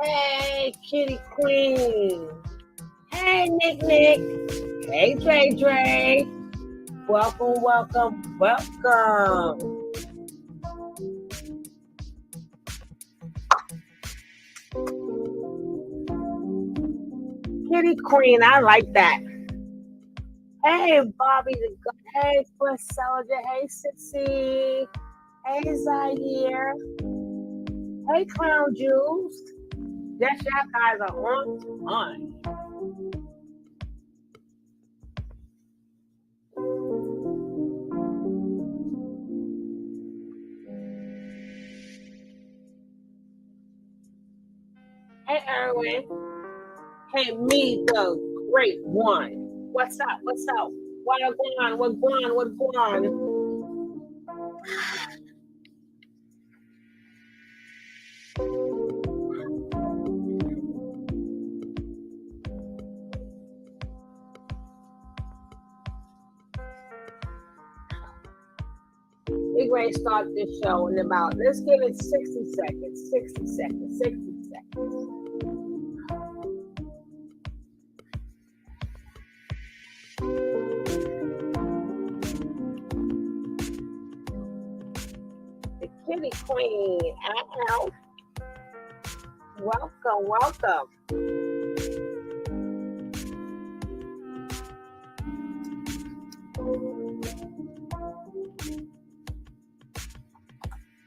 Hey, Kitty Queen. Hey, Nick. Hey, Dre. Welcome. Kitty Queen, I like that. Hey, Bobby the God. Hey, Foot Soldier. Hey, Sissy. Hey, Zaire. Hey, Clown Juice. Yes, y'all guys are on time. Hey, Erwin. Hey, me, the great one. What's up? What's going on? We're going to start this show in about, let's give it 60 seconds. 60 seconds. The Kitty Queen. Ow. Welcome.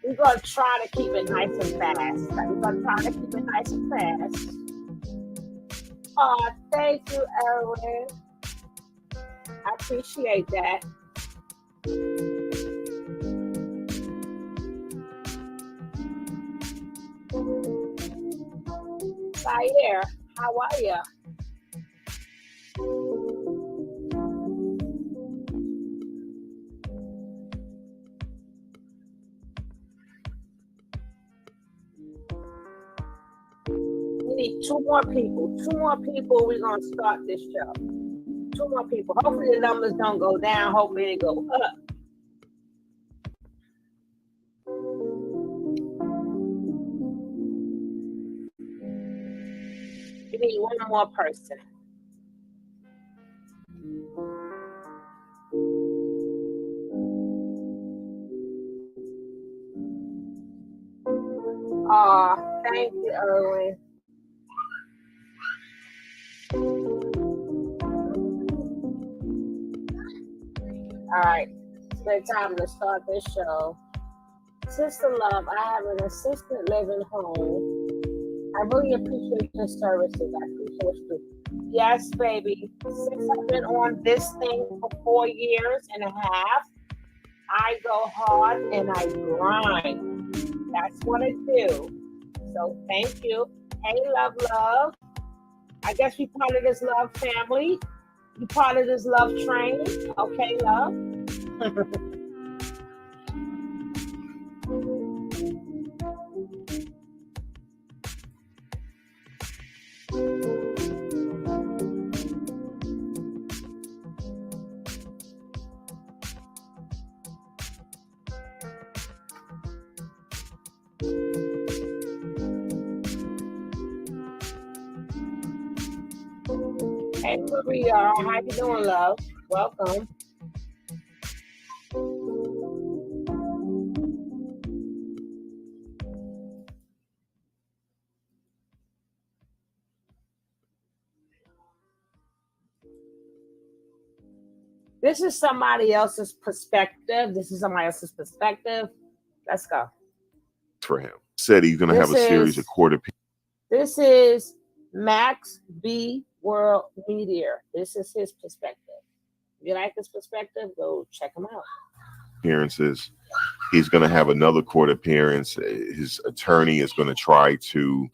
We're going to try to keep it nice and fast. Oh, thank you, Erwin. I appreciate that. Zaire, how are you? We need two more people. We're going to start this show. 2 more people. Hopefully the numbers don't go down. Hopefully they go up. We need one more person. Oh, thank you, Erwin. All right, it's time to start this show. Sister Love, I have an assisted living home. I really appreciate your services. I appreciate you. Yes, baby. Since I've been on this thing for 4 years and a half, I go hard and I grind. That's what I do. So thank you. Hey, love. I guess you're part of this love family. You part of this love train. Okay, love. Hey, Maria, how you doing, love? Welcome. This is somebody else's perspective. Let's go. For him. Said he's going to have a series of quarter. This is Max B. World Media. This is his perspective. If you like his perspective, go check him out. Appearances. He's going to have another court appearance. His attorney is going to try to,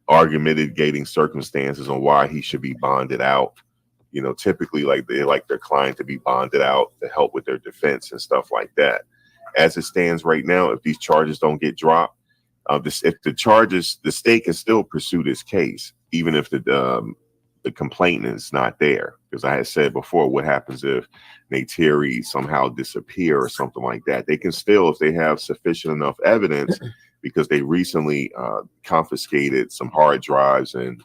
argumentating circumstances on why he should be bonded out. You know, typically like they like their client to be bonded out to help with their defense and stuff like that. As it stands right now, if these charges don't get dropped, if the charges, the state can still pursue this case, even if the complainant is not there. Because I had said before, what happens if Neytiri somehow disappear or something like that? They can still, if they have sufficient enough evidence, because they recently confiscated some hard drives and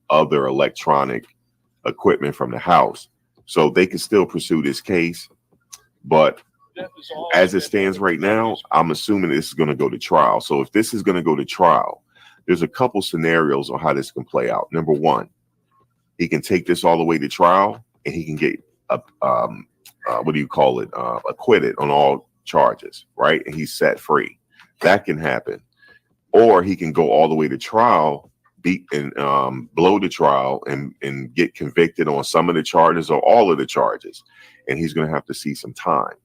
other electronic equipment from the house. So they can still pursue this case. But as it stands right now, I'm assuming this is going to go to trial. So if this is going to go to trial, there's a couple scenarios on how this can play out. Number one, he can take this all the way to trial and he can get acquitted on all charges, right? And he's set free. That can happen. Or he can go all the way to trial, beat and blow the trial and get convicted on some of the charges or all of the charges, and he's going to have to see some time.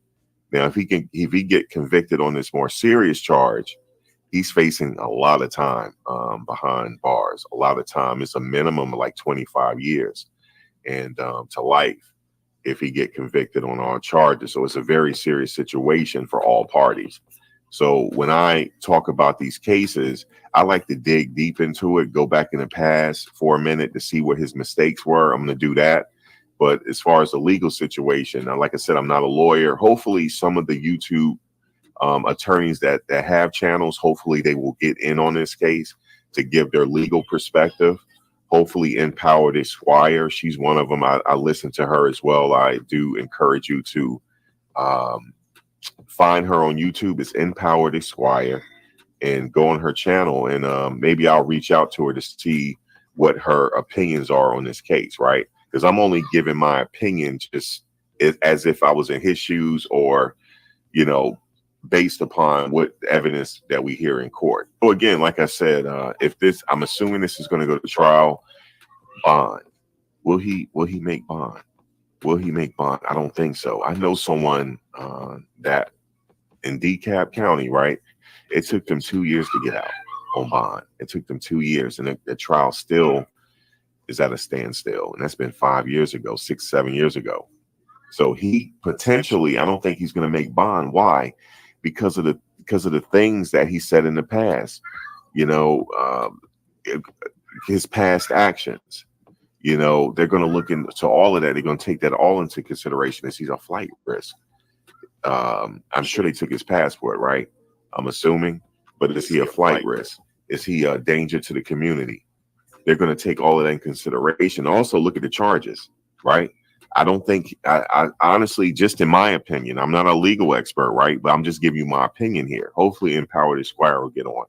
Now, if he get convicted on this more serious charge, he's facing a lot of time behind bars. A lot of time. It's a minimum of like 25 years and to life if he get convicted on all charges. So it's a very serious situation for all parties. So when I talk about these cases, I like to dig deep into it, go back in the past for a minute to see what his mistakes were. I'm going to do that. But as far as the legal situation, like I said, I'm not a lawyer. Hopefully some of the YouTube attorneys that have channels, hopefully they will get in on this case to give their legal perspective. Hopefully Empowered Esquire, she's one of them. I listen to her as well. I do encourage you to find her on YouTube. It's Empowered Esquire, and go on her channel, and maybe I'll reach out to her to see what her opinions are on this case, right? Because I'm only giving my opinion just as if I was in his shoes, or, you know, based upon what evidence that we hear in court. So again, like I said, I'm assuming this is going to go to trial. Bond. Will he make bond? Will he make bond? I don't think so. I know someone that in DeKalb County, right? It took them 2 years to get out on bond. It took them 2 years, and the trial still is at a standstill. And that's been 5 years ago, 6, 7 years ago. So he potentially, I don't think he's going to make bond. Why? Because of the things that he said in the past. You know, his past actions. You know, they're going to look into all of that. They're going to take that all into consideration as he's a flight risk. I'm sure they took his passport, right? I'm assuming. But is he a flight risk? Is he a danger to the community? They're going to take all of that in consideration. Also, look at the charges, right? I don't think, I honestly, just in my opinion, I'm not a legal expert, right? But I'm just giving you my opinion here. Hopefully Empowered Esquire will get on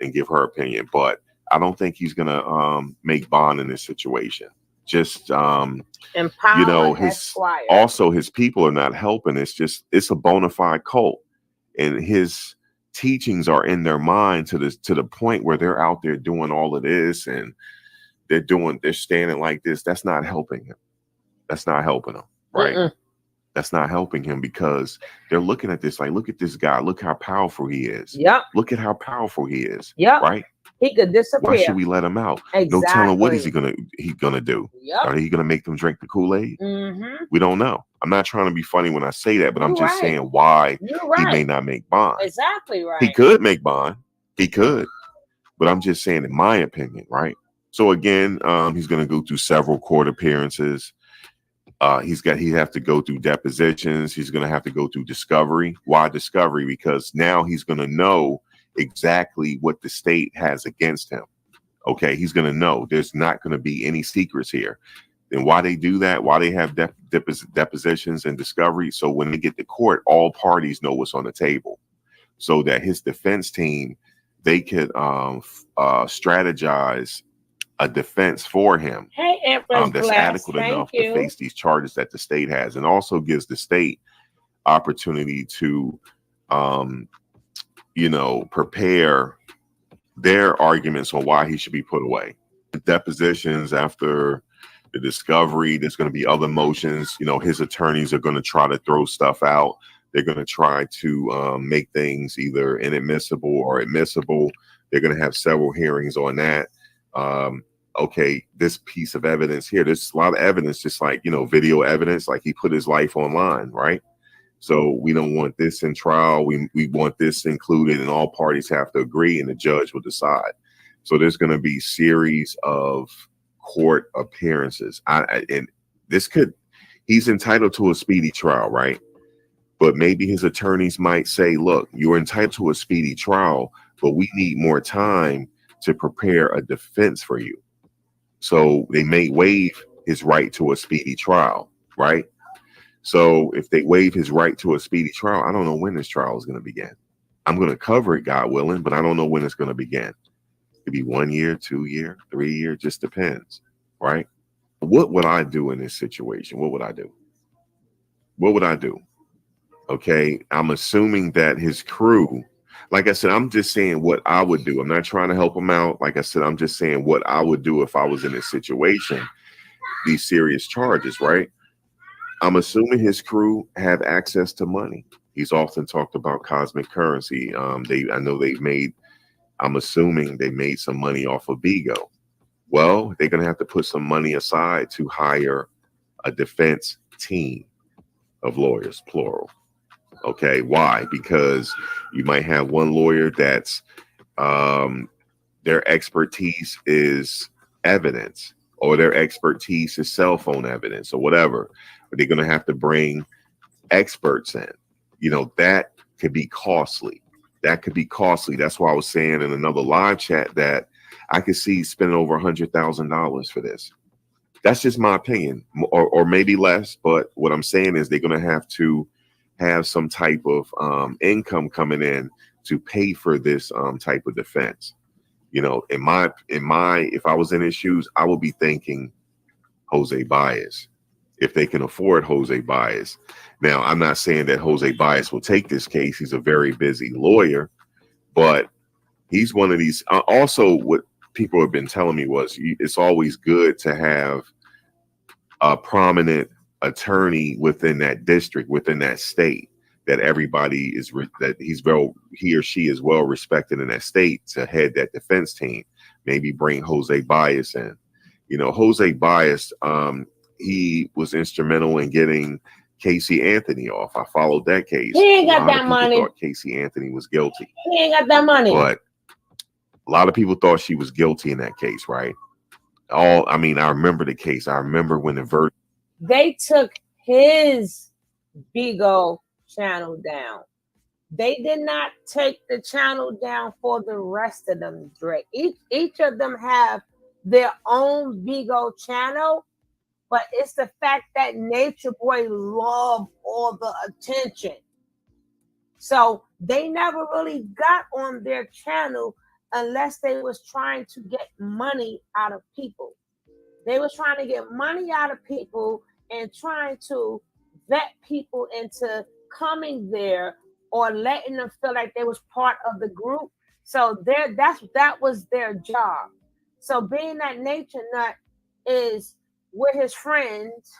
and give her opinion. But I don't think he's going to make bond in this situation. Just, you know, his people are not helping. It's a bona fide cult. And his teachings are in their mind to the point where they're out there doing all of this, and they're standing like this. That's not helping him. That's not helping him, right? That's not helping him, because they're looking at this like, look at this guy. Look how powerful he is. Yep. Look at how powerful he is. Yep. Right? He could disappear. Why should we let him out? Exactly. No telling what is he gonna do. Yep. Are he gonna make them drink the Kool-Aid? Mm-hmm. We don't know. I'm not trying to be funny when I say that, but I'm just saying why he may not make bond. Exactly right. He could make bond. He could. But I'm just saying, in my opinion, right? So again, he's gonna go through several court appearances. He have to go through depositions. He's going to have to go through discovery. Why discovery? Because now he's going to know exactly what the state has against him. Okay, he's going to know there's not going to be any secrets here. And why they do that? Why they have depositions and discovery? So when they get to court, all parties know what's on the table, so that his defense team, they could strategize a defense for him that's adequate enough to face these charges that the state has, and also gives the state opportunity to, you know, prepare their arguments on why he should be put away. The depositions after the discovery, there's going to be other motions. You know, his attorneys are going to try to throw stuff out. They're going to try to make things either inadmissible or admissible. They're going to have several hearings on that. Okay, this piece of evidence here, there's a lot of evidence, just like, video evidence, like he put his life online, right? So we don't want this in trial. We want this included, and all parties have to agree, and the judge will decide. So there's going to be series of court appearances. And this he's entitled to a speedy trial, right? But maybe his attorneys might say, look, you're entitled to a speedy trial, but we need more time to prepare a defense for you. So they may waive his right to a speedy trial, right? So if they waive his right to a speedy trial, I don't know when this trial is going to begin. I'm going to cover it, God willing, but I don't know when it's going to begin. It could be 1 year, 2 year, 3 year, just depends, right? What would I do in this situation? What would I do? What would I do? Okay, I'm assuming that his crew, like I said, I'm just saying what I would do. I'm not trying to help him out. Like I said, I'm just saying what I would do if I was in this situation, these serious charges, right? I'm assuming his crew have access to money. He's often talked about cosmic currency. I'm assuming they made some money off of Bigo. Well, they're going to have to put some money aside to hire a defense team of lawyers, plural. Okay, why? Because you might have one lawyer that's their expertise is evidence, or their expertise is cell phone evidence, or whatever. But they're going to have to bring experts in. That could be costly. That's why I was saying in another live chat that I could see spending over $100,000 for this. That's just my opinion, or maybe less. But what I'm saying is they're going to have some type of income coming in to pay for this type of defense. If I was in his shoes, I would be thinking Jose Baez, if they can afford Jose Baez. Now, I'm not saying that Jose Baez will take this case. He's a very busy lawyer, but he's one of these. Also, what people have been telling me was it's always good to have a prominent attorney within that district, within that state, that everybody is he or she is well respected in that state to head that defense team. Maybe bring Jose Baez in. Jose Baez, he was instrumental in getting Casey Anthony off. I followed that case. He ain't got that money. Thought Casey Anthony was guilty. He ain't got that money. But a lot of people thought she was guilty in that case, right? I remember the case. I remember when the verdict. They took his Bigo channel down. They did not take the channel down for the rest of them, Dre. Each of them have their own Bigo channel, but it's the fact that Nature Boy loved all the attention. So they never really got on their channel unless they was trying to get money out of people. They was trying to get money out of people and trying to vet people into coming there or letting them feel like they was part of the group. So that was their job. So being that Nature Nut is with his friends,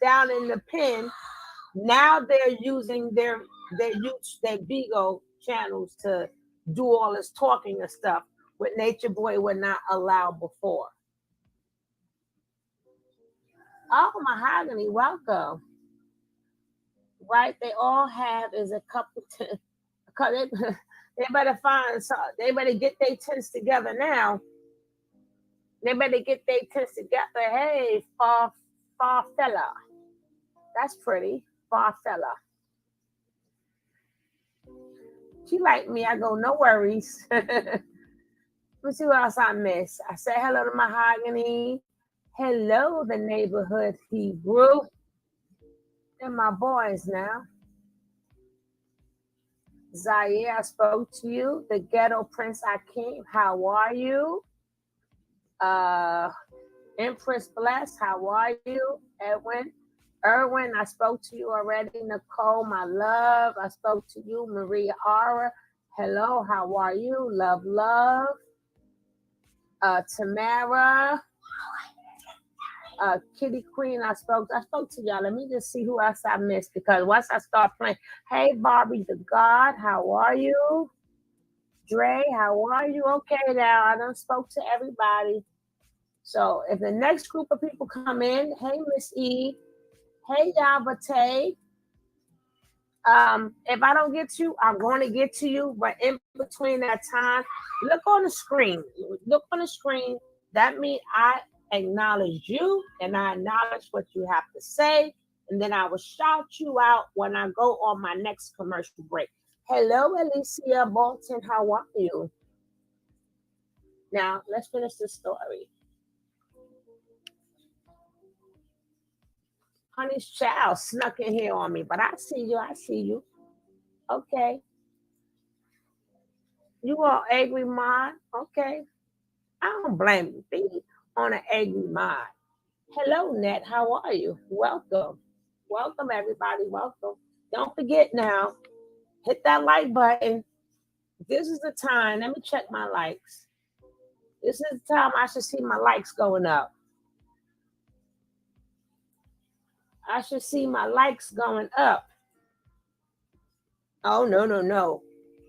down in the pen, now they're using their Bigo channels to do all this talking and stuff, what Nature Boy would not allow before. Oh, Mahogany, welcome. Right, they all have is a couple. They better find. They better get their tents together now. They better get their tents together. Hey, far fella, that's pretty. Far fella. She like me. I go, no worries. Let's see what else I miss. I said hello to Mahogany. Hello, the neighborhood Hebrew. They're my boys now. Zaire, I spoke to you. The ghetto Prince Akeem, how are you? Empress Bless, how are you? Erwin, I spoke to you already. Nicole, my love, I spoke to you. Maria Ara, hello, how are you? Love. Tamara, Kitty Queen, I spoke to y'all. Let me just see who else I missed, because once I start playing, hey Barbie the God, how are you? Dre, how are you? Okay, now I done spoke to everybody. So if the next group of people come in, hey Miss E, hey Yabate, if I don't get to you, I'm going to get to you. But in between that time, look on the screen. Look on the screen. That means I acknowledge you and I acknowledge what you have to say. And then I will shout you out when I go on my next commercial break. Hello, Alicia Bolton. How are you? Now, let's finish the story. Honey's child snuck in here on me, but I see you. I see you. Okay. You all angry mod? Okay. I don't blame you. Be on an angry mod. Hello, Net. How are you? Welcome. Welcome, everybody. Welcome. Don't forget now, hit that like button. This is the time. Let me check my likes. This is the time I should see my likes going up. I should see my likes going up. Oh, no, no, no.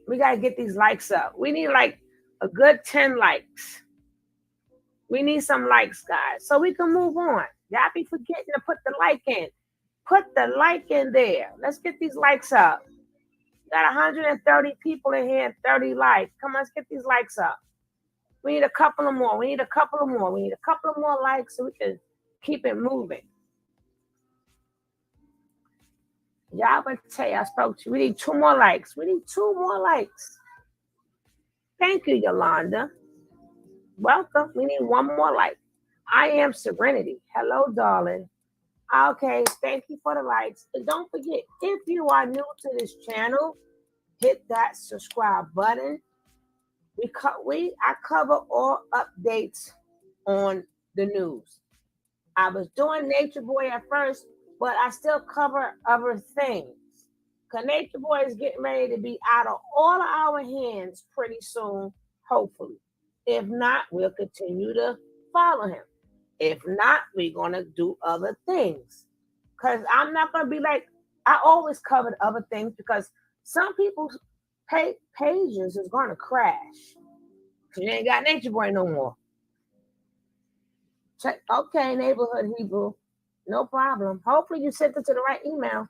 We got to get these likes up. We need like a good 10 likes. We need some likes, guys, so we can move on. Y'all be forgetting to put the like in. Put the like in there. Let's get these likes up. Got 130 people in here and 30 likes. Come on, let's get these likes up. We need a couple of more. We need a couple of more. We need a couple of more likes so we can keep it moving. Y'all but tell you I spoke to you. We need 2 more likes. We need 2 more likes. Thank you, Yolanda. Welcome. We need 1 more like. I am Serenity. Hello, darling. Okay, thank you for the likes. And don't forget, if you are new to this channel, hit that subscribe button. I cover all updates on the news. I was doing Nature Boy at first, but I still cover other things. Because Nature Boy is getting ready to be out of all of our hands pretty soon, hopefully. If not, we'll continue to follow him. If not, we're going to do other things. Because I'm not going to be like, I always covered other things because some people's pages is going to crash. Because you ain't got Nature Boy no more. Check, okay, Neighborhood Hebrew. No problem. Hopefully you sent it to the right email.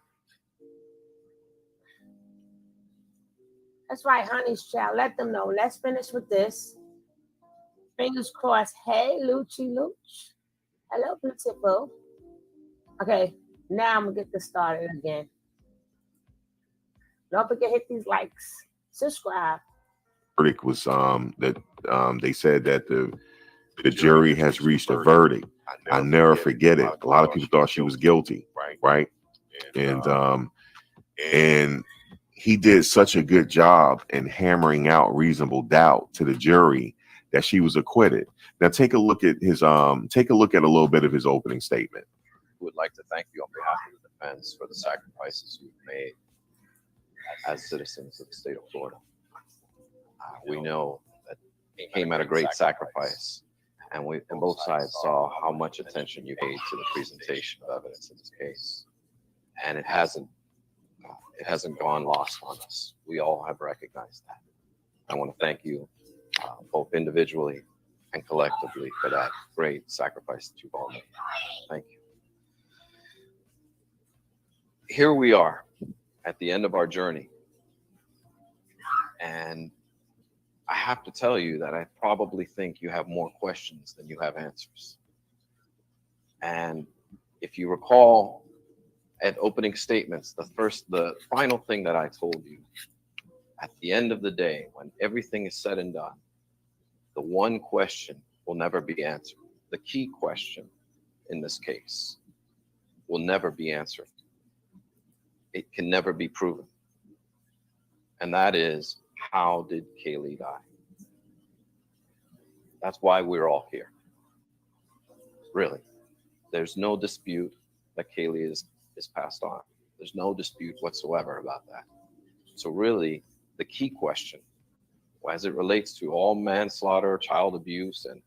That's right, Honey's child. Let them know. Let's finish with this. Fingers crossed. Hey, Lucci Luch. Hello, beautiful. Okay, now I'm gonna get this started again. Don't forget to hit these likes. Subscribe. Verdict was that they said that the jury has reached a verdict. I'll never forget it. A lot of people thought she was guilty, right? And he did such a good job in hammering out reasonable doubt to the jury that she was acquitted. Now take a look at his take a look at a little bit of his opening statement. Would like to thank you on behalf of the defense for the sacrifices you've made as citizens of the state of Florida. We know that it came at a great sacrifice, and both sides saw how much attention you paid to the presentation of evidence in this case, and it hasn't gone lost on us. We all have recognized that. I want to thank you both individually and collectively for that great sacrifice that you've all made. Thank you. Here we are at the end of our journey, and I have to tell you that I probably think you have more questions than you have answers. And if you recall at opening statements, the final thing that I told you, at the end of the day, when everything is said and done, the one question will never be answered. The key question in this case will never be answered. It can never be proven. And that is, how did Kaylee die? That's why we're all here. Really. There's no dispute that Kaylee is passed on. There's no dispute whatsoever about that. So really, the key question, as it relates to all manslaughter, child abuse, and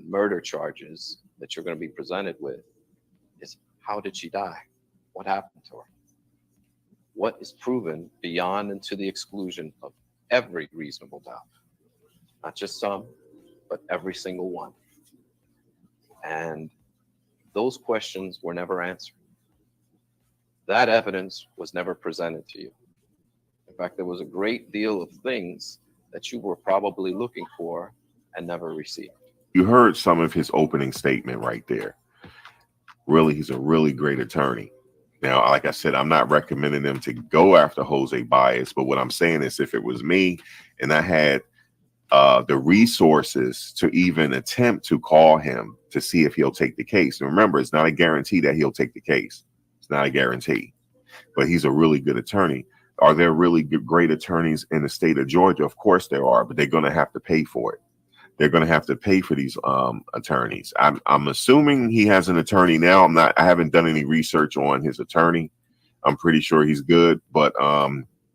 murder charges that you're going to be presented with, is how did she die? What happened to her? What is proven beyond and to the exclusion of every reasonable doubt. Not just some, but every single one. And those questions were never answered. That evidence was never presented to you. In fact, there was a great deal of things that you were probably looking for and never received. You heard some of his opening statement right there. Really, he's a really great attorney. Now, like I said, I'm not recommending them to go after Jose Baez, but what I'm saying is if it was me and I had the resources to even attempt to call him to see if he'll take the case. And remember, it's not a guarantee that he'll take the case. It's not a guarantee, but he's a really good attorney. Are there really great attorneys in the state of Georgia? Of course there are, but they're going to have to pay for it. They're going to have to pay for these attorneys. I'm assuming he has an attorney now. I haven't done any research on his attorney. I'm pretty sure he's good, but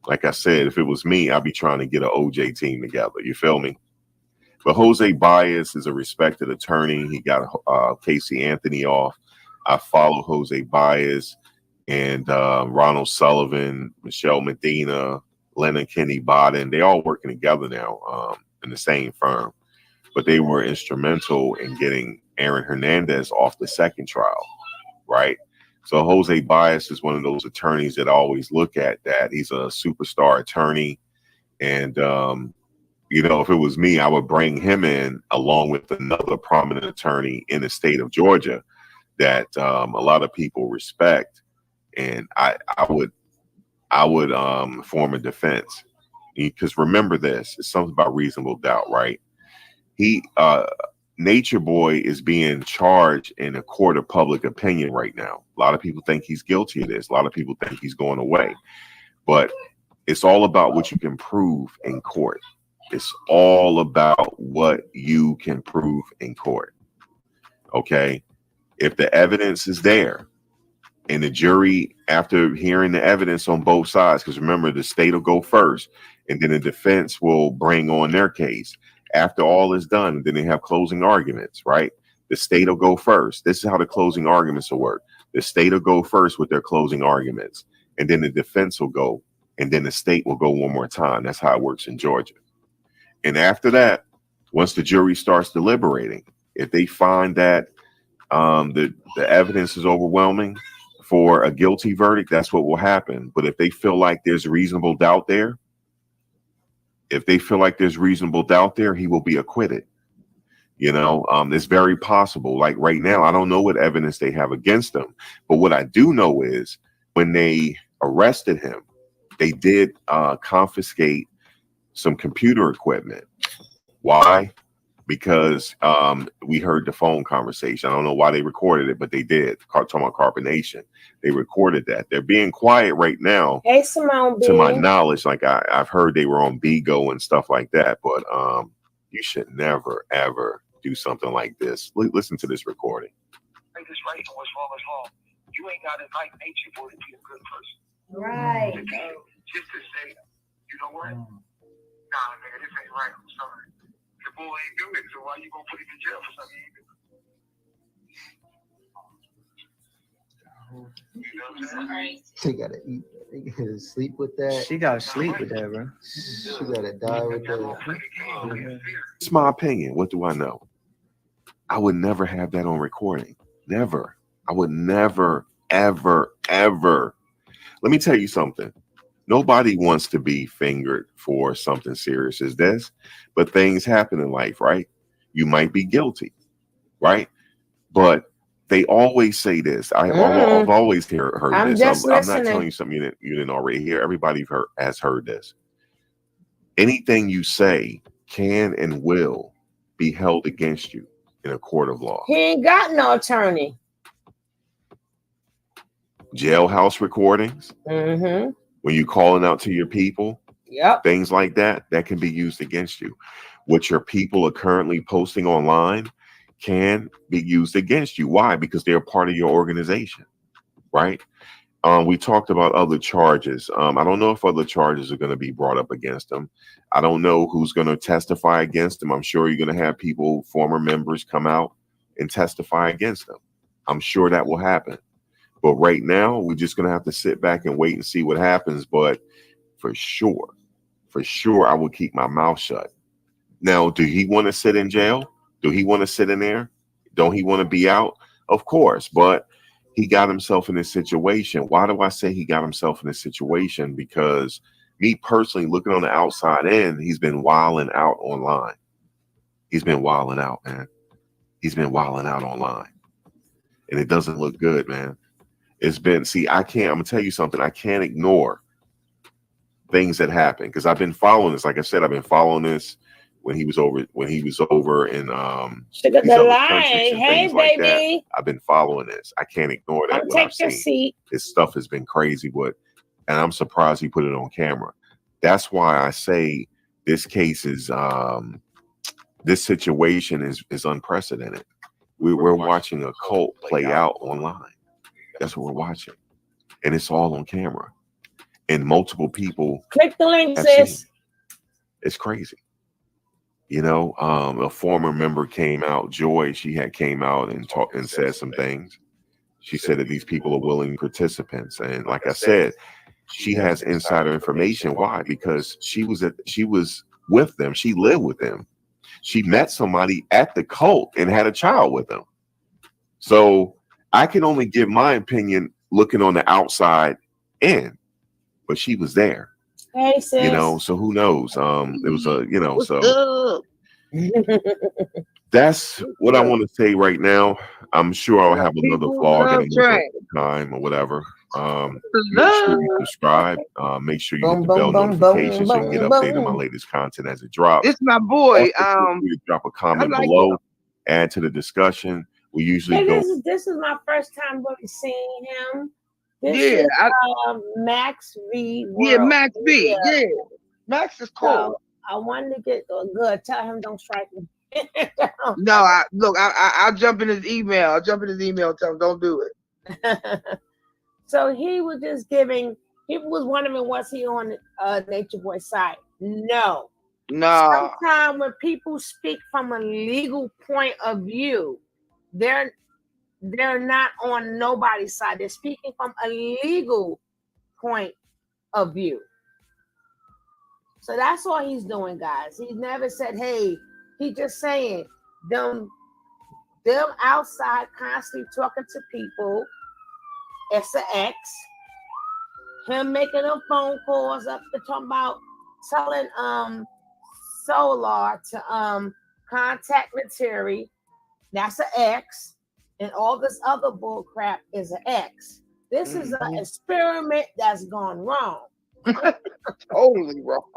like I said, if it was me, I'd be trying to get an OJ team together. You feel me? But Jose Baez is a respected attorney. He got Casey Anthony off. I follow Jose Baez and Ronald Sullivan, Michelle Medina, Leonard Kenny Bodden. They all working together now in the same firm. But they were instrumental in getting Aaron Hernandez off the second trial, right? So Jose Baez is one of those attorneys that I always look at that he's a superstar attorney. And, you know, if it was me, I would bring him in along with another prominent attorney in the state of Georgia that a lot of people respect. And I would form a defense, because remember this, it's something about reasonable doubt, right? Nature Boy is being charged in a court of public opinion right now. A lot of people think he's guilty of this. A lot of people think he's going away. But it's all about what you can prove in court. It's all about what you can prove in court. Okay? If the evidence is there and the jury, after hearing the evidence on both sides, because remember, the state will go first and then the defense will bring on their case. After all is done, then they have closing arguments, right? The state will go first. This is how the closing arguments will work. The state will go first with their closing arguments, and then the defense will go, and then the state will go one more time. That's how it works in Georgia. And after that, once the jury starts deliberating, if they find that the evidence is overwhelming for a guilty verdict, that's what will happen. But if they feel like there's reasonable doubt there, he will be acquitted. You know, it's very possible. Like right now, I don't know what evidence they have against him. But what I do know is when they arrested him, they did confiscate some computer equipment. Why? Because we heard the phone conversation. I don't know why they recorded it, but they did. Talking about Carbonation, they recorded that. They're being quiet right now. Hey, Simone B. To my knowledge, like I've heard they were on Bigo and stuff like that. But you should never ever do something like this. Listen to this recording. This right and what's wrong. You ain't got to invite nature boy to be a good person. Right. Just to say, you know what? Nah, nigga, this ain't right. I'm sorry. The boy ain't do it, so why you gonna put him in jail for something he ain't do? You know what I'm saying? She gotta eat. They gotta sleep with that. She gotta sleep with that, bro. She gotta die with that. It's my opinion. What do I know? I would never have that on recording. Never. I would never, ever, ever. Let me tell you something. Nobody wants to be fingered for something serious as this, but things happen in life, right? You might be guilty, right? But they always say this. I've always heard this. I'm not telling you something you didn't already hear. Everybody has heard this. Anything you say can and will be held against you in a court of law. He ain't got no attorney. Jailhouse recordings. Mm-hmm. When you calling out to your people, yep, things like that can be used against you. What your people are currently posting online can be used against you. Why? Because they're part of your organization, right? We talked about other charges. I don't know if other charges are going to be brought up against them. I don't know who's going to testify against them. I'm sure you're going to have people, former members, come out and testify against them. I'm sure that will happen. But right now, we're just going to have to sit back and wait and see what happens. But for sure, for sure I would keep my mouth shut. Now, do he want to sit in jail? Do he want to sit in there? Don't he want to be out? Of course, but he got himself in this situation. Why do I say he got himself in this situation? Because me personally, looking on the outside in, he's been wilding out online. He's been wilding out, man. He's been wilding out online. And it doesn't look good, man. It's been, see, I'm going to tell you something. I can't ignore things that happen because I've been following this. Like I said, I've been following this when he was over in Sugar these the other lie. countries and Hey, things like that. baby. I've been following this. I can't ignore that. What I've Take your seen. seat. This stuff has been crazy, and I'm surprised he put it on camera. That's why I say this case is this situation is unprecedented. We're watching a cult play out online. That's what we're watching, and it's all on camera, and multiple people. Click the link, sis. It's crazy. You know, a former member came out, Joy. She had came out and talked and said some things. She said that these people are willing participants, and like I said, she has insider information. Why? Because she was with them. She lived with them. She met somebody at the cult and had a child with them. So I can only give my opinion looking on the outside in, but she was there. Hey, sis. You know, so who knows? It was a, you know, so that's what I want to say right now. I'm sure I'll have another vlog in another time or whatever. Make sure you subscribe. Make sure you hit the bell notifications so you can get updated on my latest content as it drops. It's my boy. Also, drop a comment below. Add to the discussion. We usually go. This is my first time really seeing him. This is Max V. Yeah, Max V. Yeah, Max is cool. So I wanted to get good. Tell him don't strike me. No, I'll jump in his email. I'll jump in his email and tell him don't do it. So he was just giving. People was wondering, was he on Nature Boy's side? No. Sometimes when people speak from a legal point of view, they're not on nobody's side. They're speaking from a legal point of view. So that's all he's doing, guys. He never said, hey, he just saying them outside constantly talking to people. It's an X. Him making them phone calls up to talk about telling Solar to contact Material. That's an X. And all this other bull crap is an X. This is an experiment that's gone wrong. Totally wrong.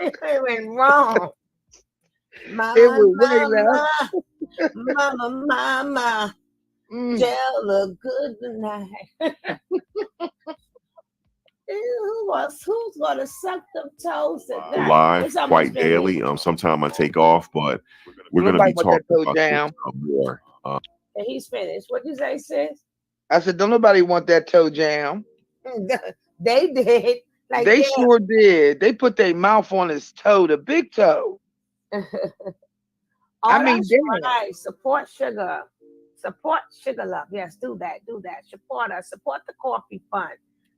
It went wrong. Mama. Jail look good tonight. Who's gonna suck them toes tonight? Live quite daily. Sometime I take off, but we're gonna be talking about this more. And he's finished. What you say, sis? I said, don't nobody want that toe jam. They did. Like, they sure did. They put their mouth on his toe, the big toe. I mean, right. Support Sugar. Support Sugar Love. Yes, do that. Support us. Support the coffee fund.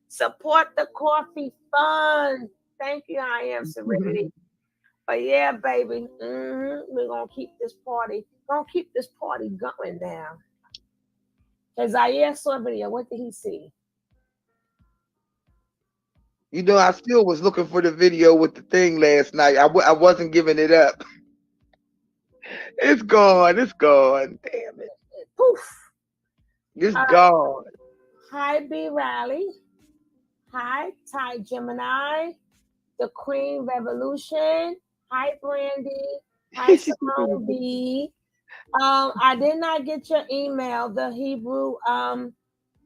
Support the coffee fund. Thank you, I am Serenity. But yeah, baby, we're gonna keep this party going now. Because I saw a video. What did he see? You know, I still was looking for the video with the thing last night. I wasn't giving it up. It's gone. Damn it. Poof. It's gone. Hi, B. Riley. Hi, Ty Gemini. The Queen Revolution. Hi, Brandy. Hi, Simone B. I did not get your email, the Hebrew. I'm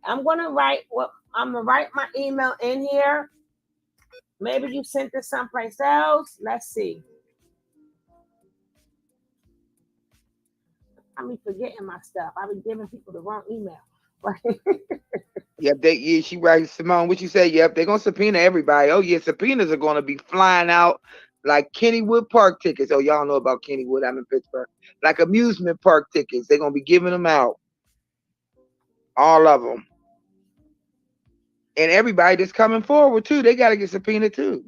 gonna write my email in here. Maybe you sent it someplace else. Let's see. I be forgetting my stuff. I be giving people the wrong email. Yep, she right, Simone. What you say? Yep, they're gonna subpoena everybody. Oh yeah, subpoenas are gonna be flying out like Kennywood Park tickets. Oh, y'all know about Kennywood? I'm in Pittsburgh. Like amusement park tickets. They're gonna be giving them out. All of them. And everybody that's coming forward too, they gotta get subpoenaed too.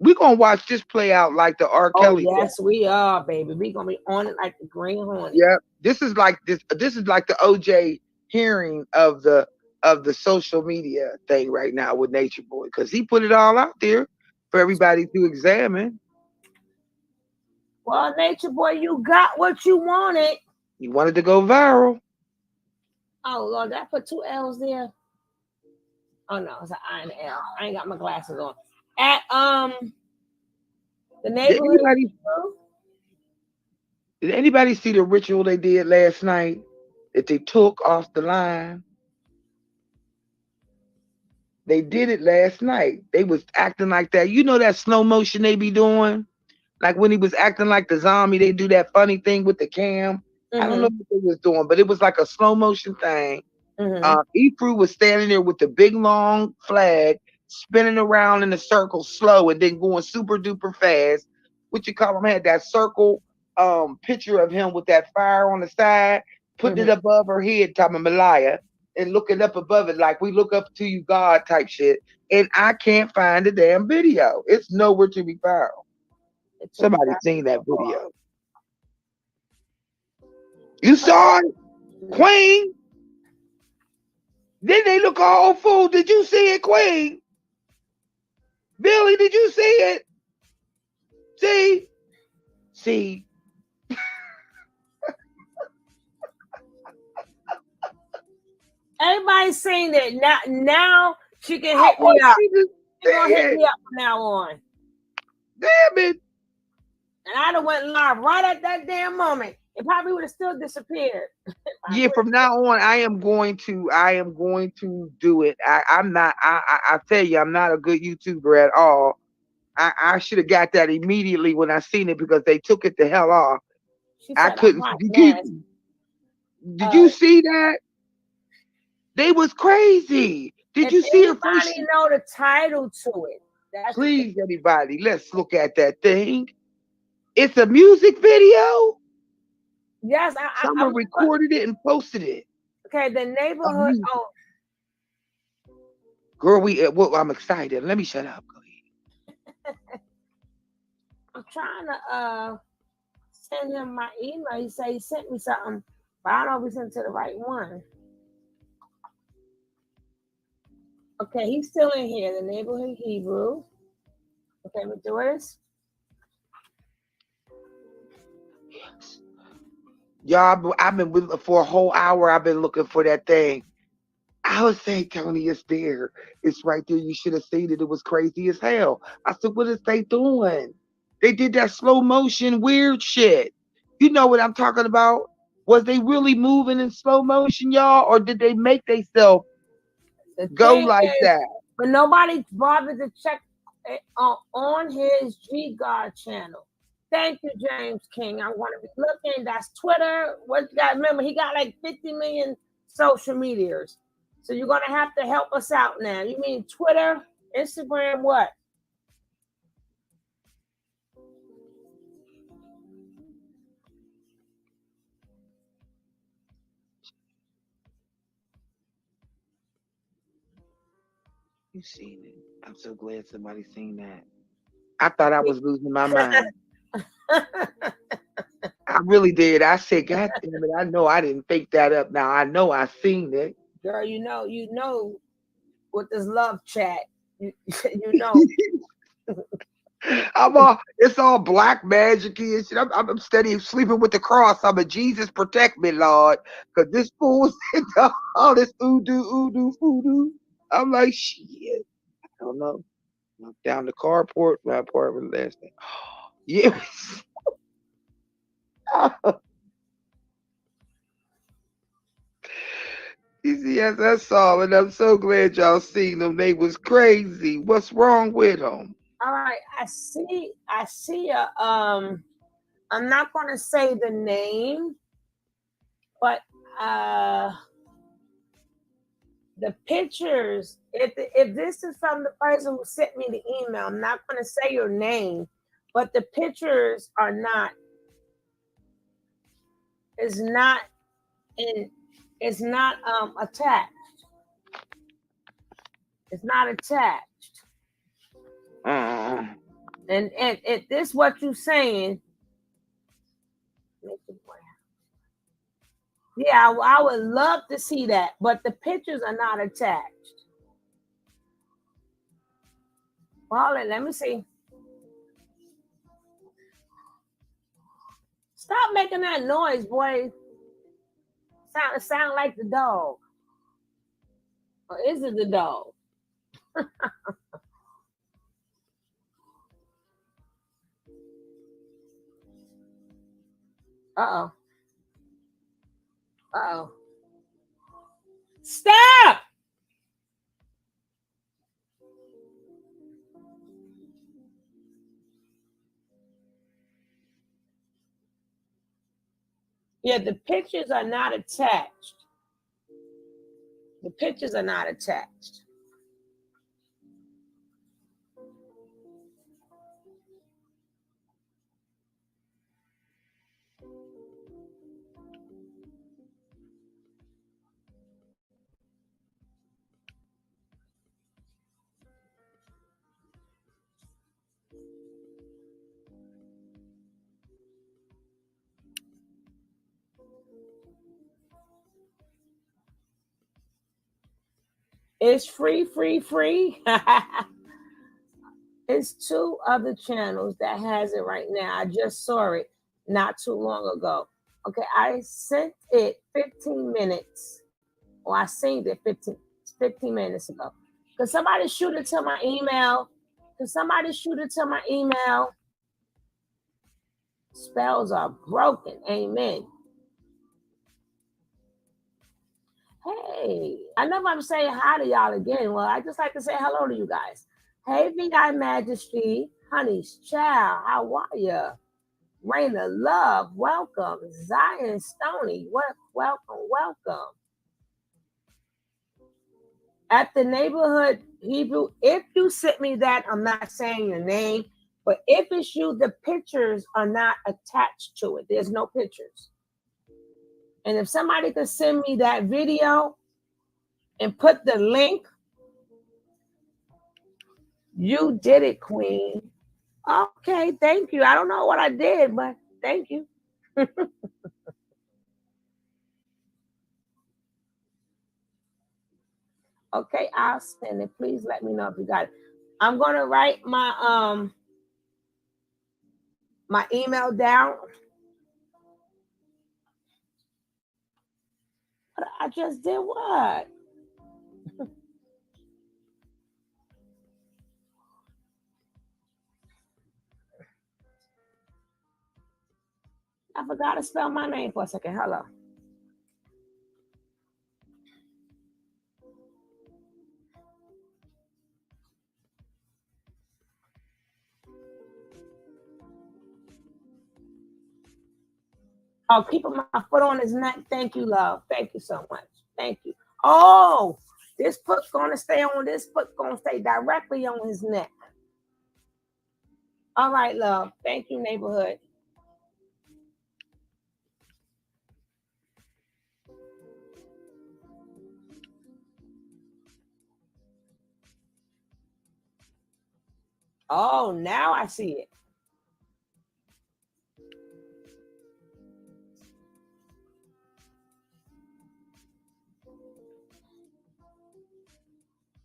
We're gonna watch this play out like the R. Oh Kelly thing. yes, we are, baby. We gonna be on it like the Green Hornet. Yeah, this is like this is like the OJ hearing of the social media thing right now with Nature Boy, because he put it all out there for everybody to examine. Well, Nature Boy, you got what you wanted. You wanted to go viral. Oh Lord, did I put 2 L's there? Oh no, it's an I and L. I ain't got my glasses on. At the Did neighborhood. anybody see the ritual they did last night that they took off the line? They did it last night. They was acting like that. You know that slow motion they be doing? Like when he was acting like the zombie, they do that funny thing with the cam. I don't know what they was doing, but it was like a slow motion thing. Ifru was standing there with the big long flag, spinning around in a circle slow and then going super duper fast. What you call him had that circle picture of him with that fire on the side, putting it above her head, talking Malaya, and looking up above it like we look up to you, God type shit. And I can't find the damn video. It's nowhere to be found. Somebody seen that video. You saw it? Queen? Then they look all fool. Did you see it, Queen? Billy, did you see it? See? Everybody's saying that now she can hit me up. She's gonna hit me up from now on. Damn it. And I'd have went live right at that damn moment. It probably would have still disappeared. Yeah, from now on, I am going to do it. I tell you, I'm not a good YouTuber at all. I should have got that immediately when I seen it because they took it the hell off. I couldn't. Did you see that? They was crazy. Did you see it first? Anybody know the title to it? Please, everybody, let's look at that thing. It's a music video. Yes, someone recorded it and posted it. Okay, the neighborhood. Girl, well, I'm excited. Let me shut up. Go ahead. I'm trying to send him my email. He said he sent me something, but I don't know if he sent it to the right one. Okay, he's still in here. The neighborhood Hebrew. Okay, we do this. Yes. Y'all, I've been with for a whole hour. I've been looking for that thing. I was saying, Tony, it's there. It's right there. You should have seen it. It was crazy as hell. I said, what is they doing? They did that slow motion weird shit. You know what I'm talking about? Was they really moving in slow motion, y'all? Or did they make themselves go like that? But nobody bothered to check it on his G God channel. Thank you, James King. I want to be looking. That's Twitter. What you got? Remember, he got like 50 million social medias. So you're going to have to help us out now. You mean Twitter, Instagram, what? You seen it. I'm so glad somebody seen that. I thought I was losing my mind. I really did. I said, God damn it, I know I didn't fake that up. Now I know I seen it. Girl, you know with this love chat. You know. It's all black magic and shit. I'm steady sleeping with the cross. I'm a Jesus protect me, Lord. Cause this fool's into all this voodoo. I'm like, shit. I don't know. Knocked down the carport, my apartment last night. Yeah. Yes, I saw it. I'm so glad y'all seen them. They was crazy. What's wrong with them? All right, I see I'm not going to say the name, but the pictures, if this is from the person who sent me the email, I'm not going to say your name, but the pictures are not, it's not attached. It's not attached. And this what you saying. Yeah, I would love to see that, but the pictures are not attached. Well, let me see. Stop making that noise, boy. Sound like the dog. Or is it the dog? Uh-oh. Uh-oh. Stop! Yeah, the pictures are not attached. The pictures are not attached. It's free. It's 2 other channels that has it right now. I just saw it not too long ago. Okay, I sent it 15 minutes. Or I seen it 15 minutes ago. Could somebody shoot it to my email? Spells are broken. Amen. Hey, I know I'm saying hi to y'all again. Well, I just like to say hello to you guys. Hey, VI Majesty, Honey's Child, how are you? Raina Love, welcome. Zion Stoney, welcome. At the neighborhood Hebrew, if you sent me that, I'm not saying your name, but if it's you, the pictures are not attached to it. There's no pictures. And if somebody could send me that video and put the link, you did it, Queen. Okay, thank you. I don't know what I did, but thank you. Okay, I'll send it. Please let me know if you got it. I'm gonna write my my email down. I just did what? I forgot to spell my name for a second. Hello. Oh, keeping my foot on his neck. Thank you, love. Thank you so much. Thank you. Oh, this foot's gonna stay on. This foot gonna stay directly on his neck. All right, love. Thank you, neighborhood. Oh, now I see it.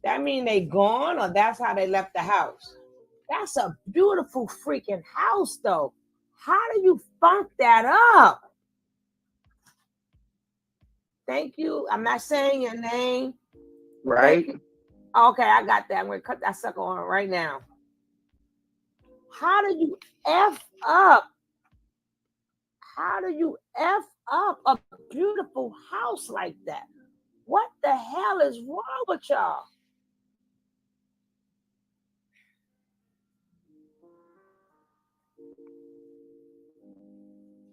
That mean they gone, or that's how they left the house? That's a beautiful freaking house, though. How do you funk that up? Thank you. I'm not saying your name. Right. Okay, I got that. I'm gonna cut that sucker on right now. How do you F up? How do you F up a beautiful house like that? What the hell is wrong with y'all?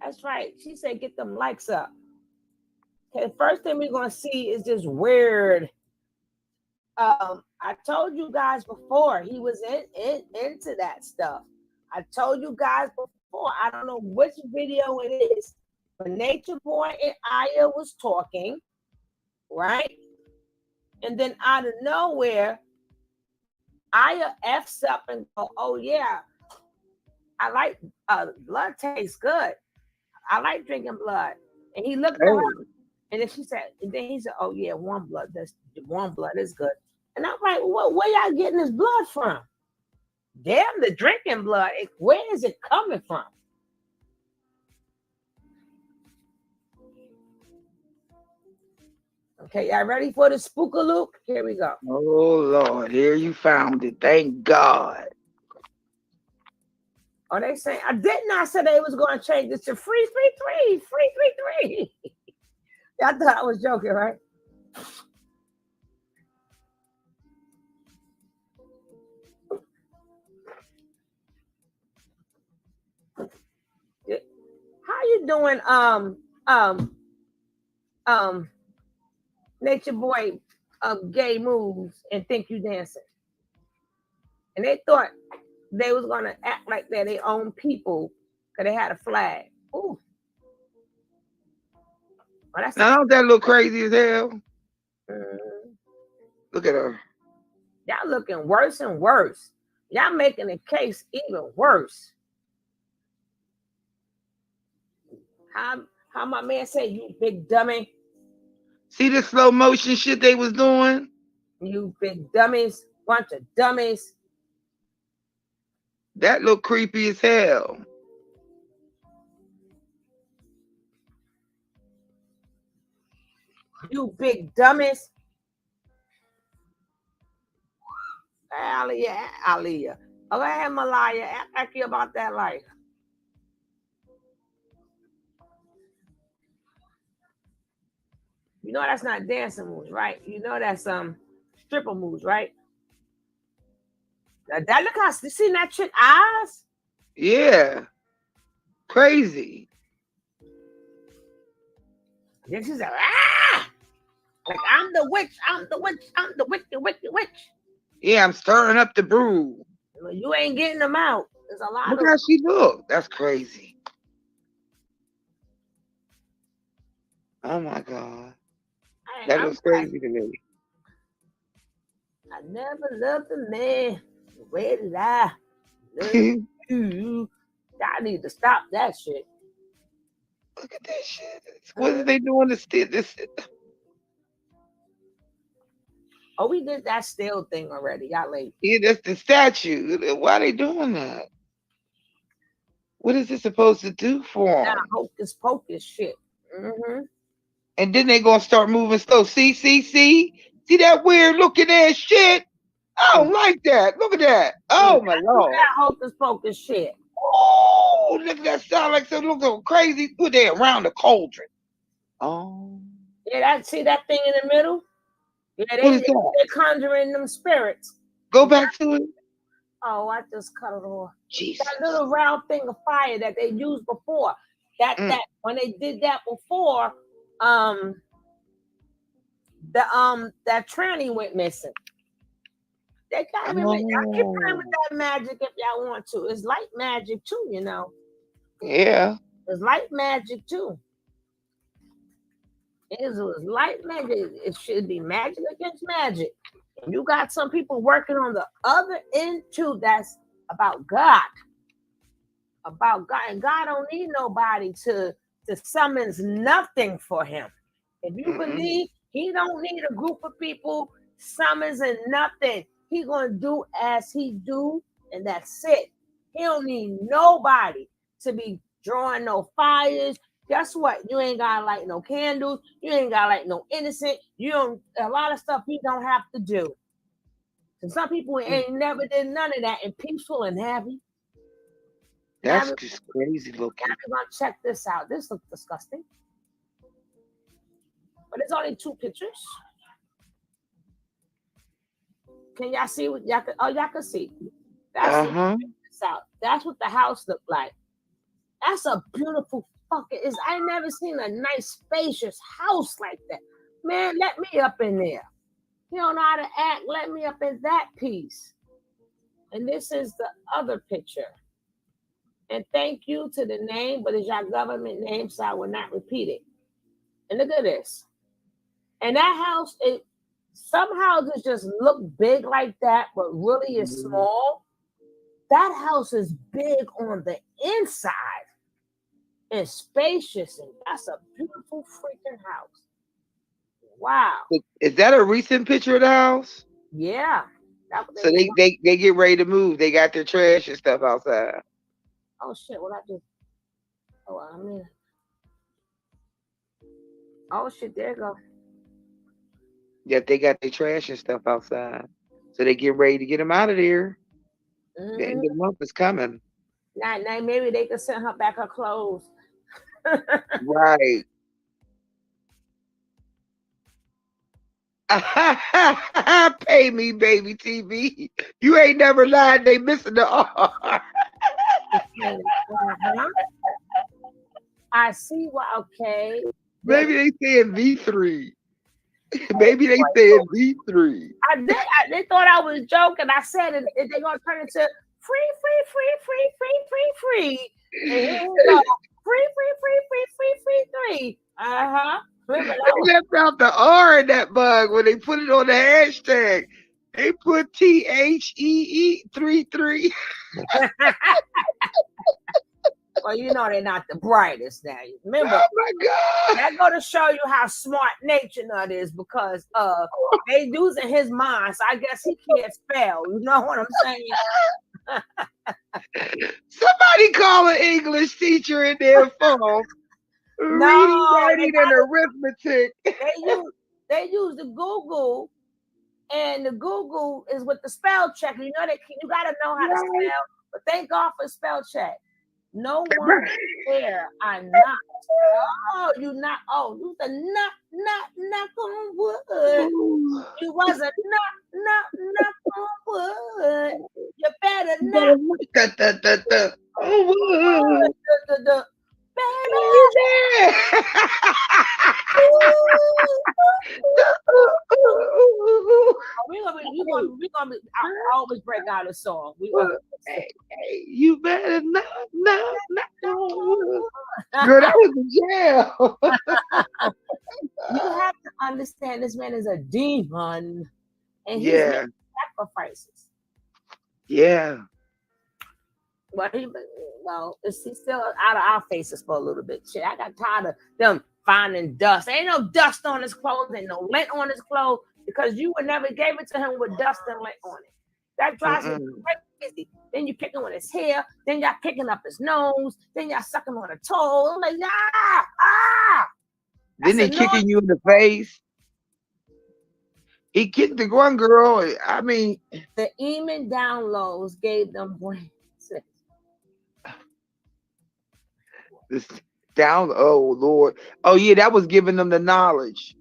That's right. She said, get them likes up. Okay, the first thing we're gonna see is this weird. I told you guys before he was into that stuff. I told you guys before. I don't know which video it is, but Nature Boy and Aya was talking, right? And then out of nowhere, Aya F's up and go, oh yeah, I like blood tastes good. I like drinking blood. And he looked at her, and then she said, and then he said, oh yeah, warm blood. That's warm blood is good. And I'm like, well, where y'all getting this blood from? Damn, the drinking blood. Where is it coming from? Okay, y'all ready for the spookaloop? Here we go. Oh Lord, here you found it. Thank God. Oh, they say I did not say they was going to change this to free. Y'all thought I was joking, right? How you doing, Nature Boy, gay moves and think you dancing? And they thought they was gonna act like they're their own people because they had a flag. Ooh. Well, that's now, don't that look crazy as hell? Mm. Look at her. Y'all looking worse and worse. Y'all making the case even worse. How my man said, you big dummy. See the slow motion shit they was doing? You big dummies, bunch of dummies. That look creepy as hell. You big dummies. Aliyah. Go ahead, Malaya. Act like you about that life. You know that's not dancing moves, right? You know that's stripper moves, right? That look how you seen that chick eyes? Yeah. Crazy. Then she said, ah! Like I'm the witch, I'm the witch. Yeah, I'm stirring up the brew. You ain't getting them out. There's a lot Look of how she look. That's crazy. Oh my God. That looks crazy to me. I never loved a man. Where did I love you? I need to stop that shit. Look at that shit. What are they doing to this? Oh, we did that still thing already. Y'all late. Yeah, that's the statue. Why are they doing that? What is it supposed to do for them? Hocus pocus shit. Mm-hmm. And then they gonna start moving slow. See that weird looking ass shit? I don't like that. Look at that. Oh my Lord. That hocus pocus shit. Oh, look at that. Sound like some look crazy. Put that around the cauldron. Oh. Yeah, see that thing in the middle? Yeah, they're conjuring them spirits. Go back to it. Oh, I just cut it off. Jesus. That little round thing of fire that they used before. That when they did that before, that tranny went missing. They got y'all keep playing with that magic if y'all want to. It's light magic too, you know. Yeah. It's light magic too. It was light magic. It should be magic against magic. And you got some people working on the other end too. That's about God. About God. And God don't need nobody to summons nothing for him. If you believe, he don't need a group of people summons and nothing. He gonna do as he do, and that's it. He don't need nobody to be drawing no fires. Guess what? You ain't gotta light no candles. You ain't gotta light no innocent. You don't. A lot of stuff he don't have to do. And some people ain't never did none of that and peaceful and happy. That's just crazy looking. I'm gonna check this out. This looks disgusting. But it's only 2 pictures. Can y'all see what y'all can? Oh, y'all can see. That's out. That's what the house looked like. That's a beautiful fucking. I never seen a nice spacious house like that. Man, let me up in there. You don't know how to act. Let me up in that piece. And this is the other picture. And thank you to the name, but it's your government name, so I will not repeat it. And look at this. And that house, some houses just look big like that, but really is small. that house is big on the inside and spacious, and that's a beautiful freaking house. Wow. Is that a recent picture of the house? Yeah. So they get ready to move. They got their trash and stuff outside. Oh shit! What I do? Oh, I mean. Oh shit! There you go. Yep, they got their trash and stuff outside. So they get ready to get them out of there. The end of the month is coming. Now maybe they could send her back her clothes. Right. Pay me, baby TV. You ain't never lied. They missing the R. I see what. Okay. Maybe they saying V3. Maybe they saying V3. They thought I was joking. I said it. They're gonna turn it to free. And here we go. Free. Remember They left out the R in that bug when they put it on the hashtag. They put THEE33. Well, you know they're not the brightest now. Remember, oh my God, that's going to show you how smart Nature Nut is, because they using his mind. So I guess he can't spell. You know what I'm saying? Somebody call an English teacher in their phone. Reading, writing, and arithmetic. They use the Google, and the Google is with the spell check. You know you got to know how to spell. But thank God for spell check. No one there. I'm not. Oh, you not. Oh, you the knock on wood. You was a knock on wood. You better knock on wood. We're gonna be. I always break out a song. Hey, you better not. Girl, that was a jail. You have to understand this man is a demon, and he's making sacrifices. Yeah. Well, he's still out of our faces for a little bit. Shit, I got tired of them finding dust. Ain't no dust on his clothes, ain't no lint on his clothes, because you would never gave it to him with dust and lint on it. That drives me crazy. Then you picking on his hair, then y'all picking up his nose, then y'all sucking on a toe. I'm like, Then they kicking you in the face. He kicked the one girl. I mean, the Eamon downloads gave them brains. This down. Oh Lord. Oh yeah, that was giving them the knowledge.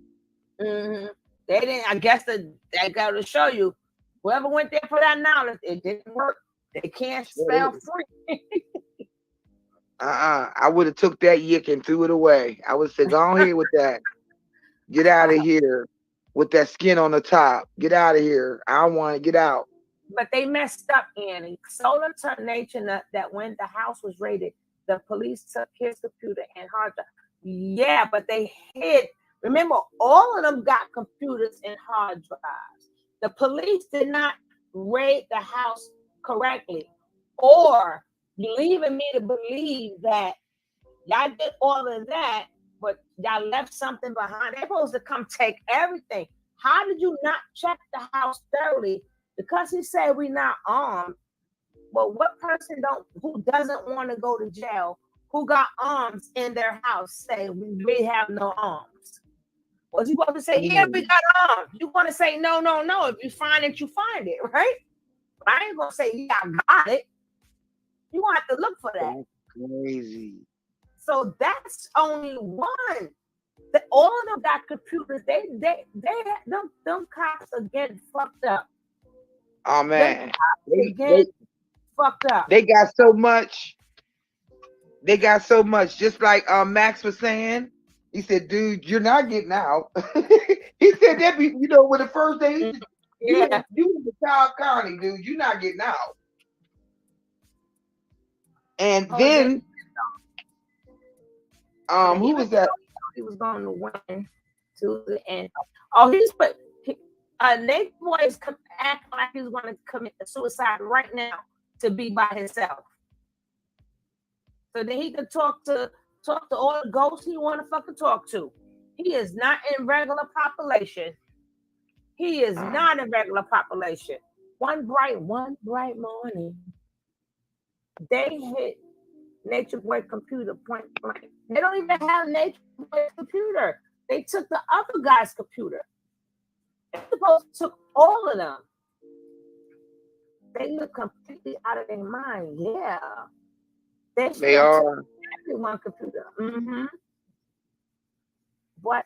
Mm-hmm. They didn't. I guess they got to show you. Whoever went there for that knowledge, it didn't work. They can't spell free. I would have took that yick and threw it away. I would say, go on here with that. Get out of here with that skin on the top. Get out of here. I don't want to get out. But they messed up, Annie. Solar termination that when the house was raided, the police took his computer and hard drive. Yeah, but they hid. Remember, all of them got computers and hard drives. The police did not raid the house correctly, or leaving me to believe that y'all did all of that, but y'all left something behind. They're supposed to come take everything. How did you not check the house thoroughly? Because he said we're not armed. But what person who doesn't want to go to jail, who got arms in their house, say we have no arms? Was you supposed to say, yeah, we got arms? You want to say no. If you find it, you find it, right? But I ain't gonna say, yeah, I got it. You want to look for that. That's crazy. So that's only one. All of them got computers. Them cops are getting fucked up. Oh man, they fucked up. They got so much. Just like Max was saying, he said, "Dude, you're not getting out." He said that be, when the first day, you in the Cobb County, dude, you're not getting out. And then, who was that? He was going to win to the end. Oh, Nate Boy is acting like he's going to commit suicide right now to be by himself. So then he could talk to all the ghosts he want to fucking talk to. He is not in regular population. He is not in regular population. One bright morning, they hit Nature Boy computer point blank. They don't even have Nature Boy computer. They took the other guy's computer. They supposed to took all of them. They look completely out of their mind. Yeah. They are. Everyone computer. Mm-hmm. What?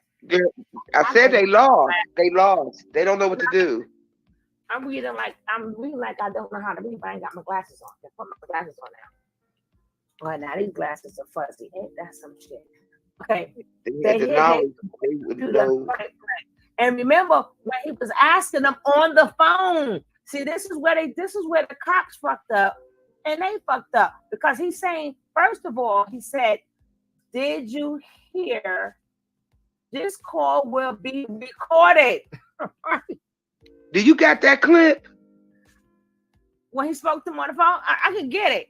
I said they lost. They lost. They don't know what to do. I'm reading like I don't know how to read, but I ain't got my glasses on. I put my glasses on now. Well, now these glasses are fuzzy. Ain't that some shit? Okay. They had the knowledge. They would know. And remember when he was asking them on the phone. See, this is where the cops fucked up, and they fucked up because he's saying, first of all, he said, "Did you hear? This call will be recorded." Do you got that clip? When he spoke to him on the phone, I could get it,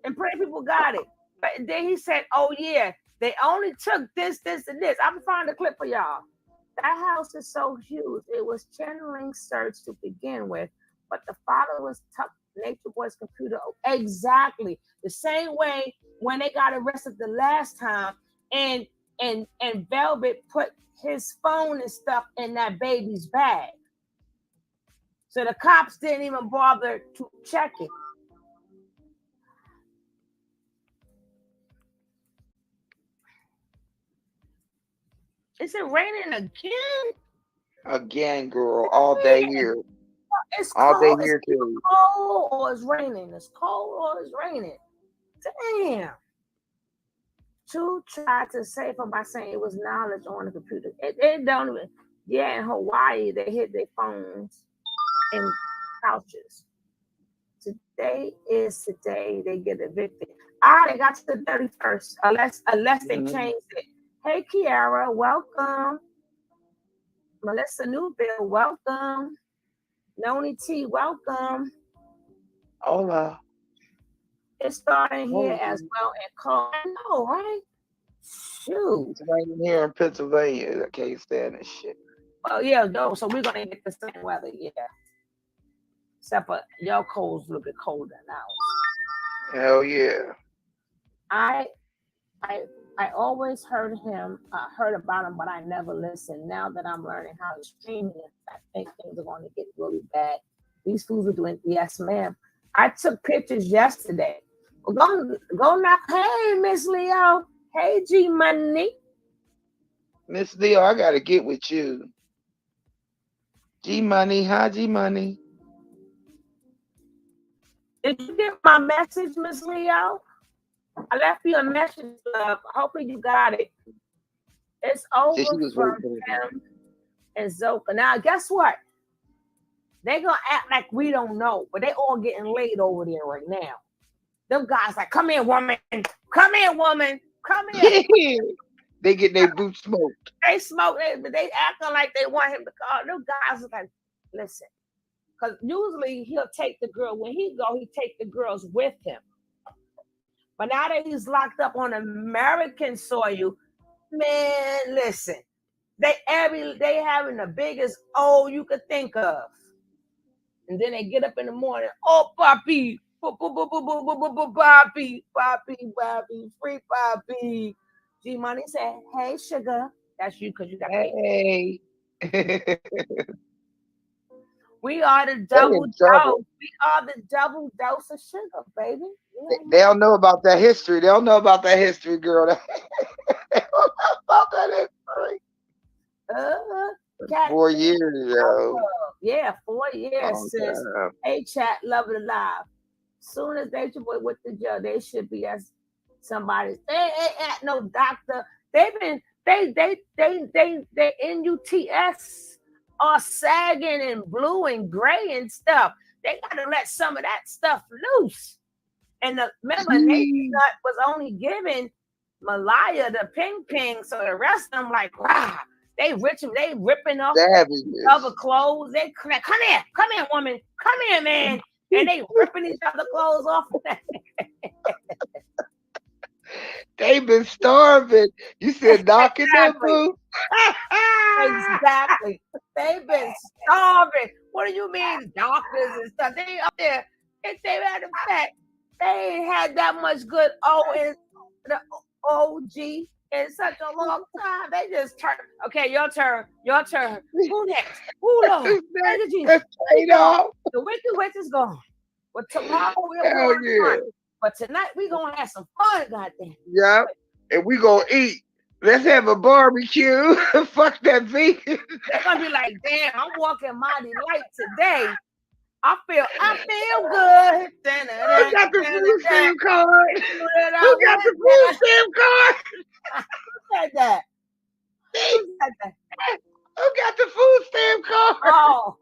and pretty people got it. But then he said, "Oh yeah, they only took this, and this." I'm gonna find a clip for y'all. That house is so huge. It was channeling search to begin with, but the father was tough. Nature Boy's computer. Exactly the same way when they got arrested the last time, and Velvet put his phone and stuff in that baby's bag. So the cops didn't even bother to check it. Is it raining again? Again, girl, all day here. It's all cold. Day here too. It's cold or it's raining. It's cold or it's raining. Damn. Two tried to save him by saying it was knowledge on the computer. It don't even. Yeah, in Hawaii, they hid their phones in couches. Today is today they get evicted. They got to the 31st, unless they changed it. Hey, Kiara, welcome. Melissa Newbill, welcome. Noni T, welcome. Hola. It's starting here as well and cold. I know, right? Shoot. It's raining here in Pennsylvania. I can't stand this shit. Well, yeah, no. So we're gonna get the same weather, yeah. Except for your cold's a little bit colder than ours. Hell yeah. I always heard about him, but I never listened. Now that I'm learning how extreme he is, I think things are going to get really bad. These fools are doing, yes, ma'am. I took pictures yesterday. Well, go knock. Hey, Miss Leo. Hey, G Money. Miss Leo, I gotta get with you. G Money, hi G Money. Did you get my message, Miss Leo? I left you a message, love. Hopefully you got it. It's over from him and Zoka. Now, guess what? They're going to act like we don't know, but they all getting laid over there right now. Them guys like, come here, woman. Come here, woman. Come here. They get their boots smoked. They smoke, but they acting like they want him to call. Them guys are like, listen. Because usually he'll take the girl. When he take the girls with him. But now that he's locked up on American soil, man, listen, they having the biggest you could think of. And then they get up in the morning, oh, papi, papi, free papi. G Money said, hey, sugar. That's you because you got hey. We are the double dose. We are the double dose of sugar, baby. They don't know about that history. They don't know about that history, girl. They don't know about that history. 4 years, yo. Yeah, 4 years, sis. Hey, chat, love it alive. Soon as they should with the jail, they should be as somebody. They ain't no doctor. They NUTS are sagging and blue and gray and stuff. They gotta let some of that stuff loose. And remember, Nate Nut was only giving Malaya the ping, so the rest of them like, wow, they ripping off other clothes. They come here, woman, come here, man. And they ripping each other clothes off. They been starving. You said knocking them Exactly. boots? Exactly. They've been starving. What do you mean, doctors and stuff? They up there. They had the fact they ain't had that much good O in the OG in such a long time. They just turn. Okay, your turn. Your turn. Who next? Who Lord? Thank you, Jesus. Straight off. The wicked witch is gone. But tomorrow we're Hell going to yeah. fun. But tonight we're gonna have some fun, goddamn. Yep. And we gonna eat. Let's have a barbecue. Fuck that vegan. They're gonna be like, damn, I'm walking mighty light today. I feel good. Who got the food stamp card? Who got the food stamp card? Who said that? Who said that? Who got the food stamp card? Oh.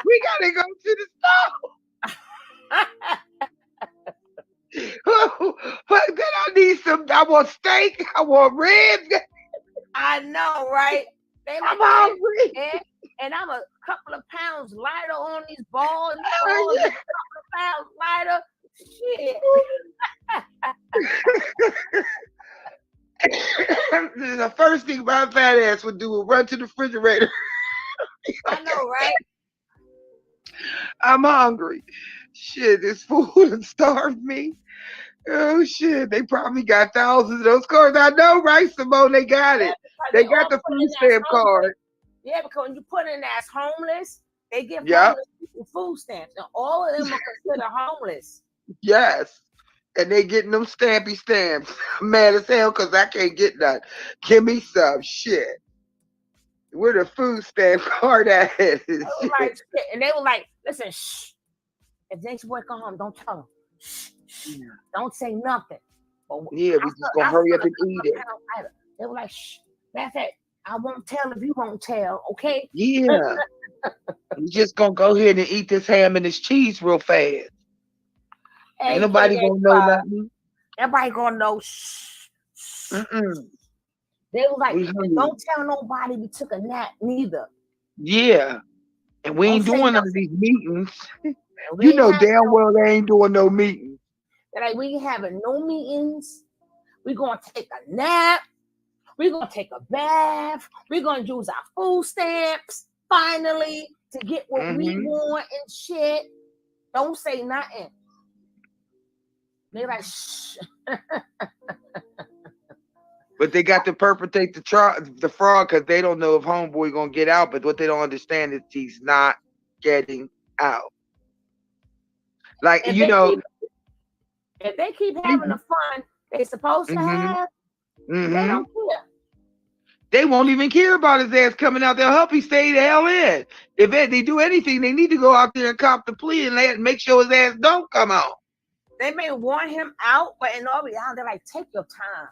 We gotta go to the store. But then I need some. I want steak. I want ribs. I know, right? I'm hungry. And I'm a couple of pounds lighter on these balls. Oh, yeah. A couple of pounds lighter. Shit. The first thing my fat ass would do would run to the refrigerator. I know, right? I'm hungry. Shit, this food has starved me. Oh shit, they probably got thousands of those cards. I know, right, Simone? They got it. They got the food stamp card. Yeah, because when you put in as homeless, they give homeless people food stamps, and all of them are considered homeless. Yes, and they getting them stampy stamps. Mad as hell because I can't get none. Give me some shit. Where the food stamp card at? They were like, and they were like, listen, shh. If Jake's boy come home, don't tell him. Shh. Don't say nothing. But yeah, we just gonna hurry up and eat it. They were like, shh. That's it. I won't tell if you won't tell, okay? Yeah. We just gonna go ahead and eat this ham and this cheese real fast. Ain't nobody gonna know nothing. Everybody gonna know. Shh. They were like, don't tell nobody we took a nap neither. Yeah. And we ain't doing none of these meetings. You know damn well they ain't doing no meetings. Like, we ain't having no meetings. We're gonna take a nap. We're gonna take a bath. We're gonna use our food stamps finally to get what we want and shit. Don't say nothing. They're like, shh. But they got to perpetrate the fraud because they don't know if homeboy gonna get out. But what they don't understand is he's not getting out. Like, if they keep having the fun they're supposed to have, they don't care. They won't even care about his ass coming out. They'll help he stay the hell in. If they do anything, they need to go out there and cop the plea and make sure his ass don't come out. They may want him out, but in all reality, they're like, take your time.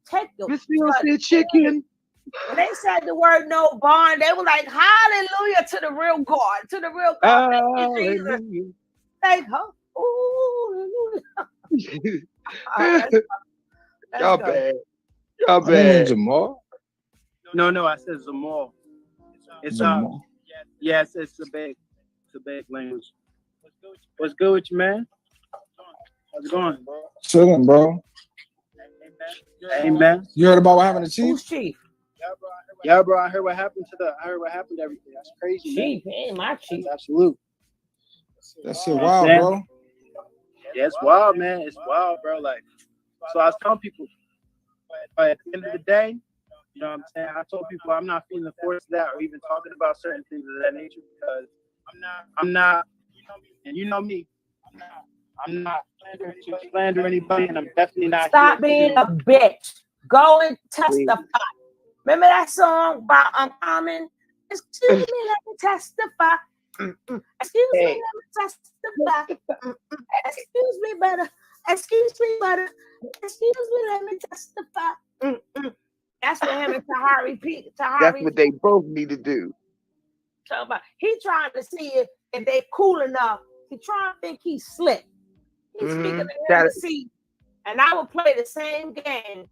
Take your Mr. Chicken. When they said the word no bond, they were like, hallelujah to the real God, to the real God. Hallelujah. Like, oh, Y'all bad. Y'all bad. Jamal? No, I said Zamal. It's yes, it's a big language. What's good with you, man? How's it going? Chilling, bro. Hey, man. You heard about what happened to Chief? Who's Chief? Yeah, bro. I heard what happened to everything. That's crazy, Chief, man. ain't my Chief. That's absolute. That shit wild, bro. Yeah, it's wild, man. It's wild, bro. Like, so I was telling people, but at the end of the day, you know what I'm saying? I told people I'm not feeling the force of that or even talking about certain things of that nature because I'm not, and you know me, I'm not to slander anybody, and I'm definitely not. Stop being a bitch. Go and testify. Remember that song by Common? Excuse me, let me testify. Excuse me, let me testify. Excuse me, better. Excuse me, better. Excuse me, let me testify. That's what him and Tahari P. That's what they both need to do. He trying to see if they cool enough. He trying to think he's slick. He's speaking to him to see, and I will play the same game.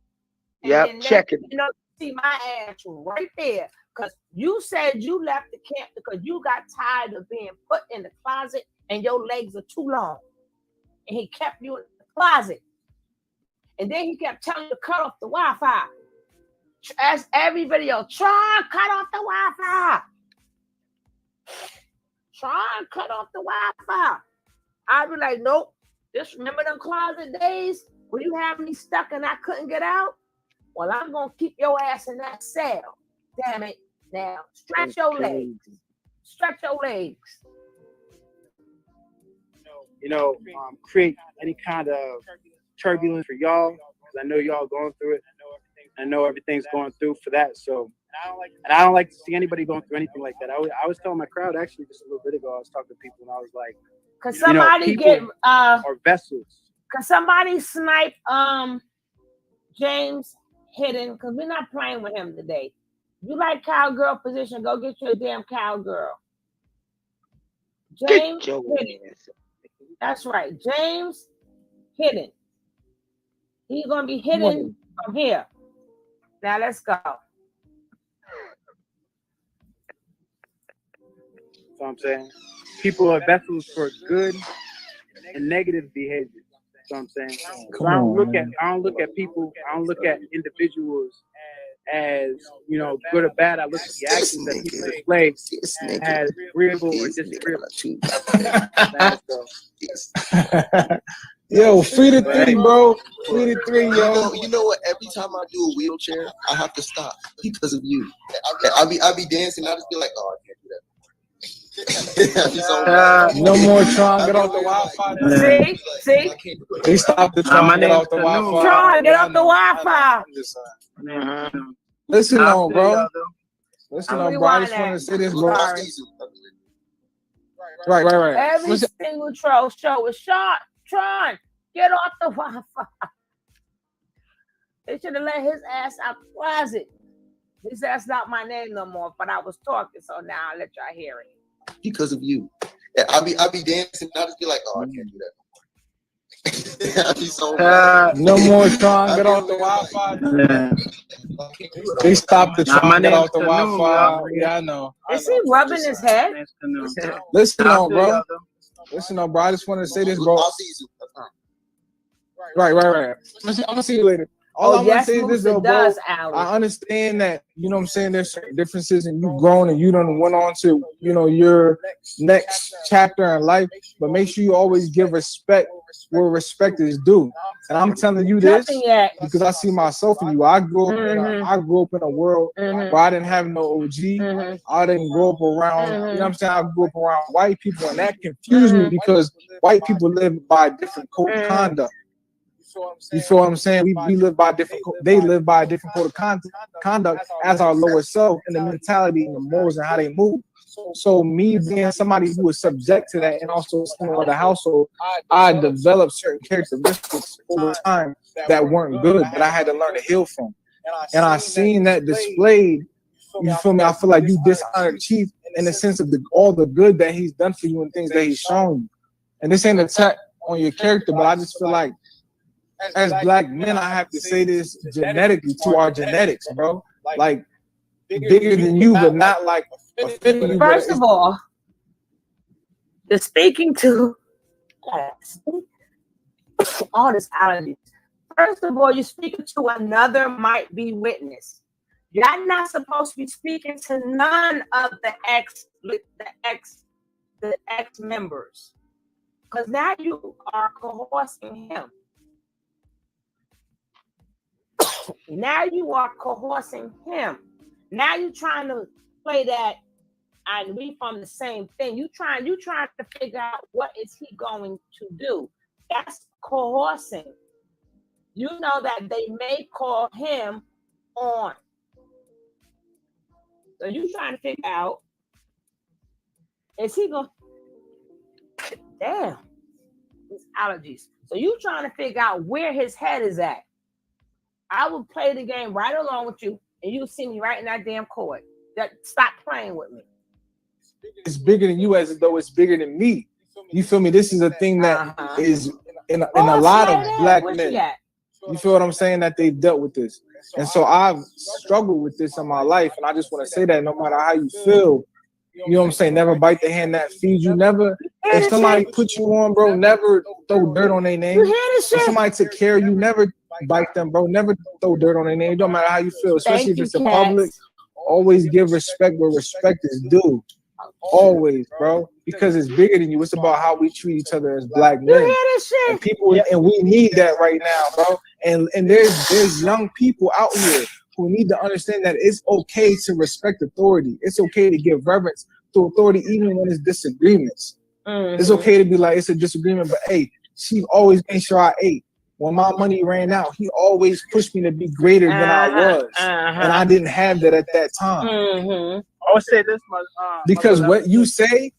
Yep, check it. You know, see my ass right there. Because you said you left the camp because you got tired of being put in the closet and your legs are too long. And he kept you in the closet. And then he kept telling you to cut off the Wi-Fi. As every video, try and cut off the Wi-Fi. Try and cut off the Wi-Fi. I'd be like, nope. Just remember them closet days when you had me stuck and I couldn't get out? Well, I'm going to keep your ass in that cell. Damn it. Now, stretch your legs. Stretch your legs. Create any kind of turbulence for y'all, because I know y'all going through it. I know everything's going through for that. So, and I don't like to see anybody going through anything like that. I was telling my crowd actually just a little bit ago, I was talking to people and I was like, could somebody get or vessels. Could somebody snipe James Hidden? Because we're not playing with him today. You like cowgirl position, go get you a damn cowgirl. James Hidden. That's right. James Hidden. He's gonna be hidden from here. Now let's go. So I'm saying people are vessels for good and negative behavior. So I'm saying I don't look at people, I don't look at individuals as good or bad. I look at the actions that people display as agreeable or disagreeable. Yo, free the three, bro. Free the three, yo. You know what? Every time I do a wheelchair, I have to stop because of you. I be dancing. I just be like, oh, I can't do that. No more trying to get off the Wi-Fi. See? They stopped the trying to get off the Wi-Fi. Try to get off the Wi-Fi. Listen on, bro. Listen on, bro. I just want to say this, bro. Right. Every single troll show is shot. Tron, get off the Wi-Fi. They should have let his ass out the closet. His ass not my name no more, but I was talking, so now I'll let y'all hear it. Because of you. I be dancing, I just be like, oh, I can't do that no more. I be so no more trying to get off the Wi-Fi. They stopped the trying to get off the Wi-Fi. Yeah, I know. Is he rubbing his head? Listen on, bro. Listen up, bro. I just want to say this, bro. I'll see you. Right. I'm gonna see you later. All I'm gonna say is this, though, bro. I understand that, you know what I'm saying, there's certain differences and you've grown and you done went on to, your next chapter in life, but make sure you always give respect where respect is due. And I'm telling you this because I see myself in you. I grew up in a world where I didn't have no OG. I didn't grow up around, you know what I'm saying? I grew up around white people, and that confused me because white people live by a different code of conduct. You feel what I'm saying? We live by they live by a different code of conduct as our lower self, and the mentality and the morals and how they move. So me being somebody who was subject to that and also in the household, I developed certain characteristics over time that weren't good, that I had to learn to heal from. And I seen that displayed, you feel me? I feel like you dishonored Chief in the sense of all the good that he's done for you and things that he's shown you. And this ain't an attack on your character, but I just feel like as black men, I have to say this genetically to our genetics, bro. Like bigger than you, but not like offending you. First of all, you're speaking to all this allergies. First of all, you're speaking to another might be witness. You're not supposed to be speaking to none of the ex members, because now you are coercing him. Now you are coercing him. Now you're trying to play that, and we from the same thing. You trying to figure out what is he going to do. That's coercing. You know that they may call him on. So you trying to figure out, is he going? Damn, his allergies. So you trying to figure out where his head is at. I will play the game right along with you, and you'll see me right in that damn court. Stop playing with me. It's bigger than you, as though it's bigger than me. You feel me? This is a thing that is in a lot of black men. You feel what I'm saying? That they've dealt with this. And so I've struggled with this in my life. And I just want to say that no matter how you feel, you know what I'm saying? Never bite the hand that feeds you. Never, if somebody put you on, bro, never throw dirt on their name. If somebody took care of you, never bite them, bro. Never throw dirt on their name. It don't matter how you feel, especially if it's in public. Always give respect where respect is due. Always, bro, because it's bigger than you. It's about how we treat each other as black men. And people, and we need that right now, bro. And there's young people out here who need to understand that it's okay to respect authority. It's okay to give reverence to authority, even when it's disagreements. It's okay to be like, it's a disagreement, but hey, she always made sure I ate. When my money ran out, he always pushed me to be greater than I was. And I didn't have that at that time. I would say this, because what you say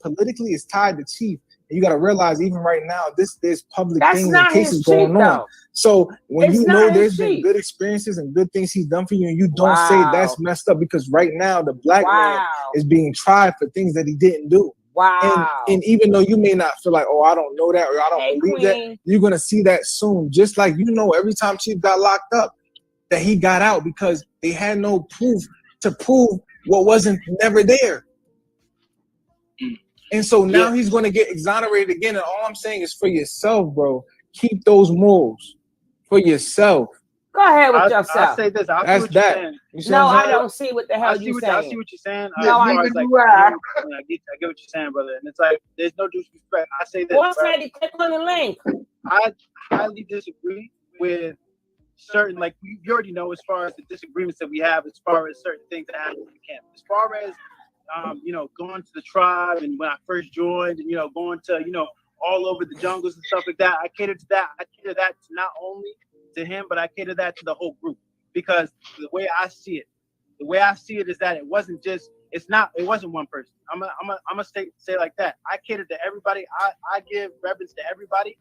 politically is tied to Chief. And you got to realize, even right now, there's public things and cases going on. So when you know there's been good experiences and good things he's done for you, and you don't say that's messed up, because right now the black man is being tried for things that he didn't do. And even though you may not feel like, oh, I don't know that, or I don't believe that, you're gonna see that soon. Just like, you know, every time Chief got locked up, that he got out because they had no proof to prove what wasn't never there. And so now he's going to get exonerated again. And all I'm saying is, for yourself, bro, keep those morals for yourself. Go ahead with yourself. I'll say this. I see what you're saying. No, I don't see what the hell you're saying. I see what you're saying. No, I get what you're saying, brother. And it's like, there's no disrespect. I say this. What's that? Click on the link. I highly disagree with certain, like, you already know, as far as the disagreements that we have, as far as certain things that happen in camp. As far as you know, going to the tribe, and when I first joined, and, you know, going to, you know, all over the jungles and stuff like that, I cater to that. I cater that to not only to him, but I cater that to the whole group. Because the way I see it is that it wasn't one person. I'm gonna say like that. I cater to everybody. I give reverence to everybody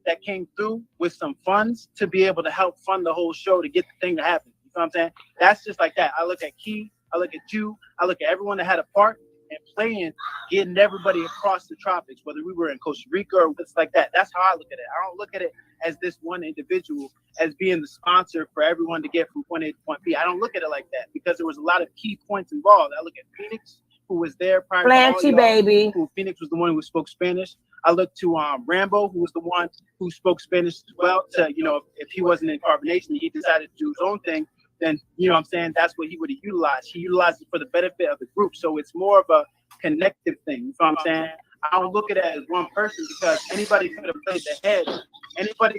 that came through with some funds to be able to help fund the whole show to get the thing to happen. You know what I'm saying? That's just like that. I look at Key, I look at you, I look at everyone that had a part in playing, getting everybody across the tropics, whether we were in Costa Rica or it's like that. That's how I look at it. I don't look at it as this one individual as being the sponsor for everyone to get from point A to point B. I don't look at it like that, because there was a lot of key points involved. I look at Phoenix, who was there prior to all y'all, baby. Phoenix was the one who spoke Spanish. I look to Rambo, who was the one who spoke Spanish as well. To, you know, if he wasn't in Carbonation, he decided to do his own thing, then, you know what I'm saying, that's what he would have utilized. He utilized it for the benefit of the group. So it's more of a connective thing. You know what I'm saying? I don't look at it as one person, because anybody could have played the head. Anybody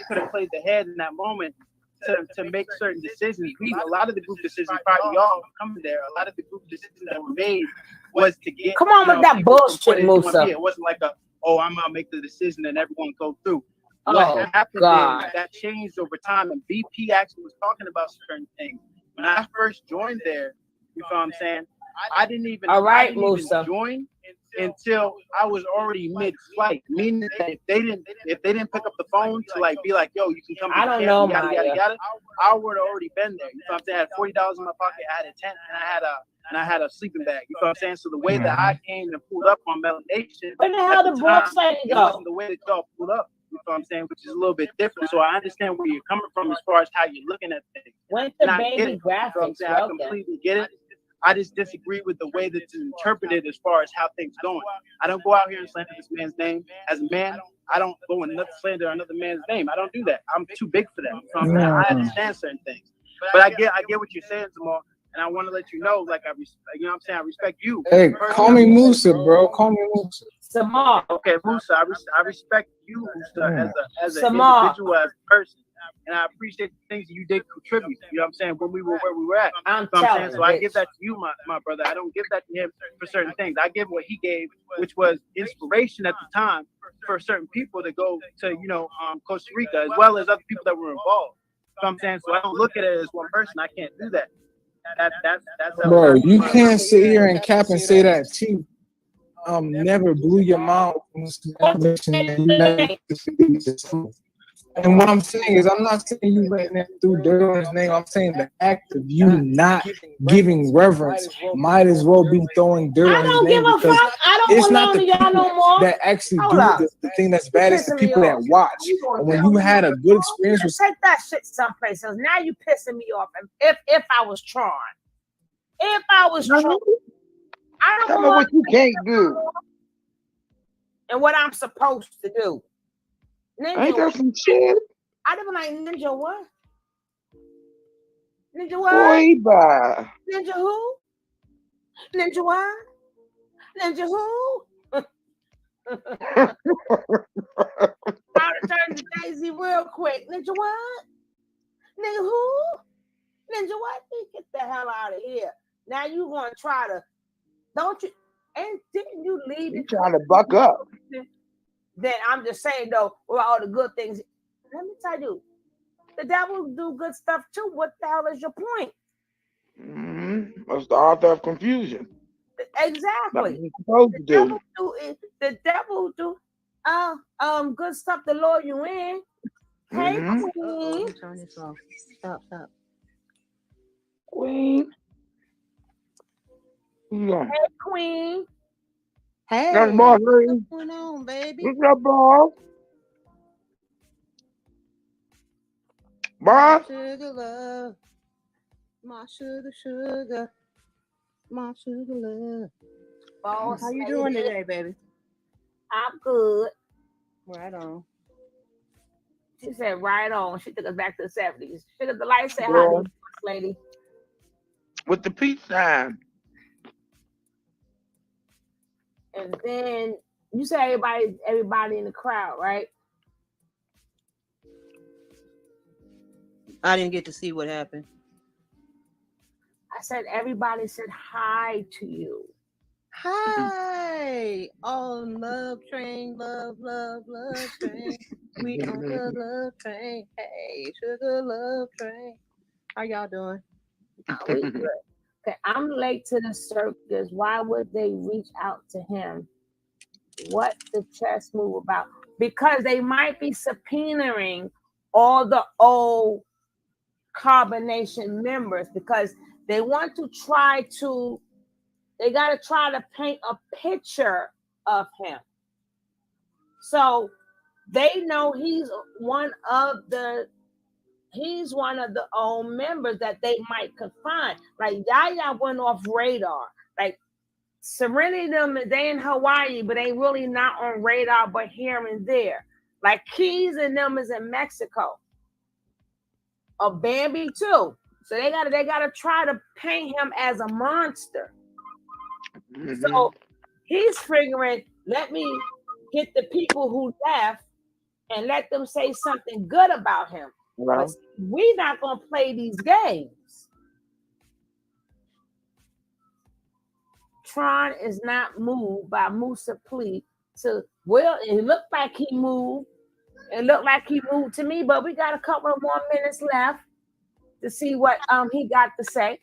could have played the head in that moment to make certain decisions. A lot of the group decisions, probably y'all coming there, a lot of the group decisions that were made was to get. Come on with that bullshit, Musa. It wasn't like I'm gonna make the decision and everyone go through. Oh, what happened God. is that changed over time, and BP actually was talking about certain things. When I first joined there, you know what I'm saying, I didn't even join until I was already mid-flight, meaning that if they didn't pick up the phone to like be like, yo, you can come to I don't know, yada, I would have already been there. You know what I'm saying? I had $40 in my pocket, I had a tent, and I had a sleeping bag. You know what I'm saying? So the way that I came and pulled up on Melanation, where the hell the Brooks go? It wasn't the way that y'all pulled up. You know what I'm saying? Which is a little bit different. So I understand where you're coming from as far as how you're looking at things. Went to baby graphics. You know I completely get it. I just disagree with the way that it's interpreted as far as how things going. I don't go out here and slander this man's name. As a man, I don't go and slander another man's name. I don't do that. I'm too big for that. You know what I'm saying? I understand certain things. But I get what you're saying, Jamal. And I want to let you know, like, you know what I'm saying? I respect you. Hey, call me Musa, bro. Call me Musa. Samal. Okay, Musa, I respect you, Musa, as an individual, as a person. And I appreciate the things that you did contribute. You know what I'm saying? When we were where we were at. So I give that to you, my brother. I don't give that to him for certain things. I give what he gave, which was inspiration at the time for certain people to go to, you know, Costa Rica, as well as other people that were involved. You know what I'm saying? So I don't look at it as one person. I can't do that. That's bro, you can't sit here and cap and say that Chief never blew your mind. And what I'm saying is, I'm not saying you letting them do dirt on his name. I'm saying the act of you not giving reverence might as well be throwing dirt I on his don't name, give a because fuck. I don't it's not belong the to y'all no people more. that actually Hold do up. the thing that's bad. It's the Pissing me people that off. watch. You gonna And when tell you me had a what good to experience do? with Take that shit someplace else. Now you pissing me off. If I was Tron, if I was Tron, I don't Tell me belong what you can't do. and what I'm supposed to do. Ninja, Ain't that some shit? I'd have been like, Ninja what? Ninja what? Boy, bye. Ninja who? Ninja what? Ninja who? I'll turn to Daisy real quick. Ninja what? Ninja who? Ninja what? Get the hell out of here. Now you gonna try to, don't you? And didn't you leave? You trying to buck up. Then I'm just saying though, with all the good things, let me tell you, the devil do good stuff too. What the hell is your point? That's the author of confusion. Exactly. The devil do good stuff to lure you in. Hey, Queen. Turn this off. Stop. Queen. Yeah. Hey, Queen. Hey, that's boss lady. what's going on, baby? What's up, boss? Boss? Sugar love. My sugar. My sugar love. Boss, how you doing today, baby? I'm good. Right on. She said, right on. She took us back to the 70s. She took the light, said, hi, boss lady. With the peace sign. And then you said everybody in the crowd, right? I didn't get to see what happened. I said everybody said hi to you. Hi. Oh, love train, love train. We on the love train. Hey, sugar love train. How y'all doing? We good. Okay, I'm late to the circus. Why would they reach out to him? What the chess move about? Because they might be subpoenaing all the old Carbonation members, because they want to they got to try to paint a picture of him. So they know he's one of the old members that they might confine. Like Yaya went off radar. Like Serenity them, they in Hawaii, but they really not on radar, but here and there. Like Keys and them is in Mexico. Bambi too. So they gotta try to paint him as a monster. So he's figuring, let me get the people who left and let them say something good about him. But we're not gonna play these games. Tron is not moved by Musa plea to, well, it looked like he moved. It looked like he moved to me, but we got a couple of more minutes left to see what he got to say.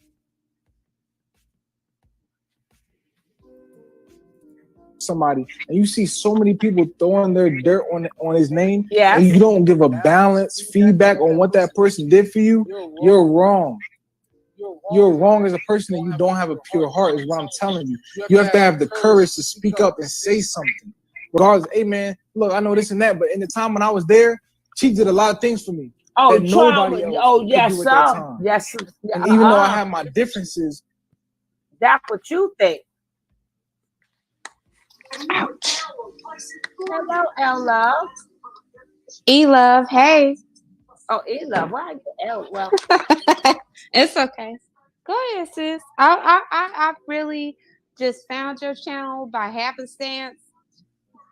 Somebody, and you see so many people throwing their dirt on his name, yeah, and you don't give a balanced feedback on what that person did for you, you're wrong. You're wrong as a person, and you don't have a pure heart, is what I'm telling you. You have to have the courage to speak up and say something. Regardless, hey man, look, I know this and that, but in the time when I was there, she did a lot of things for me. Oh, that nobody else yes, could do at that time. Yes. And even though I have my differences, that's what you think. Ouch. Hello, L-Love. E-Love, hey. Oh, E-Love, why L-Love? It's okay. Go ahead, sis. I really just found your channel by happenstance,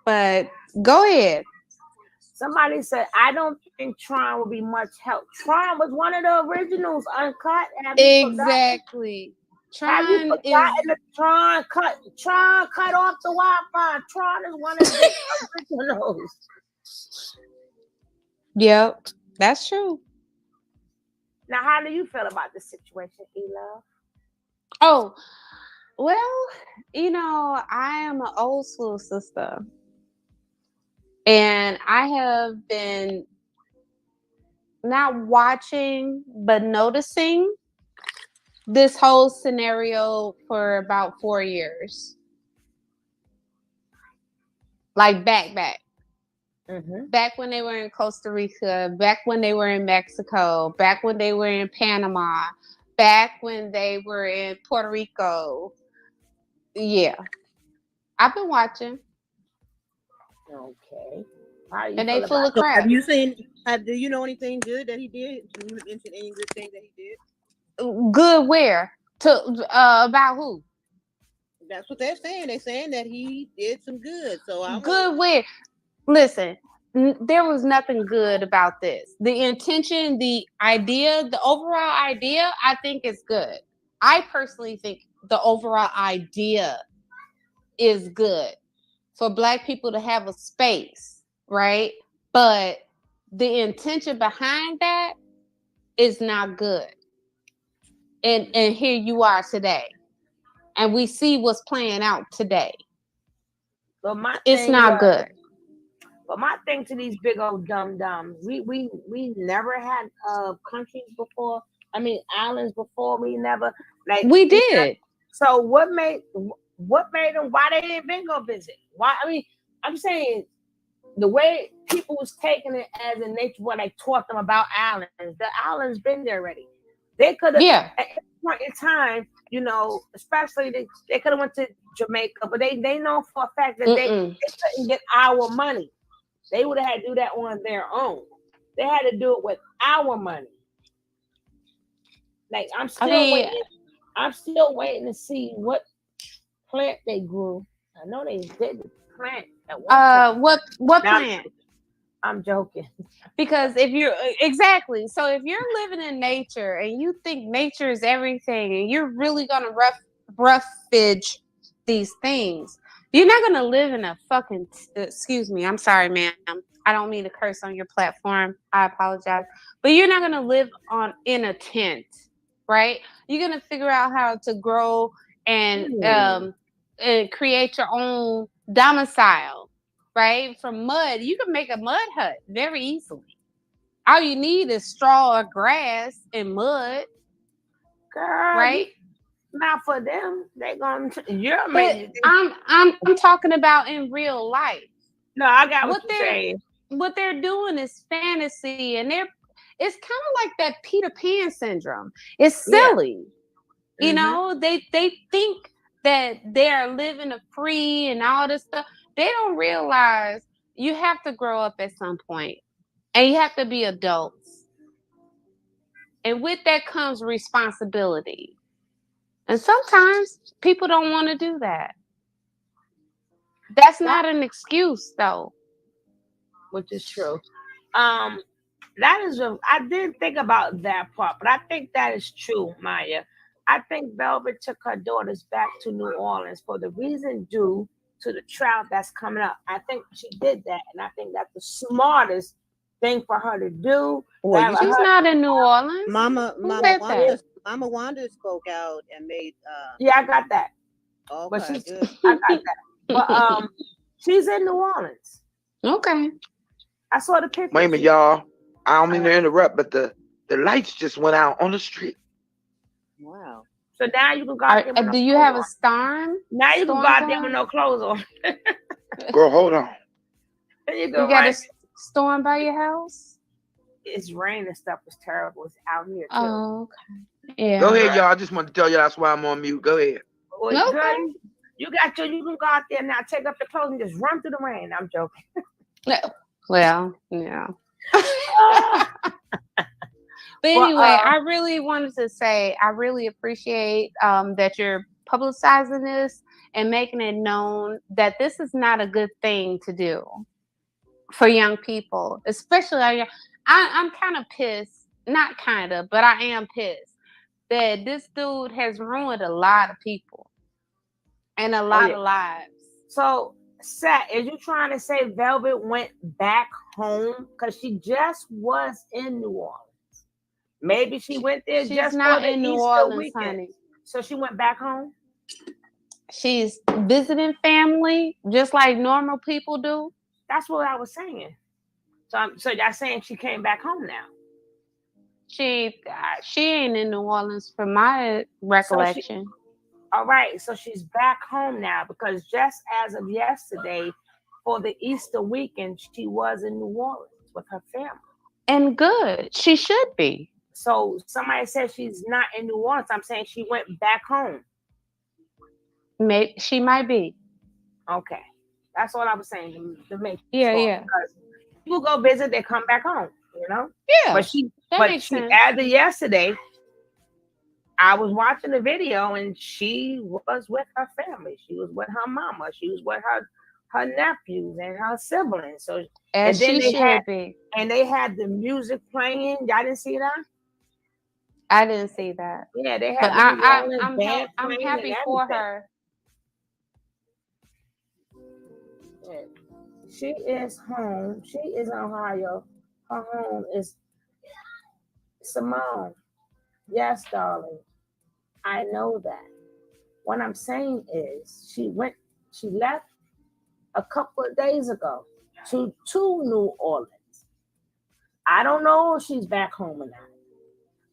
but go ahead. Somebody said, I don't think Tron will be much help. Tron was one of the originals, uncut. Exactly. Tron cut off the Wi-Fi. Tron is one of the originals. Yep, that's true. Now, how do you feel about this situation, E-Love? Oh, well, I am an old school sister. And I have been not watching, but noticing this whole scenario for about 4 years. Like back. Back when they were in Costa Rica, back when they were in Mexico, back when they were in Panama, back when they were in Puerto Rico. Yeah. I've been watching. Okay. How you And feel they full about of crap. Have you seen? Do you know anything good that he did? Can you mention any good thing that he did? Good where? About who? That's what they're saying. They're saying that he did some good. So I'm Good where? Listen, there was nothing good about this. The intention, the idea, the overall idea, I think is good. I personally think the overall idea is good for Black people to have a space, right? But the intention behind that is not good. And here you are today. And we see what's playing out today. But my It's thing not was, good. But my thing to these big old dum-dums, we never had countries before. I mean, islands before. We never we did. So what made them? Why they didn't even go visit? Why? I mean, I'm saying the way people was taking it as a nature, what I taught them about islands. The islands been there already. They could have at any point in time, you know, especially they could have went to Jamaica, but they know for a fact that they couldn't get our money. They would have had to do that on their own. They had to do it with our money. Like I'm still waiting to see what plant they grew. I know they did the plant at one time. What plant? I'm joking. Because if you're so if you're living in nature and you think nature is everything and you're really gonna roughage these things, you're not gonna live in a fucking excuse me, I'm sorry, ma'am. I don't mean to curse on your platform. I apologize. But you're not gonna live in a tent, right? You're gonna figure out how to grow and create your own domicile. Right? From mud, you can make a mud hut very easily. All you need is straw or grass and mud. Girl, right? Not for them. They gonna you're amazing. I'm talking about in real life. No, I got what you're saying. What they're doing is fantasy, and it's kind of like that Peter Pan syndrome. It's silly. Yeah. You know, they think that they're living a free and all this stuff. They don't realize you have to grow up at some point and you have to be adults. And with that comes responsibility. And sometimes people don't want to do that. That's not an excuse though. Which is true. That is I didn't think about that part, but I think that is true, Maya. I think Velvet took her daughters back to New Orleans for the reason due to the trout that's coming up. I think she did that, and I think that's the smartest thing for her to do. Well, she's not in New Orleans. Mama Wanda spoke out and made. Yeah, I got that. Okay, but I got that. But she's in New Orleans. Okay. I saw the picture. Wait a minute, y'all. I don't mean to interrupt, but the lights just went out on the street. Wow. So now you can go out there. Do you have a storm? Now you can go out there with no clothes on. Girl, hold on. You got a storm by your house? It's rain and stuff. It's terrible. It's out here too. Oh, okay. Yeah. Go ahead, y'all. I just want to tell you that's why I'm on mute. Go ahead. Well, okay. You can go out there now, take up the clothes and just run through the rain. I'm joking. Well, yeah. But anyway, I really wanted to say I really appreciate that you're publicizing this and making it known that this is not a good thing to do for young people, especially I'm kind of pissed, not kind of, but I am pissed that this dude has ruined a lot of people and a lot of lives. So, Sat, is you trying to say Velvet went back home because she just was in New Orleans? Maybe she went there just not for the in New Easter Orleans, weekend. honey. So she went back home? She's visiting family just like normal people do. That's what I was saying. So y'all saying she came back home now? She ain't in New Orleans from my recollection. All right, so she's back home now because just as of yesterday, for the Easter weekend, she was in New Orleans with her family. And good, she should be. So somebody said she's not in New Orleans. I'm saying she went back home. Maybe she might be. Okay, that's all I was saying. To make yeah. People go visit, they come back home. You know. Yeah. But she added yesterday. I was watching the video and she was with her family. She was with her mama. She was with her nephews and her siblings. So and then she should be. And they had the music playing. Y'all didn't see that? I didn't see that. Yeah, they had. But I'm happy for her. Yeah. She is home. She is in Ohio. Her home is Simone. Yes, darling. I know that. What I'm saying is she left a couple of days ago to New Orleans. I don't know if she's back home or not.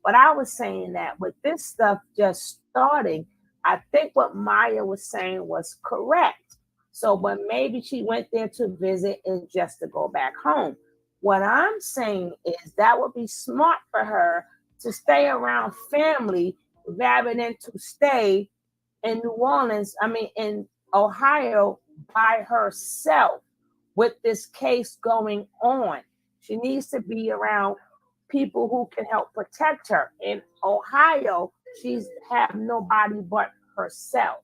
But I was saying that with this stuff just starting, I think what Maya was saying was correct. So, but maybe she went there to visit and just to go back home. What I'm saying is that would be smart for her to stay around family rather than to stay in New Orleans, in Ohio by herself with this case going on. She needs to be around people who can help protect her. In Ohio, she's have nobody but herself.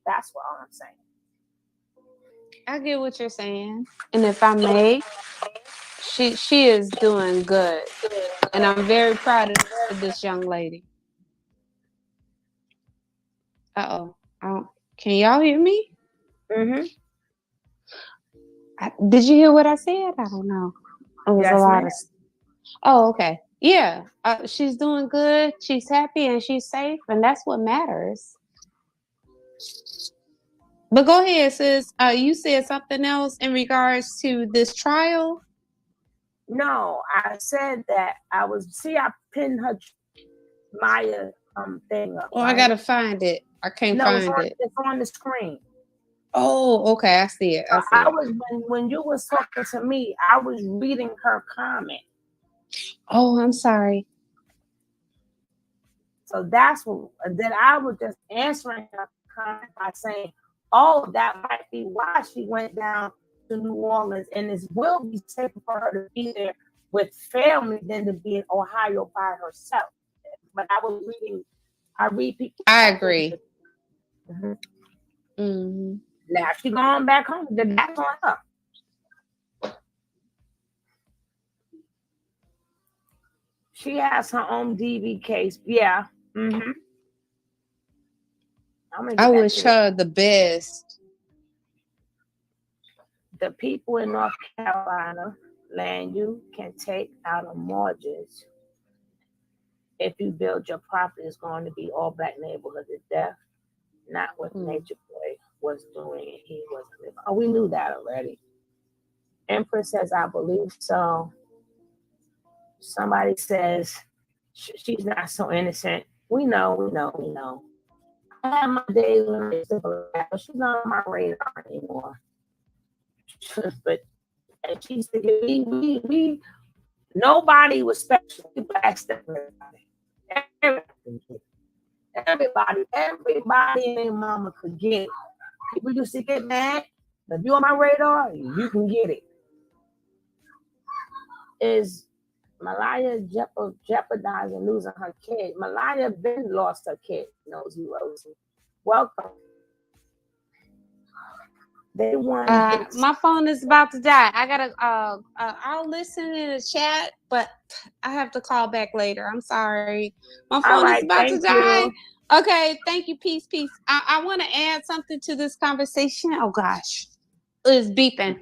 That's what I'm saying. I get what you're saying. And if I may, she is doing good. And I'm very proud of this young lady. Can y'all hear me? Mm-hmm. Did you hear what I said? I don't know. It was a lot of. Oh, okay. Yeah, she's doing good. She's happy and she's safe, and that's what matters. But go ahead, sis. You said something else in regards to this trial. No, I said that I pinned her Maya thing up. Oh, right? I gotta find it. I can't find it. It's on the screen. Oh, okay. I see it. I was when you was talking to me, I was reading her comment. Oh, I'm sorry. So that's what. Then I was just answering her comment by saying, "Oh, that might be why she went down to New Orleans, and it will be safer for her to be there with family than to be in Ohio by herself." But I was reading. I read people. I agree. Mm-hmm. Mm-hmm. Now she's going back home. Then that's on her. She has her own DV case. Yeah. Mm-hmm. I wish her the best. The people in North Carolina land you can take out a mortgage. If you build your property, it's going to be all black neighborhood to death. Not what Nature Boy was doing, and he wasn't. Oh, we knew that already. Empress says, I believe so. Somebody says she's not so innocent. We know. I have my days when it's but she's not on my radar anymore. But and she's thinking we nobody was special. We blessed everybody and their mama could get it. People used to get mad. If you're on my radar, you can get it. Is Malaya jeopardizing losing her kid? Malaya Ben lost her kid. Nosy Rosie. Welcome. They want my phone is about to die. I gotta I'll listen in the chat, but I have to call back later. I'm sorry. My phone is about to die. You. Okay, thank you. Peace. I want to add something to this conversation. Oh gosh. It's beeping.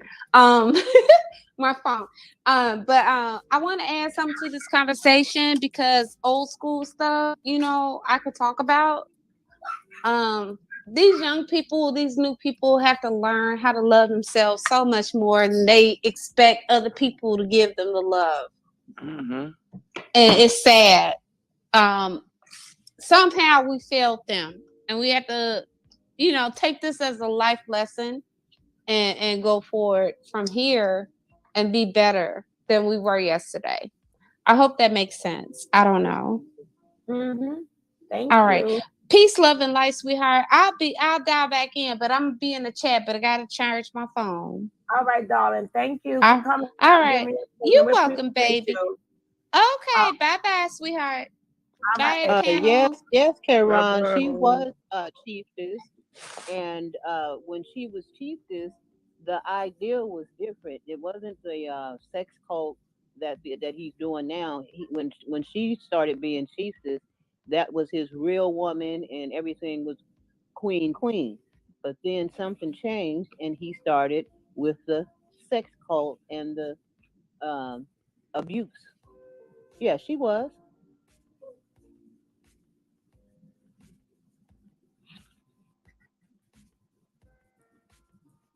My phone. But I want to add something to this conversation because old school stuff, I could talk about. These young people, these new people have to learn how to love themselves so much more than they expect other people to give them the love. Mm-hmm. And it's sad. Somehow we failed them, and we have to, take this as a life lesson and go forward from here and be better than we were yesterday. I hope that makes sense. I don't know. Thank All you. right. Peace, love, and light, sweetheart. I'll dial back in, but I'm gonna be in the chat, but I gotta charge my phone. All right, darling. Thank you for coming. All right. You're welcome, baby. You. Okay. Bye-bye, sweetheart. Bye, yes, Karen. She was chiefess, and when she was chiefess, the idea was different. It wasn't the sex cult that he's doing now. When she started being chiefess, that was his real woman, and everything was queen. But then something changed, and he started with the sex cult and the abuse. Yeah, she was.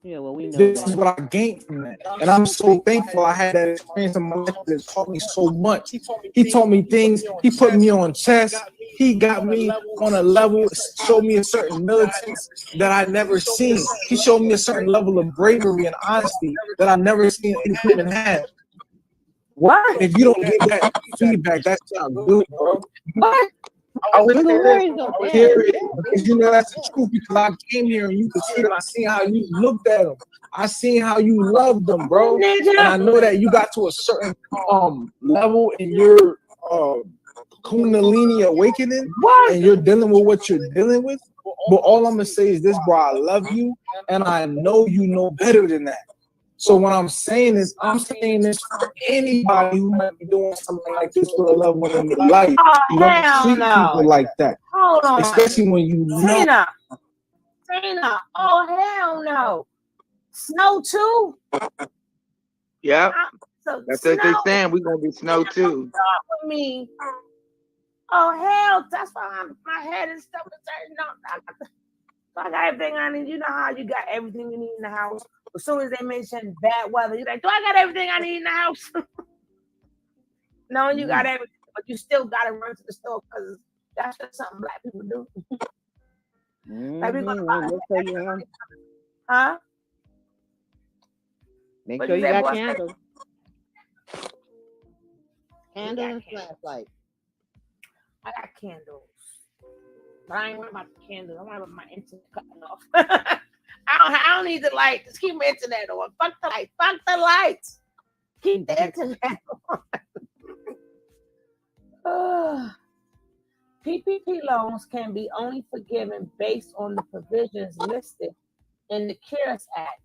Yeah, well, we know this is what I gained from that. And I'm so thankful I had that experience in my life that taught me so much. He taught me things. He put me on chess. He got me on a level, showed me a certain militance that I never seen. He showed me a certain level of bravery and honesty that I never seen any human have. What? If you don't get that feedback, that's not good, bro. What? I was hear it because you know that's the truth. Because I came here and you could see it. I seen how you looked at them. I seen how you loved them, bro. And I know that you got to a certain level in your Kundalini awakening, and you're dealing with what you're dealing with. But all I'm gonna say is this, bro. I love you, and I know you know better than that. So what I'm saying is, I'm saying this for anybody who might be doing something like this with a loved one in their life. You don't treat people like that. Hold on. Especially when you know. Tina. Oh, hell no. Snow too? Yep. That's what they're saying. We're going to be snow too. With me. Oh, hell. That's why my head is stuff. I got everything I need. You know how you got everything you need in the house? As soon as they mention bad weather, you're like, do I got everything I need in the house? No, you got everything, but you still got to run to the store because that's just something black people do. Like we gonna buy huh? Make sure you got candles. Candle and flashlight. I got candles. But I ain't worried about the candles. I'm worried about my internet cutting off. I don't need the light. Just keep my internet on. Fuck the light. Fuck the lights. Keep the internet on. PPP loans can be only forgiven based on the provisions listed in the CARES Act.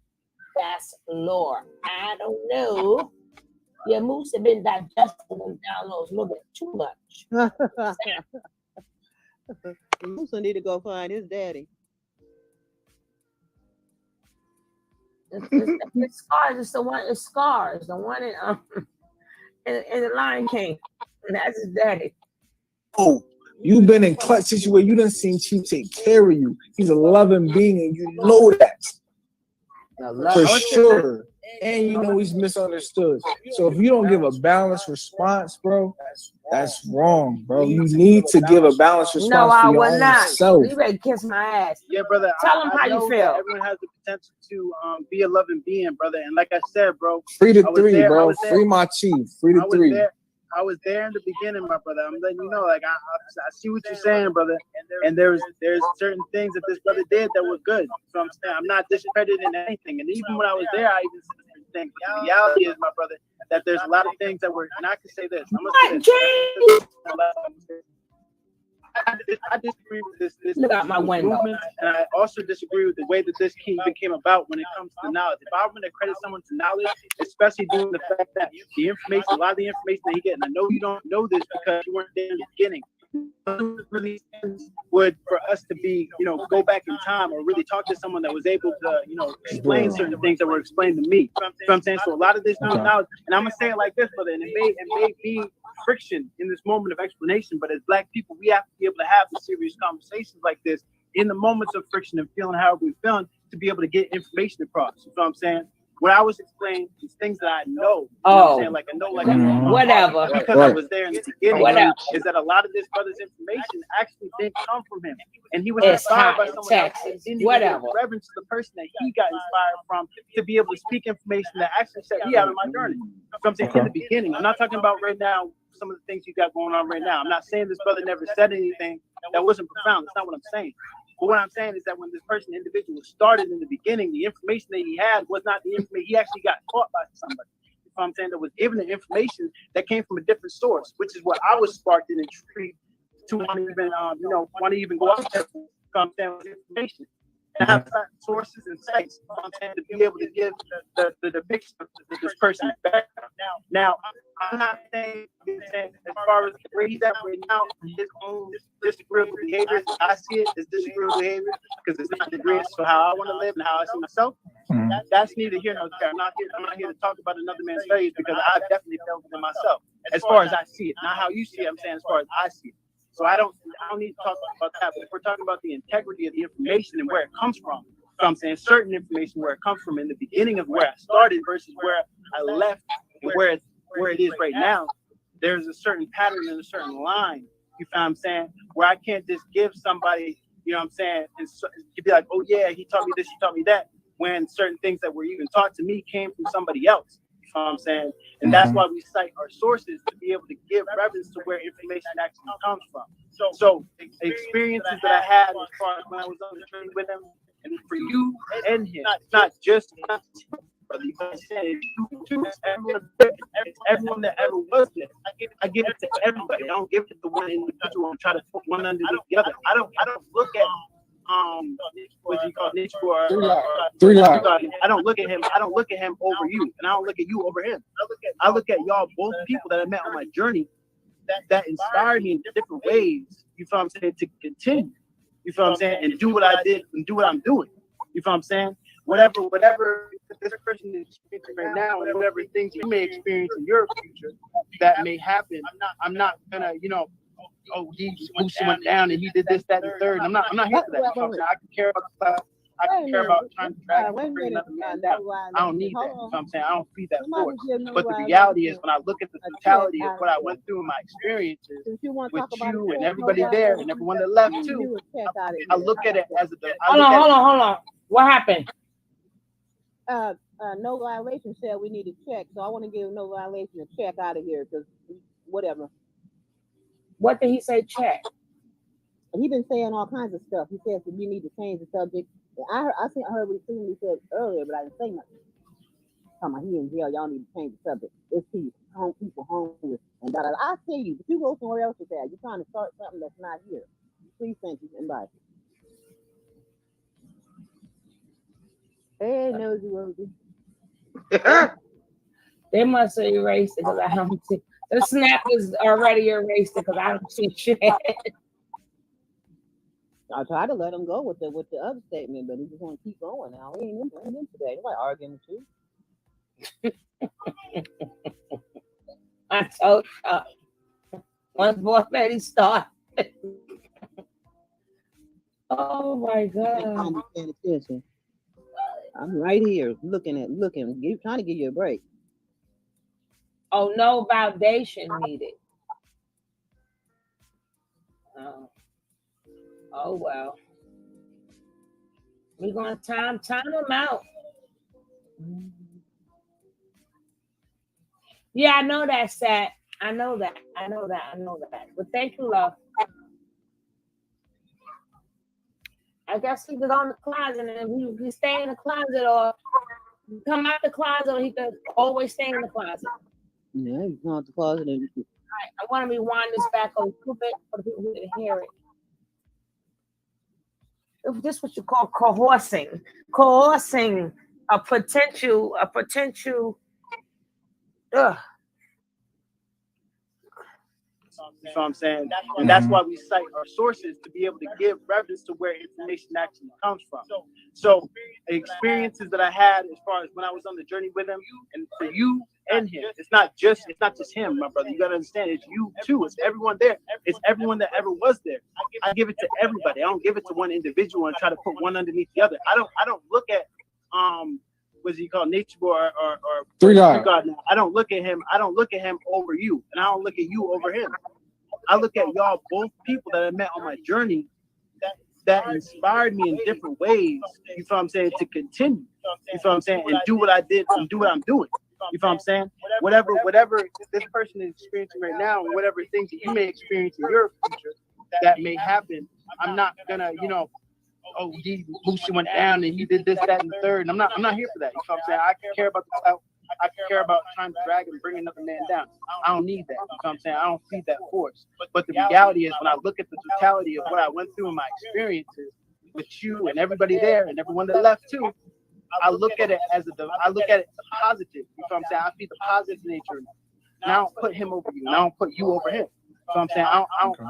That's law. I don't know. Your moose have been digesting them downloads a little bit too much. Moose need to go find his daddy. It's Scars. It's the one. It's Scars. The one in the Lion King. And that's his daddy. Oh, you've been in clutch situations. You done seen Chief take care of you. He's a loving being, and you know that for sure. And you know he's misunderstood. So if you don't give a balanced response, bro, that's wrong, bro. You need to give a balanced response. No, I to your will own not. self. You better kiss my ass. Yeah, brother. Tell them how you feel. Everyone has the potential to be a loving being, brother. And like I said, bro, free to three, bro. Free my chief. Free to three. I was there in the beginning, my brother. I'm letting you know, like I see what you're saying, brother. And there's certain things that this brother did that were good. So I'm saying I'm not discrediting anything. And even when I was there, I even said certain things. But the reality is, my brother, that there's a lot of things that were. And I can say this. I disagree with this Look out my window. movement, and I also disagree with the way that this even came about when it comes to knowledge. If I were to credit someone to knowledge, especially due to the fact that the information, a lot of the information that he getting, I know you don't know this because you weren't there in the beginning. Really would for us to be, go back in time or really talk to someone that was able to, explain certain things that were explained to me. You know what I'm saying? So a lot of this new knowledge, and I'm gonna say it like this, brother, and it may be friction in this moment of explanation, but as Black people, we have to be able to have the serious conversations like this in the moments of friction and feeling however we're feeling to be able to get information across. You know what I'm saying? what I was explaining is things that I know. You know what I'm saying? Like I know, like whatever. Because I was there in the beginning. Is that a lot of this brother's information actually didn't come from him, and he was inspired by someone else. Didn't even give reverence to the person that he got inspired from to be able to speak information that actually set me out of my journey. So I'm saying in the beginning. I'm not talking about right now. Some of the things you got going on right now. I'm not saying this brother never said anything that wasn't profound. That's not what I'm saying. But what I'm saying is that when this individual started in the beginning, the information that he had was not the information. He actually got taught by somebody. You know what I'm saying? That was given the information that came from a different source, which is what I was sparked and intrigued to want to even, want to even go out there. You know what I'm saying? With information. And have sources and sites, you know what I'm saying, to be able to give the depiction of this person's background. Now, I'm not saying as far as where he's at right now, his own disagreeable behavior, I see it as disagreeable behavior because it's not agreeing to how I want to live and how I see myself. That's neither here nor there. I'm not here to talk about another man's failures because I've definitely failed within myself. As far as I see it, not how you see it. I'm saying as far as I see it. So I don't need to talk about that. But if we're talking about the integrity of the information and where it comes from, so I'm saying certain information where it comes from in the beginning of where I started versus where I left and where it is right now, there's a certain pattern and a certain line. You know what I'm saying? Where I can't just give somebody, you know what I'm saying, and you'd be like, oh yeah, he taught me this, he taught me that, when certain things that were even taught to me came from somebody else. You know what I'm saying? And that's why we cite our sources to be able to give reference to where information actually comes from. So experiences that I had as far as when I was on the journey with him, and for you and him, it's not just brother. You understand? It's you too. It's everyone that ever was there. I give it to everybody. I don't give it to one individual and try to put one under the other. I don't look at what you call niche for I don't look at him. I don't look at him over you, and I don't look at you over him. I look at y'all both people that I met on my journey that inspired me in different ways. You feel what I'm saying? To continue. You feel what I'm saying? And do what I did and do what I'm doing. You feel what I'm saying? Whatever this person is experiencing right now, and whatever things you may experience in your future that may happen, I'm not gonna, he went down and he did this, that, and the third. I'm not here for that. You know what I'm saying? I can care about the class. I can care about trying to drag another man down. I don't need that. You know what I'm saying? I don't feed that force. But the reality is, when I look at the totality of what I went through in my experiences with you and everybody there and everyone that left too, I look at it as a. Hold on. What happened? No violation said we need to check, so I want to give no violation a check out of here because whatever. What did he say? Check. He been saying all kinds of stuff. He says that we need to change the subject. I heard what he said earlier, but I didn't say nothing. Talking about he in jail, y'all need to change the subject. It's people homeless and da da. I see you, but you go somewhere else with that. You're trying to start something that's not here. Please, thank you, and bye. Hey, nosy Rosie. They must have erased it because I don't see. The snap is already erased because I don't see shit. I tried to let him go with the other statement, but he just want to keep going. Now we ain't in today. Nobody arguing with you. I told you. Once boss lady started. Oh my God! I'm paying attention. I'm right here looking, trying to give you a break. Oh, no validation needed. Oh well. We're gonna time them out. Yeah, I know that, Sat. I know that. But thank you, love. I guess he could go in the closet, and if he stay in the closet or come out the closet, or he could always stay in the closet. Yeah, he's going out the closet. And... All right, I want to rewind this back a little bit for the people who didn't hear it. This is what you call coercing a potential. You know what I'm saying? And that's why we cite our sources to be able to give reference to where information actually comes from. So experiences that I had as far as when I was on the journey with him, and for you and him, it's not just him, my brother. You gotta understand, it's you too. It's everyone there. It's everyone that ever was there. I give it to everybody. I don't give it to one individual and try to put one underneath the other. I don't look at what's he called, nature or Three God. Now. I don't look at him over you, and I don't look at you over him. I look at y'all both people that I met on my journey that inspired me in different ways, you feel what I'm saying, to continue, you feel what I'm saying, and do what I did and do what I'm doing. You feel what I'm saying? Whatever this person is experiencing right now, and whatever things that you may experience in your future that may happen, I'm not gonna, oh, he Boosie went down and he did this, that, and the third. And I'm not here for that. You know what I'm saying? I care about the clout. I care about trying to drag and bring another man down. I don't need that. You know what I'm saying? I don't feed that force. But the reality is, when I look at the totality of what I went through in my experiences with you and everybody there and everyone that left too, I look at it as a positive. You know what I'm saying? I feed the positive nature. And I don't put him over you. And I don't put you over him. You know what I'm saying? I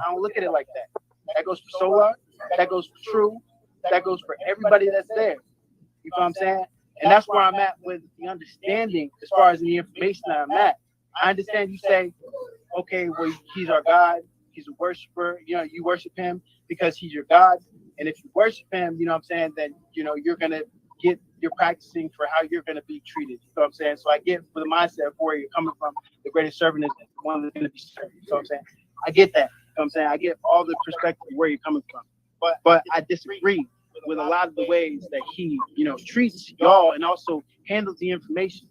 don't look at it like that. That goes for Solar. That goes for True. That goes for everybody that's there. You know what I'm saying? And that's where I'm at with the understanding as far as the information that I'm at. I understand you say, okay, well, he's our God. He's a worshiper. You worship him because he's your God. And if you worship him, you know what I'm saying, then, you're going to you're practicing for how you're going to be treated. You know what I'm saying? So I get with the mindset of where you're coming from. The greatest servant is the one that's going to be served. You know what I'm saying? I get that. You know what I'm saying? I get all the perspective of where you're coming from. But I disagree with a lot of the ways that he, treats y'all and also handles the information.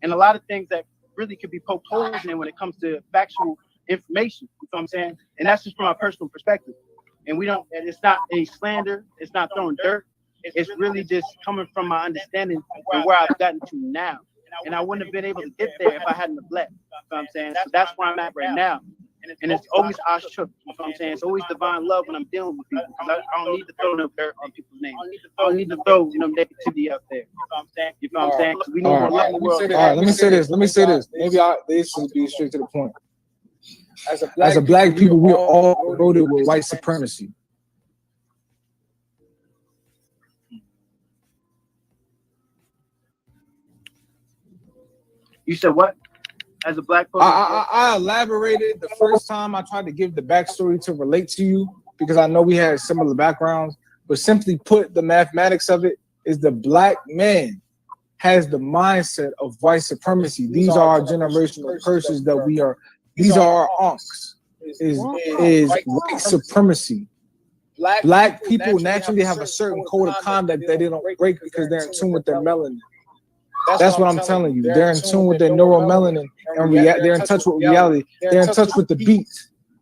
And a lot of things that really could be poked holes in when it comes to factual information. You know what I'm saying? And that's just from my personal perspective. And it's not any slander. It's not throwing dirt. It's really just coming from my understanding and where I've gotten to now. And I wouldn't have been able to get there if I hadn't left. You know what I'm saying? So that's where I'm at right now. And it's always Ashuk. You know what I'm saying? It's always divine love when I'm dealing with people. Because I don't need to throw no dirt on people's names. I don't need to throw negativity out there. You know what I'm saying? You know what I'm saying? Because we know what the world. All right, let me say this. Maybe this should be straight to the point. As a black people, we're all eroded with white supremacy. You said what? As a black person? I elaborated the first time I tried to give the backstory to relate to you because I know we had similar backgrounds, but simply put, the mathematics of it is the black man has the mindset of white supremacy. These are our generational curses that we are, these are our unks, is white supremacy. Black people naturally have a certain code of conduct that they don't break because they're in tune with their melanin. That's what I'm telling you. They're in tune with their neuromelanin, and they're in touch with reality. They're in touch with the beat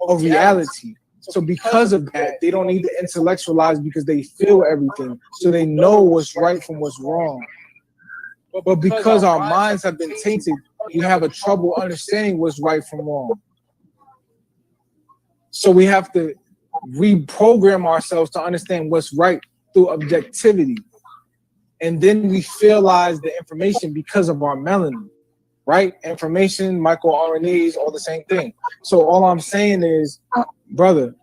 of reality. So because of that, they don't need to intellectualize because they feel everything. So they know what's right from what's wrong. But because our minds have been tainted, we have a trouble understanding what's right from wrong. So we have to reprogram ourselves to understand what's right through objectivity. And then we realize the information because of our melanin, right? Information, microRNAs, all the same thing. So all I'm saying is, brother,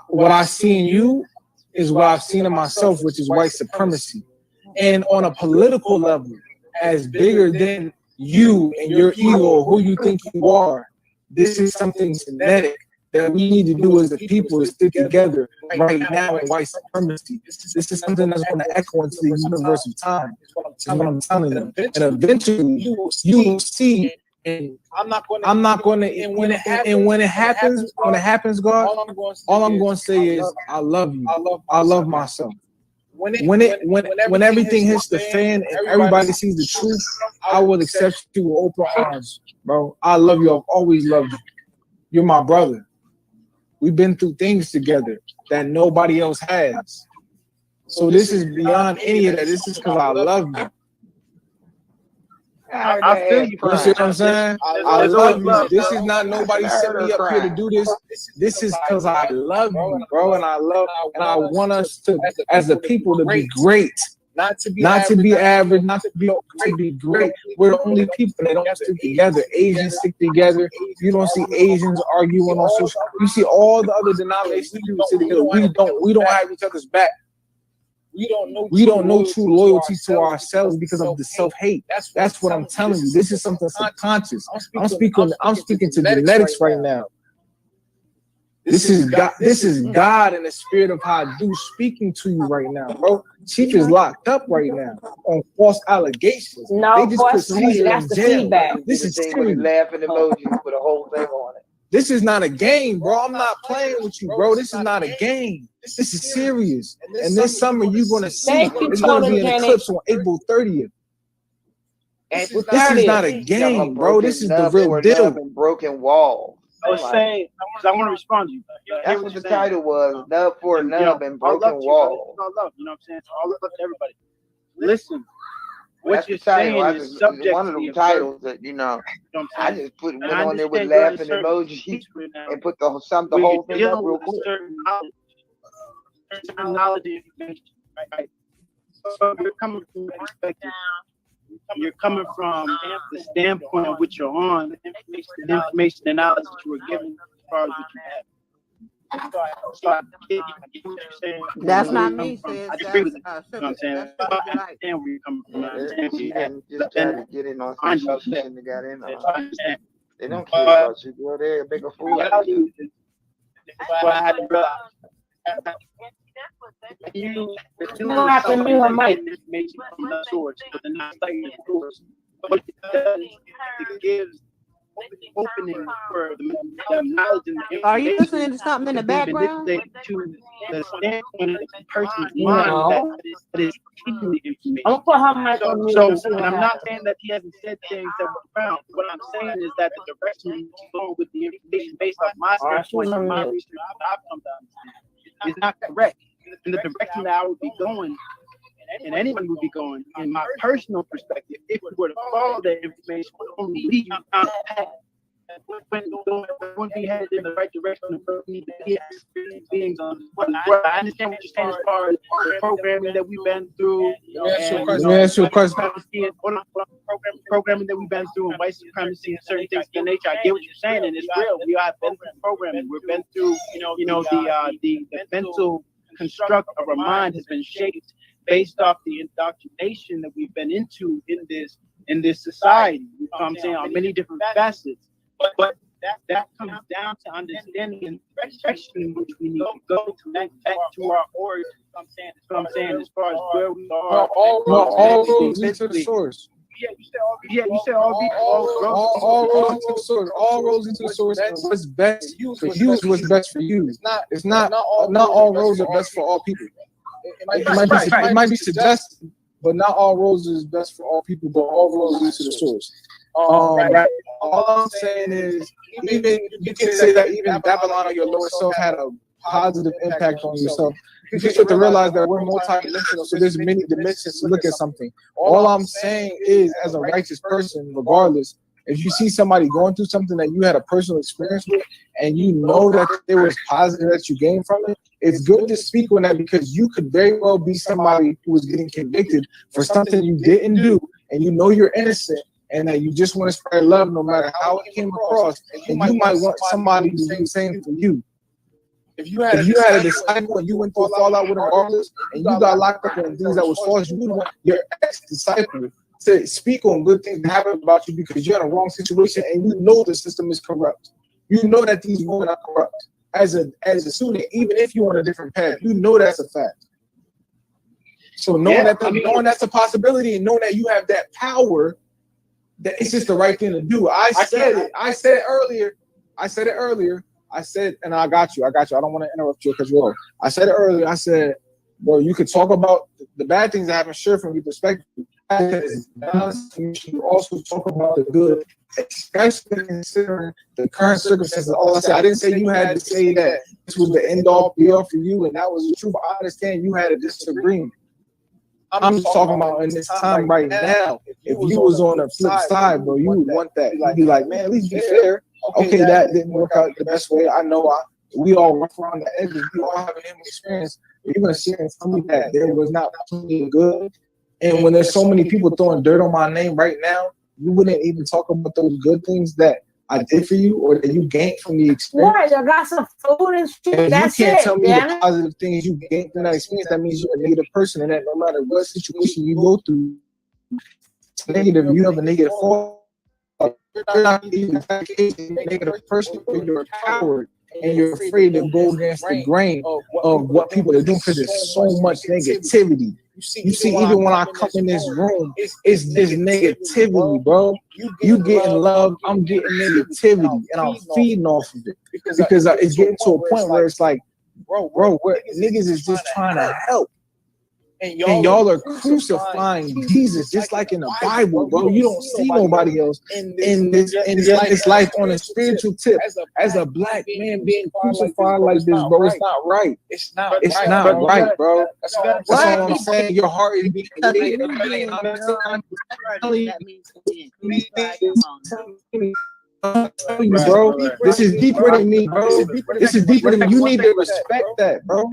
what I see in you is what I've seen in myself, which is white supremacy. And on a political level, as bigger than you and your ego, who you think you are, this is something genetic that we need to do as a people is stick together right now in white supremacy. This is something that's going to echo into the universe of time. That's what I'm telling them. And eventually you will see. And I'm not going to. And when it happens, God, all I'm going to say is I love you. I love myself. When everything hits the fan and everybody sees the truth, I will accept you with open arms, bro. I love you. I've always loved you. You're my brother. We've been through things together that nobody else has. So this is beyond any of that. This is because I love you. I feel you. You see what I'm saying? I love you. This is not nobody set me up here to do this. This is because I love you, bro. And I want us to, as a people, to be great. Not to be average, not to be great. We're the only people that don't stick together. Asians stick together. You don't see Asians arguing on social. You see all the other denominations stick together. We don't have each other's back. We don't know true loyalty to ourselves because of the self-hate. That's what I'm telling you. This is something subconscious. I'm speaking to genetics right now. This is God. This is God in the spirit of Hadu speaking to you right now, bro. Chief is locked up right now on false allegations. No, they just put that's Caesar in the jail. feedback. This is thing with the serious. laughing emojis with a whole thing on it. This is not a game, bro. I'm not playing with you, bro. This is not a game. This is serious. And this summer you're gonna see it's gonna be an eclipse on April 30th. This is not a game, bro. This is the real deal. Broken wall. I was saying, because I want to respond to you. That's what the title was. Nub for nub and broken wall. All love, you know what I'm saying? All love to everybody. Listen, what you're saying is subject one of to the the titles that I just went on there with laughing emojis and put the whole thing up real quick. Certain knowledge and information, right? So you're coming from the perspective. You're coming from the standpoint of which you're on, the information and knowledge that you were given as far as what you have. So I get what you're saying. That's not me, sis. I agree with it. You know what I'm saying? I understand where you're coming from. She didn't just try to get in on some shit and got in on. They don't care about you, girl. They're a bigger fool. That's what I had to realize. You don't have to mute her mic. Information from the source, but they're not citing the source. What it does, it gives opening for the knowledge and the information. Are you listening to something in the background? To the standpoint of the person's mind that is keeping the information. I'm gonna put her mic on mute. So, and I'm not saying that he hasn't said things that were found. What I'm saying is that the direction he's going with the information based off my standpoint and my research that I've come to understand is not correct. In the direction that I would be going, and anyone would be going, in my personal perspective, if we were to follow that information, only lead you down the path. Wouldn't be headed in the right direction of beings on what I understand what you're saying as far as the programming that we've been through. Let me ask you a question. Programming that we've been through and white supremacy and certain things of that nature. I get what you're saying, and it's real. We have been through programming. We've been through, the mental construct of our mind has been shaped based off the indoctrination that we've been into in this society. You know what I'm saying, on many different facets. But that comes down to understanding and direction in which we need to go to connect back to our origins. You know what I'm saying, as far as where we are. All roads into the source. You said all roads into the source. All roads into the source. And what's best for you is what's best for you. It's not all roads are best for all people. It might be suggested, but not all roads is best for all people. But all roads lead to the source. All I'm saying is, even you can say that even Babylon or your lower self had a positive impact on yourself. You just have to realize that we're multi-dimensional, so there's many dimensions to look at something. All I'm saying is, as a righteous person, regardless, if you see somebody going through something that you had a personal experience with, and you know that there was positive that you gained from it, it's good to speak on that, because you could very well be somebody who was getting convicted for something you didn't do, and you know you're innocent, and that you just want to spread love no matter how it came across, and you might want somebody to do the same for you. If you had a disciple and you went through a fallout with him regardless, and you got locked up in things that was false, you would want your ex-disciple to speak on good things that happen about you, because you're in a wrong situation and you know the system is corrupt. You know that these women are corrupt. As a student, even if you're on a different path, you know that's a fact. So knowing that's a possibility, and knowing that you have that power, that it's just the right thing to do. I said it earlier. I said, and I got you. I don't want to interrupt you because you're. I said it earlier. I said, bro, you could talk about the bad things that happen, sure, from your perspective. You also talk about the good, especially considering the current circumstances. All I said, I didn't say you had to say that this was the end all be all for you, and that was the truth. I understand you had a disagreement. I'm just talking about in this time right now. If you was on the flip side, bro, you would want that. You'd be like, man, at least be fair. Okay, that didn't work out the best way. I know we all rough around the edges. We all have an experience. But you're going to sit and tell me that there was not something good. And when there's so many people throwing dirt on my name right now, you wouldn't even talk about those good things that I did for you or that you gained from the experience. Right, I got some food and shit. And that's you can't it, tell me the positive things you gained from that experience. That means you're a negative person, and that no matter what situation you go through, it's negative. You have a negative fault. You're not even a negative person, but you're a coward. and you're afraid to go against the grain of what people are doing because there's so much negativity. You see, even when I come in this room, it's this negativity, bro. You getting love, I'm getting negativity, and I'm feeding off of it because it's getting to a point where it's like, bro, where niggas is just trying to help. And y'all are crucifying Jesus just like in the Bible, bro. You don't see nobody else in this life on a spiritual tip. As a black man being crucified like this, bro, it's not right. It's not right, bro. That's all I'm saying. Your heart is being bro. This is deeper than me, bro. This is deeper than me. You need to respect that, bro.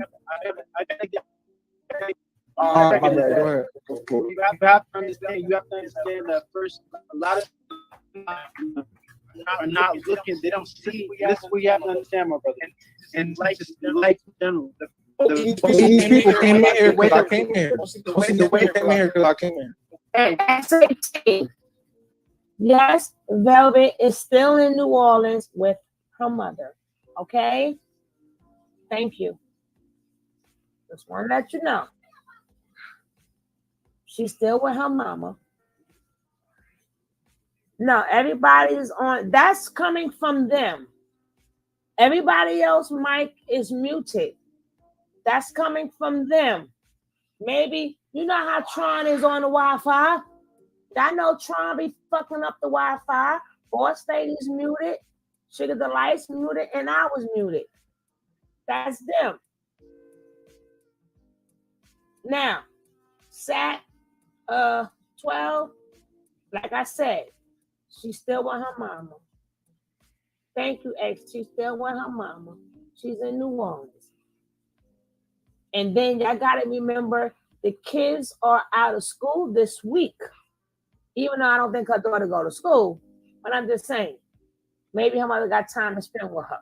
All right, my bad. Go ahead. You have to understand. You have to understand that first. A lot of people are not looking. They don't see. This is what you have to understand, my brother. And like in general, these people came in here because I came here. The way they came in here because I came here. And yes, Velvet is still in New Orleans with her mother. Okay. Thank you. Just want to let you know. She's still with her mama. No, everybody's on. That's coming from them. Everybody else mic is muted. That's coming from them. Maybe, you know how Tron is on the Wi-Fi? I know Tron be fucking up the Wi-Fi. Boss Lady's muted. Sugar the Lights muted. And I was muted. That's them. Now, Sat 12, like I said, she's still with her mama. Thank you, X. She's still with her mama. She's in New Orleans. And then y'all got to remember the kids are out of school this week. Even though I don't think her daughter go to school. But I'm just saying, maybe her mother got time to spend with her.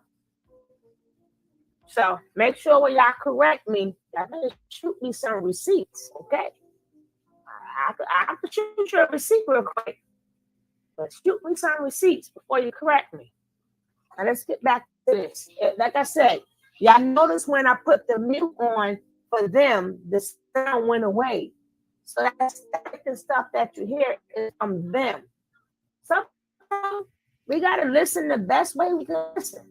So make sure when y'all correct me, y'all better shoot me some receipts, okay? I have to shoot you a receipt real quick. But shoot me some receipts before you correct me. Now let's get back to this. Like I said, y'all notice when I put the mute on for them, the sound went away. So that's the stuff that you hear is from them. Sometimes we got to listen the best way we can listen.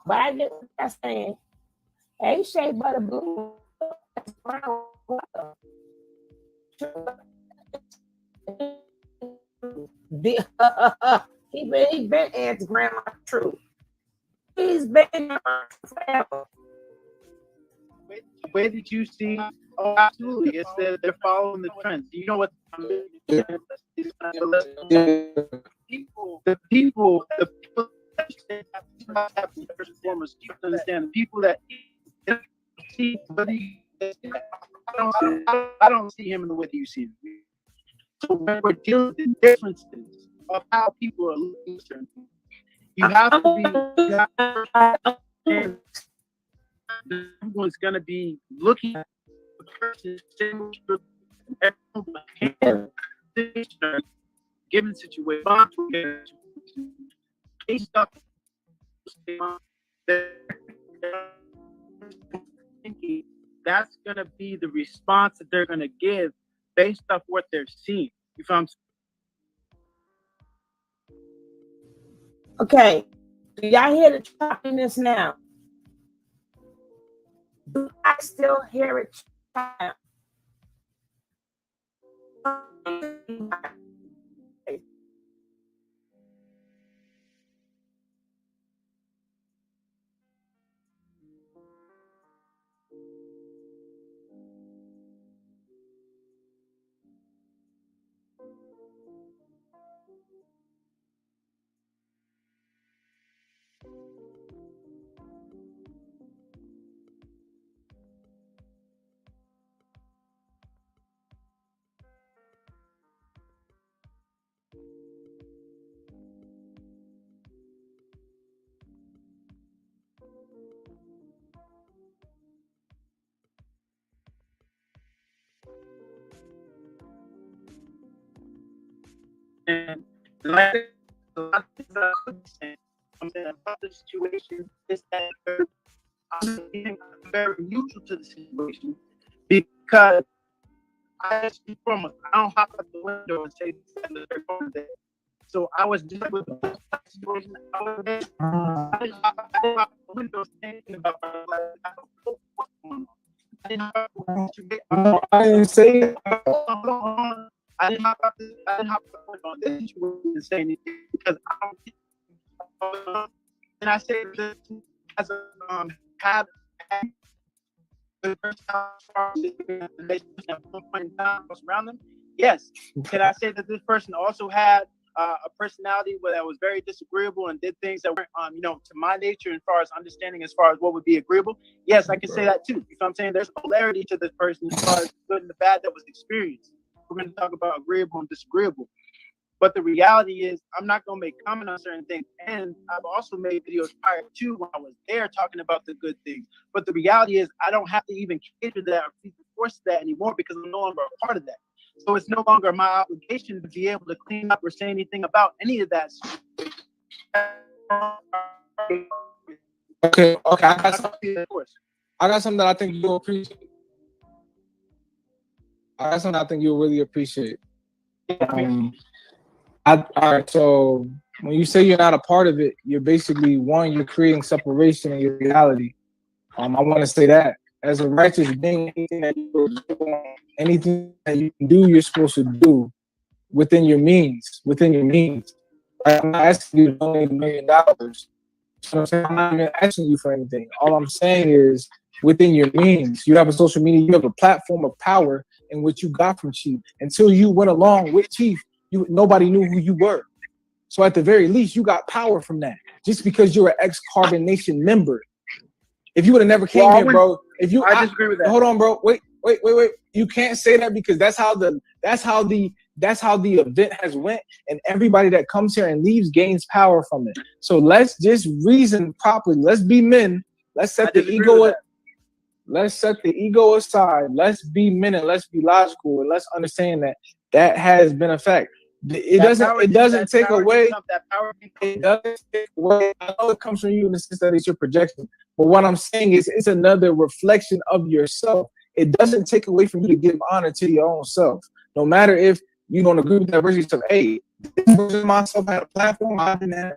But I get what I'm saying. Hey, Shea Butter Blue. He been answering Grandma True. He's been forever. Where did you see? Oh, absolutely. It's they're following the trends. You know what? The people first and foremost, you understand the people that see. I don't see him in the way that you see him. So when we're dealing with the differences of how people are looking at certain things, you have to be. Everyone's going to be looking at the person, given situation, that's going to be the response that they're going to give based off what they're seeing. You feel I'm saying? Okay, do y'all hear the choppiness now? Do I still hear it chop? And like a lot of things that I'm saying, saying, about the situation, is that I'm very neutral to the situation because I don't hop out the window and say that. So I was just with the situation. I didn't hop out the window thinking about what's going on. I didn't hop out the window. I didn't say it. I didn't hop out the window on this situation and say anything because I don't. And I say this as a have the around them. Yes. Can I say that this person also had a personality that was very disagreeable and did things that weren't, to my nature as far as understanding as far as what would be agreeable? Yes, I can say that too. You know what I'm saying? There's polarity to this person as far as the good and the bad that was experienced. We're going to talk about agreeable and disagreeable. But the reality is, I'm not going to make comment on certain things. And I've also made videos prior to when I was there talking about the good things. But the reality is, I don't have to even cater that or force that anymore because I'm no longer a part of that. So it's no longer my obligation to be able to clean up or say anything about any of that. Okay. I got something that I think you'll appreciate. I got something I think you'll really appreciate. All right, so when you say you're not a part of it, you're basically, you're creating separation in your reality. I want to say that as a righteous being, anything that you can do, you're supposed to do within your means. I'm not asking you to donate $1 million. So I'm not even asking you for anything. All I'm saying is within your means. You have a social media, you have a platform of power in what you got from Chief. Until you went along with Chief, nobody knew who you were. So at the very least, you got power from that. Just because you're an ex-Carbonation member. If you would have never came here, bro. I disagree with that. Hold on, bro. Wait. You can't say that because that's how the event has went, and everybody that comes here and leaves gains power from it. So let's just reason properly. Let's be men. Let's set the ego. Let's set the ego aside. Let's be men and let's be logical and let's understand that has been a fact. It doesn't take away. It doesn't take away. I know it comes from you in the sense that it's your projection. But what I'm saying is it's another reflection of yourself. It doesn't take away from you to give honor to your own self. No matter if you don't agree with that version of, hey, this version of myself had a platform, I didn't have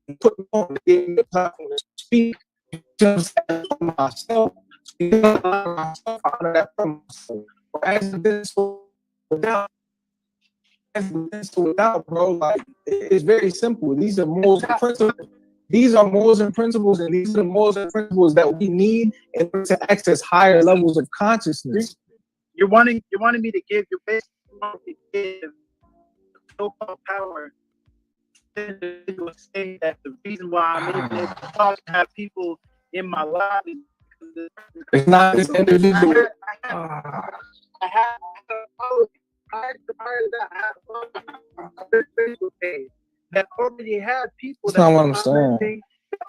to put me on, gave me a platform to speak to myself. I honor that from myself. As this without, bro, like it's very simple. These are morals and principles. These are morals and principles, and these are the morals and principles that we need in order to access higher levels of consciousness. You're wanting me to give your basic so-called power to say that the reason why I'm able to talk to have people in my life is because it's not this individual. I have Facebook page that already had people. That's not what I'm saying.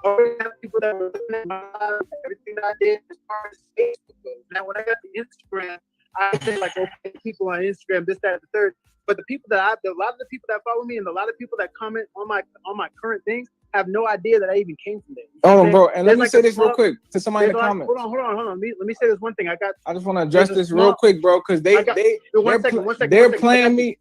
Already have people that were looking at my life, everything I did as far as Facebook. Now, when I got the Instagram, I say like, okay, people on Instagram, this, that, and the third. But a lot of the people that follow me and a lot of people that comment on my current things have no idea that I even came from there. Oh, bro, and let me say this real quick to somebody in the comments. Hold on. Let me say this one thing. I just want to address this real quick, bro, because they're playing me.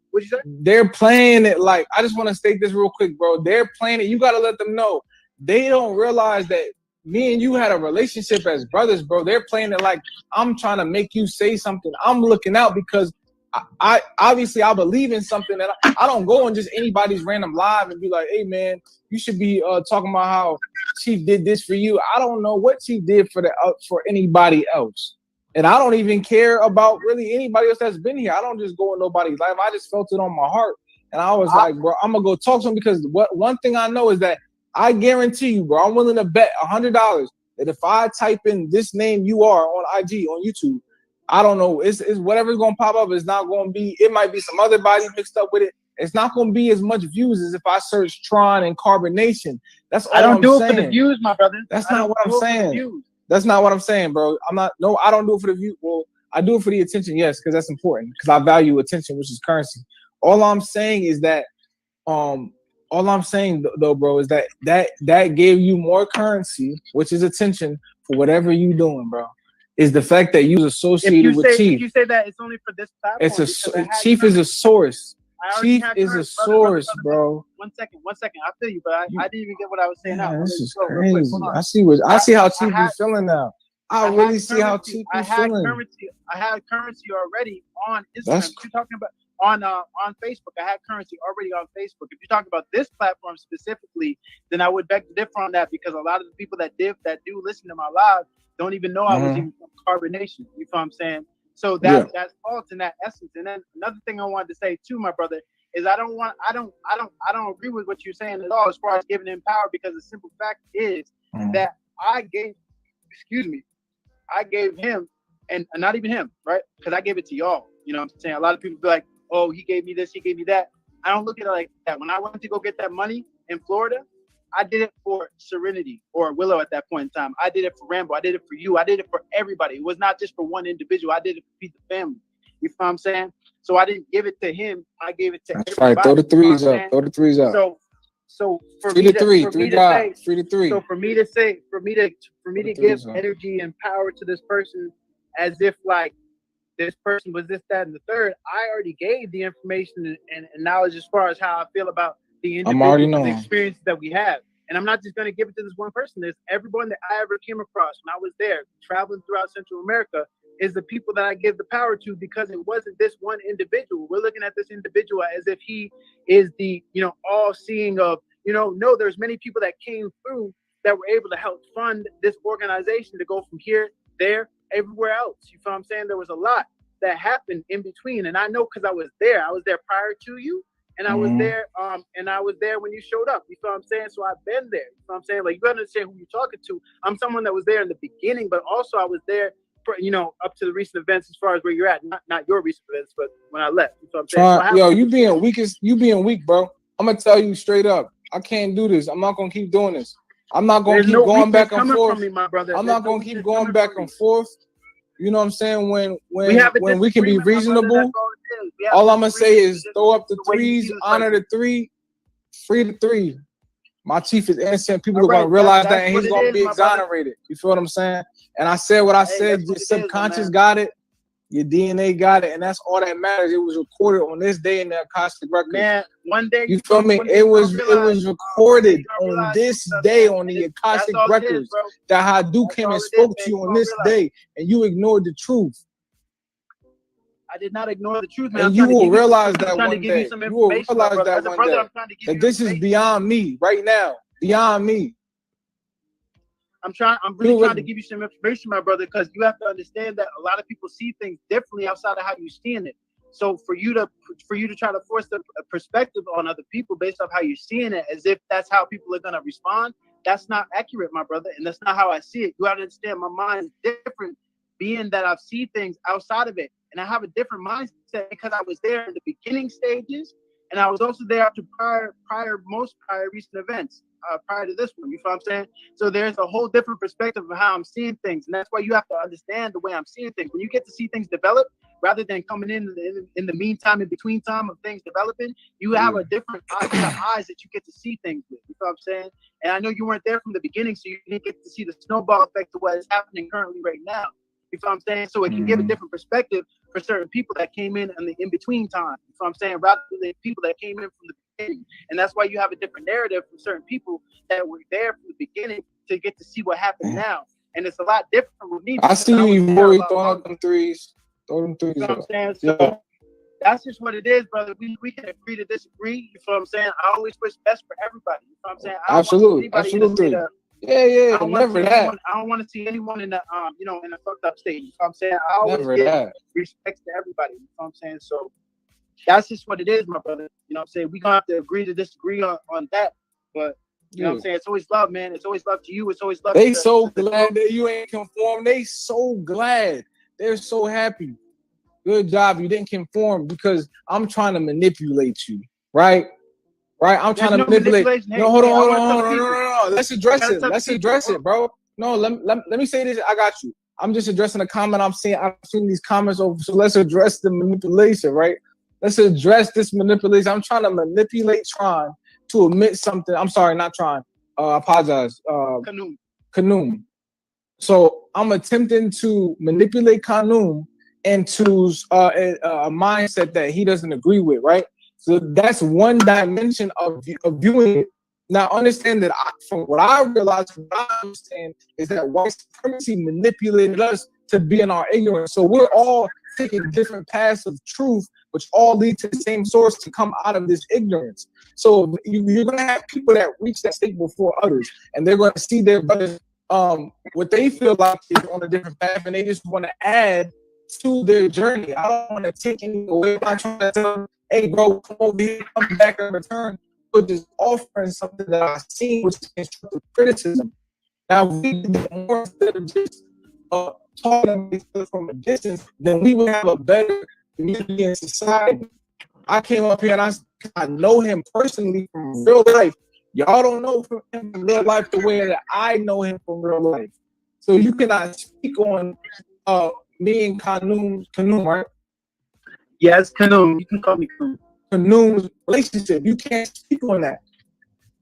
What'd you say? They're playing it like, I just want to state this real quick, bro. They're playing it. You got to let them know. They don't realize that me and you had a relationship as brothers, bro. They're playing it like I'm trying to make you say something. I'm looking out because I obviously I believe in something that I don't go on just anybody's random live and be like, hey man, you should be talking about how Chief did this for you. I don't know what Chief did for anybody else. And I don't even care about really anybody else that's been here. I don't just go in nobody's life. I just felt it on my heart. And I was like, bro, I'm going to go talk to him because one thing I know is that I guarantee you, bro, I'm willing to bet $100 that if I type in this name you are on IG, on YouTube, I don't know, it's whatever's going to pop up. It's not going to be, it might be some other body mixed up with it. It's not going to be as much views as if I search Tron and Carbonation. That's all I'm saying. I don't do it for the views, my brother. That's not what I'm saying. That's not what I'm saying, bro. I don't do it for the view. Well, I do it for the attention, yes, because that's important. Because I value attention, which is currency. All I'm saying is that all I'm saying though, bro, is that gave you more currency, which is attention for whatever you doing, bro. Is the fact that you associated with Chief. If you say that it's only for this platform, Chief is a source. Chief is a source, bro. One second. I feel you, but I didn't even get what I was saying. Man, this is crazy. I see how Chief is feeling now. I really see how Chief is feeling. I had currency already on Instagram. If you're talking about on Facebook, I had currency already on Facebook. If you're talking about this platform specifically, then I would beg to differ on that, because a lot of the people that do listen to my live don't even know I was even from Carbonation. You know what I'm saying? So that's false in that essence. And then another thing I wanted to say too, my brother, is I don't agree with what you're saying at all as far as giving him power, because the simple fact is that I gave him, and not even him, right? Because I gave it to y'all. You know what I'm saying? A lot of people be like, oh, he gave me this, he gave me that. I don't look at it like that. When I went to go get that money in Florida, I did it for Serenity or Willow at that point in time. I did it for Rambo. I did it for you. I did it for everybody. It was not just for one individual. I did it for the family. You know what I'm saying? So I didn't give it to him. I gave it to everybody. Right. Throw the threes up. Throw the threes up. So for me to say, for me to give energy and power to this person as if like this person was this, that, and the third, I already gave the information and knowledge as far as how I feel about the individual and the experiences that we have. And I'm not just going to give it to this one person. There's everyone that I ever came across when I was there traveling throughout Central America is the people that I give the power to, because it wasn't this one individual. We're looking at this individual as if he is the, all seeing of, no, there's many people that came through that were able to help fund this organization to go from here, there, everywhere else. You feel what I'm saying? There was a lot that happened in between. And I know because I was there prior to you. And I was there, when you showed up. You feel what I'm saying? So I've been there. You feel what I'm saying? Like, you gotta understand who you're talking to. I'm someone that was there in the beginning, but also I was there for, up to the recent events as far as where you're at. Not your recent events, but when I left. You feel what I'm saying? You being weak, bro. I'm gonna tell you straight up. I can't do this. I'm not gonna keep doing this. I'm not gonna keep going back and forth. I'm not gonna keep going back and forth. You know what I'm saying? When we can be reasonable, all I'm gonna say is throw up the threes, honor the three, free the three. My Chief is innocent. People are gonna realize that, and he's gonna be exonerated. You feel what I'm saying? And I said what I said. Your subconscious got it. Your DNA got it, and that's all that matters. It was recorded on this day in the Akashic Records. Man, one day you feel me? It was recorded on this day on the Akashic Records that Hadu came and spoke to you on this day, and you ignored the truth. I did not ignore the truth, man. And you will realize that one day. You will realize that one day. That this is beyond me right now. Beyond me. I'm really trying to give you some information, my brother, because you have to understand that a lot of people see things differently outside of how you're seeing it. So for you to try to force a perspective on other people based off how you're seeing it, as if that's how people are gonna respond, that's not accurate, my brother, and that's not how I see it. You have to understand my mind is different, being that I've seen things outside of it, and I have a different mindset because I was there in the beginning stages, and I was also there after most prior recent events. Prior to this one, you feel what I'm saying? So there's a whole different perspective of how I'm seeing things, and that's why you have to understand the way I'm seeing things. When you get to see things develop, rather than coming in the meantime, in between time of things developing, you have a different eyes that you get to see things with. You feel what I'm saying? And I know you weren't there from the beginning, so you didn't get to see the snowball effect of what is happening currently right now. You feel what I'm saying? So it can give a different perspective for certain people that came in the in-between time. You feel what I'm saying? Rather than people that came in from the beginning. And that's why you have a different narrative from certain people that were there from the beginning to get to see what happened now. And it's a lot different with me. I see you, boy, throwing them threes. Throw them threes. You know what I'm saying? So that's just what it is, brother. We can agree to disagree. You feel what I'm saying? I always wish best for everybody. You know what I'm saying? Absolutely. Yeah, never that. I don't want to see anyone in the in a fucked up state. You know what I'm saying? I always give respect to everybody. You know what I'm saying? So that's just what it is, my brother. You know what I'm saying? We're gonna have to agree to disagree on that. But you know what I'm saying? It's always love, man. It's always love to you. It's always love to so glad that you ain't conform. They so glad. They're so happy. Good job. You didn't conform because I'm trying to manipulate you, right? I'm trying to manipulate. No, hold on. Let's address it, bro. No, let me say this. I got you. I'm just addressing a comment I'm seeing. I've seen these comments over. So let's address the manipulation, right? Let's address this manipulation. I'm trying to manipulate Tron to admit something. I'm sorry, not trying. I apologize. Kanum. So I'm attempting to manipulate Kanum into a mindset that he doesn't agree with, right? So that's one dimension of viewing it. Now, understand that from what I realize, what I understand is that white supremacy manipulated us to be in our ignorance. So we're all taking different paths of truth, which all lead to the same source to come out of this ignorance. So you're going to have people that reach that state before others, and they're going to see their brothers, what they feel like is on a different path, and they just want to add to their journey. I don't want to take anything away. I'm not trying to tell them, hey, bro, come over here, come back in return. But just offering something that I've seen, which is constructive criticism. Now, if we did that more instead of just talking from a distance, then we would have a better community and society. I came up here and I know him personally from real life. Y'all don't know him from real life the way that I know him from real life. So you cannot speak on me and Kanum, right? Yes, Kanum. You can call me Kanum. Kanum's relationship. You can't speak on that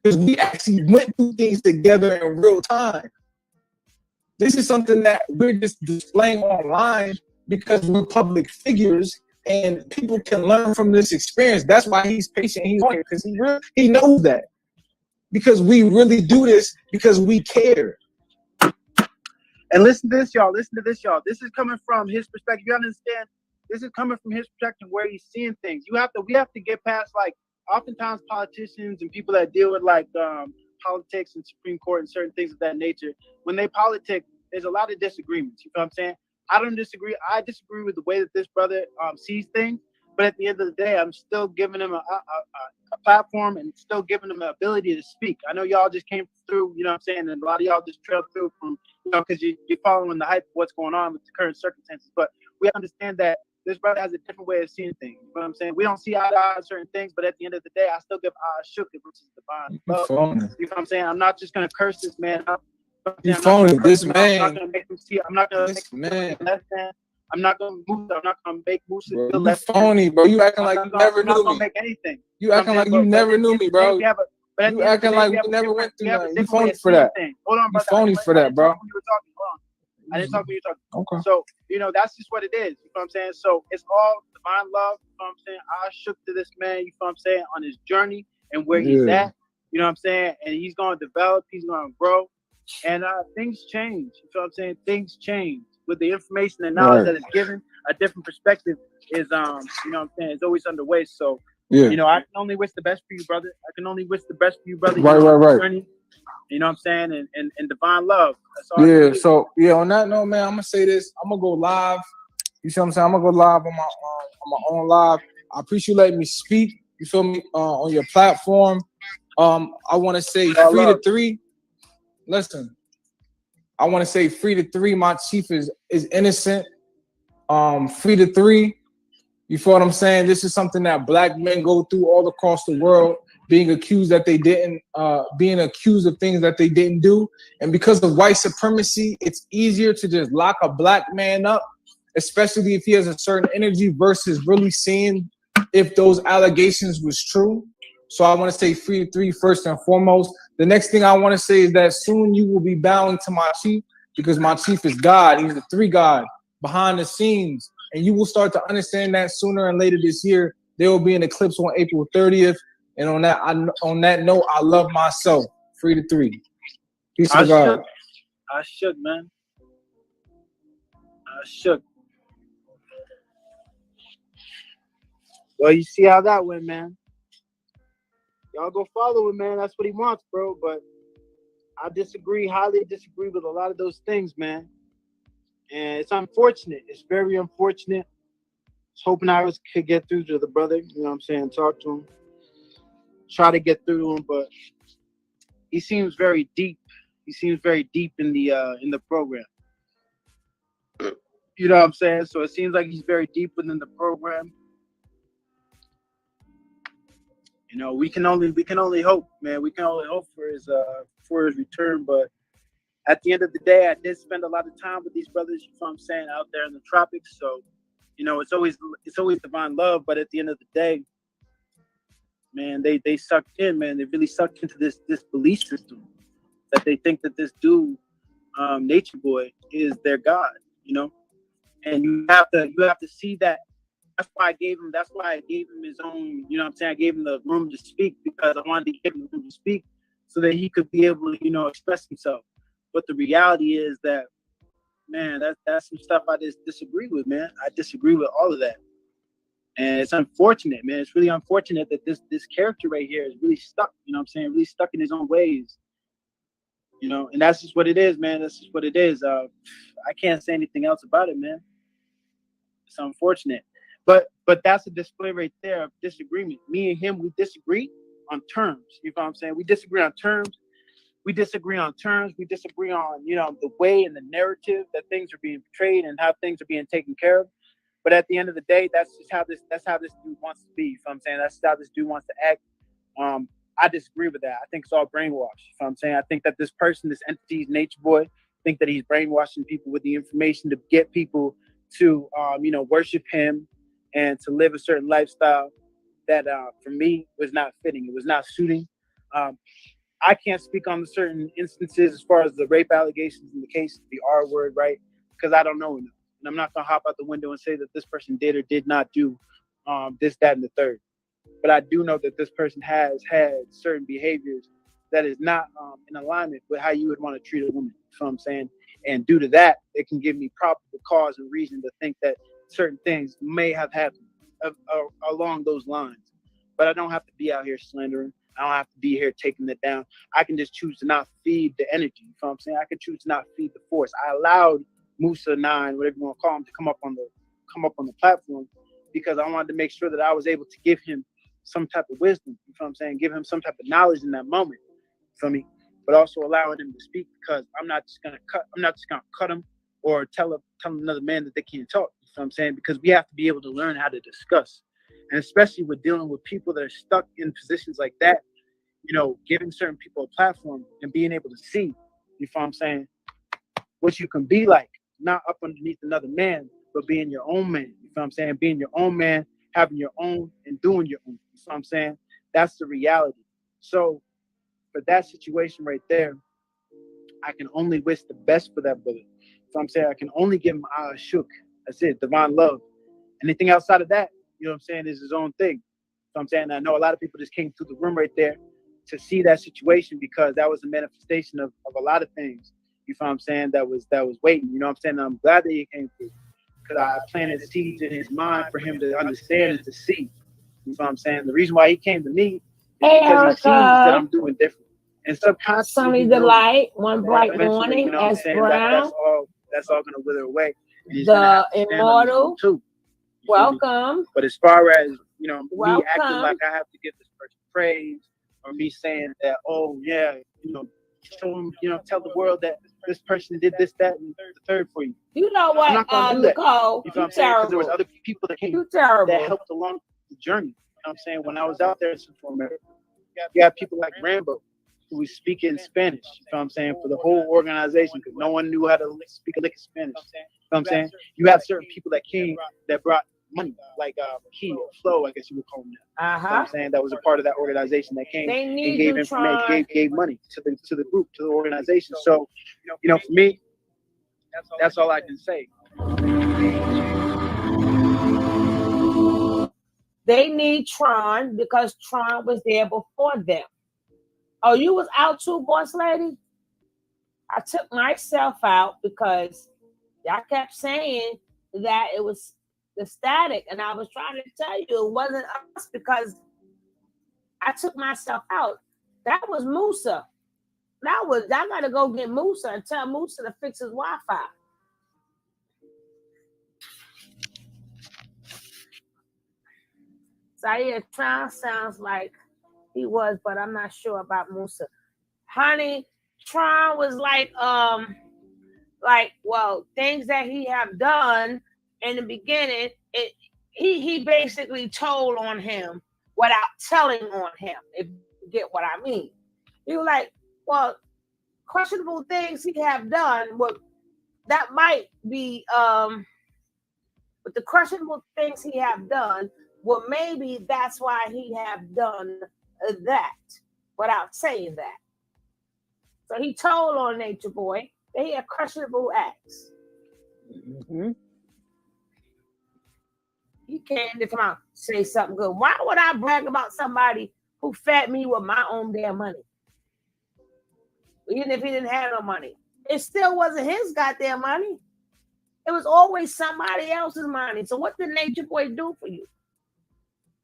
because we actually went through things together in real time. This is something that we're just displaying online because we're public figures and people can learn from this experience. That's why he's patient. He's on it because he knows that. Because we really do this because we care. And listen to this, y'all. Listen to this, y'all. This is coming from his perspective. You understand? This is coming from his perspective where he's seeing things. We have to get past, like, oftentimes politicians and people that deal with like politics and Supreme Court and certain things of that nature. When they politic, there's a lot of disagreements. You know what I'm saying? I don't disagree. I disagree with the way that this brother sees things. But at the end of the day, I'm still giving him a platform and still giving him the ability to speak. I know y'all just came through, you know what I'm saying, and a lot of y'all just trailed through from, you know, because you're following the hype of what's going on with the current circumstances. But we understand that this brother has a different way of seeing things. You know what I'm saying? We don't see eye to eye on certain things, but at the end of the day, I still give shook, which is divine love. You know what I'm saying? I'm not just going to curse this man. You phony, this man. I'm not going to make him see. I'm not going to make him less than. I'm not going to make Musa feel less. Phony, bro. You acting like you never knew me. I'm not going to make anything. You acting like you never knew me, bro. You acting like we never went through nothing. You phony for that. Hold on, you phony for that, bro. I didn't talk when you were talking. Okay. So, you know, that's just what it is. You know what I'm saying? So it's all divine love. You know what I'm saying? I shook to this man, you know what I'm saying, on his journey and where he's at. You know what I'm saying? And he's going to develop, he's going to grow. And things change. You know what I'm saying? Things change. With the information and knowledge that is given, a different perspective is, you know what I'm saying, it's always underway. So, you know, I can only wish the best for you, brother. I can only wish the best for you, brother. Right. Journey, you know what I'm saying? And divine love. That's all so on that note, man, I'm gonna say this. I'm gonna go live. You see what I'm saying? I'm gonna go live on my own live. I appreciate you letting me speak. You feel me? On your platform. I wanna say free to 3. Listen, I wanna say free to 3. My chief is innocent. Free to 3. You feel what I'm saying? This is something that black men go through all across the world, being accused that they didn't, being accused of things that they didn't do. And because of white supremacy, it's easier to just lock a black man up, especially if he has a certain energy versus really seeing if those allegations was true. So I want to say free to 3 first and foremost. The next thing I want to say is that soon you will be bowing to my chief because my chief is God. He's the 3 God behind the scenes. And you will start to understand that sooner and later this year. There will be an eclipse on April 30th. And on that note, I love myself. Free to 3. Peace to God. I shook, man. I shook. Well, you see how that went, man. Y'all go follow him, man. That's what he wants, bro. But I highly disagree with a lot of those things, man. And it's unfortunate. It's very unfortunate. I was hoping I could get through to the brother. You know what I'm saying? Talk to him. Try to get through to him, but he seems very deep. He seems very deep in the program. You know what I'm saying? So it seems like he's very deep within the program. You know, we can only hope, man. We can only hope for his return. But at the end of the day, I did spend a lot of time with these brothers, you know what I'm saying, out there in the tropics. So, you know, it's always divine love. But at the end of the day, man, they sucked in, man. They really sucked into this belief system that they think that this dude, Nature Boy, is their god, you know. And you have to see that. That's why I gave him his own, you know what I'm saying? I gave him the room to speak because I wanted to give him the room to speak so that he could be able to, you know, express himself. But the reality is that, man, that's some stuff I just disagree with, man. I disagree with all of that. And it's unfortunate, man. It's really unfortunate that this character right here is really stuck, you know what I'm saying? Really stuck in his own ways. You know, and that's just what it is, man. That's just what it is. I can't say anything else about it, man. It's unfortunate. But that's a display right there of disagreement. Me and him, we disagree on terms. You know what I'm saying? We disagree on terms. We disagree on terms. We disagree on, you know, the way and the narrative that things are being portrayed and how things are being taken care of. But at the end of the day, that's how this dude wants to be. You know what I'm saying? That's how this dude wants to act. I disagree with that. I think it's all brainwashed. You know what I'm saying? I think that this person, this entity, Nature Boy, think that he's brainwashing people with the information to get people to, you know, worship him and to live a certain lifestyle that, for me, was not fitting. It was not suiting. I can't speak on the certain instances as far as the rape allegations in the case of the R word, right? Because I don't know enough. And I'm not going to hop out the window and say that this person did or did not do this, that, and the third. But I do know that this person has had certain behaviors that is not in alignment with how you would want to treat a woman. You know what I'm saying? And due to that, it can give me probable cause and reason to think that certain things may have happened along those lines. But I don't have to be out here slandering. I don't have to be here taking it down. I can just choose to not feed the energy. You know what I'm saying? I can choose to not feed the force. I allowed Musa 9, whatever you want to call him, to come up on the platform because I wanted to make sure that I was able to give him some type of wisdom. You know what I'm saying? Give him some type of knowledge in that moment. For me, but also allowing him to speak because I'm not just gonna cut him or tell another man that they can't talk. You know what I'm saying? Because we have to be able to learn how to discuss, and especially with dealing with people that are stuck in positions like that, you know, giving certain people a platform and being able to see, you know what I'm saying, what you can be like, not up underneath another man, but being your own man. You know what I'm saying? Being your own man, having your own and doing your own. You know what I'm saying? That's the reality. So for that situation right there, I can only wish the best for that brother. So I'm saying I can only give him shook. That's it, divine love. Anything outside of that, you know what I'm saying, is his own thing. So I'm saying I know a lot of people just came through the room right there to see that situation because that was a manifestation of a lot of things. You know what I'm saying? That was waiting. You know what I'm saying? I'm glad that he came through because I planted seeds in his mind for him to understand and to see. You know what I'm saying? The reason why he came to me is because he sees that I'm doing different. And subconsciously, Sunny Delight, One Bright Morning, you know S. Brown. That's all gonna wither away. The Immortal, welcome. But as far as, you know, me acting like I have to give this person praise or me saying that, oh yeah, you know, show them, you know, tell the world that this person did this, that, and the third for you. You know what, I'm not gonna do that. Nicole, you know what I'm saying? Because there was other people that came that helped along the journey. You know what I'm saying? When I was out there in Central America, you got people like Rambo who was speaking Spanish, you know what I'm saying, for the whole organization because no one knew how to speak a lick of Spanish. You know what I'm saying? You had certain people that came that brought money, like Key or Flo, I guess you would call them that. You know what I'm saying? That was a part of that organization that came and gave information, gave money to the group, to the organization. So, you know, for me, that's all I can say. They need Tron because Tron was there before them. Oh, you was out too, boss lady? I took myself out because y'all kept saying that it was the static, and I was trying to tell you it wasn't us because I took myself out. That was Musa. I gotta go get Musa and tell Musa to fix his Wi-Fi. Zaire Tron sounds like he was, but I'm not sure about Musa. Honey, Tron was like things that he have done in the beginning. He basically told on him without telling on him, if you get what I mean. He was like, well, questionable things he have done, well, that might be but the questionable things he have done Well, maybe that's why he have done that without saying that. So he told on Nature Boy that he had questionable acts. Mm-hmm. He came to come out say something good. Why would I brag about somebody who fed me with my own damn money? Even if he didn't have no money. It still wasn't his goddamn money. It was always somebody else's money. So what did Nature Boy do for you?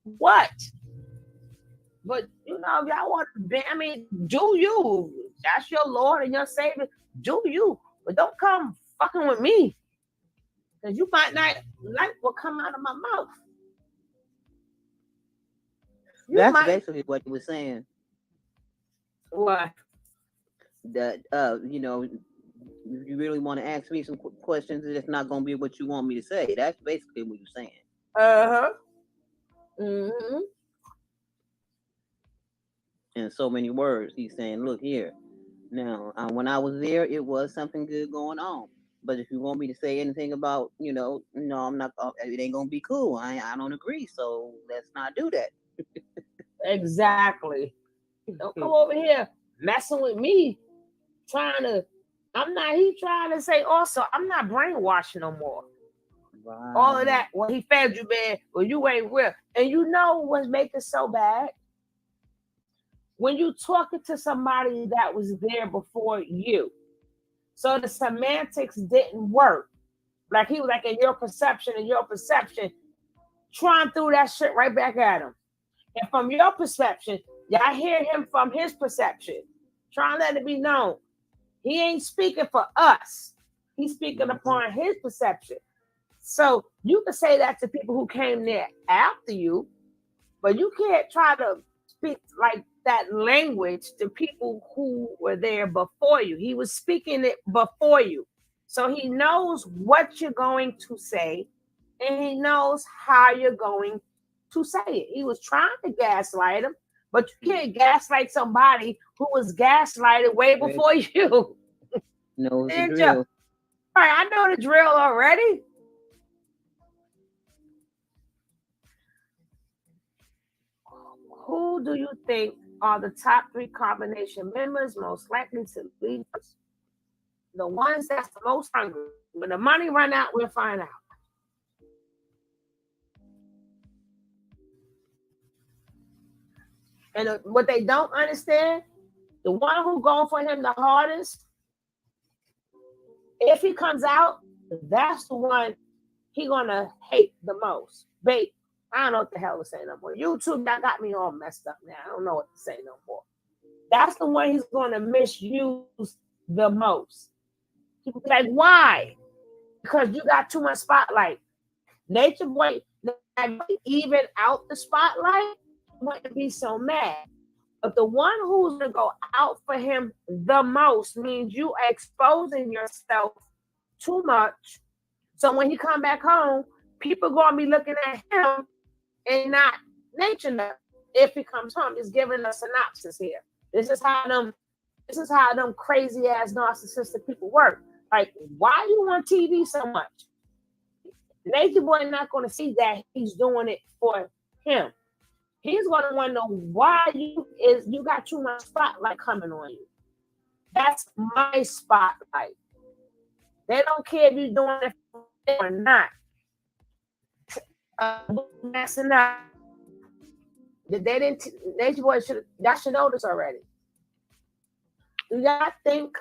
What? But you know, if y'all want to be, I mean, do you? That's your Lord and your Savior. Do you? But don't come fucking with me. Because you might not like what come out of my mouth. That's basically what he was saying. What? That you know, if you really want to ask me some questions, it's not gonna be what you want me to say. That's basically what you're saying. Uh-huh. Mm-hmm. In so many words, he's saying, look here. Now, when I was there, it was something good going on. But if you want me to say anything about, you know, no, I'm not. It ain't gonna be cool. I don't agree. So let's not do that. Exactly. Don't come over here messing with me, trying to. He trying to say also, I'm not brainwashing no more. Right. All of that. Well, he fed you, man. Well, you ain't real. And you know what's making it so bad? When you talking to somebody that was there before you. So the semantics didn't work. Like he was like in your perception, trying through that shit right back at him. And from your perception, y'all hear him from his perception. Trying to let it be known. He ain't speaking for us. He's speaking upon his perception. So you can say that to people who came there after you, but you can't try to speak like that language to people who were there before you. He was speaking it before you. So he knows what you're going to say, and he knows how you're going to say it. He was trying to gaslight him, but you can't gaslight somebody who was gaslighted way before you. Knows the drill. All right, I know the drill already. Who do you think are the top 3 Carbonation members most likely to leave us? The ones that's the most hungry. When the money run out, we'll find out. And what they don't understand, the one who going for him the hardest, if he comes out, that's the one he gonna hate the most. Babe, I don't know what the hell to say no more. YouTube, that got me all messed up now. I don't know what to say no more. That's the one he's gonna misuse the most. People be like, why? Because you got too much spotlight. Nature Boy, even out the spotlight, wouldn't be so mad. But the one who's gonna go out for him the most means you are exposing yourself too much. So when he come back home, people gonna be looking at him and not Nature. If he comes home, is giving a synopsis here. This is how them crazy ass narcissistic people work. Like, why you on TV so much? Nature Boy not gonna see that he's doing it for him. He's gonna want to know why you got too much spotlight coming on you. That's my spotlight. They don't care if you're doing it or not. Messing up. They didn't. Nature Boy y'all should know this already. Do y'all think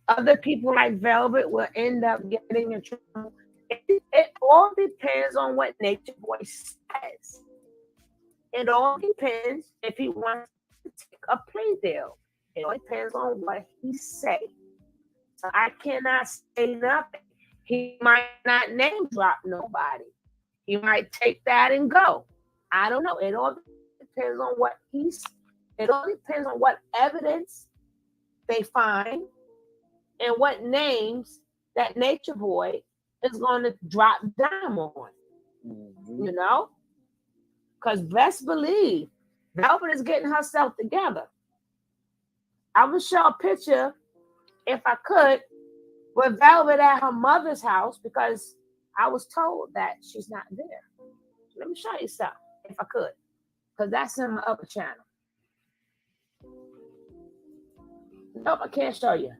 other people like Velvet will end up getting in trouble? It all depends on what Nature Boy says. It all depends if he wants to take a plea deal. It all depends on what he say. So I cannot say nothing. He might not name drop nobody. He might take that and go. I don't know. It all depends on what it all depends on what evidence they find and what names that Nature Boy is going to drop down on. Mm-hmm. You know? Because best believe, Velvet is getting herself together. I would show a picture, if I could, with Velvet at her mother's house because I was told that she's not there. Let me show you something, if I could. Because that's in my upper channel. Nope, I can't show you.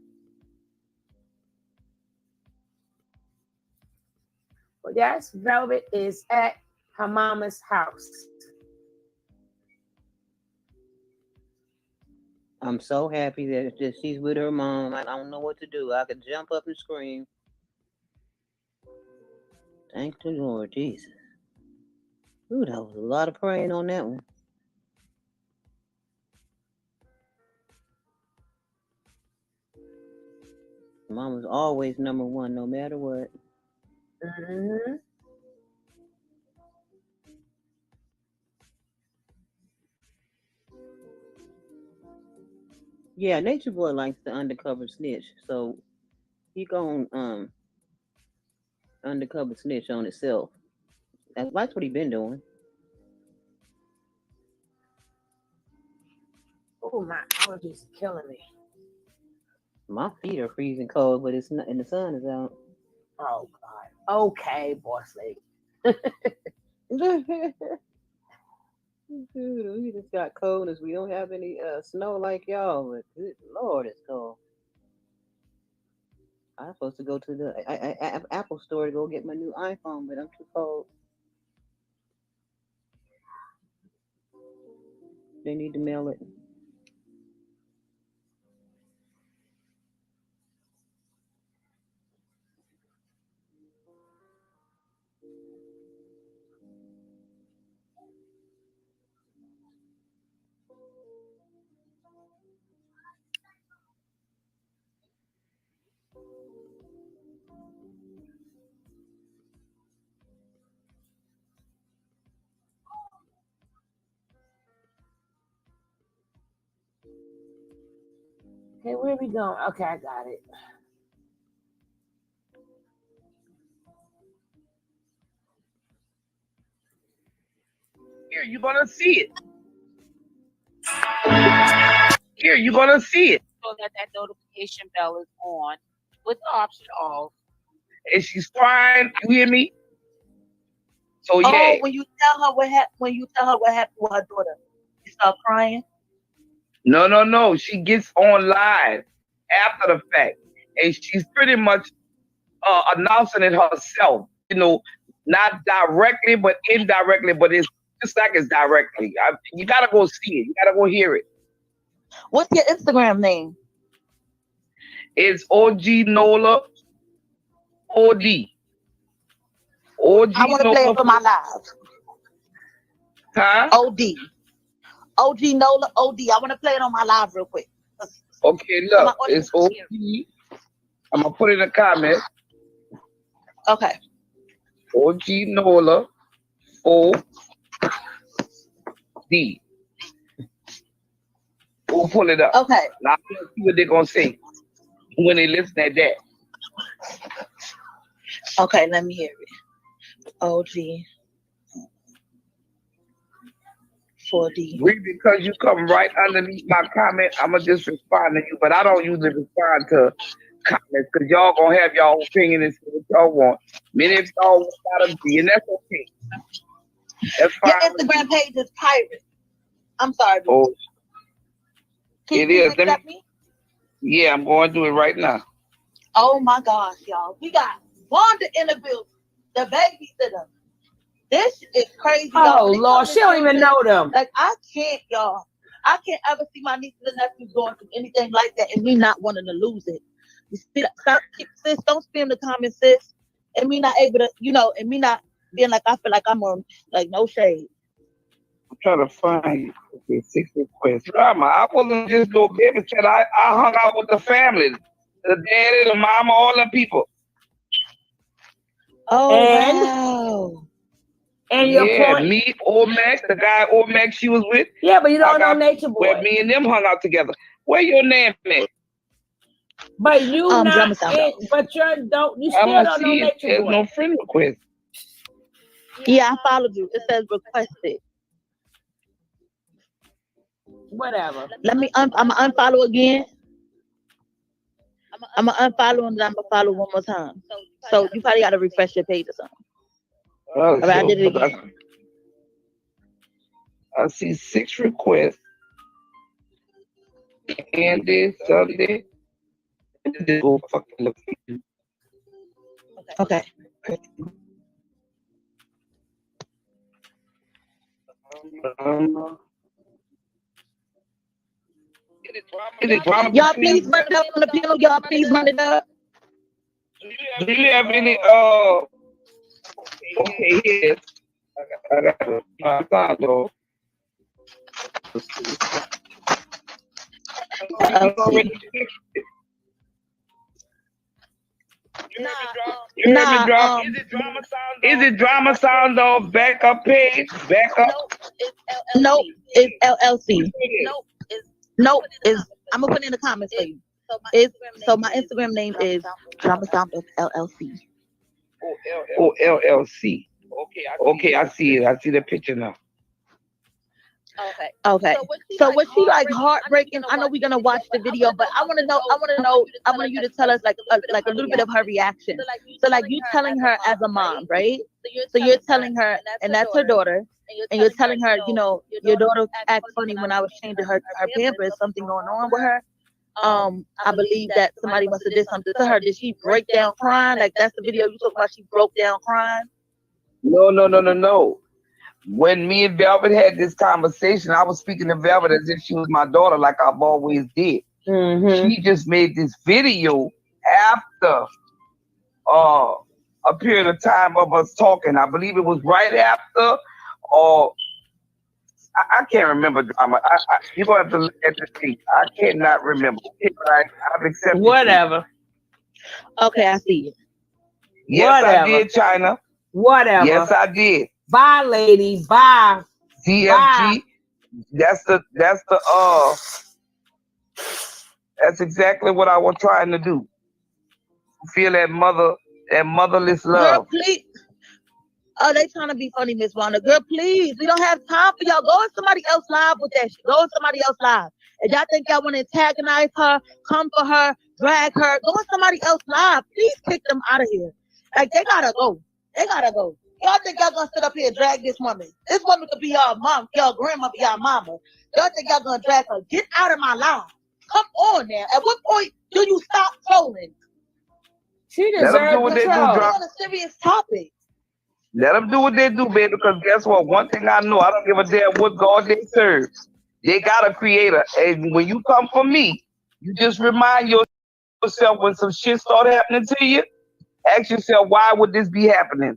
But yes, Velvet is at her mama's house. I'm so happy that she's with her mom. I don't know what to do. I could jump up and scream. Thank the Lord Jesus. Ooh, that was a lot of praying on that one. Mama's always number one, no matter what. Mm-hmm. Yeah, Nature Boy likes the undercover snitch, so he gon' undercover snitch on himself. That's what he been doing. Oh, my allergies are killing me. My feet are freezing cold, but it's not, and the sun is out. Oh God. Okay, boss lady. Dude, we just got cold as we don't have any snow like y'all, but good Lord, it's cold. I'm supposed to go to the Apple store to go get my new iPhone, but I'm too cold. They need to mail it. Okay, where are we going? Okay, I got it. Here, you're gonna see it. Here, you're gonna see it. So that notification bell is on with the option off. And she's crying. You hear me? So yeah. Oh, when you tell her what happened with her daughter, you start crying. No. She gets on live after the fact, and she's pretty much announcing it herself. You know, not directly, but indirectly. But it's just like it's directly. You gotta go see it. You gotta go hear it. What's your Instagram name? It's OG Nola OD. OG I want to play it for my live. Huh? OG Nola OD. I want to play it on my live real quick. Okay, look, it's OG. I'm gonna put it in a comment. Okay. OG Nola OD. We'll pull it up. Okay. Now let's see what they're gonna say when they listen at that. Okay, let me hear it. OG 4D. Because you come right underneath my comment, I'm gonna just respond to you. But I don't usually respond to comments because y'all gonna have y'all opinion and say what y'all want. Many of y'all want to be, and that's okay. That's fine. Your Instagram page is pirate. I'm sorry. Oh, can it you is. accept me? Yeah, I'm going to do it right now. Oh my gosh, y'all. We got Wanda in the building. The babysitter. This is crazy. Oh, y'all. Lord, she don't even know them. Like, I can't, y'all. I can't ever see my nieces and nephews going through anything like that and me not wanting to lose it. You see, stop, sis, don't spam the comments, sis. And me not able to, and me not being like, I feel like I'm on, like, no shade. I'm trying to find you. Okay, 6 requests. Drama. I wasn't just no babysitter. I hung out with the family. The daddy, the mama, all the people. Oh, wow. And your point? Me, Old Mac, the guy Old Mac she was with. Yeah, but you don't know Nature Boy. Where me and them hung out together. Where your name at? But you not, but you still don't know Nature Boy. There's no friend request. Yeah, I followed you. It says requested. Whatever. Let me, I'm gonna unfollow again. I'm gonna unfollow and then I'm gonna follow one more time. So you probably gotta refresh your page or something. Oh, I did it again. I see 6 requests. Sunday, Sunday. Just go fucking look. Okay. Y'all please run it up on the panel. Y'all please run it up. Do you have any okay, here. I got my thought though. You heard me drop? Is it drama sound or backup page? Backup? Nope, it's LLC. Nope, it's I'm gonna put it in the comments for you. So my Instagram name is Drama Sound of LLC. Oh, LLC. Okay, I see it. I see the picture now. Okay. So was she like heartbreaking? I know we're gonna watch the video, but I want you to tell us like a little bit of her reaction. So like you telling her as a mom, right? So you're telling her, and that's her daughter, and you're telling her, you know, your daughter act funny when I was changing her pampers, something going on with her. I believe that somebody must have did something to her. Did she break down crying? Like that's the video you talk about. She broke down crying. No. When me and Velvet had this conversation, I was speaking to Velvet as if she was my daughter, like I've always did. She just made this video after a period of time of us talking. I believe it was right after, or I can't remember. You're gonna have to look at the tape. I cannot remember. I've accepted whatever. Okay, I see it. Yes, whatever. I did, China. Whatever. Yes, I did. Bye, lady. Bye. CFG. Bye. That's exactly what I was trying to do. Feel that motherless love. Girl, please. Oh, they trying to be funny, Miss Wanda. Girl, please. We don't have time for y'all. Go on somebody else live with that shit. Go on somebody else live. If y'all think y'all want to antagonize her, come for her, drag her, go on somebody else live. Please kick them out of here. Like, they gotta go. They gotta go. Y'all think y'all gonna sit up here and drag this woman? This woman could be y'all mom, y'all grandmother, y'all mama. Y'all think y'all gonna drag her? Get out of my life. Come on now. At what point do you stop trolling? She deserves the troll. We're on a serious topic. Let them do what they do, baby, because guess what? One thing I know, I don't give a damn what God they serve. They got a creator. And when you come for me, you just remind yourself when some shit start happening to you, ask yourself, why would this be happening?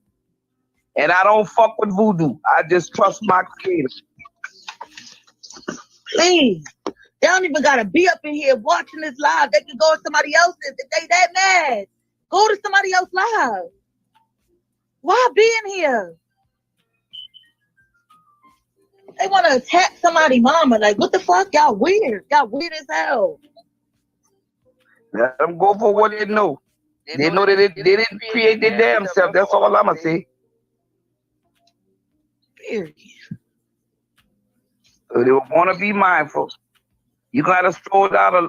And I don't fuck with voodoo. I just trust my creator. Please. They don't even gotta be up in here watching this live. They can go to somebody else's if they that mad. Go to somebody else live. Why be in here? They want to attack somebody mama. Like, what the fuck? Y'all weird. Y'all weird as hell. Let them go for what they know. They know that they didn't create their damn self. That's all I'm going to say. Period. So they want to be mindful. You got to throw out a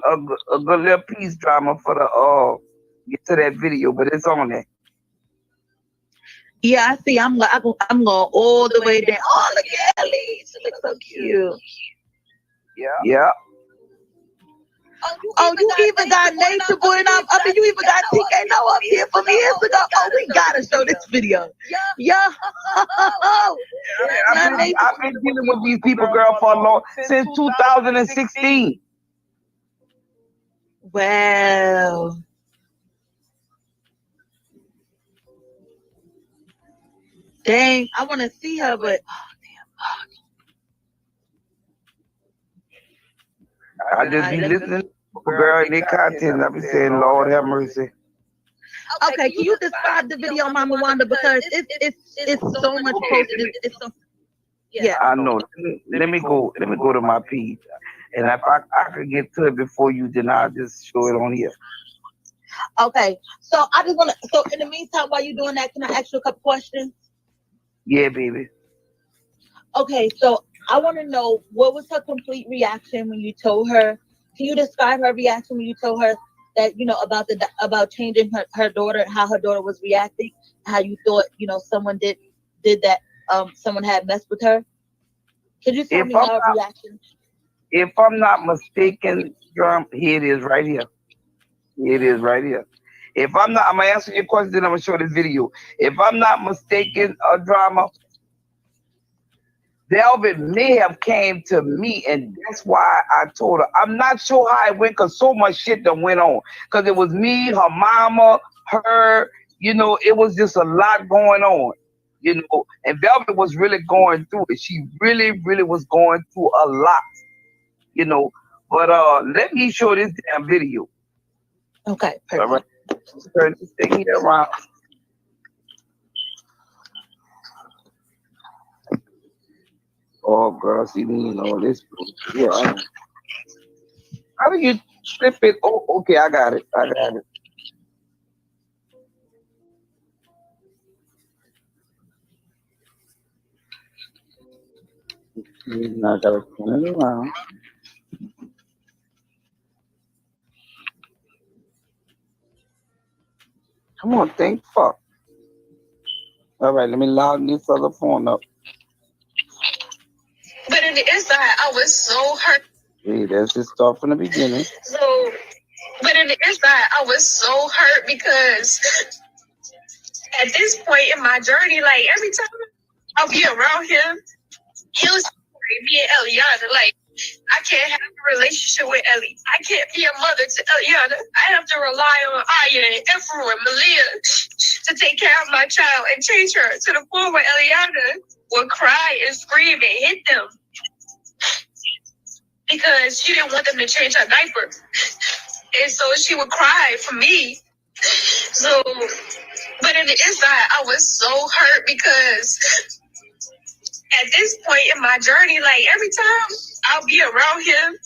good little piece drama for the get to that video, but it's on there. Yeah, I see. I'm going all the way down. Oh, look at Ellie. She looks so cute. Yeah. Oh, you even got Nature Boy, and I mean, you even got TK No up here from years ago. Oh, we gotta show this video. Yeah. I've been dealing with these people, girl, for a long since 2016. Wow. Dang, I want to see her, but I just be listening to girl and their content. I be saying, Lord have mercy. Okay, can you describe the video, Mama Wanda? Because it's so much posted. It's so, yeah. I know. Let me go to my page, and if I could get to it before you, then I'll just show it on here. Okay, so I just want to. So in the meantime, while you're doing that, can I ask you a couple questions? Yeah, baby. Okay, so I want to know, what was her complete reaction when you told her? Can you describe her reaction when you told her that, you know, about changing her daughter, how her daughter was reacting, how you thought, you know, someone did that, someone had messed with her? Could you tell me her reaction? If I'm not mistaken, here it is right here. Here it is right here. If I'm not, I'm gonna answer your question, then I'm gonna show this video. If I'm not mistaken, drama, Velvet may have came to me, and that's why I told her. I'm not sure how it went, because so much shit that went on. Because it was me, her mama, her, it was just a lot going on. And Velvet was really going through it. She really, really was going through a lot. But let me show this damn video. Okay, perfect. All right. Turn this thing here around. Oh, girl, see me, this. Yeah. How do you flip it? Oh, okay, I got it. I gotta turn it around. Come on, think fuck. All right, let me loud this other phone up. But in the inside, I was so hurt. Hey, let's just start from the beginning. But in the inside, I was so hurt because at this point in my journey, like every time I'll be around him, he'll separate me and Eliana. Like, I can't have a relationship with Ellie. I can't be a mother to Eliana. I have to rely on Aya and Efru and Malia to take care of my child and change her to the point where Eliana would cry and scream and hit them because she didn't want them to change her diaper. And so she would cry for me. So, but in the inside, I was so hurt because at this point in my journey, like every time I'll be around him,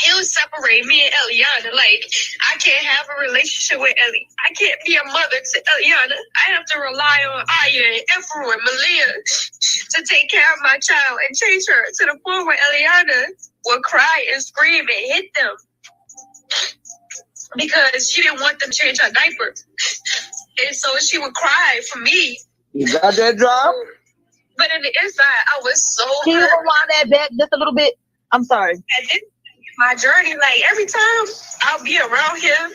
he'll separate me and Eliana. Like, I can't have a relationship with Ellie. I can't be a mother to Eliana. I have to rely on Aya and Efru and Malia to take care of my child and change her to the point where Eliana would cry and scream and hit them because she didn't want them to change her diaper. And so she would cry for me. You got that drop? But in the inside, I was so Can you hurt. rewind that back just a little bit? I'm sorry. At this my journey, like every time I'll be around him,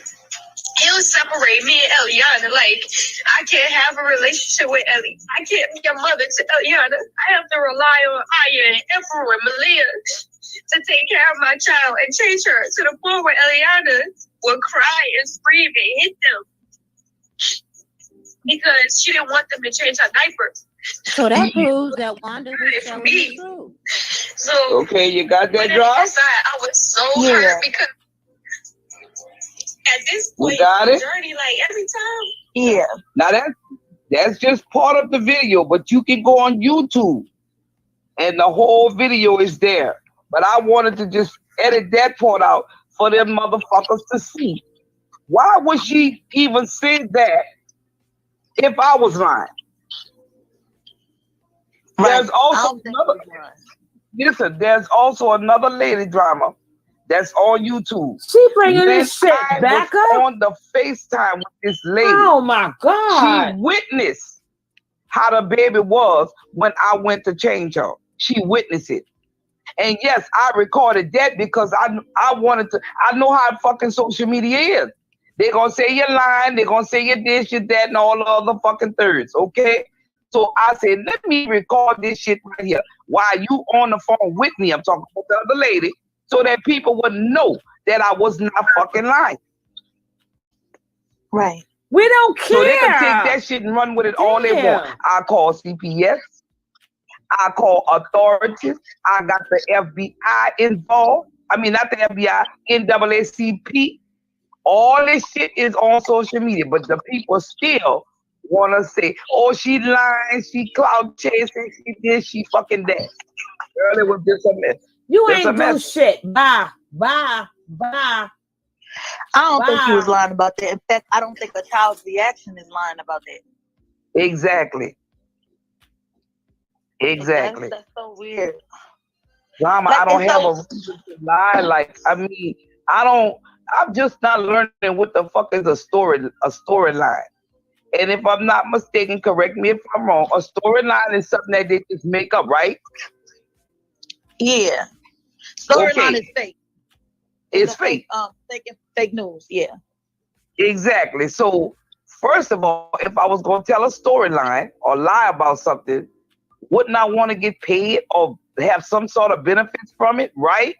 he'll separate me and Eliana. Like, I can't have a relationship with Ellie. I can't be a mother to Eliana. I have to rely on Aya and Efru and Malia to take care of my child and change her to the point where Eliana would cry and scream and hit them because she didn't want them to change her diaper. So that proves that Wanda was telling the truth. So okay, you got that drop? I was so hurt because at this point you got in it? the journey, like every time. Yeah. Now that's just part of the video, but you can go on YouTube and the whole video is there. But I wanted to just edit that part out for them motherfuckers to see. Why would she even say that if I was lying? There's also there's also another lady drama that's on YouTube. She bringing this shit back up on the FaceTime with this lady. Oh my God! She witnessed how the baby was when I went to change her. She witnessed it, and yes, I recorded that because I wanted to. I know how fucking social media is. They're gonna say you're lying. They're gonna say you're this, you're that, and all the other fucking thirds. Okay. So I said, let me record this shit right here while you on the phone with me. I'm talking about the other lady, so that people would know that I was not fucking lying. Right. We don't care. So they can take that shit and run with it all they want. I call CPS. I call authorities. I got the FBI involved. I mean, not the FBI, NAACP. All this shit is on social media, but the people still want to say, oh, she lying, she clout chasing, she this, she fucking that. Girl, it was just a mess. You ain't do shit. Bye. I don't think she was lying about that. In fact, I don't think a child's reaction is lying about that. Exactly. That's so weird. Mama, I don't have a reason to lie. Like, I mean, I'm just not learning what the fuck is a storyline. And if I'm not mistaken, correct me if I'm wrong, a storyline is something that they just make up, right? Yeah. Storyline Okay. is fake. It's fake. Fake news. Yeah. Exactly. So, first of all, if I was going to tell a storyline or lie about something, wouldn't I want to get paid or have some sort of benefits from it, right?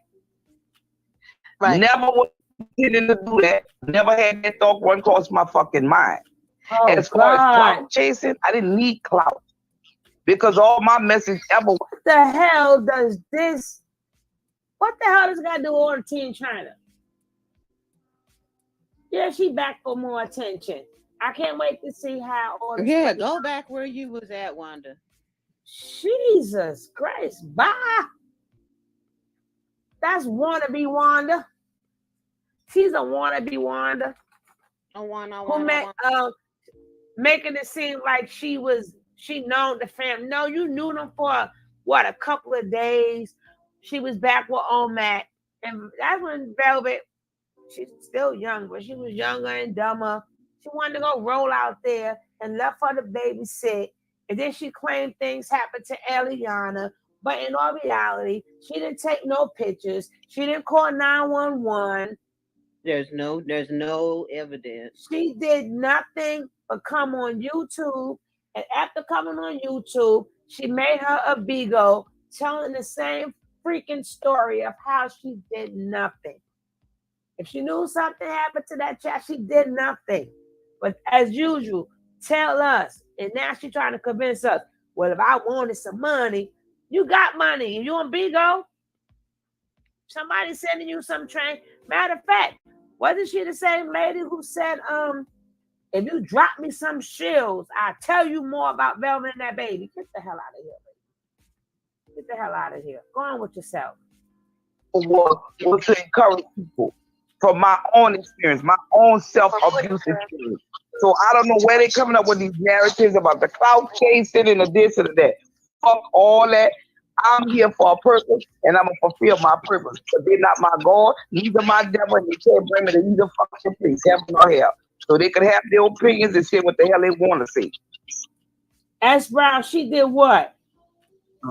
Right. Never was intending to do that. Never had that thought run across my fucking mind. Oh, As far as God. clout chasing, I didn't need clout because all my message ever was, What the hell does this? What the hell does got to do on Team China? Yeah, she back for more attention. I can't wait to see how all this. Yeah, go back where you was at, Wanda. Jesus Christ, bye. That's wannabe Wanda. She's a wannabe Wanda. Making it seem like she known the family. No, you knew them for a couple of days. She was back with Omac, and that's when Velvet. She's still young, but she was younger and dumber. She wanted to go roll out there and left her to babysit. And then she claimed things happened to Eliana. But in all reality, she didn't take no pictures. She didn't call 911. There's no evidence. She did nothing but come on YouTube. And after coming on YouTube, she made her a bigo telling the same freaking story of how she did nothing. If she knew something happened to that child, she did nothing. But as usual, tell us. And now she's trying to convince us, well, if I wanted some money, you got money. You on Bigo? Somebody sending you some train. Matter of fact, wasn't she the same lady who said, if you drop me some shills, I'll tell you more about Velvet and that baby. Get the hell out of here, baby. Get the hell out of here. Go on with yourself. was to encourage people from my own experience, my own self-abuse experience. So I don't know where they're coming up with these narratives about the clout chasing and the this and the that. Fuck all that. I'm here for a purpose, and I'm gonna fulfill my purpose. But they're not my God, neither my devil, and they can't bring me to either fucking place, heaven or hell. So they can have their opinions and say what the hell they want to say. S. Brown, she did what?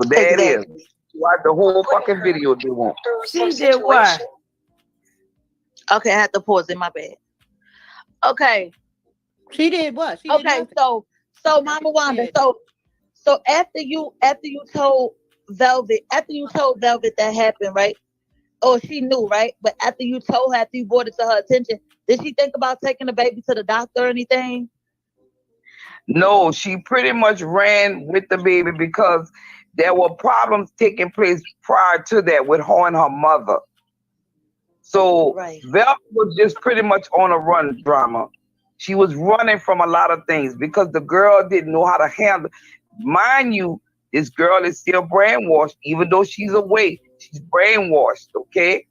So there it is. Watch the whole fucking video if they want. She did what? Okay, I had to pause in my bed. Okay. She did what? She did so Mama Wanda, so after you told Velvet that happened, right? Oh, she knew, right? But after you told her, after you brought it to her attention, did she think about taking the baby to the doctor or anything? No, she pretty much ran with the baby because there were problems taking place prior to that with her and her mother. So Velvet was just pretty much on a run drama. She was running from a lot of things because the girl didn't know how to handle. Mind you, this girl is still brainwashed, even though she's away. She's brainwashed, okay?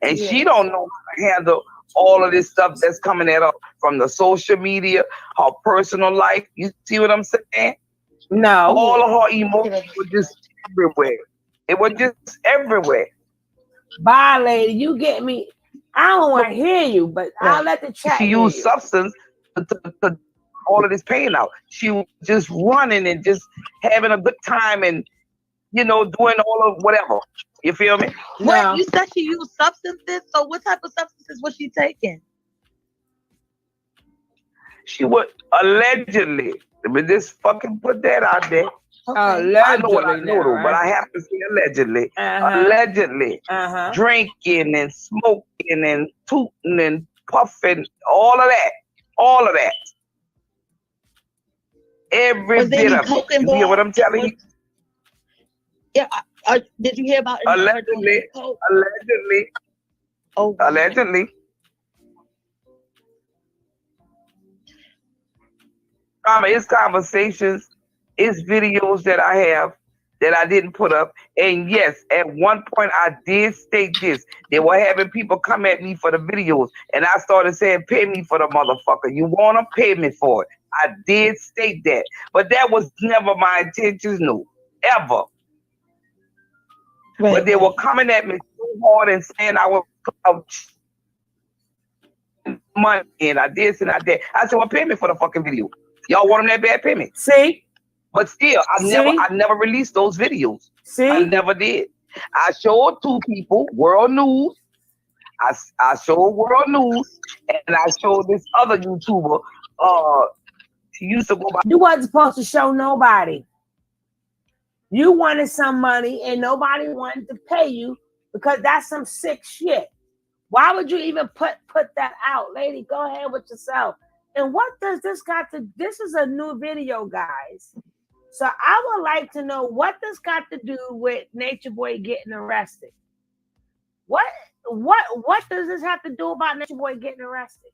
And she don't know how to handle all of this stuff that's coming at her from the social media, her personal life. You see what I'm saying? No. All of her emotions were just everywhere. It was just everywhere. Bye, lady. You get me. I don't want to hear you, but I'll let the chat. She used substance to all of this pain out. She was just running and just having a good time and, doing all of whatever. You feel me? Wait, you said she used substances? So what type of substances was she taking? She would allegedly, let me just fucking put that out there. Okay. I know what I know, though, but I have to say allegedly. Allegedly, drinking and smoking and tooting and puffing, all of that. Every bit of it. You hear what I'm telling you? Yeah. Did you hear about allegedly? Oh, allegedly. It's conversations, it's videos that I have that I didn't put up. And yes, at one point I did state this. They were having people come at me for the videos. And I started saying, pay me for the motherfucker. You want to pay me for it. I did state that. But that was never my intentions, no. Ever. But they were coming at me so hard and saying I was money and I this and I that. I said, well, pay me for the fucking video. Y'all want them that bad? Pay me. See? But still, I never released those videos. See? I never did. I showed two people, World News. I showed World News, and I showed this other YouTuber. She used to go by. You wasn't supposed to show nobody. You wanted some money, and nobody wanted to pay you because that's some sick shit. Why would you even put that out, lady? Go ahead with yourself. And what does this got to? This is a new video, guys. So I would like to know what this got to do with Nature Boy getting arrested. What does this have to do about Nature Boy getting arrested?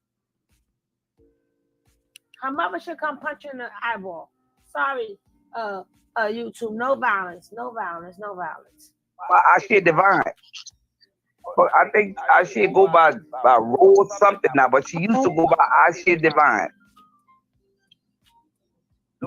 Her mother should come punch you in the eyeball. Sorry, YouTube. No violence. No violence. No violence. Well, I should divine. But I think I should go by Rose something now, but she used to go by I should divine.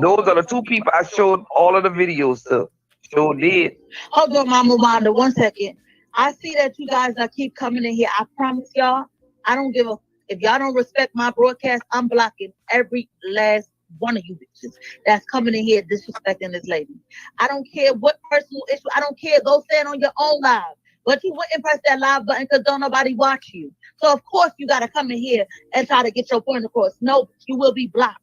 Those are the two people I showed all of the videos to. Sure did. Hold on, Mama Wanda, 1 second. I see that you guys are keep coming in here. I promise y'all, I don't give a. If y'all don't respect my broadcast, I'm blocking every last one of you bitches that's coming in here disrespecting this lady. I don't care what personal issue. I don't care. Go stand on your own live. But you wouldn't press that live button because don't nobody watch you. So of course you gotta come in here and try to get your point across. No, you will be blocked.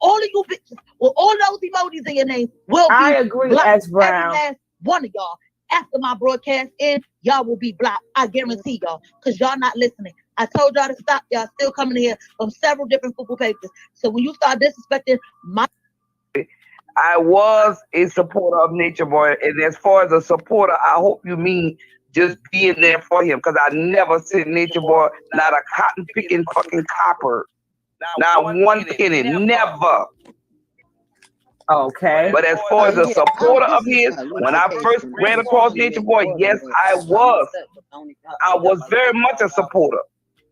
All of you bitches with all those emojis in your name will be I agree, blocked. S. Brown. Every last one of y'all after my broadcast end, y'all will be blocked. I guarantee y'all, because y'all not listening. I told y'all to stop. Y'all still coming here from several different football pages. So when you start disrespecting my, I was a supporter of Nature Boy, and as far as a supporter, I hope you mean just being there for him, because I never sent Nature Boy not a cotton picking fucking copper, not one penny, never. Okay. But as far as a supporter of his, when I first ran across Nature Boy, yes, I was. I was very much a supporter.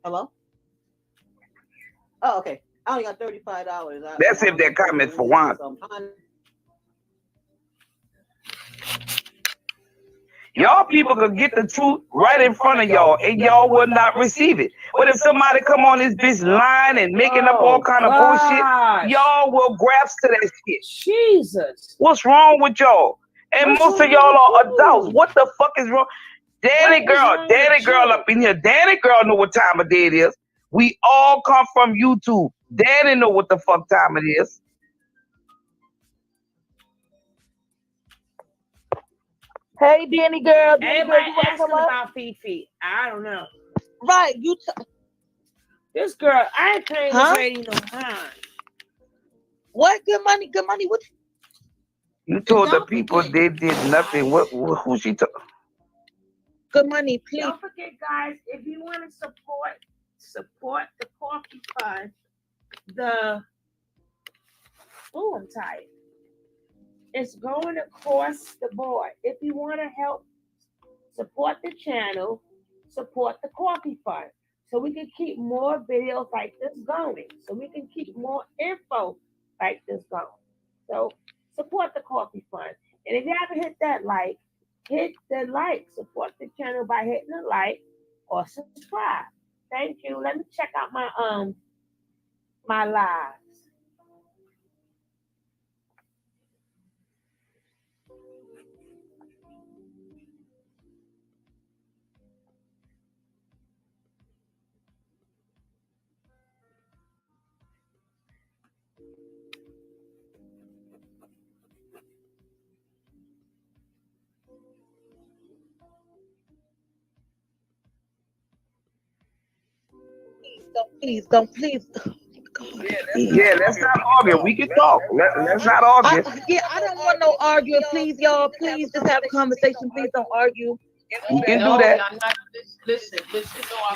Hello? Oh, okay. I only got $35. That's if that comment for one. Y'all people could get the truth right in front of y'all, and y'all will not receive it. But if somebody come on this bitch line and making up all kind of bullshit, y'all will grasp to that shit. Jesus. What's wrong with y'all? And most of y'all are adults. What the fuck is wrong? Danny girl up in here. Danny girl know what time of day it is. We all come from YouTube. Danny know what the fuck time it is. hey, Danny girl, Everybody you want to asking come up? about Fifi. I don't know. Right, This girl, I ain't paying this lady no mind. What? Good money, good money. What? You told the people they did nothing. Who she told? Good money, please. Don't forget, guys, if you want to support the coffee fund, I'm tired. It's going across the board. If you want to help support the channel, support the coffee fund, so we can keep more videos like this going, so we can keep more info like this going. So support the coffee fund. And if you haven't hit that like, hit the like. Support the channel by hitting the like or subscribe. Thank you. Let me check out my lives. Please don't. Yeah, let's not argue. We can talk. Let's not argue. I don't want no arguing. Please, y'all. Please just have a conversation. Please don't argue. We can do that. Listen.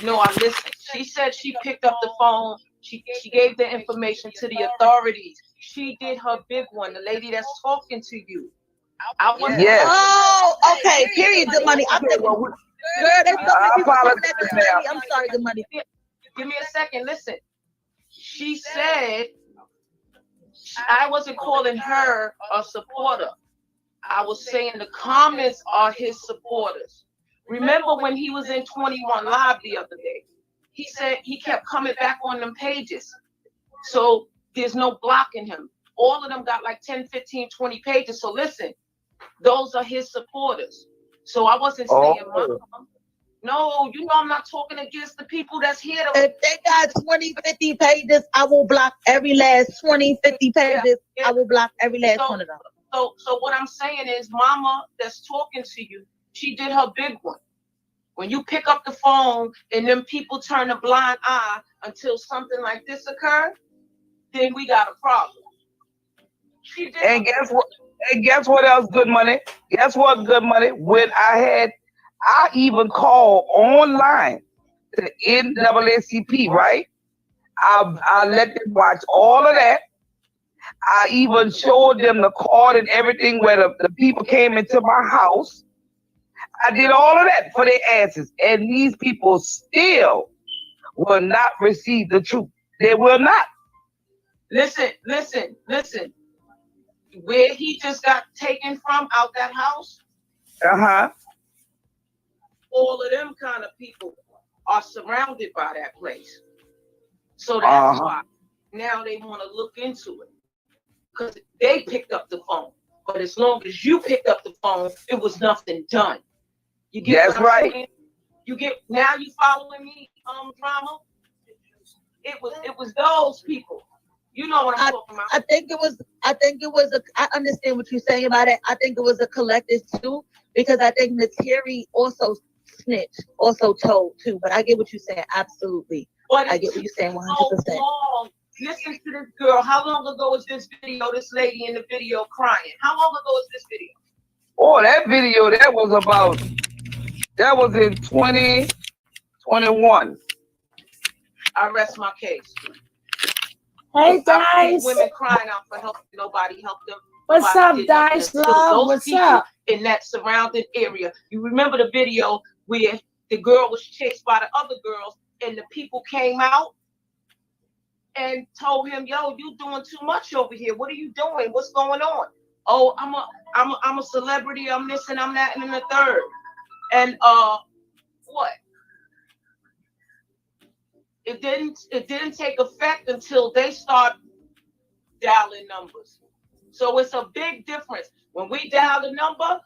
No, I'm listening. She said she picked up the phone. She gave the information to the authorities. She did her big one. The lady that's talking to you. Yes. Oh, okay. Period. Good money. Girl, there's so many people coming at this lady. I'm sorry. Good money. Give me a second. Listen. She said I wasn't calling her a supporter. I was saying the comments are his supporters. Remember when he was in 21 Live the other day? He said he kept coming back on them pages. So there's no blocking him. All of them got like 10, 15, 20 pages. So listen, those are his supporters. So I wasn't saying mama. No, you know I'm not talking against the people that's here. If they got 20, 50 pages, I will block every last 20, 50 pages. I will block every last one of them. So what I'm saying is, mama that's talking to you, she did her big one. When you pick up the phone and then people turn a blind eye until something like this occurs, then we got a problem. She did. And guess what? And guess what else? Good money. Guess what? Good money. When I even called online to NAACP, right? I let them watch all of that. I even showed them the card and everything where the people came into my house. I did all of that for their asses. And these people still will not receive the truth. They will not. Listen. Where he just got taken from out that house, all of them kind of people are surrounded by that place. So that's why now they want to look into it. Because they picked up the phone. But as long as you picked up the phone, it was nothing done. You get that's right. Saying? You get now you following me, drama? It was those people. You know what I'm talking about. I think it was I understand what you're saying about it. I think it was a collective too, because I think Nateri also snitched, also told too. But I get what you're saying, absolutely. I get what you're saying 100%. Listen to this girl. How long ago was this video? This lady in the video crying. How long ago is this video? Oh, that video, that was in 2021. I rest my case. Hey, Dice. Women crying out for help. Nobody helped them. What's up, Dice? Love? What's up? In that surrounding area. You remember the video where the girl was chased by the other girls and the people came out and told him, yo, you doing too much over here. What are you doing? What's going on? Oh, I'm a celebrity. I'm this and I'm that and the third. And what? It didn't take effect until they start dialing numbers. So it's a big difference. When we dial the number,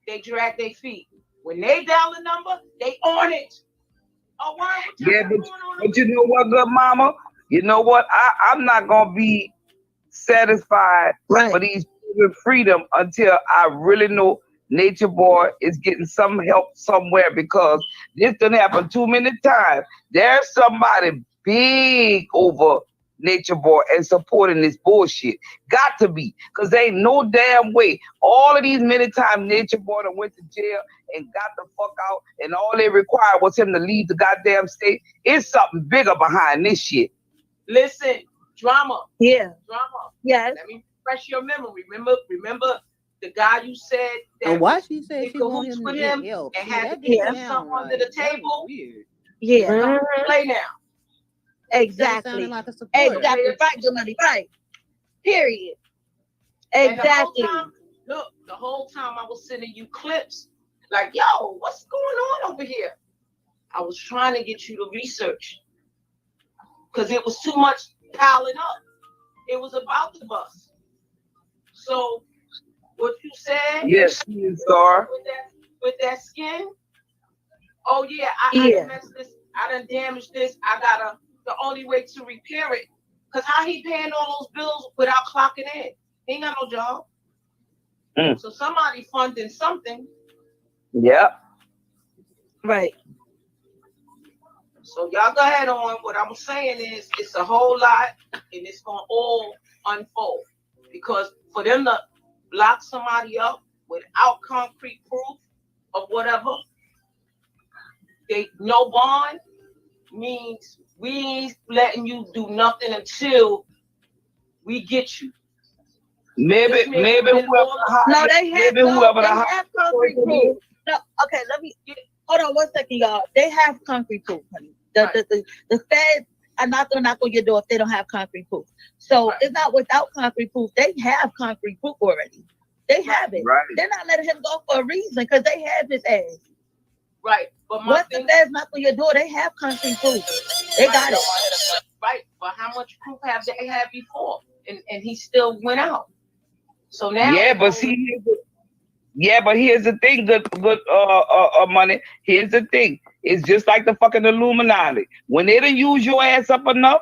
they drag their feet. When they dial the number, they on it. Oh, why? Yeah, but you know what, good mama? You know what? I'm not gonna be satisfied for these children freedom until I really know Nature Boy is getting some help somewhere, because this done happen too many times. There's somebody big over Nature Boy and supporting this bullshit. Got to be, because there ain't no damn way. All of these many times Nature Boy done went to jail and got the fuck out, and all they required was him to leave the goddamn state. It's something bigger behind this shit. Listen, drama. Yeah. Drama. Yes. Let me refresh your memory. Remember the guy you said that and why she said she wanted him to get help and had to get put something under the table. Yeah. Play now. Exactly. Like exactly. Right, money. Right. Period. Exactly. The whole time I was sending you clips like, yo, what's going on over here? I was trying to get you to research because it was too much piling up. It was about the bus. So what you said? Yes, sir. With that skin. Oh yeah, I messed this. I done damaged this. The only way to repair it. Cause how he paying all those bills without clocking in? He ain't got no job. So somebody funding something. Yep. Right. So y'all go ahead on. What I'm saying is it's a whole lot and it's gonna all unfold. Because for them to lock somebody up without concrete proof of whatever, no bond means we ain't letting you do nothing until we get you. Maybe whoever have concrete proof. No, okay, let me hold on 1 second, y'all. They have concrete proof, honey. The feds are not gonna knock on your door if they don't have concrete proof. So it's not without concrete proof. They have concrete proof already. They have it. Right. They're not letting him go for a reason because they have his ass. Right. But once the feds knock on your door, they have concrete proof. They got it. Right. But how much proof have they had before? And he still went out. So now but see, Yeah, but here's the thing, good money. Here's the thing. It's just like the fucking Illuminati. When they done use your ass up enough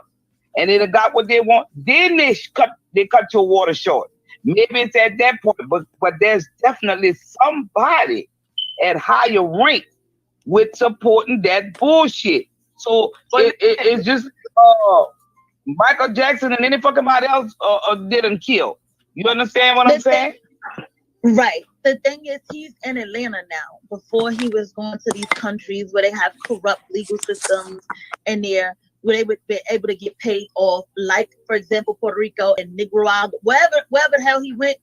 and they done got what they want, then they cut your water short. Maybe it's at that point, but there's definitely somebody at higher rank with supporting that bullshit. So it's just Michael Jackson and any fucking body else didn't kill. You understand what I'm saying? Right. The thing is, he's in Atlanta now. Before he was going to these countries where they have corrupt legal systems and there where they would be able to get paid off, like, for example, Puerto Rico and Nicaragua, wherever the hell he went.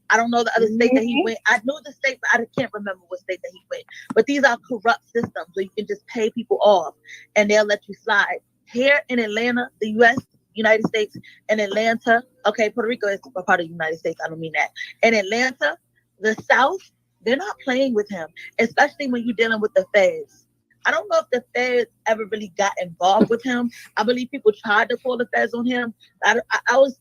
I don't know the other state that he went. I know the state, but I can't remember what state that he went. But these are corrupt systems where you can just pay people off and they'll let you slide. Here in Atlanta, the U.S., United States, and Atlanta, okay, Puerto Rico is a part of the United States. I don't mean that. In Atlanta, the South, they're not playing with him, especially when you're dealing with the feds. I don't know if the feds ever really got involved with him. I believe people tried to call the feds on him. I always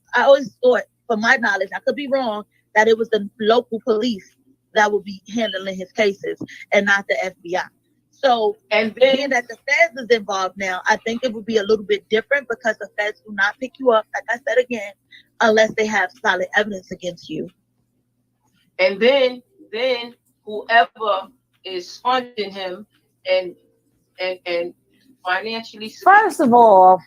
thought, from my knowledge, I could be wrong, that it was the local police that would be handling his cases and not the FBI. So, and being that the feds is involved now, I think it would be a little bit different because the feds do not pick you up, like I said again, unless they have solid evidence against you. And then whoever is funding him and financially. First of all,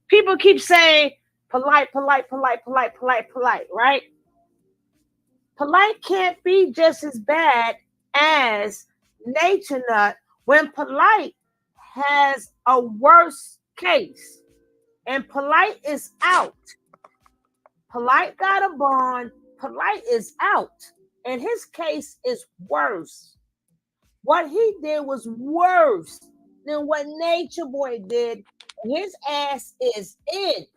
people keep saying polite, right? Polite can't be just as bad as Nature Nut when Polite has a worse case and Polite is out. Polite got a bond. Polite is out. And his case is worse. What he did was worse than what Nature Boy did. His ass is in.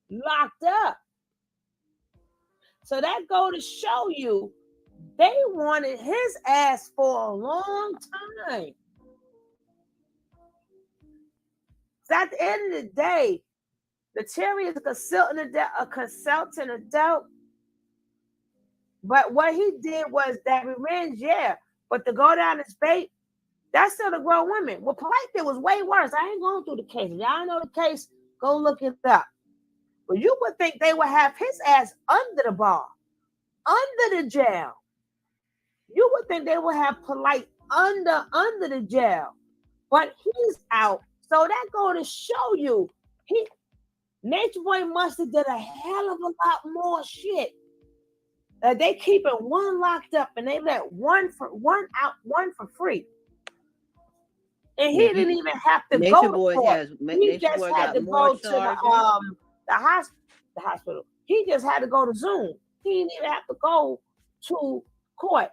Locked up. So that go to show you they wanted his ass for a long time. So at the end of the day, the Terry is a consultant adult. But what he did was that revenge, yeah. But to go down his bait, that's still the grown women. What Polite did was way worse. I ain't going through the case. Y'all know the case, go look it up. But you would think they would have his ass under the bar, under the jail. You would think they would have Polite under the jail. But he's out. So that go to show you, Nature Boy must have did a hell of a lot more shit. They keeping one locked up and they let one out, one for free. And he didn't even have to go to court. He just had to go to the hospital. He just had to go to Zoom. He didn't even have to go to court.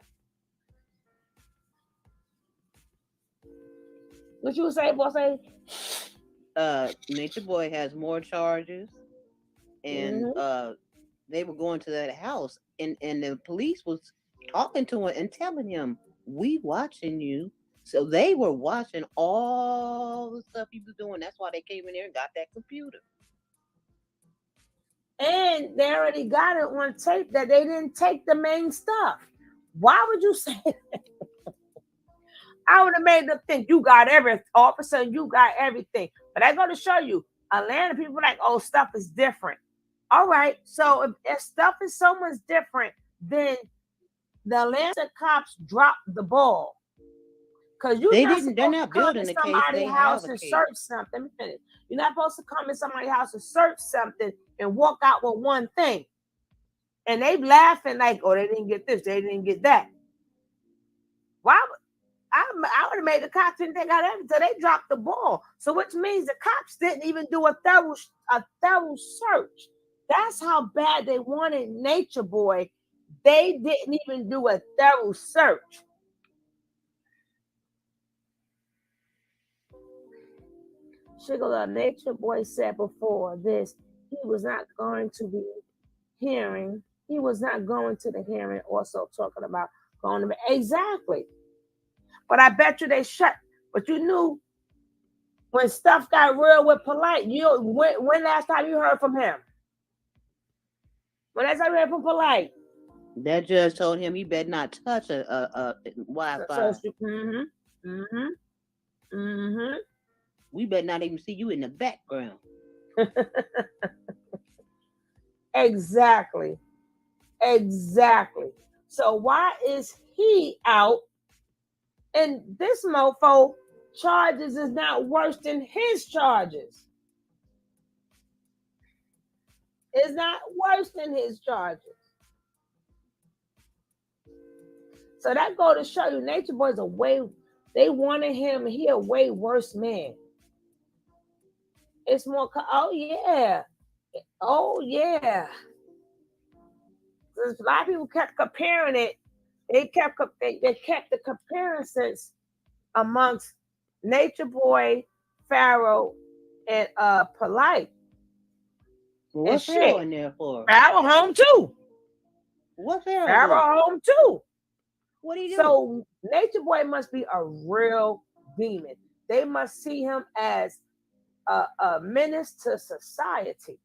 What you say, boss? Nature Boy has more charges, and they were going to that house, and the police was talking to him and telling him, "We watching you." So they were watching all the stuff he was doing. That's why they came in there and got that computer. And they already got it on tape that they didn't take the main stuff. Why would you say that? I would have made them think you got everything. All of a sudden, you got everything. But I got to show you, Atlanta people are like, oh, stuff is different. All right. So if stuff is so much different, then the Atlanta cops dropped the ball. Because they're not building a case. They have a case. Search something. Let me finish. You're not supposed to come in somebody's house and search something and walk out with one thing. And they laughing like, oh, they didn't get this, they didn't get that. Why? I would have made the cops think they got everything. So they dropped the ball. So which means the cops didn't even do a thorough search. That's how bad they wanted Nature Boy. They didn't even do a thorough search. Sugar Nature Boy said before this, he was not going to be hearing. He was not going to the hearing. Also talking about going to exactly. But I bet you they shut. But you knew when stuff got real with Polite. When last time you heard from him? When I say ready for polite. That judge told him he better not touch a Wi-Fi. We better not even see you in the background. Exactly. So why is he out and this mofo charges is not worse than his charges? It's not worse than his charges. So that go to show you Nature Boy's they wanted him, he a way worse man. It's more, oh yeah. A lot of people kept comparing it. They kept the comparisons amongst Nature Boy, Pharaoh, and Polite. Well, what's Pharaoh in there for? Pharaoh home too. What's Pharaoh? Pharaoh home too. What do you do? So Nature Boy must be a real demon. They must see him as a menace to society.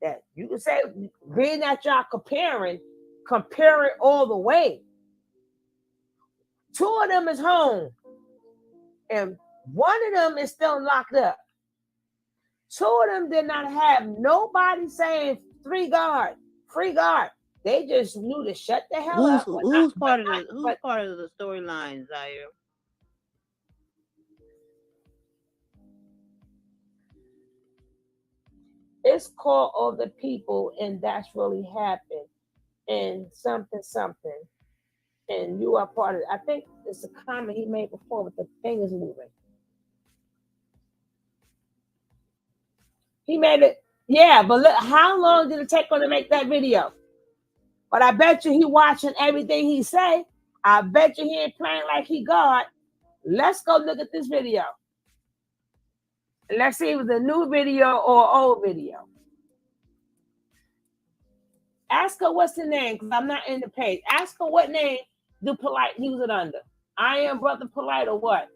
That you can say, being that y'all comparing all the way. 2 of them is home, and 1 of them is still locked up. 2 of them did not have nobody saying free guard. They just knew to shut the hell up. Who's part of the storyline, Zaire? It's called All the People, and that's really happened. And something. And you are part of it. I think it's a comment he made before, but the thing is moving. He made it, yeah, but look, how long did it take him to make that video? But I bet you he watching everything he say. I bet you he ain't playing like he God. Let's go look at this video. Let's see if it's a new video or old video. Ask her what's the name, because I'm not in the page. Ask her what name do Polite use it under. I Am Brother Polite or what?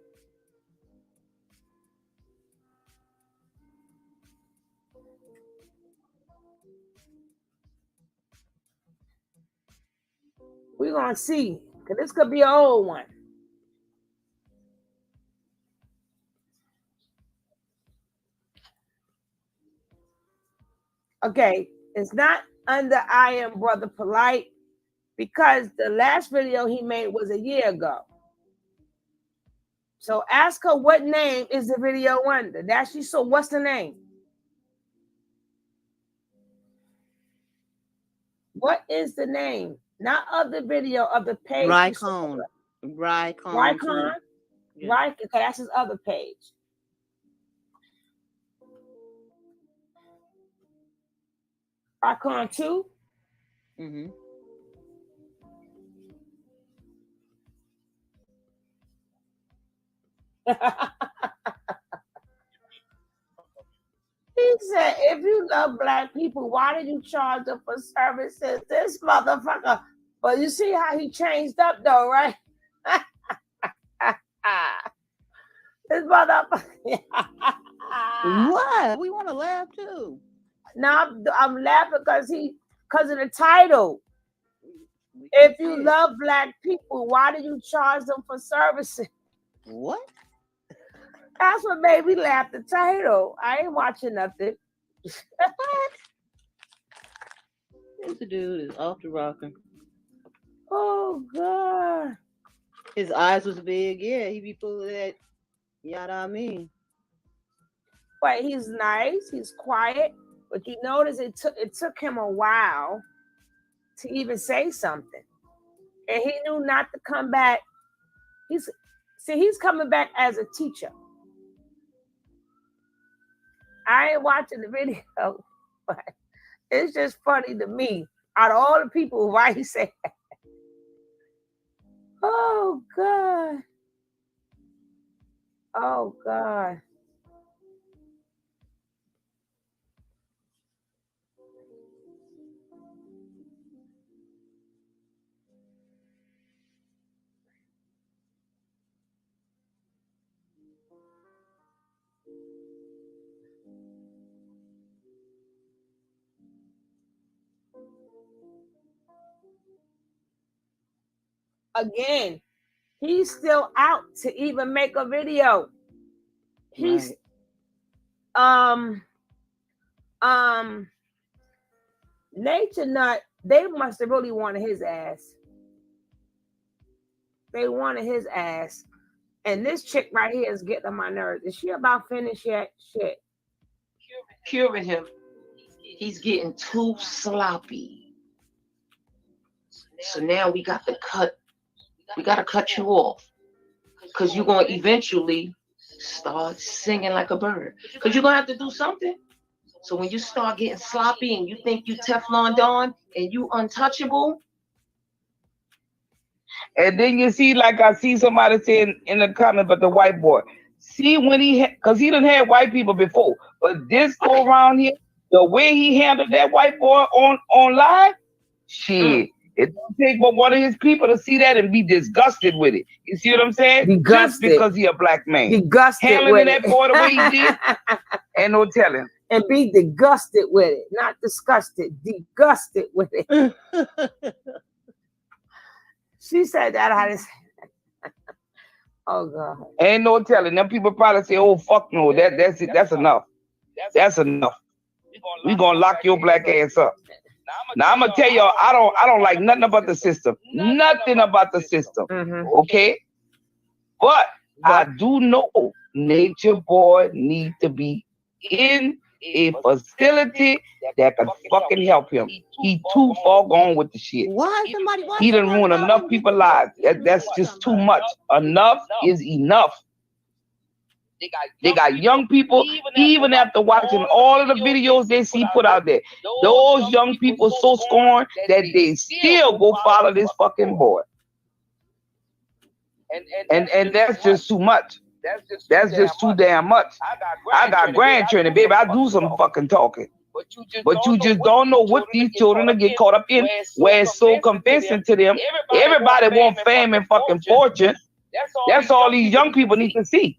We're going to see, because this could be an old one. Okay, it's not under I Am Brother Polite, because the last video he made was a year ago. So ask her what name is the video under. That's you. So what's the name? What is the name? Not of the video, of the page. Rycon. Rycon? Yeah. Right, because that's his other page. Rycon 2? Mm-hmm. He said, if you love Black people, why did you charge them for services? This motherfucker. But you see how he changed up though, right? This motherfucker. What? We want to laugh too. No, I'm laughing because of the title. If you love Black people, why do you charge them for services? What? That's what made me laugh, the title. I ain't watching nothing. What? This dude is off the rocking. Oh, God. His eyes was big. Yeah, he be full of that. Yada I mean. But he's nice. He's quiet. But you notice it took him a while to even say something. And he knew not to come back. He's coming back as a teacher. I ain't watching the video, but it's just funny to me. Out of all the people, why he said that? Oh, God. Oh, God. again, he's still out to even make a video. He's Nature Nut, they must have really wanted his ass. They wanted his ass. And this chick right here is getting on my nerves. Is she about finished yet? Shit. Curing him. He's getting too sloppy. So now we got to cut. We got to cut you off. Because you're going to eventually start singing like a bird. Because you're going to have to do something. So when you start getting sloppy and you think you Teflon Don and you untouchable. And then you see, like I see somebody saying in the comment, but the white boy. See when because he done had white people before. But this go around here, the way he handled that white boy on live, shit. It don't take but one of his people to see that and be disgusted with it. You see what I'm saying? Disgusted. Just because he a black man. Disgusted handling with that it. boy the way he did, and no telling. And be disgusted with it. Not disgusted. Disgusted with it. She said that. I just... Oh God. Ain't no telling. Them people probably say, "Oh fuck no, that's it. That's enough. That's enough. We gonna lock your black ass up." Now I'm gonna tell y'all, I don't like nothing about the system. Nothing about the system. Okay? But I do know Nature Boy need to be in a facility that can fucking help him. He too far gone with the shit. He done ruined enough people's lives. That's just too much. Enough is enough. They got young people, even after watching all of the videos they see put out there, those young people so scorned that they still go follow this fucking boy. And that's just too much. That's just too damn much. I got grandchildren, baby. I do some fucking talking. But you just don't know what these children will get caught up in, where it's so convincing to them. Everybody want fame and fucking fortune. That's all these young people need to see.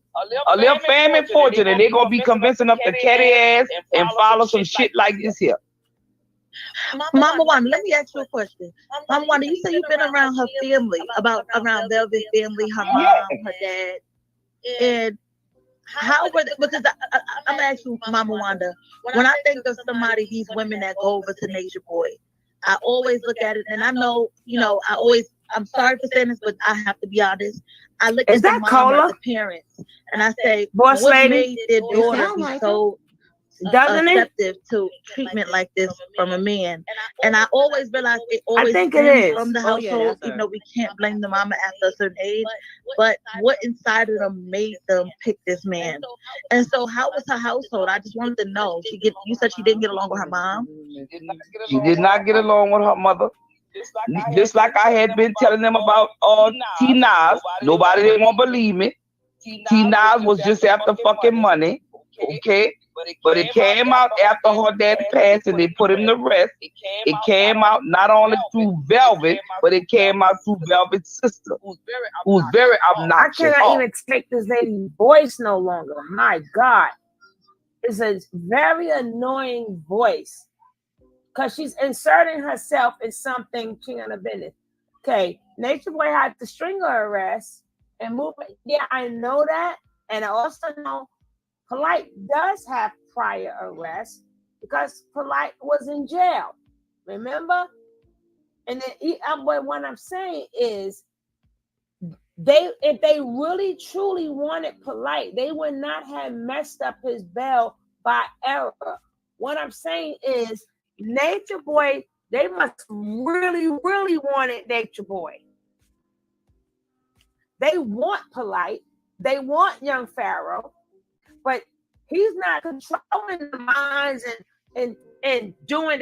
A little fame and fortune, and they're going to be convinced enough to carry ass and follow some shit like this here. Mama Wanda, let me ask you a question. Mama Wanda, you say you've been around her family, around Velvet family, her mom, her dad. And how were they, because I'm going to ask you, Mama Wanda, when I think of somebody, these women that go over to Nature Boy, I always look at it, and I know, I'm sorry for saying this, but I have to be honest. I look at the mom or the parents, and I say, Boss what lady? made their daughter be so receptive to treatment like this from a man? And I always realize it always stems from the household, even though we can't blame the mama after a certain age. But what inside of them made them pick this man? And so, how was her household? I just wanted to know. You said she didn't get along with her mom. She did not get along with her mother. Just like I had been telling them about T. Nas. Nobody didn't want to believe me. T. Nas was just after fucking money. Okay? But it came out after her dad passed and they put him to rest. It came out not only through Velvet, but it came out through Velvet's sister, who's very obnoxious. I cannot even take this lady's voice no longer. My God. It's a very annoying voice. Because she's inserting herself in something she ain't have been in. Okay, Nature Boy had to string her arrest and move. Yeah, I know that. And I also know Polite does have prior arrests because Polite was in jail. Remember? And then what I'm saying is if they really truly wanted Polite, they would not have messed up his bail by error. What I'm saying is Nature Boy, they must really, really wanted Nature Boy. They want Polite. They want young Pharaoh, but he's not controlling the minds and doing.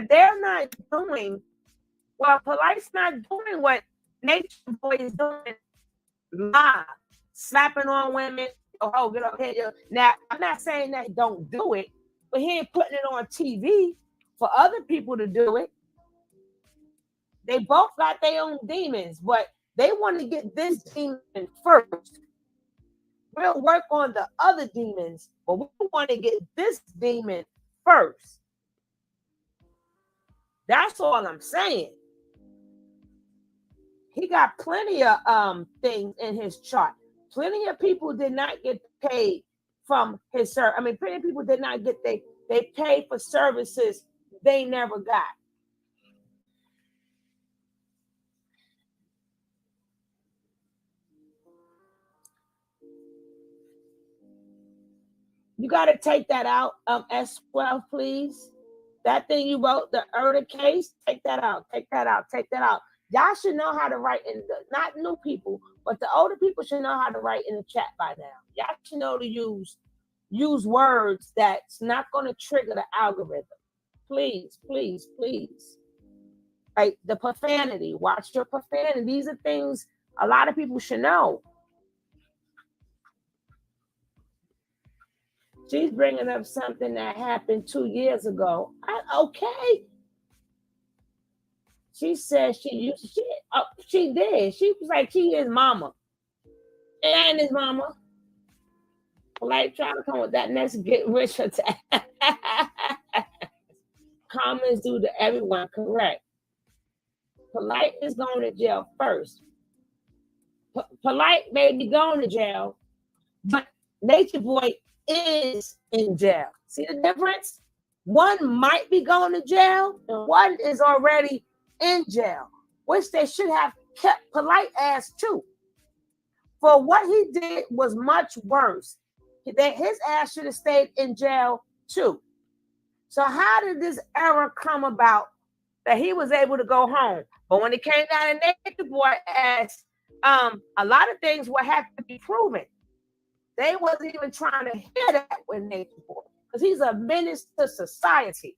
They're not doing. Well, Polite's not doing what Nature Boy is doing live, slapping on women. Oh, get up here! Now, I'm not saying that don't do it, but he ain't putting it on TV for other people to do it. They both got their own demons, but they want to get this demon first. We'll work on the other demons, but we want to get this demon first. That's all I'm saying. He got plenty of things in his chart. Plenty of people did not get paid from his service. I mean, plenty of people did not get they paid for services they never got. You got to take that out of S12, please. That thing you wrote, the Erda case, take that out, take that out, take that out. Y'all should know how to write in not new people, but the older people should know how to write in the chat by now. Y'all should know to use words that's not going to trigger the algorithm. Please, please, please. Like the profanity, watch your profanity. These are things a lot of people should know. She's bringing up something that happened 2 years ago. Okay. She said she did. She was like, she is mama. And his mama. Like trying to come with that next get rich attack. Comments due to everyone, correct. Polite is going to jail first. Polite may be going to jail, but Nature Boy is in jail. See the difference? One might be going to jail, and one is already in jail, which they should have kept Polite ass too. For what he did was much worse. His ass should have stayed in jail too. So how did this error come about that he was able to go home? But when it came down to Nature Boy ass, a lot of things would have to be proven. They wasn't even trying to hear that with Nature Boy because he's a menace to society.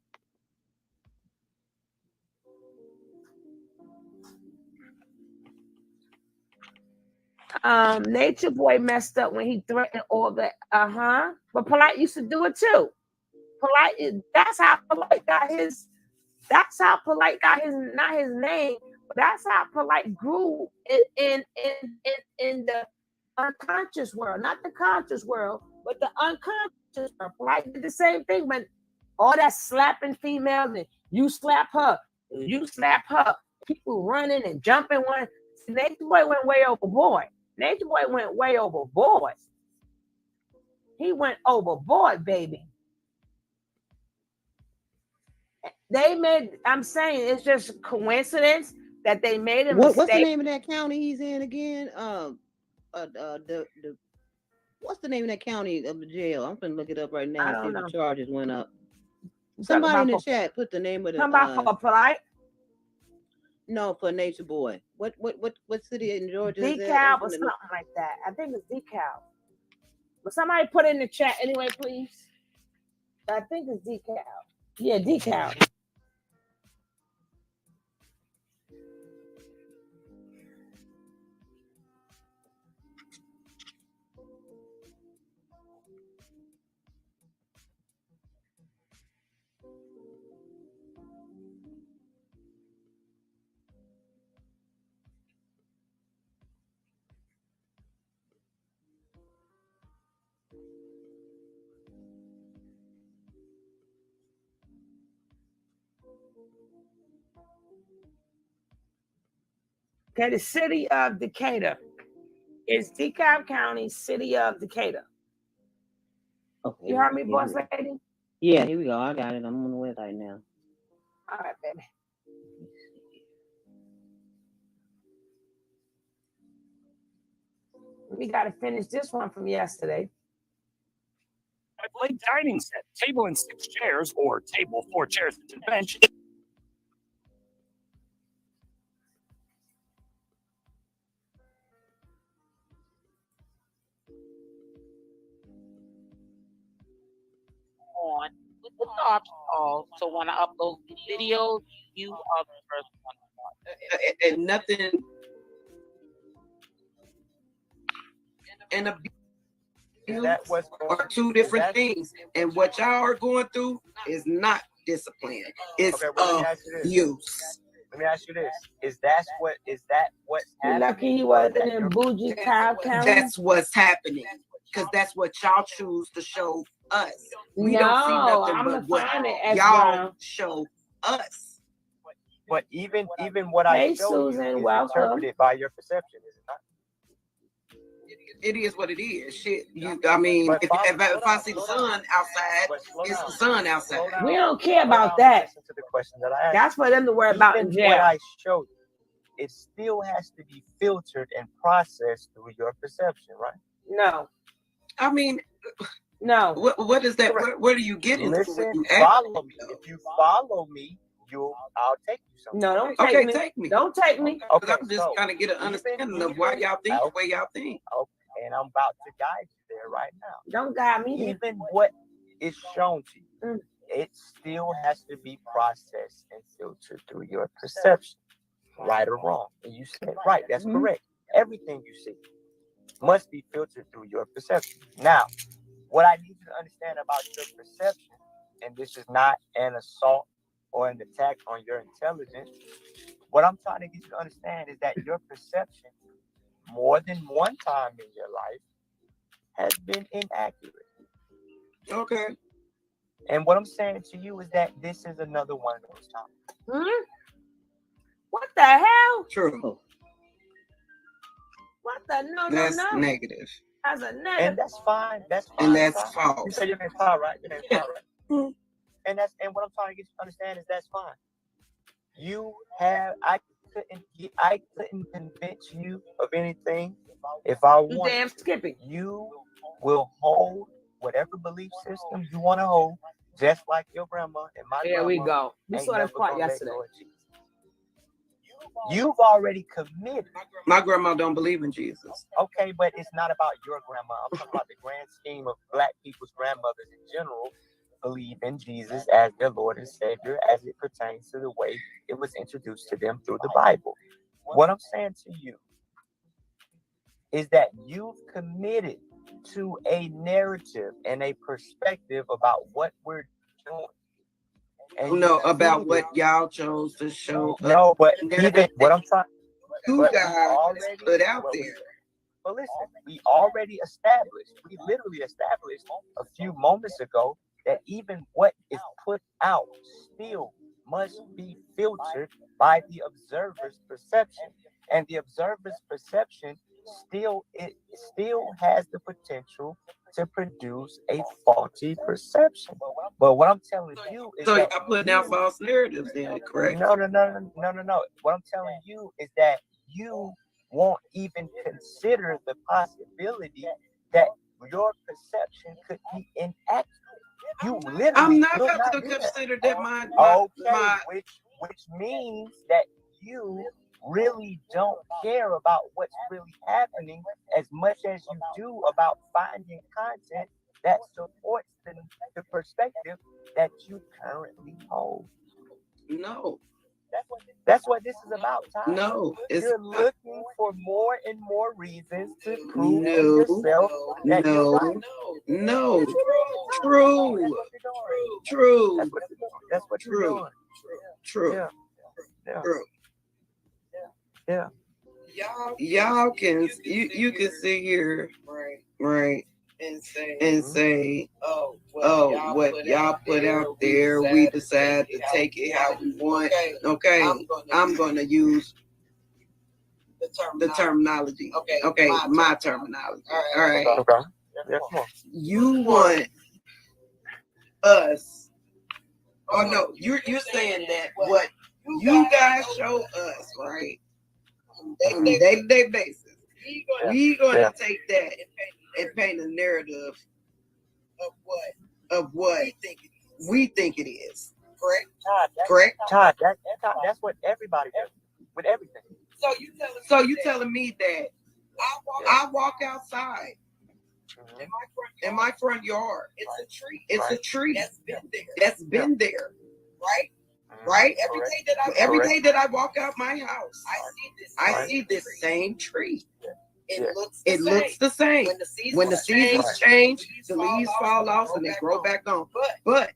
Nature Boy messed up when he threatened all that. But Polite used to do it too. Polite, that's how Polite got his. That's how Polite got his, not his name, but that's how Polite grew in the unconscious world, not the conscious world, but the unconscious world. Polite did the same thing, but all that slapping females and you slap her, people running and jumping. Nature Boy went way overboard. Nature Boy went way overboard. He went overboard, baby. I'm saying it's just a coincidence that they made a mistake. What's the name of that county he's in again? What's the name of that county of the jail? I'm gonna look it up right now. I don't know. The charges went up. Somebody in the chat put the name of the. Come back for Polite. No, for Nature Boy. What city in Georgia? DeKalb or something like that. I think it's DeKalb. But somebody put it in the chat anyway, please. I think it's DeKalb. Yeah, DeKalb. Okay, the city of Decatur. It's DeKalb County, city of Decatur. Okay. You heard me, boss lady? Yeah, here we go. I got it. I'm on the website now. All right, baby. We got to finish this one from yesterday. A late dining set, table and 6 chairs, or table, 4 chairs and a bench. On with the option call. So when I upload videos, you are the first one. And nothing. And are two different things. And what y'all are going through is not discipline. It's abuse. Let me ask you this: Is that what? Lucky he wasn't in Bougie County. That's what's happening. Because that's what y'all choose to show us. We don't see nothing but what y'all show us. But even what I Hey, show you Susan, is welcome. interpreted by your perception, is it not? It is what it is. Shit, I mean, if I see the sun outside, it's the sun outside. We don't care about that. Listen to the question that I asked. That's for them to worry about in Even jail. what I showed you, it still has to be filtered and processed through your perception, right? No. I mean, no. What is that? Where do you get into? Listen, follow me. If you follow me, I'll take you somewhere. No, don't take me. Take me. Don't take me. Okay, I'm just trying to get an understanding of why y'all think the way y'all think. Okay, and I'm about to guide you there right now. Don't guide me. Even what is shown to you, it still has to be processed and filtered through your perception, right or wrong. And you said right. That's correct. Everything you see must be filtered through your perception. Now, what I need you to understand about your perception, and this is not an assault or an attack on your intelligence, what I'm trying to get you to understand is that your perception, more than one time in your life, has been inaccurate. Okay. And what I'm saying to you is that this is another one of those times. What the hell? True. What the no? That's negative. That's a negative. And that's fine. That's fine. And that's false. You said your name's Paul, right? Your name's Paul, right? And what I'm trying to get you to understand is that's fine. I couldn't convince you of anything if I want. Damn Skippy. You will hold whatever belief system you want to hold, just like your grandma and my grandma. There we go. We saw that part yesterday. You've already committed. My grandma don't believe in Jesus. Okay, but it's not about your grandma. I'm talking about the grand scheme of Black people's grandmothers in general believe in Jesus as their Lord and Savior as it pertains to the way it was introduced to them through the Bible. What I'm saying to you is that you've committed to a narrative and a perspective about what we're doing. And about what y'all chose to show. No, but even what I'm trying. You guys put out there. But listen, we literally established a few moments ago that even what is put out still must be filtered by the observer's perception. And the observer's perception still has the potential to produce a faulty perception. But what I'm telling you is that I put down false narratives then, correct? No. What I'm telling you is that you won't even consider the possibility that your perception could be inaccurate. You literally I'm not about to consider that which means that you really don't care about what's really happening as much as you do about finding content that supports the perspective that you currently hold. No. That's what this is about, Ty. No. You're looking for more and more reasons to prove to yourself that you're right. No. True. That's what you're doing. True. Yeah. True. Yeah. Y'all can you can sit here, right, and say, what y'all put out there, we decide to take it how we want. Okay, I'm gonna use the terminology. Okay, my terminology. All right. Okay. Yeah, come on. You want us? Oh no, you're saying that what you guys show us, right? On a day-to-day basis, we gonna take that and paint a narrative of what we think it is. Correct? Todd, that's what everybody does with everything. So you telling me that I walk outside in my front yard, it's a tree that's been there, right? Every day that I walk out my house, I see this same tree. It looks the same. When the seasons change, the leaves fall off and they grow back on. But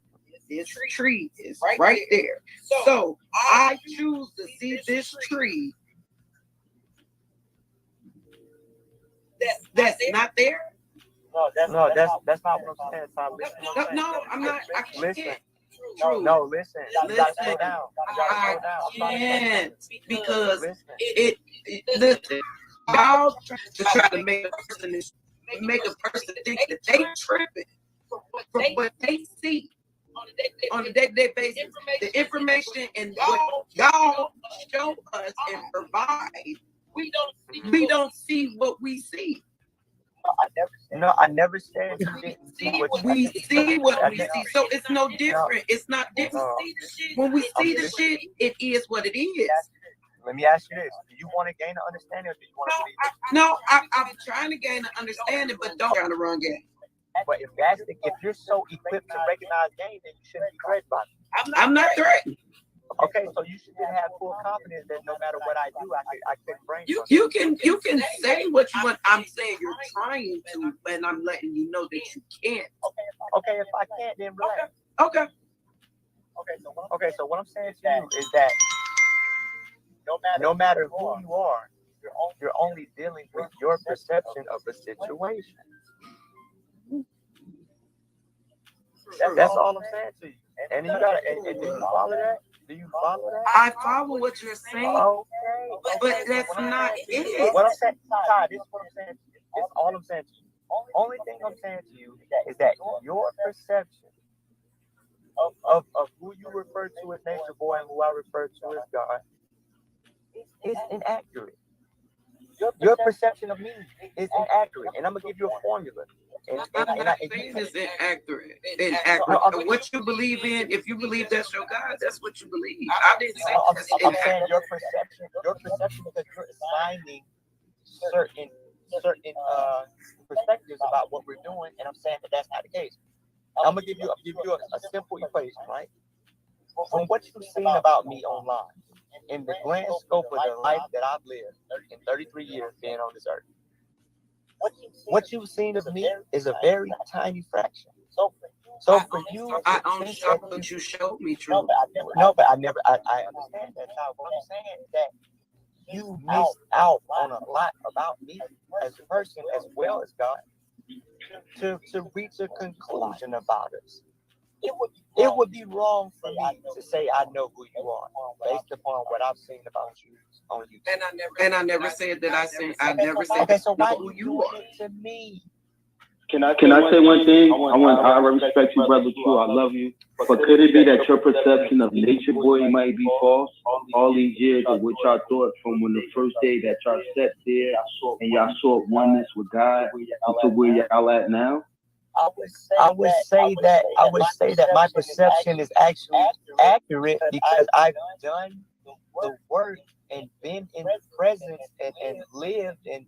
this tree is right there. So I choose to see this tree that's not there. No, that's not what I'm saying. No, I'm not. I can't. No, listen. You gotta slow down. I can't because listen, y'all to try to make a person think that they tripping from what they see on a day-to-day basis. The information and what y'all show us and provide, we don't see what we see. I never said you didn't see what we see what we see. So it's no different. It's not different. When we see the shit, it is what it is. Let me ask you this: do you want to gain an understanding, or do you want to believe it? No, I'm trying to gain an understanding, but don't try to run game. But if you're so equipped to recognize game, then you shouldn't be threatened by it. I'm not threatened. Okay, so you should have full confidence that no matter what I do, I can bring you can say what you want. I'm saying you're trying to, and I'm letting you know that you can't. Okay, if I can't, then relax. Okay. So what I'm saying to you is that no matter who you are, you're only dealing with your perception of a situation. That's all I'm saying to you. And you gotta, and do you follow that? Do you follow that? I follow what you're saying. Okay. But that's not it. What I'm saying, Todd, this is what I'm saying to you. This is all I'm saying to you. Only thing I'm saying to you is that your perception of who you refer to as Nature Boy and who I refer to as God is inaccurate. Your perception of me is inaccurate. And I'm going to give you a formula. I'm not saying it's inaccurate. What you believe in, if you believe that's your God, that's what you believe. I didn't say that's I'm saying your perception because you're assigning certain perspectives about what we're doing, and I'm saying that that's not the case. I'm gonna give you a simple equation, right? From what you've seen about me online, in the grand scope of the life that I've lived in 33 years being on this earth, what you've seen of me is a very tiny fraction. So for you, I only saw what you showed me, true. No, but I understand that. Now, what I'm saying is that you missed out on a lot about me as a person as well as God to reach a conclusion about us. It would be wrong for me to say I know who you are based upon what I've seen about you on YouTube. And I never said that I never said okay, so why who you are. To me. Can I say one thing? I respect you, brother, too. I love you. But could it be that your perception of Nature Boy might be false? All these years of what y'all thought from when the first day that y'all sat there and y'all saw oneness with God to where y'all at now? I would say that my perception is actually accurate because I've done the work and been in presence and lived and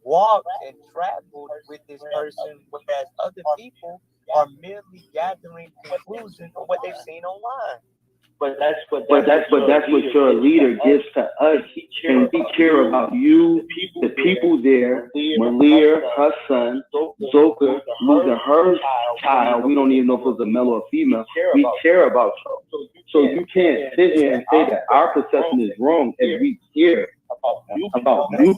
walked and traveled with this person, whereas other people are merely gathering conclusions on what they've seen online. But that's what your leader gives to us, and we care about you, the people there, Malia, her son, Zoka, losing her child. We don't even know if it was a male or female. We care about you. So you can't sit here and say that our perception is wrong if we care about you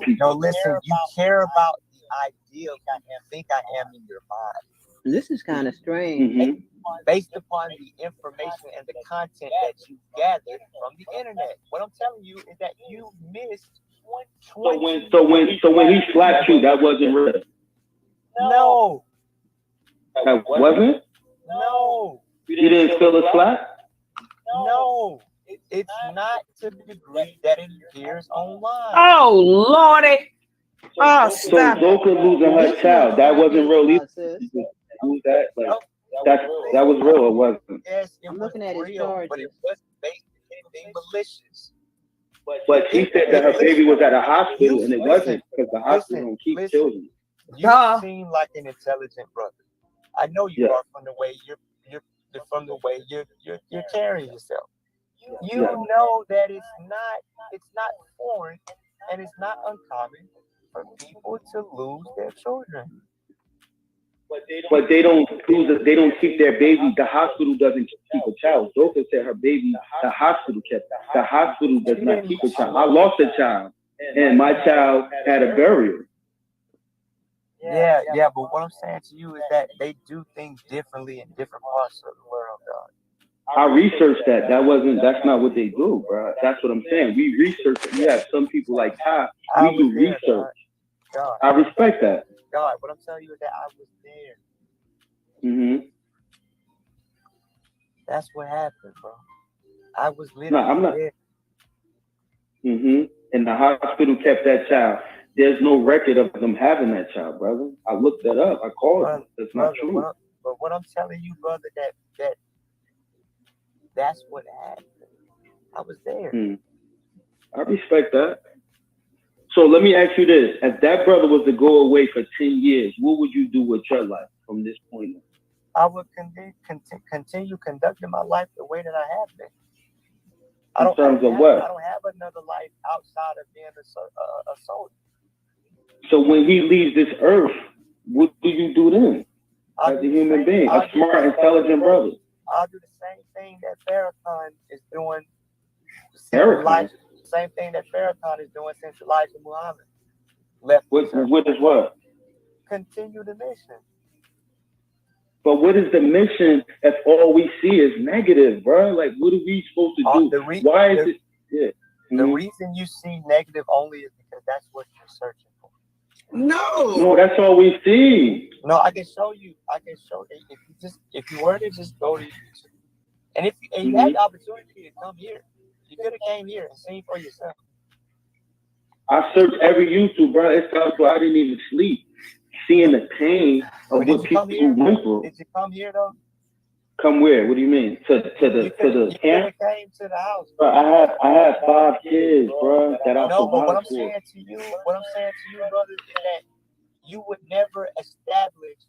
people. No, listen, you care about the idea of who you think I am in your mind. This is kind of strange. Mm-hmm. Based upon the information and the content that you gathered from the internet. What I'm telling you is that you missed 20. So when he slapped you, that wasn't real. No. That wasn't? No. You didn't feel a slap? No. It's not to the degree that it appears online. Oh, Lordy. Oh, so stop. Zoka losing her child, that wasn't real either. That was real, or wasn't? Yes, I'm looking at his real, charges. but it wasn't based on anything malicious. But she said that her baby was at a hospital, and it wasn't because the hospital don't keep children. You seem like an intelligent brother. I know you are from the way you're carrying yourself. You know that it's not foreign and it's not uncommon for people to lose their children. But they don't keep their baby. The hospital doesn't keep a child. Zoka said her baby, the hospital kept. The hospital does not keep a child. I lost a child, and my child had a burial. Yeah, but what I'm saying to you is that they do things differently in different parts of the world, God. I researched that. That's not what they do, bro. That's what I'm saying. We research it. We have some people like Ty. We do research. God, I respect that. God, what I'm telling you is that I was there. That's what happened, bro. I was literally I'm not. there. And the hospital kept that child. There's no record of them having that child, brother. I looked that up. I called them. That's not true. But what I'm telling you, brother, that's what happened. I was there. I respect that. So let me ask you this. If that brother was to go away for 10 years, what would you do with your life from this point on? I would continue conducting my life the way that I have been. I don't have another life outside of being a soldier. So when he leaves this earth, what do you do then? As a human being, a smart, intelligent brother. I'll do the same thing that Farrakhan is doing. Same thing that Farrakhan is doing since Elijah Muhammad left. What is what? Continue the mission. But what is the mission if all we see is negative, bro? Like, what are we supposed to do? Why is it? Yeah. The reason you see negative only is because that's what you're searching for. No, that's all we see. No, I can show you. If you were to just go to YouTube, and if you had the opportunity to come here, you could have came here and seen for yourself. I searched every YouTube, bro. It's times where I didn't even sleep, seeing the pain of what people went through. Did you come here though? Come where? What do you mean? To the camp? Came to the house. Bro, I have 5 kids, bro. That I but what I'm saying to you, brother, is that you would never establish.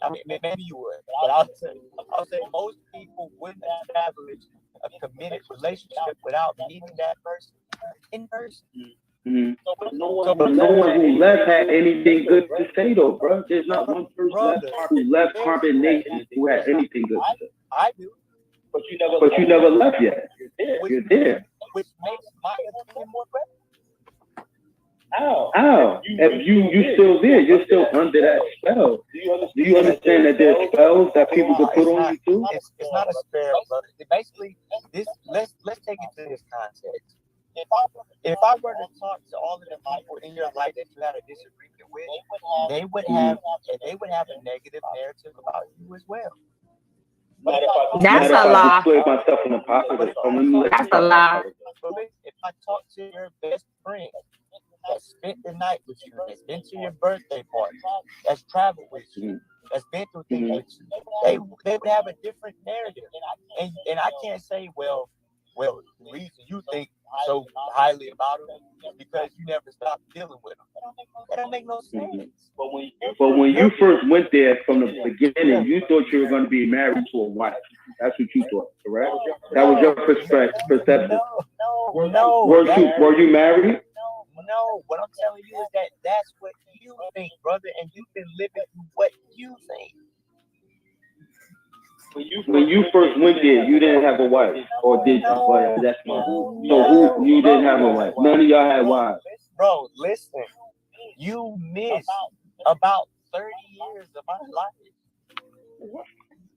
I mean, maybe you would, but I'll say most people wouldn't establish a committed relationship without meeting that person in person. But no one who left had anything good to say, though, bro. There's not one person who left Carbonation who had anything good to say. I do. But you never left yet. You're there. Which makes my opinion more credible. How? If you still there, you're still under that spell. Do you understand that there's spells that people can put on you too? It's not a spell, brother. Basically, let's take it to this context. If I were to talk to all of the people in your life that you had a disagreement with, they would have a negative narrative about you as well. That's a lie. That's a lie. If I talk to your best friend that spent the night with you, that's been to your birthday party, that's traveled with you, that's been through things with you, they would have a different narrative. And I can't say, well, the reason you think so highly about them is because you never stopped dealing with them. That don't make no sense. But when you first went there from the beginning, you thought you were going to be married to a wife. That's what you thought, correct? That was your perception. No. Were you married? No. What I'm telling you is that that's what you think, brother, and you've been living through what you think. When you first went there, you didn't have a wife, or did you? Well, that's my so you didn't have a wife. None of y'all had wives. Bro, listen. You missed about 30 years of my life.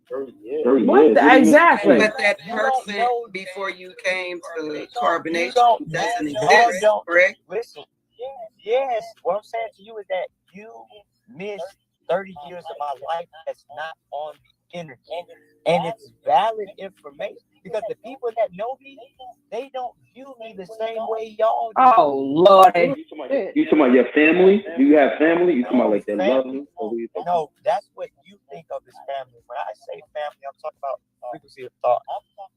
30 years. Exactly. But that person before you came to Carbonation doesn't exist, correct? Listen. Yes. What I'm saying to you is that you missed 30 years of my life that's not on the internet. And it's valid information because the people that know me, they don't view me the same way y'all do. Oh, Lord. You talking about your family? Do you have family? You talking about like that love you? No, that's what you think of as family. When I say family, I'm talking about frequency of thought.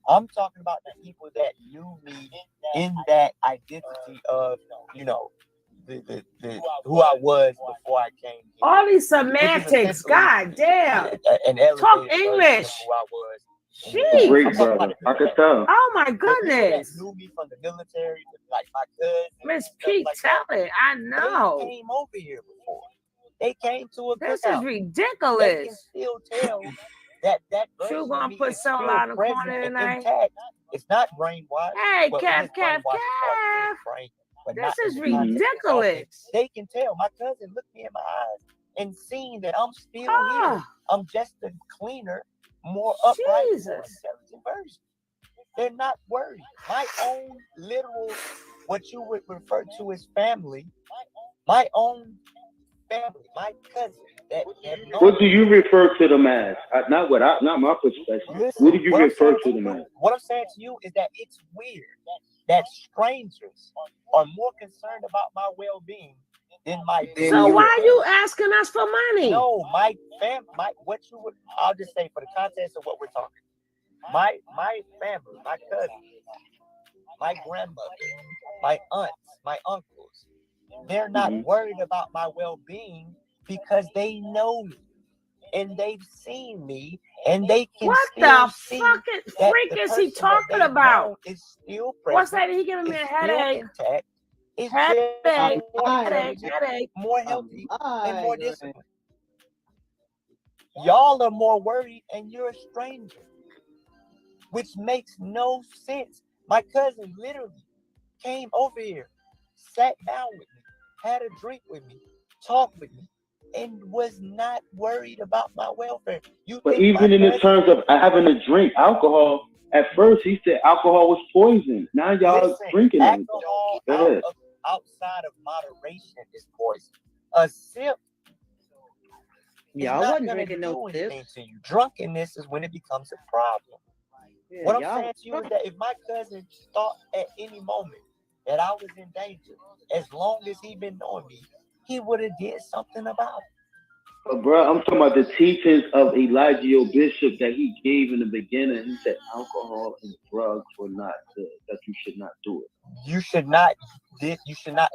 I'm talking about the people that knew me in that identity of, the who I was before I came here. All these semantics, god damn. Talk English. Who I was. Jeez. Great brother. I could tell. Oh my goodness. Knew me from the military, like my cousin. Miss Pete, tell it. I know. They came over here before. They came to a This cookout. is ridiculous. They can still tell that you gonna put someone out in the corner tonight? Intact. It's not brainwashed. Hey, Cap. This is ridiculous. They can tell. My cousin looked me in my eyes and seen that I'm still here. I'm just a cleaner, more upright, more intelligent version. They're not worried. My own literal, what you would refer to as family, my own family, my cousin. What do you refer to them as? Not my perspective. Listen, What do you refer to them as? What I'm saying to you is that it's weird that strangers are more concerned about my well-being than my. So why are you asking us for money? No, my what you would, I'll just say for the context of what we're talking. My family, my cousins, my grandmother, my aunts, my uncles, they're not worried about my well-being because they know me and they've seen me and they can what still the see fucking that freak the is he person that talking they about? know is still present. What's that? He giving me a headache. Intact. It's Headache, just headache. more healthy and more disciplined. Y'all are more worried and you're a stranger, which makes no sense. My cousin literally came over here, sat down with me, had a drink with me, talked with me, and was not worried about my welfare. But even in the terms of having a drink, alcohol, at first he said alcohol was poison. Now y'all drinking it. Alcohol outside of moderation is poison. A sip Y'all wasn't drinking no sips to you. Drunkenness is when it becomes a problem. Yeah, what I'm saying to you is that if my cousin thought at any moment that I was in danger, as long as he been knowing me, he would have did something about it. But bro, I'm talking about the teachings of Elijah Bishop that he gave in the beginning. He said alcohol and drugs were not good, that you should not do it. You should not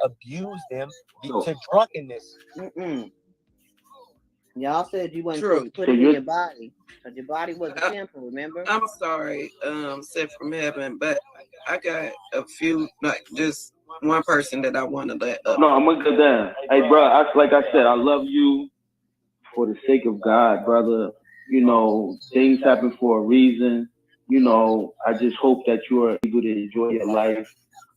abuse them to drunkenness. Y'all said you wasn't supposed to put it in your body. Because your body was a temple, remember? I'm sorry, sent from heaven, but I got a few, like just one person that I want to let up. No, I'm gonna go down. Hey, bro, like I said, I love you for the sake of God, brother. You know, things happen for a reason. You know, I just hope that you are able to enjoy your life.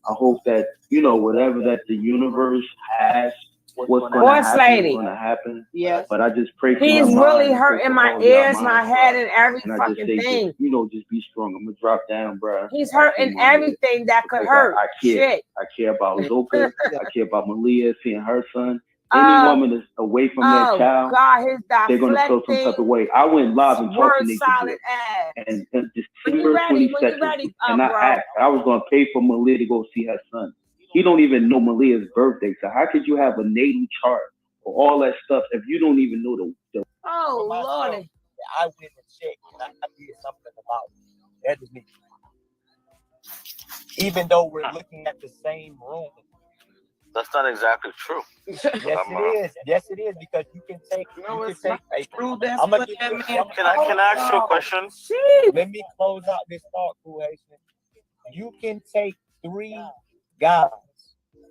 I hope that, you know, whatever that the universe has, what's going to happen is going to happen. Yes. But I just pray for He's your really mind, hurting my ears, my head, and every and I fucking just say, thing. just, you know, just be strong. I'm going to drop down, bro. He's hurting everything that could hurt. I care. Shit. I care about Zoka. I care about Malia, seeing her son. Any woman that's away from their child, God, his they're going to feel some type of way. I went live and talked to Nick and December 22nd, and I asked, I was going to pay for Malia to go see her son. He don't even know Malia's birthday. So how could you have a natal chart for all that stuff if you don't even know the Oh, Lord. I went and checked and I did something about it. That is me. Even though we're looking at the same room. That's not exactly true. Yes, it is. Yes, it is, because you can take. No, you it's can not take true. I'm That's gonna what give that you. man. Can I ask you a question? Let me close out this thought, Haitian. You can take 3 guys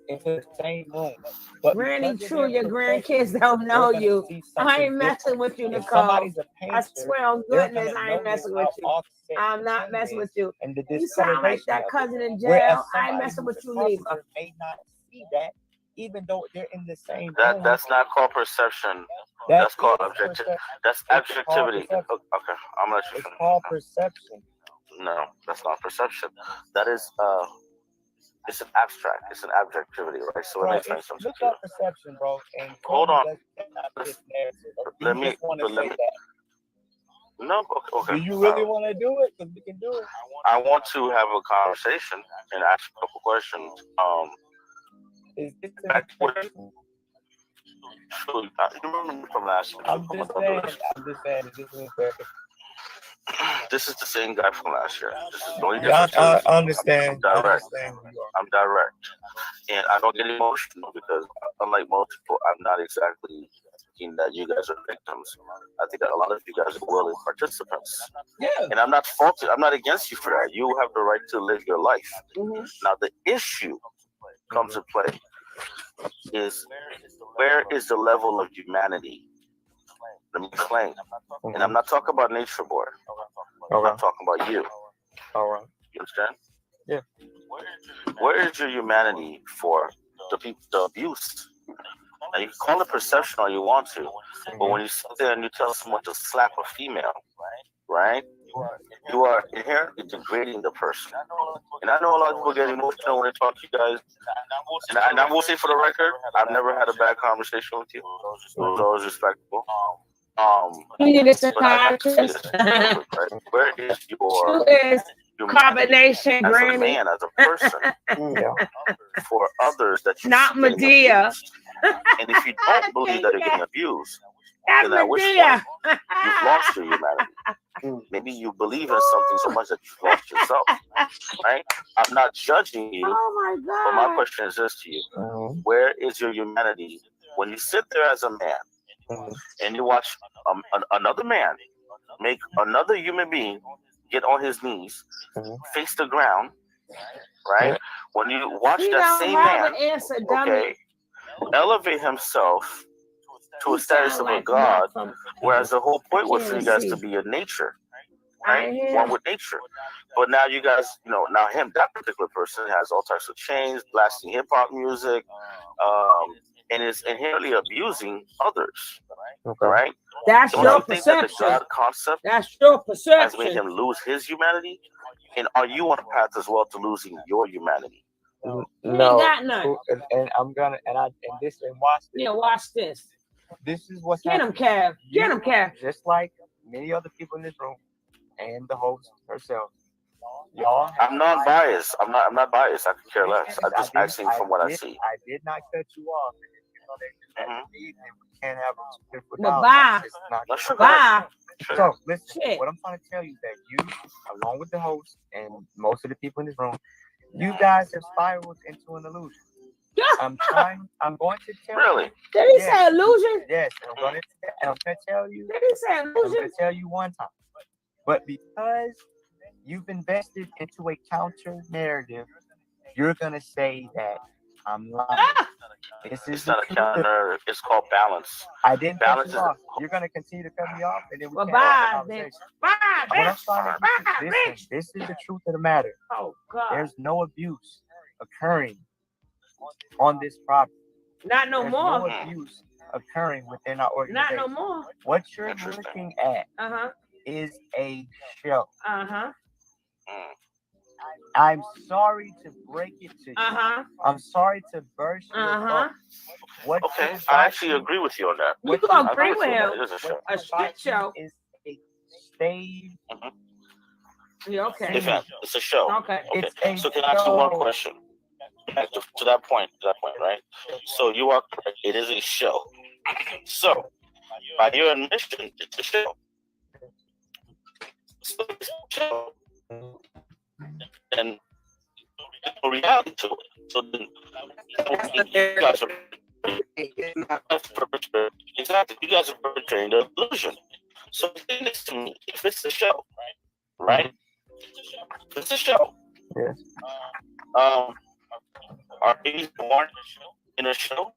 into the same room, but Granny, true, your grandkids don't know you. I ain't messing with you, Nicole. I swear on goodness, I ain't messing with you. I'm not messing with you. You sound like that cousin in jail. I ain't messing with you neither. May not see that, even though they're in the same room. That's not called perception. That's called objective. That's objectivity. Okay, I'm gonna let you finish. It's called perception. No, that's not perception. That is it's an abstract. It's an objectivity, right? So let me explain something Look to you. up perception, bro. And Hold on. Let me. No, okay. Do you really want to do it? Because we can do it. I want to have a conversation and ask a couple questions. Is this True. You remember me from last year? I'm just saying. This is the same guy from last year. This is the only Yeah, difference. I understand. I'm direct. I'm direct. And I don't get emotional because, unlike most people, I'm not exactly thinking that you guys are victims. I think that a lot of you guys are willing participants. Yeah. And I'm not faulted. I'm not against you for that. You have the right to live your life. Mm-hmm. Now, the issue comes to play is where is the level of humanity? Let me explain. And I'm not talking about nature, boy. I'm talking about you. All right. You understand? Yeah. Where is your humanity for the people, the abuse? Now you can call it perception all you want to, but when you sit there and you tell someone to slap a female, right? right? You are inherently degrading the person. And I know a lot of people get emotional when they talk to you guys. And I will say for the record, I've never had a bad conversation with you. It was always respectful. You need a But I have to say psychiatrist. this real quick, right? Where is Who is your Carbonation as a Granny? man, as a person, for others that you Not see getting Medea. abused? And if you don't believe that you're getting abused, That's then I wish Medea. you've lost your humanity. Maybe you believe in something so much that you've lost yourself, right? I'm not judging you, Oh my but my God. question is this to you. Where is your humanity when you sit there as a man and you watch another man make another human being get on his knees, face the ground, right? When you watch He that don't same rather man, answer, dummy. okay, elevate himself to He a status sound of a like god, Malcolm. whereas the whole point was for you guys to Tennessee. be in nature, I right? hear. One with nature. But now you guys, now that particular person has all types of chains, blasting hip hop music, and is inherently abusing others, right? That's Don't your you think that the perception. God concept That's your has made perception. him lose his humanity? And are you on a path as well to losing your humanity? He ain't got none. And I'm gonna and watch this. Yeah, watch this. This is what's Get him, Kev. Get him, Kev. Just like many other people in this room and the host herself. Y'all, I'm not biased. I'm not biased. I could care less. I'm just acting from what I see. I did not cut you off. You know that we can't have a different But bye. Bye. So listen, Shit. what I'm trying to tell you is that you, along with the host and most of the people in this room, you guys have spiraled into an illusion. I'm going to tell you. Did he say illusion? Yes, I'm going to tell you. Did he say I'm going illusion? to tell you one time. But because you've invested into a counter narrative, you're going to say that I'm lying. It's not a counter. It's called balance. I didn't balance cut you off. You're going to continue to cut me off, and then we can't have a Bye, conversation. bitch. Bye, What I'm bitch. trying to Bye, listen, bitch. this is the truth of the matter. Oh, God. There's no abuse occurring on this property. Not no There's more. no abuse occurring within our organization. Not no more. What you're looking at is a show. I'm sorry to break it to you. I'm sorry to burst your bubble. Okay, I actually agree with you on that. You can agree with him. It is a show. A shit show. Is a stage. Yeah, okay. It's a show. Okay. So can I ask you one question? Back to that point, right? So you are correct. It is a show. So, by your admission, it's a show. So it's a show. And there's no reality to it. So then, you guys are exactly. You guys are perpetrating the illusion. So explain this to me. If it's a show, right? If it's a show. Yes. Are babies born in a show,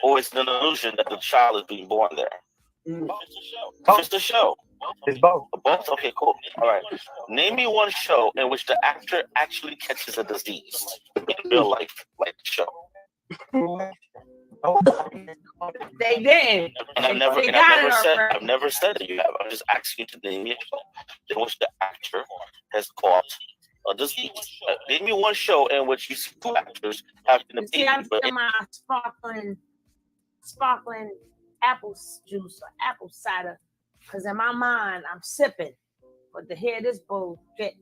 or is it an illusion that the child is being born there? If it's a show. It's both. Both? Okay, cool. All right. Name me one show in which the actor actually catches a disease in real life, like the show. They didn't. And I've never said that you have. I'm just asking you to name me a show in which the actor has caught a disease. Name me one show in which you see two actors having a baby. See, I'm getting my sparkling apple juice or apple cider, because in my mind I'm sipping. But to hear this bullshit,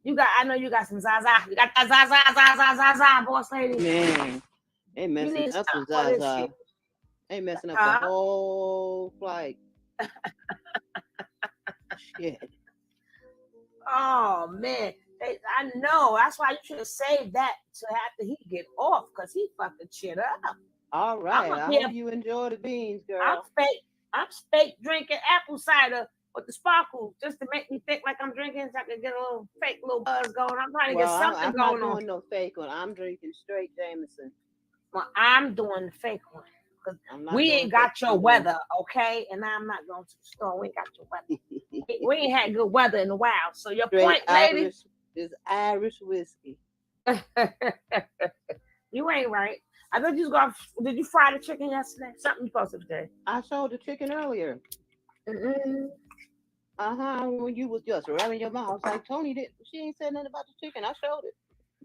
I know you got some Zaza. You got that Zaza, boss lady. Man, they messing up the Zaza. They messing up the whole flight. Shit. Oh man, I know. That's why you should have saved that to after he get off, because he fucking shit up. All right. I hope you enjoy the beans, girl. I'm fake drinking apple cider with the sparkle just to make me think like I'm drinking, so I can get a little fake little buzz going. I'm trying to get something I'm going not on. doing no fake one. I'm drinking straight Jameson. Well, I'm doing the fake one. We ain't got your weather, okay? And I'm not going to the store. We ain't got your weather. We ain't had good weather in a while. So your point, lady, is Irish whiskey. You ain't right. I thought you was did you fry the chicken yesterday? Something you posted today. I showed the chicken earlier. When you was just rubbing your mouth, like Tony did. She ain't said nothing about the chicken. I showed it.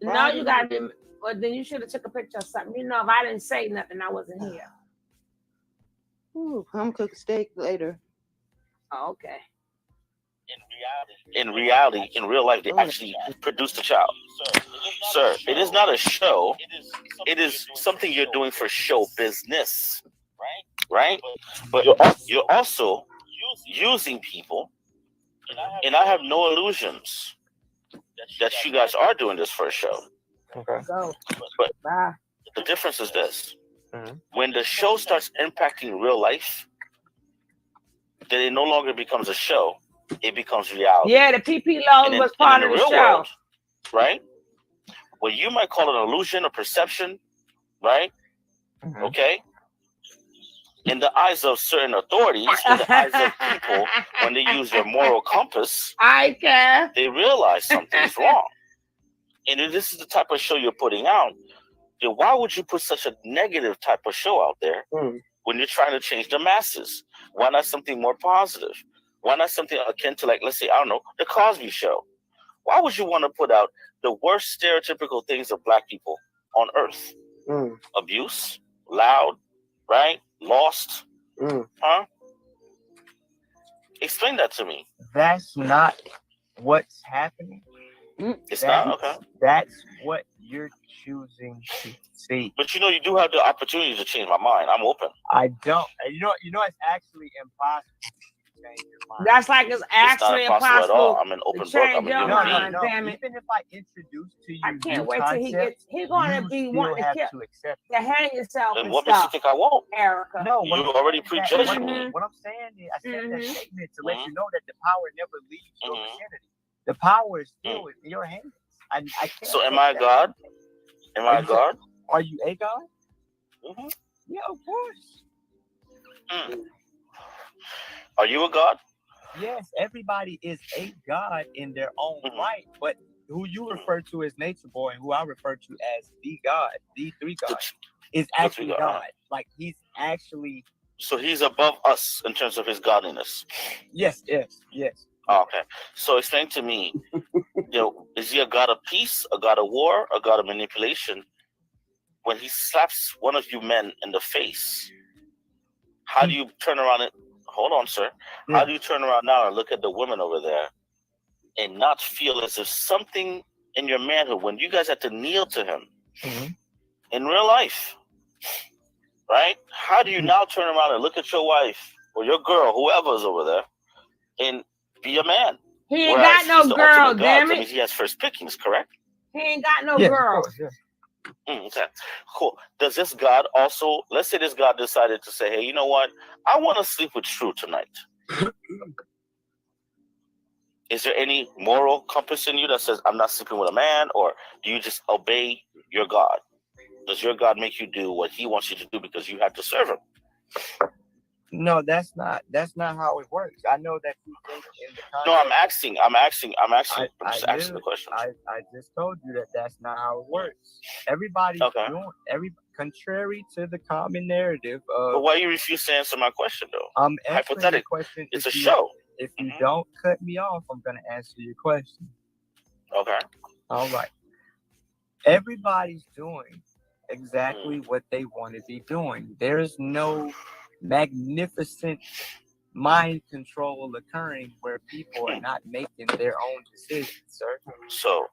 No, you got to. Well, then you should have took a picture of something. You know, if I didn't say nothing, I wasn't here. Ooh, I'm gonna cook steak later. Oh, okay. In reality, in real life, they actually produced a child. Sir, it is not a show. It is something you're doing for show business, right? But you're also using people, and I have no illusions that you guys are doing this for a show. Okay. But the difference is this. When the show starts impacting real life, then it no longer becomes a show. It becomes reality. Yeah, the PP loan was part of the show. World, right? Well, you might call it an illusion or perception, right? Okay? In the eyes of certain authorities, in the eyes of people, when they use their moral compass, they realize something's wrong. And if this is the type of show you're putting out, then why would you put such a negative type of show out there when you're trying to change the masses? Why not something more positive? Why not something akin to, like, let's say, I don't know, The Cosby Show? Why would you want to put out the worst stereotypical things of black people on earth? Abuse, loud, right? Lost, huh? Explain that to me. That's not what's happening. It's not? Okay. That's what you're choosing to see. But you do have the opportunity to change my mind. I'm open. I don't. You know, it's actually impossible. That's like it's actually impossible at all. I'm an open book. I'm a your human mind, being. damn it. Even if I introduce to you, I can't wait till he gets. He's gonna be wanting to hang yourself. And what makes you think I won't? Erica. No, you already prejudged me. What I'm saying is, I said that statement to let you know that the power never leaves your vicinity. The power is still in your hands. I can't. So am I God? Am I God? Are you a God? Yeah, of course. Are you a God? Yes, everybody is a God in their own right, but who you refer to as Nature Boy and who I refer to as the God, the three God, is actually God. Like he's actually. So he's above us in terms of his godliness. Yes. Oh, okay. So explain to me, is he a God of peace, a God of war, a God of manipulation? When he slaps one of you men in the face, how do you turn around and hold on, sir? How do you turn around now and look at the women over there and not feel as if something in your manhood, when you guys had to kneel to him in real life, right? How do you now turn around and look at your wife or your girl, whoever's over there, and be a man? He ain't got no girl, damn it. That means he has first pickings, correct? He ain't got no girl. Okay, cool. Does this God also, let's say this God decided to say, hey, you know what? I want to sleep with True tonight. Is there any moral compass in you that says, I'm not sleeping with a man? Or do you just obey your God? Does your God make you do what he wants you to do because you have to serve him? No, that's not how it works. I know that you think in the context. No, I'm just asking the question. I just told you that that's not how it works. Everybody's doing contrary to the common narrative of. But why you refuse to answer my question though? Hypothetical. Question. It's a show. If you don't cut me off, I'm gonna answer your question. Okay. All right. Everybody's doing exactly what they want to be doing. There's no magnificent mind control occurring where people are not making their own decisions, sir. So,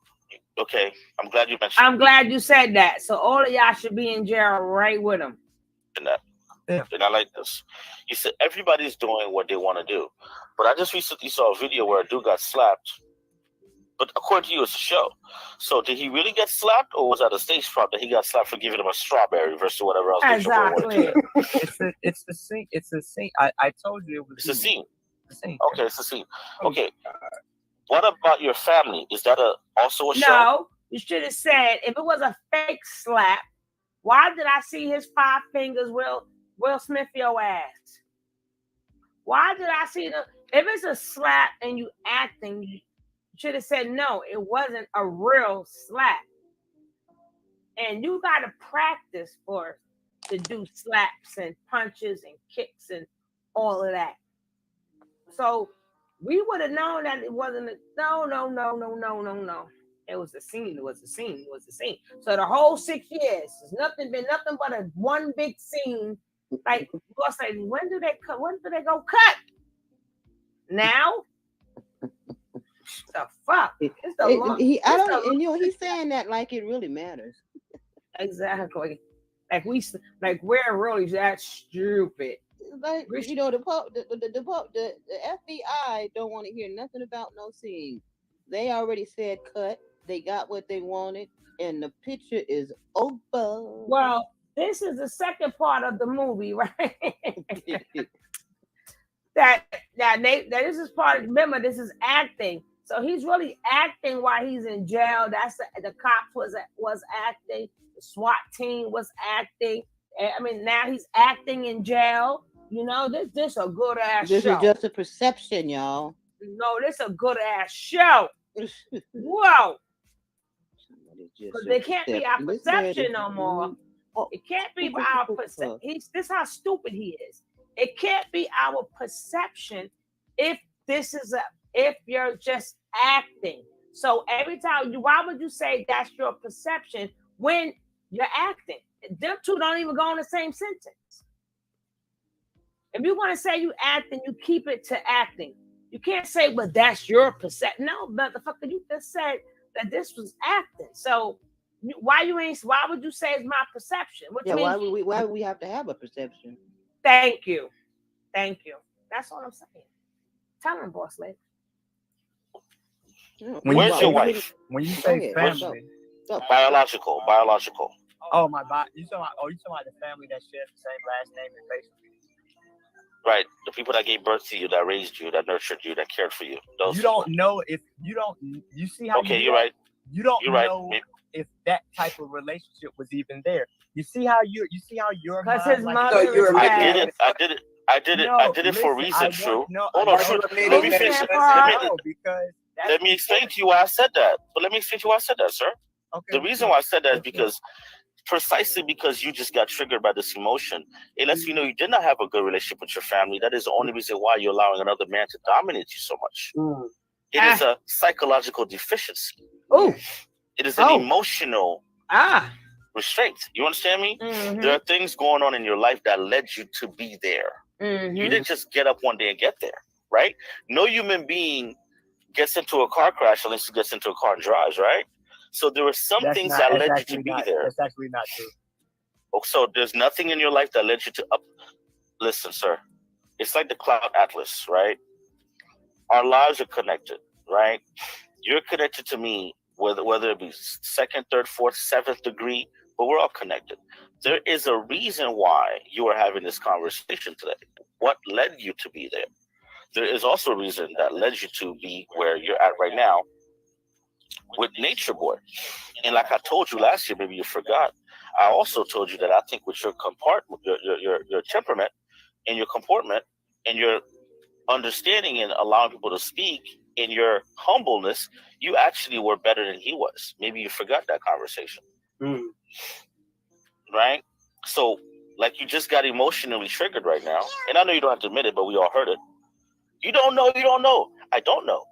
okay, I'm glad you mentioned. I'm glad you said that. So all of y'all should be in jail right with him. And I like this. You said everybody's doing what they want to do, but I just recently saw a video where a dude got slapped. But according to you, it's a show. So did he really get slapped, or was that a stage prop that he got slapped for giving him a strawberry versus whatever else? Exactly. It's the scene. It's a scene. I told you it was. It's a scene. The scene. Okay, it's a scene. Okay. What about your family? Is that also a show? No, you should have said if it was a fake slap. Why did I see his 5 fingers? Will Smith your ass. Why did I see the? If it's a slap and you acting, you should have said no. It wasn't a real slap. And you got to practice to do slaps and punches and kicks and all of that. So We would have known that it wasn't no. It was the scene. It was the scene. It was the scene. So the whole 6 years, there's been nothing but a one big scene. Like, boss lady, when do they cut? When do they go cut? Now? The fuck? It's the long, I don't, and he's saying that like it really matters. Exactly. Like we're really that stupid. Like, the FBI don't want to hear nothing about no scene. They already said cut. They got what they wanted, and the picture is over. Well, this is the second part of the movie, right? that this is part. Remember, this is acting. So he's really acting while he's in jail. That's the cops was acting. The SWAT team was acting. I mean, now he's acting in jail. You know, this a good ass show. This is just a perception, y'all. No, this a good ass show. Whoa. Because they can't be our perception no more. It can't be our perception. This how stupid he is. It can't be our perception if you're just acting. So every time why would you say that's your perception when you're acting? Them two don't even go in the same sentence. If you want to say you acting, you keep it to acting. You can't say, well, that's your perception. No, motherfucker, you just said that this was acting. So why would you say it's my perception? Why would we have to have a perception? Thank you. That's all I'm saying. Tell him, boss lady. Where's your wife? When you say family, biological. Oh, my body. You talking about the family that shares the same last name and face? Right, the people that gave birth to you, that raised you, that nurtured you, that cared for you. Those you don't know if you don't. You see how? Okay, you're right. You don't know if that type of relationship was even there. You see how your because his mother. I did it for a reason. True. Hold on. Let me finish. Let me explain to you why I said that. But let me explain to you why I said that, sir. Okay. The reason why I said that is because. Precisely because you just got triggered by this emotion. It lets you know you did not have a good relationship with your family. That is the only reason why you're allowing another man to dominate you so much. It is a psychological deficiency. It is an emotional restraint. You understand me? Mm-hmm. There are things going on in your life that led you to be there. Mm-hmm. You didn't just get up one day and get there, right? No human being gets into a car crash unless he gets into a car and drives, right? So there were some things that led you to be there. That's actually not true. Oh, so there's nothing in your life that led you to up. Listen, sir. It's like the cloud atlas, right? Our lives are connected, right? You're connected to me, whether it be second, third, fourth, seventh degree, but we're all connected. There is a reason why you are having this conversation today. What led you to be there? There is also a reason that led you to be where you're at right now. With Nature Boy. And like I told you last year, maybe you forgot, I also told you that I think with your compartment, your temperament and your comportment and your understanding and allowing people to speak in your humbleness, you actually were better than he was. Maybe you forgot that conversation. Right? So like you just got emotionally triggered right now. And I know you don't have to admit it, but we all heard it. You don't know. I don't know.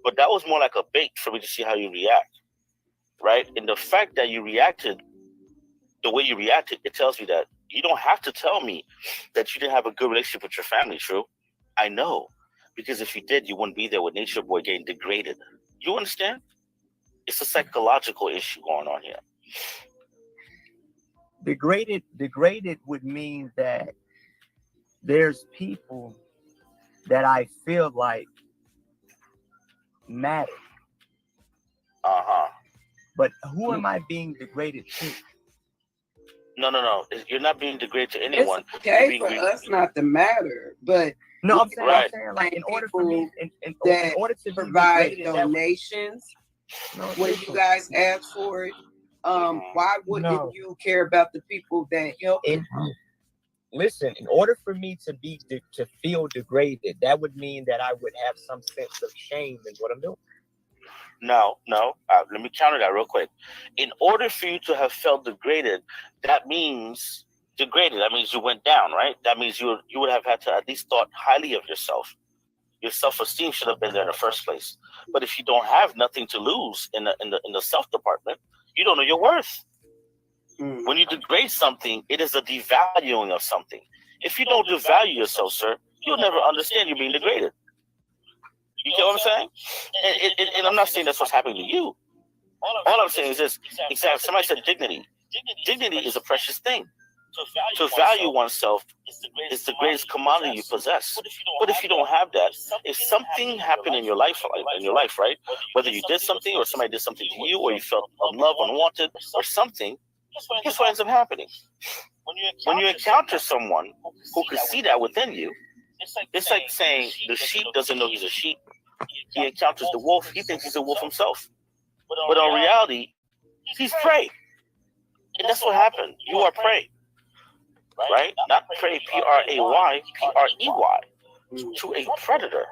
But that was more like a bait for me to see how you react, right? And the fact that you reacted the way you reacted, it tells me that you don't have to tell me that you didn't have a good relationship with your family, true? I know. Because if you did, you wouldn't be there with Nature Boy getting degraded. You understand? It's a psychological issue going on here. Degraded would mean that there's people that I feel like matter. But who am I being degraded to? No. You're not being degraded to anyone. It's okay for us not to matter, but no, I'm saying like in order for me, in order to provide donations, when you guys ask for it, why wouldn't you care about the people that help you? Listen, in order for me to feel degraded, that would mean that I would have some sense of shame in what I'm doing. No. Let me counter that real quick. In order for you to have felt degraded, that means you went down, right? That means you would have had to at least thought highly of yourself. Your self-esteem should have been there in the first place. But if you don't have nothing to lose in the self department, you don't know your worth. When you degrade something, it is a devaluing of something. If you don't devalue yourself, sir, you'll never understand you're being degraded. You get what I'm saying? And I'm not saying that's what's happening to you. All I'm saying is this: exactly. Somebody said dignity. Dignity is a precious thing. To value oneself is the greatest commodity you possess. But if you don't have that, if something happened in your life, right? Whether you did something or somebody did something to you, or you felt unloved, unwanted, or something, guess what ends up happening? When you encounter someone who can see that within you, it's like saying the sheep doesn't know he's a sheep. He encounters the wolf, he thinks he's a wolf himself. But in reality, he's prey. And that's what happened. You are prey. Right? Not prey, P-R-A-Y, P-R-E-Y, to a predator.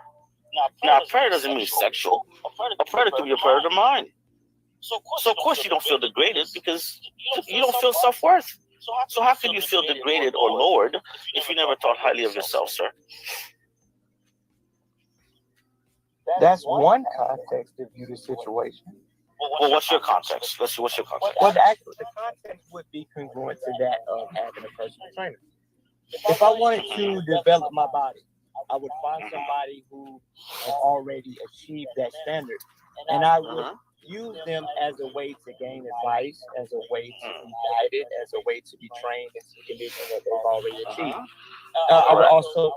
Now, a predator doesn't mean sexual. A predator can be a predator mind. So, of course, you don't feel degraded because you don't feel self-worth. So how can you feel degraded or lowered if you never thought highly of yourself, sir? That's one context to view the situation. Well, what's your context? Let's see, what's your context? Well, the context would be congruent to that of having a personal trainer. If I wanted to develop my body, I would find somebody who has already achieved that standard, and I would use them as a way to gain advice, as a way to be guided, as a way to be trained into the condition that they've already achieved. I would also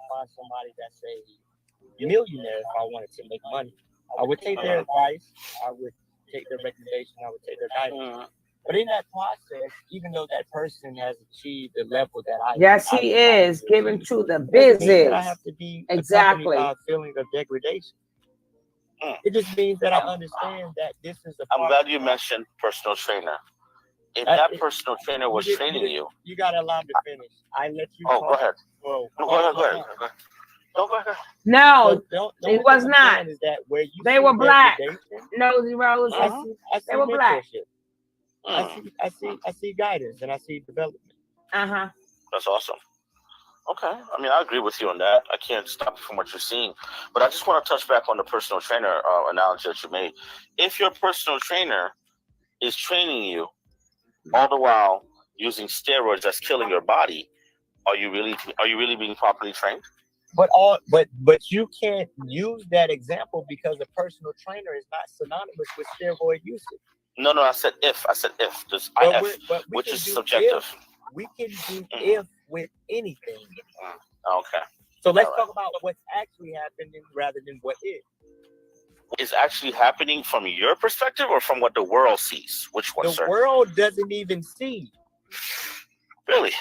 find somebody that's a millionaire if I wanted to make money. I would take their advice, I would take their recommendation, I would take their guidance. But in that process, even though that person has achieved the level that I he is giving to the business. I have to be exactly a feeling of degradation. It just means that I understand that this is I'm glad you mentioned personal trainer. If that personal trainer was training you, you gotta allow me to finish. I let you. Oh, go ahead. Well, go ahead. Go ahead. No, don't it was not. Is that where you they were black. Nosy Rose. They were black. I see guidance and I see development. That's awesome. Okay. I mean, I agree with you on that. I can't stop you from what you're seeing. But I just want to touch back on the personal trainer analogy that you made. If your personal trainer is training you all the while using steroids that's killing your body, are you really being properly trained? But you can't use that example because a personal trainer is not synonymous with steroid usage. No, I said if. Just IF, which is subjective. We can do if with anything. Okay. So let's talk about what's actually happening rather than what is. Is actually happening from your perspective or from what the world sees? Which one, sir? The world doesn't even see. Really?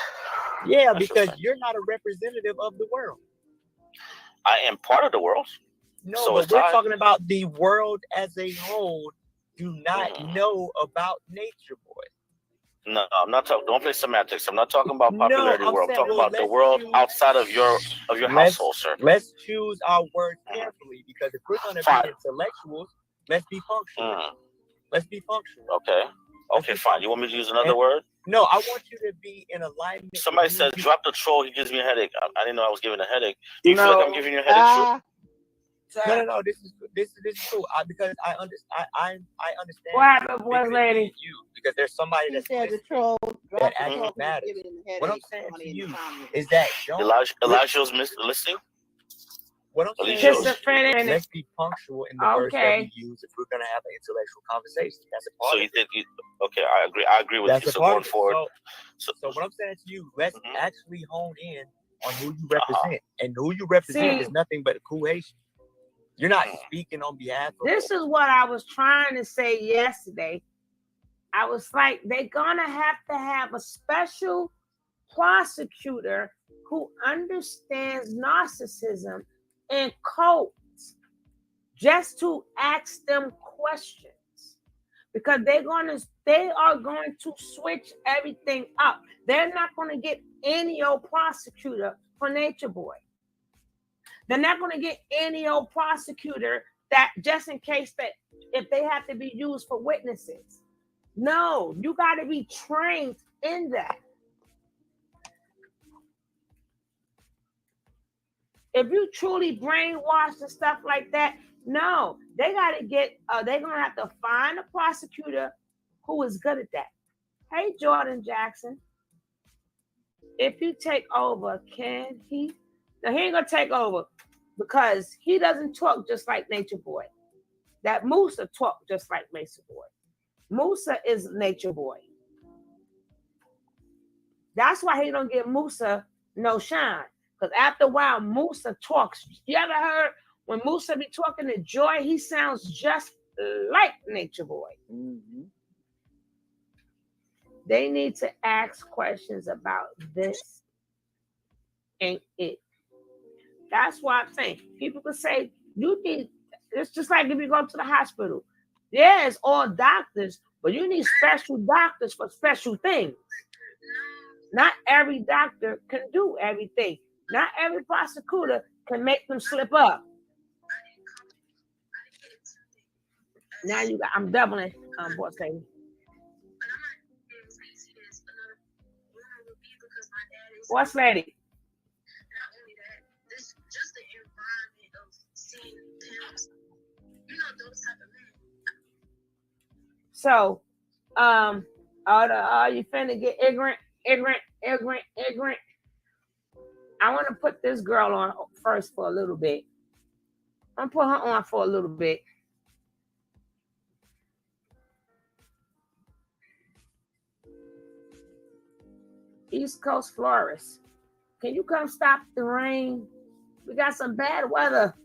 Yeah, because you're not a representative of the world. I am part of the world. No, so but we're talking about the world as a whole. Do not know about Nature Boy. No, I'm not talking. Don't play semantics. I'm not talking about popularity world. I'm talking about the world outside of your household, sir. Let's choose our words carefully because if we're going to be intellectuals, let's be functional. Let's be functional. Okay, fine. You want me to use another word? No, I want you to be in alignment. Somebody says, "Drop the troll. He gives me a headache." I didn't know I was giving a headache. Do you feel like I'm giving you a headache? No. This is cool. Because I understand. What happened, boy, lady? Because there's somebody that said the troll that actually matters. What I'm saying to you is that Elijah's listening. What I'm saying is let's be punctual in the words that we use if we're going to have an intellectual conversation. That's a part. So you think? Okay, I agree with you. So going forward. So what I'm saying to you, let's actually hone in on who you represent, and who you represent is nothing but a cool Haitian. You're not speaking on behalf of. This is what I was trying to say yesterday. I was like, they're gonna have to have a special prosecutor who understands narcissism and cults just to ask them questions. Because they are going to switch everything up. They're not gonna get any old prosecutor for Nature Boy. They're not going to get any old prosecutor that just in case that if they have to be used for witnesses. No, you got to be trained in that. if you truly brainwashed and stuff like that, no, they got to get. They're gonna have to find a prosecutor who is good at that. Hey, Jordan Jackson, if you take over, can he? Now he ain't gonna take over because he doesn't talk just like Nature Boy. That Musa talk just like Nature Boy. Musa is Nature Boy. That's why he don't give Musa no shine. Because after a while, Musa talks. You ever heard when Musa be talking to Joy, he sounds just like Nature Boy. Mm-hmm. They need to ask questions about this ain't it. That's why I'm saying people could say you need. It's just like if you go to the hospital. Yeah, it's all doctors, but you need special doctors for special things. Not every doctor can do everything. Not every prosecutor can make them slip up. Now you got. I'm doubling. Boss lady. Boss lady. So, are you finna get ignorant? I want to put this girl on first for a little bit. I'm gonna put her on for a little bit. East Coast Florist, can you come stop the rain? We got some bad weather.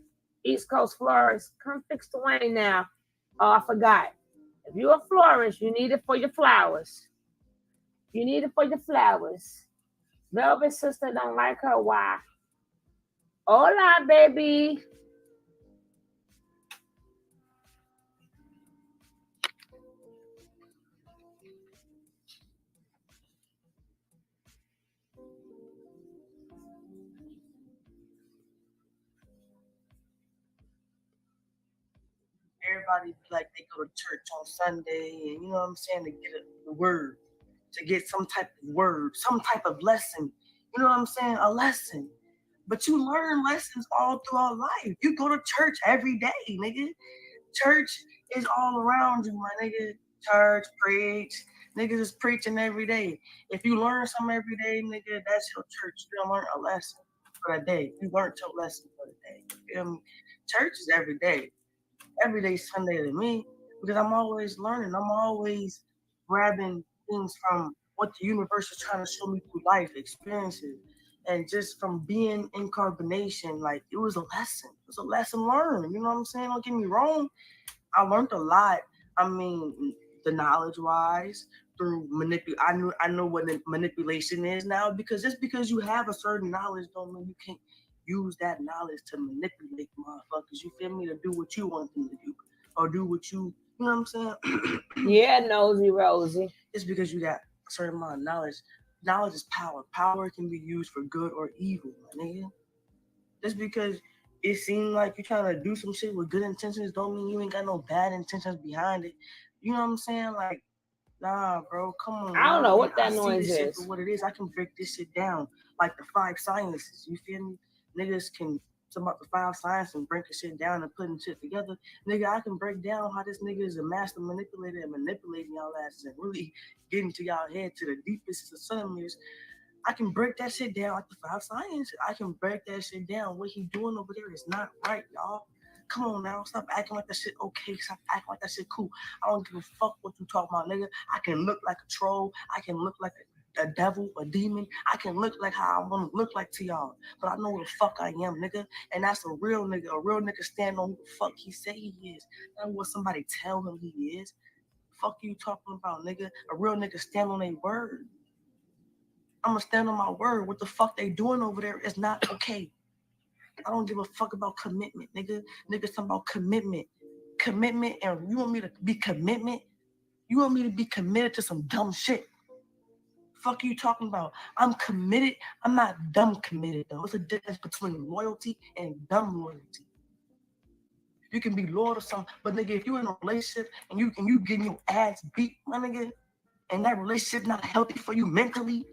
East Coast Florist, come fix the rain now. Oh, I forgot. If you're a florist, you need it for your flowers. You need it for your flowers. Velvet sister don't like her. Why? Hola, baby. Everybody like they go to church on Sunday, and you know what I'm saying, to get the word, to get some type of word, some type of lesson. You know what I'm saying? A lesson. But you learn lessons all throughout life. You go to church every day, nigga. Church is all around you, my nigga. Church, preach. Niggas is preaching every day. If you learn something every day, nigga, that's your church. You gonna learn a lesson for the day. You learned your lesson for the day. You feel me? Church is every day. Every day Sunday to me, because I'm always learning. I'm always grabbing things from what the universe is trying to show me through life experiences. And just from being in carbonation, like it was a lesson. It was a lesson learned. You know what I'm saying? Don't get me wrong. I learned a lot. I mean, the knowledge wise through I know what manipulation is now, because just because you have a certain knowledge don't mean you can't use that knowledge to manipulate motherfuckers. You feel me? To do what you want them to do, or do what you know what I'm saying? Yeah, nosy Rosie. It's because you got a certain amount of knowledge. Knowledge is power. Power can be used for good or evil, my nigga. Just because it seems like you're trying to do some shit with good intentions don't mean you ain't got no bad intentions behind it. You know what I'm saying? Like, nah, bro, come on. I don't know what that noise is. is. For what it is, I can break this shit down like the 5 sciences. You feel me? Niggas can talk about the 5 sciences and break the shit down and putting shit together. Nigga, I can break down how this nigga is a master manipulator and manipulating y'all asses and really getting to y'all head to the deepest of centimeters. I can break that shit down like the 5 sciences. I can break that shit down. What he doing over there is not right, y'all. Come on now, stop acting like that shit okay. Stop acting like that shit cool. I don't give a fuck what you talking about, nigga. I can look like a troll. I can look like a devil, a demon. I can look like how I want to look like to y'all. But I know who the fuck I am, nigga. And that's a real nigga. A real nigga stand on who the fuck he say he is. Not what somebody tell him he is. Fuck you talking about, nigga. A real nigga stand on their word. I'm gonna stand on my word. What the fuck they doing over there is not okay. I don't give a fuck about commitment, nigga. Niggas talking about commitment. Commitment, and you want me to be commitment? You want me to be committed to some dumb shit? Fuck you talking about? I'm committed. I'm not dumb committed though. There's a difference between loyalty and dumb loyalty. You can be loyal to something, but nigga, if you in a relationship and you getting your ass beat, my nigga, and that relationship not healthy for you mentally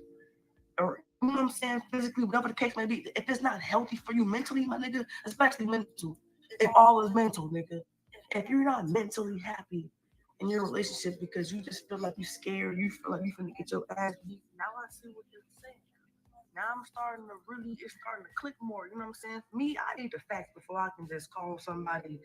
or you know what I'm saying, physically, whatever the case may be, if it's not healthy for you mentally, my nigga, especially mental, if all is mental, nigga, if you're not mentally happy in your relationship because you just feel like you're scared, you feel like you're finna get your ass beat, now I see what you're saying. Now I'm starting to really, it's starting to click more, you know what I'm saying? For me, I need the facts before I can just call somebody.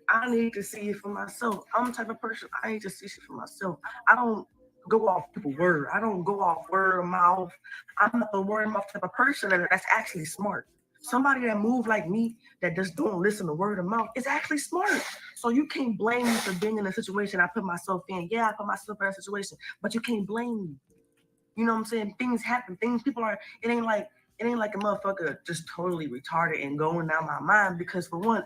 I need to see it for myself. I'm the type of person, I need to see shit for myself. I don't go off people's word. I don't go off word of mouth. I'm not the word of mouth type of person that's actually smart. Somebody that move like me that just don't listen to word of mouth is actually smart. So you can't blame me for being in a situation I put myself in. Yeah, I put myself in that situation, but you can't blame me. You know what I'm saying? Things happen. People are. It ain't like a motherfucker just totally retarded and going down my mind because for one,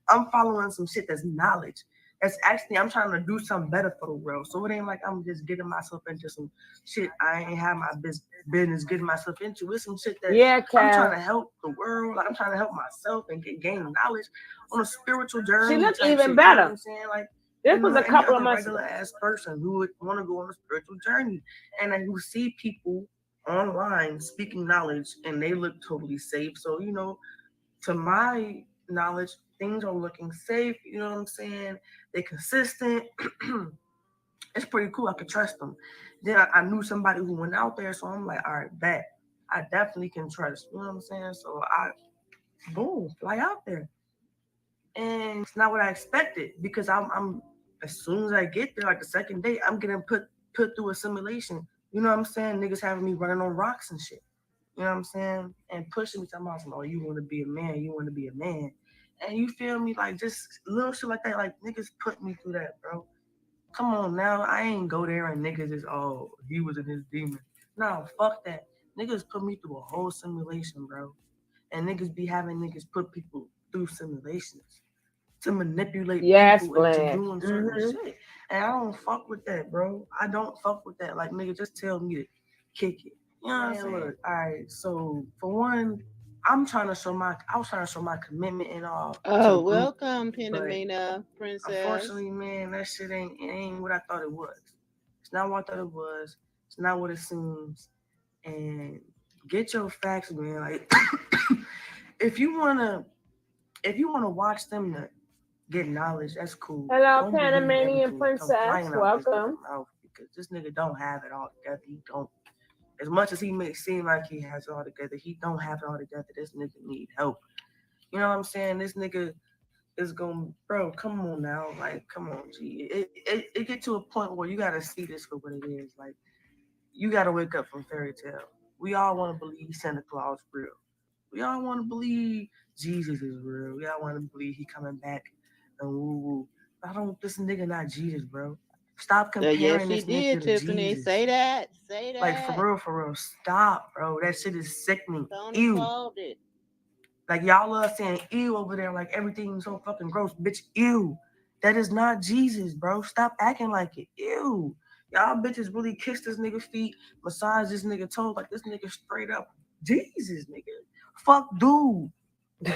I'm following some shit that's knowledge. That's actually, I'm trying to do something better for the world. So it ain't like I'm just getting myself into some shit I ain't have my business getting myself into. It's some shit that I'm trying to help the world. I'm trying to help myself and gain knowledge on a spiritual journey. She looked even shit, better. You know what I'm saying? Like, this was a couple of months regular ass person who would want to go on a spiritual journey and then who see people online speaking knowledge and they look totally safe. So, you know, to my knowledge, things are looking safe. You know what I'm saying? They're consistent. It's pretty cool. I could trust them. Then I knew somebody who went out there, so I'm like, all right, bet. I definitely can trust. You know what I'm saying? So boom, fly out there. And it's not what I expected because I'm as soon as I get there, like the second day, I'm getting put through a simulation. You know what I'm saying? Niggas having me running on rocks and shit. You know what I'm saying? And pushing me, talking about, oh, you want to be a man, you want to be a man. And you feel me? Like, just little shit like that. Like, niggas put me through that, bro. Come on now. I ain't go there and niggas is, oh, he was in his demon. No, fuck that. Niggas put me through a whole simulation, bro. And niggas be having niggas put people through simulations to manipulate people into doing certain shit. And I don't fuck with that, bro. I don't fuck with that. Like, nigga, just tell me to kick it. You know what I'm saying? Look, all right, so for one, I was trying to show my commitment and all. Oh, welcome, Penamina Princess. Unfortunately, man, that shit ain't what I thought it was. It's not what I thought it was. It's not what it seems. And get your facts, man. Like, if you wanna watch them to get knowledge, that's cool. Hello, Panamanian Princess. Welcome. Because this nigga don't have it all together. He don't. As much as he may seem like he has it all together, he don't have it all together. This nigga need help. You know what I'm saying? This nigga is going, bro, come on now. Like, come on, G. It get to a point where you got to see this for what it is. Like, you got to wake up from fairy tale. We all want to believe Santa Claus is real. We all want to believe Jesus is real. We all want to believe he coming back and woo-woo. This nigga not Jesus, bro. Stop comparing this nigga to Tiffany. Jesus. Say that. Say that. Like, for real. Stop, bro. That shit is sickening. Tony Ew. called it. Like, y'all love saying ew over there like everything's so fucking gross. Bitch, ew. That is not Jesus, bro. Stop acting like it. Ew. Y'all bitches really kiss this nigga feet, massage this nigga toes like this nigga straight up Jesus, nigga. Fuck, dude.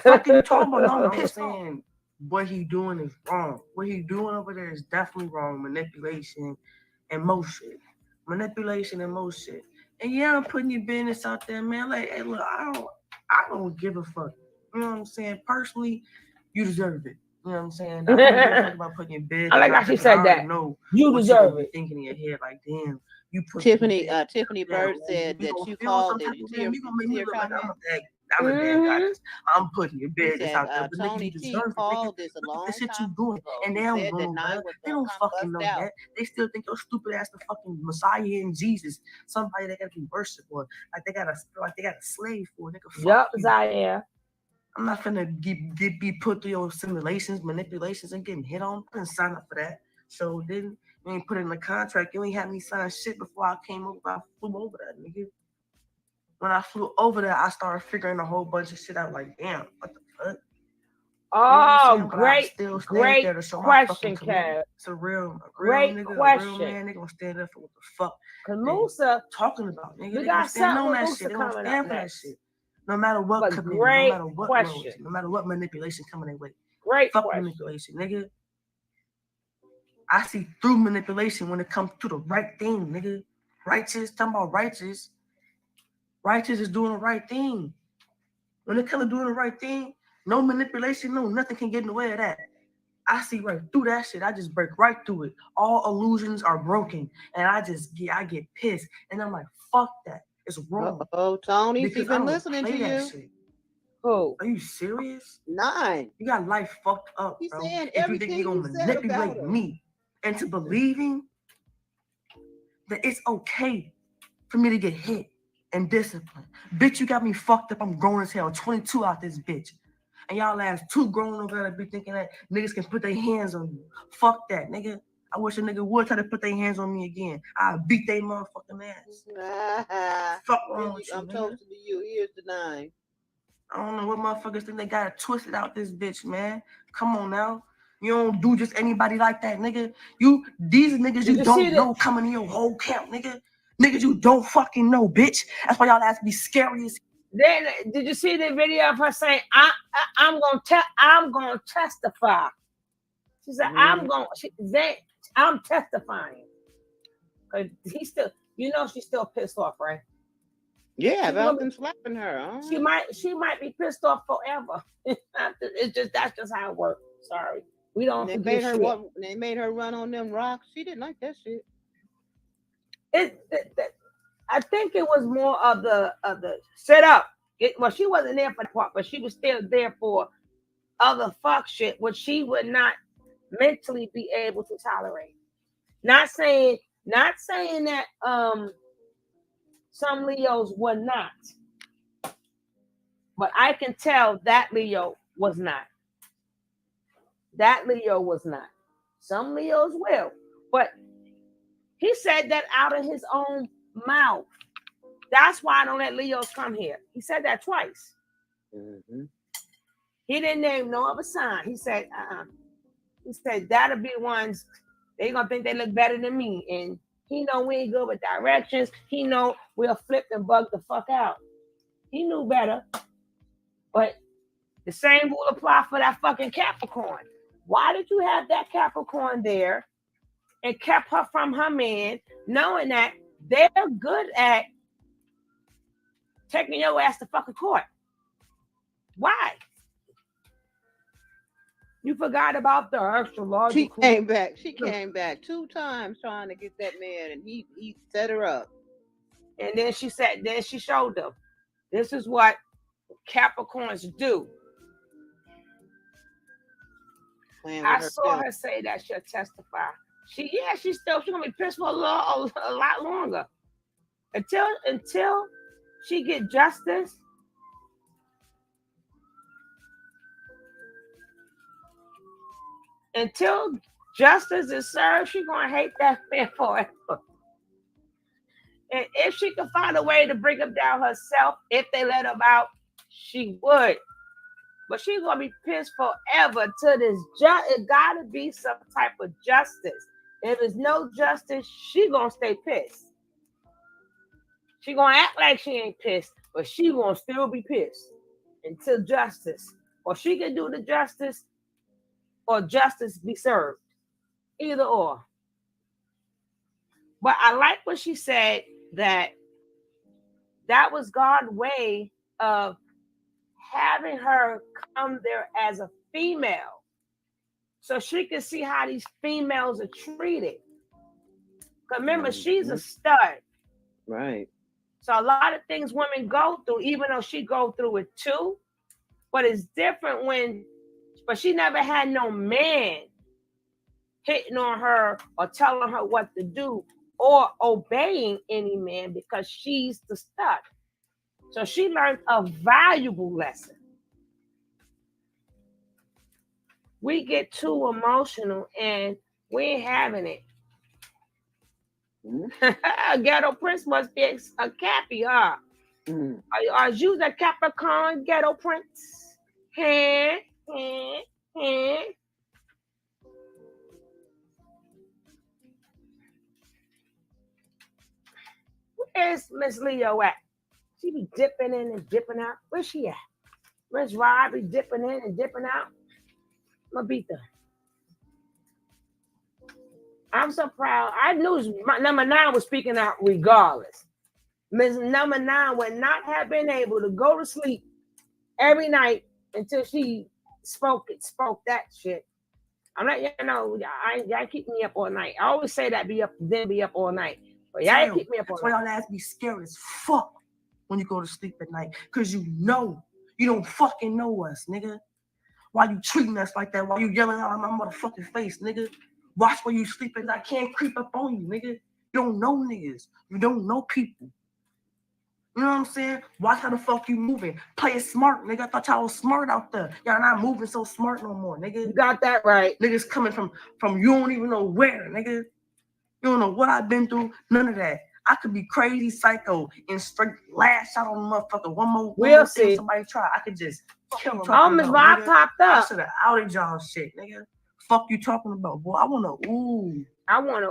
Fuck are you talking about? No, I'm saying what he doing is wrong. What he doing over there is definitely wrong. Manipulation and most shit. Manipulation and most shit. And yeah, I'm putting your business out there, man. Like, hey, look, I don't give a fuck. You know what I'm saying? Personally, you deserve it. You know what I'm saying? I don't give a fuck about putting your business. I like how she said that. You deserve it. Thinking in your head, like, damn, you put Tiffany Bird said that you called it. You gonna make me look like I'm a bad guy. I'm putting your business out there. But Tony nigga, you T deserve called it. this a Look long at the shit time you doing. ago. And they don't know, man. They don't fucking know that. They still think your stupid ass the fucking Messiah and Jesus. Somebody they gotta be worshipped for. Like they got a slave for. Nigga, fuck yup, you. Zaire. I'm not finna be put through your simulations, manipulations, and getting hit on. I didn't sign up for that. So then you ain't put it in the contract. You ain't had me sign shit before I came over. I flew over that, nigga. When I flew over there, I started figuring a whole bunch of shit out. Like, damn, what the fuck? Oh, you know great question, Kev. It's a real Great nigga, question. a real man. They gonna stand up for what the fuck Cause Musa talking about, nigga. We They got gonna stand something on with that Musa shit. They gonna coming stand up for that next. shit. No matter what But commitment, no great matter what question. loyalty, no matter what manipulation coming their way. Great fuck question. manipulation, nigga. I see through manipulation when it comes to the right thing, nigga. Righteous, talking about righteous. Righteous is doing the right thing. When it comes to doing the right thing, no manipulation, no nothing can get in the way of that. I see right through that shit. I just break right through it. All illusions are broken, and I get pissed, and I'm like, fuck that. It's wrong. Oh, Tony, because she's been I don't listening play to that you. shit. Who? Are you serious? 9. You got life fucked up, He's bro. saying If you think you're gonna everything you said about manipulate her. me into believing that it's okay for me to get hit and disciplined. Bitch, you got me fucked up. I'm grown as hell. 22 out this bitch. And y'all ass too grown over to be thinking that niggas can put their hands on you. Fuck that, nigga. I wish a nigga would try to put their hands on me again. I'll beat they motherfucking ass. Fuck wrong with you, I'm nigga. toasting to you. Here's the 9. I don't know what motherfuckers think they got it twisted out this bitch, man. Come on now. You don't do just anybody like that, nigga. These niggas you don't know coming in your whole camp, nigga. Niggas you don't fucking know, bitch. That's why y'all ass be scary as. Then did you see the video of her saying, I'm gonna testify? She said, I'm testifying. Cause he's still, she's still pissed off, right? Yeah, about them slapping her. She might be pissed off forever. That's just how it works. Sorry. We don't They forget shit. They made her run on them rocks. She didn't like that shit. I think it was more of the set up. She wasn't there for the part, but she was still there for other fuck shit, which she would not mentally be able to tolerate. Not saying that some Leos were not, but I can tell that Leo was not. That Leo was not. Some Leos will, but he said that out of his own mouth. That's why I don't let Leos come here. He said that twice. Mm-hmm. He didn't name no other sign. He said, He said that'll be the ones they gonna think they look better than me. And he know we ain't good with directions. He know we'll flip and bug the fuck out. He knew better. But the same will apply for that fucking Capricorn. Why did you have that Capricorn there and kept her from her man, knowing that they're good at taking your ass to fucking court? Why? You forgot about the astrological. She came back 2 times trying to get that man, and he set her up. And then she showed them. This is what Capricorns do. I saw her say that she'll testify. She's gonna be pissed for a lot longer. Until she get justice. Until justice is served, she's gonna hate that man forever. And if she can find a way to bring him down herself, if they let him out, she would. But she's gonna be pissed forever to this. It gotta be some type of justice. If there's no justice, she gonna stay pissed. She gonna act like she ain't pissed, but she gonna still be pissed until justice. Or she can do the justice, or justice be served. Either or. But I like what she said, that was God's way of having her come there as a female so she can see how these females are treated. Because remember, she's a stud. Right. So a lot of things women go through, even though she go through it too, but it's different but she never had no man hitting on her or telling her what to do or obeying any man because she's the stud. So she learned a valuable lesson. We get too emotional and we ain't having it. Ghetto Prince must be a Cappy, huh? Are you the Capricorn Ghetto Prince? Where's Miss Leo at? She be dipping in and dipping out. Where's she at? Miss Rod be dipping in and dipping out. Mabita. I'm so proud. I knew number 9 was speaking out regardless. Miss Number 9 would not have been able to go to sleep every night until she spoke that shit. I'm like, y'all keep me up all night. I always say that be up all night. But y'all keep me up all night. That's why y'all ass be scared as fuck when you go to sleep at night. Cause you don't fucking know us, nigga. Why you treating us like that? Why you yelling out in my motherfucking face, nigga? Watch where you sleep and I can't creep up on you, nigga. You don't know niggas. You don't know people. You know what I'm saying? Watch how the fuck you moving. Play it smart, nigga. I thought y'all was smart out there. Y'all not moving so smart no more, nigga. You got that right. Niggas coming from you don't even know where, nigga. You don't know what I've been through. None of that. I could be crazy psycho and straight lash out on the motherfucker. One more thing somebody try. I could just kill them. Oh, Miss Bob popped up. I should have outed y'all shit, nigga. Fuck you talking about, boy. I wanna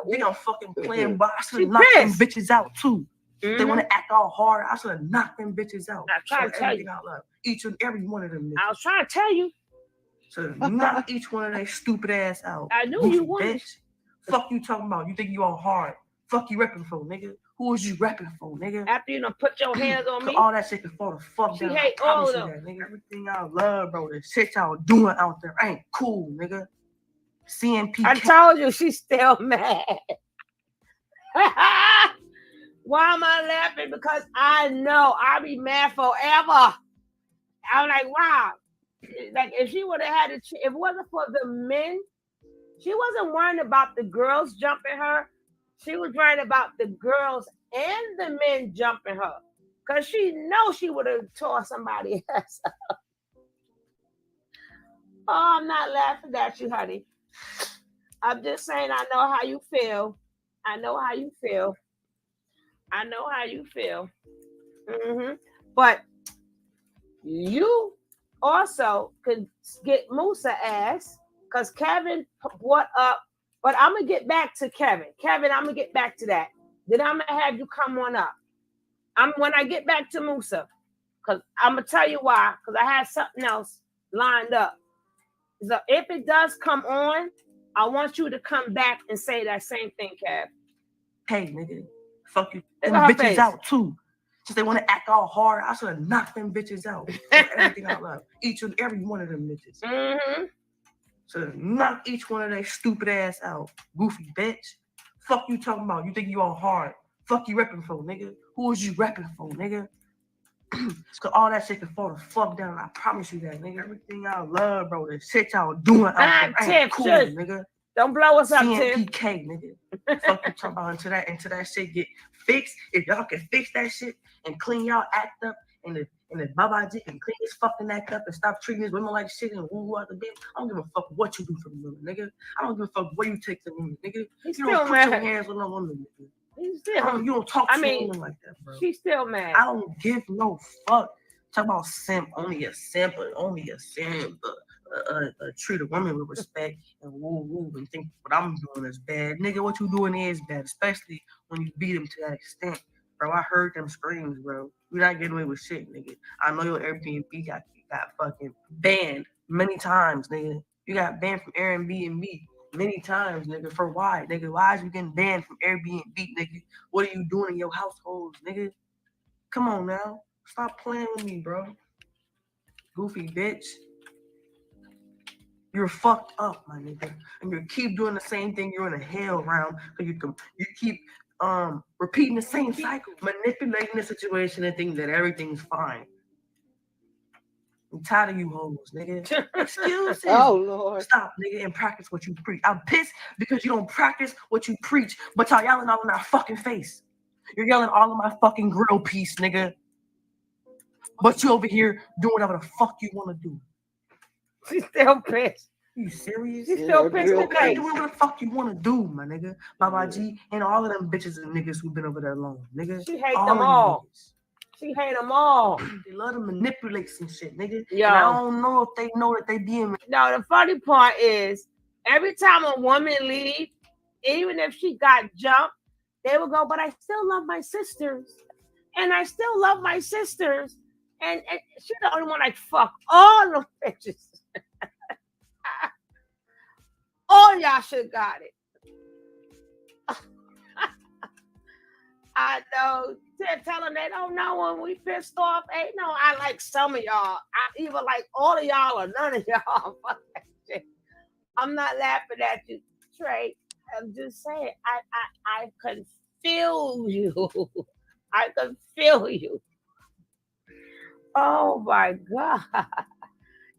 we gonna fucking playing, but I should have knocked them bitches out too. They want to act all hard. I should have knocked them bitches out. I'm trying to tell you. Out loud. Each and every one of them bitches. I was trying to tell you. So knock each one of their stupid ass out. I knew you would. Bitch. Fuck you talking about. You think you all hard. Fuck you repping for, nigga. Who is you repping for, nigga? After you done put your hands on me. All that shit can fall the fuck down. She hate all of them. Nigga. Everything I love, bro. The shit y'all doing out there ain't cool, nigga. CNP. I told you she's still mad. Why am I laughing? Because I know I'll be mad forever. I'm like, wow. Like if she would have had if it wasn't for the men, she wasn't worrying about the girls jumping her. She was worried about the girls and the men jumping her. Because she knows she would have tore somebody else up. Oh, I'm not laughing at you, honey. I'm just saying I know how you feel. I know how you feel. I know how you feel. But you also could get Musa ass because Kevin brought up, but I'm going to get back to Kevin. Kevin, I'm going to get back to that. Then I'm going to have you come on up. When I get back to Musa, because I'm going to tell you why, because I had something else lined up. So if it does come on, I want you to come back and say that same thing, Kev. Hey, nigga. Fuck you. Them bitches face out too. Since they want to act all hard, I should have knocked them bitches out. Everything I love. Each and every one of them bitches. So knock each one of their stupid ass out. Goofy bitch. Fuck you talking about. You think you all hard. Fuck you repping for, nigga. Who is you repping for, nigga? Cause all that shit can fall the fuck down. I promise you that, nigga. Everything I love, bro. The shit y'all doing out there ain't cool, nigga. Don't blow us up, Tim. CNPK, nigga. Fuck you talking about until that shit get fixed. If y'all can fix that shit and clean y'all act up, and the Babaji can clean his fucking act up and stop treating his women like shit and woo out the bitch. I don't give a fuck what you do for the women, nigga. I don't give a fuck where you take the women, nigga. You don't put your hands on no woman, nigga. You don't talk to women like that, bro. She's still mad. I don't give no fuck. Talk about simp, only a simp. Treat a woman with respect and woo and think what I'm doing is bad. Nigga, what you doing is bad, especially when you beat them to that extent. Bro, I heard them screams, bro. You're not getting away with shit, nigga. I know your Airbnb got fucking banned many times, nigga. You got banned from Airbnb many times, nigga. For why, nigga? Why is you getting banned from Airbnb, nigga? What are you doing in your households, nigga? Come on now. Stop playing with me, bro. Goofy bitch. You're fucked up, my nigga. And you keep doing the same thing. You're in a hell round because you keep repeating the same cycle, manipulating the situation and thinking that everything's fine. I'm tired of you hoes, nigga. Excuses. Oh, Lord. Stop, nigga, and practice what you preach. I'm pissed because you don't practice what you preach, but y'all yelling all in our fucking face. You're yelling all in my fucking grill piece, nigga. But you over here doing whatever the fuck you want to do. She's still pissed. You serious? She's still pissed. Okay, do whatever the fuck you want to do, my nigga. Baba G and all of them bitches and niggas who've been over there long, nigga. She hate them all. She hate them all. They love to manipulate some shit, nigga. Yo. And I don't know if they know that they being. No, the funny part is every time a woman leave, even if she got jumped, they will go, but I still love my sisters. And I still love my sisters. And she's the only one I fuck all the bitches. All y'all should got it. I know. They're telling they don't know when we pissed off. Ain't no, I like some of y'all. I either like all of y'all or none of y'all. I'm not laughing at you, Trey. I'm just saying, I can feel you. I can feel you. Oh my God.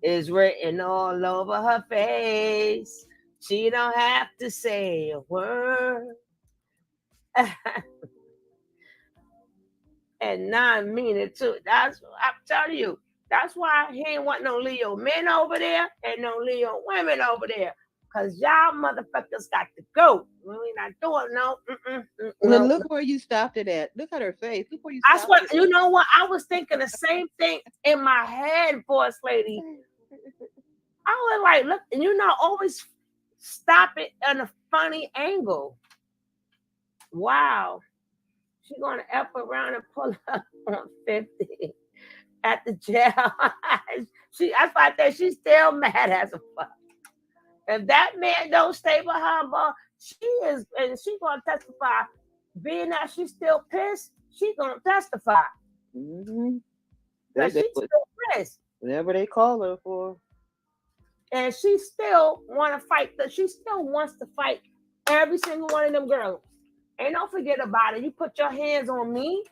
It's written all over her face. She don't have to say a word. And I mean it too. That's I'm telling you. That's why he ain't want no Leo men over there and no Leo women over there. Cause y'all motherfuckers got to go. We not doing no. Well, look where you stopped it at. Look at her face. Look where you That's stopped what it you at. know. What I was thinking the same thing in my head, boss lady. I was like, look, and you know, always stop it on a funny angle. Wow, she's gonna F around and pull up on 50 at the jail. That's why I think she's still mad as a fuck. If that man don't stay behind her, she is, and she's gonna testify. Being that she's still pissed, she's gonna testify. Mm-hmm. That she's still pissed. Whatever they call her for. And she still want to fight. She still wants to fight every single one of them girls. And don't forget about it. You put your hands on me,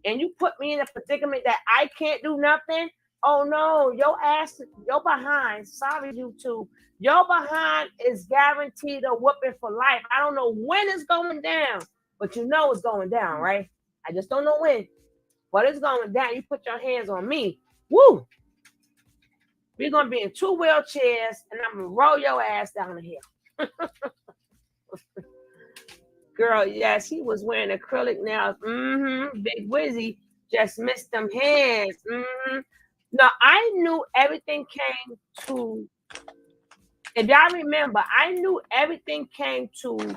and you put me in a predicament that I can't do nothing. Oh no, your ass, your behind. Sorry, YouTube. Your behind is guaranteed a whooping for life. I don't know when it's going down, but you know it's going down, right? I just don't know when, but it's going down. You put your hands on me. Woo! We're gonna be in 2 wheelchairs, and I'm gonna roll your ass down the hill. Girl, yes, he was wearing acrylic nails. Big Wizzy just missed them hands. No, I knew everything came to. If y'all remember, I knew everything came to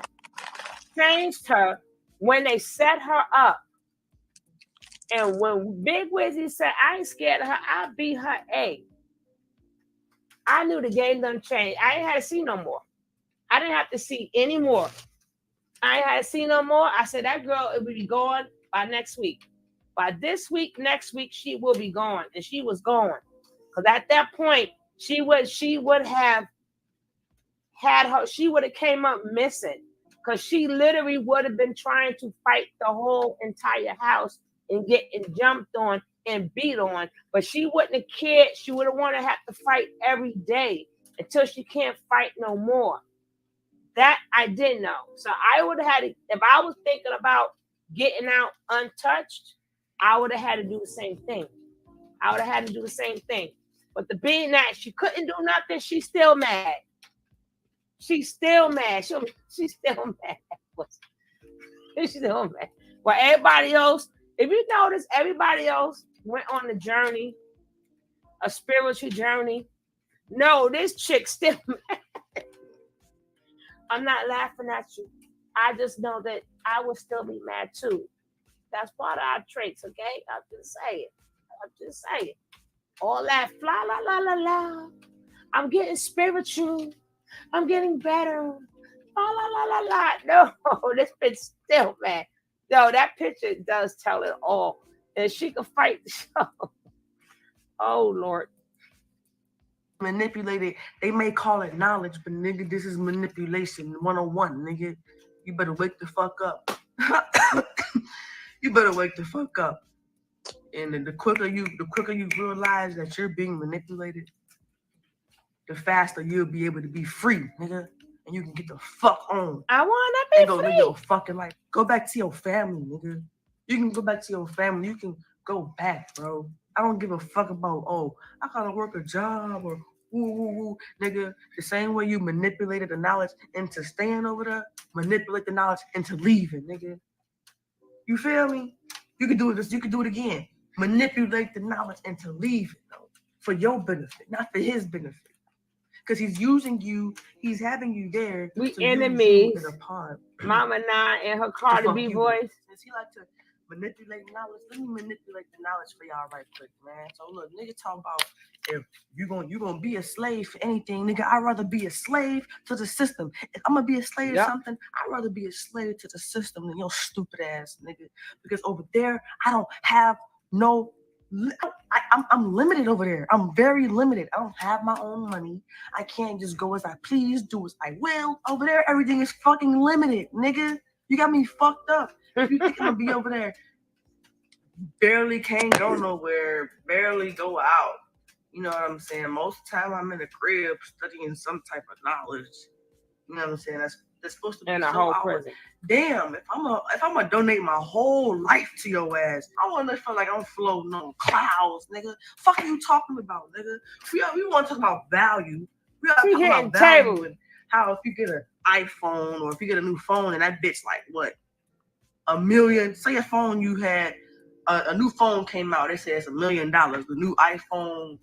change her when they set her up. And when Big Wizzy said, I ain't scared of her, I'll beat her A. I knew the game done changed. I ain't had to see no more. I didn't have to see any more. I ain't had to see no more. I said, that girl will be gone by next week. By this week, next week, she will be gone. And she was gone. Because at that point, she would have had her, she would have came up missing. Because she literally would have been trying to fight the whole entire house and getting jumped on and beat on. But she wouldn't have cared. She would have wanted to have to fight every day until she can't fight no more. That I didn't know. So I would have had to, if I was thinking about getting out untouched, I would have had to do the same thing. I would have had to do the same thing. But the being that she couldn't do nothing, she's still mad. She's still mad. She's still mad. She's still mad. Well, everybody else, if you notice, everybody else went on a journey, a spiritual journey. No, this chick still mad. I'm not laughing at you. I just know that I would still be mad too. That's part of our traits, okay? I'm just saying. All that fly la la la la. I'm getting spiritual. I'm getting better. La la la la la. No, this bitch still mad. No, that picture does tell it all. And she can fight the show. Oh Lord. Manipulated. They may call it knowledge, but nigga, this is manipulation 101, nigga. You better wake the fuck up. You better wake the fuck up. And the quicker you realize that you're being manipulated, the faster you'll be able to be free, nigga. And you can get the fuck on. I wanna be free. Live your fucking life. Go back to your family, nigga. You can go back to your family. You can go back, bro. I don't give a fuck about, oh, I gotta work a job or woo, nigga. The same way you manipulated the knowledge into staying over there, manipulate the knowledge into leaving, nigga. You feel me? You can do it. You can do it again. Manipulate the knowledge into leaving, though, for your benefit, not for his benefit. Because he's using you. He's having you there. We enemies. As a pawn. Mama Nine and her Cardi B voice. Does he like to manipulate knowledge. Let me manipulate the knowledge for y'all right quick, man. So look, nigga talk about if you gonna be a slave for anything, nigga. I'd rather be a slave to the system. If I'm gonna be a slave to something, I'd rather be a slave to the system than your stupid ass nigga. Because over there, I don't have no. I'm limited over there. I'm very limited. I don't have my own money. I can't just go as I please, do as I will. Over there, everything is fucking limited, nigga. You got me fucked up. If you think I'm gonna be over there, barely can't go nowhere, barely go out. You know what I'm saying? Most of the time I'm in the crib studying some type of knowledge. You know what I'm saying? That's supposed to be And a so whole outward. prison. Damn, if I'm gonna donate my whole life to your ass, I wanna feel like I'm floating on clouds, nigga. Fuck are you talking about, nigga? We wanna talk about value. We gotta talk about value and how if you get an iPhone or if you get a new phone and that bitch like what? $1 million. Say a phone you had a new phone came out, they say it's $1 million. The new iPhone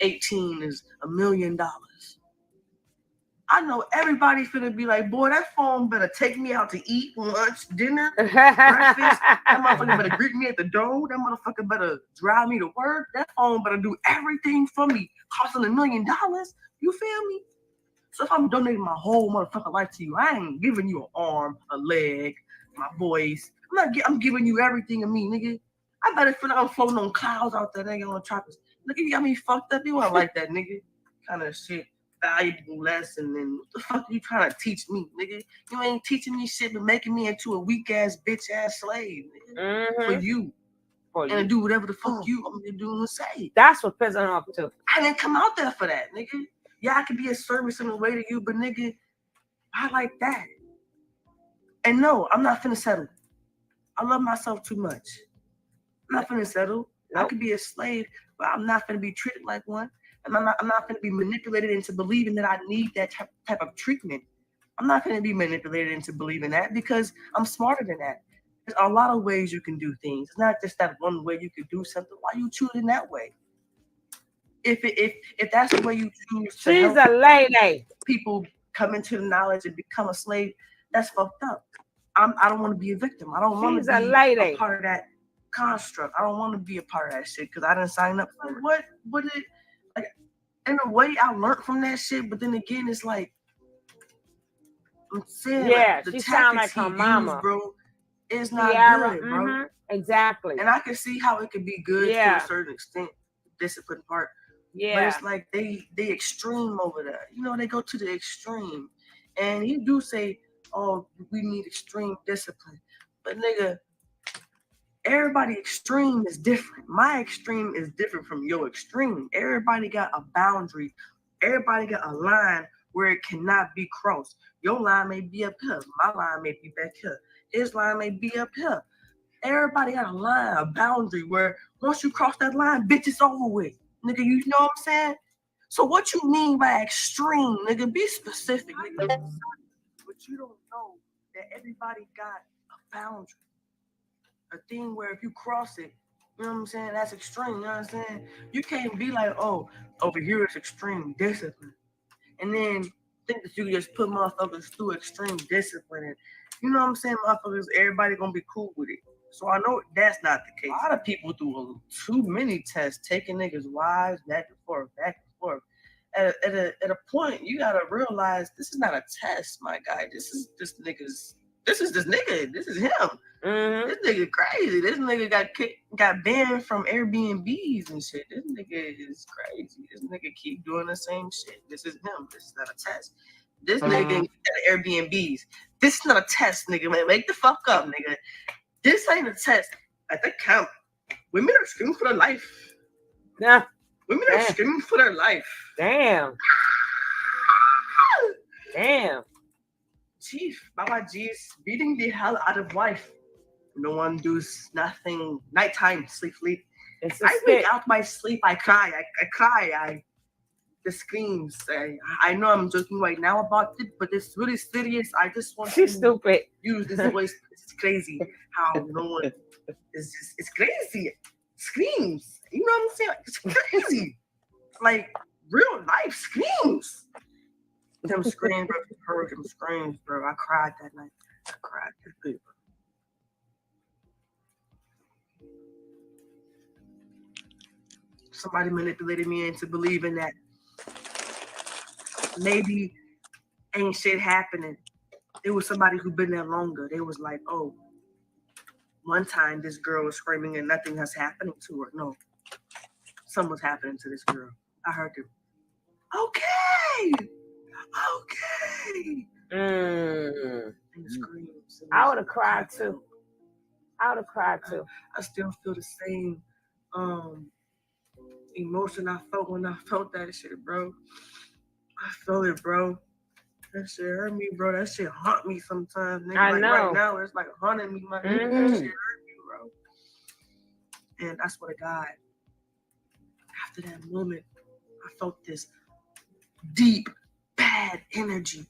18 is $1 million. I know everybody's finna be like, boy, that phone better take me out to eat, lunch, dinner, breakfast. That motherfucker better greet me at the door. That motherfucker better drive me to work. That phone better do everything for me, costing $1 million. You feel me? So if I'm donating my whole motherfucking life to you, I ain't giving you an arm, a leg, my voice. I'm giving you everything of me, nigga. I better feel like I'm floating on clouds out there, nigga, on the tropics. Nigga, you got me fucked up. You want like that, nigga? Kind of shit. Valuable lesson, and what the fuck are you trying to teach me, nigga? You ain't teaching me shit, but making me into a weak ass bitch ass slave, nigga. For you. And to do whatever the fuck you want me to do and say. That's what pissing off too. I didn't come out there for that, nigga. Yeah, I could be a service in a way to you, but nigga, I like that. And no, I'm not finna settle. I love myself too much. I'm not finna settle. I could be a slave, but I'm not finna be treated like one. And I'm not going to be manipulated into believing that I need that type of treatment. I'm not going to be manipulated into believing that because I'm smarter than that. There's a lot of ways you can do things. It's not just that one way you could do something. Why you choosing that way? If that's the way you choose to She's a lady. People come into the knowledge and become a slave, that's fucked up. I don't want to be a victim. I don't want to be a part of that construct. I don't want to be a part of that shit because I didn't sign up for it. What it like in a way I learned from that shit, but then again it's like I'm saying like, she sound like her mama, used, bro. It's not good, bro. Exactly. And I can see how it could be good to a certain extent, the discipline part. Yeah. But it's like they extreme over there. You know, they go to the extreme. And you do say, oh, we need extreme discipline. But nigga, everybody extreme is different. My extreme is different from your extreme. Everybody got a boundary. Everybody got a line where it cannot be crossed. Your line may be up here. My line may be back here. His line may be up here. Everybody got a line, a boundary where once you cross that line, bitch, it's over with. Nigga, you know what I'm saying? So what you mean by extreme, nigga? Be specific, nigga. But you don't know that everybody got a boundary. A thing where if you cross it, you know what I'm saying? That's extreme, you know what I'm saying? You can't be like, oh, over here it's extreme discipline. And then think that you just put motherfuckers through extreme discipline. And, you know what I'm saying? Motherfuckers, everybody gonna be cool with it. So I know that's not the case. A lot of people do too many tests, taking niggas' wives back and forth. At a point, you gotta realize this is not a test, my guy. This is this nigga. This is him. This nigga crazy. This nigga got banned from Airbnbs and shit. This nigga is crazy. This nigga keep doing the same shit. This is him. This is not a test. This nigga got Airbnbs. This is not a test, nigga. Man, make the fuck up, nigga. This ain't a test. At the camp, women are screaming for their life. Yeah. Women are screaming for their life. Damn. Damn. Chief, Baba G is beating the hell out of wife. No one does nothing. Nighttime, sleep. I wake out my sleep. I cry. I cry. The screams. I know I'm joking right now about it, but it's really serious. I just want to stupid. Use this voice. It's crazy how no one is just, it's crazy. Screams. You know what I'm saying? It's crazy. Like real life screams. Them screams, bro. Heard them screams, bro. I cried that night. I cried. somebody manipulated me into believing that maybe ain't shit happening. It was somebody who been there longer. They was like, oh, one time this girl was screaming and nothing has happening to her. No, something's happening to this girl. I heard them. Okay. And screams. I would have cried too. I still feel the same emotion I felt when I felt that shit, bro. I felt it, bro. That shit hurt me, bro. That shit haunt me sometimes. Nigga. I know. Right now, it's like haunting me. My nigga. That shit hurt me, bro. And I swear to God, after that moment, I felt this deep, bad energy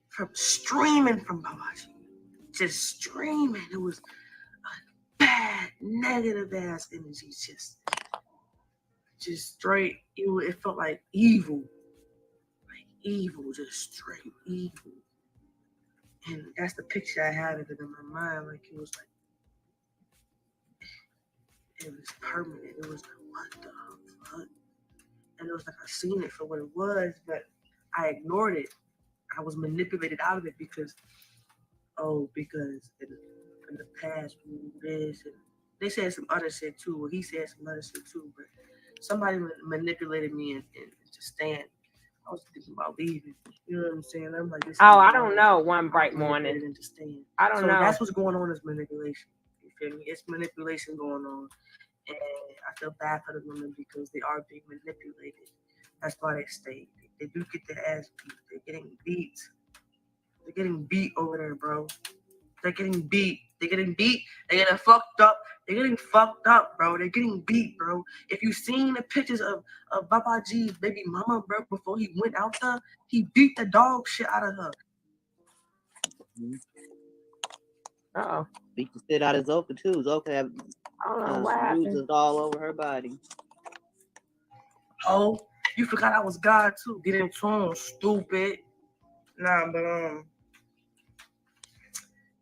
from streaming from Babaji. Just streaming. It was a bad, negative ass energy. Just straight. It felt like evil. Like evil, just straight evil. And that's the picture I had of it in my mind. Like it was like, it was permanent. It was like, what the fuck? And it was like I seen it for what it was, but I ignored it. I was manipulated out of it because in the past this and they said some other shit too. Well, he said some other shit too, but somebody manipulated me and to stand. I was thinking about leaving. You know what I'm saying? I'm like, I don't know. One bright morning. I don't know. That's what's going on is manipulation. You feel me? It's manipulation going on. And I feel bad for the women because they are being manipulated. That's why they stay. They do get their ass beat. They're getting beat. They're getting beat over there, bro. They're getting beat. They're getting beat. They're getting fucked up. They're getting fucked up, bro. They're getting beat, bro. If you seen the pictures of Babaji's baby mama, bro, before he went out there, he beat the dog shit out of her. Uh-oh. Beat the shit out of Zoka, too. Zoka had bruises all over her body. Oh, you forgot I was God, too. Get into him, stupid. Nah, but,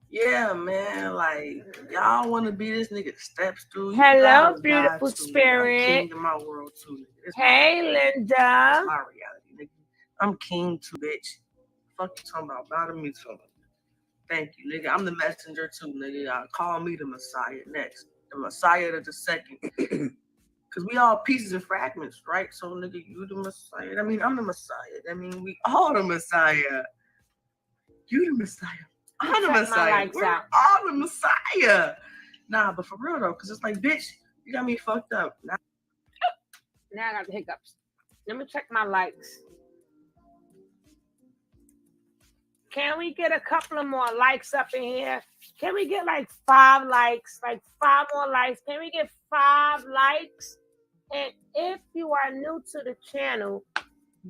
yeah, man, like, y'all want to be this nigga steps through. Hello, beautiful spirit. I'm king in my world, too. Hey, Linda. It's my reality, nigga. I'm king, too, bitch. Fuck you talking about? Bow to me, too. Thank you, nigga. I'm the messenger, too, nigga. Call me the Messiah next. The Messiah of the second. Because we all pieces and fragments, right? So, nigga, you the Messiah. I mean, I'm the Messiah. I mean, we all the Messiah. You the Messiah. I'm the Messiah. We're all the Messiah. Nah, but for real though, because it's like, bitch, you got me fucked up. Now I got the hiccups. Let me check my likes. Can we get a couple of more likes up in here? Can we get like 5 likes? Like 5 more likes? Can we get 5 likes? And if you are new to the channel,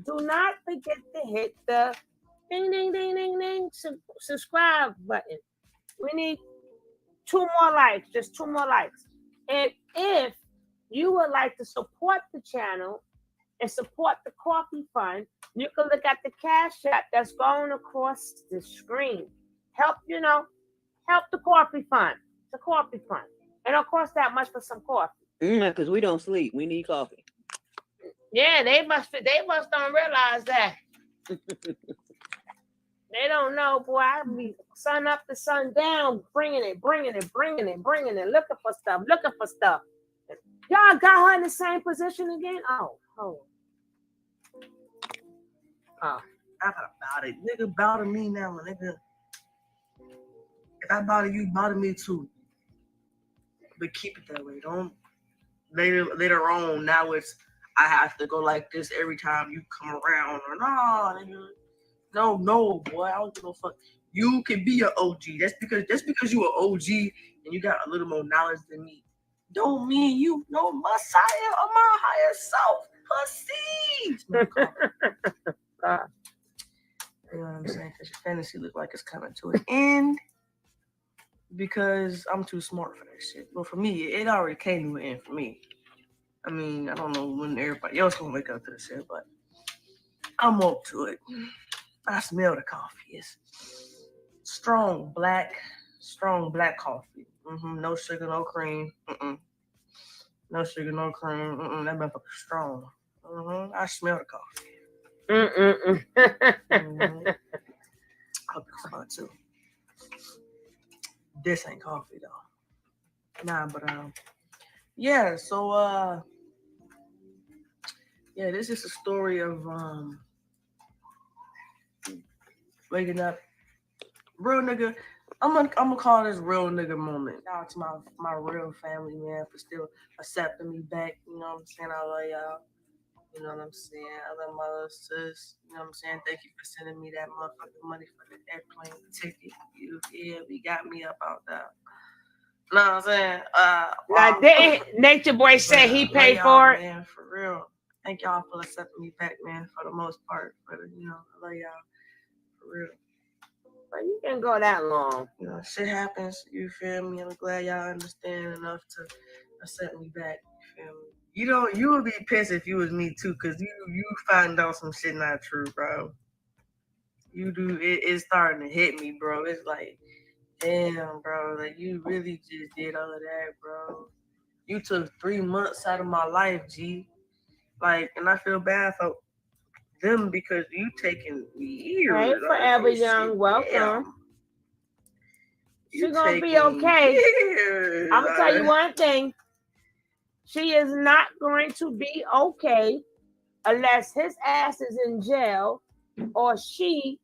do not forget to hit the ding, ding, ding, ding, ding, subscribe button. We need 2 more likes, just 2 more likes. And if you would like to support the channel and support the coffee fund, you can look at the Cash App that's going across the screen. Help the coffee fund. The coffee fund. It don't cost that much for some coffee. Because we don't sleep. We need coffee. Yeah, they must don't realize that. They don't know, boy. I be sun up to sun down, bringing it, looking for stuff. Y'all got her in the same position again? Oh. I gotta bow to nigga, bow to me now, nigga. If I bow to you, bow to me too. But keep it that way. Don't later on. Now it's I have to go like this every time you come around. Or no, nigga. No, boy, I don't give no fuck. You can be an OG. Just because you an OG and you got a little more knowledge than me, don't mean you know Messiah or my higher self. Pussies. You know what I'm saying? Because your fantasy look like it's coming to an end. Because I'm too smart for that shit. Well, for me, it already came to an end for me. I mean, I don't know when everybody else gonna wake up to this shit, but I'm up to it. I smell the coffee. It's strong black coffee. No sugar, no cream. No sugar, no cream. That motherfucker strong. I smell the coffee. I hope it's fun too. This ain't coffee though. Nah, but yeah. So yeah, this is a story of waking up, real nigga. I'm gonna call this real nigga moment. Shout out to my real family, man, for still accepting me back. You know what I'm saying? I love y'all. You know what I'm saying? I love my little sis. You know what I'm saying? Thank you for sending me that motherfucking money for the airplane ticket. We got me up out there. You know what I'm saying? Now, didn't Nature Boy say he paid for it? Man, for real. Thank y'all for accepting me back, man, for the most part. But, I love y'all. For real. But you can go that long. Shit happens. You feel me? I'm glad y'all understand enough to accept me back. You feel me? You would be pissed if you was me too, cause you find out some shit not true, bro. You do it's starting to hit me, bro. It's like, damn, bro, like you really just did all of that, bro. You took 3 months out of my life, G. Like, and I feel bad for them because you taking years. Hey, Forever Young, welcome. She's gonna be okay. I'm gonna tell you one thing. She is not going to be okay unless his ass is in jail or she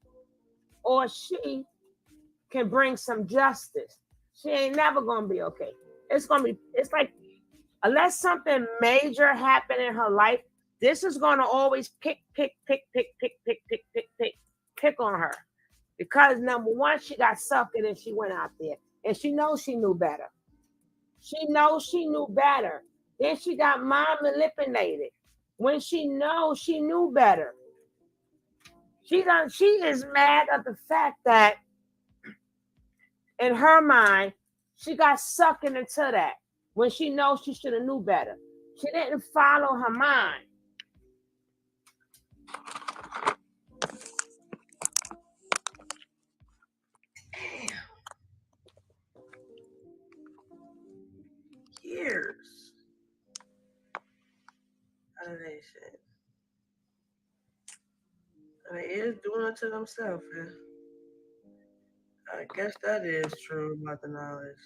can bring some justice. She ain't never gonna be okay. It's like unless something major happened in her life, this is gonna always pick on her. Because number one, she got suckered and she went out there. And she knows she knew better. Then she got mind manipulated. When she knows she knew better. She is mad at the fact that in her mind, she got sucked into that when she knows she should have knew better. She didn't follow her mind. Years out of that shit. And it is doing it to themselves, man. I guess that is true about the knowledge.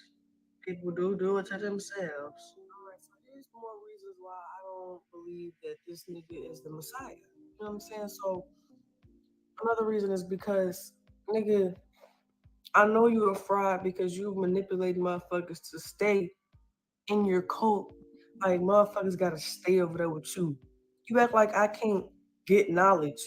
People do it to themselves. Alright, so there's more reasons why I don't believe that this nigga is the Messiah. You know what I'm saying? So another reason is because, nigga, I know you're a fraud because you manipulate motherfuckers to stay in your cult. Like, motherfuckers gotta stay over there with you. You act like I can't get knowledge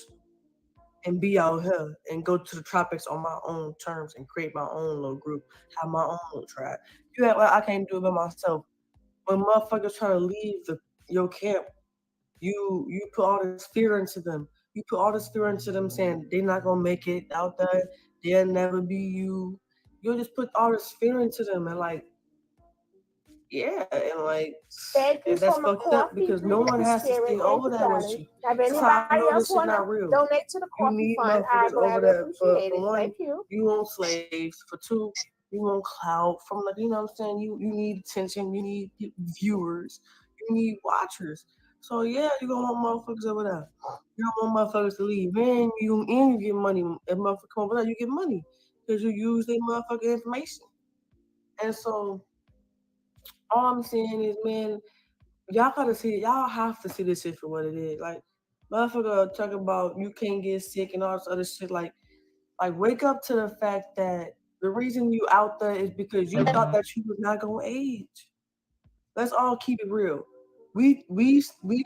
and be out here and go to the tropics on my own terms and create my own little group, have my own little tribe. You act like I can't do it by myself. When motherfuckers try to leave your camp, you put all this fear into them. You put all this fear into them saying they're not gonna make it out there, they'll never be you. You'll just put all this fear into them and like, yeah, and like, and that's fucked up because no one has to stay over there with you. That's how I know this shit not real. Donate to the coffee you need fund. motherfuckers over there for one. Thank you. You want slaves. For two, you want clout from like, you know what I'm saying? You need attention. You need viewers. You need watchers. So yeah, you gonna want motherfuckers over there. You don't want motherfuckers to leave. And you get money. If motherfuckers come over there, you get money because you use their motherfucking information. And so all I'm saying is, man, y'all have to see this shit for what it is. Like, motherfucker talking about you can't get sick and all this other shit. Like wake up to the fact that the reason you out there is because you thought that you was not gonna age. Let's all keep it real. We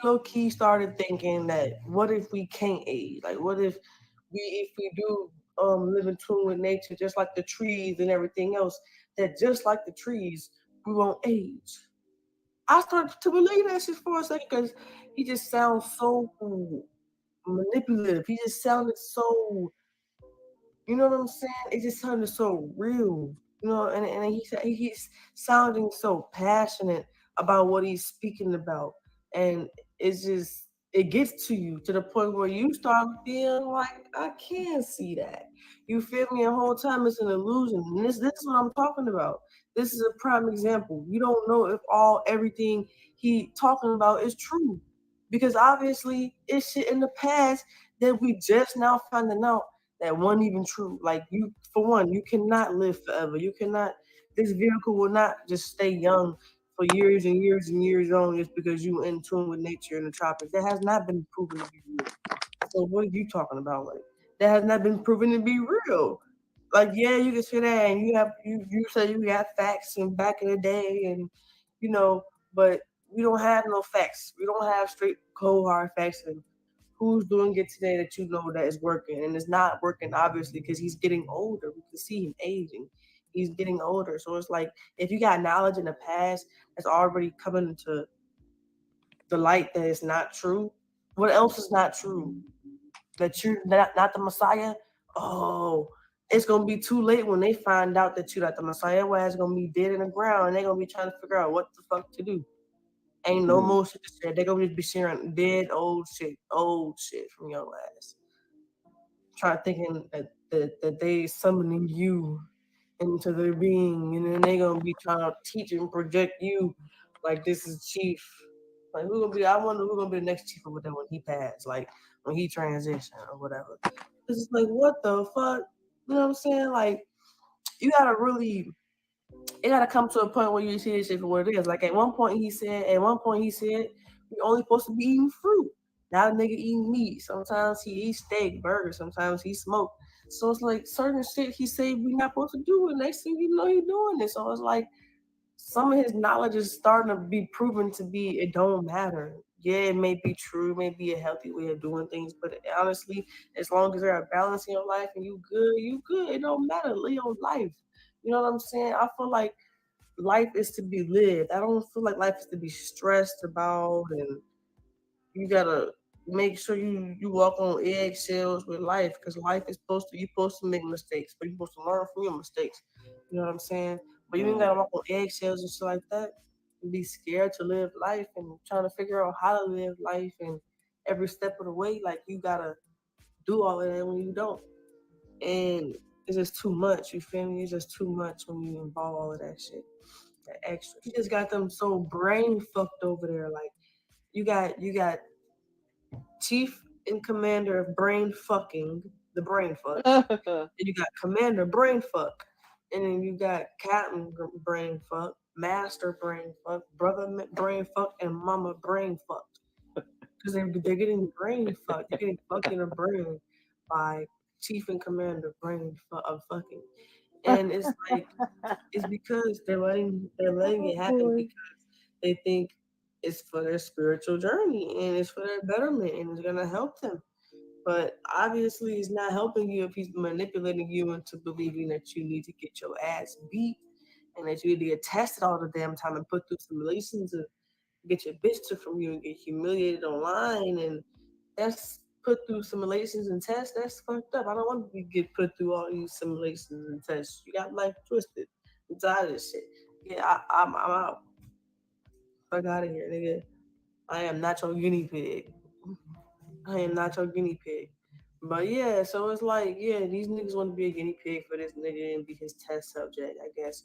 low key started thinking that what if we can't age? Like what if we do live in tune with nature, just like the trees and everything else, that just like the trees, we won't age. I started to believe that shit for a second because he just sounds so manipulative. He just sounded so, you know what I'm saying? It just sounded so real, you know. And he's sounding so passionate about what he's speaking about, and it gets to you to the point where you start feeling like I can't see that. You feel me? The whole time it's an illusion. And this is what I'm talking about. This is a prime example. You don't know if everything he talking about is true. Because obviously it's shit in the past that we just now finding out that wasn't even true. Like you, for one, you cannot live forever. You cannot. This vehicle will not just stay young for years and years and years on just because you in tune with nature and the tropics. That has not been proven to be real. So what are you talking about? Like that has not been proven to be real. Like yeah, you can say that, and you say you got facts and back in the day, and but we don't have no facts. We don't have straight cold hard facts, and who's doing it today that you know that is working, and it's not working obviously because he's getting older. We can see him aging. He's getting older, so it's like if you got knowledge in the past that's already coming into the light that it's not true. What else is not true? That you're not the Messiah? Oh, it's gonna be too late when they find out that you're not the Messiah. Your ass gonna be dead in the ground, and they're gonna be trying to figure out what the fuck to do. Ain't no more shit to share. They're gonna just be sharing dead old shit from your ass. Thinking that they summoning you into their being, and then they gonna be trying to teach and project you like this is chief. Like who gonna be? I wonder who gonna be the next chief over there when he passed, like when he transition or whatever. It's just like what the fuck, you know what I'm saying? Like you gotta really, it gotta come to a point where you see this shit for what it is. Like at one point he said, we only supposed to be eating fruit. Now the nigga eating meat. Sometimes he eats steak, burgers. Sometimes he smoke. So it's like certain shit he say we not supposed to do. And next thing you know, he doing it. So it's like some of his knowledge is starting to be proven to be it don't matter. Yeah, it may be true, it may be a healthy way of doing things, but honestly, as long as there's a balance in your life and you good. It don't matter. Live your life. You know what I'm saying? I feel like life is to be lived. I don't feel like life is to be stressed about, and you gotta make sure you walk on eggshells with life because life is you're supposed to make mistakes, but you're supposed to learn from your mistakes. You know what I'm saying? But you ain't gotta walk on eggshells and shit like that. And be scared to live life and trying to figure out how to live life and every step of the way, like you gotta do all of that when you don't. And it's just too much, you feel me? It's just too much when you involve all of that shit. That extra. You just got them so brain fucked over there. Like you got Chief and Commander of Brain Fucking, the Brain Fuck. And you got Commander Brain Fuck. And then you got Captain Brain Fuck, Master Brain Fuck, Brother Brain Fuck, and Mama Brain Fuck. Because they're getting brain fucked. They're getting fucked in the brain by Chief and Commander Brain of Fucking. And it's like, it's because they're letting it happen because they think it's for their spiritual journey and it's for their betterment and it's gonna help them. But obviously, it's not helping you if he's manipulating you into believing that you need to get your ass beat and that you need to get tested all the damn time and put through simulations to get your bitch took from you and get humiliated online. And that's put through simulations and tests. That's fucked up. I don't want to get put through all these simulations and tests. You got life twisted. I'm tired of this shit. Yeah, I'm out. Fuck out of here, nigga. I am not your guinea pig. I am not your guinea pig. But yeah, so it's like, yeah, these niggas want to be a guinea pig for this nigga and be his test subject, I guess.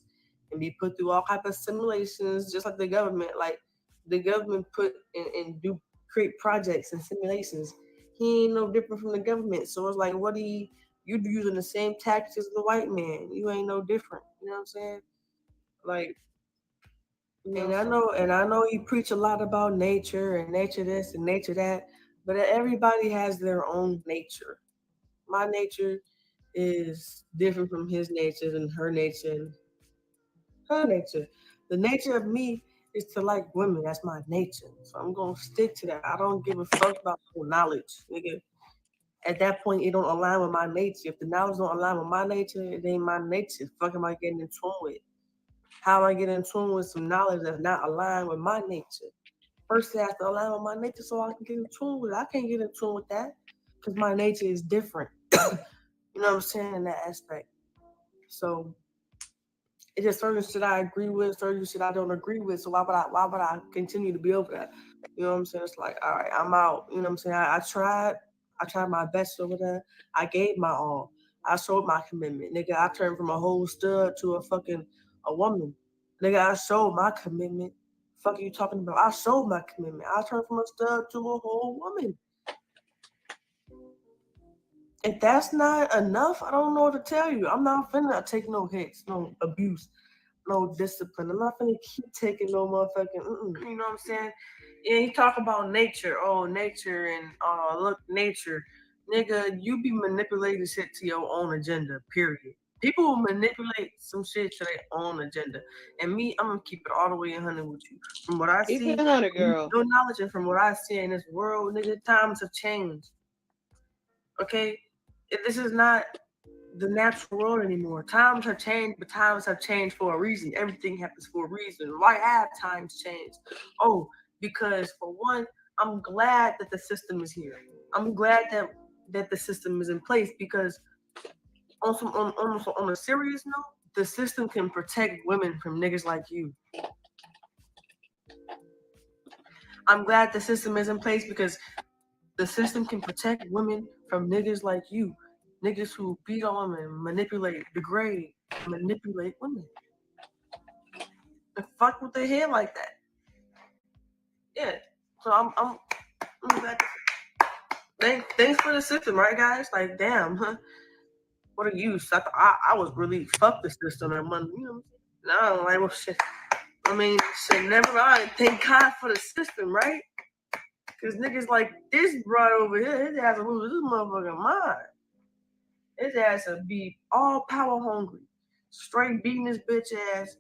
And be put through all type of simulations, just like the government. Like the government put and do create projects and simulations. He ain't no different from the government. So it's like, you using the same tactics as the white man. You ain't no different. You know what I'm saying? Like, and I know you preach a lot about nature and nature this and nature that, but everybody has their own nature. My nature is different from his nature and her nature and her nature. The nature of me is to like women. That's my nature. So I'm gonna stick to that. I don't give a fuck about knowledge, nigga. At that point, it don't align with my nature. If the knowledge don't align with my nature, it ain't my nature. Fuck am I getting in tune with? How am I getting in tune with some knowledge that's not aligned with my nature? First, it has to align with my nature so I can get in tune with it. I can't get in tune with that because my nature is different. You know what I'm saying in that aspect. So it's just certain shit I agree with, certain shit I don't agree with. So why would I continue to be over that? You know what I'm saying? It's like, all right, I'm out. You know what I'm saying? I tried my best over there. I gave my all. I showed my commitment. Nigga, I turned from a whole stud to a woman. Nigga, I showed my commitment Fuck are you talking about? I sold my commitment. I turned from a stud to a whole woman. If that's not enough, I don't know what to tell you. I'm not finna take no hits, no abuse, no discipline. I'm not finna keep taking no motherfucking, you know what I'm saying? Yeah, you talk about nature. Oh, nature and look, nature. Nigga, you be manipulating shit to your own agenda, period. People will manipulate some shit to their own agenda. And me, I'm gonna keep it all the way 100 with you. From what I Keep see, it 100, girl. no knowledge, and from what I see in this world, nigga, times have changed. Okay? This is not the natural world anymore. Times have changed, but times have changed for a reason. Everything happens for a reason. Why have times changed? Oh, because for one, I'm glad that the system is here. I'm glad that the system is in place because on a serious note, the system can protect women from niggas like you. I'm glad the system is in place because the system can protect women from niggas like you. Niggas who beat on women, manipulate, degrade, manipulate women. And fuck with their hair like that. Yeah. So I'm glad. Thanks for the system, right, guys? Like, damn, huh? What a use. I was really fuck the system that money, you know. No, like, well, shit. I mean, shit, never mind. Thank God for the system, right? Because niggas like this brought over here, his ass will lose his motherfucking mind. His ass will be all power hungry. Straight beating his bitch ass.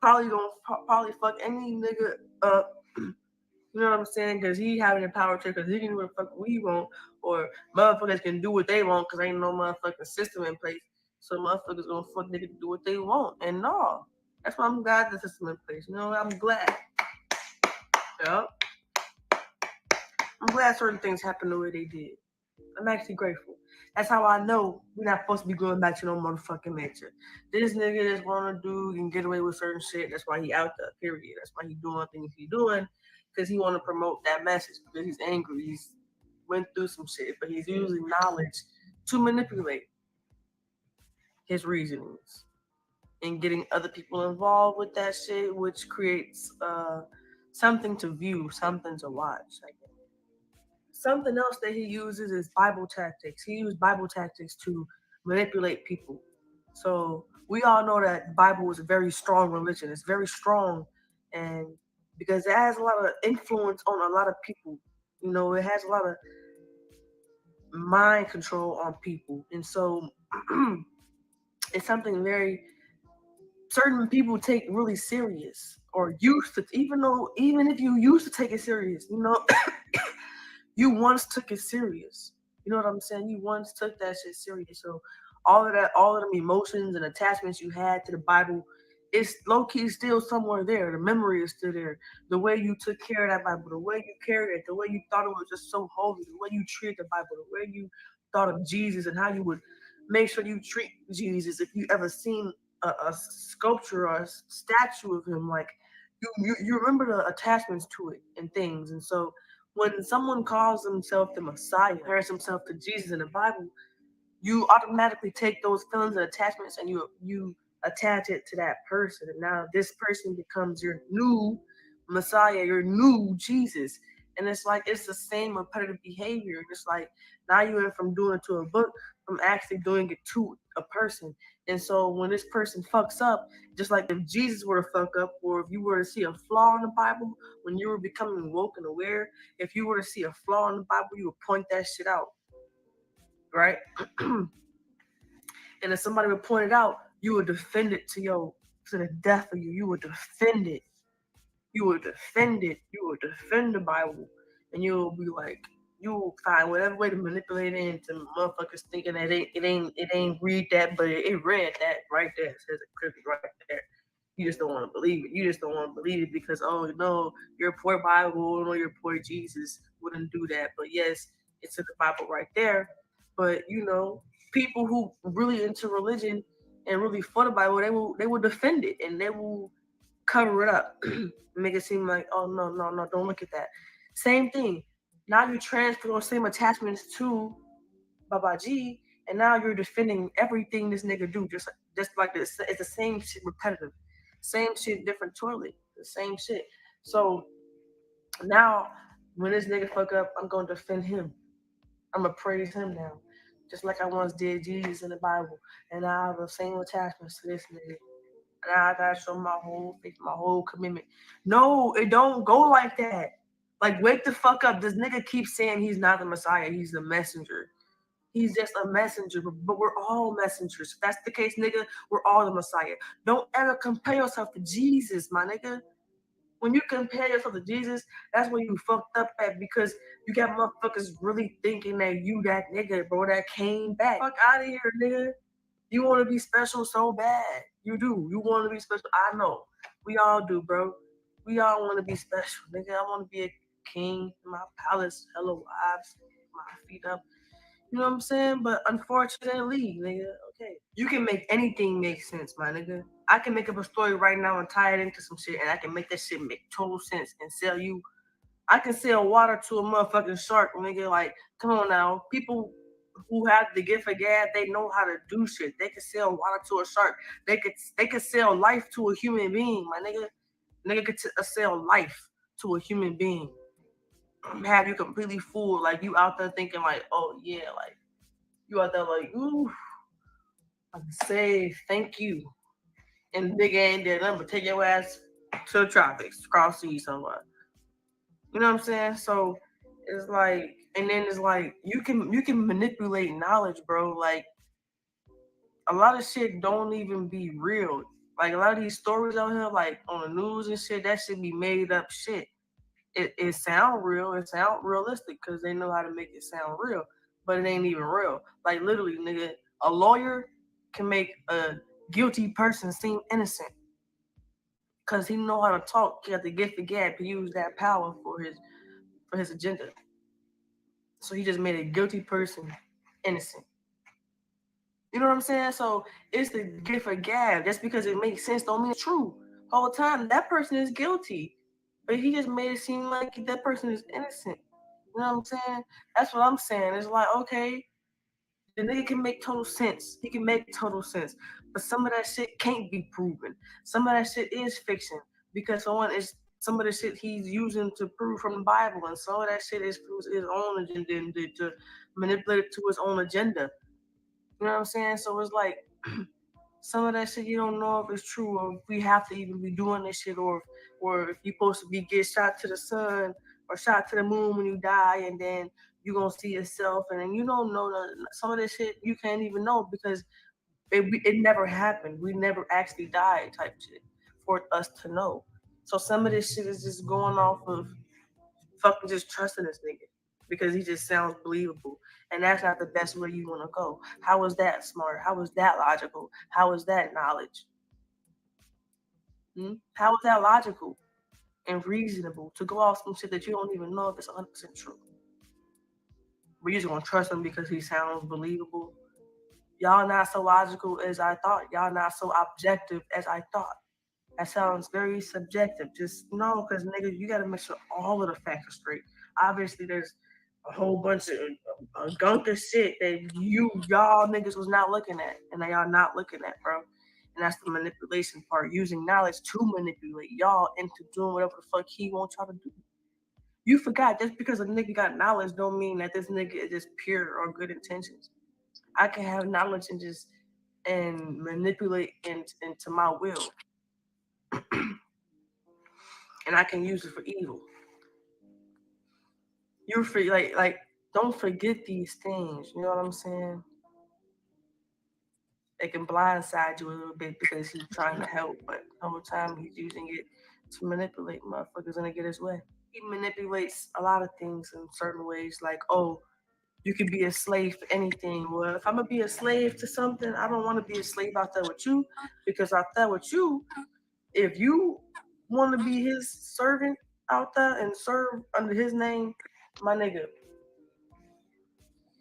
Probably fuck any nigga up. You know what I'm saying? Because he having the power trip because he can do what the fuck we want. Or motherfuckers can do what they want because ain't no motherfucking system in place. So motherfuckers gonna fuck niggas do what they want. And no. That's why I'm glad the system in place. You know, I'm glad. Yep. I'm glad certain things happened the way they did. I'm actually grateful. That's how I know we're not supposed to be going back to no motherfucking nature. This nigga just wanna do and get away with certain shit. That's why he out there, period. That's why he doing things he doing. Because he wanna promote that message. Because he's angry. He's went through some shit. But he's using knowledge to manipulate his reasonings. And getting other people involved with that shit, which creates something to view, something to watch. Something else that he uses is Bible tactics. He used Bible tactics to manipulate people. So we all know that the Bible is a very strong religion. It's very strong, and because it has a lot of influence on a lot of people. You know, it has a lot of mind control on people, and so it's something very certain people take really serious or used to. Even if you used to take it serious, you know. You once took it serious. You know what I'm saying? You once took that shit serious. So all of them emotions and attachments you had to the Bible, it's low-key still somewhere there. The memory is still there. The way you took care of that Bible, the way you carried it, the way you thought it was just so holy, the way you treated the Bible, the way you thought of Jesus and how you would make sure you treat Jesus. If you ever seen a sculpture or a statue of him, like you remember the attachments to it and things. And so when someone calls himself the Messiah, compares himself to Jesus in the Bible, you automatically take those feelings and attachments and you attach it to that person. And now this person becomes your new Messiah, your new Jesus. And it's like it's the same repetitive behavior. It's like now you went from doing it to a book, from actually doing it to a person. And so when this person fucks up, just like if Jesus were to fuck up, or if you were to see a flaw in the Bible, when you were becoming woke and aware, if you were to see a flaw in the Bible, you would point that shit out. Right? And if somebody would point it out, you would defend it to the death of you. You would defend it. You would defend it. You would defend the Bible. And you'll be like, you'll find whatever way to manipulate it into motherfuckers thinking that it ain't read that, but it read that right there. It says it clearly right there. You just don't want to believe it. You just don't want to believe it because, oh no, your poor Bible, no, your poor Jesus wouldn't do that. But yes, it's in the Bible right there. But you know, people who really into religion and really for the Bible, they will defend it and they will cover it up, make it seem like, oh no, don't look at that. Same thing. Now you transfer those same attachments to Babaji, and now you're defending everything this nigga do, just like this. It's the same shit, repetitive, same shit, different toilet, the same shit. So now, when this nigga fuck up, I'm gonna defend him. I'm gonna praise him now, just like I once did Jesus in the Bible. And I have the same attachments to this nigga. And I gotta show my whole faith, my whole commitment. No, it don't go like that. Like, wake the fuck up. This nigga keeps saying he's not the Messiah, he's the messenger. He's just a messenger, but we're all messengers. If that's the case, nigga, we're all the Messiah. Don't ever compare yourself to Jesus, my nigga. When you compare yourself to Jesus, that's when you fucked up at, because you got motherfuckers really thinking that you that nigga, bro, that came back. Fuck out of here, nigga. You want to be special so bad. You do. You want to be special. I know. We all do, bro. We all want to be special, nigga. I want to be a king in my palace, hella wives, my feet up. You know what I'm saying? But unfortunately, nigga, okay, you can make anything make sense, my nigga. I can make up a story right now and tie it into some shit, and I can make that shit make total sense and sell you. I can sell water to a motherfucking shark, nigga. Like, come on now. People who have the gift of gab, they know how to do shit. They can sell water to a shark. They could sell life to a human being, my nigga. Nigga could sell life to a human being. Have you completely fooled, like you out there thinking like, oh yeah, like you out there like, ooh, I can say thank you. And nigga ain't did nothing but take your ass to the tropics, cross seas somewhere. You know what I'm saying? So it's like, and then it's like you can manipulate knowledge, bro. Like a lot of shit don't even be real. Like a lot of these stories out here, like on the news and shit, that should be made up shit. It sound real, it sound realistic because they know how to make it sound real, but it ain't even real. Like literally, nigga, a lawyer can make a guilty person seem innocent because he know how to talk. He got the gift of gab to use that power for his agenda. So he just made a guilty person innocent. You know what I'm saying? So it's the gift of gab. Just because it makes sense don't mean it's true. Whole time that person is guilty, but he just made it seem like that person is innocent. You know what I'm saying? That's what I'm saying. It's like, okay, the nigga can make total sense. He can make total sense. But some of that shit can't be proven. Some of that shit is fiction. Because some of the shit he's using to prove from the Bible, and some of that shit is his own agenda and to manipulate it to his own agenda. You know what I'm saying? So it's like some of that shit you don't know if it's true, or if we have to even be doing this shit, or if you're supposed to be get shot to the sun or shot to the moon when you die, and then you're gonna see yourself, and then you don't know some of this shit you can't even know because it never happened. We never actually died type shit for us to know. So some of this shit is just going off of fucking just trusting this nigga because he just sounds believable. And that's not the best way you want to go. How is that smart? How is that logical? How is that knowledge? How is that logical and reasonable to go off some shit that you don't even know if it's 100% true? We're just going to trust him because he sounds believable. Y'all not so logical as I thought. Y'all not so objective as I thought. That sounds very subjective. Just no, because nigga, you got to make sure all of the facts are straight. Obviously, there's a whole bunch of gunk of shit that y'all niggas was not looking at, and that y'all not looking at, bro. And that's the manipulation part, using knowledge to manipulate y'all into doing whatever the fuck he wants y'all to do. You forgot, just because a nigga got knowledge don't mean that this nigga is just pure or good intentions. I can have knowledge and manipulate into my will. And I can use it for evil. You're free, like don't forget these things. You know what I'm saying? It can blindside you a little bit because he's trying to help, but over time he's using it to manipulate motherfuckers and to get his way. He manipulates a lot of things in certain ways, like, oh, you can be a slave for anything. Well, if I'm gonna be a slave to something, I don't want to be a slave out there with you, because out there with you, if you want to be his servant out there and serve under his name, my nigga.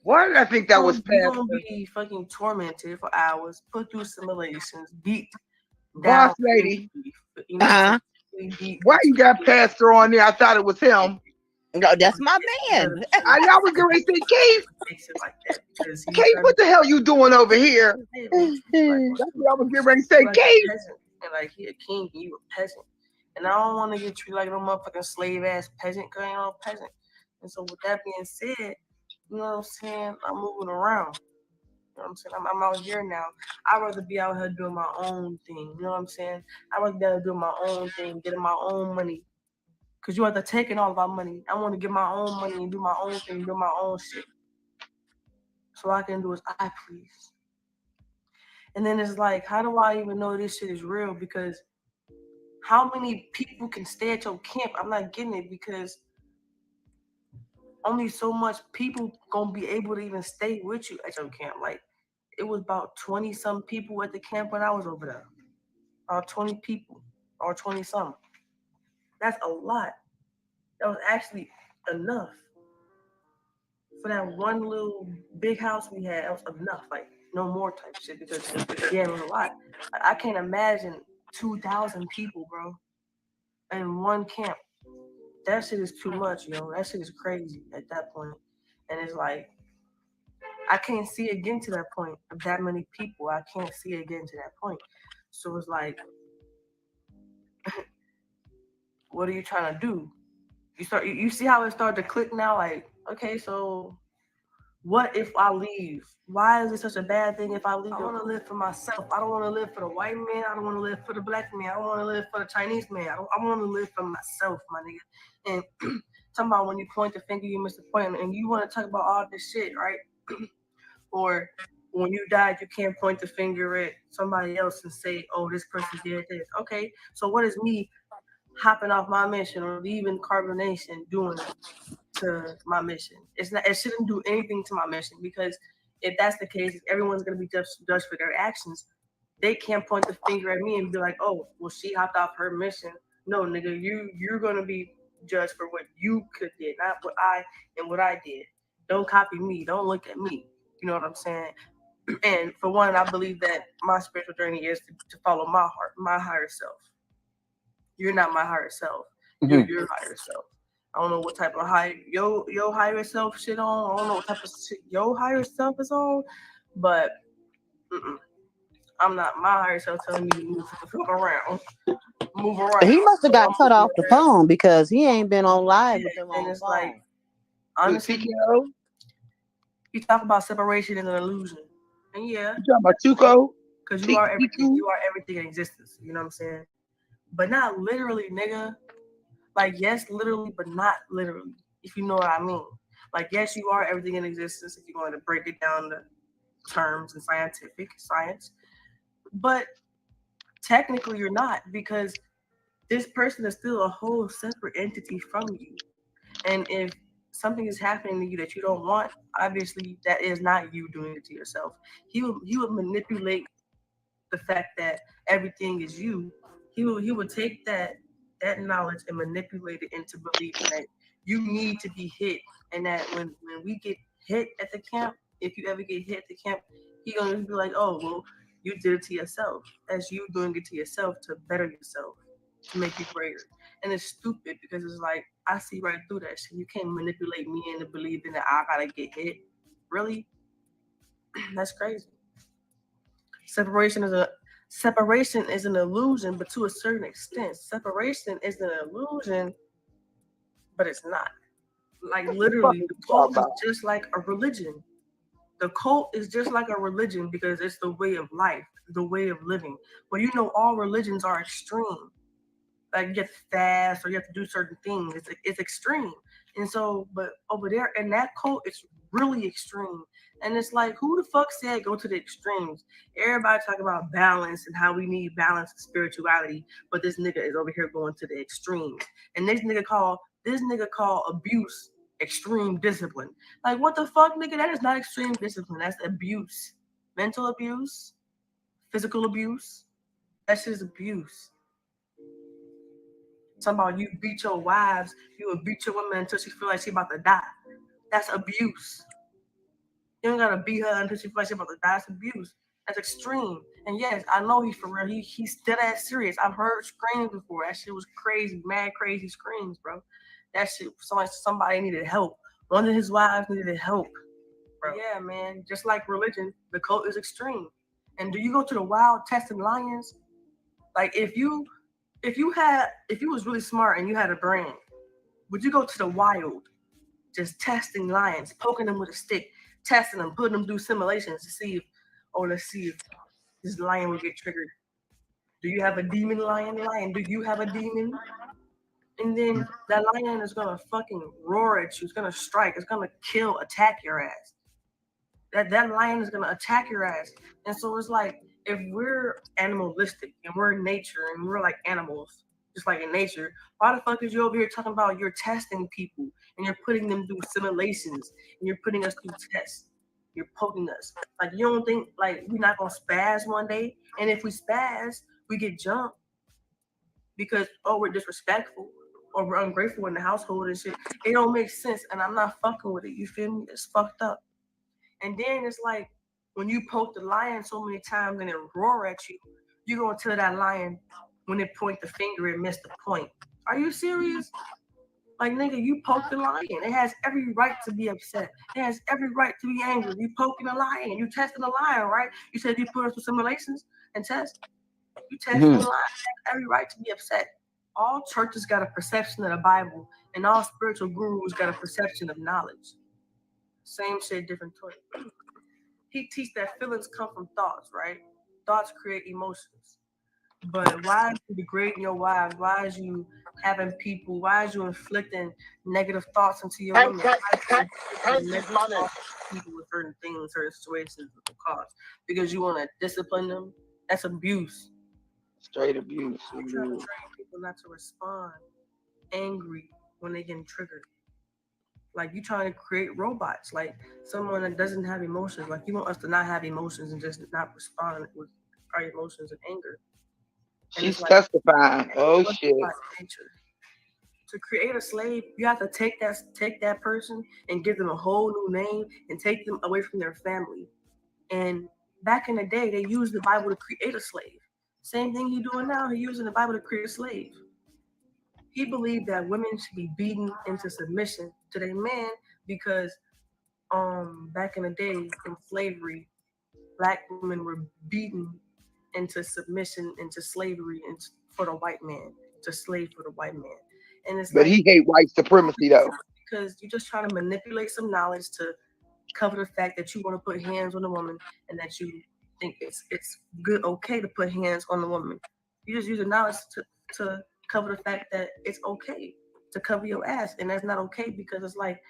Why did I think that was You're gonna be fucking tormented for hours, put through simulations, beat Boss down. lady? Why you got Pastor on there? I thought it was him. No, that's my man. Y'all was going to say, Keith. Keith, what the hell you doing over here? That's what I was getting ready to say, Keith. And like he a king and you a peasant. And I don't want to get treated like no motherfucking slave ass peasant, because I ain't no peasant. And so with that being said, you know what I'm saying? I'm moving around. You know what I'm saying? I'm out here now. I'd rather be out here doing my own thing. You know what I'm saying? I'd rather be out here doing my own thing, getting my own money. Because you have to take all of our money. I want to get my own money and do my own thing, do my own shit. So I can do as I please. And then it's like, how do I even know this shit is real? Because how many people can stay at your camp? I'm not getting it, because only so much people gonna be able to even stay with you at your camp. Like, it was about 20 some people at the camp when I was over there. 20 people or 20 some. That's a lot. That was actually enough. For that one little big house we had, that was enough. Like, no more type shit, because yeah, it was a lot. I can't imagine 2,000 people, bro, in one camp. That shit is too much, yo. That shit is crazy at that point. And it's like, I can't see it getting to that point of that many people. I can't see it getting to that point. So it's like, what are you trying to do? You see how it started to click now? Like, okay, so what if I leave? Why is it such a bad thing if I leave? I want to live for myself. I don't want to live for the white man. I don't want to live for the black man. I don't want to live for the Chinese man. I want to live for myself, my nigga. And talking about when you point the finger, you miss the point. And you want to talk about all this shit, right? Or when you died, you can't point the finger at somebody else and say, oh, this person did this. Okay, so what is me hopping off my mission or leaving Carbonation doing to my mission? It's not. It shouldn't do anything to my mission, because if that's the case, if everyone's gonna be judged for their actions. They can't point the finger at me and be like, oh, well, she hopped off her mission. No, nigga, you're gonna be judged for what you could did, not what I did. Don't copy me. Don't look at me. You know what I'm saying? And for one, I believe that my spiritual journey is to follow my heart, my higher self. You're not my higher self. You're your higher self. I don't know what type of your higher self shit on. I don't know what type of shit your higher self is on, but I'm not my higher self telling me to move around. Move around. He must have got cut off the phone, because he ain't been on live with them on and it's phone. like, honestly, you talk about separation and an illusion. And yeah. You talking about Tuco? Because you are everything. You are everything in existence. You know what I'm saying? But not literally, nigga. Like, yes, literally, but not literally. If you know what I mean. Like, yes, you are everything in existence if you're going to break it down to terms and science. But technically, you're not, because this person is still a whole separate entity from you. And if something is happening to you that you don't want, obviously that is not you doing it to yourself. He would manipulate the fact that everything is you. He would take that knowledge and manipulate it into believing that you need to be hit, and that when we get hit at the camp, if you ever get hit at the camp, he gonna be like, oh, well, you did it to yourself. That's you doing it to yourself to better yourself, to make you greater. And it's stupid, because it's like, I see right through that shit. You can't manipulate me into believing that I gotta get hit. Really? That's crazy. Separation is an illusion, but to a certain extent. Separation is an illusion, but it's not. Like, literally, the cult is just like a religion. The cult is just like a religion, because it's the way of life, the way of living. But you know, all religions are extreme. Like, you have to fast or you have to do certain things. It's extreme. And so, but over there in that cult, it's really extreme. And it's like, who the fuck said go to the extremes? Everybody talking about balance and how we need balance and spirituality, but this nigga is over here going to the extremes. And this nigga call abuse extreme discipline. Like, what the fuck, nigga? That is not extreme discipline. That's abuse. Mental abuse, physical abuse. That's just abuse. Talking about you beat your wives, you would beat your woman until she feel like she about to die. That's abuse. You don't gotta beat her until she feel like she about to die. That's abuse. That's extreme. And yes, I know he's for real. He's dead ass serious. I've heard screams before. That shit was crazy, mad crazy screams, bro. That shit, somebody needed help. One of his wives needed help, bro. Yeah, man. Just like religion, the cult is extreme. And do you go to the wild testing lions? Like, if you If you was really smart and you had a brain, would you go to the wild, just testing lions, poking them with a stick, testing them, putting them through simulations to see if, let's see if this lion will get triggered. Do you have a demon lion? Lion, do you have a demon? And then that lion is gonna fucking roar at you. It's gonna strike. It's gonna kill, attack your ass. That lion is gonna attack your ass. And so it's like, if we're animalistic and we're in nature and we're like animals, just like in nature, why the fuck is you over here talking about you're testing people and you're putting them through simulations and you're putting us through tests? You're poking us. Like, you don't think like we're not gonna spaz one day? And if we spaz, we get jumped because we're disrespectful or we're ungrateful in the household and shit. It don't make sense, and I'm not fucking with it. You feel me? It's fucked up. And then it's like, when you poke the lion so many times and it roar at you, you're gonna tell that lion when it point the finger it missed the point. Are you serious? Like, nigga, you poked the lion. It has every right to be upset. It has every right to be angry. You poking a lion. You testing a lion, right? You said you put us through simulations and test. You testing the lion. It has every right to be upset. All churches got a perception of the Bible, and all spiritual gurus got a perception of knowledge. Same shit, different toy. He teach that feelings come from thoughts, right? Thoughts create emotions. But why is you degrading your wives? Why is you having people? Why is you inflicting negative thoughts into your women? People with certain things, certain situations with the cause because you want to discipline them. That's abuse. Straight abuse. You're trying to train people not to respond angry when they get triggered. Like, you trying to create robots, like someone that doesn't have emotions. Like, you want us to not have emotions and just not respond with our emotions and anger. And she's testifying. Oh shit. To create a slave, you have to take that person and give them a whole new name and take them away from their family. And back in the day, they used the Bible to create a slave. Same thing he doing now. He using the Bible to create a slave. He believed that women should be beaten into submission to their man because back in the day in slavery, black women were beaten into submission, into slavery, for the white man, to slave for the white man. And it's but like, he hate white supremacy though. Because you're just trying to manipulate some knowledge to cover the fact that you want to put hands on a woman and that you think it's good, okay to put hands on a woman. You just use the knowledge to cover the fact that it's okay to cover your ass, and that's not okay because it's like,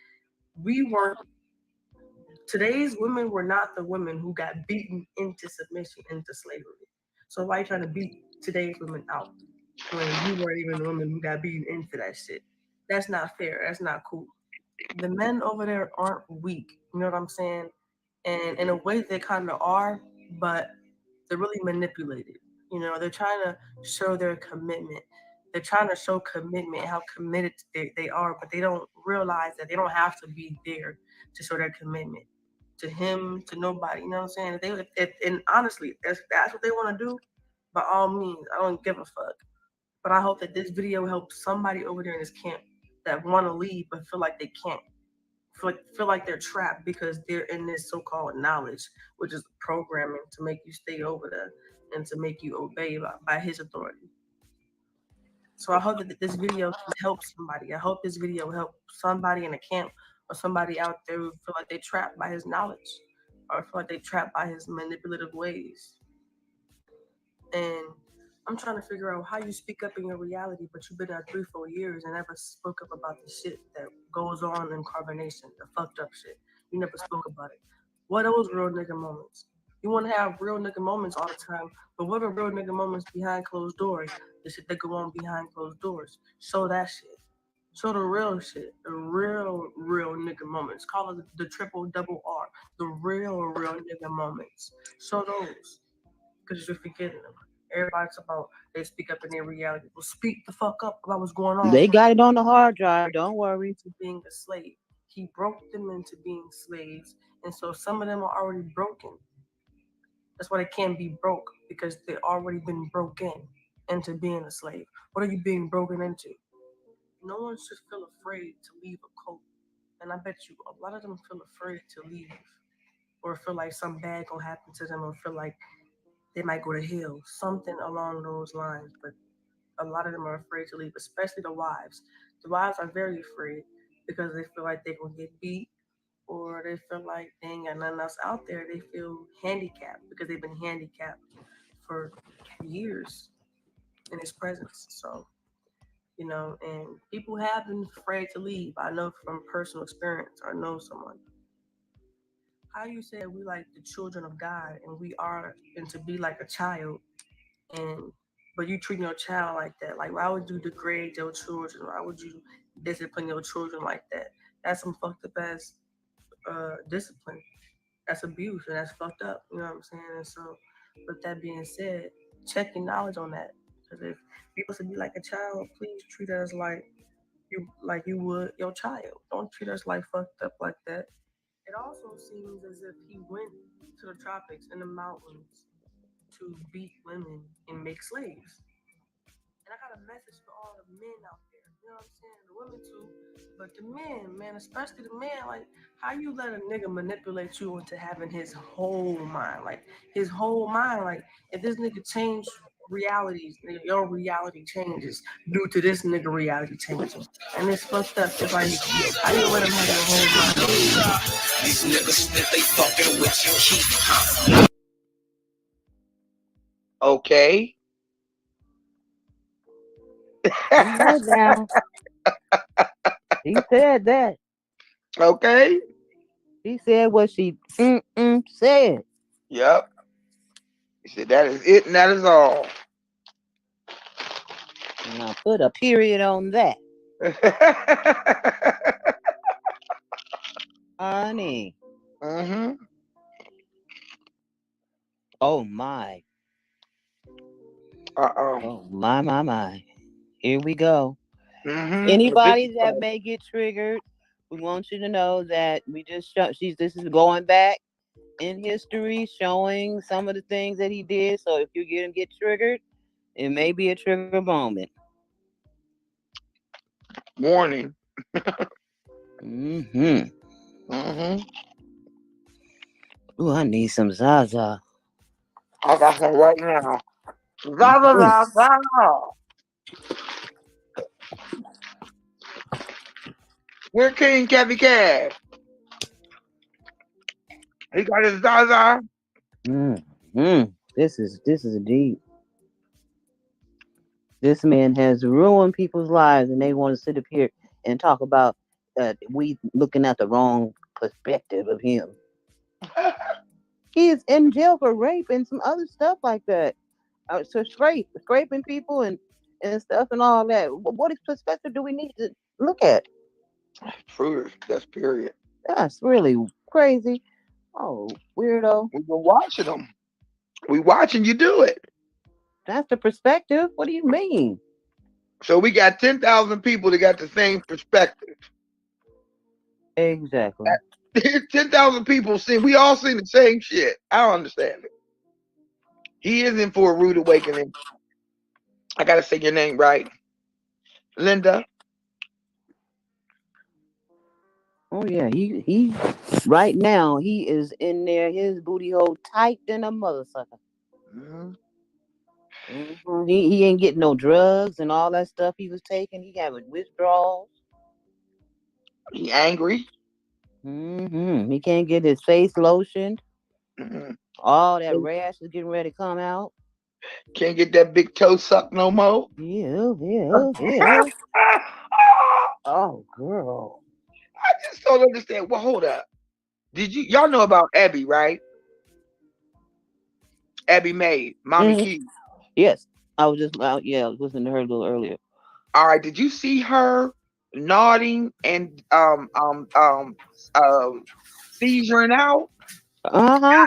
today's women were not the women who got beaten into submission, into slavery. So why are you trying to beat today's women out when you weren't even the women who got beaten into that shit? That's not fair. That's not cool. The men over there aren't weak. You know what I'm saying? And in a way they kind of are, but they're really manipulated. You know, they're trying to show their commitment. They're trying to show commitment, how committed they are, but they don't realize that they don't have to be there to show their commitment to him, to nobody. You know what I'm saying? And honestly, if that's what they want to do, by all means, I don't give a fuck. But I hope that this video helps somebody over there in this camp that want to leave but feel like they can't. Feel like they're trapped because they're in this so-called knowledge, which is programming to make you stay over there and to make you obey by his authority. So I hope that this video can help somebody. I hope this video helps somebody in a camp or somebody out there who feel like they're trapped by his knowledge or feel like they're trapped by his manipulative ways. And I'm trying to figure out how you speak up in your reality, but you've been out 3-4 years and never spoke up about the shit that goes on in Carbonation, the fucked up shit. You never spoke about it. What are those real nigga moments? You want to have real nigga moments all the time, but what are real nigga moments behind closed doors? The shit that go on behind closed doors. Show that shit. Show the real shit. The real nigga moments. Call it the triple double R. The real nigga moments. Show those. Because you're forgetting them. Everybody's about they speak up in their reality. Well, speak the fuck up about what's going on. They got it on the hard drive. Don't worry. To being a slave. He broke them into being slaves. And so some of them are already broken. That's why they can't be broke, because they already been broken into being a slave. What are you being broken into? No one should feel afraid to leave a cult. And I bet you a lot of them feel afraid to leave. Or feel like something bad gonna happen to them, or feel like they might go to hell. Something along those lines. But a lot of them are afraid to leave, especially the wives. The wives are very afraid because they feel like they're gonna get beat, or they feel like they ain't got nothing else out there. They feel handicapped because they've been handicapped for years in his presence. So, and people have been afraid to leave. I know from personal experience. I know someone. How you said we like the children of God and we are and to be like a child, and but you treat your child like that. Like, why would you degrade your children? Why would you discipline your children like that? That's some fucked up ass discipline. That's abuse and that's fucked up. You know what I'm saying? And so, with that being said, check your knowledge on that. Because if you're supposed to be like a child, please treat us like you would your child. Don't treat us like fucked up like that. It also seems as if he went to the tropics and the mountains to beat women and make slaves. And I got a message for all the men out there. You know what I'm saying? The women too. But the men, man, especially the men, like, how you let a nigga manipulate you into having his whole mind? Like, his whole mind. Like, if this nigga changed realities, nigga, your reality changes due to this nigga reality changing. And it's fucked up. It's like, how you let him have your whole mind? These niggas think they fucking with you, keep Okay. Now. He said that. Okay. She said what she said. Yep. He said that is it and that is all. Now put a period on that. Honey. Mm-hmm. Oh my. Oh my. Here we go. Mm-hmm. Anybody that may get triggered, we want you to know that we just this is going back in history, showing some of the things that he did. So if you get triggered, it may be a trigger moment. Warning. Mm-hmm. Mm-hmm. Ooh, I need some Zaza. I got some right now. Zaza. Where King Kevy Cash? He got his Zaza. This is deep. This man has ruined people's lives, and they want to sit up here and talk about we looking at the wrong perspective of him. He is in jail for rape and some other stuff like that. So scraping people and stuff and all that. What perspective do we need to look at? Fruiters, that's period. That's really crazy. Oh, weirdo. We've been watching them. We watching you do it. That's the perspective. What do you mean? So we got 10,000 people that got the same perspective. Exactly. 10,000 people we all seen the same shit. I don't understand it. He is in for a rude awakening. I gotta say your name right. Linda. Oh yeah, he right now he is in there, his booty hole tight than a mother sucker. Mm-hmm. Mm-hmm. He ain't getting no drugs and all that stuff he was taking. He having withdrawals. He angry. Mm-hmm. He can't get his face lotioned. Mm-hmm. All that rash is getting ready to come out. Can't get that big toe sucked no more. Yeah. Oh, girl. I just don't understand. Well, hold up. Y'all know about Abby, right? Abby May, Mommy Key. Yes. I was listening to her a little earlier. All right. Did you see her nodding and seizuring out?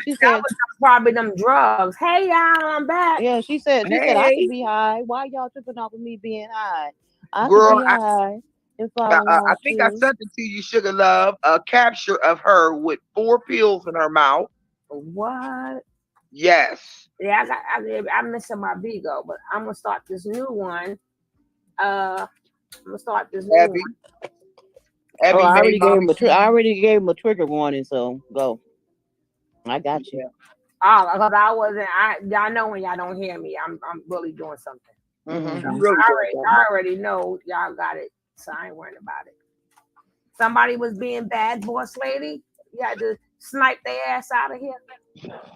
She said that was probably them drugs. Hey y'all, I'm back. Yeah, she said I could be high. Why y'all tripping off of me being high? I Girl, could be high if I I want think to. I sent it to you, Sugar Love. A capture of her with 4 pills in her mouth. What? Yes. Yeah, I'm missing my Vigo, but I'm gonna start this new one. I'm gonna start this new one. Abby I already gave him a trigger warning, so go. I got you. Oh, because I wasn't. Y'all know when y'all don't hear me, I'm really doing something. I already know y'all got it, so I ain't worrying about it. Somebody was being bad, boss lady. You had to snipe their ass out of here.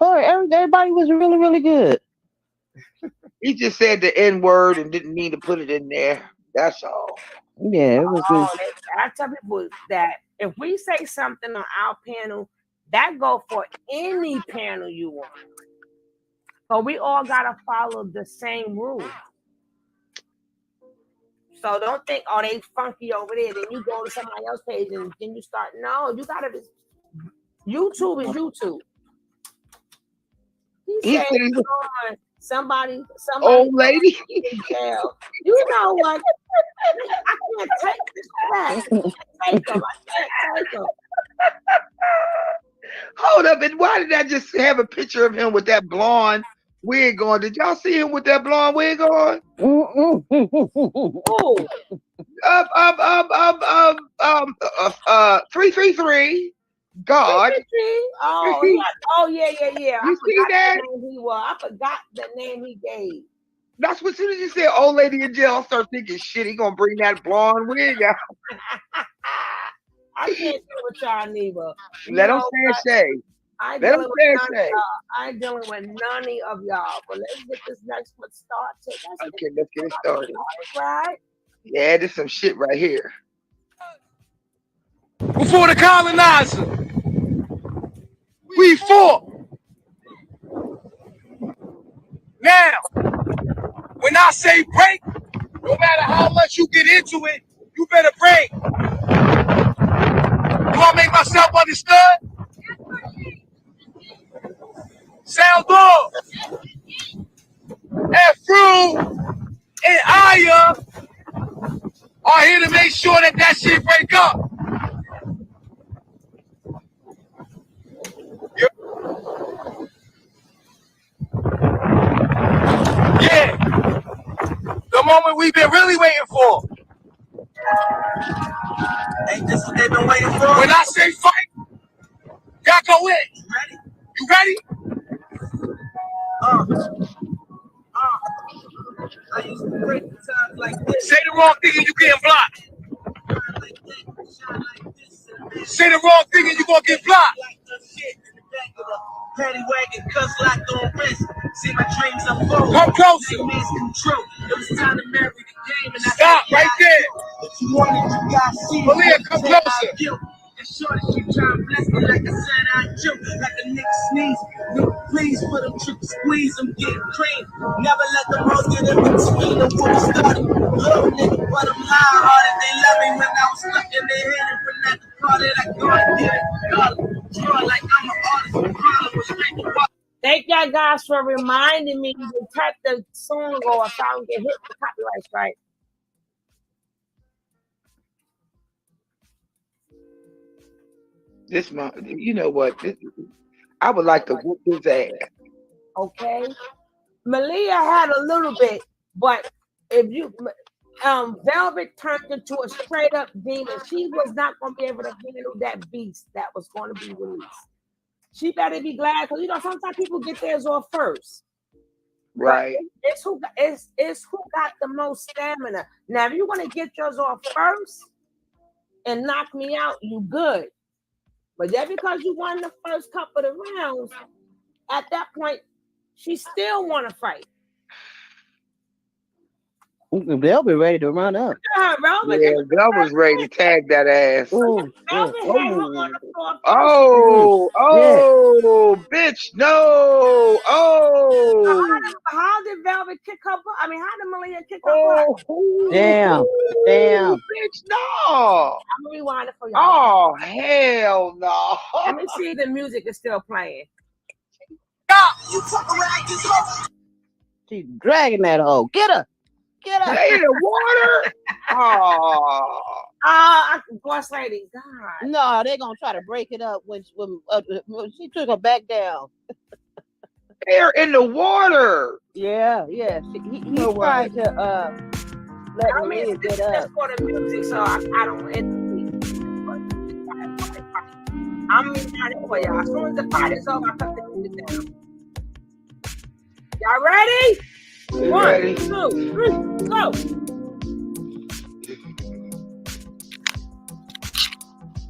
Oh, everybody was really, really good. He just said the N word and didn't mean to put it in there. That's all. Yeah, it was. I tell people that if we say something on our panel, that go for any panel you want. So we all gotta follow the same rules. So don't think, oh, they funky over there. Then you go to somebody else's page and then you start. No, you gotta be. YouTube is YouTube. He said, somebody, old lady. In jail. You know what? I can't take this back. I can't take them. Hold up, and why did I just have a picture of him with that blonde wig on? Did y'all see him with that blonde wig on? Oh. 333. God. Oh yeah. You see that? I forgot the name he gave. That's what, as soon as you said old lady in jail, I start thinking, shit, he gonna bring that blonde wig out. I can't do with y'all neither. Let him say. I ain't dealing with none of y'all. But let's get this next one started. Okay, let's get it started. Right? Yeah, there's some shit right here. Before the colonizer, we fought. Now, when I say break, no matter how much you get into it, you better break. Do I make myself understood? Sound off. F-Ru and Aya are here to make sure that shit break up. Yeah. The moment we've been really waiting for. Ain't this what they've been waiting for? When I say fight, y'all go in. You ready? I used to break the times like this. Say the wrong thing and you getting blocked. Say the wrong thing and you gonna get blocked. Paddy wagon, cuss locked on wrist. See my dreams unfold. Come closer. Control. It was time to marry the game. And stop right there. If you want it, you got see. Malia, come closer. And shorty, she trying to bless me like I said I do. Like a nigga sneeze. Nigga, please put them triple squeeze. I'm getting cream. Never let them hoes get in between them when we started. Little nigga, but I'm hard-hearted. They love me when I was stuck in their head and when I departed. I go and get it. Draw like I'm an artist. Thank y'all guys for reminding me to cut the song off so I don't get hit with copyright strike. This month, you know what? I would like to whoop his ass. Okay. Malia had a little bit, but if you Velvet turned into a straight up demon. She was not going to be able to handle that beast that was going to be released. She better be glad, because you know sometimes people get theirs off first. Right. But it's who got the most stamina. Now, if you want to get yours off first and knock me out, you good. But just because you won the first couple of rounds, at that point, she still want to fight. They'll be ready to run up. Yeah, Velvet's ready to tag that ass. Bitch, no. How did Velvet kick her butt? I mean, how did Malia kick her butt? Damn. Bitch, no. I'm rewinding for y'all. Oh, hell no. Let me see if the music is still playing. She's dragging that hoe. Get her. Get her. Stay in the water. Boss lady. God. No, they're gonna try to break it up when she took her back down. They're in the water. Yeah. He tried to let me get up. That's for the music, so I don't. I'm rewinding for y'all. As soon as the fight is over, I cut the music down. Y'all ready? Ready? 1, 2, 3, go.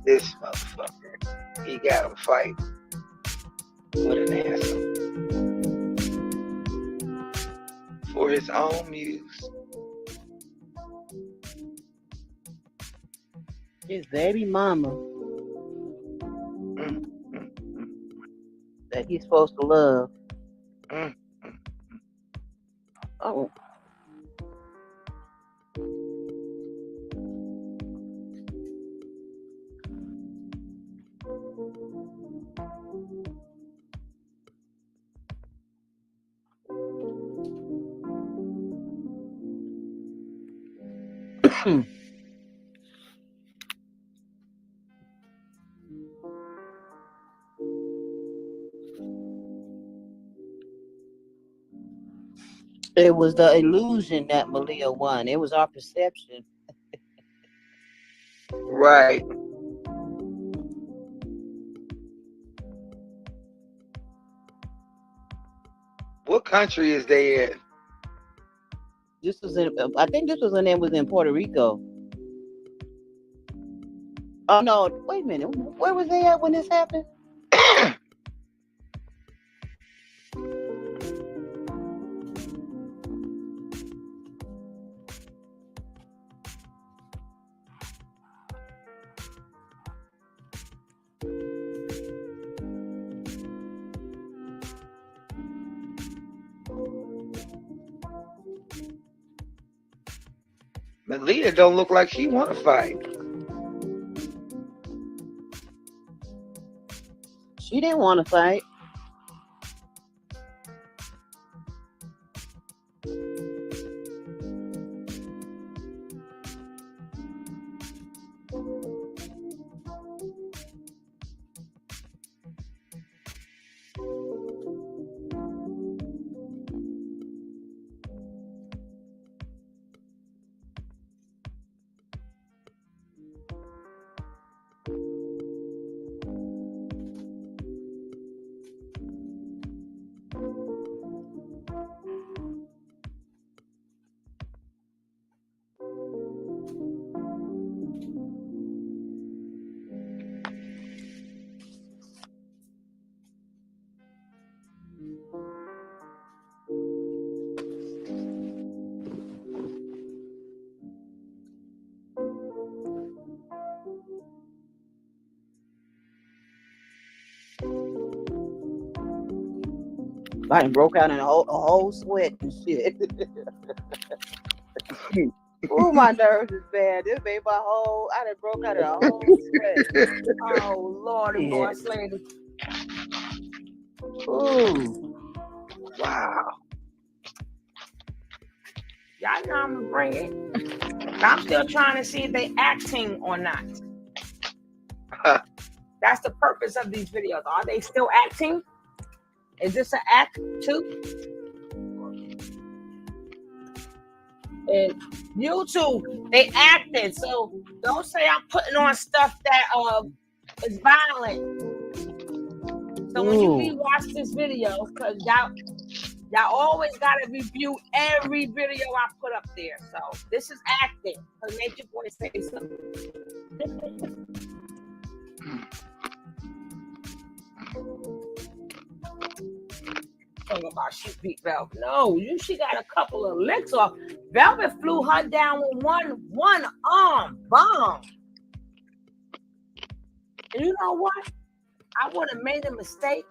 This motherfucker, he got him fight. What an asshole. For his own muse. His baby mama. That he's supposed to love. Oh. It was the illusion that Malia won. It was our perception. Right. What country is they in? This was in. I think this was when it was in Puerto Rico. Oh no! Wait a minute. Where was they at when this happened? Malia don't look like she want to fight. She didn't want to fight. I broke out in a whole sweat and shit. Ooh, my nerves is bad. This made my whole. I done broke out in a whole sweat. Oh Lord, boss lady. Ooh. Wow. Y'all know I'm gonna bring it. I'm still trying to see if they acting or not. That's the purpose of these videos. Are they still acting? Is this an act too? And YouTube, they acted. So don't say I'm putting on stuff that is violent. So when you rewatch this video, because y'all always gotta review every video I put up there. So this is acting. So make your boy say something. Talking about she beat Velvet. No, she got a couple of licks off. Velvet flew her down with one arm. Bomb. And you know what? I would have made a mistake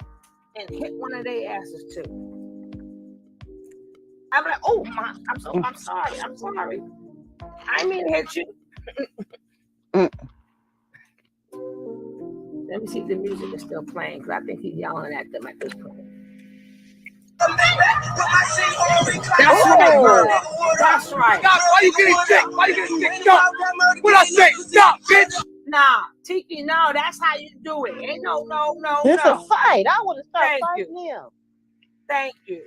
and hit one of their asses too. I'm like, oh my, I'm sorry. I didn't mean to hit you. Let me see if the music is still playing because I think he's yelling at them at this point. That's right, bro. That's right. Stop. Why you getting sick? Why you getting sick? Stop. What I say? Stop, bitch. Nah, Tiki, no, that's how you do it. Ain't no. It's a fight. I want to start fighting him. Thank you.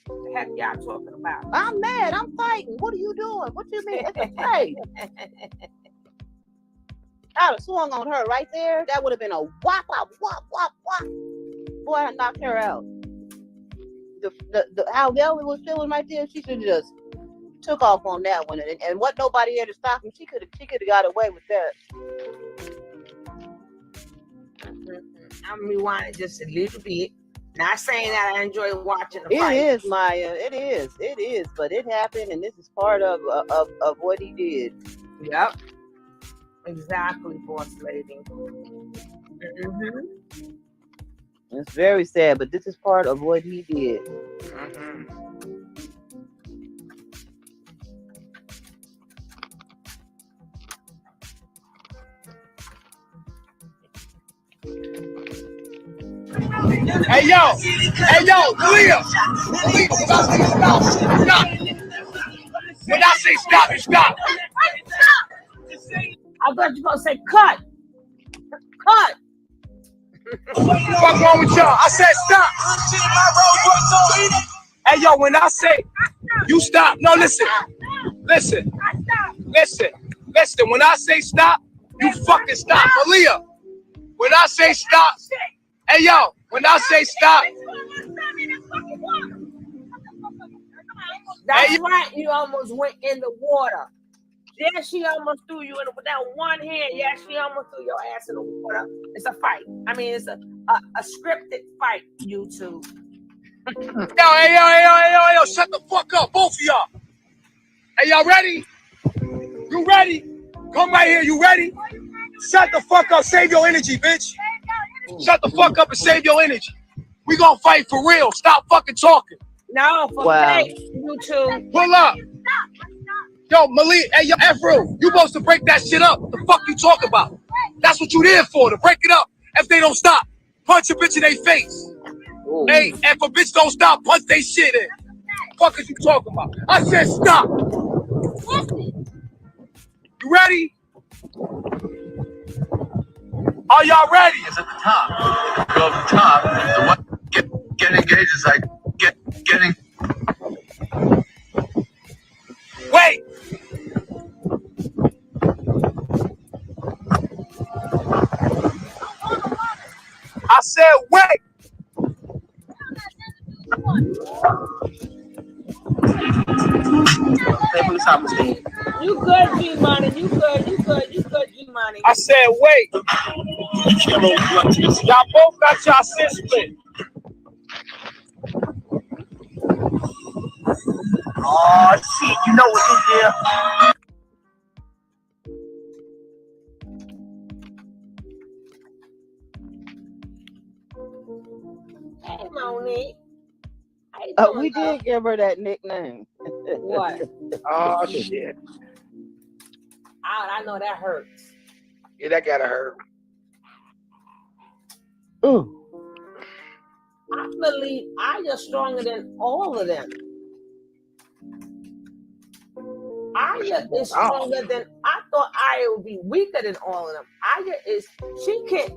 What the heck y'all talking about? I'm mad. I'm fighting. What are you doing? What you mean? It's a fight. I'd have swung on her right there. That would have been a whop, whop, whop, whop, whop. Boy, I knocked her out. how Velvet was feeling right there, she should just took off on that one, and what nobody had to stop him. She could have got away with that. I'm rewinding just a little bit. Not saying that I enjoy watching the It fight. is, Maya. It is. But it happened, and this is part of what he did. Yep. Exactly, boss lady. Mm-hmm. It's very sad, but this is part of what he did. Mm-hmm. Hey yo, Malia, stop. When I say stop, you stop. I thought you were gonna say cut. What's wrong with y'all? I said stop. Hey yo, when I say you stop, no, listen. When I say stop, you fucking stop, Malia. When I say stop, hey yo, when I say stop. That's right, you almost went in the water. Yeah, she almost threw you in with that one hand. Yeah, she almost threw your ass in the water. It's a fight. I mean, it's a scripted fight, YouTube. Yo, shut the fuck up, both of y'all. Hey, y'all ready? You ready? Come right here, you ready? Shut the fuck up, save your energy, bitch. Shut the fuck up and save your energy. We gonna fight for real. Stop fucking talking. No, for fake, YouTube. Pull up. Yo, Malik, hey, yo, Afro, you supposed to break that shit up. What the fuck you talk about? That's what you there for, to break it up. If they don't stop, punch a bitch in their face. Ooh. Hey, if a bitch don't stop, punch they shit in. Fuck is you talking about? I said stop. You ready? Are y'all ready? It's at the top. Go up the top. The one get engaged is like getting. Wait. I said wait. You good, G-Money. You good, G-Money. I said wait. Y'all both got y'all shit split. Oh shit, you know what this is? Hey, Monique. We did give her that nickname. What? Oh shit. I know that hurts. Yeah, that gotta hurt. Ooh. I believe Aya stronger than all of them. Aya is stronger than I thought. Aya would be weaker than all of them. Aya is she can't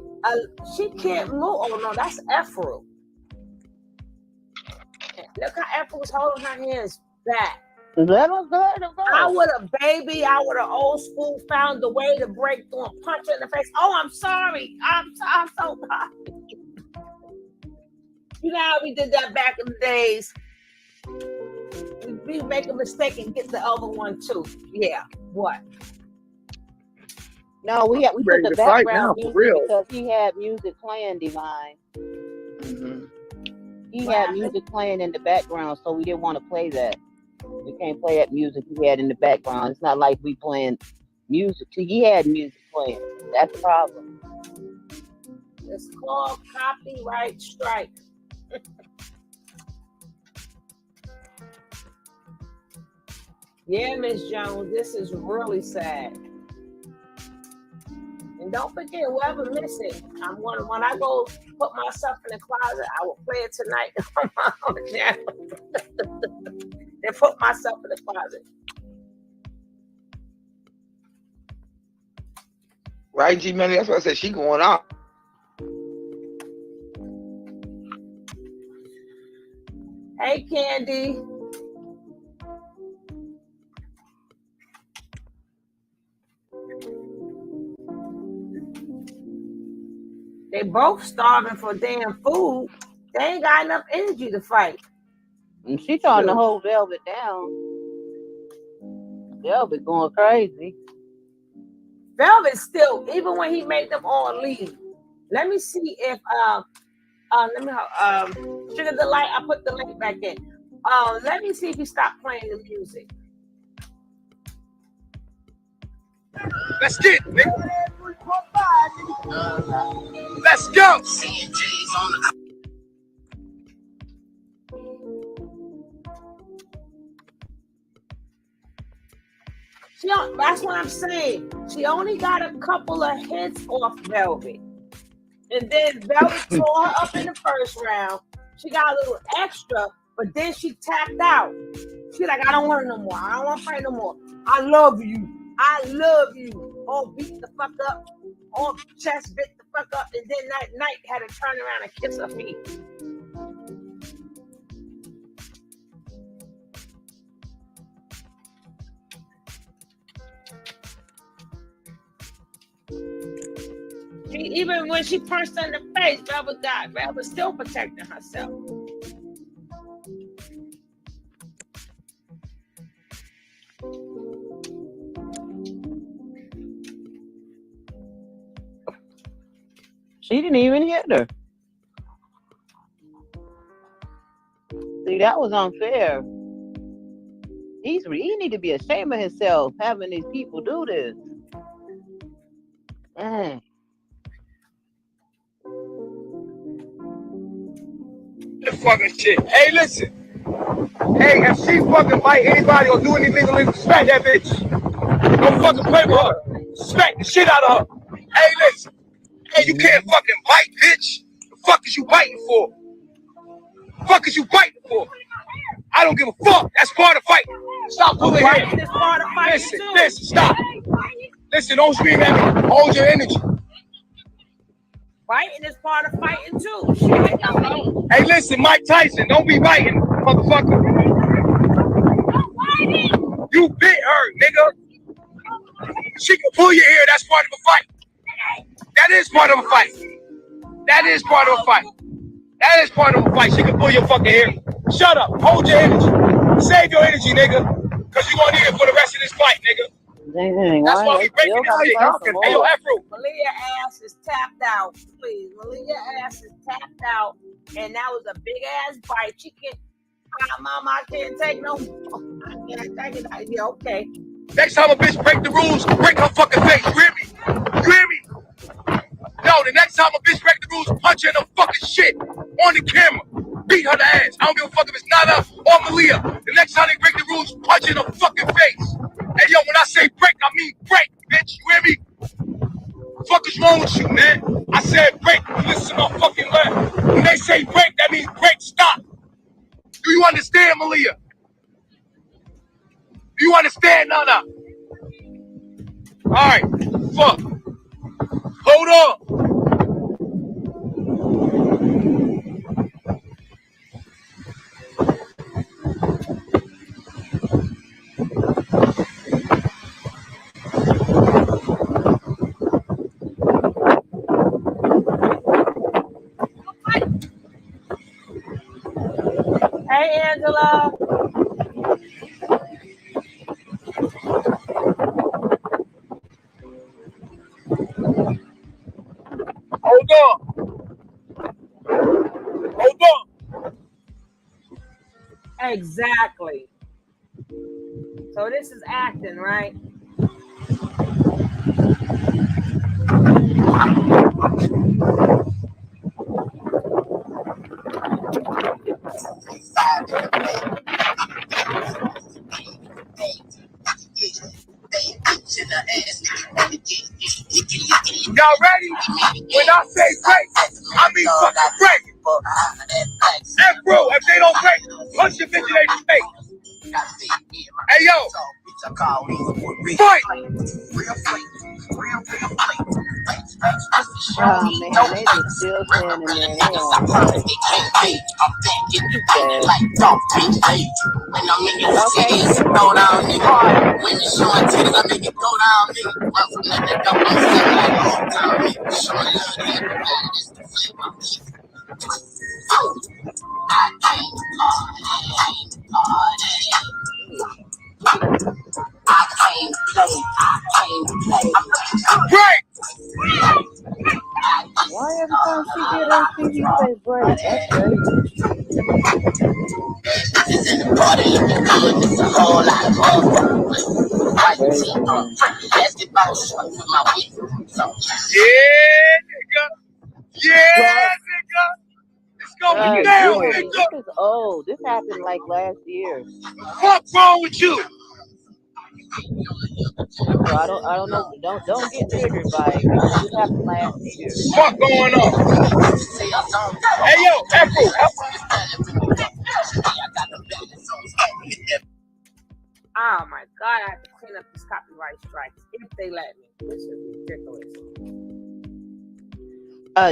move. Oh no, that's Ephraim. Look how Ephraim was holding her hands back. I would have old school found the way to break through and punch her in the face. Oh, I'm sorry. I'm so sorry. You know how we did that back in the days. We make a mistake and get the other one too. Yeah. What? No, we put the background music because he had music playing, Divine. Mm-hmm. He had music playing in the background, so we didn't want to play that. We can't play that music he had in the background. It's not like we playing music. He had music playing. That's the problem. It's called copyright strike. Yeah, Miss Jones, this is really sad. And don't forget, whoever missed it, when I go put myself in the closet, I will play it tonight on my own channel. And put myself in the closet. Right, G-Money? That's what I said. She going out. Hey, Candy. They both starving for damn food. They ain't got enough energy to fight. And she trying to hold Velvet down. Velvet going crazy. Velvet still, even when he made them all leave. Let me see if Sugar Delight, I put the link back in. Let me see if he stopped playing the music. Let's get it, nigga. Let's go. That's what I'm saying. She only got a couple of hits off Velvet. And then Velvet tore her up in the first round. She got a little extra, but then she tapped out. She like, I don't want it no more. I don't want to fight no more. I love you. I love you. All beat the fuck up. All chest bit the fuck up. And then that night had to turn around and kiss her feet. Even when she punched her in the face, Velvet died. Velvet still protecting herself. She didn't even hit her. See, that was unfair. He need to be ashamed of himself having these people do this. The fucking shit. Hey, listen. Hey, if she fucking bite anybody or do anything illegal, smack that bitch. Don't fucking play with her. Smack the shit out of her. Hey, listen. Hey, you can't fucking bite, bitch. The fuck is you biting for? The fuck is you biting for? I don't give a fuck. That's part of fighting. Stop pulling hair. Listen, stop. Listen, don't scream at me. Hold your energy. Fighting is part of fighting too. Shit. Hey, listen, Mike Tyson, don't be biting, motherfucker. You bit her, nigga. She can pull your hair. That's part of a fight. That is part of a fight. That is part of a fight. That is part of a fight. She can pull your fucking hair. Shut up. Hold your energy. Save your energy, nigga. Because you're going to need it for the rest of this fight, nigga. That's why we breaking this shit. Hey, yo, Afro. Malia ass is tapped out. Please. Malia ass is tapped out. And that was a big ass bite. She can't. Mama, I can't take no more. I can't take it. Yeah, okay. Next time a bitch break the rules, break her fucking face. You hear me? You hear me? No, the next time a bitch break the rules, punch her in the fucking shit on the camera. Beat her the ass. I don't give a fuck if it's Nana or Malia. The next time they break the rules, punch her in the fucking face. Hey, yo, when I say break, I mean break, bitch. You hear me? What the fuck is wrong with you, man? I said break. Listen to my fucking left. When they say break, that means break, stop. Do you understand, Malia? Do you understand, Nana? All right, fuck. Hold on. Hey, Angela. Hold on. Hold on. Exactly. So this is acting, right? Y'all ready? When I say break, I mean fucking break. And bro, if they don't break, punch your bitch in their face. Hey yo, fight! Oh man, they just still standing there. They on Tuesday's break. That's crazy. nigga. It's going down, nigga. This is old. This happened like last year. What's wrong with you? So I don't know. Don't get triggered by it. This happened last year. What's going on? Hey yo, Echo, help. Oh my God, I have to clean up these copyright strikes if they let me. This is ridiculous.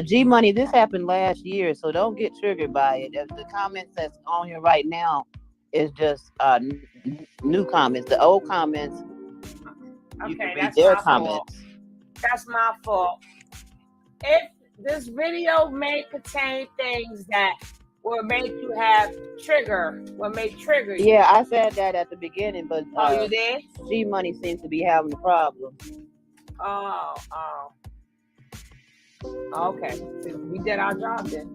G Money, this happened last year, so don't get triggered by it. The comments that's on here right now is just new comments. The old comments, you can read their comments. That's my fault. If this video may contain things that will make you have may trigger you. Yeah, I said that at the beginning, but you did? G Money seems to be having a problem. Oh. Okay, so we did our job then.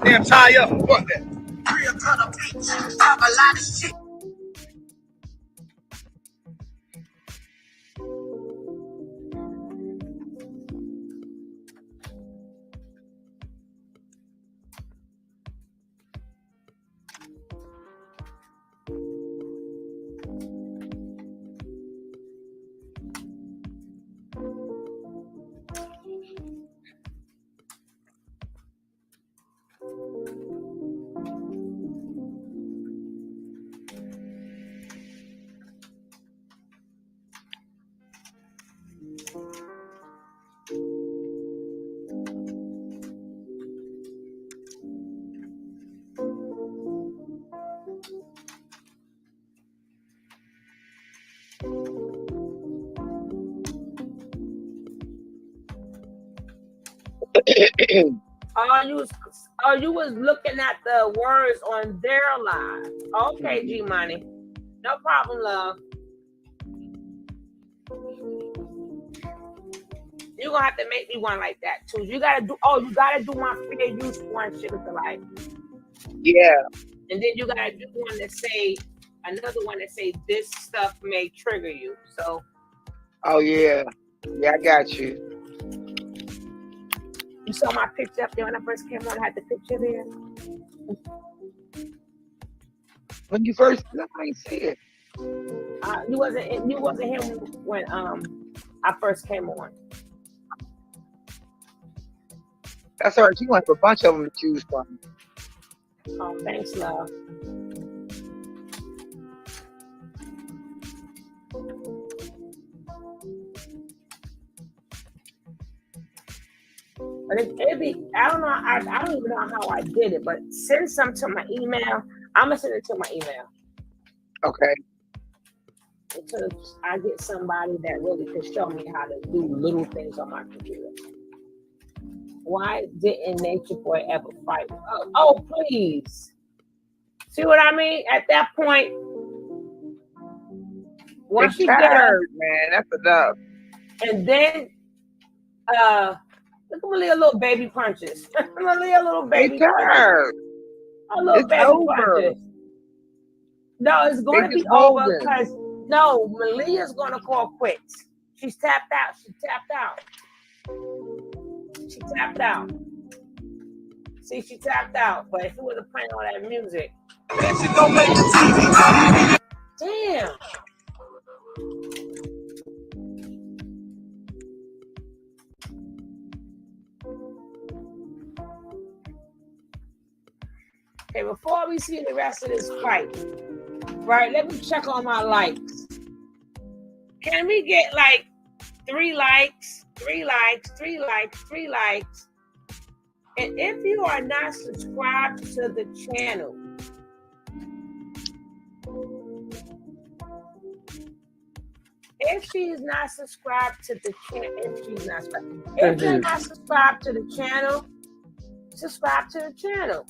Damn, tie up. What that? You was looking at the words on their live. Okay, G Money. No problem, love. You're gonna have to make me one like that too. You gotta do my fair use one shit with the life. Yeah. And then you gotta do another one that say this stuff may trigger you. So oh yeah. Yeah, I got you. You saw my picture up there when I first came on. I had the picture there. When you first, I ain't see it. You wasn't here when I first came on. That's all right. You want a bunch of them to choose from. Oh, thanks, love. But it'd be, I don't know, I don't even know how I did it, but send some to my email. I'm gonna send it to my email. Okay. Until I get somebody that really can show me how to do little things on my computer. Why didn't Nature Boy ever fight? Oh, please. See what I mean? At that point, once she get her, man, that's enough. And then, look at Malia little baby punches. Malia little baby punches. A little baby punches. No, it's going to be over because Malia's going to call quits. She's tapped out. She tapped out. See, she tapped out. But if it was playing all that music, damn. Okay, before we see the rest of this fight, right, let me check on my likes. Can we get like 3 likes? And if you are not subscribed to the channel, if you're not subscribed to the channel, subscribe to the channel.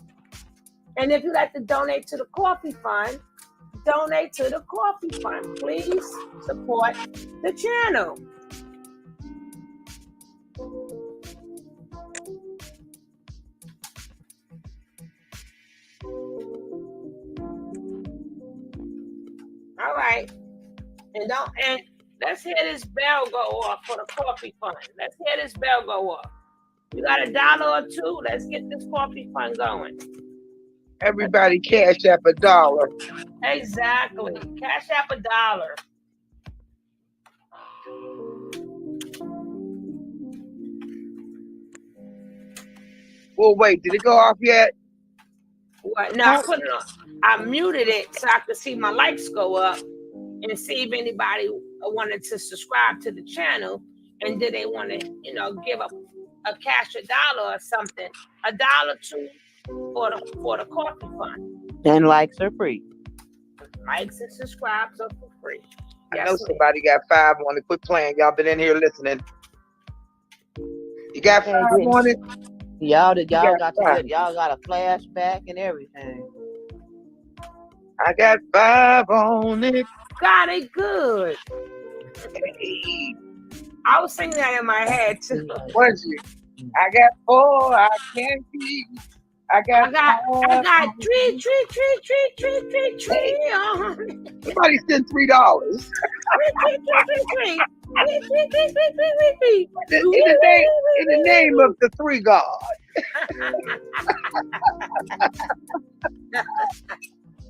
And if you'd like to donate to the coffee fund, donate to the coffee fund. Please support the channel. All right. And let's hear this bell go off for the coffee fund. Let's hear this bell go off. You got $1 or $2? Let's get this coffee fund going. Everybody cash up $1. Exactly. Cash app $1. Well, wait, did it go off yet? What? No, I put it on. I muted it so I could see my likes go up and see if anybody wanted to subscribe to the channel and did they want to, give up a cash $1 or something, $1, $2 for the coffee fund. And likes are free. Likes and subscribes are for free. I know somebody got 5 on it. Quit playing. Y'all been in here listening. You got 5 on it? Y'all got a flashback and everything. I got 5 on it. God, they good. I was singing that in my head too. Was you? I got 4. I can't keep. I got 3 on it. Somebody sent $3. In the name of the 3 God.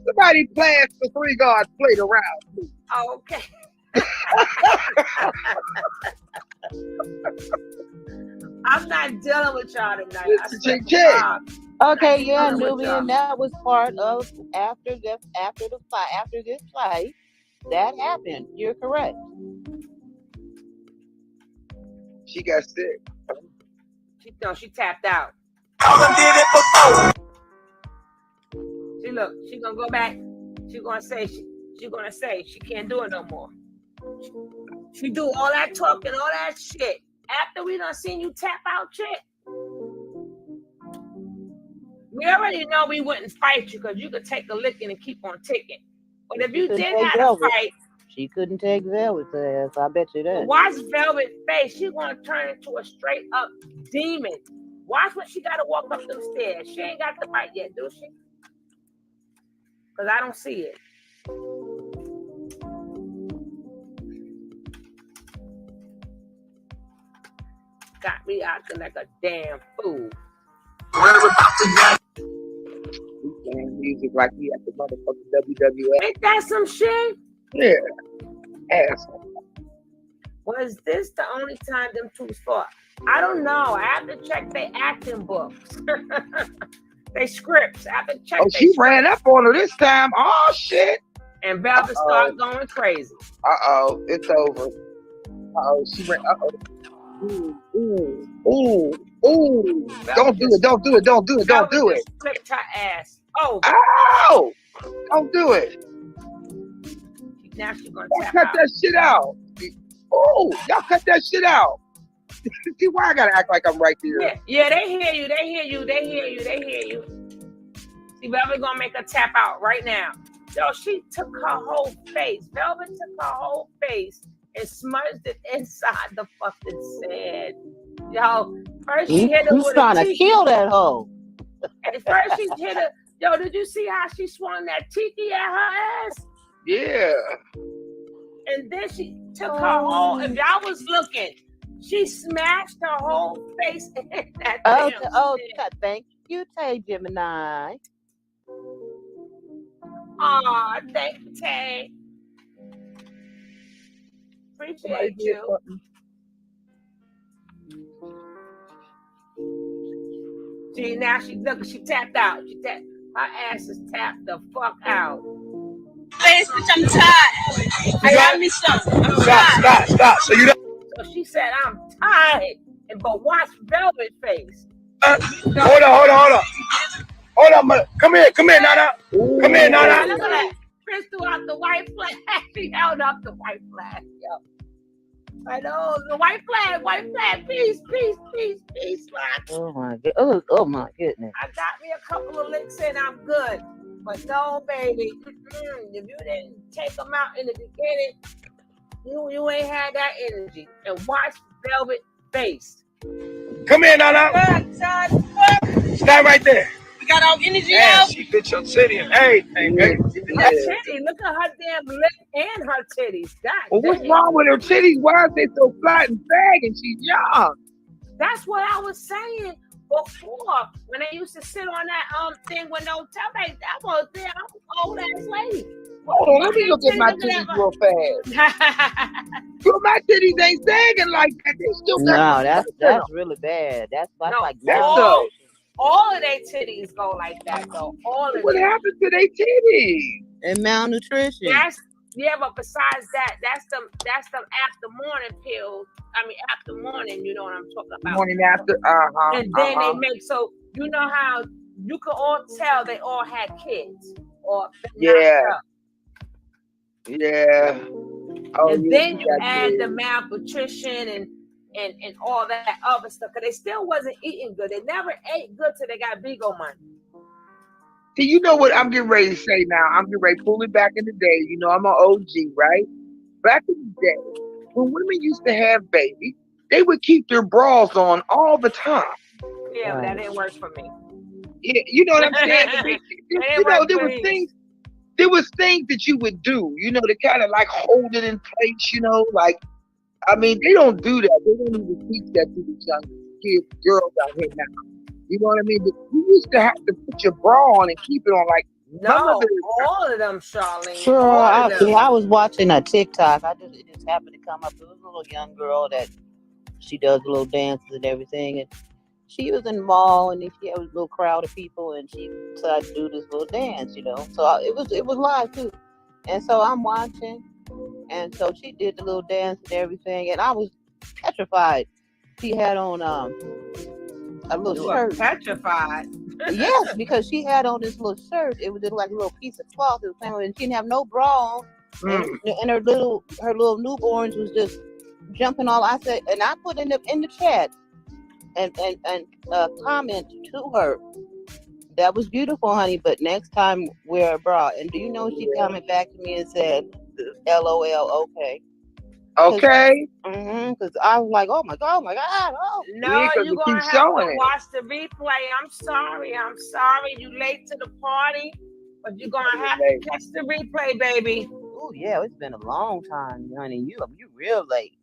Somebody plans for 3 gods played around. Okay. I'm not dealing with y'all tonight. Okay, yeah, Nubian, that was part of after this fight. That happened. You're correct. She got sick. She tapped out. She gonna go back. She gonna say she can't do it no more. She do all that talking, all that shit. After we done seen you tap out shit. We already know we wouldn't fight you because you could take a licking and keep on ticking. But if you did have to fight, she couldn't take Velvet's ass. I bet you that. Watch Velvet's face. She's gonna turn into a straight up demon. Watch when she gotta walk up them stairs. She ain't got the fight yet, do she? Because I don't see it. Got me acting like a damn fool. Playing music like he at the motherfucking WWF. Ain't that some shit? Yeah. Asshole. Was this the only time them two fought? I don't know. I have to check their acting books. They scripts. I have to check. Oh, she ran up on her this time. Oh shit. And Velvet started going crazy. Uh-oh. It's over. Uh-oh. She ran. Uh-oh. Ooh. Don't do it. Flipped her ass. Oh. Ow! Don't do it. Now she's gonna cut that shit out. Oh, y'all cut that shit out. See why I gotta act like I'm right there. Yeah, they hear you. See, Velvet gonna make her tap out right now. Yo, she took her whole face. Velvet took her whole face and smudged it inside the fucking sand. Yo, first she hit her with a trying to kill that hoe. And first she hit her. Yo, did you see how she swung that tiki at her ass? Yeah. And then she took her whole. If y'all was looking, she smashed her whole face in that. Thank you, Tay Gemini. Aw, thank you, Tay. Appreciate you. See, now she tapped out. Her ass is tapped the fuck out. Face, bitch, I'm tired. I got me something. I'm tired. Stop. So she said, I'm tired. But watch Velvet face. Hold on. Come here, Nana. Come here, Nana. Look at that. Chris threw out the white flag. She held up the white flag. Yo. I know the white flag, peace, peace, peace, peace. Oh my god! Oh my goodness! I got me a couple of licks in, I'm good. But no, baby, if you didn't take them out in the beginning, you ain't had that energy. And watch Velvet Face. Come here, Nana. Stand right there. We got our energy Man, out. she fit your city and everything, baby. Her titty, look at her damn lip and her titties. God Well, what's damn. wrong with her titties? Why is they so flat and sagging? She's young. That's what I was saying before when they used to sit on that thing with no tailbake. That was damn old ass lady. Hold on, let me look at my titties real fast. Girl, my titties ain't sagging like that. They still got that's really bad. That's like all of their titties go like that though. All of what them. happened to their titties? And malnutrition. But besides that, that's them after morning pills. I mean after morning, you know what I'm talking about. Morning after, And then they make so you know how you could all tell they all had kids or yeah. Oh, and then you add the malnutrition and all that other stuff because they still wasn't eating good. They never ate good till they got Bigo money. See, you know what I'm getting ready to say now? I'm getting ready to pull it back in the day. You know, I'm an OG, right? Back in the day, when women used to have babies, they would keep their bras on all the time. Yeah, but that didn't work for me. Yeah, you know what I'm saying? There was things that you would do, you know, to kind of like hold it in place, you know, like, I mean, they don't do that. They don't even teach that to these young kids, girls out here now. You know what I mean? You used to have to put your bra on and keep it on like all of them, Charlene. Sure, I was watching a TikTok. It just happened to come up. It was a little young girl that she does little dances and everything, and she was in the mall and she had a little crowd of people, and she decided to do this little dance, you know. So it was live too, and so I'm watching, and so she did the little dance and everything, and I was petrified. She had on a little shirt. Petrified. Yes, because she had on this little shirt. It was just like a little piece of cloth. It was and she didn't have no bra on, and her little newborns was just jumping all. I said, and I put in the chat and comment to her. That was beautiful, honey, but next time wear a bra. And do you know she commented back to me and said, LOL, okay. Okay. Because I was like, oh my god. Oh. No, you're going to have to watch the replay. I'm sorry. You late to the party, but you're going to have to catch the replay, baby. Oh, yeah, it's been a long time, honey. You real late.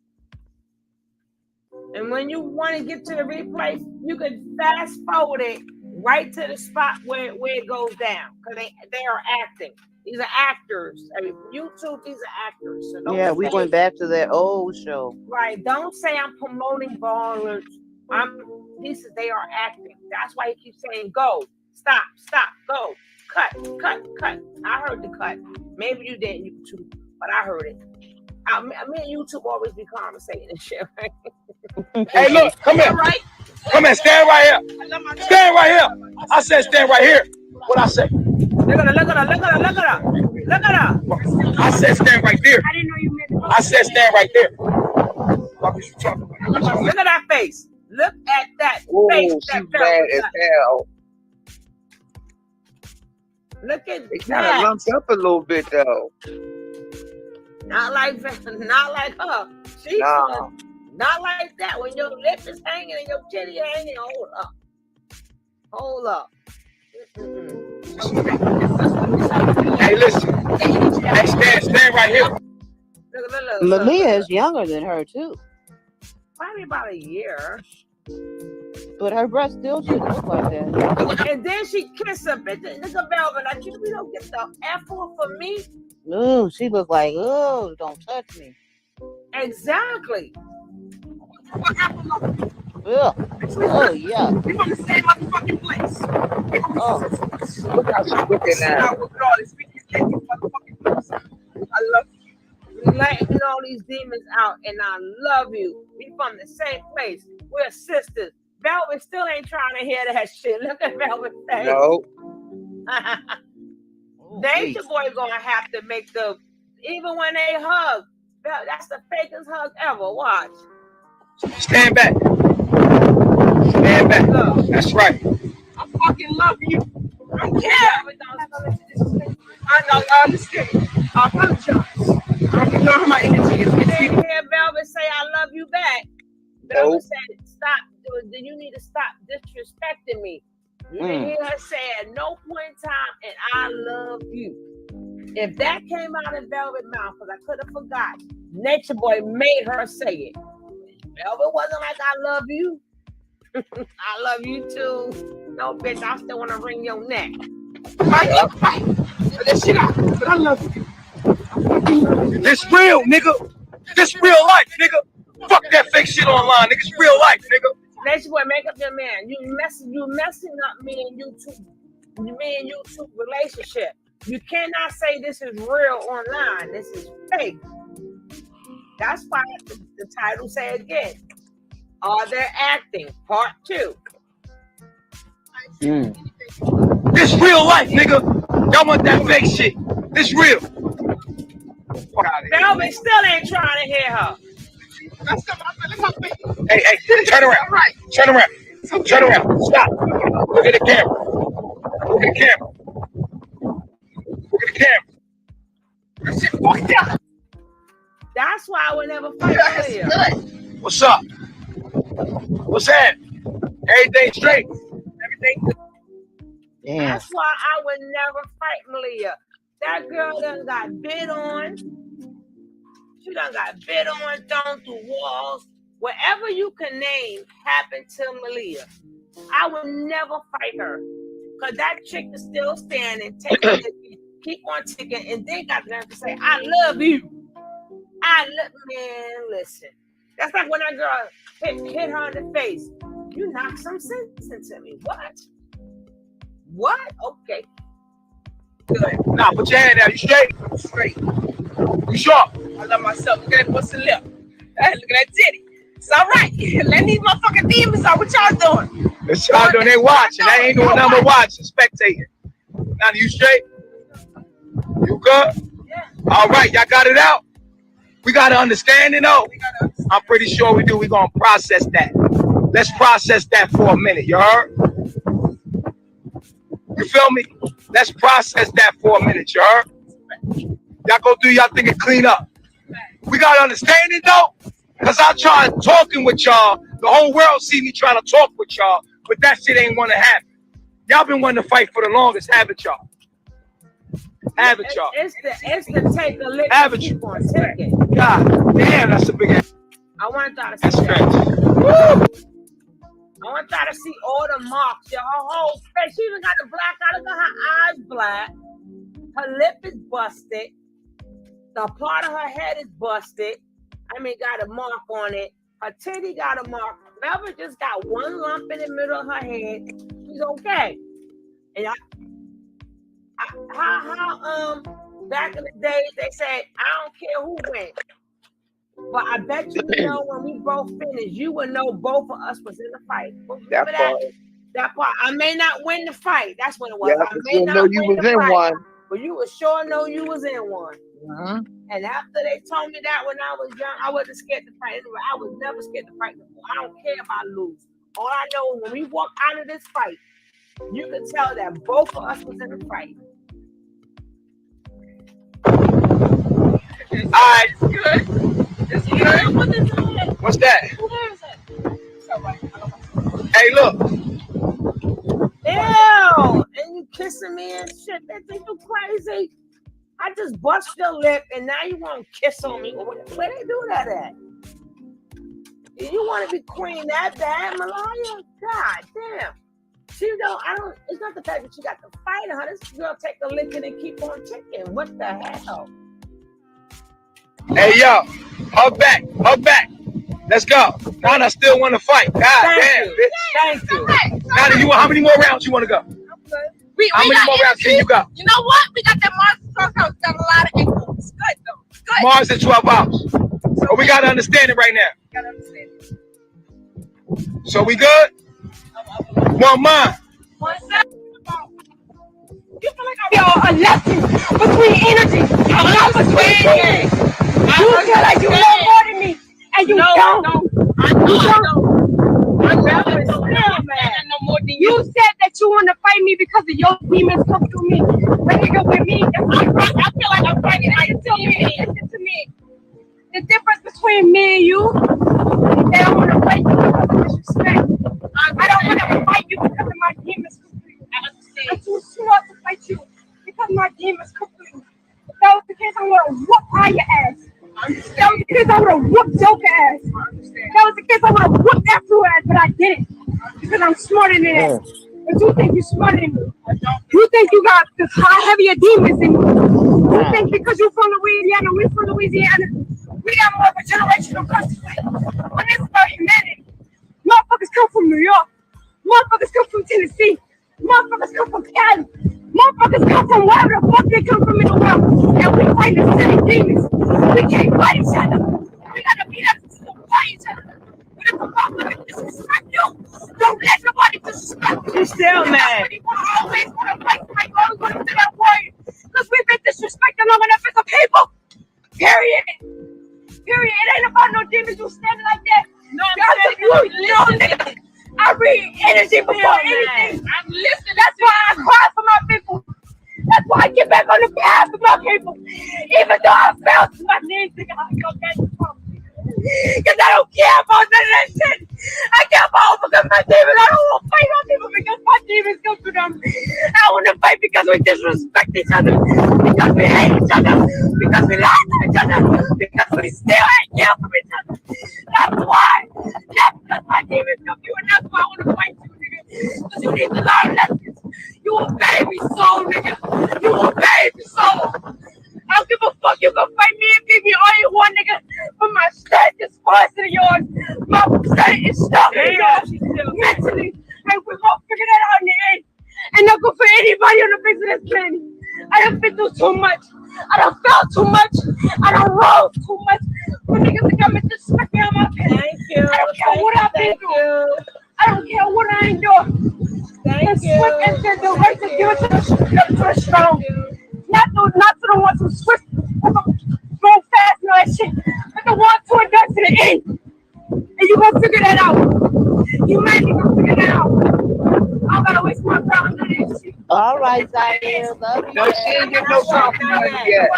And when you want to get to the replay, you can fast forward it right to the spot where it goes down. Because they are acting. These are actors. I mean, YouTube, these are actors. So we went back to that old show. Right. Don't say I'm promoting ballers. They are acting. That's why he keeps saying go. Stop, go. Cut. I heard the cut. Maybe you didn't, YouTube, but I heard it. Me and YouTube always be conversating and shit, right? Hey, look, come here. Right? Come here, stand right here. Stand right here. I said stand right here. What I say? Look at her. I said stand right there. I didn't know you meant. I said stand right there. What was you talking about? Look at that face. Look at that face. She's bad as hell. Look at it kind of lumps up a little bit though. Not like her. She's not like that. When your lip is hanging and your titty hanging, hold up. Hey, listen. Hey, stand right here. Look. Malia is younger than her too. Probably about a year. But her breast still shouldn't look like that. And then she kissed her bitch. Look at Velvet. Like, you don't get the F off for me. Ooh, she looked like, oh, don't touch me. Exactly. Ugh. Oh, yeah. We're from the same motherfucking place. Oh. Look how she's looking at. I love you. Letting all these demons out, and I love you. We from the same place. We're sisters. Velvet still ain't trying to hear that shit. Look at Velvet face. No. Nature Boy gonna have to make even when they hug, That's the fakest hug ever. Watch. Stand back. Stand back. Look. That's right. I fucking love you. I don't care. I understand. I apologize. I don't know how my energy is. You didn't hear Velvet say I love you back. Velvet said, stop. You need to stop disrespecting me. You didn't hear her say at no point in time, and I love you. If that came out of Velvet's mouth, because I could have forgot, Nature Boy made her say it. Velvet wasn't like, I love you. I love you too. No, bitch, I still want to wring your neck. Fight. That shit out. But I love you. This real, nigga. This real life, nigga. Fuck that fake shit online, nigga. It's real life, nigga. Nature Boy, make up your man. You messing up me and you two relationship. You cannot say this is real online. This is fake. That's why the title say again. Are they acting? Part 2. This real life, nigga. Y'all want that fake shit. This real. Velvet still ain't trying to hear her. Hey, turn around. Right. Turn around. Turn around. Stop. Look at the camera. Look at the camera. Look at the camera. That shit fucked up. That's why I would never fight Malia. What's up? What's that? Everything straight. Everything good. That's why I would never fight Malia. That girl done got bid on. She done got bid on, thrown through walls. Whatever you can name happened to Malia. I would never fight her. Because that chick is still standing, keep on ticking, and then got them to say, I love you. Man, listen. That's like when that girl hit her in the face. You knocked some sense into me. What? Okay. Good. Nah, put your hand down. You straight? Straight. You sharp? I love myself. Look at that pussy lip. Hey, look at that titty. It's all right. Let these motherfucking demons out. What y'all doing? What y'all doing? They watching. They ain't doing nothing but watching, spectating. Now, you straight? You good? Yeah. All right, y'all got it out? We got to understand it, though. I'm pretty sure we do. We're going to process that. Let's process that for a minute. You heard? You feel me? Let's process that for a minute. You heard? Y'all go do y'all thing and clean up. We got to understand it, though. Because I tried talking with y'all. The whole world see me trying to talk with y'all. But that shit ain't want to happen. Y'all been wanting to fight for the longest, haven't y'all? Haven't y'all? It's the take a lick haven't keep you? on taking. God damn, that's a big ass. I want y'all to see that. Woo! I want y'all to see all the marks. Her whole face. She even got the black eye. Look at her eyes black. Her lip is busted. The part of her head is busted. Got a mark on it. Her titty got a mark. Velvet just got one lump in the middle of her head. She's okay. And how back in the days they said, I don't care who wins. But I bet you know when we both finish, you would know both of us was in the fight. That part. I may not win the fight. That's what it was. Yeah, I may not know you win was the in fight, one. but you would sure know you was in one. Uh-huh. And after they told me that when I was young, I wasn't scared to fight. Anyway, I was never scared to fight before. I don't care if I lose. All I know is when we walk out of this fight, you can tell that both of us was in the fight. All right, good. It's good. What's that? Hey, look. Ew! And you kissing me and shit. That think you crazy. I just bust your lip and now you want to kiss on me. Where they do that at? You want to be queen that bad, Malaya? God damn. It's not the fact that you got to fight her. This girl take a licking and keep on ticking. What the hell? Hey, yo. Hug back. Let's go. Nana still want to fight. God damn, bitch. Thank you. Nana, how many more rounds you want to go? How many more rounds can you go? You know what? We got that Mars house. Got a lot of info. It's good, though. It's good. Mars in 12 hours. But we got to understand it right now. You got to understand it. So we good? One mind. You feel like I'm a lesson between energy. A lot between You feel like you know more than me, and you don't. You said that you want to fight me because of your demons come through me. But nigga, with me, I feel like I'm fighting. Listen to me. The difference between me and you is that I want to fight you because of disrespect. I don't want to fight you because of my demons come through you. I'm too smart to fight you because my demons come through you. If that was the case, I would have whooped all your ass. If that was the case, I would have whooped Joker ass. If that was the case, I would have whooped Afro ass, but I didn't. Because I'm smarter than that. But you think you're smarter than me. You think you got the heavier demons than me. You think because you're from Louisiana, we're from Louisiana, we got more of a generational curse. When it's about humanity, motherfuckers come from New York. Motherfuckers come from Tennessee. Motherfuckers come from Cali. Motherfuckers come from wherever the fuck they come from in the world. And we fight the same demons. We can't fight each other. We gotta beat up to fight each other. But if a motherfucker disrespect you, don't let nobody disrespect you. She's still mad. We always want to fight, always want to be that warrior. Because we've been disrespected long enough as a people. Period. It ain't about no demons. You standing like that. No, nigga. I read energy before anything. I'm listening. That's why I cry for my people. That's why I get back on the path for my people. Even though I fell to my knees, nigga, I go back to my people. Because I don't care about none of that shit. I care about overcoming my demons. I don't want to fight my people because my demons come to them. I want to fight because we disrespect each other. Because we hate each other. Because we lie to each other. Because we still ain't care for each other. That's why. That's because my demons come to you, and that's why I want to fight you, nigga. Because you need to learn lessons. You a baby soul, nigga. You a baby soul. I don't give a fuck. You can fight me and beat me all you want, nigga. But my strength is faster than yours. My strength is stronger than yours. Mentally. And we're gonna figure that out in the end. And not good for anybody on the face of this planet. I done been through too much. I done felt too much. I done rolled too much. For niggas to come and disrespect me on my pants. Thank you. I don't care what I've been through. I don't care what I endure. Thank you. Swift and the right to give it to the strong. Not to the ones who swift, go fast and all that shit, but the ones who are done to the end. And you gonna figure that out. You might be gonna figure that out. I gotta waste my time on that shit. All right, Zaire, love you. No, she ain't get no compliment yet.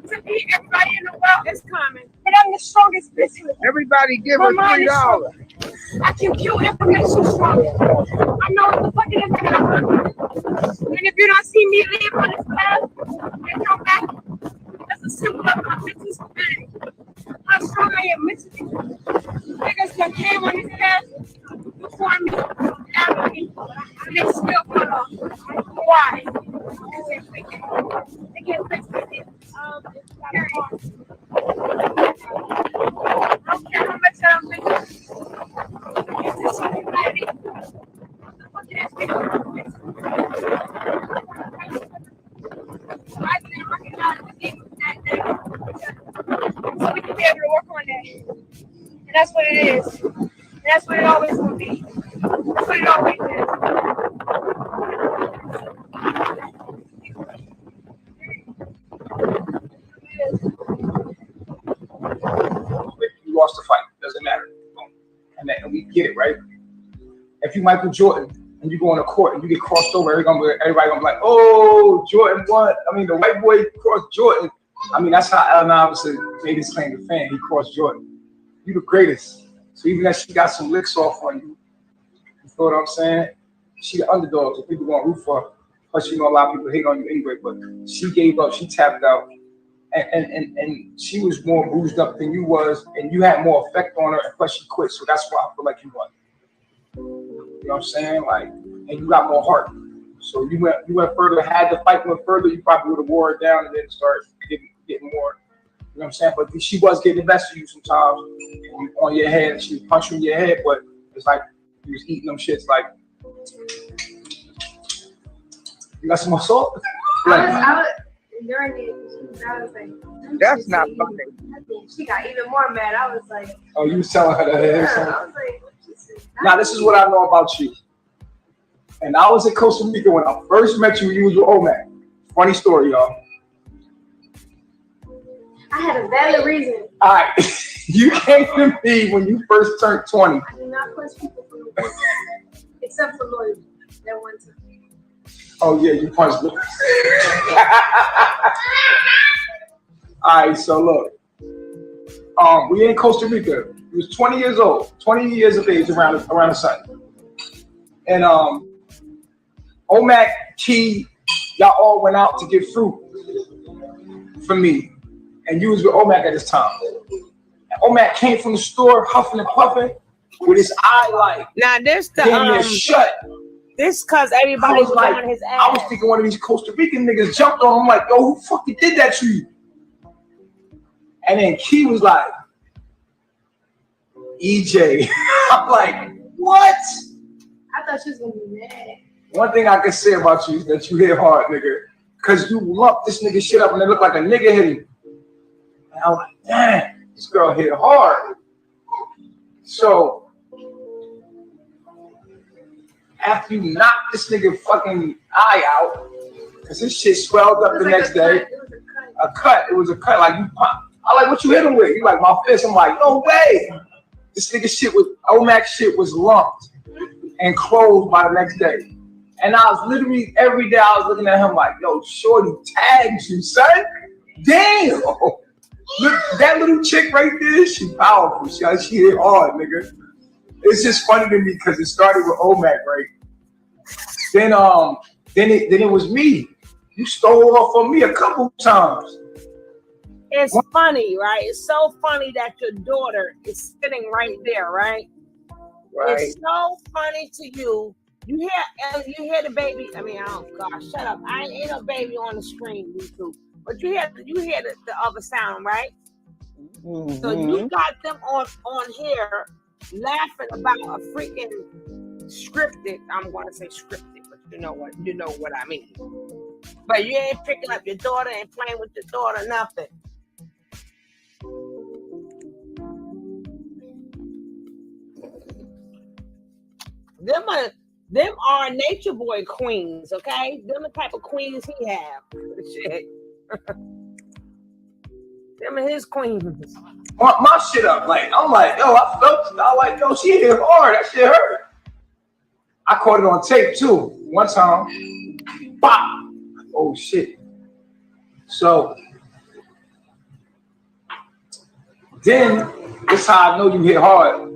To beat everybody in the world is coming. But I'm the strongest bitch. Everybody give her $3. I can kill information strong. I know what the fuck it is. And if you don't see me leave on this path and come back, that's a symbol of my mental stability. How strong I am mentally. Niggas that came on this path before me, after me, and they still cut off. Why? Because they're wicked. They can't fix it. I don't care how much I'm thinking. It's just humanity. What the fuck is this? I didn't recognize the demons that day. So we can be able to work on that. And that's what it is. And that's what it always will be. That's what it always is. You lost the fight. Doesn't matter. And we get it, right? If you Michael Jordan and you go on the court and you get crossed over, everybody gonna be like, "Oh, Jordan won." I mean, the white boy crossed Jordan. I mean, that's how Allen Iverson made his claim to fame. He crossed Jordan. You the greatest. So even if she got some licks off on you, you know what I'm saying? She the underdog, so people gonna root for her. Plus, you know, a lot of people hate on you anyway. But she gave up. She tapped out. And she was more bruised up than you was, and you had more effect on her, and plus she quit, so that's why I feel like you won. You know what I'm saying? Like, and you got more heart. So you went further, had the fight went further, you probably would have wore it down and then start getting more, you know what I'm saying? But she was getting the best of you sometimes, on your head, and she was punching your head, but it's like you was eating them shits like, you got some more salt? I was during it, I was like, that's not funny. She got even more mad. I was like, oh, you was telling her that. Yeah, I was like, now this is what I know about you. And I was in Costa Rica when I first met you. You was with Omac. Funny story, y'all. I had a valid reason. All right. You came to me when you first turned 20. I do not punch people for no reason. Except for lawyers. That one time. Oh, yeah, you punched me. All right, so look. We in Costa Rica. He was 20 years old, 20 years of age around the sun. And Omac, Key, y'all all went out to get fruit for me. And you was with Omac at this time. And Omac came from the store huffing and puffing with his eye like, now this damn shut. This cause everybody's like, on his ass. I was thinking one of these Costa Rican niggas jumped on him like, yo, who fucking did that to you? And then Key was like, EJ. I'm like, what? I thought she was gonna be mad. One thing I can say about you is that you hit hard, nigga. Cause you lumped this nigga shit up and it looked like a nigga hit him. And I was like, damn, this girl hit hard. So after you knock this nigga fucking eye out, cause his shit swelled up the next day. A cut. It was a cut. Like you pop. I like, what you hit him with? He like, my fist. I'm like, no way. This nigga shit was, Omac shit was lumped and closed by the next day. And I was literally, every day I was looking at him like, yo, shorty tagged you, son. Damn. Look, that little chick right there, she powerful. She hit hard, nigga. It's just funny to me because it started with Omac, right? Then it was me. You stole off on me a couple times. It's funny, right? It's so funny that your daughter is sitting right there, right? Right. It's so funny to you. You hear the baby. I mean, oh gosh, shut up. I ain't no baby on the screen, YouTube. But you hear the other sound, right? Mm-hmm. So you got them on here laughing about a freaking scripted. I'm going to say scripted, but you know what I mean. But you ain't picking up your daughter and playing with your daughter, nothing. Them are nature boy queens, okay? Them the type of queens he have. Shit. Them are his queens. My shit up, like I'm like, yo, I like, yo, she hit hard. That shit hurt. I caught it on tape too. One time, bop. Oh shit. So then this how I know you hit hard.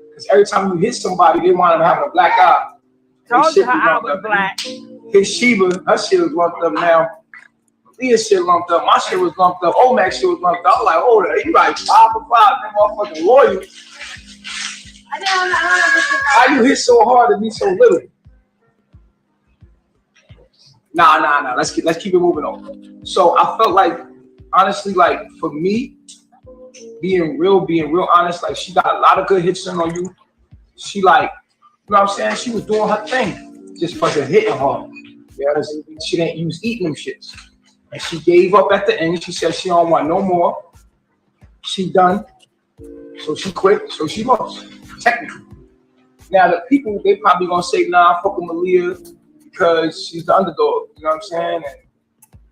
Because every time you hit somebody, they wind up having a black eye. Told you her eye was black. His Sheba, her shit was lumped up now. Leah's shit lumped up. My shit was lumped up. Omac shit was lumped up. I was like, oh, you like 5 for 5, that motherfucking loyal. How you hit so hard and be so little? Nah. Let's keep it moving on. So I felt like, honestly, like for me, being real honest, like she got a lot of good hits in on you. She like, you know what I'm saying? She was doing her thing, just fucking hitting hard. Yeah, she didn't use eating them shits. And she gave up at the end. She said she don't want no more. She done. So she quit. So she lost, technically. Now the people, they probably gonna say, nah, fuck with Malia because she's the underdog. You know what I'm saying? And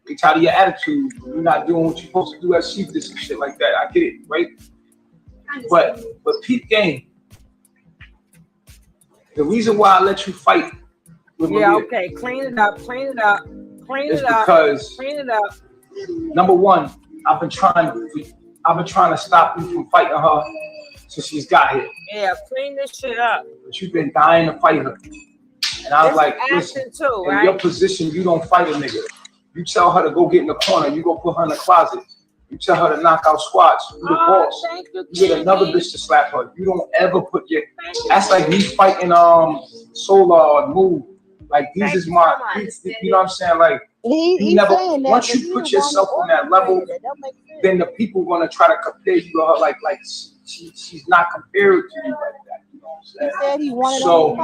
they tired of your attitude. You're not doing what you're supposed to do as she did some shit like that. I get it, right? But peep game. The reason why I let you fight with Malia, okay, clean it up. Because number one, I've been trying to stop you from fighting her since she's got here. Yeah, clean this shit up. But you've been dying to fight her. And I was like, listen, too, in your position, you don't fight a nigga. You tell her to go get in the corner, you go put her in the closet. You tell her to knock out squats. You the boss. You get another bitch to slap her. You don't ever put your. That's like me fighting Solar Move. Like these is my. You know what I'm saying? Like you never. Once you put yourself on that level, then the people gonna try to compare you to her. Like she's not compared to you like that. You know what I'm saying? He said he wanted So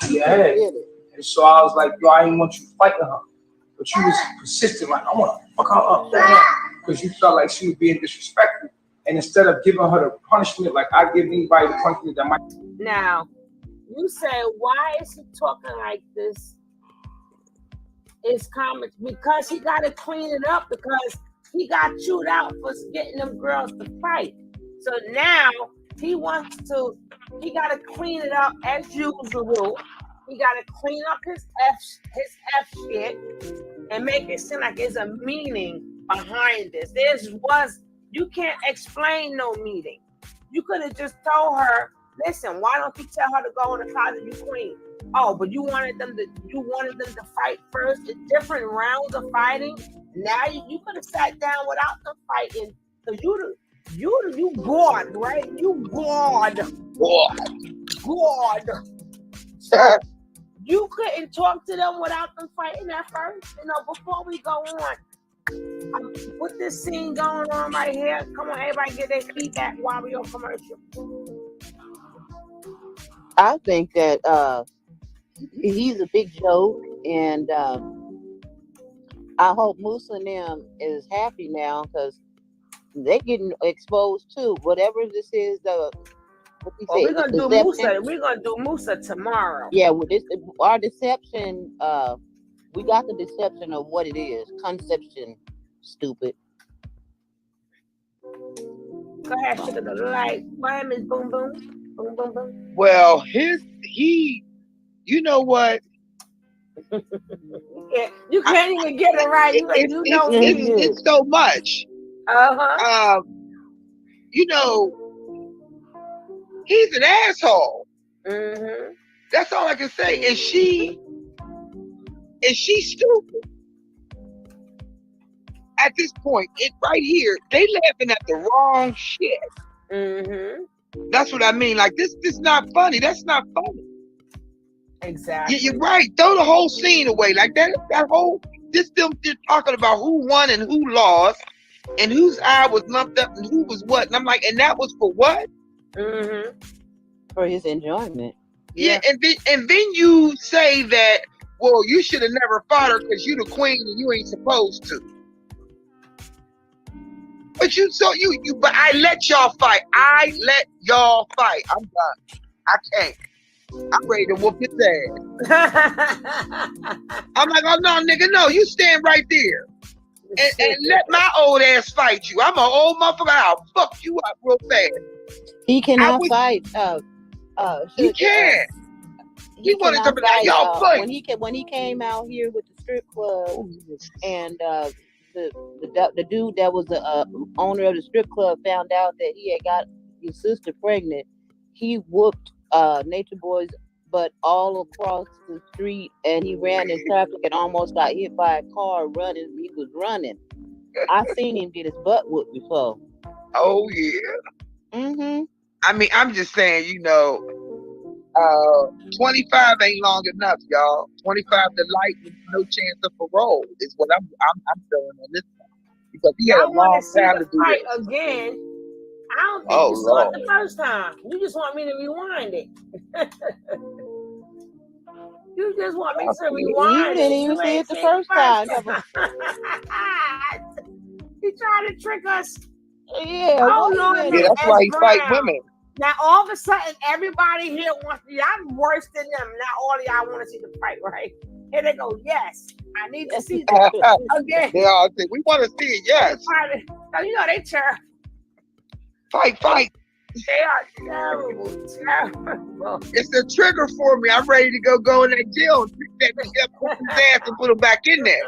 yeah. And so I was like, yo, I didn't want you fighting her, but you was persistent. Like I want to fuck her up. Because you felt like she was being disrespectful. And instead of giving her the punishment, like I give anybody the punishment that might. Now, you say, why is he talking like this? It's comments because he got to clean it up because he got chewed out for getting them girls to fight. So now he got to clean it up as usual. He got to clean up his F shit and make it seem like there's a meaning behind this. You can't explain no meaning. You could have just told her, listen, why don't you tell her to go in the closet, you queen? Oh, but you wanted them to fight first in different rounds of fighting. Now you could have sat down without them fighting, because you bored, right? You bored. So you couldn't talk to them without them fighting at first. Before we go on, with this scene going on right here, come on, everybody get their feedback while we on commercial. I think that he's a big joke, and I hope Musa and them is happy now, because they're getting exposed too. Whatever this is, we're gonna do Musa. We're gonna do Musa tomorrow. Yeah, with our deception. We got the deception of what it is. Conception, stupid. Go ahead, sugar the light. My name is Boom Boom. Boom Boom Boom. Well, you know what? You can't even get it right. It's so much. He's an asshole. Mm-hmm. That's all I can say. Is she stupid? At this point, right here, they laughing at the wrong shit. Mm-hmm. That's what I mean. Like this not funny. That's not funny. Exactly. You're right. Throw the whole scene away. Like that whole them talking about who won and who lost and whose eye was lumped up and who was what. And I'm like, and that was for what? Mm-hmm. For his enjoyment. Yeah. And then you say that, well, you should have never fought her because you the queen and you ain't supposed to. But but I let y'all fight. I'm done. I can't. I'm ready to whoop his ass. I'm like, oh no, nigga, no, you stand right there. And let my old ass fight you. I'm an old motherfucker. I'll fuck you up real fast. He cannot fight. He can't. He wanted to be like, y'all fight. When he came out here with the strip club, and the dude that was the owner of the strip club found out that he had got his sister pregnant, he whooped Nature Boy's butt all across the street, and he ran in traffic and almost got hit by a car running. He was running. I seen him get his butt whooped before. Oh yeah. Mm-hmm. I mean, I'm just saying, 25 ain't long enough, y'all. 25 to life with no chance of parole is what I'm feeling on this one. Because he had a long time to do fight it again. I don't think you saw it the first time. You just want me to rewind it. You just want me to rewind it. You didn't even see it the first time. He tried to trick us. Yeah. Oh Lord, yeah, that's why he fight women. Now all of a sudden, everybody here wants to. I'm worse than them. Now all of y'all want to see the fight, right? Here they go. Yes, I need to see that again. They all say we want to see it. Yes. They terrible. Fight. They are terrible. It's a trigger for me. I'm ready to go in that jail and pick that nigga up, put his ass and put him back in there.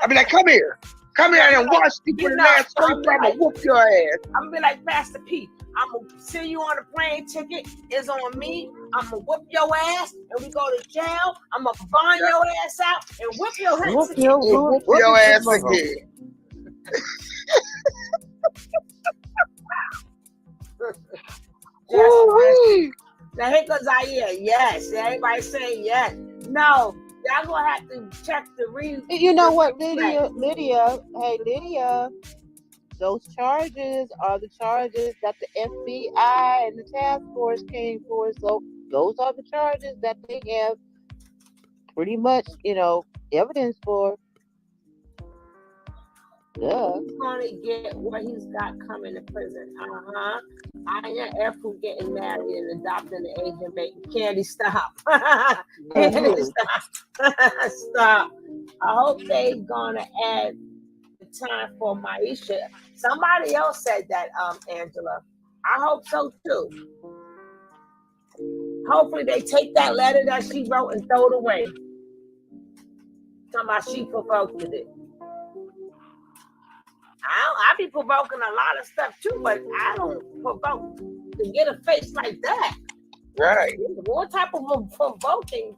I'll be like, come here and watch me put his ass straight. I'm gonna whoop your ass. I'm gonna be like Master P. I'm gonna send you on a plane ticket. It's on me. I'm gonna whoop your ass, and we go to jail. I'm gonna bond your ass out and whip your ass again. Whoop your ass again. Now here goes Zaire. Yes, everybody saying yes. No, y'all gonna have to check the reason. You know what, Lydia? Hey, Lydia. Those charges are the charges that the FBI and the task force came for. So those are the charges that they have pretty much, evidence for. Yeah. He's gonna get what he's got coming to prison. I F who getting married and adopting the Asian baby. Candy, stop. Candy, stop. Stop. I hope they're gonna add the time for Maisha. Somebody else said that, Angela. I hope so too. Hopefully they take that letter that she wrote and throw it away. Talking about she provoked it. I be provoking a lot of stuff too, but I don't provoke to get a face like that. Right. What type of provoking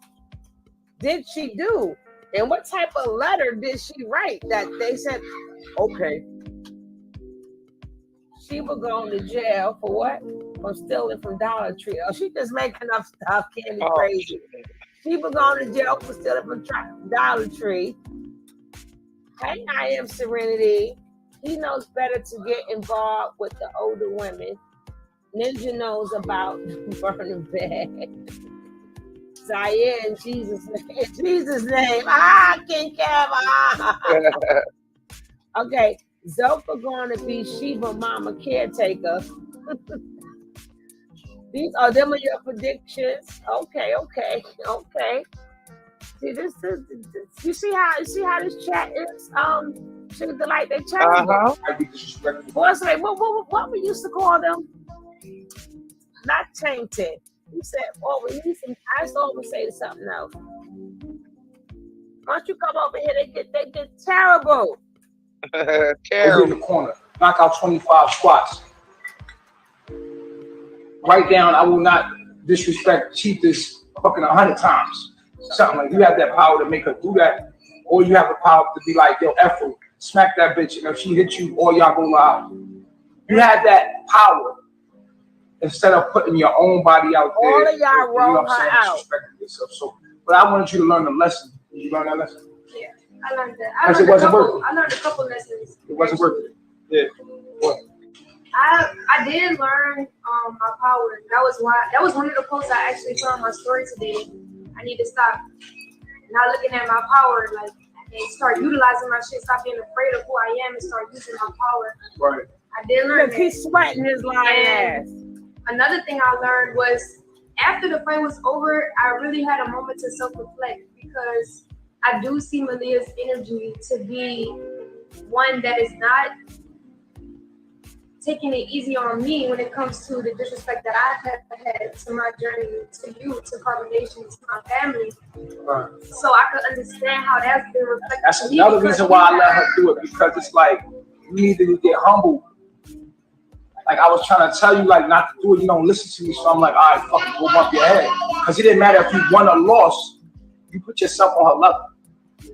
did she do? And what type of letter did she write that they said, okay, she was going to jail for what? For stealing from Dollar Tree. Oh, she just making up stuff, Candy crazy. She was going to jail for stealing from Dollar Tree. Hey, I am Serenity. He knows better to get involved with the older women. Ninja knows about burning bag. Zaire in Jesus' name. In Jesus' name. King Kev. Okay. Zopa going to be Shiva Mama caretaker. These are them are your predictions. Okay. See this you see how this chat is Sugar Delight, they chat. What's like what we used to call them? Not tainted. You said, oh, we need some. I used to always say something else. Once you come over here, they get terrible. Terrible. In the corner, knock out 25 squats. Write down, I will not disrespect Cheetahs fucking 100 times. Something like you have that power to make her do that, or you have the power to be like, yo, F her, smack that bitch, and if she hits you, all y'all go out. You have that power instead of putting your own body out there. All of y'all roll her out. Disrespecting yourself. So, but I wanted you to learn the lesson. Did you learn that lesson? Yeah, I learned that. I learned a couple lessons. It wasn't worth it. Yeah. What? I did learn my power. That was one of the posts I actually put on my story today. I need to stop not looking at my power, like, and start utilizing my shit. Stop being afraid of who I am and start using my power. Right. I did learn that. He's sweating his lying ass. Another thing I learned was after the fight was over, I really had a moment to self-reflect because I do see Malia's energy to be one that is not taking it easy on me when it comes to the disrespect that I have had to my journey, to you, to Carbonation, to my family. Right. So I could understand how that's been reflected. That's another reason why I let her do it, because it's like you need to get humble. Like I was trying to tell you, like not to do it. You don't listen to me, so I'm like, all right, fucking go bump your head, because it didn't matter if you won or lost. You put yourself on her level,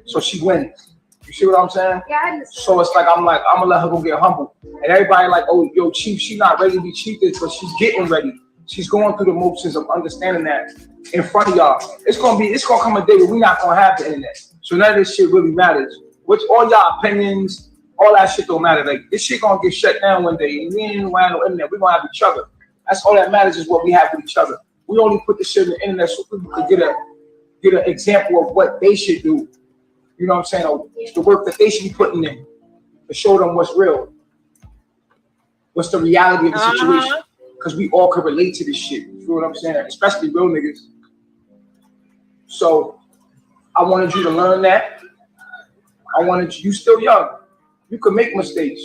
so she wins. You see what I'm saying? Yeah, I understand. So it's like I'm gonna let her go get humble, and everybody like, oh, yo, Chief, she's not ready to be cheated, but she's getting ready. She's going through the motions of understanding that in front of y'all. It's gonna come a day where we're not gonna have the internet, so none of this shit really matters. Which all y'all opinions, all that shit don't matter. Like this shit gonna get shut down one day, and we ain't gonna have no internet. We're gonna have each other. That's all that matters is what we have with each other. We only put the shit in the internet so people could get an example of what they should do. You know what I'm saying? Or the work that they should be putting in to show them what's real. What's the reality of the situation? Because we all can relate to this shit. You know what I'm saying? Especially real niggas. So I wanted you to learn that. You still young. You can make mistakes.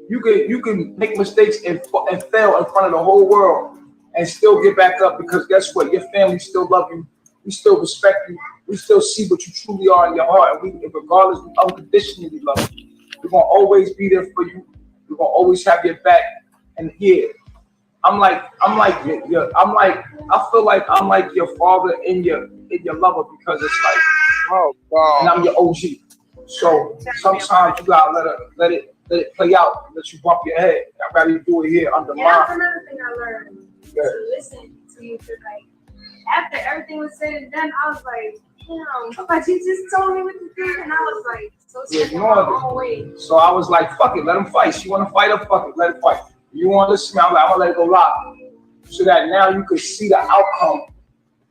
You can make mistakes and fail in front of the whole world and still get back up, because guess what? Your family still love you. We still respect you. We still see what you truly are in your heart. And regardless, we unconditionally love you. We're going to always be there for you. We're going to always have your back. And yeah, I feel like I'm like your father and your lover, because it's like, oh God, and I'm your OG. So sometimes you gotta let it play out, let you bump your head. I'd rather do it here under mine. That's another thing I learned. To listen to you, because like after everything was said and done, I was like, damn, but you just told me what to do, and I was like, so sick in my own way. So I was like, fuck it, let them fight. She wanna fight up, fuck it, let it fight. You want to listen? I'm gonna let it go live, so that now you can see the outcome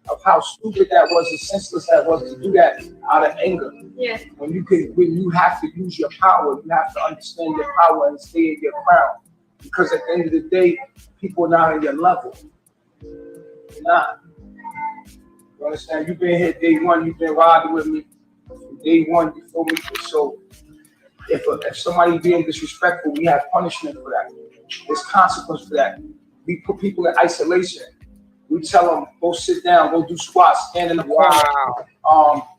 of how stupid that was and senseless that was to do that out of anger. Yeah. When you have to use your power, you have to understand your power and stay in your crown. Because at the end of the day, people are not on your level. They're not. You understand? You've been here day one. You've been riding with me from day one. You feel me? So If somebody being disrespectful, we have punishment for that. There's consequence for that. We put people in isolation. We tell them, go sit down, go do squats, stand in the corner,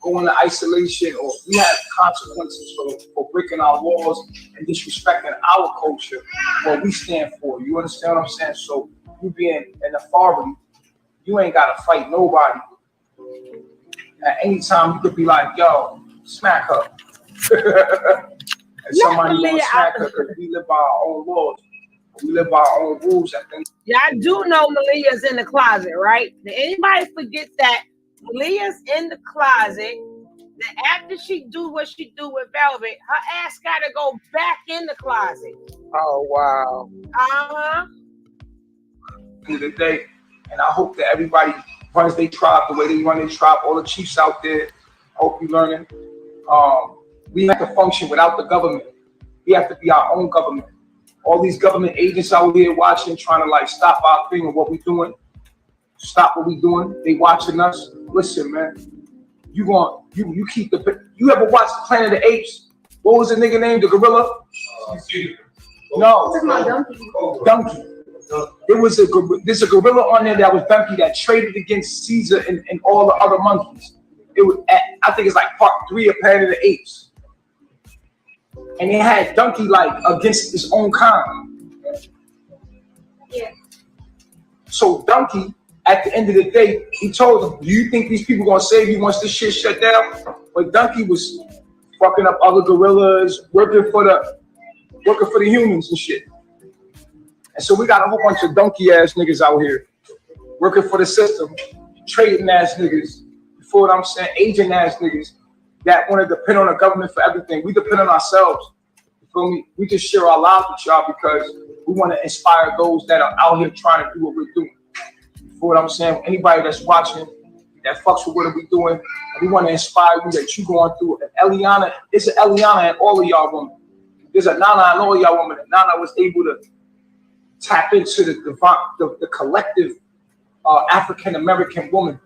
go into isolation, or we have consequences for breaking our laws and disrespecting our culture, what we stand for. You understand what I'm saying? So you being an authority, you ain't gotta fight nobody. At any time, you could be like, yo, smack her. And somebody won't smack her because we live by our own laws. We live by our own rules. Y'all do know Malia's in the closet, right? Did anybody forget that Malia's in the closet? That after she do what she do with Velvet, her ass gotta go back in the closet. Oh wow. Uh-huh. End of the day, and I hope that everybody runs their tribe the way they run their tribe. All the chiefs out there, I hope you're learning. We have to function without the government. We have to be our own government. All these government agents out here watching, trying to like stop our thing and what we doing. Stop what we doing. They watching us. Listen, man. You keep you ever watch Planet of the Apes? What was the nigga name? The gorilla? No. Donkey. There's a gorilla on there that was Donkey that traded against Caesar and all the other monkeys. It was I think it's like part 3 of Planet of the Apes. And they had Donkey like against his own kind. Yeah. So Donkey, at the end of the day, he told them, do you think these people gonna save you once this shit shut down? But Donkey was fucking up other gorillas, working for the humans and shit. And so we got a whole bunch of donkey ass niggas out here working for the system, trading ass niggas, you feel what I'm saying? Agent ass niggas that want to depend on the government for everything. We depend on ourselves. You feel me? We just share our lives with y'all because we want to inspire those that are out here trying to do what we're doing. You feel what I'm saying? Anybody that's watching that fucks with what we're doing, we want to inspire you that you're going through. And Eliana, it's an Eliana and all of y'all women. There's a Nana and all of y'all women. And Nana was able to tap into the collective African American woman.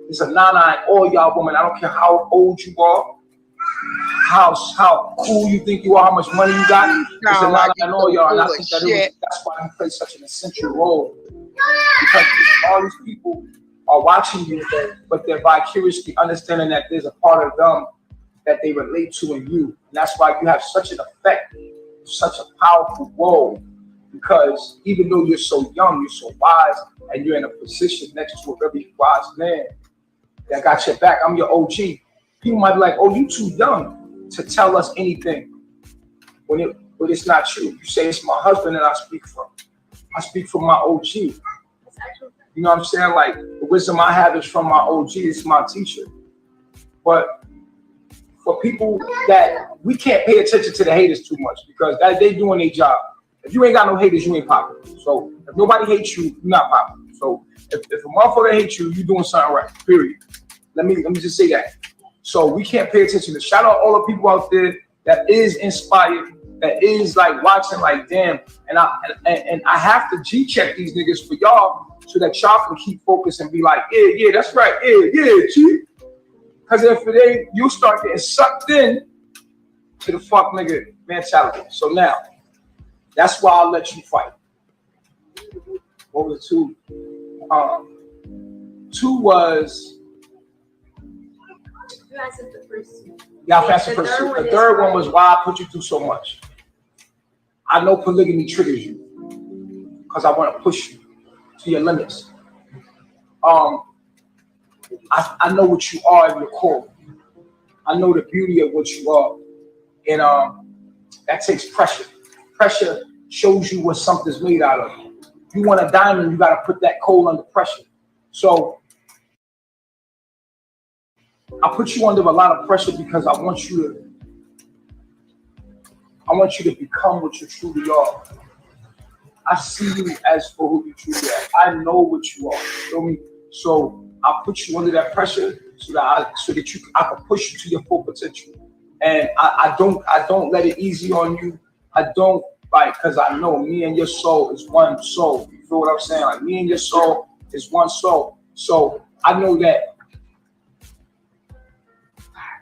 It's a Nana and all y'all women. I don't care how old you are, how cool you think you are, how much money you got. It's a Nana and all y'all. And I think that's why you play such an essential role. Because all these people are watching you, but they're vicariously understanding that there's a part of them that they relate to in you. And that's why you have such an effect, such a powerful role. Because even though you're so young, you're so wise, and you're in a position next to a very wise man that got your back. I'm your OG. People might be like, oh, you too young to tell us anything. When it's not true. You say it's my husband that I speak from. I speak from my OG. You know what I'm saying? Like, the wisdom I have is from my OG. It's my teacher. But for people that we can't pay attention to the haters too much because they doing their job. If you ain't got no haters, you ain't popular. So if nobody hates you, you're not popular. So if a motherfucker hates you, you're doing something right. Period. Let me just say that. So we can't pay attention to. Shout out all the people out there that is inspired, that is like watching, like damn. And I have to G-check these niggas for y'all so that y'all can keep focused and be like, yeah, that's right, yeah, G. Because if it ain't, you start getting sucked in to the fuck nigga mentality. So now. That's why I'll let you fight. What was 2? 2 was. You answered the first 2. Yeah, I answered the first 2. The third one was why I put you through so much. I know polygamy triggers you because I want to push you to your limits. I know what you are in your core. I know the beauty of what you are, and that takes pressure. Pressure shows you what something's made out of. If you want a diamond, you got to put that coal under pressure. So I put you under a lot of pressure because I want you to become what you truly are. I see you as for who you truly are. I know what you are. You feel me? So I put you under that pressure so that I can push you to your full potential. And I don't let it easy on you. I don't, like, because I know me and your soul is one soul. You feel what I'm saying? Like, me and your soul is one soul. So I know that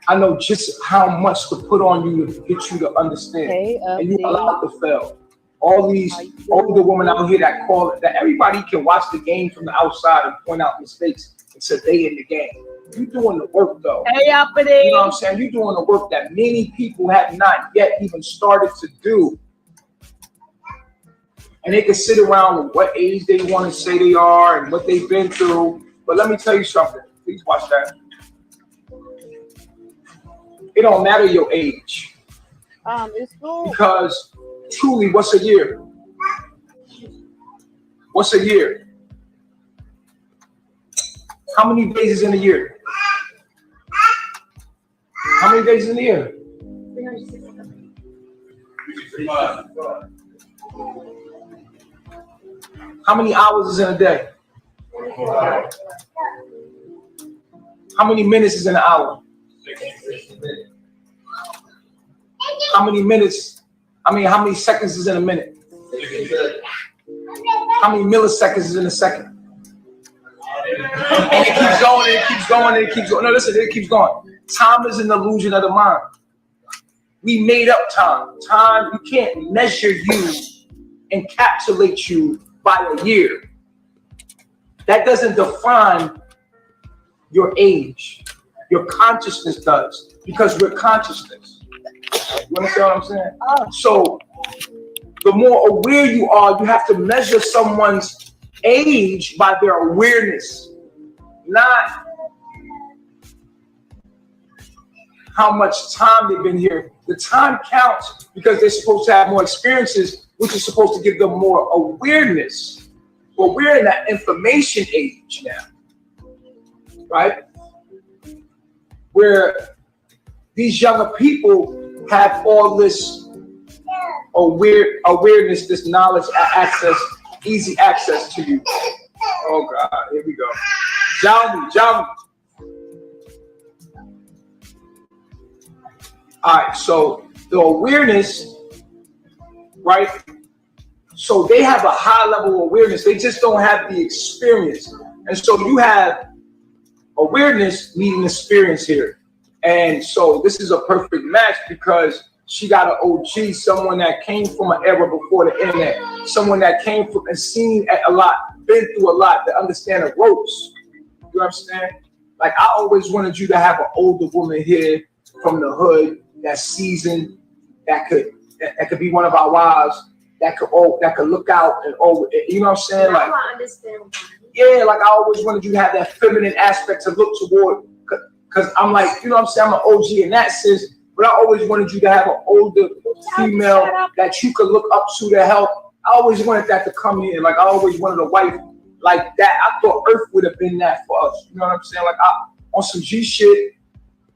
I know just how much to put on you to get you to understand, and you allow it to fail. All these older women out here that call it, that everybody can watch the game from the outside and point out mistakes and say they in the game. You doing the work though. Hey, uppity. You know what I'm saying? You doing the work that many people have not yet even started to do. And they can sit around with what age they want to say they are and what they've been through. But let me tell you something. Please watch that. It don't matter your age. It's cool. Because truly, what's a year? What's a year? How many days is in a year? How many days in a year? 365. How many hours is in a day? How many minutes is in an hour? How many minutes? How many seconds is in a minute? How many milliseconds is in a second? And it keeps going, and it keeps going, and it keeps going. No, listen, it keeps going. Time is an illusion of the mind. We made up time. Time, you can't measure you, encapsulate you by a year. That doesn't define your age. Your consciousness does, because we're consciousness. You understand what I'm saying? So the more aware you are, you have to measure someone's age by their awareness, not how much time they've been here. The time counts because they're supposed to have more experiences, which is supposed to give them more awareness. But we're in that information age now, right? Where these younger people have all this awareness, this knowledge, access, easy access to you. Oh God, here we go. Jump. All right, so the awareness, right? So they have a high level of awareness. They just don't have the experience. And so you have awareness meeting experience here. And so this is a perfect match because she got an OG, someone that came from an era before the internet, someone that came from and seen a lot, been through a lot, to understand the ropes. You understand? Like I always wanted you to have an older woman here from the hood that's seasoned, that could be one of our wives, that could look out and over. You know what I'm saying? Like I understand. Yeah, like I always wanted you to have that feminine aspect to look toward. Because I'm like, you know what I'm saying? I'm an OG in that sense, but I always wanted you to have an older female that you could look up to help. I always wanted that to come in. Like I always wanted a wife like that. I thought Earth would have been that for us. You know what I'm saying? Like on some G shit,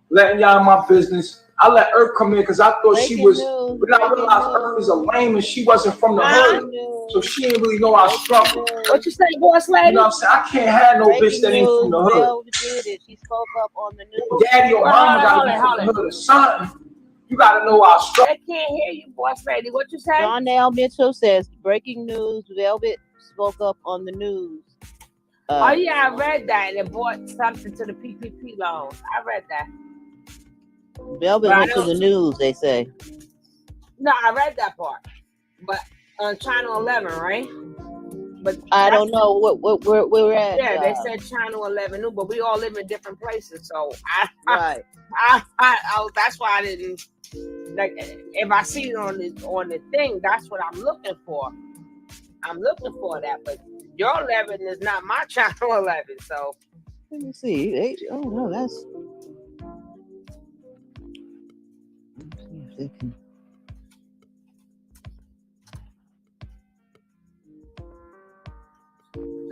letting y'all in my business. I let Earth come in because I thought she was, but I realized Earth is a lame and she wasn't from the hood. So she didn't really know our struggle. What you say, boss lady? You know what I'm saying? I can't have no bitch that ain't from the hood. She spoke up on the news. Daddy or mama gotta be from the hood or something. You gotta know our struggle. I can't hear you, boss lady. What you say? Donnell Mitchell says, breaking news, Velvet spoke up on the news. Oh yeah, I read that. And it brought something to the PPP loans. I read that. Velvet went to the news, they say. No, I read that part. But on Channel 11, right? But I don't know where we're at. Yeah, they said Channel 11 News, but we all live in different places. So right. That's why I didn't like. If I see it on the thing, that's what I'm looking for. I'm looking for that, but your 11 is not my Channel 11. So let me see. Oh no, that's. Let's see if they can.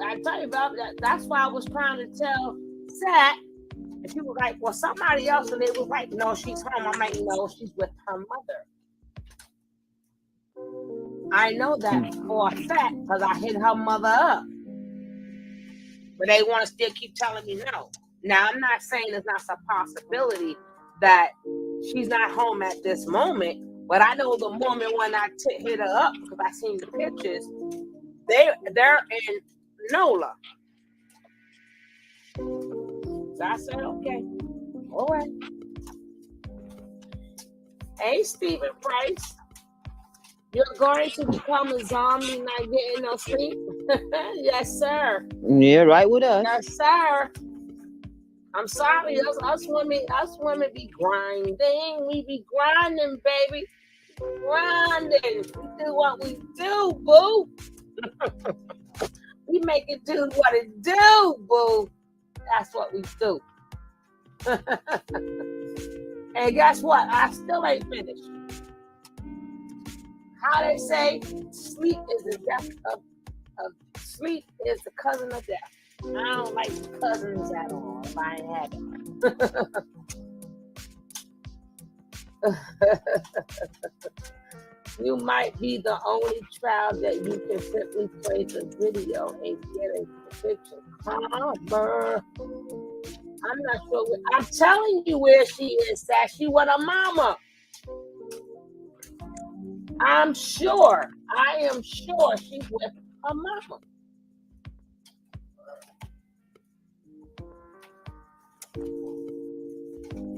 I tell you about that. That's why I was trying to tell Sat. And she was like, well, somebody else. And they was like, no, she's home. I'm like, no, she's with her mother. I know that for a fact because I hit her mother up. But they want to still keep telling me no. Now, I'm not saying it's not a possibility that she's not home at this moment. But I know the moment when I hit her up, because I seen the pictures, they're in NOLA. So I said, okay, all right. Hey, Stephen Price. You're going to become a zombie, not getting no sleep? Yes, sir. Yeah, right with us. Yes, sir. I'm sorry, us women be grinding. We be grinding, baby. Grinding. We do what we do, boo. We make it do what it do, boo. That's what we do. And guess what? I still ain't finished. How they say, sleep is the death of sleep is the cousin of death. I don't like cousins at all if I ain't have it. You might be the only child that you can simply play the video and get a picture. I'm not sure. I'm telling you where she is, that she with her mama. I'm sure. I am sure she's with her mama.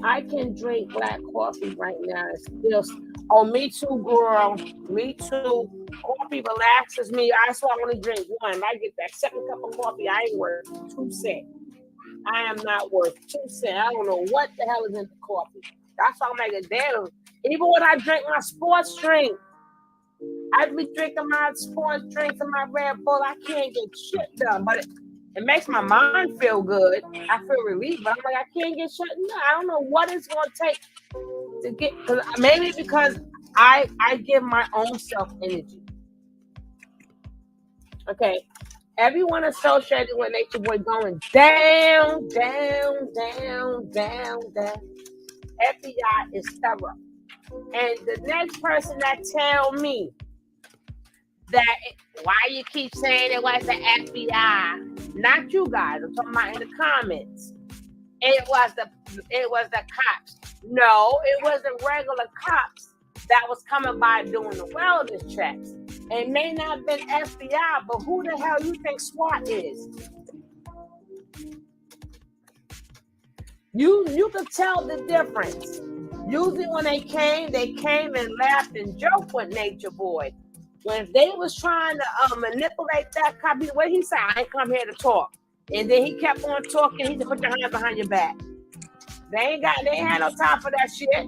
I can drink black coffee right now. It's still. Oh, me too, girl. Me too. Coffee relaxes me. That's why I only drink one. If I get that second cup of coffee, I ain't worth 2 cents. I am not worth 2 cents. I don't know what the hell is in the coffee. That's why I'm like a damn. Even when I drink my sports drink, I be drinking my sports drinks and my Red Bull. I can't get shit done, but it makes my mind feel good. I feel relieved, but I'm like, I can't get shit done. I don't know what it's going to take to get, maybe because I give my own self energy. Okay. Everyone associated with Nature Boy going down, down, down, down, down. FBI is thorough. And the next person that tell me that why you keep saying it was the FBI, not you guys, I'm talking about in the comments. It was the cops. No, it wasn't regular cops that was coming by doing the wellness checks. It may not have been FBI, but who the hell you think SWAT is? You could tell the difference. Usually when they came and laughed and joked with Nature Boy. When they was trying to manipulate that cop, what he said, I ain't come here to talk. And then he kept on talking. He said, put your hands behind your back. They ain't had no time for that shit.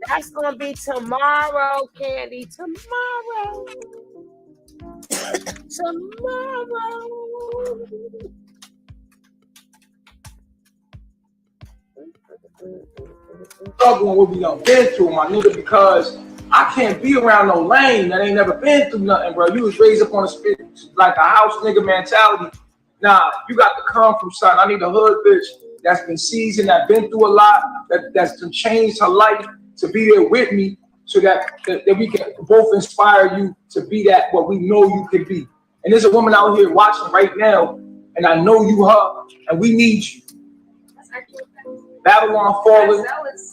That's gonna be tomorrow, Candy. Tomorrow. Tomorrow. Struggling what we done been through, my nigga, because I can't be around no lame that ain't never been through nothing, bro. You was raised up on a like a house nigga mentality. Nah, you got to come from something. I need a hood bitch that's been seasoned, that's been through a lot, that's changed her life to be there with me, so that we can both inspire you to be that what we know you can be. And there's a woman out here watching right now, and I know you her, and we need you. Babylon falling,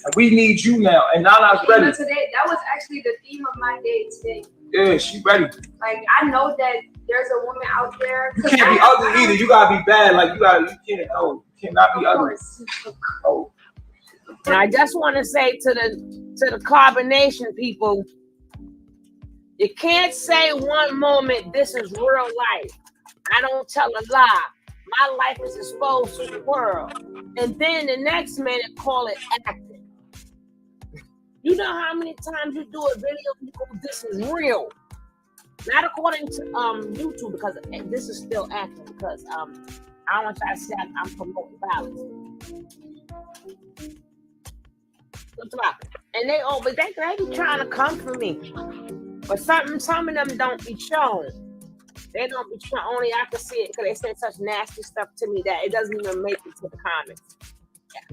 and we need you now. And Nana's ready. Today, that was actually the theme of my day today. Yeah, she ready. Like, I know that there's a woman out there. You can't be ugly either. You gotta be bad. Like you cannot be ugly. Oh. And I just want to say to the Carbonation people, you can't say one moment this is real life. I don't tell a lie. My life is exposed to the world. And then the next minute call it acting. You know how many times you do a video, you go, this is real. Not according to YouTube, because this is still acting, because I don't want y'all to say I'm promoting violence. And they be trying to come for me. But some of them don't be shown. They don't be shown. Only I can see it because they say such nasty stuff to me that it doesn't even make it to the comments.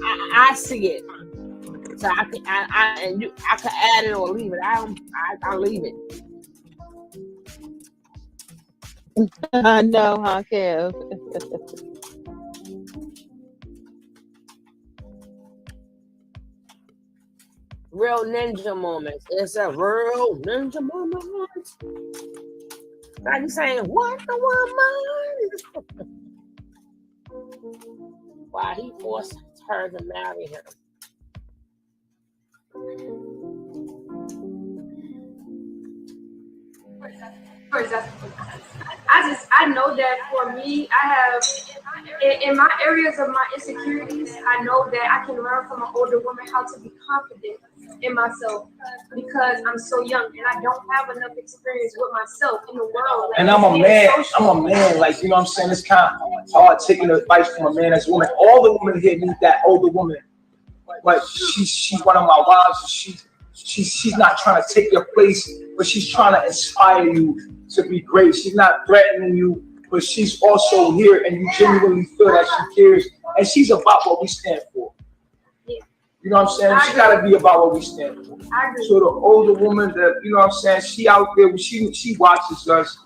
I see it. So I can add it or leave it. I leave it. I know, huh, Kev? Real ninja moments. It's a real ninja moment. Like you saying, what the woman? Why he forced her to marry him. I know that for me, I have in my areas of my insecurities, I know that I can learn from an older woman how to be confident in myself because I'm so young and I don't have enough experience with myself in the world. Like, and I'm a man, like, you know what I'm saying? It's kind of hard taking advice from a man as a woman. All the women here need that older woman. But she's one of my wives. She's not trying to take your place, but she's trying to inspire you to be great. She's not threatening you, but she's also here and you genuinely feel that she cares. And she's about what we stand for. You know what I'm saying? She gotta be about what we stand for. So the older woman that, you know what I'm saying, she out there, she watches us.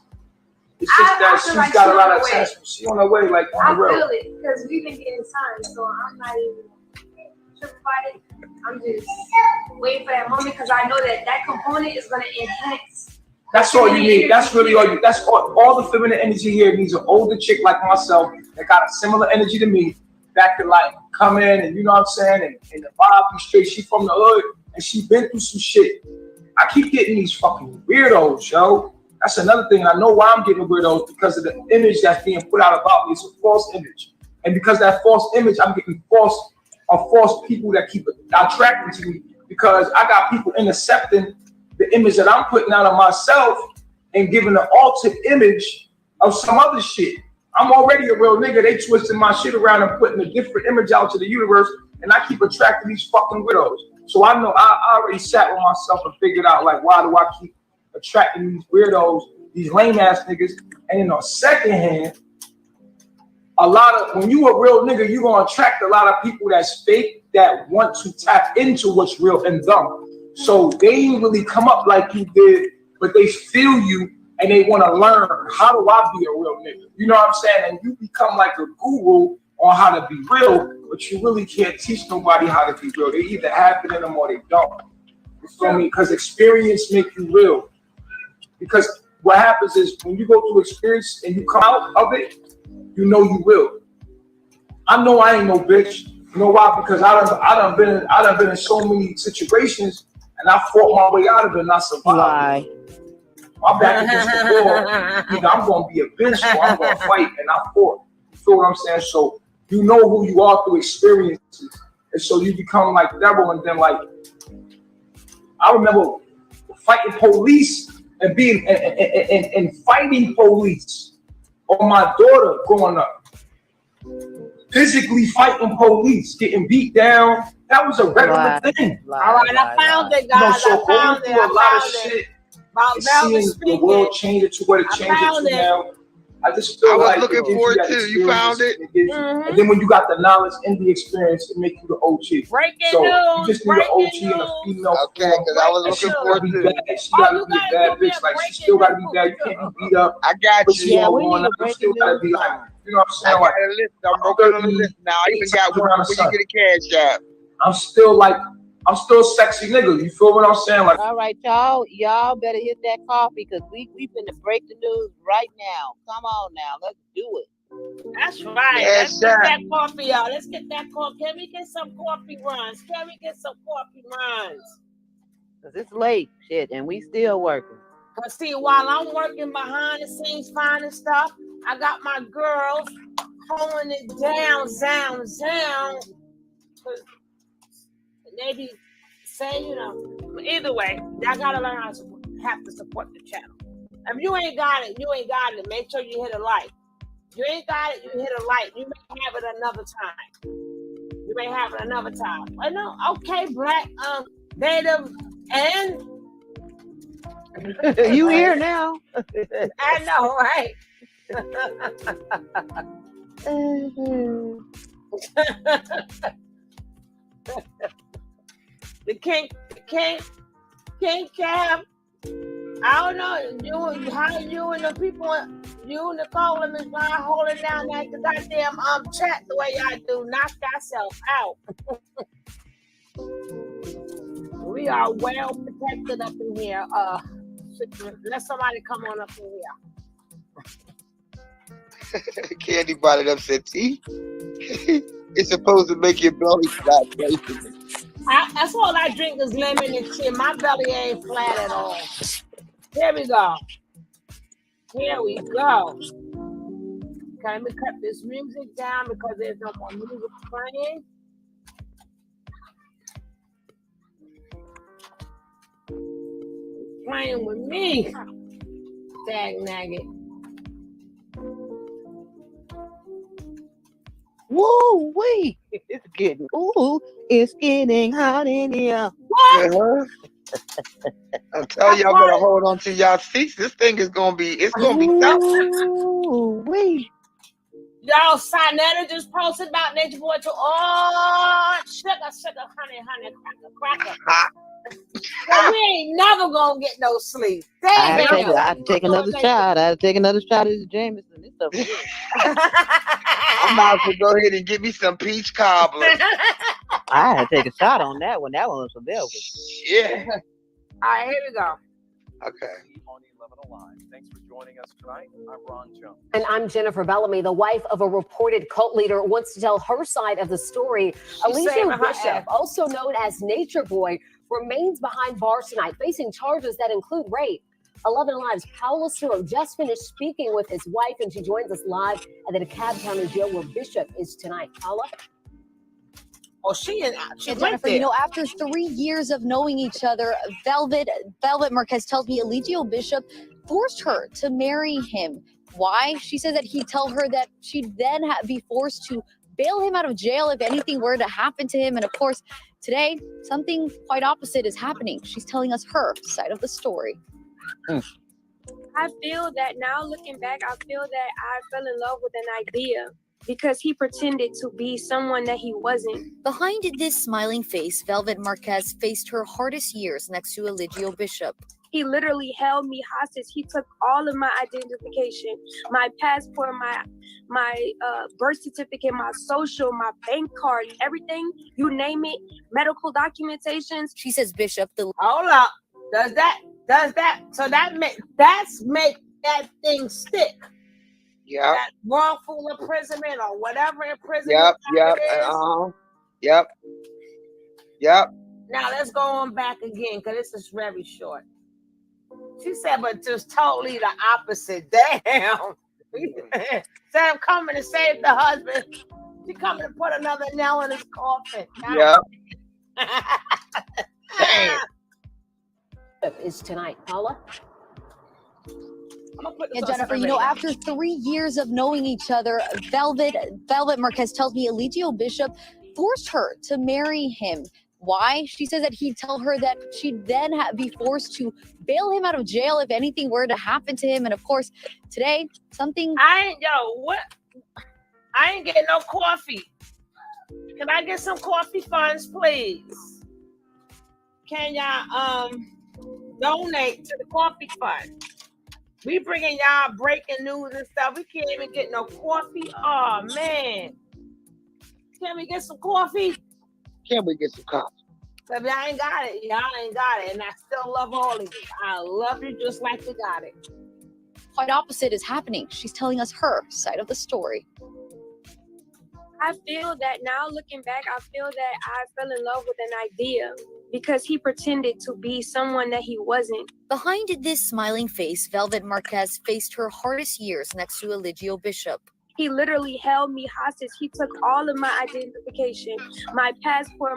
It's just that she's like got a lot of attention. She on her way, like on the road. I feel it because we've been getting signed, so I'm not even tripping about it. I'm just waiting for that moment because I know that component is gonna enhance. That's all you need. That's really all you. That's all the feminine energy here needs an older chick like myself that got a similar energy to me that could like come in and you know what I'm saying and the vibe be straight. She from the hood and she been through some shit. I keep getting these fucking weirdos, yo. That's another thing. And I know why I'm getting weirdos because of the image that's being put out about me. It's a false image, and because of that false image, I'm getting false people that keep attracting to me because I got people intercepting the image that I'm putting out of myself and giving an altered image of some other shit. I'm already a real nigga. They twisting my shit around and putting a different image out to the universe, and I keep attracting these fucking widows. So I know I already sat with myself and figured out like why do I keep attracting these weirdos, these lame ass niggas. And in a second hand, when you a real nigga, you gonna attract a lot of people that's fake that want to tap into what's real and dumb. So they ain't really come up like you did, but they feel you and they want to learn how do I be a real nigga? You know what I'm saying? And you become like a guru on how to be real, but you really can't teach nobody how to be real. They either have it in them or they don't. You feel me? Because experience make you real. Because what happens is when you go through experience and you come out of it, you know you will. I know I ain't no bitch. You know why? Because I done been in so many situations and I fought my way out of it and I survived. Why? I'm back against the wall. Either I'm gonna be a bitch or I'm gonna fight, and I fought. You feel what I'm saying? So you know who you are through experiences, and so you become like devil. And then like I remember fighting police and being and fighting police on my daughter growing up. Physically fighting police, getting beat down. That was a regular thing. All right, I found it, guys. So I found going through a lot of shit. And seeing the world change it to what it changes to now. I just feel like looking forward to it. You found it? And then when you got the knowledge and the experience, it makes you the OG. So you just need an OG and a female. Okay, because I was looking forward to it. She gotta be a bad bitch. Like she still gotta be bad. You can't be beat up. I got you. Yeah, we need to still gotta be like, you know what I'm saying? I got a list. I'm working on the list now. I even got one before you get a cash app. I'm still a sexy nigga. You feel what I'm saying? Like, all right, y'all better hit that coffee because we finna break the news right now. Come on now, let's do it. That's right. Yes, Let's get that coffee, y'all. Let's get that coffee. Can we get some coffee runs? Cause it's late, shit, and we still working. Cause see, while I'm working behind the scenes, finding stuff, I got my girls holding it down. They be saying, you know, but either way, y'all gotta learn how to have to support the channel. If you ain't got it, make sure you hit a like. You ain't got it, you hit a like. You may have it another time. I know, okay, Black, Native, and you here now. I know, right? The king cab. I don't know how you and the people, you and Nicole and Miss Ron holding down that goddamn chat the way y'all do. Knock yourself out. We are well protected up in here. Let somebody come on up in here. Candy brought it up, said, see? It's supposed to make your belly flat. That's all I drink is lemon and shit. My belly ain't flat at all. There we go. Here we go. Can we cut this music down because there's no more music playing? Playing with me. Tag nugget. Woo wee! It's getting hot in here. Uh-huh. I'm telling y'all better hold on to y'all seats. This thing is gonna be tough. Ooh wee! Y'all, Sinetta just posted about Nature Boy too. Oh, sugar, honey, cracker. So we ain't never gonna get no sleep. I had to take another shot. I had to take another shot of this Jameson. This stuff is good. I'm about to go ahead and get me some peach cobbler. I had to take a shot on that one. That one was for velvet. Yeah. All right, here we go. Okay. Thanks for joining us tonight. I'm Ron Jones. And I'm Jennifer Bellamy, the wife of a reported cult leader, wants to tell her side of the story. Alicia Bishop, also known as Nature Boy, remains behind bars tonight, facing charges that include rape. 11 Live's Paula Stewart just finished speaking with his wife, and she joins us live at the DeKalb County Jail where Bishop is tonight. Paula? Oh, she Jennifer, you know, after 3 years of knowing each other, Velvet Marquez tells me Eligio Bishop forced her to marry him. Why? She says that he'd tell her that she'd then be forced to bail him out of jail if anything were to happen to him. And of course, today, something quite opposite is happening. She's telling us her side of the story. I feel that now looking back, I feel that I fell in love with an idea because he pretended to be someone that he wasn't. Behind this smiling face, Velvet Marquez faced her hardest years next to Eligio Bishop. He literally held me hostage. He took all of my identification, my passport, my birth certificate, my social, my bank card, everything, you name it, medical documentations. She says Bishop, hold up. Does that so that make that thing stick? Yeah. That wrongful imprisonment or whatever imprisonment. Yep. Yep. Now let's go on back again because this is very short. She said, but just totally the opposite. Damn. Instead of coming to save the husband, she coming to put another nail in his coffin. Yep. Damn. Is tonight. Paula? Yeah, Jennifer, you know, after 3 years of knowing each other, Velvet Marquez tells me Eligio Bishop forced her to marry him. Why? She says that he'd tell her that she'd then be forced to bail him out of jail if anything were to happen to him. And of course, today, something... I ain't getting no coffee. Can I get some coffee funds, please? Can y'all donate to the coffee fund? We bringing y'all breaking news and stuff. We can't even get no coffee. Oh, man. Can we get some coffee? Can we get some coffee? Baby, I ain't got it. Y'all ain't got it. And I still love all of you. I love you just like you got it. Quite opposite is happening. She's telling us her side of the story. I feel that now looking back, I feel that I fell in love with an idea because he pretended to be someone that he wasn't. Behind this smiling face, Velvet Marquez faced her hardest years next to Eligio Bishop. He literally held me hostage. He took all of my identification, my passport,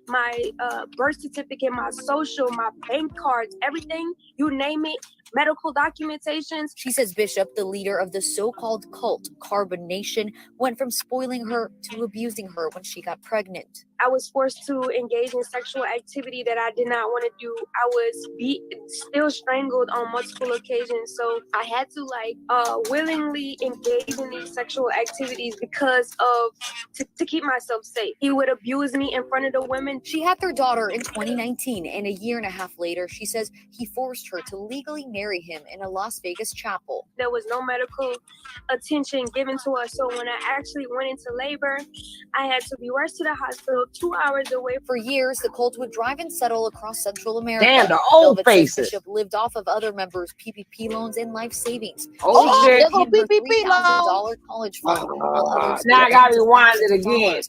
my birth certificate, my social, my bank cards, everything, you name it, medical documentations. She says Bishop, the leader of the so-called cult Carbonation, went from spoiling her to abusing her when she got pregnant. I was forced to engage in sexual activity that I did not want to do. I was still strangled on multiple occasions. So I had to willingly engage in these sexual activities because of to keep myself safe. He would abuse me in front of the women. She had their daughter in 2019, and a year and a half later, she says he forced her to legally marry him in a Las Vegas chapel. There was no medical attention given to us. So when I actually went into labor, I had to be rushed to the hospital 2 hours away. For years, the cult would drive and settle across Central America. Damn, the old faces. Bishop lived off of other members' PPP loans and life savings. Oh, shit. PPP loan. College fund. Now I got to rewind it again.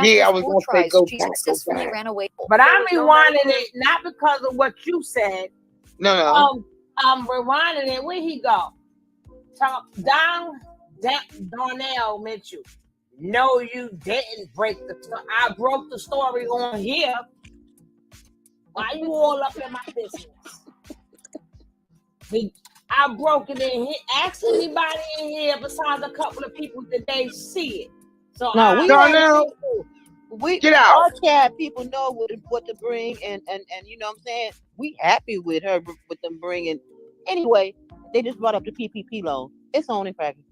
Yeah, I was going to say go back. Successfully ran away. But I'm rewinding it not because of what you said. No. I'm rewinding it. Where he go? Darnell Mitchell. No, you didn't break the story. I broke the story on here. Why you all up in my business? I broke it in here. Ask anybody in here besides a couple of people that they see it. So No, we get out. Our chat people know what to bring, and you know what I'm saying. We happy with her with them bringing. Anyway, they just brought up the PPP loan. It's on and cracking.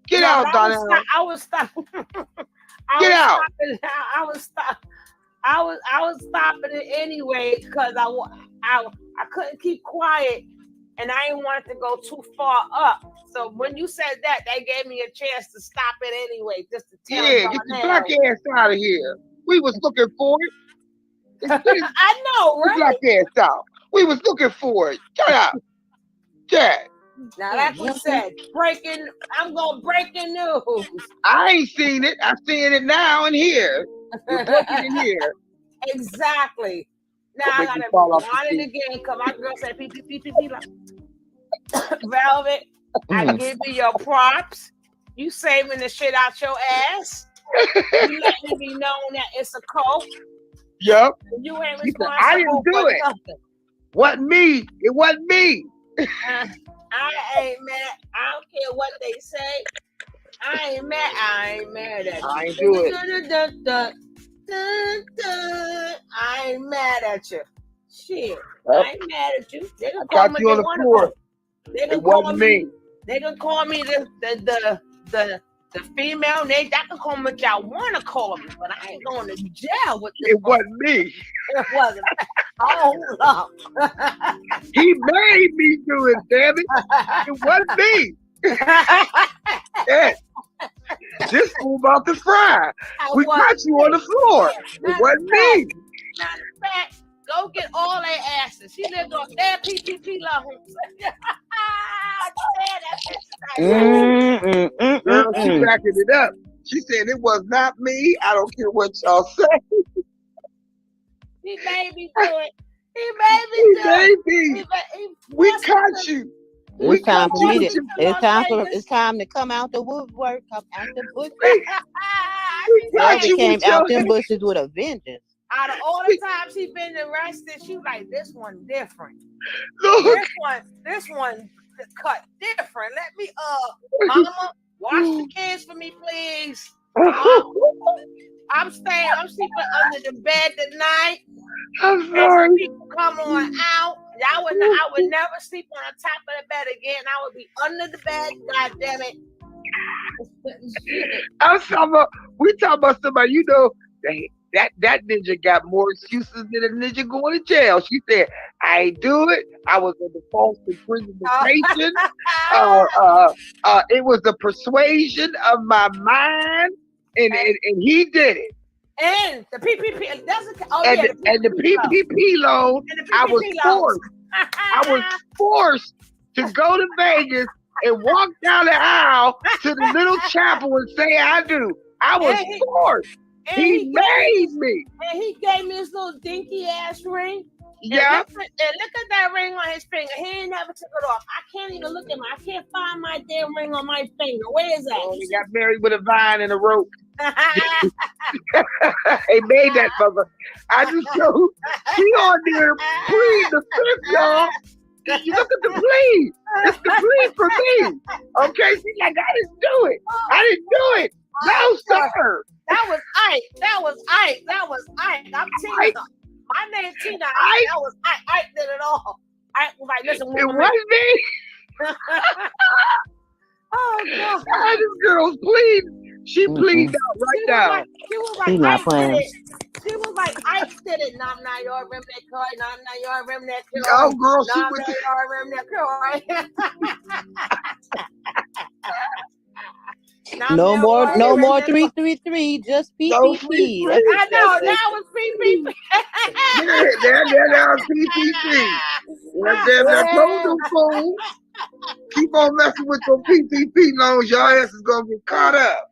Get out, Donnell. I was stopping. I was stopping it anyway because I couldn't keep quiet, and I didn't want it to go too far up. So when you said that, gave me a chance to stop it anyway, just to tell get the black ass out of here. We was looking for it. I know, right? Black ass out. We was looking for it. Get out. Get. Now, like we said, I'm going breaking news. I ain't seen it. I'm seeing it now and here. We're breaking in here. Exactly. Now I gotta want it again because my girl said PPP. Velvet, I give you your props. You saving the shit out your ass. You letting it be known that it's a cult. Yep. You ain't responsible. I didn't do it. Nothing. Wasn't me. It wasn't me. I ain't mad. I don't care what they say. I ain't mad at you. I ain't do it. I ain't mad at you. Shit. Yep. I ain't mad at you. They gonna got call me you on the floor. It wasn't me. They gonna call me the female name. That can call me what y'all wanna call me, but I ain't going to jail with this. It wasn't me. It wasn't. Hold up. He made me do it, damn it. It wasn't me. Yeah. This fool about to fry. We got you on the floor. It wasn't me. Matter of fact, go get all their asses. She lived on their PPP loan. Girl, she backing it up. She said it was not me. I don't care what y'all say. He made me do it. He made me do it. We caught you. It's time for me to. It's time to come out the woodwork. Come out the bushes. Velvet came out them bushes with a vengeance. Out of all the times she been arrested, she was like, this one different. This one cut different. Let me mama, watch the kids for me, please. I'm sleeping under the bed tonight. I'm sorry. People come on out. I would never sleep on the top of the bed again. I would be under the bed. God damn it. We talking about somebody, you know, that ninja got more excuses than a ninja going to jail. She said, I ain't do it. I was in the false imprisonment. It was the persuasion of my mind, and he did it. And the PPP doesn't. The PPP loan. I was forced to go to Vegas and walk down the aisle to the little chapel and say I do. I was forced. He made me. And he gave me his little dinky ass ring. Yeah. And look at that ring on his finger. He ain't never took it off. I can't even look at I can't find my damn ring on my finger. Where is that? Oh, he got married with a vine and a rope. He made that mother. I just showed. She on there plead the fifth, y'all. You look at the plea. It's the plea for me. Okay, she's like, I didn't do it. No, sir. That was Ike. I'm Tina. My name is Tina. That was Ike. Ike did it all. Ike was like, listen, it wasn't me. Oh, God. This girl's pleading. She pleaded out right now. She was like, not playing. She was like, Ike did it. No, I'm not your rim that car. No, I'm not your rim that car. Oh, girl, she no, was I'm not your rim that car. No more 333. Just PPP. I know that was PPP. That was PPP. I told them fools. Keep on messing with your PPP loans. Your ass is gonna get caught up.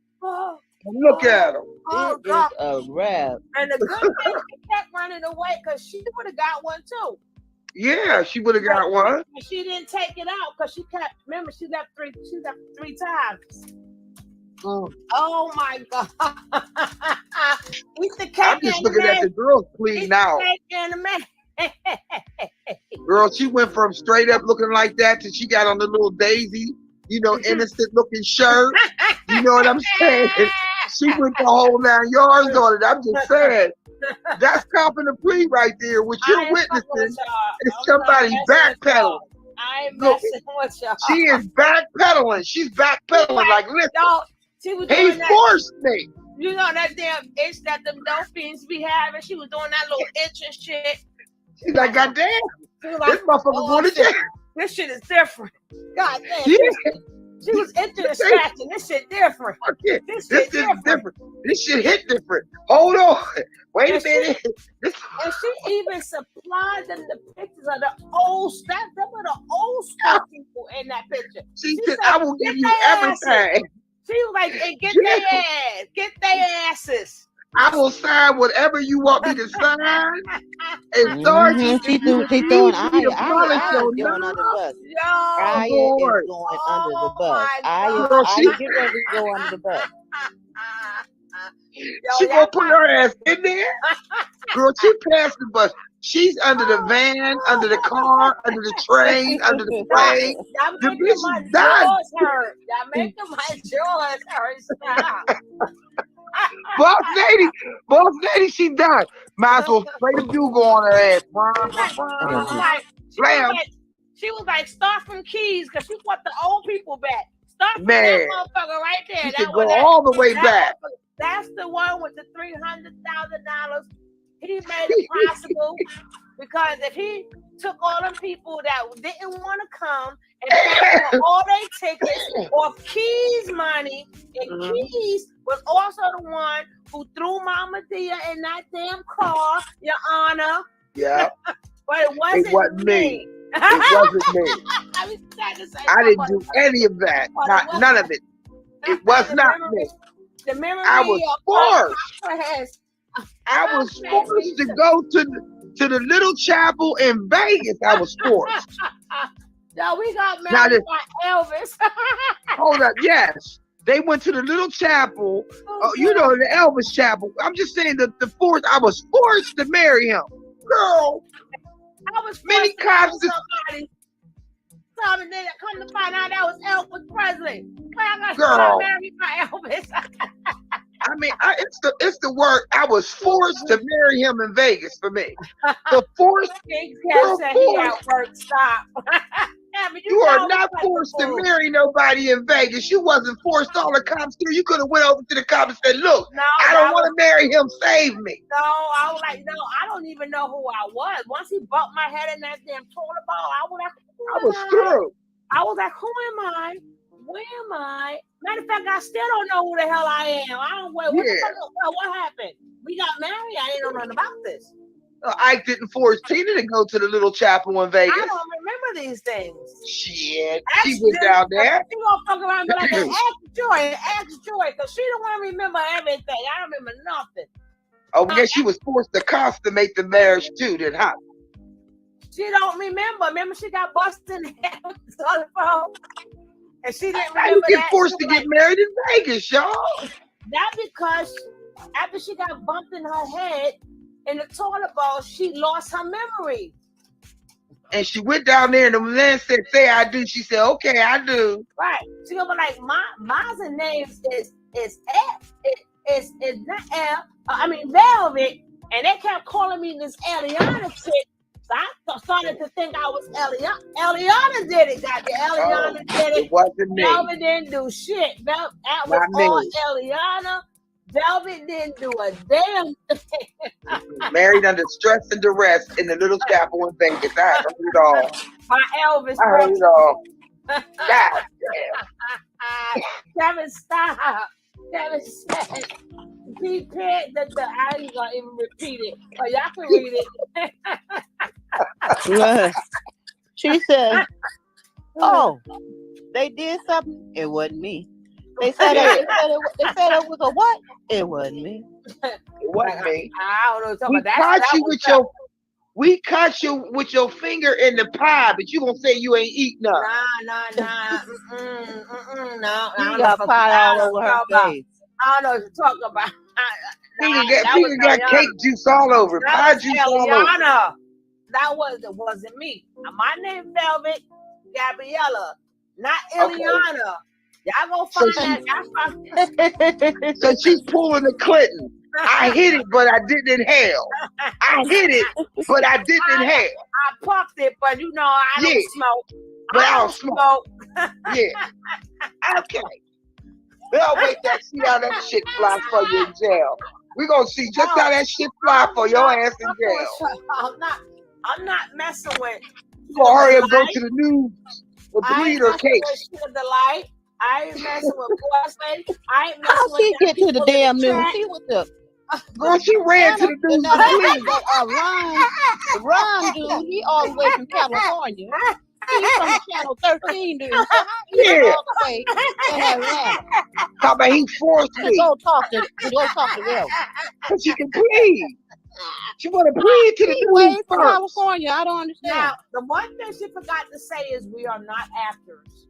Look at them. It is a wrap. And the good thing, she kept running away because she would have got one too. Yeah, she would have got one. But she didn't take it out because she kept. Remember, she left three times. Oh my God! Eat the cake. I'm just looking at the girls pleading out. Girl, she went from straight up looking like that to she got on the little Daisy, innocent looking shirt. You know what I'm saying? She went the whole 9 yards on it. I'm just saying. That's copping the plea right there. What you're witnessing is somebody backpedaling. I ain't messing with y'all. She is backpedaling. She's backpedaling like, listen, she was he doing that, forced me. You know that damn itch that them dolphins be having? She was doing that little itch and shit. She's like, God damn, this motherfucker going to jail. This shit is different. God damn. Yeah. She was itching and scratching. This shit different. This shit different. This shit hit different. Hold on. Wait a minute. And she even supplied them the pictures of the old stuff. Them were the old school people in that picture. She said, I will give you everything. She was like, hey, get their ass. Get their asses. I will sign whatever you want me to sign. And Sarge, She throwing I going under the bus. I is going under the bus. I get ready to go under the bus. She gonna put her ass in there? Girl, she passed the bus. She's under the van, under the car, under the train, under the plane. The bitch is done. Y'all making my jaws hurt. Stop. Boss lady, she done. Might as well spray the bugle on her ass. She was like, start from Keys, because she want the old people back. Start from that motherfucker right there. She could go all the way back. That's the one with the $300,000. He made it possible because if he took all them people that didn't want to come and paid for all their tickets or Keys money, and Keys was also the one who threw Mama Dia in that damn car, Your Honor. Yeah. But it wasn't me. It wasn't me. I didn't do any of that. None of it. It was not me. The memory I was forced. I was forced to go to the little chapel in Vegas. I was forced. No, we got married by Elvis. Hold up, yes. They went to the little chapel, the Elvis chapel. I'm just saying that I was forced to marry him. Girl, I was many cops. Somebody did come to find out that was Elvis Presley. I Girl, married by Elvis. I mean, it's the word. I was forced to marry him in Vegas for me. The forced. He at work. Stop. You are not forced to marry nobody in Vegas. You wasn't forced. All the cops through. You could have went over to the cops and said, "Look, I don't want to marry him. Save me." No, I was like, no, I don't even know who I was. Once he bumped my head in that damn toilet bowl, I was through. I was like, who am I? Where am I? Matter of fact, I still don't know who the hell I am. I don't wait. What happened? We got married. I didn't know nothing about this. Ike didn't force Tina to go to the little chapel in Vegas. I don't remember these things. Shit. She went down there. She gonna fuck around and be like, ask Joy, because she don't want to remember everything. I don't remember nothing. Oh, I guess she was forced to consummate the marriage too, then, huh? She don't remember. Remember, she got busted in the head on the phone. And she didn't remember that. You get forced to get married in Vegas, y'all. That because after she got bumped in her head in the toilet bowl, she lost her memory. And she went down there and the man said, say I do. She said, okay, I do. Right. She gonna be like, mine's name is F. It's not F. Velvet. And they kept calling me this Eliana shit. So I started to think I was Eliana. Eliana did it, Eliana did it. It wasn't me. Velvet didn't do shit. That was all Eliana. Velvet didn't do a damn thing. Married under stress and duress in the little chapel in Vegas. I heard it all. By Elvis. I heard it all. God damn. Kevin, stop. Kevin said, I ain't gonna even repeat it, but y'all can read it. She said, oh, they did something? It wasn't me. They said it was a what? It wasn't me. It wasn't me. I don't know. We caught you with your We caught you with your finger in the pie, but you gonna say you ain't eat none. Nah. No. She got pie all over her face. I don't know what you're talking about. Finger got cake juice all over it, pie juice all over it. That wasn't me. My name Velvet Gabriella, not Ileana. Y'all go find that. So she's pulling the Clinton. I hit it, but I didn't inhale. I hit it, but I didn't inhale. I puffed it, but you know I don't smoke. But I don't smoke. Yeah. Okay. They'll wait to see how that shit fly for you in jail. We're gonna see just how that shit fly for your ass in jail. I'm not messing with. You gonna hurry up, go to the news with the weed or cake. I ain't messing with boys lady. I ain't messing How with. she get to the damn news? She was the. Girl, she ran to the news. Ron, dude, he all the way from California. He's from Channel 13, dude. So how he all the way in Atlanta? Talk about he forced me. Go talk to them. So she can plead. She want to plead to the news from first. California. I don't understand. Now, the one thing she forgot to say is we are not actors.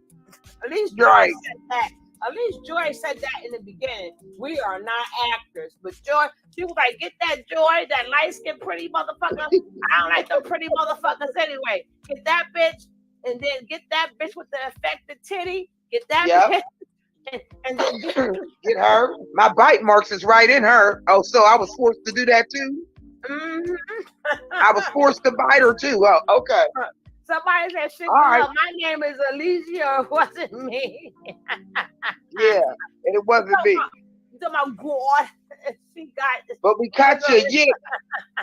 At least Joy said that. At least Joy said that in the beginning. We are not actors. But Joy, she was like, get that Joy, that light-skinned pretty motherfucker. I don't like them pretty motherfuckers anyway. Get that bitch, and then get that bitch with the affected titty. Get that bitch. And then get her. My bite marks is right in her. Oh, so I was forced to do that too? Mm-hmm. I was forced to bite her too. Oh, okay. Somebody said, shit, right. My name is Alicia. It wasn't me. Yeah, and it wasn't me. Oh my God. She got But we caught you yick.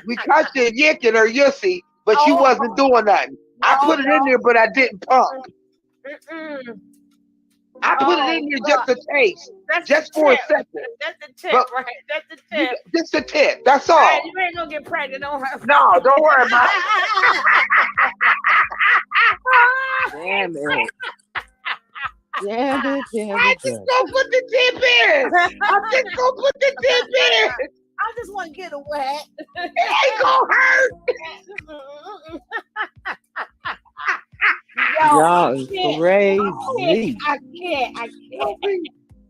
We caught you yick in her yussy, but she wasn't doing nothing. I put it in there, but I didn't pump. I put it in there just to taste. Just for a second. That's the tip, right? That's the tip. Just a tip. That's all. Right, you ain't gonna get pregnant. Don't worry. No, don't worry about it. Damn it. Damn it. I just gonna put the tip in. I'm just gonna put the tip in. I just want to get it wet. It ain't gonna hurt. Y'all is crazy. I can't.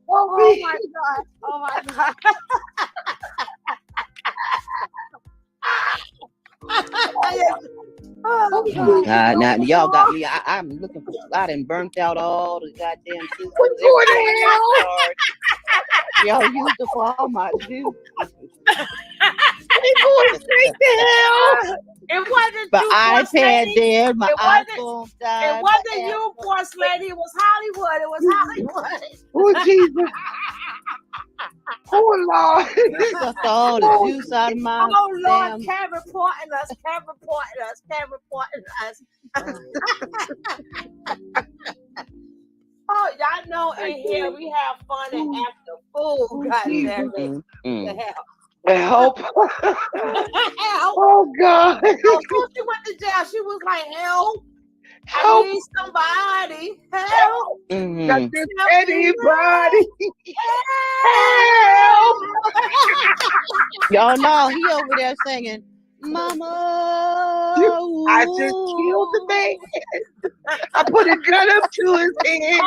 Oh my God. Oh God, now y'all got me. I'm looking for. I done burnt out all the goddamn food. What's going on? Y'all used it for all my juice. We going straight to hell. It wasn't my you, iPad there. My iPhone died. It wasn't you, boss lady. It was Hollywood. It was Hollywood. Oh Jesus. Oh Lord. Sucked all the juice out of my Lord, Cam reporting us. Oh, y'all know in here we have fun and after food. God damn it. Help. Help. Oh God. Before she went to jail, she was like, help. I need somebody. Help. Not just anybody. Help. Y'all know he over there singing, Mama. I just killed the man. I put a gun up to his head.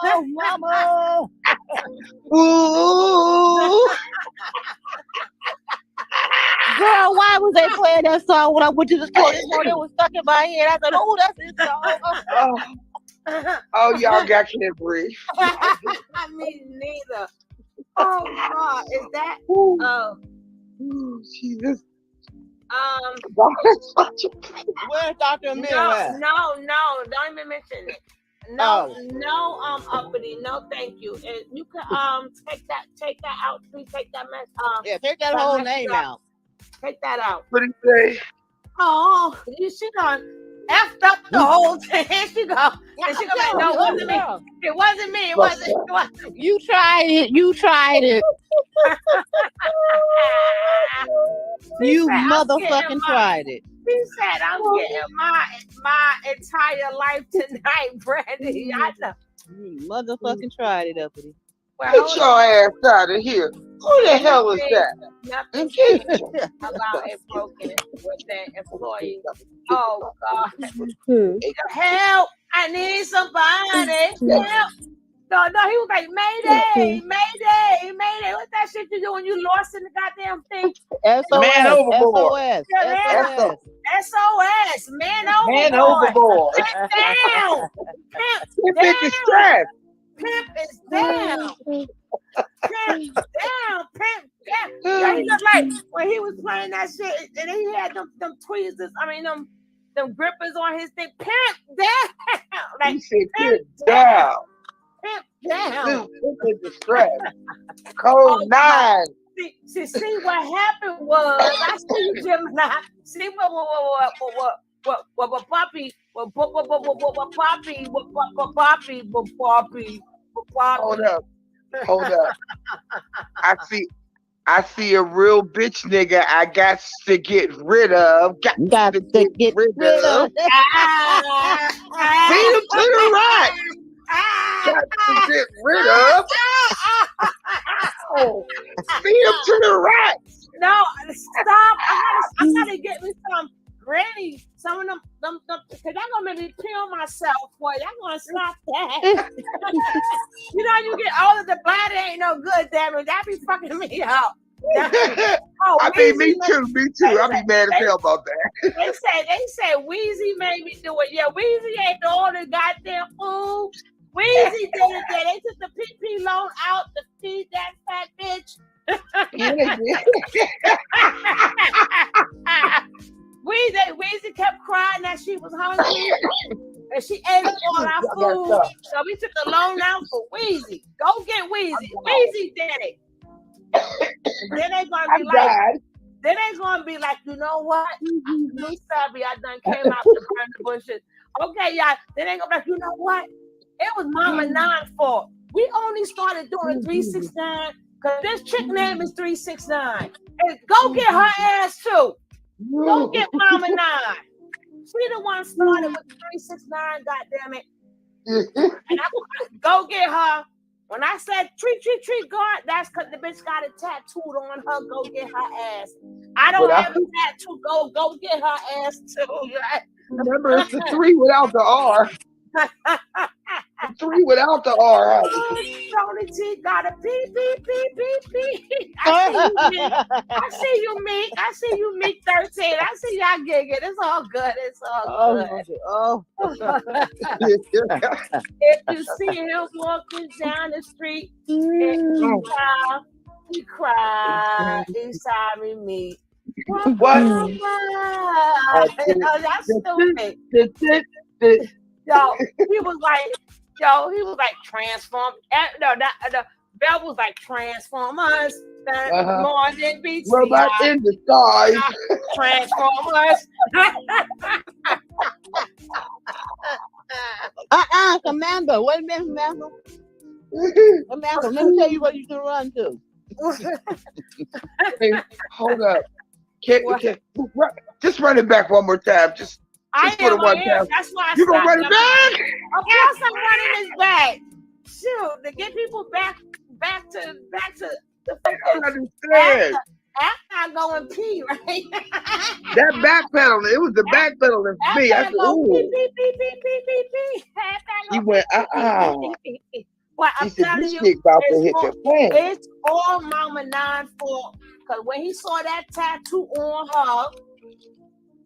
Oh, Mama. Ooh. Girl, why was they playing that song when I went to the store this morning? It was stuck in my head. I said, oh, that's his song. Oh, y'all got can't breathe. I mean, neither. Oh, God. Is that? Jesus. Where's Dr. Amir at? No, don't even mention it. No, uppity, no, thank you. And you can take that out. Please take that mess. Yeah, take that whole name out. Take that out. What did he say? Oh, she done effed up the whole thing. She go. And she go like, no, it wasn't me. It wasn't me. It wasn't. You tried it. You motherfucking tried it. She said, I'm getting my entire life tonight, Brandy. I know. You motherfucking tried it, uppity. Get your ass out of here. Who the hell is that? Nothing about a broken with that employee. Oh God. Help! I need somebody. Help! No, he was like, Mayday, Mayday, Mayday. What's that shit you do when you lost in the goddamn thing? Man overboard. SOS. Man overboard. Man overboard. Pimp down. Pimp Pimp is distressed. Pimp is down. Pimp down. Pimp down. Yeah, he looked like when he was playing that shit, and he had them tweezers. I mean, them grippers on his thing. Pimp down. Like, he said, pimp down. Pimp down. Pimp is distressed. Code 9. See what happened was I see you, Gemini. See what Poppy. Hold up. I see a real bitch nigga I got to get rid of. Got to get rid of. Beat him to the right. Got to get rid of. Beat him to the right. No, stop. I gotta get me some granny. Some of them, because they're gonna make me kill myself. Boy, y'all gonna stop that. You know, you get older, the bladder ain't no good, damn it. That be fucking me up. I mean, me too. I'll be mad as hell about that. They say Weezy made me do it. Yeah, Weezy ain't all the goddamn fool. Weezy did it there. They took the PP loan out to feed that fat bitch. Weezy kept crying that she was hungry and she ate all our food. So we took the loan out for Weezy. Go get Weezy. Weezy did it. And then they gonna be like, you know what? Me sorry, I done came out to burn the bushes. Okay, y'all. Then they gonna be like, you know what? It was Mama 9's fault. We only started doing 369 because this chick name is 369. And go get her ass too. Go get Mama 9. She the one started with 369, goddammit. And I go get her. When I said treat God, that's because the bitch got it tattooed on her. Go get her ass. I don't have a tattoo. Go get her ass too. Remember, it's the 3 without the R. 3 without the R. Tony T got a P. I see you, Meek. I see you, Meek 13. I see y'all gigging. It's all good. If you see him walking down the street, he cried beside me, Meek. What? That's stupid. Yo, he was like transform. No, the bell was like Transformers. More than beats. Robot in the stars. Transformers. Amanda, wait a minute, Amanda. Amanda, let me tell you what you can run to. Hey, hold up. Just run it back one more time. Just put it one time. That's why you gonna run it back? Of course I'm running this back. Shoot, to get people back to the I understand. after I go and pee, right? That backpedaling, it was the backpedaling for me. I said, ooh. Pee. He went, Well, I'm telling you, it's all Mama 9's fault. Because when he saw that tattoo on her,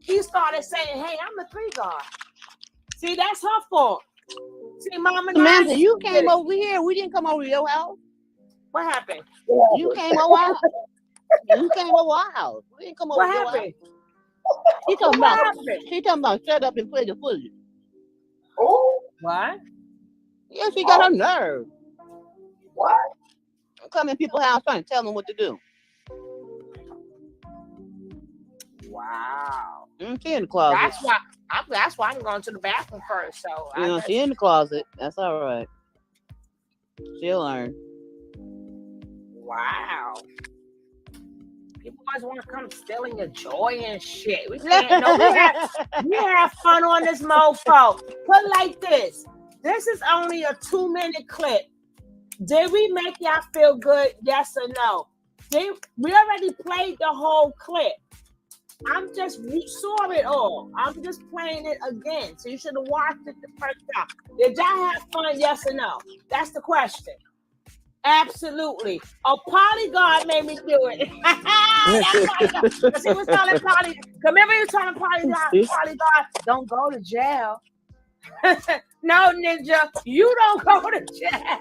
he started saying, hey, I'm the 3 guard. See, that's her fault. See, Mama 9. Samantha, you came over here. We didn't come over to your house. What happened? You came over our house. You came over our house. We didn't come over to your house. She talking about shut up and play the footage. Oh, what? Yeah, she got her nerve. What? Come in people's house trying to tell them what to do. Wow. She in the closet. That's why I'm going to the bathroom first. So she in the closet. That's all right. She'll learn. Wow. People always want to come stealing your joy and shit. We can't. We have fun on this mofo. Put like this. This is only a 2-minute clip. Did we make y'all feel good? Yes or no? We already played the whole clip. We saw it all. I'm just playing it again. So you should have watched it the first time. Did y'all have fun? Yes or no? That's the question. Absolutely. A polygon made me do it. Because he was telling Polygon. Remember he was telling Polygon, don't go to jail. No, Ninja, you don't go to jail.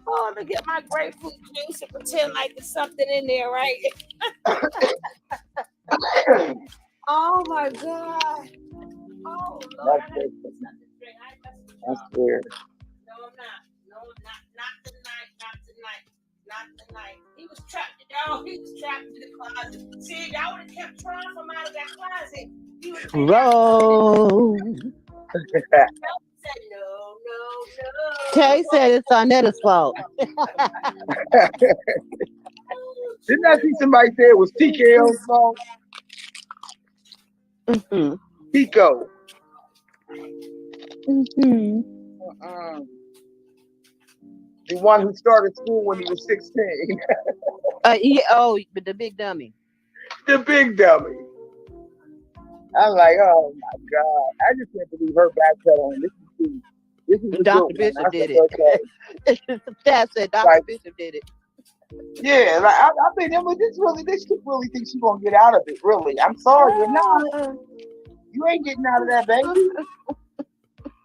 Oh, let me get my grapefruit juice and pretend like there's something in there, right? Oh my God. Oh Lord. That's weird. No, I'm not. No, not tonight. Not tonight. He was trapped, y'all. He was trapped in the closet. See, I would have kept trying from out of that closet. He would have Roll. said no. Kay said it's Arnetta's fault. Didn't I see somebody say it was TKO's fault? Tico. The one who started school when he was 16. But the big dummy. The big dummy. I'm like, oh my God. I just can't believe her backpedaling. This is Dr. Bishop did it. Dad said Dr. Bishop did it. Yeah, like I think this chick really thinks she's gonna get out of it. Really, I'm sorry, you're not. You ain't getting out of that, baby.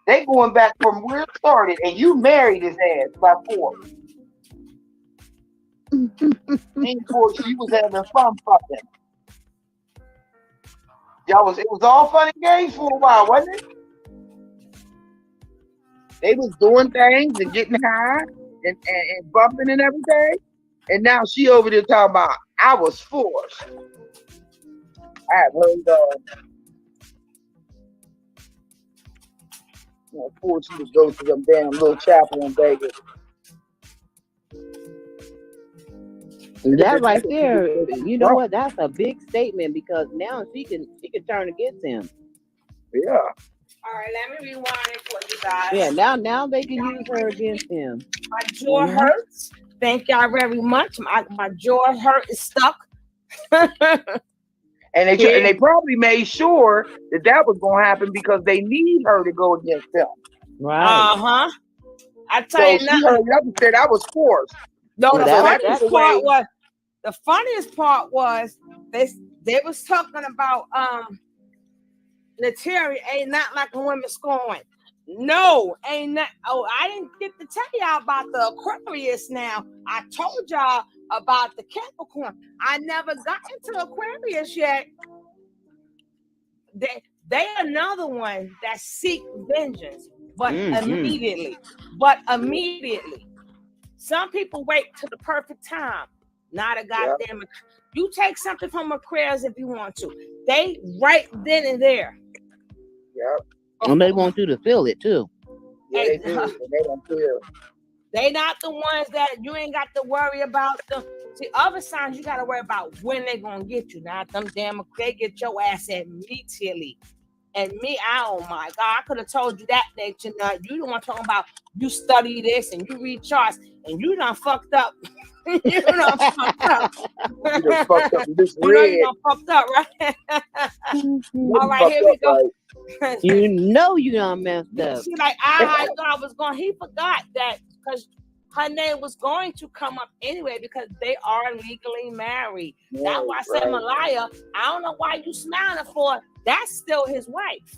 They going back from where it started, and you married his ass by 4. And for she was having fun fucking. It was all fun and games for a while, wasn't it? They was doing things and getting high and bumping and everything. And now she over there talking about I was forced. I have heard forced you to go to them damn little chapel in Vegas. That right there, you know what? That's a big statement because now she can turn against him. Yeah. All right, let me rewind it for you guys. Yeah, now they can use her against him. My jaw hurts. Thank y'all very much. My jaw hurt is stuck. And they probably made sure that was going to happen because they need her to go against them. Right. I tell you now. She heard up and said I was forced. No, the funniest part was they was talking about Nateri ain't not like a woman scorn. No, ain't not. Oh, I didn't get to tell y'all about the Aquarius now. I told y'all about the Capricorn. I never got into Aquarius yet. They another one that seek vengeance, but immediately. Some people wait till the perfect time. Not a goddamn. You take something from Aquarius if you want to. They right then and there. Yep. And they want you to feel it too. Yeah, they do. And they don't feel. They not the ones that you ain't got to worry about. See, other signs you got to worry about when they gonna get you. Not them damn. They get your ass immediately. And me, oh my God, I could have told you that nature. You don't want to talk about you study this and you read charts and you done fucked up. You done fucked up. You done fucked up this red. You done fucked up, right? All right, here we go. Right. You know you done messed up. She like, I thought I was going. He forgot that because her name was going to come up anyway because they are legally married. Yeah, that's why I said Malaya. I don't know why you smiling for. That's still his wife.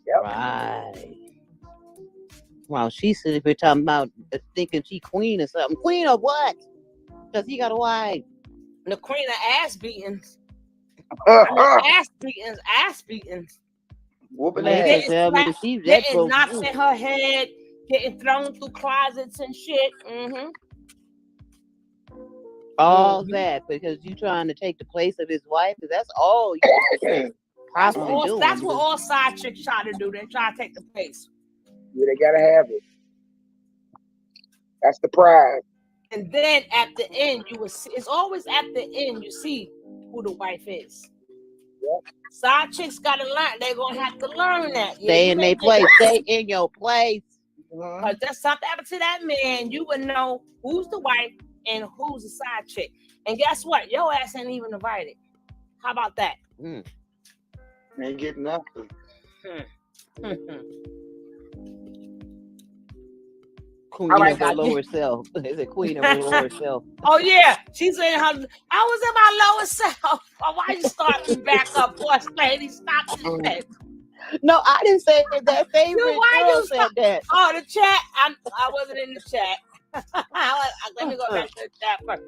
Yep. Right. Wow, she's sitting here talking about thinking she queen or something. Queen of what? Because he got a wife. The queen of ass beatings. Ass beatings. Whooping ass. Getting knocks in her head, getting thrown through closets and shit. All that because you trying to take the place of his wife. Because that's all you possibly doing. That's what all side chicks try to do. They try to take the place. Yeah, they gotta have it. That's the pride. And then at the end, you will see. It's always at the end you see who the wife is. Yep. Side chicks gotta learn. They're gonna have to learn that. Stay in their place. Stay in your place. Because there's something happened to that man, you would know who's the wife and who's the side chick. And guess what? Your ass ain't even invited. How about that? Ain't getting nothing. Queen All right, of her God. lower self. Is it queen of her lower self? Oh yeah, she's in her. I was in my lower self. Oh, why you start me back up, boss lady? Stop this shit. No, I didn't say that. Favorite girl said that. Oh, the chat. I wasn't in the chat. Let me go back to the chat first.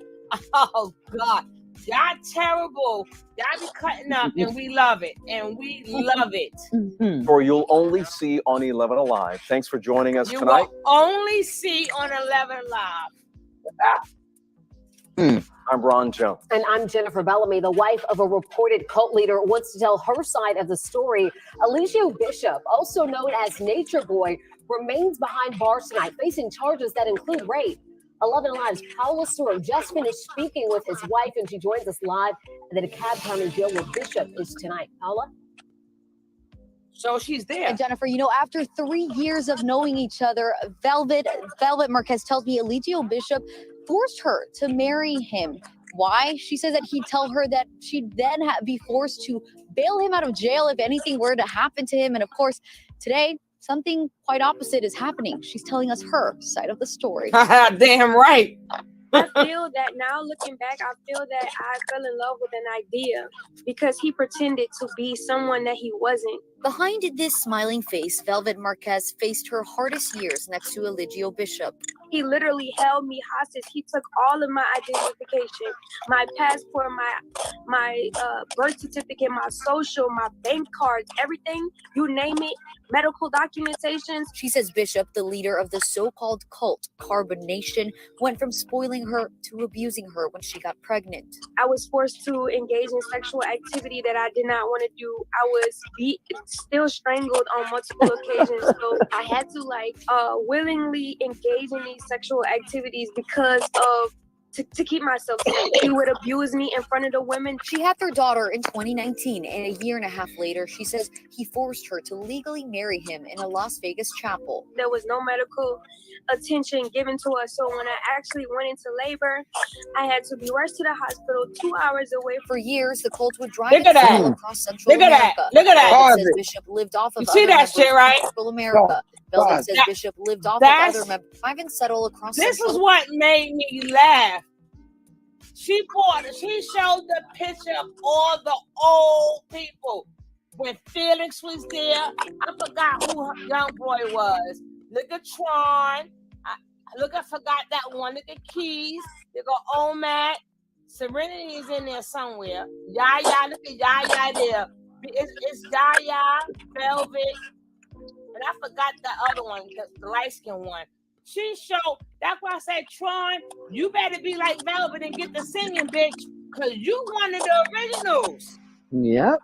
Oh God, y'all terrible. Y'all be cutting up, and we love it, and we love it. Or you'll only see on 11 Alive. Thanks for joining us You tonight. will only see on 11 Live. I'm Ron Jones. And I'm Jennifer Bellamy, the wife of a reported cult leader, wants to tell her side of the story. Eligio Bishop, also known as Nature Boy, remains behind bars tonight, facing charges that include rape. 11 Live's Paula Stewart just finished speaking with his wife, and she joins us live at the DeKalb County Jail where Bishop is tonight. Paula? So she's there. And Jennifer, you know, after 3 years of knowing each other, Velvet Marquez tells me Eligio Bishop forced her to marry him. Why? She says that he'd tell her that she'd then be forced to bail him out of jail if anything were to happen to him. And of course, today, something quite opposite is happening. She's telling us her side of the story. Damn right. I feel that now looking back, I feel that I fell in love with an idea because he pretended to be someone that he wasn't. Behind this smiling face, Velvet Marquez faced her hardest years next to Eligio Bishop. He literally held me hostage. He took all of my identification, my passport, my birth certificate, my social, my bank cards, everything, you name it, medical documentations. She says Bishop, the leader of the so-called cult Carbonation, went from spoiling her to abusing her when she got pregnant. I was forced to engage in sexual activity that I did not want to do. I was still strangled on multiple occasions. So I had to willingly engage in these sexual activities because of to keep myself safe. He would abuse me in front of the women. She had their daughter in 2019, and a year and a half later, she says he forced her to legally marry him in a Las Vegas chapel. There was no medical attention given to us, so when I actually went into labor, I had to be rushed to the hospital 2 hours away. For years, the cult would drive across Central America. Look at that. Velvet says Bishop lived off of You see other that members shit, right? of Central America. Velvet says Bishop lived off of other members. Drive and settle across This Central is what made me laugh. She showed the picture of all the old people. When Felix was there, I forgot who her young boy was. Look at Tron. I forgot that one. Look at Keys. Look at Omat. Serenity is in there somewhere. Yaya, look at Yaya there. It's Yaya, Velvet, and I forgot the other one, the light-skinned one. She showed, that's why I said, Tron, you better be like Velvet and get the singing, bitch, because you one of the originals. Yep.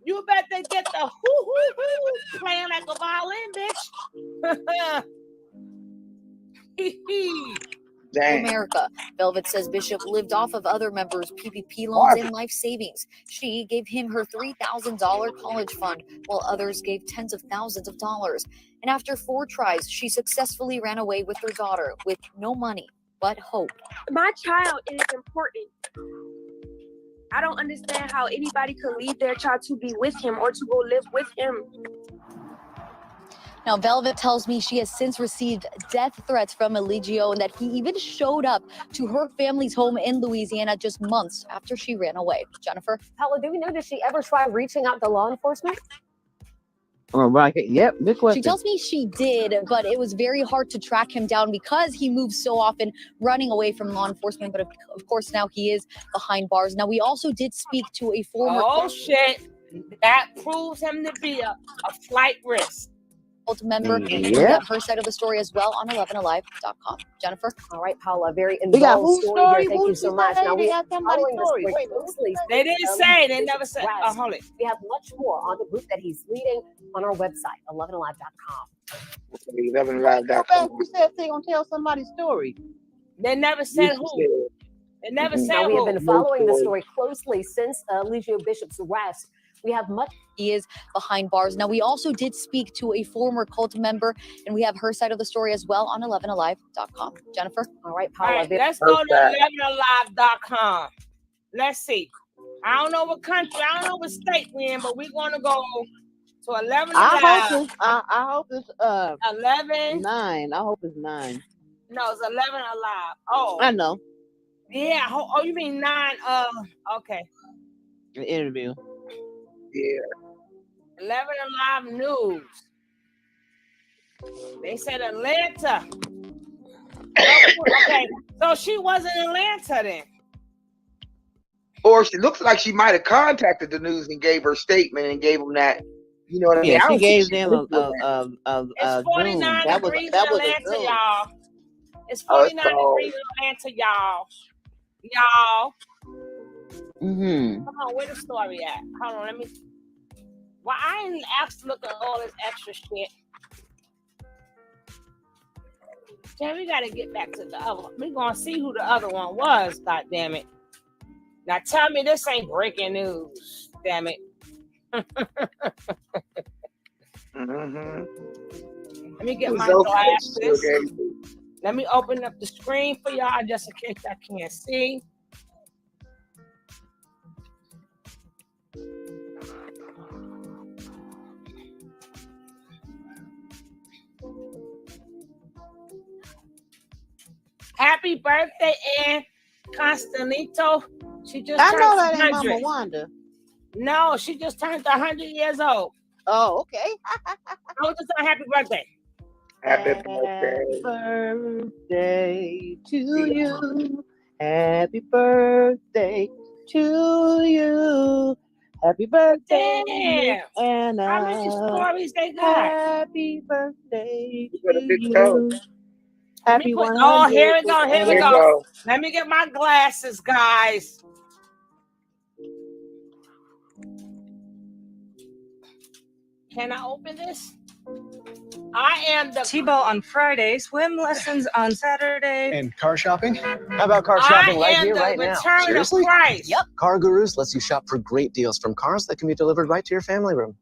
You better get the hoo-hoo-hoo playing like a violin, bitch. America. Velvet says Bishop lived off of other members' PPP loans and life savings. She gave him her $3,000 college fund, while others gave tens of thousands of dollars. And after 4 tries, she successfully ran away with her daughter with no money but hope. My child is important. I don't understand how anybody could leave their child to be with him or to go live with him. Now, Velvet tells me she has since received death threats from Eligio and that he even showed up to her family's home in Louisiana just months after she ran away. Jennifer? Paula, do we know, did she ever try reaching out to law enforcement? Oh, right. Yep. Good question. She tells me she did, but it was very hard to track him down because he moves so often running away from law enforcement. But of course, now he is behind bars. Now, we also did speak to a former... Oh, shit. That proves him to be a flight risk. Member, and we got her side of the story as well on 11alive.com. Jennifer? All right, Paula, very involved story here. Thank you so much. Now, we are following the story closely. They didn't say, they never said. Oh, hold it. We have much more on the group that he's leading on our website, 11alive.com. 11alive.com. Who said they gonna tell somebody's story? They never said who. They never said now, we have who. been following the story closely since Eligio Bishop's arrest. We have much. He is behind bars. Now, we also did speak to a former cult member, and we have her side of the story as well on 11alive.com. Jennifer? All right, All Paula. right, let's go to 11alive.com. Let's see. I don't know what country, I don't know what state we're in, but we're going to go to 11 Alive. I hope it's 11. 9. I hope it's 9. No, it's 11 Alive. Oh. I know. Yeah. Oh, you mean 9? Okay. An interview. Yeah. 11 Alive News. They said Atlanta. Okay, so she was in Atlanta then. Or she looks like she might have contacted the news and gave her statement and gave them that. You know what I mean? Yeah, I she don't gave think them went to It's 49 Zoom. degrees That in was a Atlanta, Zoom. y'all. It's Oh, it's 49 degrees in Atlanta, y'all. Mm-hmm. Come on, where the story at? Hold on, let me. Well, I ain't asked to look at all this extra shit. Then we gotta get back to the other one. We gonna see who the other one was. God damn it! Now tell me this ain't breaking news. Damn it! Let me get my glasses. Let me open up the screen for y'all just in case I can't see. Happy birthday, Ann Constanito. She just I turned know that ain't 100. Mama Wanda. No, she just turned 100 years old. Oh, okay. I was just saying happy birthday. Happy birthday. Birthday to you. Happy birthday to you. Happy birthday, Damn. Anna. How many stories they got? Happy birthday You got a to big you. toe. Happy 100. Oh, here we go. Here we There you go. go. Let me get my glasses, guys. Can I open this? I am the T-ball on Friday, swim lessons on Saturday. And car shopping? How about car shopping right here, right now? Seriously? Of Christ. Yep. Car Gurus lets you shop for great deals from cars that can be delivered right to your family room.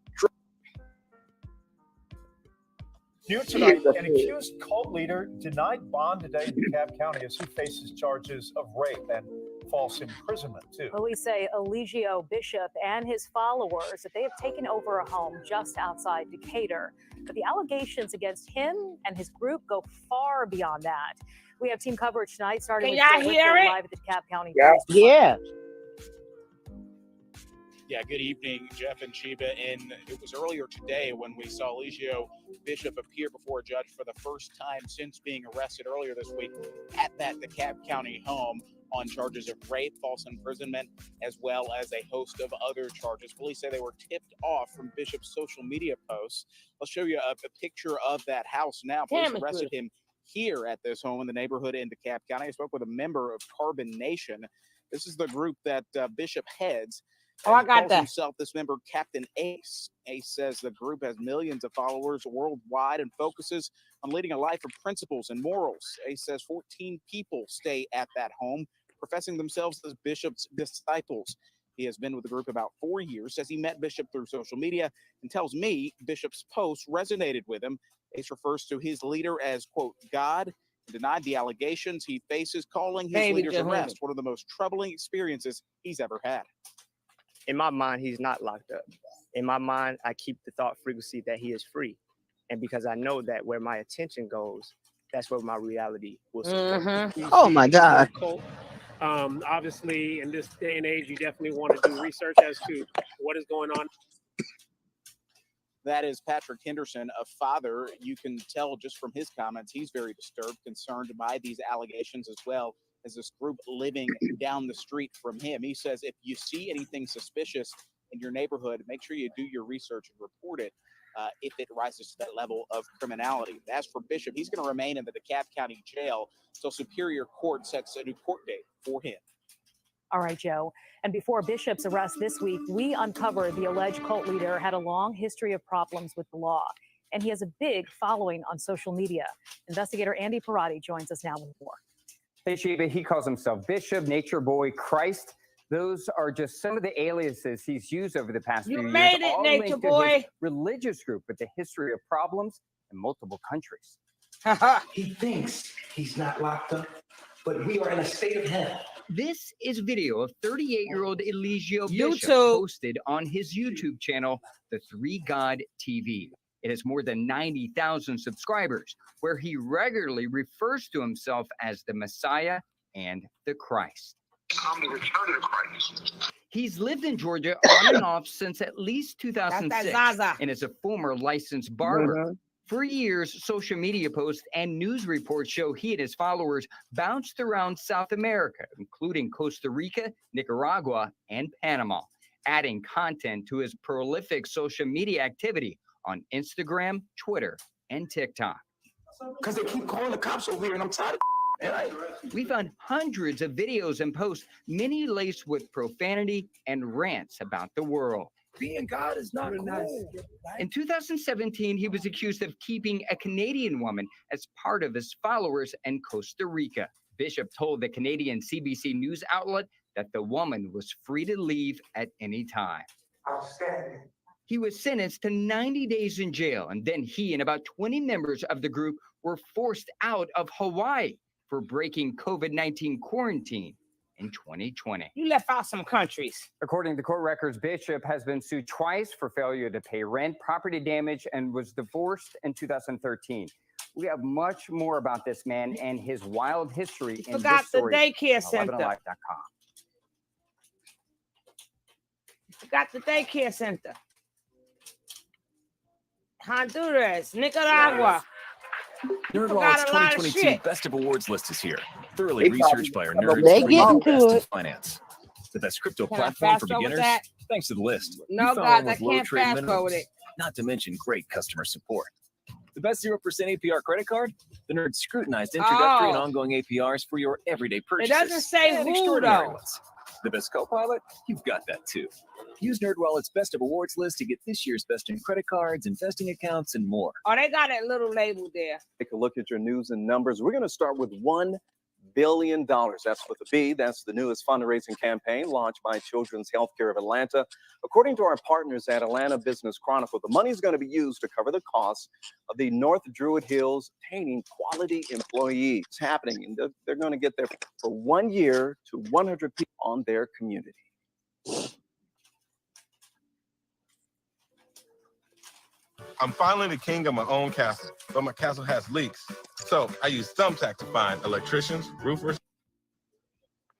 New tonight, an accused cult leader denied bond today in DeKalb County as he faces charges of rape and false imprisonment, too. Police say Eligio Bishop and his followers that they have taken over a home just outside Decatur. But the allegations against him and his group go far beyond that. We have team coverage tonight, starting Can with y'all hear it? live at the DeKalb County. Yeah. Yeah, good evening, Jeff and Chiba. And it was earlier today when we saw Eligio Bishop appear before a judge for the first time since being arrested earlier this week at that DeKalb County home on charges of rape, false imprisonment, as well as a host of other charges. Police say they were tipped off from Bishop's social media posts. I'll show you a picture of that house now. Police arrested him here at this home in the neighborhood in DeKalb County. I spoke with a member of Carbonation. This is the group that Bishop heads. Oh, I got calls that. himself this member Captain Ace. Ace says the group has millions of followers worldwide and focuses on leading a life of principles and morals. Ace says 14 people stay at that home, professing themselves as Bishop's disciples. He has been with the group about 4 years, says he met Bishop through social media, and tells me Bishop's post resonated with him. Ace refers to his leader as, quote, God, and denied the allegations he faces, calling his leader's arrest one of the most troubling experiences he's ever had. In my mind, he's not locked up. In my mind, I keep the thought frequency that he is free. And because I know that where my attention goes, that's where my reality will support. Oh my God. Obviously, in this day and age, you definitely want to do research as to what is going on. That is Patrick Henderson, a father. You can tell just from his comments, he's very disturbed, concerned by these allegations as well as this group living down the street from him. He says if you see anything suspicious in your neighborhood, make sure you do your research and report it if it rises to that level of criminality. As for Bishop, he's going to remain in the DeKalb County Jail until Superior Court sets a new court date for him. All right, Joe. And before Bishop's arrest this week, we uncovered the alleged cult leader had a long history of problems with the law, and he has a big following on social media. Investigator Andy Parati joins us now with more. Hey, Sheba, he calls himself Bishop, Nature Boy, Christ, Those are just some of the aliases he's used over the past few years. made it, all Nature linked to Boy. his religious group with a history of problems in multiple countries. He thinks he's not locked up, but we are in a state of hell. This is video of 38-year-old Eligio Bishop YouTube. posted on his YouTube channel, The Three God TV. It has more than 90,000 subscribers, where he regularly refers to himself as the Messiah and the Christ. I'm the return of Christ. He's lived in Georgia on and off since at least 2006 Zaza. and is a former licensed barber. For years, social media posts and news reports show he and his followers bounced around South America, including Costa Rica, Nicaragua, and Panama, adding content to his prolific social media activity on Instagram, Twitter, and TikTok. Because they keep calling the cops over here, and I'm tired of We found hundreds of videos and posts, many laced with profanity and rants about the world. being God is not cool. In 2017, he was accused of keeping a Canadian woman as part of his followers in Costa Rica. Bishop told the Canadian CBC news outlet that the woman was free to leave at any time. Outstanding. He was sentenced to 90 days in jail, and then he and about 20 members of the group were forced out of Hawaii for breaking COVID-19 quarantine in 2020. You left out some countries. According to court records, Bishop has been sued twice for failure to pay rent, property damage, and was divorced in 2013. We have much more about this man and his wild history in Forgot this story. the daycare on center. 11alive.com. Forgot the daycare center. Honduras, Nicaragua. NerdWallet's Forgot a lot of 2022 shit. Best of Awards list is here, thoroughly They researched by our probably- nerds They for getting the to best it. of finance. The best crypto Can I platform for fast forward beginners, that? thanks to the list. No, You found guys, one I with low can't trade fast forward minimums, it. not to mention great customer support. The best 0% APR credit card, the Nerds scrutinized introductory and Oh. ongoing APRs for your everyday purchases. doesn't say and who, extraordinary though. ones. The best co-pilot, you've got that too. Use NerdWallet's Best of Awards list to get this year's best in credit cards, investing accounts, and more. Oh, they got that little label there. Take a look at your news and numbers. We're going to start with $1 billion. That's with a B. That's the newest fundraising campaign launched by Children's Healthcare of Atlanta. According to our partners at Atlanta Business Chronicle, the money is going to be used to cover the costs of the North Druid Hills training quality employees. It's happening, and they're going to get there for 1 year to 100 people on their community. I'm finally the king of my own castle, but my castle has leaks. So I use Thumbtack to find electricians, roofers.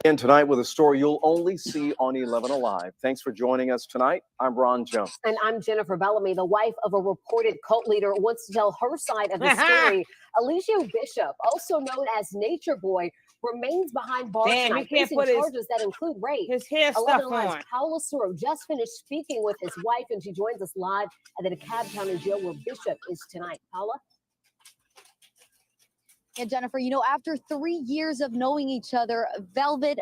And tonight with a story you'll only see on 11 Alive. Thanks for joining us tonight. I'm Ron Jones. And I'm Jennifer Bellamy. The wife of a reported cult leader wants to tell her side of the story. Eligio Bishop, also known as Nature Boy, remains behind bars Damn, tonight, he can't facing put his- charges that include rape. His hair stuff 11 Alive's on. Paula Soro just finished speaking with his wife, and she joins us live at the DeKalb County Jail where Bishop is tonight. Paula? And Jennifer, you know, after 3 years of knowing each other, Velvet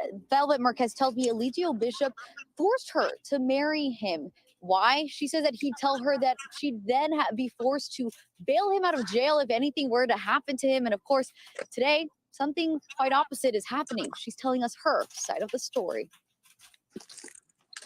Marquez tells me Eligio Bishop forced her to marry him. Why? She says that he'd tell her that she'd then be forced to bail him out of jail if anything were to happen to him. And of course, today, something quite opposite is happening. She's telling us her side of the story.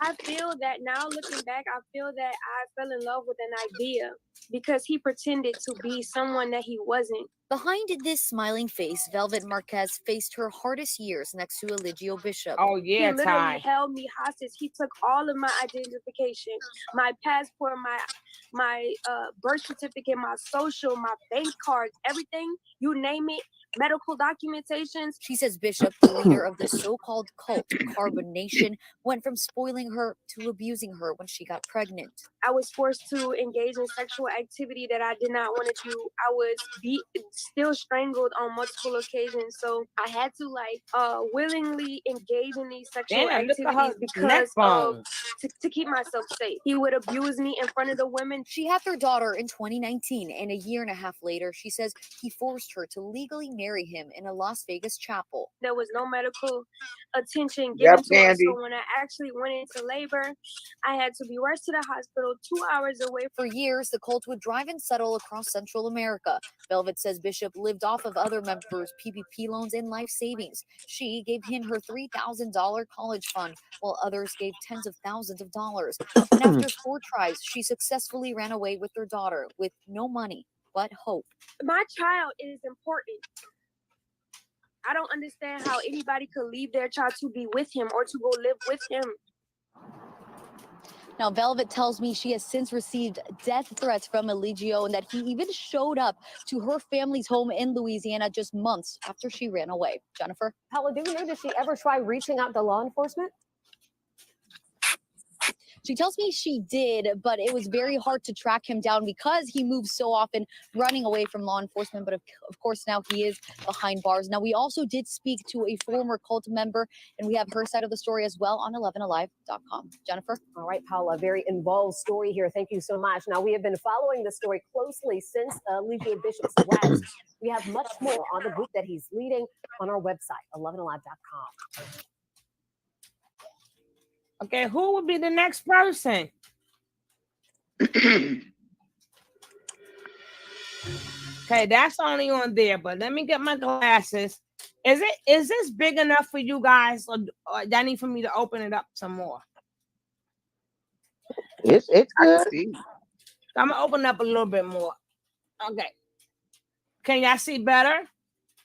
I feel that now looking back, I feel that I fell in love with an idea because he pretended to be someone that he wasn't. Behind this smiling face, Velvet Marquez faced her hardest years next to Eligio Bishop. Oh, yeah, He literally held me hostage. He took all of my identification, my passport, my birth certificate, my social, my bank cards, everything, you name it, medical documentations. She says Bishop, the leader of the so-called cult Carbonation, went from spoiling her to abusing her when she got pregnant. I was forced to engage in sexual activity that I did not want to do. I was still strangled on multiple occasions. So I had to willingly engage in these sexual Damn, look at her activities because neck of bones. to keep myself safe. He would abuse me in front of the women. She had their daughter in 2019, and a year and a half later, she says he forced her to legally marry him in a Las Vegas chapel. There was no medical attention Yep, given to us. Andy. So when I actually went into labor, I had to be rushed to the hospital 2 hours away. For years, the cult would drive and settle across Central America. Velvet says Bishop lived off of other members' PPP loans and life savings. She gave him her $3,000 college fund, while others gave tens of thousands of dollars. And after 4 tries, she successfully ran away with her daughter with no money but hope. My child is important. I don't understand how anybody could leave their child to be with him or to go live with him. Now, Velvet tells me she has since received death threats from Eligio and that he even showed up to her family's home in Louisiana just months after she ran away. Jennifer? Paula, do we know, did she ever try reaching out to law enforcement? She tells me she did, but it was very hard to track him down because he moves so often, running away from law enforcement. But of course, now he is behind bars. Now, we also did speak to a former cult member, and we have her side of the story as well on 11alive.com. Jennifer? All right, Paula, very involved story here. Thank you so much. Now, we have been following the story closely since Eligio Bishop's arrest. We have much more on the group that he's leading on our website, 11alive.com. Okay, who would be the next person? Okay, that's only on there, but let me get my glasses. Is this big enough for you guys, or I need for me to open it up some more? It's good. I'm gonna open up a little bit more. Okay. Can y'all see better?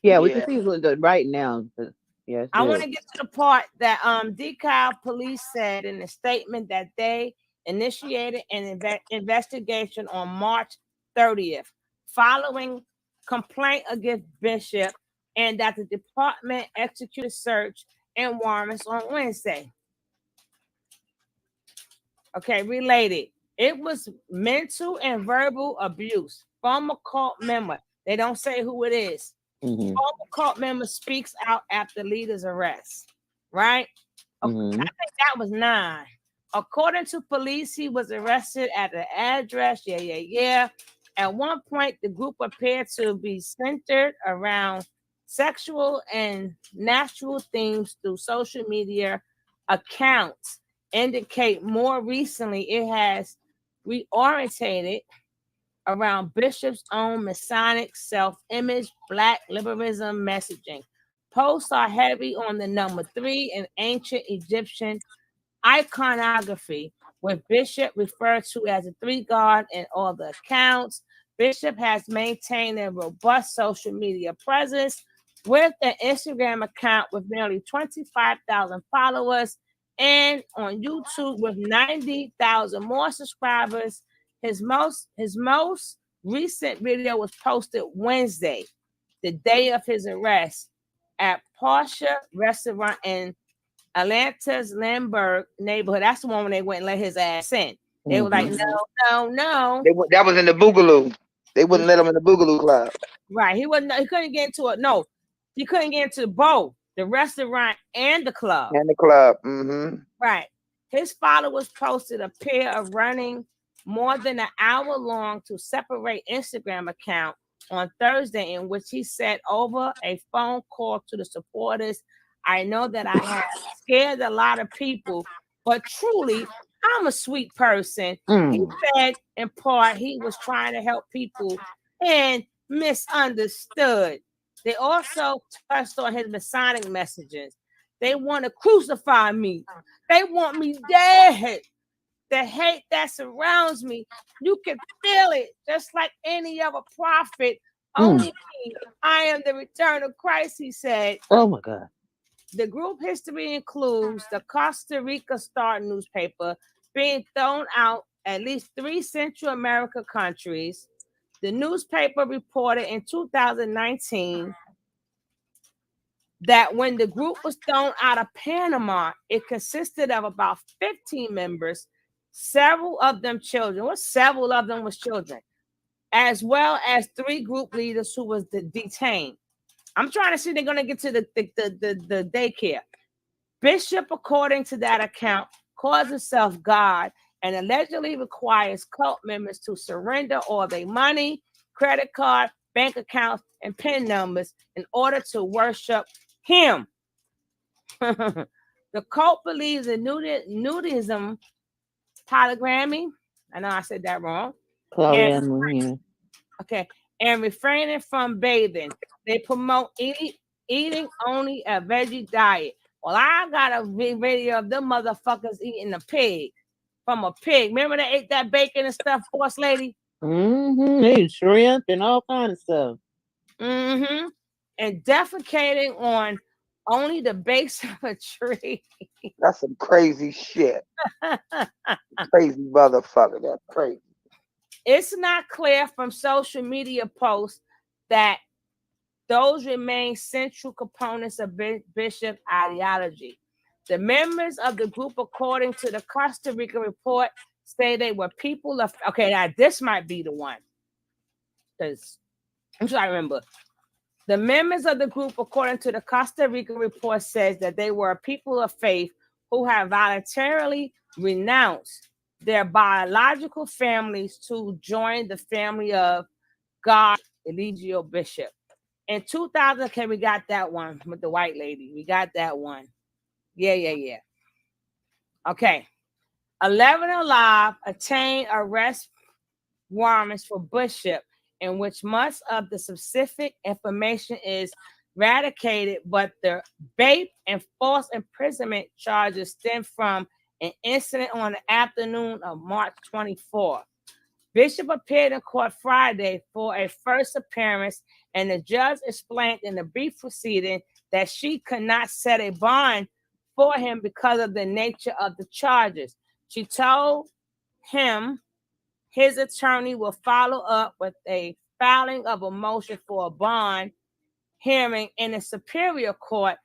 Yeah, we can see it right now. Yes. I want to get to the part that DeKalb police said in a statement that they initiated an investigation on March 30th following complaint against Bishop, and that the department executed search and warrants on Wednesday. Okay, related. It was mental and verbal abuse from a cult member. They don't say who it is. Former cult member speaks out after leader's arrest, right? I think that was 9. According to police, he was arrested at the address. At one point, the group appeared to be centered around sexual and natural themes through social media accounts. Indicate more recently it has reorientated around Bishop's own Masonic self-image, Black liberalism messaging. Posts are heavy on the number 3 in ancient Egyptian iconography, with Bishop referred to as a 3 god in all the accounts. Bishop has maintained a robust social media presence with an Instagram account with nearly 25,000 followers and on YouTube with 90,000 more subscribers. His most recent video was posted Wednesday, the day of his arrest, at Porsche restaurant in Atlanta's Lamberg neighborhood. That's the one when they went and let his ass in. They were like, no. That was in the Boogaloo. They wouldn't let him in the Boogaloo club. Right. He couldn't get into it. No, he couldn't get into both the restaurant and the club. Right. His followers posted a pair of running more than an hour long to separate Instagram account on Thursday, in which he said over a phone call to the supporters, I know that I have scared a lot of people, but truly, I'm a sweet person. He said in part he was trying to help people and misunderstood. They also touched on his Masonic messages. They want to crucify me. They want me dead. The hate that surrounds me, you can feel it just like any other prophet. Only me. I am the return of Christ, he said. Oh my God. The group history includes the Costa Rica Star newspaper being thrown out at least 3 Central America countries. The newspaper reported in 2019 that when the group was thrown out of Panama, it consisted of about 15 members, several of them children. Several of them was children, as well as 3 group leaders who was detained. I'm trying to see they're going to get to the daycare. Bishop, according to that account, calls himself God and allegedly requires cult members to surrender all their money, credit card, bank accounts, and PIN numbers in order to worship him. The cult believes in nudism, polygamy. I know I said that wrong. Polyamory. Okay. and refraining from bathing. They promote eating only a veggie diet. Well, I got a video of them motherfuckers eating a pig from a pig. Remember they ate that bacon and stuff, boss lady? Mm-hmm. They eat shrimp and all kinds of stuff. Mm-hmm. And defecating on only the base of a tree. That's some crazy shit. Crazy motherfucker. That's crazy. It's not clear from social media posts that those remain central components of Bishop's ideology. The members of the group, according to the Costa Rica report, say they were people of, okay, now this might be the one. Because I'm trying to remember. The members of the group, according to the Costa Rica report, says that they were people of faith who have voluntarily renounced their biological families to join the family of God, Eligio Bishop. In 2000, okay, we got that one with the white lady. We got that one. Yeah. Okay. 11 Alive obtained arrest warrants for Bishop, in which much of the specific information is eradicated, but the rape and false imprisonment charges stem from an incident on the afternoon of March 24th. Bishop appeared in court Friday for a first appearance, and the judge explained in the brief proceeding that she could not set a bond for him because of the nature of the charges. She told him his attorney will follow up with a filing of a motion for a bond hearing in the Superior Court,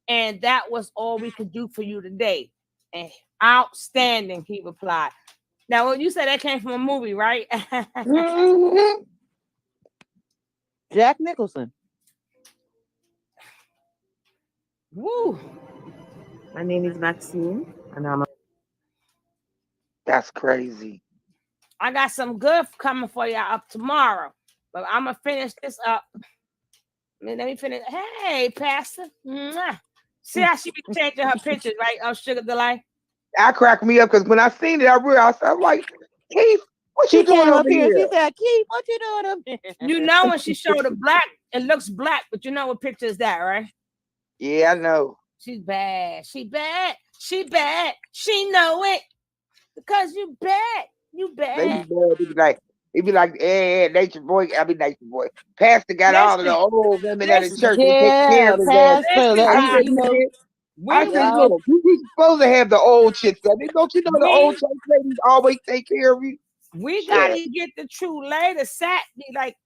and that was all we could do for you today. And outstanding, he replied. Now, when you said that came from a movie, right? Mm-hmm. Jack Nicholson. Woo. My name is Maxine, and I'm a... That's crazy. I got some good coming for y'all up tomorrow, but I'm gonna finish this up. Let me finish. Hey, Pastor. Mwah. See how she be changing her pictures, right? Oh, Sugar Delight. I cracked me up because when I seen it, I realized I'm like, Keith, what you doing over here? She said, Keith, what you doing up here? You know when she showed the black, it looks black, but you know what picture is that, right? Yeah, I know. She's bad. She bad. She bad. She know it. Because you bad. You bad. They be like, Nature Boy. I mean, Nature Boy. Pastor got all of the old women at the church. They take care of his ass. I said, look, you supposed to have the old chicks. Don't you know the old church ladies always take care of you? We gotta get the true lady sat be like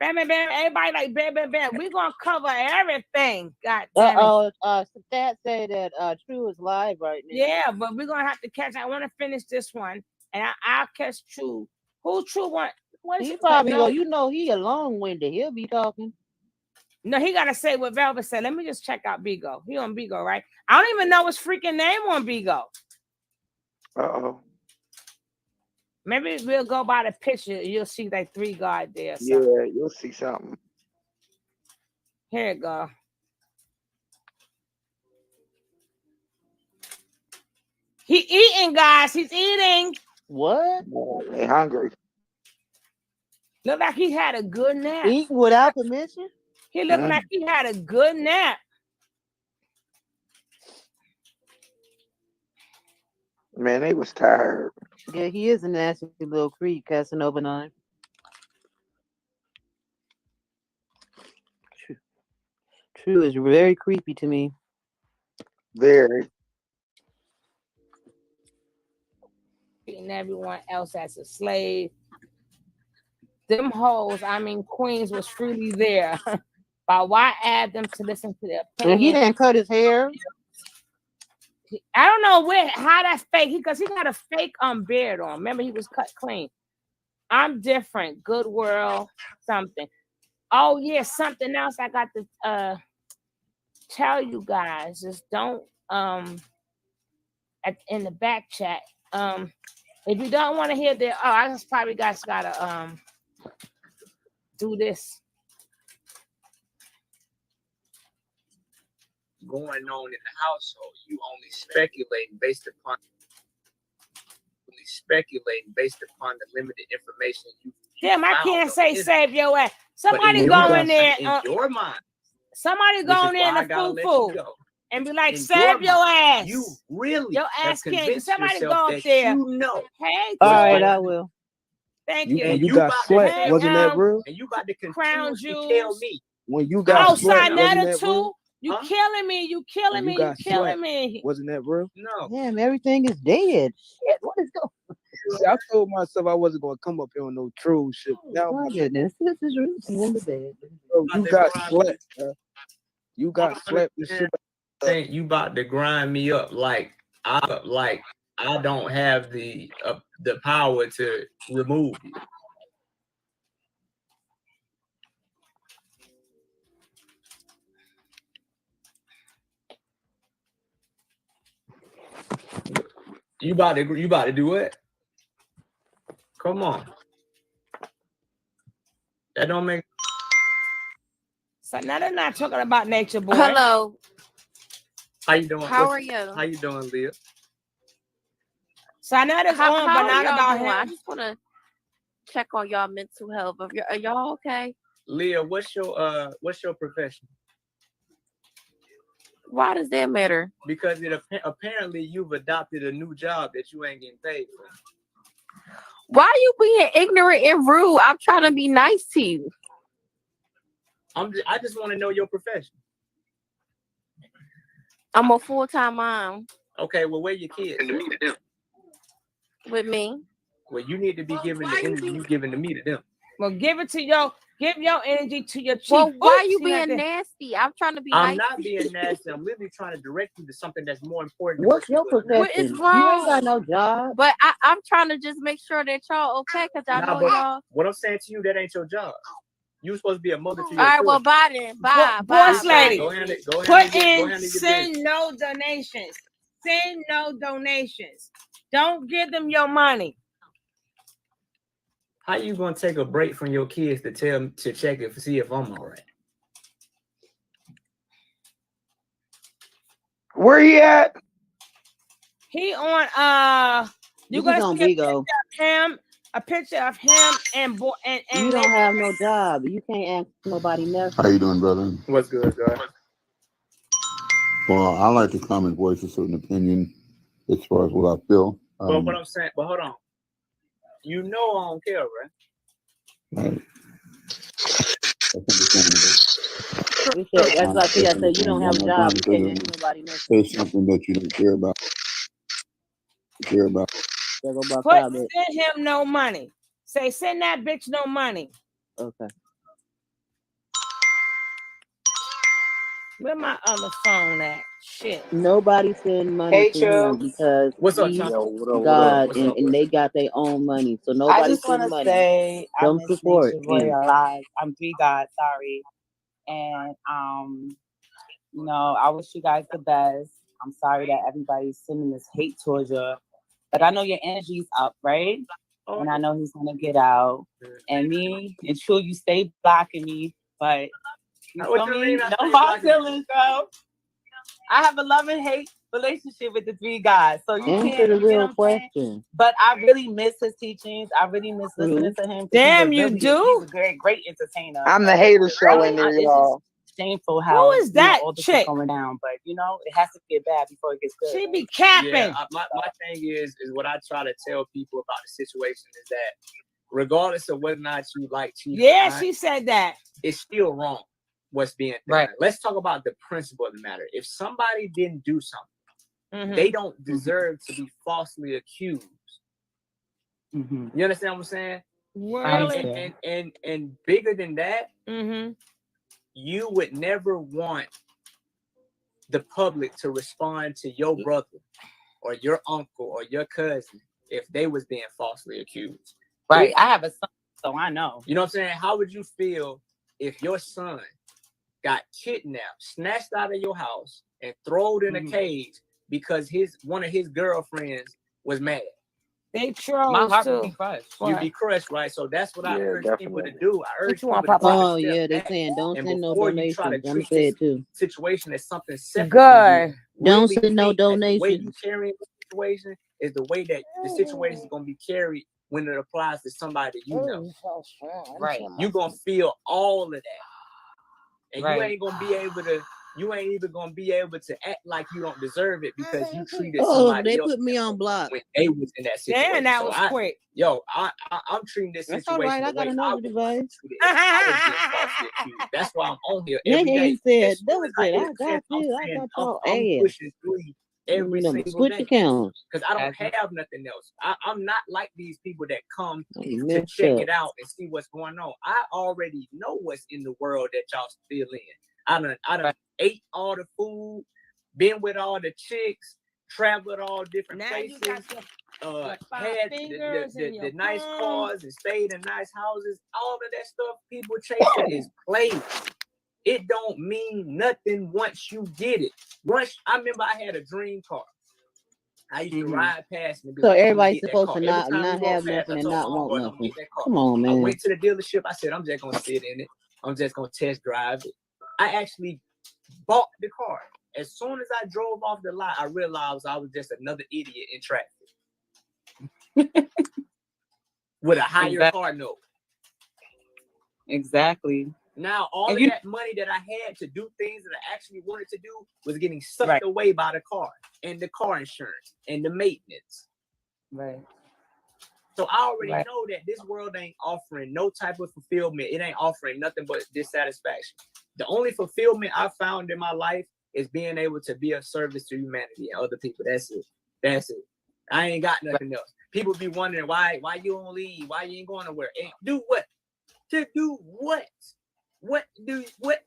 bam, bam, bam. Everybody like bam, bam, bam. We're gonna cover everything. God damn it. Stat say that True is live right now. Yeah, but we're gonna have to catch. I want to finish this one, and I'll catch True. Who True want? He probably go. You know, he a long-winded. He'll be talking. No, he gotta say what Velvet said. Let me just check out Bigo. He on Bigo, right? I don't even know his freaking name on Bigo. Uh-oh. Maybe we'll go by the picture. You'll see like 3 guys there. Yeah, you'll see something. Here it go. He eating, guys. He's eating. What? They hungry. Look like he had a good nap. Eating without permission? He looked like he had a good nap. Man, they was tired. Yeah, he is a nasty little creep, Casanova 9. True is very creepy to me. Very. Treating everyone else as a slave. Them hoes, I mean queens, was freely there. But why add them to listen to their opinion? And he didn't cut his hair. I don't know how that's fake. Because he got a fake beard on. Remember, he was cut clean. I'm different. Good world, something. Oh yeah, something else I got to tell you guys. Just don't in the back chat. If you don't want to hear that, I just probably guys gotta do this. Going on in the household, you only speculating based upon the limited information Damn, I can't say save your ass. Somebody in go your in there. in your mind, Somebody go in there in the foo and be like, save your ass. You really your have ass can't. convinced Somebody yourself go up that there. you know. Hey, All right, Joe. I will. Thank You, you. when And you you got about to slapped, Hey, wasn't that real? and you about to Crown continuously tell Jewels. me. When you Oh, got slapped, wasn't Sinetta that too. real? You Huh? killing me. You killing When me. you You got killing slapped, me. wasn't that real? No. Damn, everything is dead. Shit, what is going on? See, I told myself I wasn't gonna come up here on no troll shit. Now, My goodness, this is really in the bed. bro, you got slapped, bro. You got slapped and shit. Think you about to grind me up like I don't have the power to remove you. You about to do what? Come on. That don't make. So now they're not talking about Nature Boy. Hello. How you doing? How are you? How you doing, Leah? So now that's on, but not about him. I just want to check on y'all mental health. Are y'all okay? Leah, what's your profession? Why does that matter? Because apparently you've adopted a new job that you ain't getting paid for. Why are you being ignorant and rude? I'm trying to be nice to you. I just want to know your profession. I'm a full-time mom. Okay, well, where your kids? With me. Well, you need to be giving the energy you giving to me to them. Well, give your energy to your chief. Well, why are you being nasty? I'm trying to be nice. I'm not being nasty. I'm literally trying to direct you to something that's more important. What's your profession? What is You wrong? ain't got no job. But I'm trying to just make sure that y'all okay, because I know y'all. What I'm saying to you, that ain't your job. You're supposed to be a mother to your All right, children. well, bye then. Bye. Boss lady, Go ahead put and in send no donations. Send no donations. Don't give them your money. How you gonna take a break from your kids to check it to see if I'm all right? Where he at? He on you He's gonna on see Bigo. a picture of him and You don't have no job. You can't ask nobody nothing. How you doing, brother? What's good, guys? Well, I like to come and voice a certain opinion as far as what I feel. But what I'm saying, but hold on. You know I don't care, right? Right. That's like I said, you don't have a job. You can't ask nobody nothing. Say something that you don't care about. Send him no money. Say send that bitch no money. Okay. Where my other phone at? Shit. Nobody send money to him because he's God and they got their own money. So I nobody just want send to money. say I Don't miss support Nature Boy him. alive. I'm God, sorry. And you know, I wish you guys the best. I'm sorry that everybody's sending this hate towards you. But I know your energy's up, right? And I know he's gonna get out. And me and True, you stay blocking me, but you feel me? No hard feelings, bro. I have a love and hate relationship with the three guys. So you Answer can't, the you know real what I'm saying? question. But I really miss his teachings. I really miss listening to him. Damn, you do? He's a great entertainer. I'm the hater show in there, It's just y'all. shameful how Who is that all this chick? is going down. But you know, it has to get bad before it gets good. She be capping. Yeah, my thing is what I try to tell people about the situation is that regardless of whether or not you like Chief, Yeah, she said that. it's still wrong what's being done. Right. Let's talk about the principle of the matter. If somebody didn't do something, Mhm. they don't deserve to be falsely accused. Mm-hmm. You understand what I'm saying? Really? And bigger than that, Mm-hmm. you would never want the public to respond to your brother or your uncle or your cousin if they was being falsely accused. Right. I have a son, so I know. You know what I'm saying? How would you feel if your son got kidnapped, snatched out of your house, and thrown in a cage because one of his girlfriends was mad? They trolls My heart too. would be crushed. You'd be crushed, right? So that's what I urge people to definitely. do. I urge you people want, to Papa? take a Oh step yeah, they back. saying don't And send no before you try to donations. I'm treat saying this too. situation as something separate, Good. Don't really send no think that the way you donations. carry the situation is the way that the situation is going to be carried when it applies to somebody you know. So strong. Right. You're gonna feel all of that. And Right. you ain't gonna be able to, you ain't even gonna be able to act like you don't deserve it because you treated Oh, somebody they else put me on block. when they was in that situation. Damn, that So was quick. I'm treating this That's situation all right. I the got way another I was device. treated if I was being falsely accused. That's why I'm on here every Nigga, day. he said, As soon as I "That's it. hit I accept, got I'm you. I saying got your I'm ass." pushing 3 every You know, single switch day accounts. because I don't have nothing else. I'm not like these people that come You to messed check up. it out and see what's going on. I already know what's in the world that y'all still in. I done ate all the food, been with all the chicks, traveled all different Now places, you got your had fingers and the your nice palm. cars and stayed in nice houses. All of that stuff people chasing is play. It don't mean nothing once you get it. Once I remember I had a dream car. I used to ride past and be So like, I'm gonna everybody's get that supposed car. to Every time we not go have fast, nothing I and told not my want homeboy, I'm gonna nothing. get that car. Come on, I man. went to the dealership. I said, I'm just gonna sit in it. I'm just gonna test drive it. I actually bought the car. As soon as I drove off the lot, I realized I was just another idiot in traffic with a higher car note. Exactly. Now, all And of that money that I had to do things that I actually wanted to do was getting sucked away by the car and the car insurance and the maintenance. Right. So I already know that this world ain't offering no type of fulfillment. It ain't offering nothing but dissatisfaction. The only fulfillment I found in my life is being able to be of service to humanity and other people. That's it. That's it. I ain't got nothing else. People be wondering why you don't leave, why you ain't going nowhere. And do what? To do what? What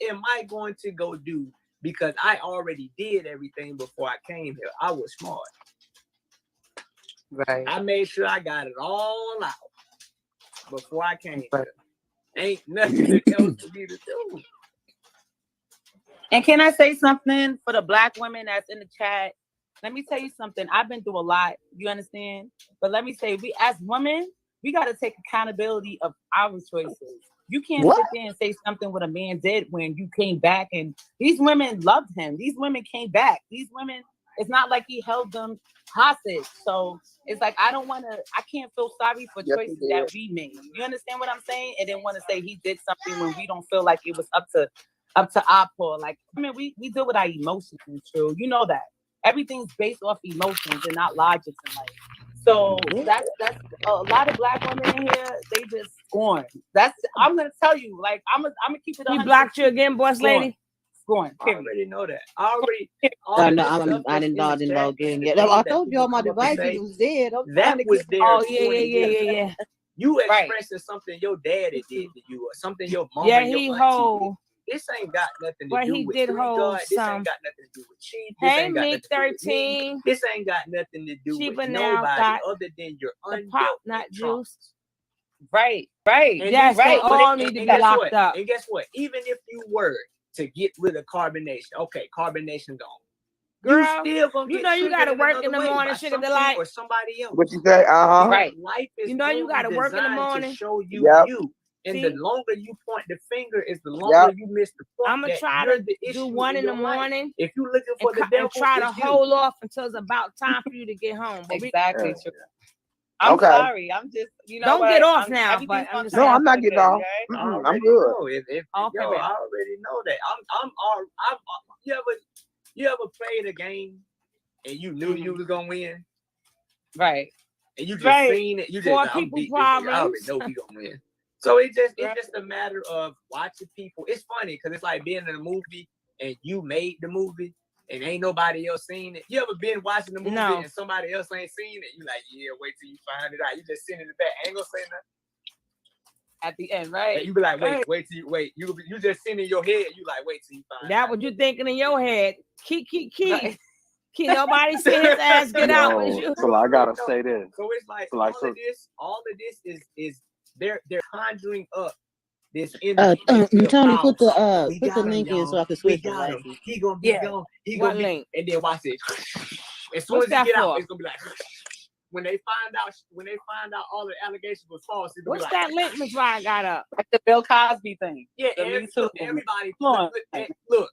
am I going to go do? Because I already did everything before I came here. I was smart. Right. I made sure I got it all out before I came here. Ain't nothing else for me to do. And can I say something for the Black women that's in the chat? Let me tell you something. I've been through a lot. You understand? But let me say, we as women, we got to take accountability of our choices. You can't sit there and say something what a man did when you came back, and these women loved him. These women came back. These women, it's not like he held them hostage. So it's like I can't feel sorry for choices that we made. You understand what I'm saying? And then want to say he did something when we don't feel like it was up to our pull. Like, I mean, we deal with our emotions, true. You know that. Everything's based off emotions and not logic in life. So that's a lot of Black women in here. They just scorn. I'm gonna tell you. Like I'm gonna keep it. We blocked you again, boss lady. Scorn. I already know that. I already. I didn't log in yet. I told you all my devices was dead. That was there. Oh yeah. You expressing something your daddy did to you, or something your mama. Yeah, and your he auntie hold. did. This ain't got nothing to But do he with did Three hold God. This some. ain't got nothing to do with Chief. This Hey, ain't got Meek nothing to do with 13. me. This ain't got nothing to do Sheba with now nobody got other than your the undealt pop not trauma. juice. Right. And Yes, they all need to be guess locked what? up. And guess what? Even if you were to get rid of carbonation, okay, carbonation gone. Girl, you still gonna you get know you triggered gotta work in another the way morning, by sugar something delight. or somebody else. What you say? Because life is You know you only gotta work in the designed morning. to show you Yep. you. And See? the longer you point the finger is the longer you miss the point. I'm gonna that try you're to the do issue one in the your life. morning. If you're looking for the devil, and try to it's you. hold off until it's about time for you to get home. But Exactly. we, I'm Okay. sorry. I'm just, you know, don't what? get off now. But I'm just No, saying. I'm not getting off. I I'm already good. know. If Okay, yo, baby. I already know that. I'm you ever played a game and you knew you was gonna win? Right. And you just Right. seen it. You just Poor like, I'm people beat this nigga. I already problems. know we gonna win. So it's just a matter of watching people. It's funny because it's like being in a movie and you made the movie and ain't nobody else seen it. You ever been watching the movie No. and somebody else ain't seen it? You like, yeah, wait till you find it out. You just sitting in the back. I ain't gonna say nothing. At the end, right? And you be like, wait, Right. wait till you wait. You just sitting in your head. You like, wait till you find That out. what you thinking in your head. Keep. Nobody see his ass get out. But you. So I gotta say this. So it's like So all of this is they're conjuring up this energy. Tony, put the We put the got him, link in so y'all. I can We switch the got him. devices. He gonna be gone. He What gonna be, link? and then watch it. As soon What's as he that get out, for? it's gonna be like when they find out all the allegations was false. It's gonna What's be like, that link Miss Ryan got up? Like the Bill Cosby thing. Yeah, The Me Too movement. everybody Come on. look.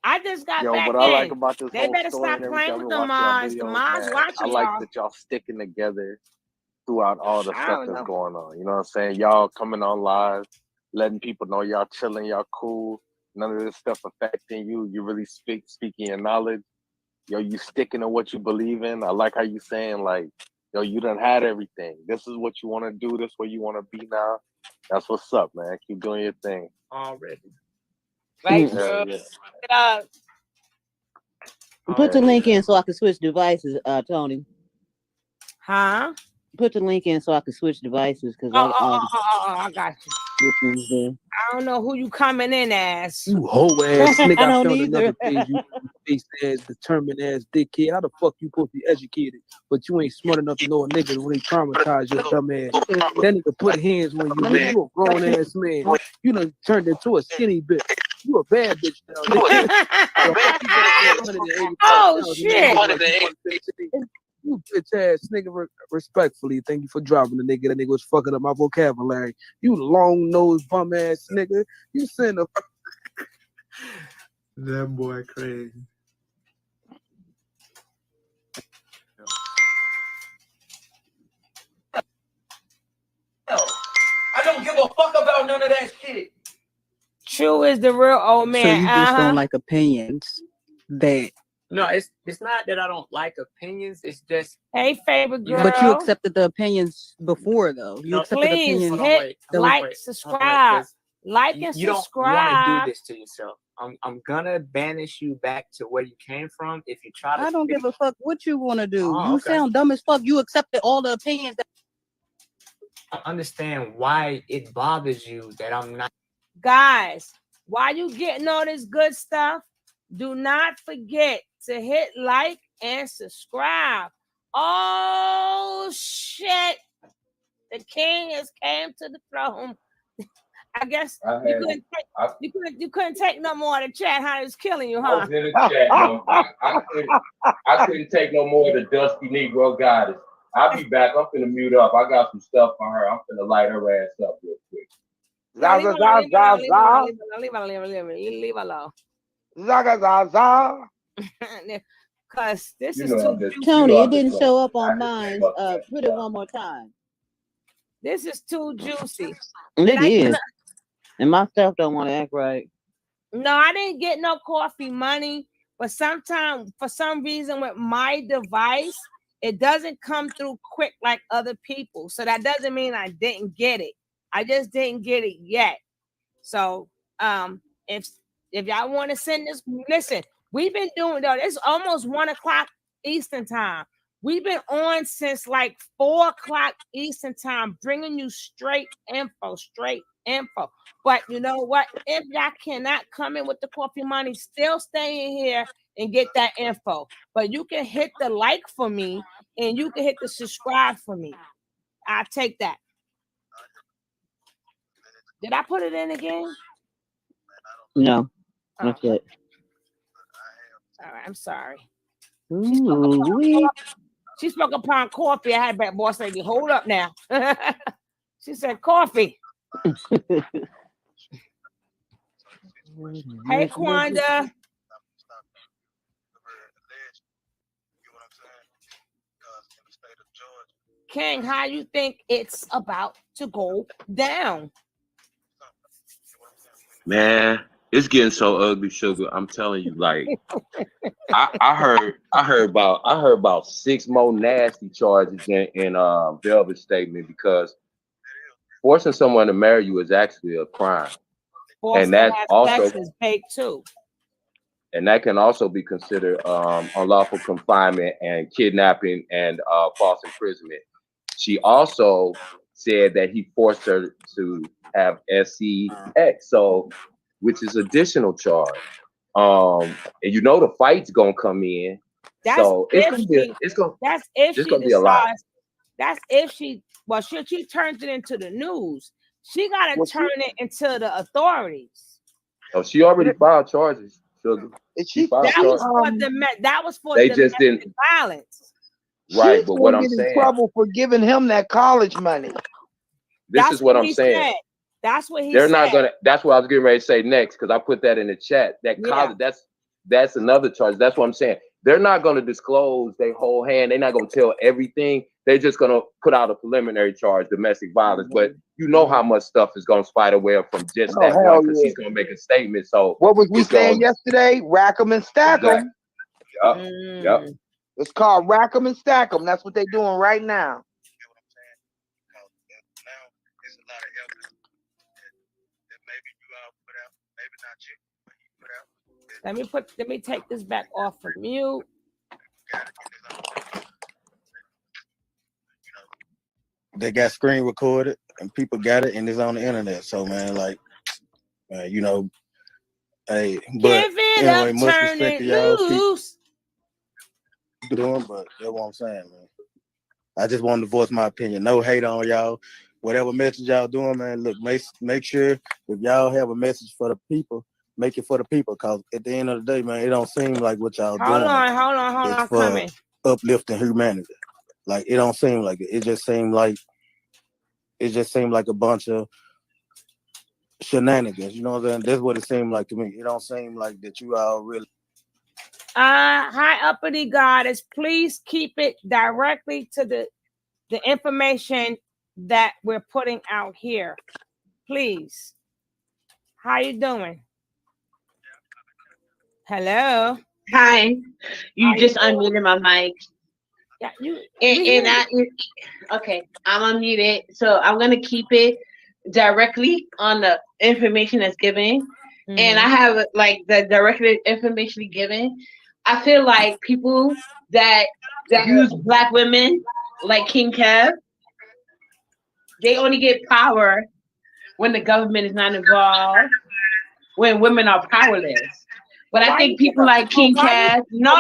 I just got Yo, back what I like in. about this They whole better story stop and everything, playing I've with been the watching y'all Mars. The videos, Mars man. I watching like y'all. that y'all sticking together throughout all the I stuff don't that's know. going on. You know what I'm saying? Y'all coming on live, letting people know y'all chilling, y'all cool. None of this stuff affecting you. You really speaking your knowledge. Yo, you sticking to what you believe in. I like how you saying like, yo, you done had everything. This is what you want to do. This is where you want to be now. That's what's up, man. Keep doing your thing. Already. Right, Hell bro. yeah. Put the link in so I can switch devices, Tony. Huh? Put the link in so I can switch devices because I got you. I don't know who you coming in as. You hoe ass nigga. I I don't found either. another page. You face ass, determined ass dickhead. How the fuck you supposed to be educated, but you ain't smart enough to know a nigga when he traumatized your dumb ass? That nigga put hands on you. Nigga, you a grown ass man. You done turned into a skinny bitch. You a bad bitch now. Oh shit! You bitch ass nigga. Respectfully, thank you for dropping the nigga. That nigga was fucking up my vocabulary. You long nosed bum ass nigga. You send a. That boy crazy. I don't give a fuck about none of that shit. True is the real old man. So you just don't like opinions that. No, it's not that I don't like opinions. It's just hey, favorite girl. But you accepted the opinions before, though. You No, accepted Please opinions. hit like, subscribe, like and you don't subscribe. want to do this to yourself. I'm gonna banish you back to where you came from if you try to. I don't give a fuck what you want to do. Oh, You okay. sound dumb as fuck. You accepted all the opinions. I understand why it bothers you that I'm not. Guys, while you getting all this good stuff, do not forget to hit like and subscribe. Oh shit! The king has came to the throne. I guess you couldn't take no more of the chat. How it was killing you, huh? I was in the chat, no. I couldn't take no more of the dusty Negro goddess. I'll be back. I'm finna mute up. I got some stuff on her. I'm finna light her ass up real quick. Leave alone. Zaga. Cause this You is know, too Tony, it didn't show up on mine. Put it one more time. This is too juicy. It is. And my stuff don't want to act right. No, I didn't get no coffee money, but sometimes for some reason with my device, it doesn't come through quick like other people. So that doesn't mean I didn't get it. I just didn't get it yet. So if y'all want to send this, listen, we've been doing though, it's almost 1 o'clock Eastern time. We've been on since like 4 o'clock Eastern time, bringing you straight info. But you know what? If y'all cannot come in with the coffee money, still stay in here and get that info. But you can hit the like for me and you can hit the subscribe for me. I'll take that. Did I put it in again? No, that's it. All right, I'm sorry. Ooh, She spoke upon coffee. I had that boss lady, hold up now. She said coffee. Hey, Quanda. King, how you think it's about to go down? Man, it's getting so ugly, sugar. I'm telling you, like I heard about 6 more nasty charges in Velvet's statement because forcing someone to marry you is actually a crime. Forcing And that also sex is fake too. And that can also be considered unlawful confinement and kidnapping and false imprisonment. She also said that he forced her to have SCX, so which is additional charge. And you know the fight's gonna come in. So it's gonna be a lot. That's if she she turns it into the news. She gotta turn it into the authorities. Oh, she already filed charges, sugar. She filed charges. That was for They just domestic didn't. violence. Right, but what I'm get in saying, trouble for giving him that college money. this is what I'm saying. Said. That's what he They're said. not gonna. That's what I was getting ready to say next because I put that in the chat. That college. that's another charge. That's what I'm saying. They're not going to disclose their whole hand. They're not going to tell everything. They're just going to put out a preliminary charge, domestic violence. But you know how much stuff is going to spider web from just that one, because he's going to make a statement. So what was we saying yesterday? Rack them and stack them. Yep. It's called rack them and stack them. That's what they're doing right now. Let me take this back off of mute. They got screen recorded and people got it and it's on the internet. So man, like, you know, hey, but Give it anyway, up, much turn respect to it y'all. loose. Keep doing, but that's what I'm saying, man. I just wanted to voice my opinion. No hate on y'all. Whatever message y'all doing, man. Look, make sure if y'all have a message for the people, make it for the people. Cause at the end of the day, man, it don't seem like what y'all doing. Hold on, coming. Uplifting humanity. Like it don't seem like it. It just seemed like a bunch of shenanigans. You know what I'm saying? That's what it seemed like to me. It don't seem like that you all really. High uppity goddess, please keep it directly to the information that we're putting out here. Please. How you doing? Hello. Hi. You just unmuted my mic. Yeah, okay, I'm unmuted. So I'm gonna keep it directly on the information that's given. And I have like the direct information given. I feel like people that use Black women like King Kev, they only get power when the government is not involved, when women are powerless. But I think people like King Kev, no.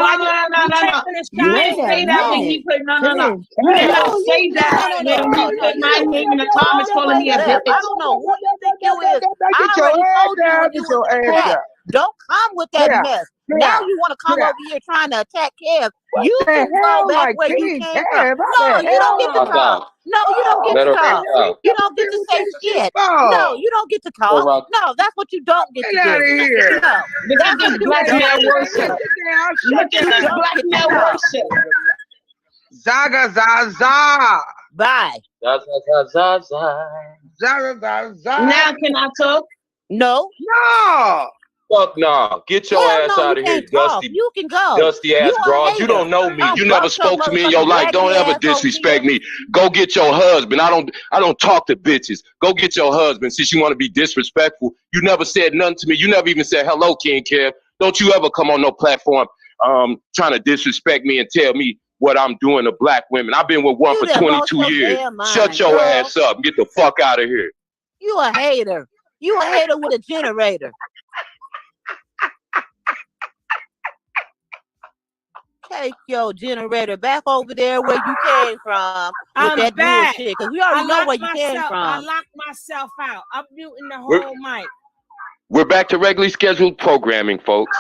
You didn't say that when he put no. You did not say that when he put my name in the comments calling me a bitch. I don't know who you think you is. I already told you when you was in the chat. Don't come with that mess. Now you want to come over here trying to attack Kev. You can go back where you came from. No, you don't get to talk. No, you don't get to talk. You don't get to say shit. No, you don't get to talk. No, that's what you don't get to do. Get out of here. No, look at this black man worship. Look at this black man worship. Zaga za za. Bye. Za. Zaga za za. Now can I talk? No. Fuck no. Get your ass out of here, Dusty. You can go. Dusty ass broad. You don't know me. You never spoke to me in your life. Don't ever disrespect me. Go get your husband. I don't talk to bitches. Go get your husband since you want to be disrespectful. You never said nothing to me. You never even said hello, King Kev. Don't you ever come on no platform trying to disrespect me and tell me what I'm doing to Black women. I've been with one for 22 years. Shut your ass up and get the fuck out of here. You a hater. You a hater with a generator. Take your generator back over there where you came from with that bullshit, because we already know where you came from. I locked myself out. I'm muting the whole mic. We're back to regularly scheduled programming, folks.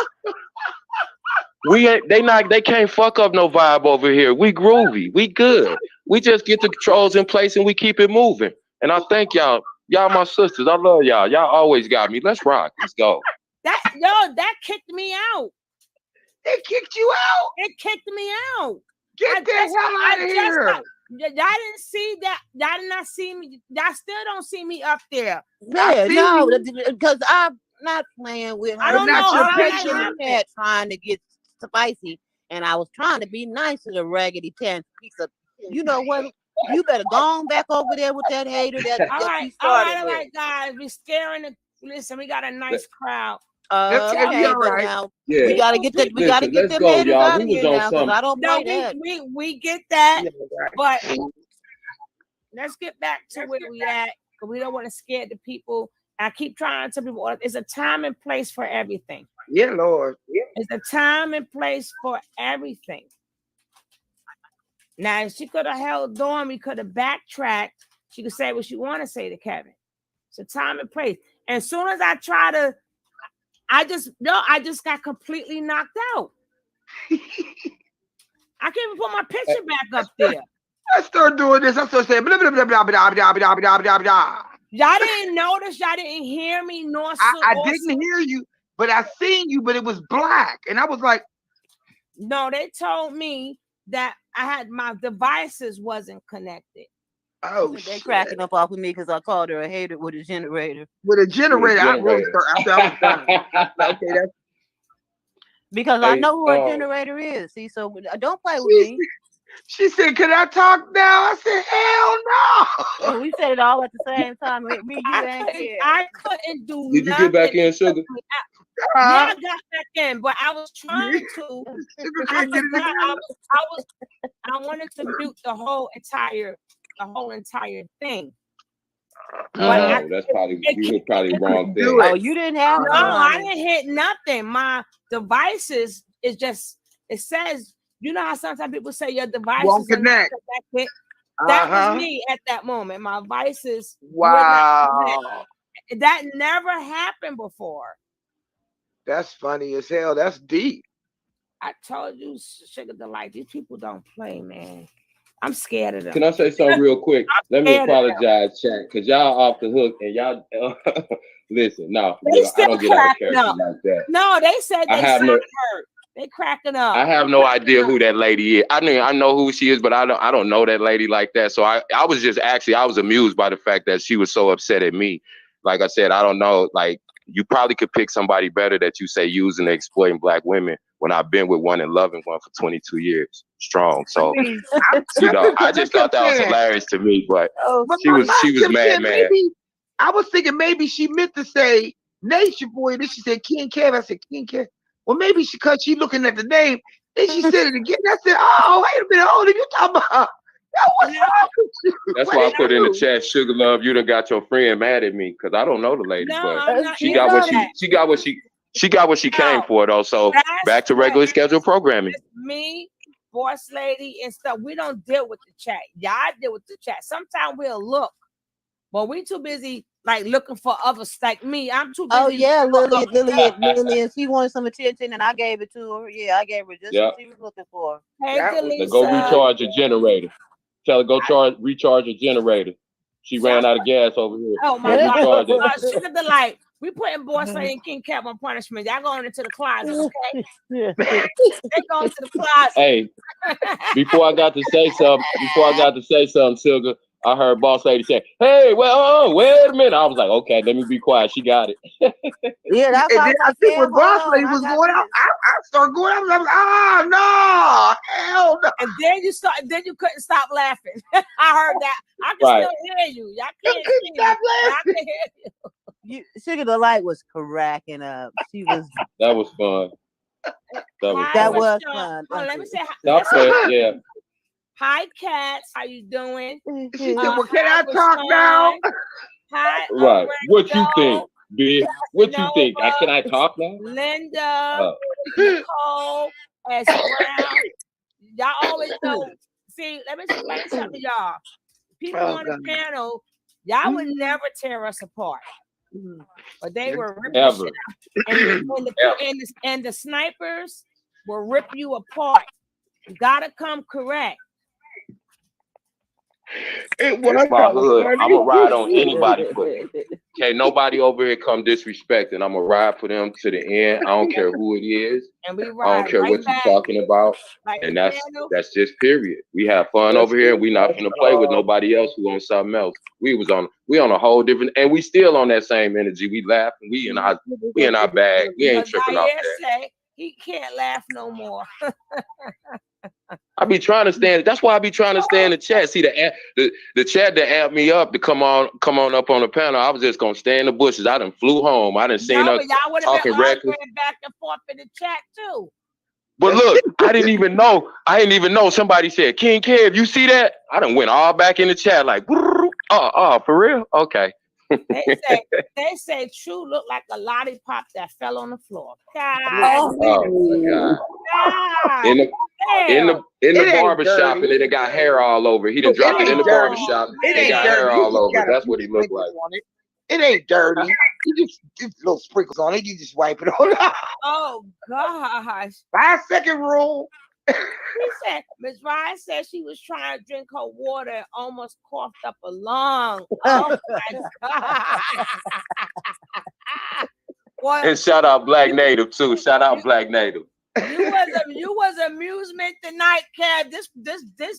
They can't fuck up no vibe over here. We groovy. We good. We just get the controls in place and we keep it moving. And I thank y'all. Y'all my sisters. I love y'all. Y'all always got me. Let's rock. Let's go. That kicked me out. They kicked you out. It kicked me out. Get the hell out of here. Y'all didn't see that. Y'all did not see me. Y'all still don't see me up there. Yeah, no, because I'm not playing with her. I don't know. I'm not trying to get spicy, and I was trying to be nice to the raggedy tan piece of. You know what? You better go on back over there with that hater that you started all with. right, guys. We're scaring. Listen, we got a nice crowd. Okay, but now we gotta get that. We gotta get them haters out of here now, because I don't play that. We get that, but let's get back to where we at, because we don't want to scare the people. I keep trying to tell people it's a time and place for everything. Yeah, Lord. Yeah. It's a time and place for everything. Now, if she could have held on, we could have backtracked. She could say what she want to say to Kevin. It's a time and place. And as soon as I try to, I just got completely knocked out. I can't even put my picture back up there. I start doing this. I start saying blah blah blah blah blah blah blah blah blah blah. Y'all didn't notice. Y'all didn't hear me. I didn't hear you, but I seen you, but it was black. And I was like, no, they told me that I had my devices wasn't connected. Oh, they cracking up off of me because I called her a hater with a generator. With a generator, I wrote her after I was done. Okay, that's because I know who a generator is. See, so don't play with me. She said, "Can I talk now?" I said, "Hell no!" And we said it all at the same time. Me, you, and Kid. I couldn't do Did you nothing. get back in, Sugar? Yeah, I got back in, but I was trying to. I wanted to mute the whole entire thing. Oh, that's probably you hit probably wrong thing. Oh, you didn't have no, I didn't hit nothing. My devices is just it says, you know how sometimes people say your devices won't connect. That was me at that moment. My devices Wow. that never happened before. That's funny as hell. That's deep. I told you, Sugar Delight, these people don't play, man. I'm scared of them. Can I say something real quick? Let me apologize, chat, because y'all off the hook and y'all listen. No, I don't get out of character like that. No, they said they sound hurt. They cracking up. I have no idea who that lady is. I mean, I know who she is, but I don't know that lady like that. So I was just I was amused by the fact that she was so upset at me. Like I said, I don't know. Like, you probably could pick somebody better that you say using and exploiting black women when I've been with one and loving one for 22 years strong. So, I just thought that was hilarious to me, but she was mad. I was thinking maybe she meant to say Nature Boy. Then she said King Kev. I said King Kev. Well, maybe because she looking at the name. Then she said it again. I said, oh, wait a minute. Hold on. You talking about? What's wrong with you? That's why I put in the chat, Sugar Love, you done got your friend mad at me because I don't know the lady, but she got what she came for though. So back to regular scheduled programming. Me, Boss Lady, and stuff. We don't deal with the chat. Y'all deal with the chat. Sometimes we'll look, but we too busy like looking for others like me. I'm too busy. Oh yeah, Lillian. She wanted some attention, and I gave it to her. Yeah, I gave her just what she was looking for. Hey, Go recharge your generator. Tell her go recharge your generator. She ran out of gas over here. Oh my God! Sugar Delight. We putting Boss Lady and King Cap on punishment. Y'all going into the closet, okay? They going to the closet. Hey, before I got to say something, Sugar, I heard Boss Lady say, "Hey, well, wait a minute." I was like, "Okay, let me be quiet." She got it. Yeah, that's and then I think when Boss Lady was going out, I started going out. I was like, "Oh no, hell no!" And then you couldn't stop laughing. I heard that. I can still hear you. Y'all can't stop laughing. I can hear you. Sugar Delight was cracking up. She was. That was fun. That was fun. Oh, let me say hi. Hi, Cats. How you doing? She said, "Well, can I talk now?" Hi. Right. What you think, bitch? What you think? Can I talk now? Linda, Nicole, S. Brown. Y'all always know. See, let me explain something to y'all. People on the panel, y'all would never tear us apart. But they were ripping ever. Shit out. And the snipers will rip you apart. You gotta come correct. It's my hood. I'm gonna ride on anybody for it. Okay, nobody over here come disrespecting. I'm gonna ride for them to the end. I don't care who it is. And we I don't care what you're talking about. And that's just period. We have fun over here. We not gonna play with nobody else who on something else. We on a whole different, and we still on that same energy. We laugh and we in our bag. We ain't tripping off that. He can't laugh no more. I be trying to stand. That's why I be trying to stay in the chat. See the chat that amped me up to come on up on the panel. I was just gonna stay in the bushes. I done flew home. I done seen us talking reckless. Back and forth in the chat too. But look, I didn't even know. Somebody said, "King Kev, you see that?" I done went all back in the chat like, for real? Okay. They say True looked like a lollipop that fell on the floor. God. In the barbershop, and it got hair all over. He done dropped it in the barbershop. It got hair all over. That's what he looked like. It ain't dirty. You just little sprinkles on it. You just wipe it on. Oh gosh! 5-second rule. He said, Miss Ryan said she was trying to drink her water and almost coughed up a lung. Oh my God. What? And shout out Black Native too. Shout out Black Native. You was amusement tonight, Kev. This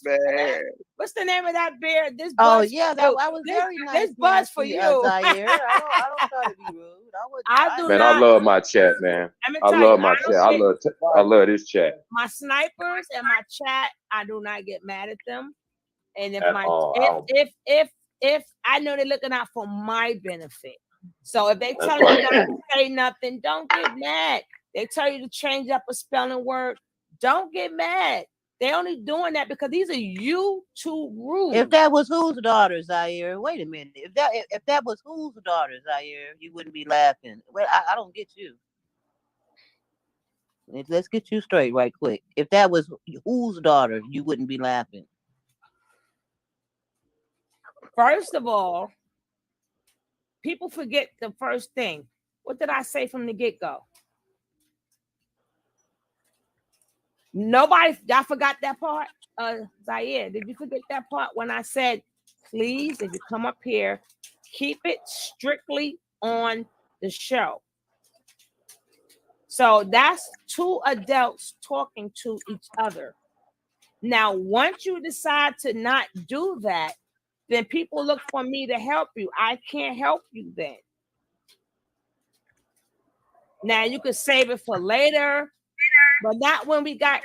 Man. what's the name of that beer? This Oh buzz yeah, for that you. I was very nice. This buzz for Nancy, you. Zaire. I don't try to be rude. I do Man, not. I love my chat, man. Let me I tell you, love my I chat. don't get I love this chat my snipers and my chat. I do not get mad at them. And if at my all. if I know they're looking out for my benefit, so if they That's tell you right. not to say nothing, don't get mad. They tell you to change up a spelling word, don't get mad. They only doing that because these are YouTube rules. If that was whose daughter, Zaire? Wait a minute. If that was whose daughter, Zaire, you wouldn't be laughing. Well, I don't get you. Let's get you straight right quick. If that was whose daughter, you wouldn't be laughing. First of all, people forget the first thing. What did I say from the get-go? Nobody, I forgot that part. Zaire, did you forget that part when I said, please, if you come up here, keep it strictly on the show? So that's two adults talking to each other. Now, once you decide to not do that, then people look for me to help you. I can't help you then. Now, you could save it for later, but not when we got,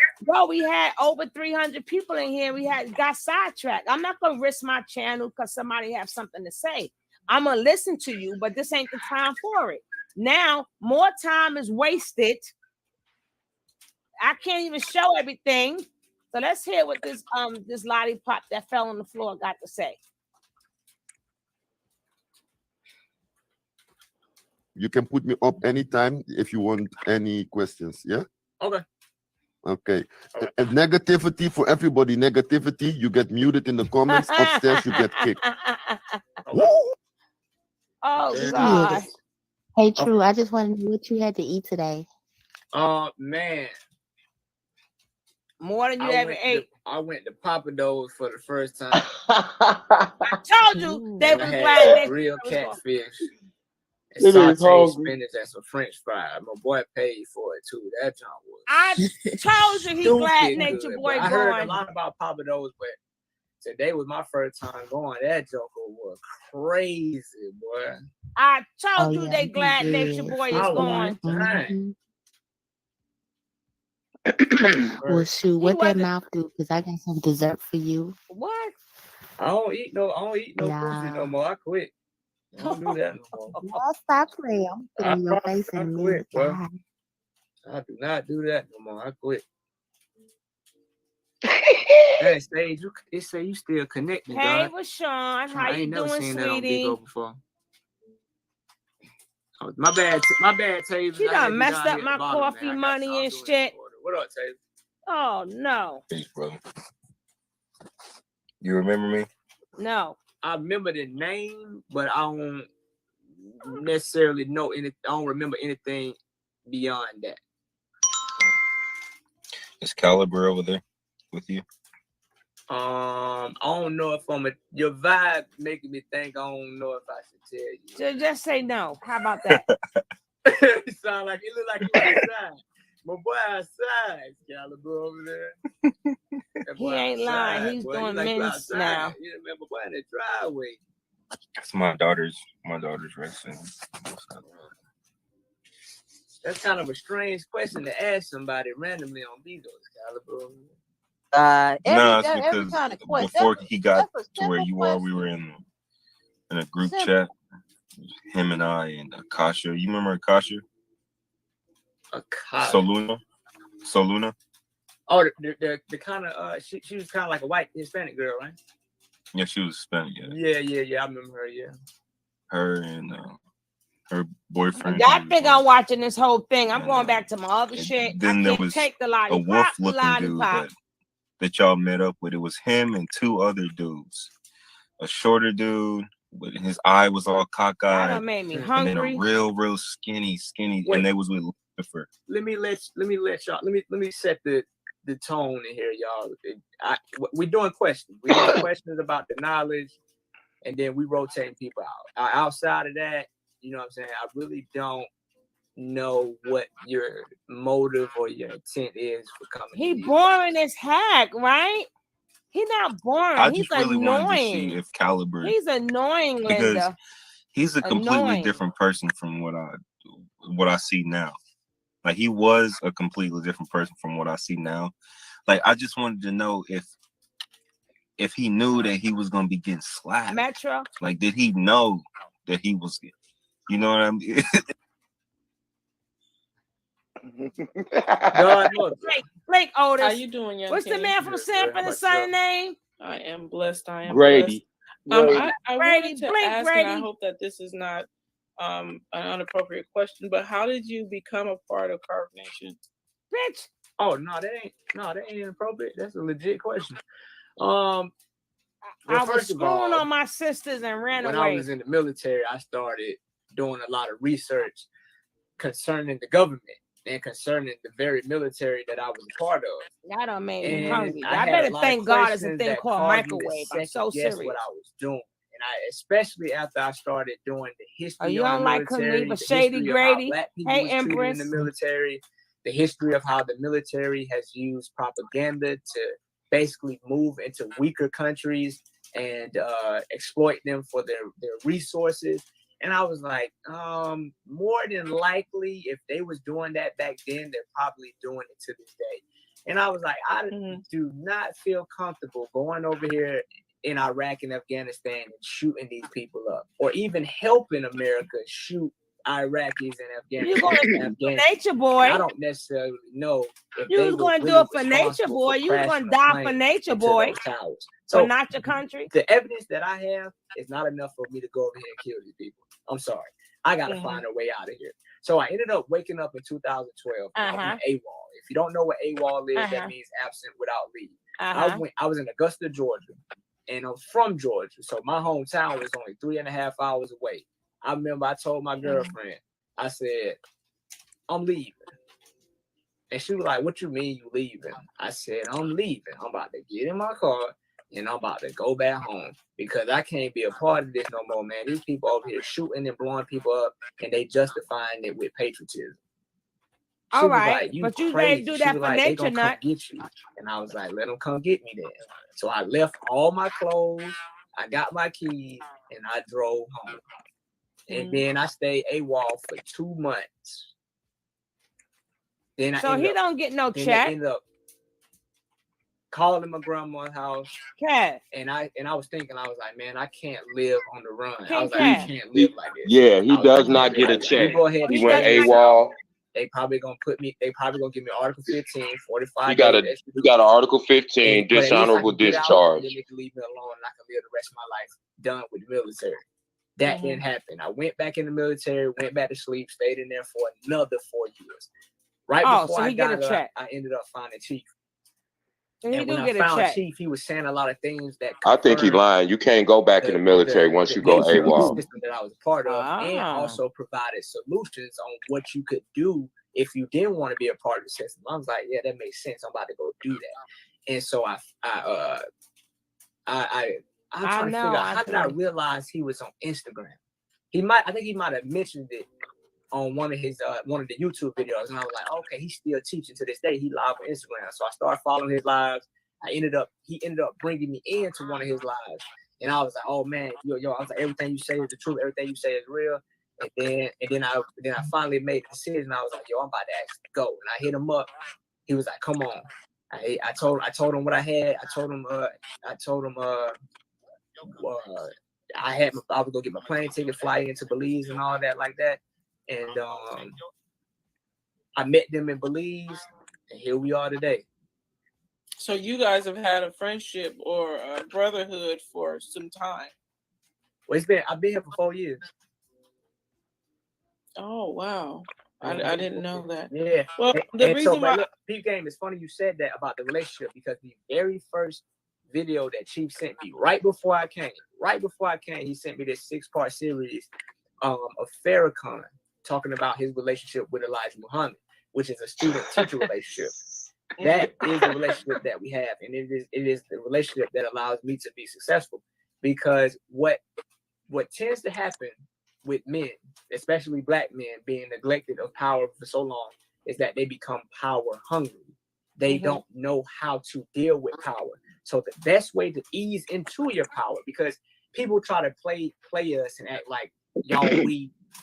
we had over 300 people in here. We got sidetracked. I'm not going to risk my channel because somebody have something to say. I'm going to listen to you, but this ain't the time for it. Now, more time is wasted. I can't even show everything. So let's hear what this lollipop that fell on the floor got to say. You can put me up anytime if you want any questions. Yeah. Okay. Okay. And negativity for everybody. Negativity. You get muted in the comments. Upstairs, you get kicked. Oh God. Hey, True. I just want to know what you had to eat today. Man. More than you ever ate. I went to Papa Do's for the first time. I told you they was glad they real catfish. It is Sauteed hungry. spinach and some French fries. My boy paid for it too. That joint was. I told you he glad Nature good, Boy I heard a going. lot about Papa Do's, but today was my first time going. That joker was crazy, boy. I told you they glad Nature Boy is going. Well, shoot, what that mouth do? Because I got some dessert for you. What? I don't eat no pussy no more. I quit. I don't do that no more. Oh, stop playing. I'm putting in your face in a minute. Bro. I do not do that no more. I quit. Hey, Sage, it say you still connected, Hey, God. Rashawn, how I you ain't never doing, seen that on Big sweetie? O before. Oh, my bad, Taylor. You done messed up my coffee money and shit. What up, Taylor? Oh no. Peace, brother. You remember me? No. I remember the name, but I don't necessarily know anything. I don't remember anything beyond that. Is Caliber over there with you? Um, I don't know if your vibe making me think. I don't know if I should tell you. Just say no. How about that? It sound like it look like you outside. My boy outside, Caliber over there. He ain't lying. He's doing men's now. You remember boy in the driveway. That's my daughter's racing. That's kind of a strange question to ask somebody randomly on Bezos, Caliber. No, it's because before he got to where you are, we were in a group chat. Him and I and Akasha. You remember Akasha? Akasha. Soluna. Oh, the kind of she was kind of like a white Hispanic girl, right? Yeah, she was Hispanic. Yeah. I remember her. Yeah. Her and her boyfriend. Y'all think I'm watching this whole thing? I'm going back to my other shit. Then I there can't was take the a lollipop. wolf-looking dude that y'all met up with. It was him and two other dudes. A shorter dude, but his eye was all cockeyed. That made me And hungry. then a real skinny, Wait. and they was with Lucifer. Let me y'all. Let me set the tone in here, y'all. We're doing questions. We're doing questions about the knowledge, and then we rotating people out. Outside of that, you know what I'm saying? I really don't know what your motive or your intent is for coming. He boring as heck, right? He's not boring. I He's just really wanted to see annoying. if Caliber, He's annoying, because Linda. he's a completely Annoying. different person from what I see now. Like, he was a completely different person from what I see now. Like, I just wanted to know if he knew that he was gonna be getting slapped. Metro. Like, did he know that he was? You know what I mean? God knows. Blake Otis. How you doing, young What's the king? man from Sanford and Son name? I am blessed. I am Grady. blessed. I Brady, wanted to Blake ask, Brady. and I hope that this is not an inappropriate question, but how did you become a part of Carbonation? Bitch. Oh no, that ain't inappropriate. That's a legit question. I was screwing on my sisters and ran when away. I was in the military, I started doing a lot of research concerning the government and concerning the very military that I was a part of. That done made me And hungry. I I had better a lot thank of God it's a questions thing that called caused me to microwave. I'm so second-guess serious. what I was doing. And I, especially after I started doing the history you of don't the like military, Khalifa the Shady history Grady? of how black people Hey, was treated in Empress. the military, the history of how the military has used propaganda to basically move into weaker countries and exploit them for their resources. And I was like, more than likely, if they was doing that back then, they're probably doing it to this day. And I was like, I do not feel comfortable going over here in Iraq and Afghanistan and shooting these people up, or even helping America shoot Iraqis and Afghanis. You going to do it for nature, boy. And I don't necessarily know if You they was were going to do really it for nature, responsible boy. for You was going crashing to a die plane for nature, into boy. those towers. So So not your country. the evidence that I have is not enough for me to go over here and kill these people. I'm sorry. I got to find a way out of here. So I ended up waking up in 2012. I went AWOL. If you don't know what AWOL is, that means absent without leave. I was in Augusta, Georgia, and I'm from Georgia. So my hometown was only 3.5 hours away. I remember I told my girlfriend, I said, I'm leaving. And she was like, what you mean you leaving? I said, I'm leaving. I'm about to get in my car and I'm about to go back home because I can't be a part of this no more, man. These people over here shooting and blowing people up and they justifying it with patriotism. She All was right, like, you but you crazy. ready to do She that was for like, they nature, gonna come nut? get you. And I was like, let them come get me then. So I left all my clothes, I got my keys, and I drove home. And then I stayed AWOL for 2 months. Then I So he don't get no check. They ended up calling my grandma's house. Cat. And I was thinking, I was like, man, I can't live on the run. King I was like, Cat. I can't live like this. Yeah, he I was does like, not get a you check. go ahead. He and went stay AWOL. They probably gonna put me. They probably gonna give me Article 15, 45. He got an Article 15 But at least I dishonorable can get out, discharge. and then they can leave me alone, and I can live the rest of my life done with the military. That didn't happen. I went back in the military, went back to sleep, stayed in there for another 4 years. Right before I got out, I ended up finding Chief. And when I found Chief, he was saying a lot of things that I think he's lying. You can't go back in the military once you go AWOL. system that I was a part of, and also provided solutions on what you could do if you didn't want to be a part of the system. I was like, yeah, that makes sense. I'm about to go do that. And so I'm trying to figure out how did I realize he was on Instagram. I think he might have mentioned it on one of the YouTube videos, and I was like, okay, he's still teaching to this day. He live on Instagram, so I started following his lives. He ended up bringing me into one of his lives, and I was like, oh man, yo, I was like, everything you say is the truth, everything you say is real. And then I finally made the decision. I was like, yo, I'm about to actually go, and I hit him up. He was like, come on. I told him what I had. I told him I was gonna get my plane ticket, fly into Belize, and all that like that. And I met them in Belize, and here we are today. So you guys have had a friendship or a brotherhood for some time. Well, I've been here for 4 years. Oh wow, I didn't know that. Yeah. Well, the reason why Peep Game, it's funny you said that about the relationship, because the very first video that Chief sent me right before I came, he sent me this 6-part series of Farrakhan talking about his relationship with Elijah Muhammad, which is a student-teacher relationship. That is the relationship that we have, and it is the relationship that allows me to be successful. Because what tends to happen with men, especially black men, being neglected of power for so long, is that they become power hungry. They don't know how to deal with power. So the best way to ease into your power, because people try to play us and act like y'all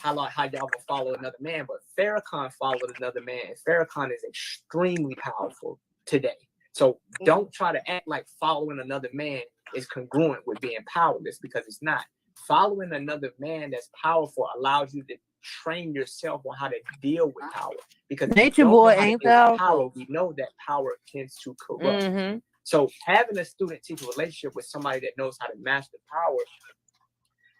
how y'all will follow another man, but Farrakhan followed another man, and Farrakhan is extremely powerful today. So don't try to act like following another man is congruent with being powerless, because it's not. Following another man that's powerful allows you to train yourself on how to deal with power. Because Nature Boy ain't power. powerful. We know that power tends to corrupt. So having a student-teacher relationship with somebody that knows how to master power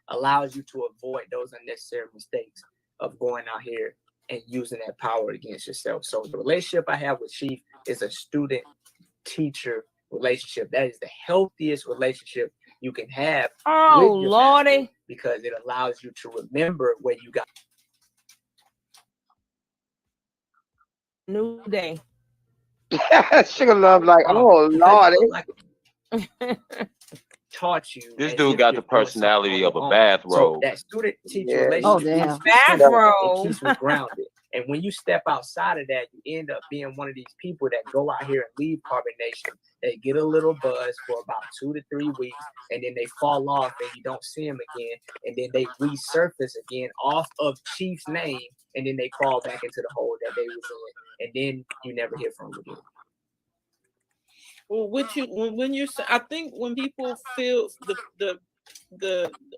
allows you to avoid those unnecessary mistakes of going out here and using that power against yourself. So the relationship I have with Chief is a student-teacher relationship. That is the healthiest relationship you can have. Oh, with your Lordy. master, because it allows you to remember where you got. New day. Sugar Love like, oh Lord. Taught you. This dude got the personality of a bathrobe. So that student-teacher relationship, Oh, damn. it keeps me grounded. And when you step outside of that, you end up being one of these people that go out here and leave Carbonation. They get a little buzz for about 2 to 3 weeks, and then they fall off, and you don't see them again. And then they resurface again off of Chief's name, and then they crawl back into the hole that they was in, and then you never hear from them again. Well, when you're, I think when people feel the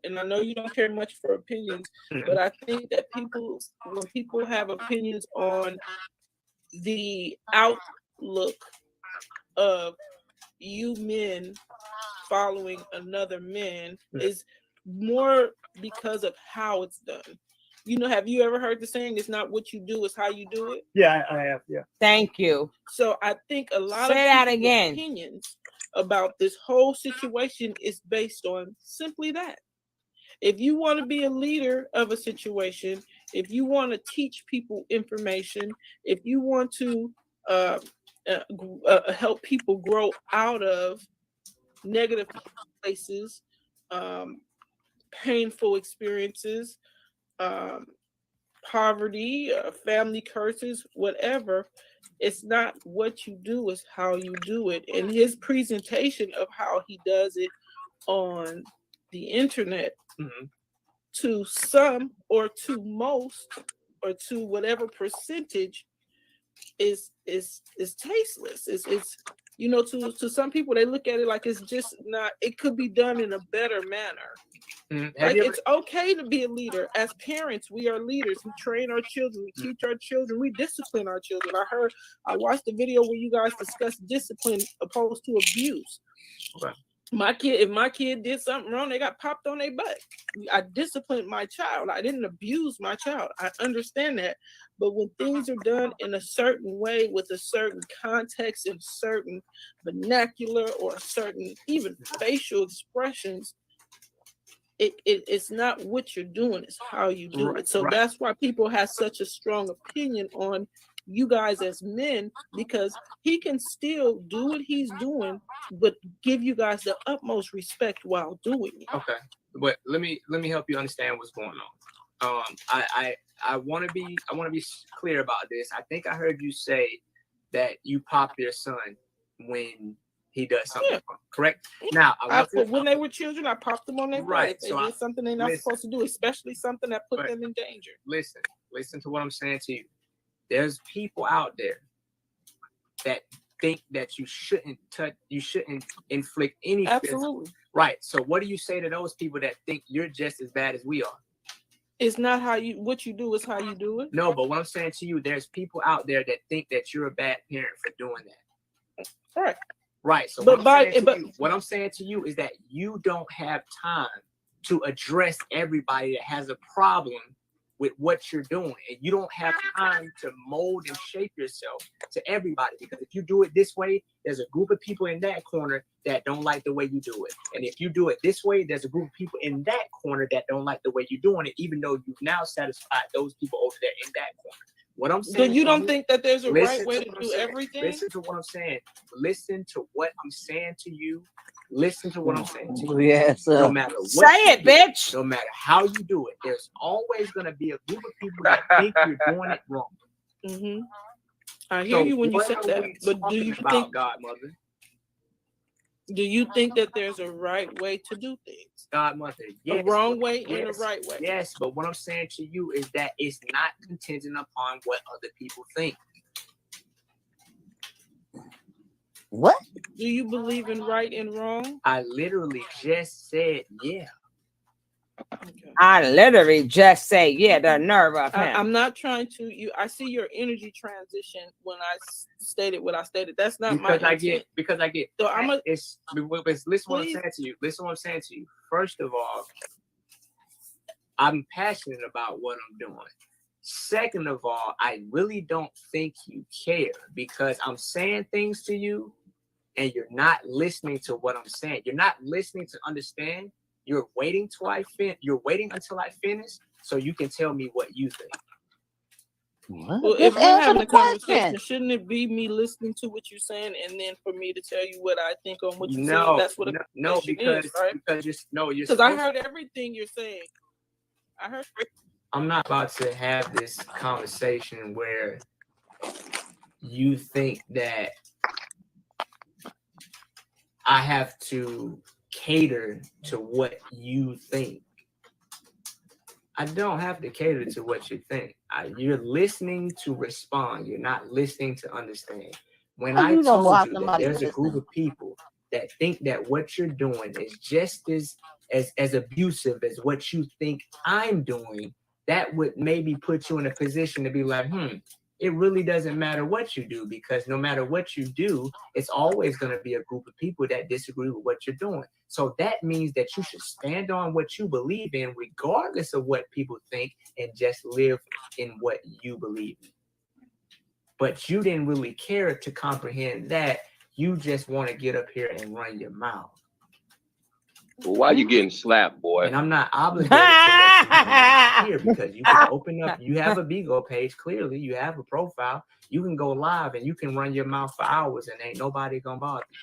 and I know you don't care much for opinions, but I think that when people have opinions on the outlook of you men following another man is more because of how it's done. You know, have you ever heard the saying, it's not what you do, it's how you do it? Yeah, I have, yeah. Thank you. So I think a lot Say of that again. opinions about this whole situation is based on simply that. If you want to be a leader of a situation, if you want to teach people information, if you want to help people grow out of negative places, painful experiences, poverty, family curses, whatever, it's not what you do, it's how you do it. And his presentation of how he does it on the internet, to some or to most or to whatever percentage is tasteless. It's you know, to some people, they look at it like it's just not, it could be done in a better manner. Like, it's okay to be a leader. As parents, we are leaders. We train our children, we teach our children, we discipline our children. I watched the video where you guys discussed discipline opposed to abuse. Okay. If my kid did something wrong, they got popped on their butt. I disciplined my child. I didn't abuse my child. I understand that. But when things are done in a certain way, with a certain context and certain vernacular or certain even facial expressions, it's not what you're doing, it's how you do it. So that's why people have such a strong opinion on you guys as men, because he can still do what he's doing, but give you guys the utmost respect while doing it. Okay, but let me help you understand what's going on. I want to be clear about this. I think I heard you say that you pop your son when he does something wrong, correct? Now, when they were children, I popped them on their butt. If they did something they're not supposed to do, especially something that put them in danger. Listen to what I'm saying to you. There's people out there that think that you shouldn't touch, you shouldn't inflict any Absolutely. Right. So what do you say to those people that think you're just as bad as we are? It's not what you do, is how you do it. No, but what I'm saying to you, there's people out there that think that you're a bad parent for doing that. Right. Right. So what I'm saying to you is that you don't have time to address everybody that has a problem with what you're doing, and you don't have time to mold and shape yourself to everybody, because if you do it this way, there's a group of people in that corner that don't like the way you do it, and if you do it this way, there's a group of people in that corner that don't like the way you're doing it, even though you've now satisfied those people over there in that corner. What I'm saying. So you don't think that there's a right way to do saying. everything? Listen to what I'm saying. Listen to what I'm saying to you. Listen to what I'm saying to you. Yes. No matter what Say it, do, bitch. No matter how you do it, there's always going to be a group of people that think you're doing it wrong. Mm-hmm. I hear you when you said that, but do you think, Godmother? Do you think that there's a right way to do things? Godmother, yes. A wrong way and a right way. Yes, but what I'm saying to you is that it's not contingent upon what other people think. What? Do you believe in right and wrong? I literally just said, yeah. Okay. I literally just say, yeah, the nerve of him. I'm not trying to. I see your energy transition when I stated what I stated. That's not because my I intent. get. So I'm a. Listen, what I'm saying to you. Listen, what I'm saying to you. First of all, I'm passionate about what I'm doing. Second of all, I really don't think you care because I'm saying things to you, and you're not listening to what I'm saying. You're not listening to understand. You're waiting You're waiting until I finish so you can tell me what you think. What? Well, if we're having a conversation, shouldn't it be me listening to what you're saying and then for me to tell you what I think on what you're saying? That's what a conversation is, right? Because I heard everything you're saying. I heard. I'm not about to have this conversation where you think that I have to cater to what you think. I don't have to cater to what you think. You're listening to respond. You're not listening to understand. When I told you that there's a group of people that think that what you're doing is just as abusive as what you think I'm doing, that would maybe put you in a position to be like, it really doesn't matter what you do, because no matter what you do, it's always going to be a group of people that disagree with what you're doing. So that means that you should stand on what you believe in, regardless of what people think, and just live in what you believe in. But you didn't really care to comprehend that. You just want to get up here and run your mouth. Well, why you getting slapped, boy? And I'm not obligated to let you here because you can open up. You have a Bigo page. Clearly, you have a profile. You can go live and you can run your mouth for hours, and ain't nobody gonna bother you.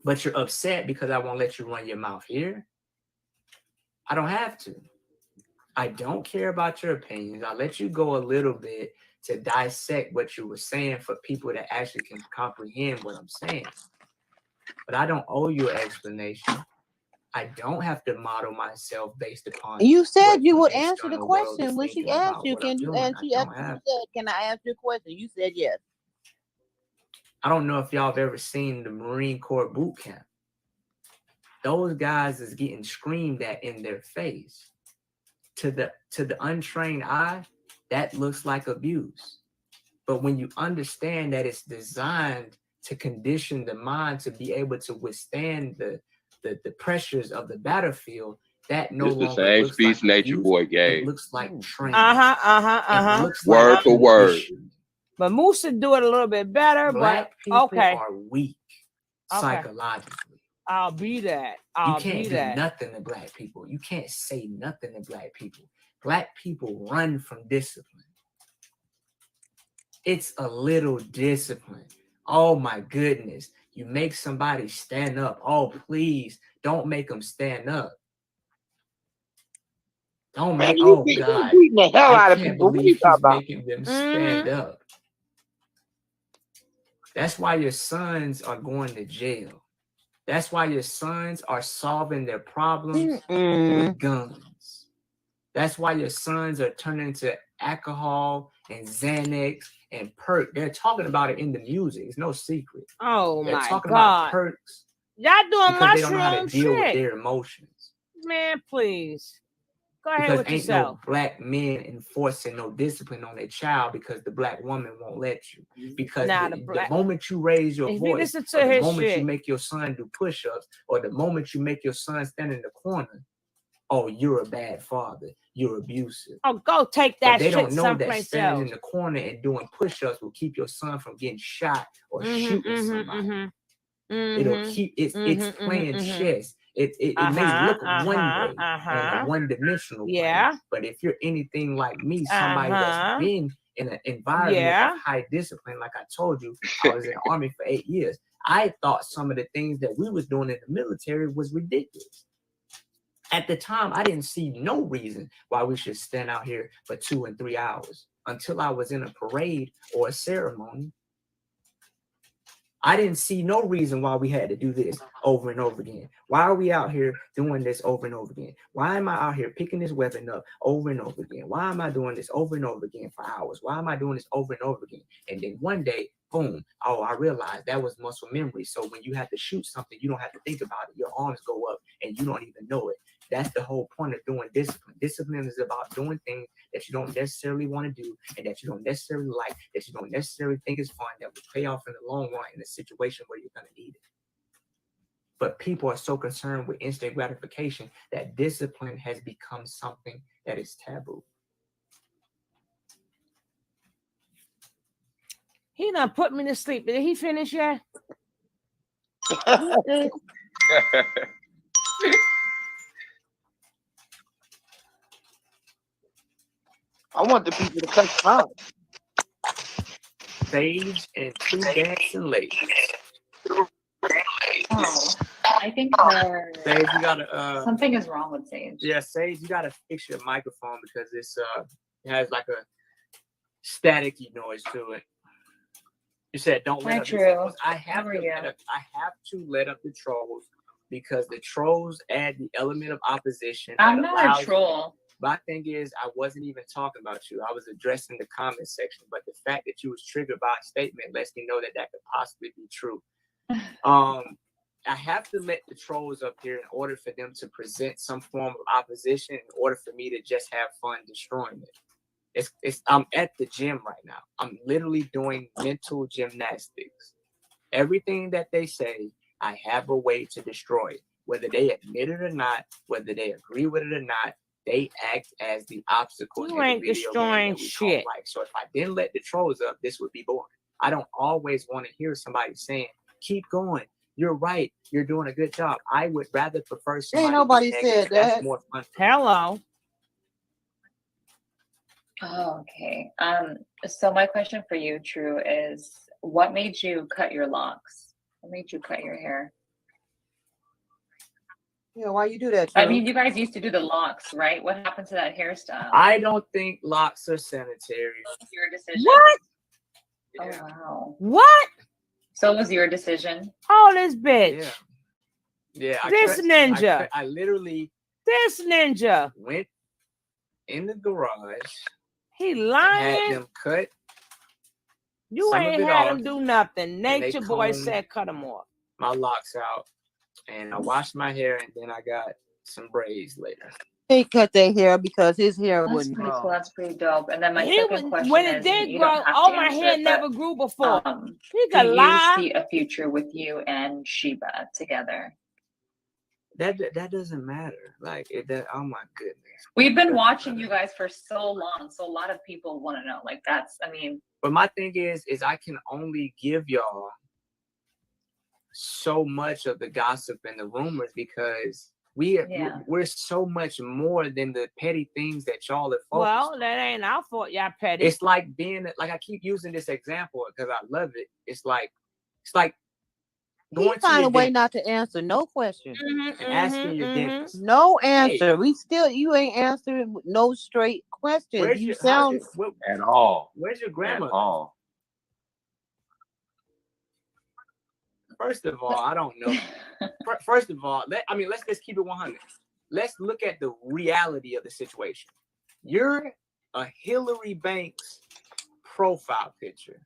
But you're upset because I won't let you run your mouth here. I don't have to. I don't care about your opinions. I'll let you go a little bit to dissect what you were saying for people that actually can comprehend what I'm saying. But I don't owe you an explanation. I don't have to model myself based upon. You said you would answer the question when she asked you. Can you? And she asked you, "Can I ask you a question?" You said yes. I don't know if y'all have ever seen the Marine Corps boot camp. Those guys is getting screamed at in their face. To the untrained eye, that looks like abuse. But when you understand that it's designed to condition the mind to be able to withstand the pressures of the battlefield, that no longer looks the same speech like Nature Boy gave. It looks like training. It looks word like for word. But Musa do it a little bit better. Black but people okay, are weak psychologically. I'll be that. You can't do nothing to black people. You can't say nothing to black people. Black people run from discipline. It's a little discipline. Oh my goodness. You make somebody stand up. Oh, please don't make them stand up. Don't make, oh God. The hell out I of can't people. What believe you he's talking about? making them stand up. That's why your sons are going to jail. That's why your sons are solving their problems with guns. That's why your sons are turning to alcohol and Xanax and perk. They're talking about it in the music. It's no secret. Oh They're my talking God. about perks. Y'all doing because they don't know how to mushroom deal with shit. their emotions. Man, please. Go ahead Because with ain't yourself. no black men enforcing no discipline on their child because the black woman won't let you. Because the moment you raise your voice, or the moment you make your son do push-ups, or the moment you make your son stand in the corner, oh, you're a bad father. You're abusive. Oh, go take that But they shit don't know that someplace standing else. in the corner and doing push-ups will keep your son from getting shot or shooting somebody. It'll keep it's playing chess. It may look one way on a one-dimensional plane, but if you're anything like me, somebody that's been in an environment of high discipline, like I told you, I was in the Army for 8 years. I thought some of the things that we was doing in the military was ridiculous. At the time, I didn't see no reason why we should stand out here for 2 and 3 hours until I was in a parade or a ceremony. I didn't see no reason why we had to do this over and over again. Why are we out here doing this over and over again? Why am I out here picking this weapon up over and over again? Why am I doing this over and over again for hours? Why am I doing this over and over again? And then one day, boom, oh, I realized that was muscle memory. So when you have to shoot something, you don't have to think about it. Your arms go up and you don't even know it. That's the whole point of doing discipline. Discipline is about doing things that you don't necessarily want to do and that you don't necessarily like, that you don't necessarily think is fun, that will pay off in the long run in a situation where you're going to need it. But people are so concerned with instant gratification that discipline has become something that is taboo. He done put me to sleep. Did he finish yet? I want the people to cut them out. Sage and 2 dancing ladies. Oh, I think her Sage, you gotta something is wrong with Sage. Yeah, Sage, you gotta fix your microphone because it's it has like a staticky noise to it. You said don't let up the trolls. I have to let up the trolls because the trolls add the element of opposition. I'm not a troll. My thing is, I wasn't even talking about you. I was addressing the comment section, but the fact that you was triggered by a statement lets me know that that could possibly be true. I have to let the trolls up here in order for them to present some form of opposition, in order for me to just have fun destroying it. I'm at the gym right now. I'm literally doing mental gymnastics. Everything that they say, I have a way to destroy it. Whether they admit it or not, whether they agree with it or not, they act as the obstacle. You ain't destroying shit. Like. So if I didn't let the trolls up, this would be boring. I don't always want to hear somebody saying, keep going. You're right. You're doing a good job. I would rather prefer somebody. Ain't nobody said that. That's more fun. Hello. Oh, okay. So my question for you, True, is what made you cut your locks? What made you cut your hair? Yeah, why you do that, True? I mean, you guys used to do the locks, right? What happened to that hairstyle? I don't think locks are sanitary. Your decision. What? Oh, wow. What? So it was your decision? Oh, this bitch. Yeah. This ninja. I literally. This ninja went in the garage. He lying. Had them cut. You ain't had him do nothing. Nature boy said cut him off. My locks out. And I washed my hair and then I got some braids later. He cut their hair because his hair That's wouldn't pretty grow. cool. That's pretty dope. And then my second question when is, it did you grow, don't have all to my answer hair it, never but, grew before. He do could you lie. see a future with you and Sheba together? That doesn't matter. Like oh my goodness. We've been watching you guys for so long, so a lot of people want to know. Like But my thing is I can only give y'all so much of the gossip and the rumors because we're so much more than the petty things that y'all are focused on. That ain't our fault. Y'all petty. It's like being like I keep using this example because I love it. It's like He find a way not to answer no question. And asking your dentist. No answer. You ain't answering no straight questions. You sound at all. Where's your grandma? At all. First of all, I don't know. First of all, let's just keep it 100. Let's look at the reality of the situation. You're a Hillary Banks profile picture.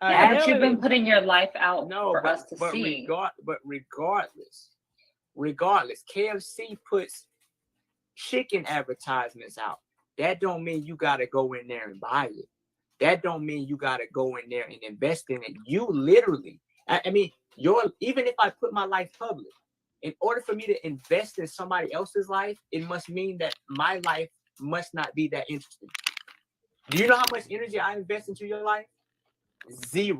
but you've been putting your life out for us to see. Regardless, KFC puts chicken advertisements out. That don't mean you gotta go in there and buy it. That don't mean you gotta go in there and invest in it. You literally, even if I put my life public, in order for me to invest in somebody else's life, it must mean that my life must not be that interesting. Do you know how much energy I invest into your life? 0.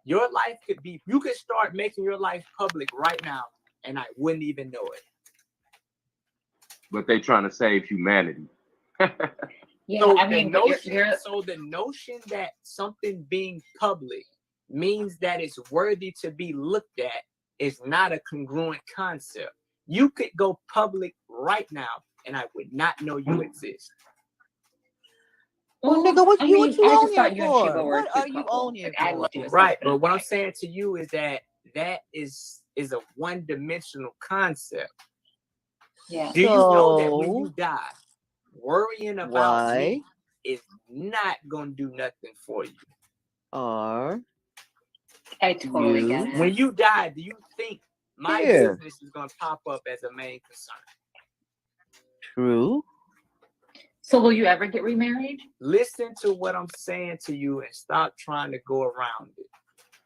Your life you could start making your life public right now and I wouldn't even know it. But they trying to save humanity. Yeah, So I mean, so the notion that something being public means that it's worthy to be looked at is not a congruent concept. You could go public right now, and I would not know you exist. Well, nigga, what you I on just here thought you and Sheba for? were a What cute are you couple. on here I for? love you as Right, husband but what I'm and wife. saying to you is that is a one-dimensional concept. Yeah. Do you know that when So you die, worrying about why me is not gonna do nothing for you? are I totally get you it. When you die, do you think my here? business is gonna pop up as a main concern? True. So will you ever get remarried? Listen to what I'm saying to you and stop trying to go around it.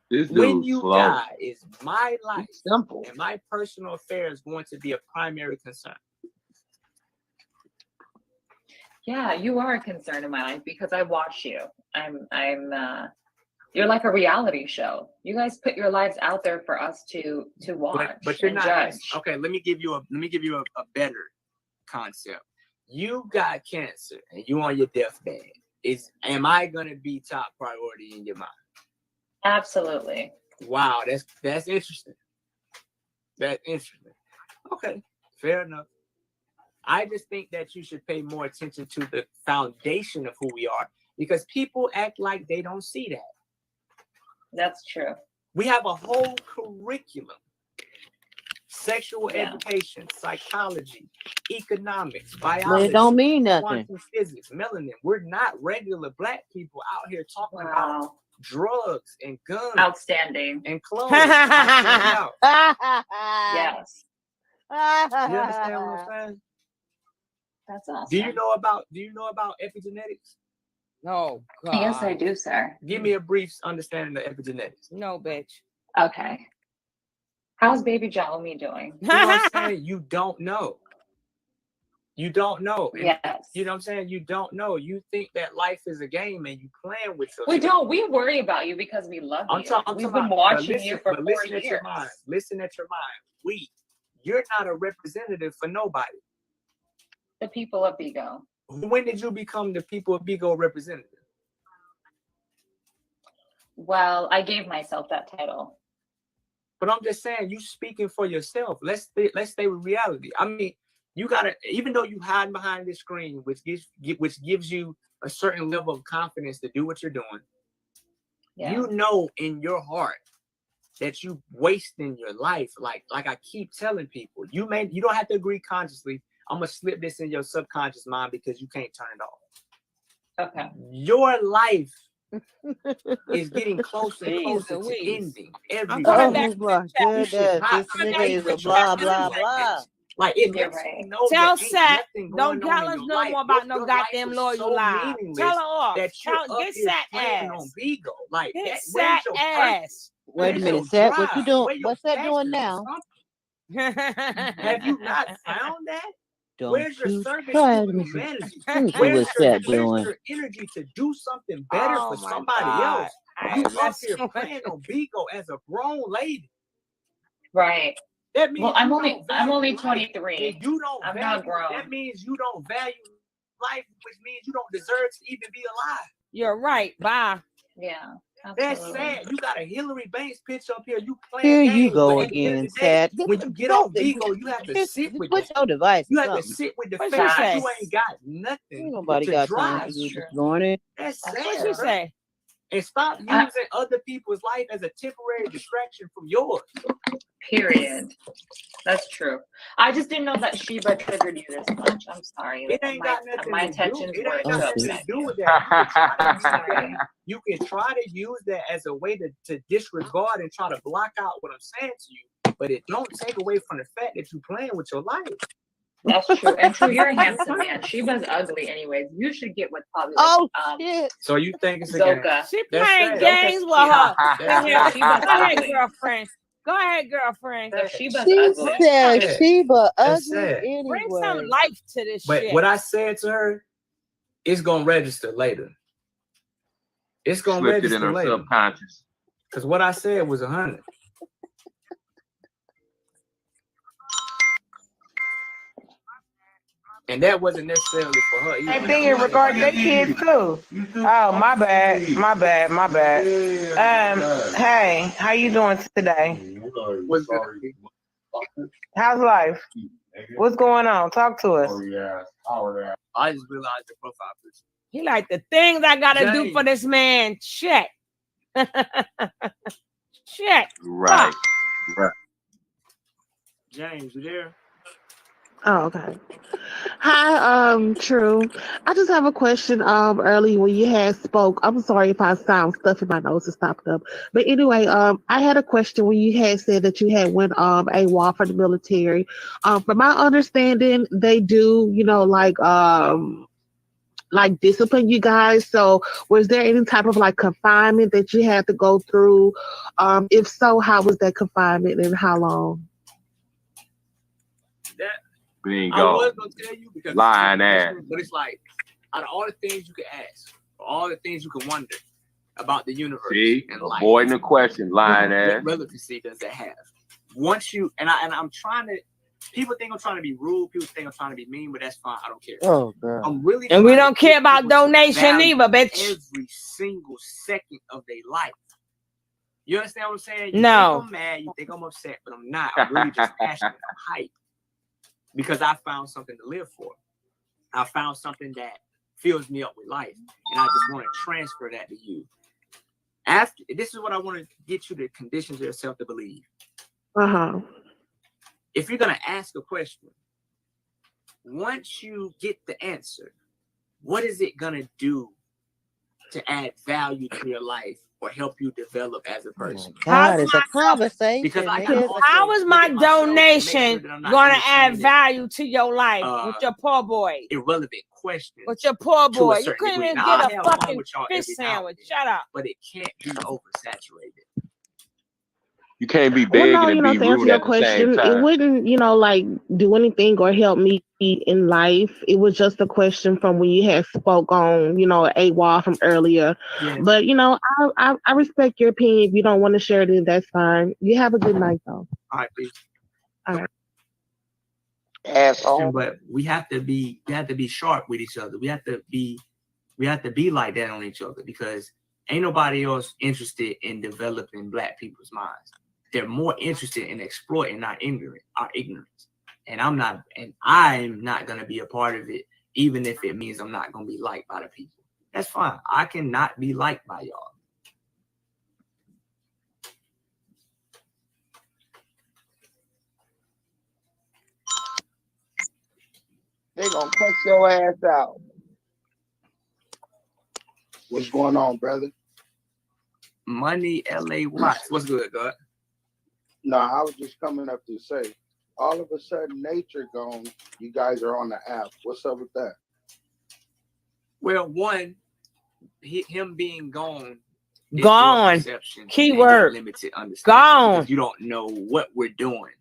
This When dude's you slow. die, is my life Simple. and my personal affairs going to be a primary concern? Yeah, you are a concern in my life because I watch you. You're like a reality show. You guys put your lives out there for us to watch But you're and not judge. okay. Let me give you a better concept. You got cancer and you on your deathbed. Am I gonna be top priority in your mind? Absolutely. Wow, that's interesting. That's interesting. Okay, fair enough. I just think that you should pay more attention to the foundation of who we are, because people act like they don't see that. That's true. We have a whole curriculum: sexual Yeah. education, psychology, economics, But biology, it don't mean nothing. quantum physics, melanin. We're not regular black people out here talking about Wow. drugs and guns Outstanding. and clothes. Out. Yes. You understand what I'm saying? That's awesome. Do you know about epigenetics? Oh God. Yes, I do, sir. Give me a brief understanding of epigenetics. No, bitch. Okay. How's baby Jalmi doing? You know what I'm saying? You don't know. You don't know. And Yes. you know what I'm saying? You don't know. You think that life is a game and you playing with yourself. We don't. We worry about you because we love you. We've been watching you for 4 listen years. at your mind. Listen at your mind. You're not a representative for nobody. The people of Bigo. When did you become the people of Bigo representative? Well, I gave myself that title. But I'm just saying, you speaking for yourself. Let's stay with reality. I mean, you gotta, even though you hide behind this screen, which gives you a certain level of confidence to do what you're doing. Yeah. You know in your heart that you wasting your life. Like I keep telling people, you don't have to agree consciously. I'm gonna slip this in your subconscious mind because you can't turn it off. Okay. Your life is getting closer and closer to ending every I'm day. coming back. Oh my goodness, this nigga is a blah blah blah. Like it lets you know Tell that ain't Sat, nothing don't going on tell in us your no life. more about no Your life goddamn is lawyer so live. meaningless Tell her off. that you're up Get here Sat playing on ass. Bigo. Like Get that, Sat where's your ass. purpose? Wait a Where's minute, your Sat, what you drive? doing? Where your What's that doing passion now? Have you not found that? Don't Where's your you service try to to humanity? Let me see Where's what's that doing. your energy to do something better Oh for my somebody God. else? You up That's here so playing on Bigo as a grown lady. Right. That means Well, I'm you only don't value life. 23. If you don't I'm value, not grown. that means you don't value life, which means you don't deserve to even be alive. You're right. Bye. Yeah. That's Absolutely. sad. You got a Hillary Banks picture up here. You Here playing you games, go but at the end again, of the day, Sad. when you get on Bigo, you have to sit with Put your device you or have to something. sit with the What fact she that say? you ain't got Ain't nothing nobody to got time drive. for you this morning. That's sad. What she bro. say? And stop using other people's life as a temporary distraction from yours. Period. That's true. I just didn't know that Sheba triggered you this much. I'm sorry. It ain't got nothing My to do. intentions It were ain't to got nothing to upset do you. with that. Sorry. You can try to use that as a way to disregard and try to block out what I'm saying to you, but it don't take away from the fact that you're playing with your life. That's true. And true, you're a handsome man. Sheba's ugly anyways. You should get with probably shit. So you think it's a game? Zoka. She That's playing sad. games with her. That's Go ahead, Sheba's ugly. girlfriend. Go ahead, girlfriend. So Sheba's She ugly. said sad. Sheba That's ugly sad. Bring some anyway. life to this But shit. what I said to her, it's gonna register later. It's gonna Slipped it in register her later. subconscious. Because what I said was 100. And that wasn't necessarily for her either. Same thing in regard to their kids too. Oh, my bad. Hey, how you doing today? What's good? How's life? What's going on? Talk to us. I just realized the profile picture. He like the things I gotta do for this man. Check. Check. Right. Right. James, you there? Oh, okay. Hi, True. I just have a question. Earlier when you had spoke, I'm sorry if I sound stuffy, my nose is stopped up. But anyway, I had a question when you had said that you had went AWOL for the military. From my understanding, they do, like discipline you guys. So was there any type of like confinement that you had to go through? If so, how was that confinement and how long? Bingo. I was gonna tell you because lying ass. But it's like out of all the things you can ask, all the things you can wonder about the universe. See, and life, avoiding the question, lying ass. What relevancy does that have? Once you I'm trying to. People think I'm trying to be rude. People think I'm trying to be mean, but that's fine. I don't care. Oh God. I'm really. And we don't care about donation either, bitch. Every single second of their life. You understand what I'm saying? You No. think I'm mad. You think I'm upset, but I'm not. I'm really just passionate. I'm hyped. Because I found something to live for. I found something that fills me up with life. And I just want to transfer that to you. This is what I want to get you to condition yourself to believe. Uh-huh. If you're going to ask a question, once you get the answer, what is it going to do to add value to your life or help you develop as a person? God, it's a conversation. Because how is my donation going to add value to your life with your poor boy? Irrelevant questions. With your poor to a boy. You certain couldn't degree. even Now, get I a have fun fucking with y'all fish every now sandwich. and then, Shut up. But it can't be oversaturated. You can't be Well, big no, and be to answer rude your at the same question, it time. wouldn't, like do anything or help me in life. It was just a question from when you had spoke on, AWOL from earlier. Yes. But I respect your opinion. If you don't want to share it, that's fine. You have a good night, though. All right, please. All right. Asshole. But we have to be sharp with each other. We have to be like that on each other because ain't nobody else interested in developing Black people's minds. They're more interested in exploiting our ignorance. And I'm not gonna be a part of it, even if it means I'm not gonna be liked by the people. That's fine. I cannot be liked by y'all. They gonna cut your ass out. What's going on, brother? Money, LA Watts. What's good, God? No, I was just coming up to say, all of a sudden, nature gone. You guys are on the app. What's up with that? Well, one, him being gone. Gone. Keyword. Limited understanding. Gone. You don't know what we're doing.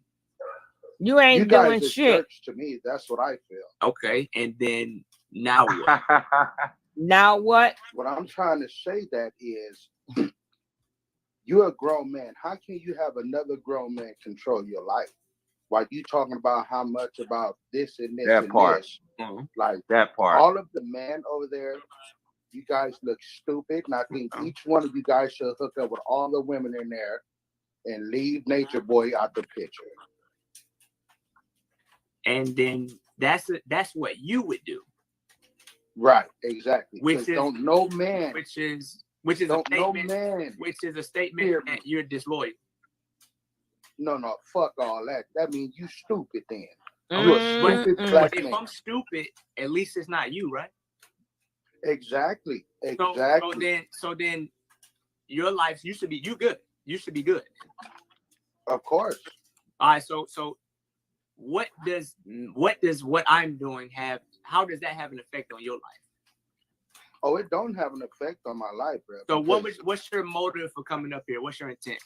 You ain't you guys doing are shit. jerks to me. That's what I feel. Okay, and then now what? Now what? What I'm trying to say that is, you're a grown man. How can you have another grown man control your life? While you talking about how much about this and this That and part. this. Mm-hmm. Like that part. All of the men over there, you guys look stupid. And I think each one of you guys should hook up with all the women in there and leave Nature Boy out the picture. And then that's what you would do. Right, exactly. Which is don't no man. Which is a statement. Which is a statement that you're disloyal. No, fuck all that. That means you stupid then. You're a stupid black But if man. I'm stupid, at least it's not you, right? Exactly. So then your life you should be good. You should be good. Of course. All right, so what does what I'm doing have? How does that have an effect on your life? Oh, it don't have an effect on my life, bro. So what's your motive for coming up here? What's your intent?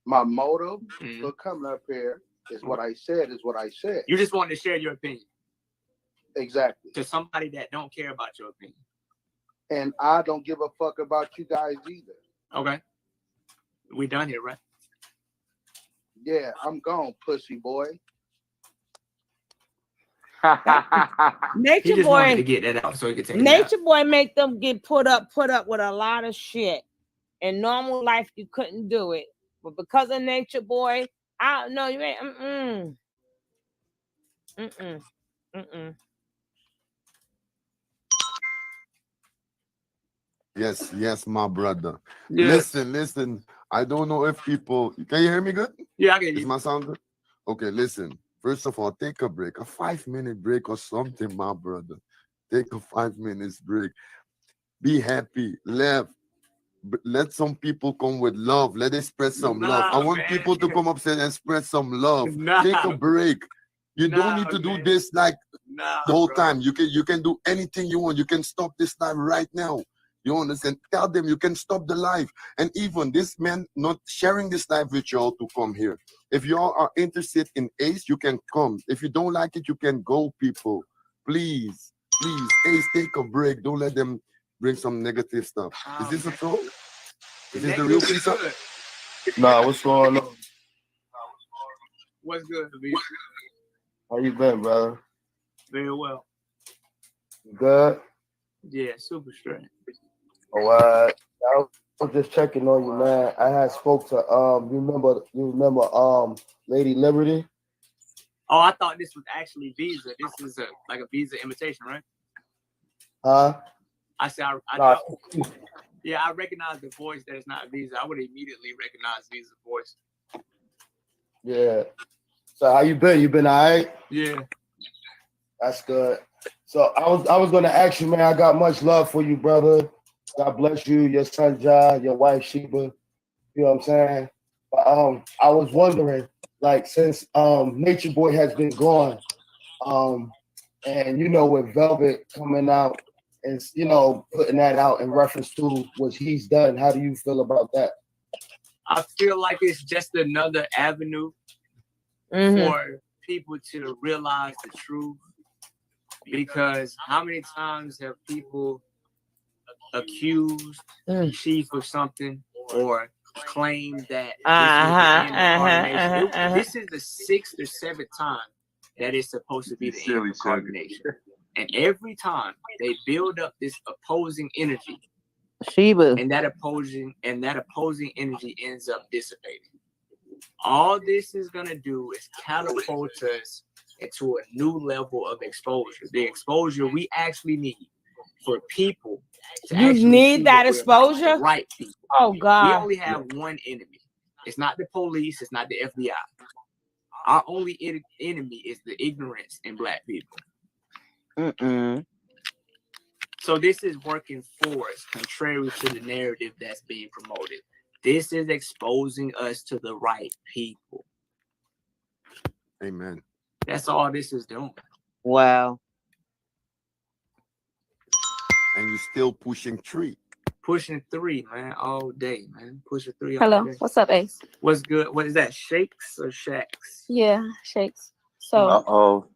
My motive for coming up here is what I said. You just wanted to share your opinion. Exactly. To somebody that don't care about your opinion. And I don't give a fuck about you guys either. Okay. We done here, right? Yeah, I'm gone, pussy boy. Nature just wanted to Boy, get that out so he could take it out. Nature Boy make them get put up with a lot of shit. In normal life, you couldn't do it, but because of Nature Boy, I don't know, you ain't. Yes, my brother. Yes. Listen. I don't know if people can you hear me good? Yeah, I can hear Is you. my sound good? Okay, listen. First of all, take a break, a 5-minute break or something, my brother. Take a 5 minutes break. Be happy. Laugh. Let some people come with love. Let express some love. I want people to come upstairs and express some love. Take a break. You don't need to do this like the whole time. You can do anything you want. You can stop this time right now. You understand? Tell them you can stop the life. And even this man not sharing this life with y'all to come here. If y'all are interested in Ace, you can come. If you don't like it, you can go, people. Please. Ace, take a break. Don't let them bring some negative stuff. Is this a troll? Is this the real pizza? Nah, what's going on? What's good, B? How you been, brother? Very well. You good? Yeah, super straight. Oh, I was just checking on you, man. I had spoke to you remember Lady Liberty? Oh, I thought this was actually Visa. This is like a Visa imitation, right? Huh? I said, Nah. yeah, I recognize the voice that is not Visa. I would immediately recognize Visa's voice. Yeah. So how you been? You been all right? Yeah. That's good. So I was gonna ask you, man. I got much love for you, brother. God bless you, your son John, your wife Sheba. You know what I'm saying? But, I was wondering, like, since Nature Boy has been gone, and with Velvet coming out and putting that out in reference to what he's done, how do you feel about that? I feel like it's just another avenue for people to realize the truth. Because how many times have people accused Chief of something or claimed that this was the end of Carbonation? This is the 6th or 7th time that it's supposed to be the end of Carbonation. And every time they build up this opposing energy, Sheba. and that opposing energy ends up dissipating. All this is gonna do is catapult us into a new level of exposure. The exposure we actually need for people to You need that exposure? Right people. Oh God. We only have one enemy. It's not the police, it's not the FBI. Our only enemy is the ignorance in Black people. So this is working for us, contrary to the narrative that's being promoted. This is exposing us to the right people. Amen. That's all this is doing. Wow. And you're still pushing 3. Pushing 3, man, all day, man. Pushing 3 all Hello, day. what's up, Ace? What's good? What is that? Shakes or shacks? Yeah, Shakes. So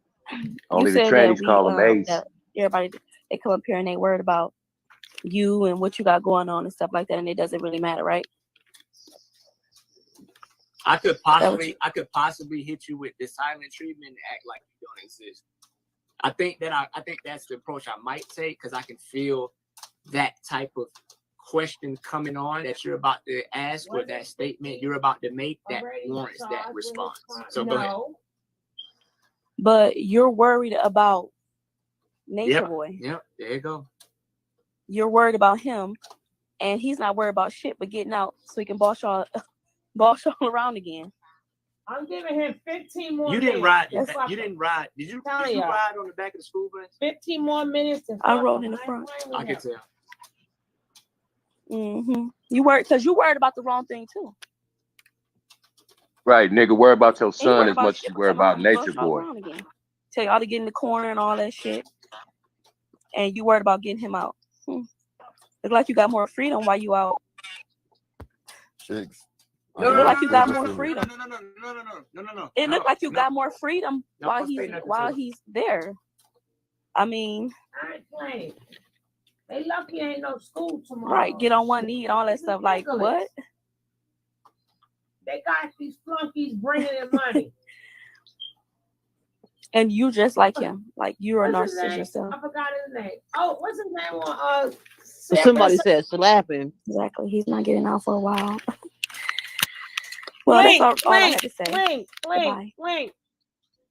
Only the you said trannies that call them Ace. that everybody they come up here and they worried about you and what you got going on and stuff like that, and it doesn't really matter, right? I could possibly hit you with the silent treatment and act like you don't exist. I think that's the approach I might take, because I can feel that type of question coming on that you're about to ask, or that statement you're about to make that warrants that response. So go ahead. But you're worried about Nature Boy. Yep, there you go. You're worried about him, and he's not worried about shit but getting out so he can boss y'all around again. I'm giving him 15 more You minutes. didn't ride. You didn't ride. Did you ride on the back of the school bus? 15 more minutes. I rode in the front. I can tell. You worried because you worried about the wrong thing too. Right, nigga, worry about your son as much as you worry about Nature Boy. Tell y'all to get in the corner and all that shit, and you worried about getting him out. Look like you got more freedom while you out. Shakes. It look like you got more freedom. No. It looked like you got more freedom while he's there. I mean, I ain't playing. They lucky ain't no school tomorrow. Right, get on one knee and all that stuff. Like what? They got these flunkies bringing in money. And you just like him. Like you're a What's his narcissist name? yourself. I forgot his name. Oh, what's his name on Somebody said slapping. Exactly. He's not getting out for a while. Well, that's all I had to say. Goodbye. Blink.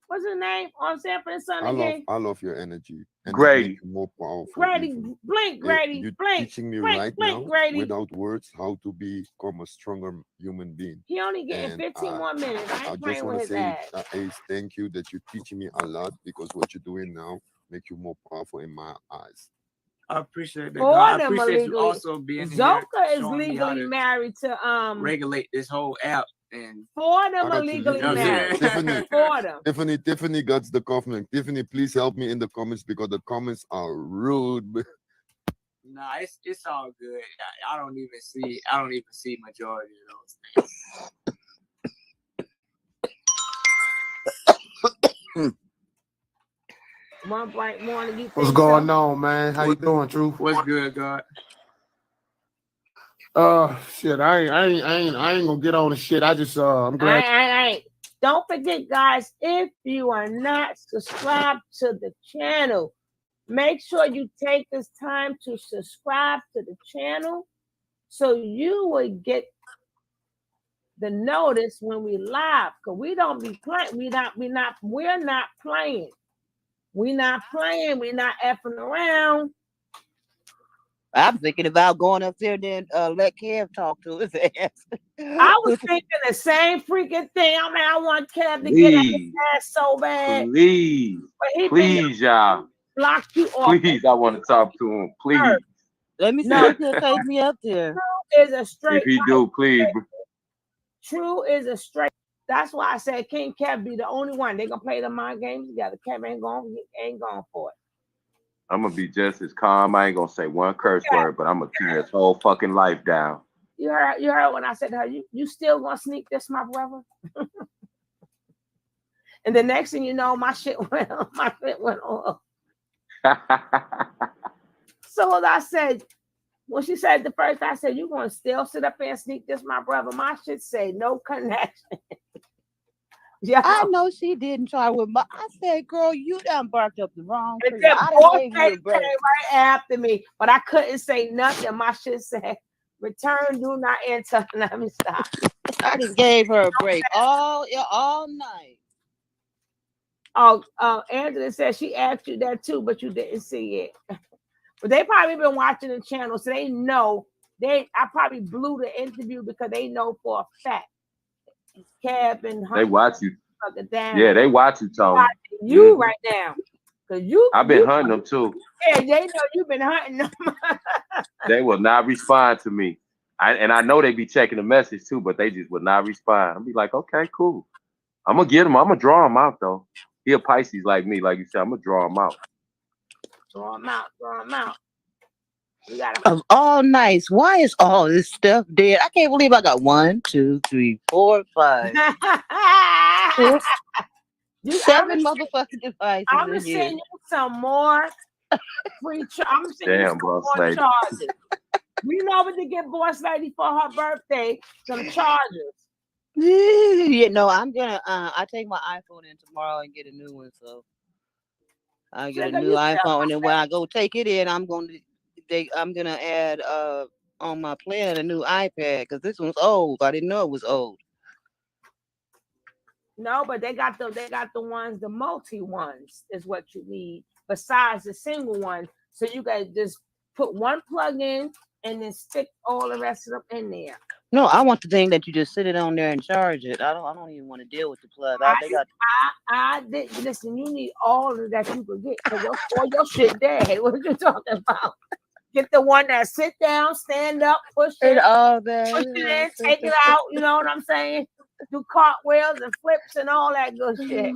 What's his name on Sanford and Son again? I love your energy. And Grady. it makes you more powerful. Grady, even. Blink, Grady, You're Blink. teaching me Blink, right Blink, now, Grady. without words, how to become a stronger human being. He only getting And 15 more minutes. I I ain't just playing want with to his say, ass. Ace, thank you that you're teaching me a lot, because what you're doing now make you more powerful in my eyes. I appreciate that. Four God. of I them are appreciate you legally. also being Zoka here, is showing me how legally to married to regulate this whole app. And 4 of them I are got you. legally married. Tiffany, 4 of them. Tiffany got the comment. Tiffany, please help me in the comments because the comments are rude. nah, it's all good. I don't even see majority of those things. One bright morning, you What's think going so? on, man? How you doing, Truth? What's good, God? Shit, I ain't gonna get on the shit. I just I'm glad. I. Don't forget, guys, if you are not subscribed to the channel, make sure you take this time to subscribe to the channel so you will get the notice when we live. Because we don't be playing. We're not playing. We're not playing. We're not effing around. I'm thinking about going up there and let Kev talk to his ass. I was thinking the same freaking thing. I mean, I want Kev to get out his ass so bad. Please, please, y'all. Block you off. Please, I want to talk to him. Please. Let me see if he'll take me up there. True is a straight. If he do, please. True is a straight. That's why I said King Kev be the only one. They gonna play the mind games together. Kev ain't going for it. I'm gonna be just as calm. I ain't gonna say one curse word, but I'm gonna tear his whole fucking life down. You heard when I said to her, you still gonna sneak this, my brother? And the next thing you know, my shit went on. So as I said, when she said the first, I said, you gonna still sit up there and sneak this, my brother? My shit say no connection. Yeah, I know she didn't try with my. I said, girl, you done barked up the wrong tree. I Both done gave you a break. came right after me, but I couldn't say nothing. My shit said, return, do not enter. Let me stop. I just gave her a break all night. Oh, Angela said she asked you that too, but you didn't see it. But they probably been watching the channel, so they know. I probably blew the interview because they know for a fact. Kevin, they watch you. Down. Yeah, they watch you, Tony. You right now, cause I've been hunting them too. Yeah, they know you've been hunting them. They will not respond to me. I know they be checking the message too, but they just would not respond. I'll be like, okay, cool. I'm gonna get him. I'm gonna draw him out though. He a Pisces like me, like you said. I'm gonna draw him out. Draw him out. Of all nights, why is all this stuff dead? I can't believe I got 1, 2, 3, 4, 5, 7 motherfucking devices. I'm gonna send you some more free. I'm sending you some more charges. We know what to get Boss Lady for her birthday. Some charges. You know, I'm gonna. I take my iPhone in tomorrow and get a new one. So I get a new iPhone, and then when I go take it in, I'm gonna add on my plan a new iPad because this one's old. I didn't know it was old. No, but they got the ones, the multi ones is what you need besides the single one. So you guys just put one plug in and then stick all the rest of them in there. No, I want the thing that you just sit it on there and charge it. I don't even want to deal with the plug. I didn't listen. You need all of that you could get because all your shit dead. What are you talking about? Get the one that sit down, stand up, push it, push it in, take it out. You know what I'm saying? Do cartwheels and flips and all that good shit.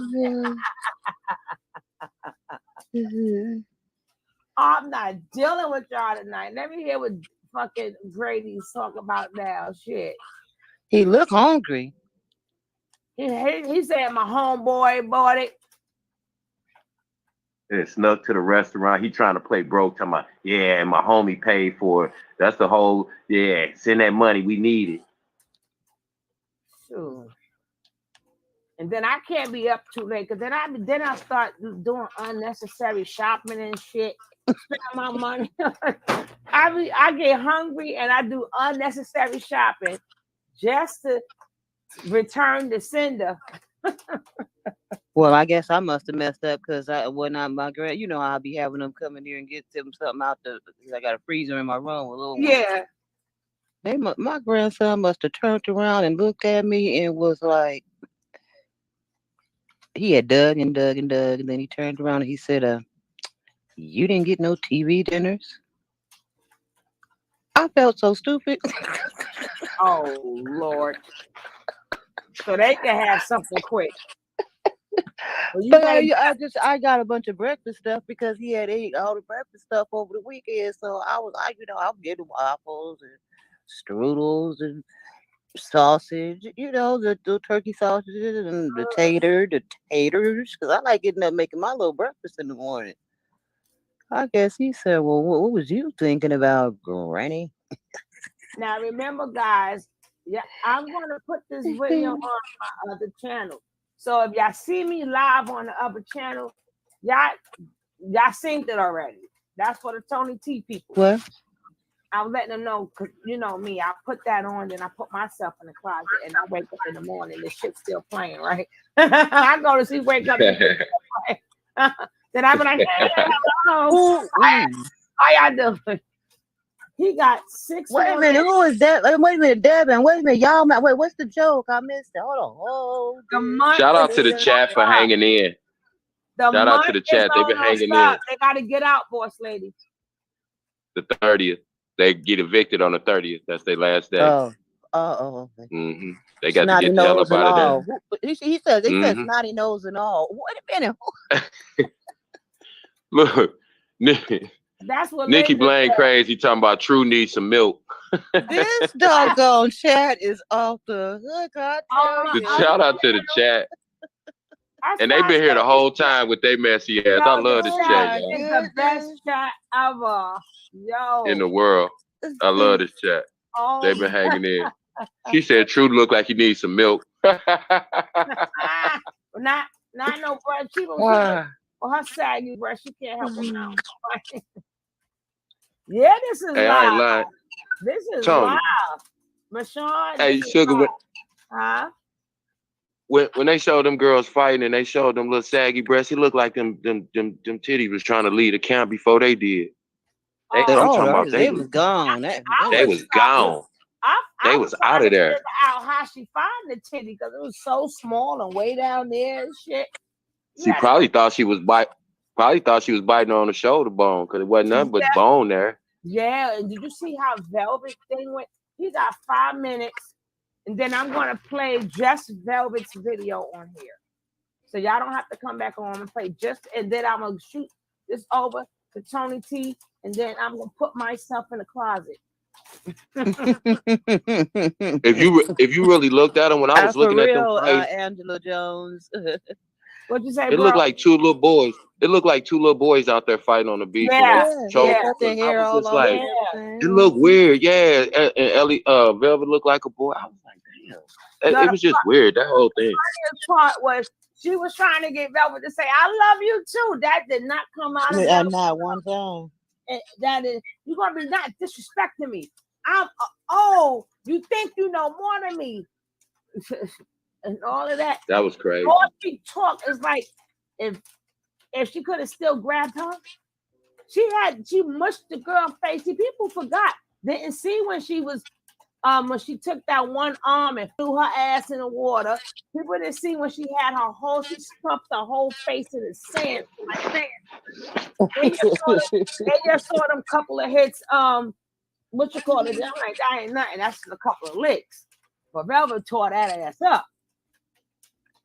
I'm not dealing with y'all tonight. Let me hear what fucking Grady's talking about now. Shit. He look hungry. He said my homeboy bought it. And snuck to the restaurant. He trying to play broke. Talking about, yeah, my homie paid for it. That's the whole, yeah, send that money. We need it. Sure. And then I can't be up too late because then I start doing unnecessary shopping and shit. Spend my money. I get hungry and I do unnecessary shopping just to return the sender. Well, I guess I must have messed up because my grand, I'll be having them come in here and get them something out because I got a freezer in my room with little ones. Yeah. My grandson must have turned around and looked at me and was like, he had dug and dug and dug, and then he turned around and he said, "You didn't get no TV dinners?" I felt so stupid. Oh Lord! So they can have something quick. But I got a bunch of breakfast stuff because he had ate all the breakfast stuff over the weekend. So I'm getting waffles and strudels and sausage, the turkey sausages and the taters, because I like getting up making my little breakfast in the morning. I guess he said, "Well, what was you thinking about, Granny?" Now remember, guys, I'm going to put this video on my other channel. So if y'all see me live on the other channel, y'all synced it already. That's for the Tony T people. What? I'm letting them know because you know me. I put that on, then I put myself in the closet, and I wake up in the morning. The shit's still playing, right? I go to sleep, wake up, and then I be like, "Hey, hello, how y'all doing?" He got 6. Wait a minute, who is that? Wait a minute, Devin. Wait a minute, y'all. Wait, what's the joke? I missed it. Hold on. Shout out to the chat for hanging in. Shout out to the chat. They've been hanging in. They got to get out, boss lady. The 30th. They get evicted on the 30th. That's their last day. Okay. Mm-hmm. They got Snotty to get the hell up nose and out all. of there. He said snotty nose and all. Wait a minute. Look, That's what Nikki Blaine crazy talking about True needs some milk. This doggone chat is off the hook. I tell you. Shout out to the chat. And they've been here the whole time with their messy ass. I love this chat, y'all. It's the best chat ever. Yo. In the world. I love this chat. Oh. They've been hanging in. She said True look like he needs some milk. not no bread. She was or her saggy breast. She can't help it now. Yeah, this is live. This is Tony. live. Mashawn. Hey, Sugar. Huh? When they showed them girls fighting and they showed them little saggy breasts, it looked like them titties was trying to lead a count before they did. I'm talking about they was gone. They was gone. They was out of there. Out how she find the titty because it was so small and way down there and shit. She probably thought she was biting on the shoulder bone because it wasn't nothing but bone there. Yeah, and did you see how Velvet thing went? He got 5 minutes, and then I'm gonna play just Velvet's video on here, so y'all don't have to come back on and play and then I'm gonna shoot this over to Tony T, and then I'm gonna put myself in the closet. If you really looked at them when I was looking at them fights, Angela Jones. What'd you say, it looked like two little boys. It looked like two little boys out there fighting on the beach. Got their hair all over. It looked weird. Yeah, and Ellie, Velvet looked like a boy. I was like, damn. It was just weird. That whole thing. The part was she was trying to get Velvet to say, "I love you too." That did not come out of Velvet. Not one time. That is, you're gonna be not disrespecting me. You think you know more than me. And all of that. That was crazy. All she talked is like if she could have still grabbed her, she mushed the girl's face. See, people forgot. Didn't see when she was when she took that one arm and threw her ass in the water. People didn't see when she had she stuffed her whole face in the sand. Like that. They just saw them couple of hits. What you call it? I'm like, that ain't nothing. That's a couple of licks. But Velvet tore that ass up.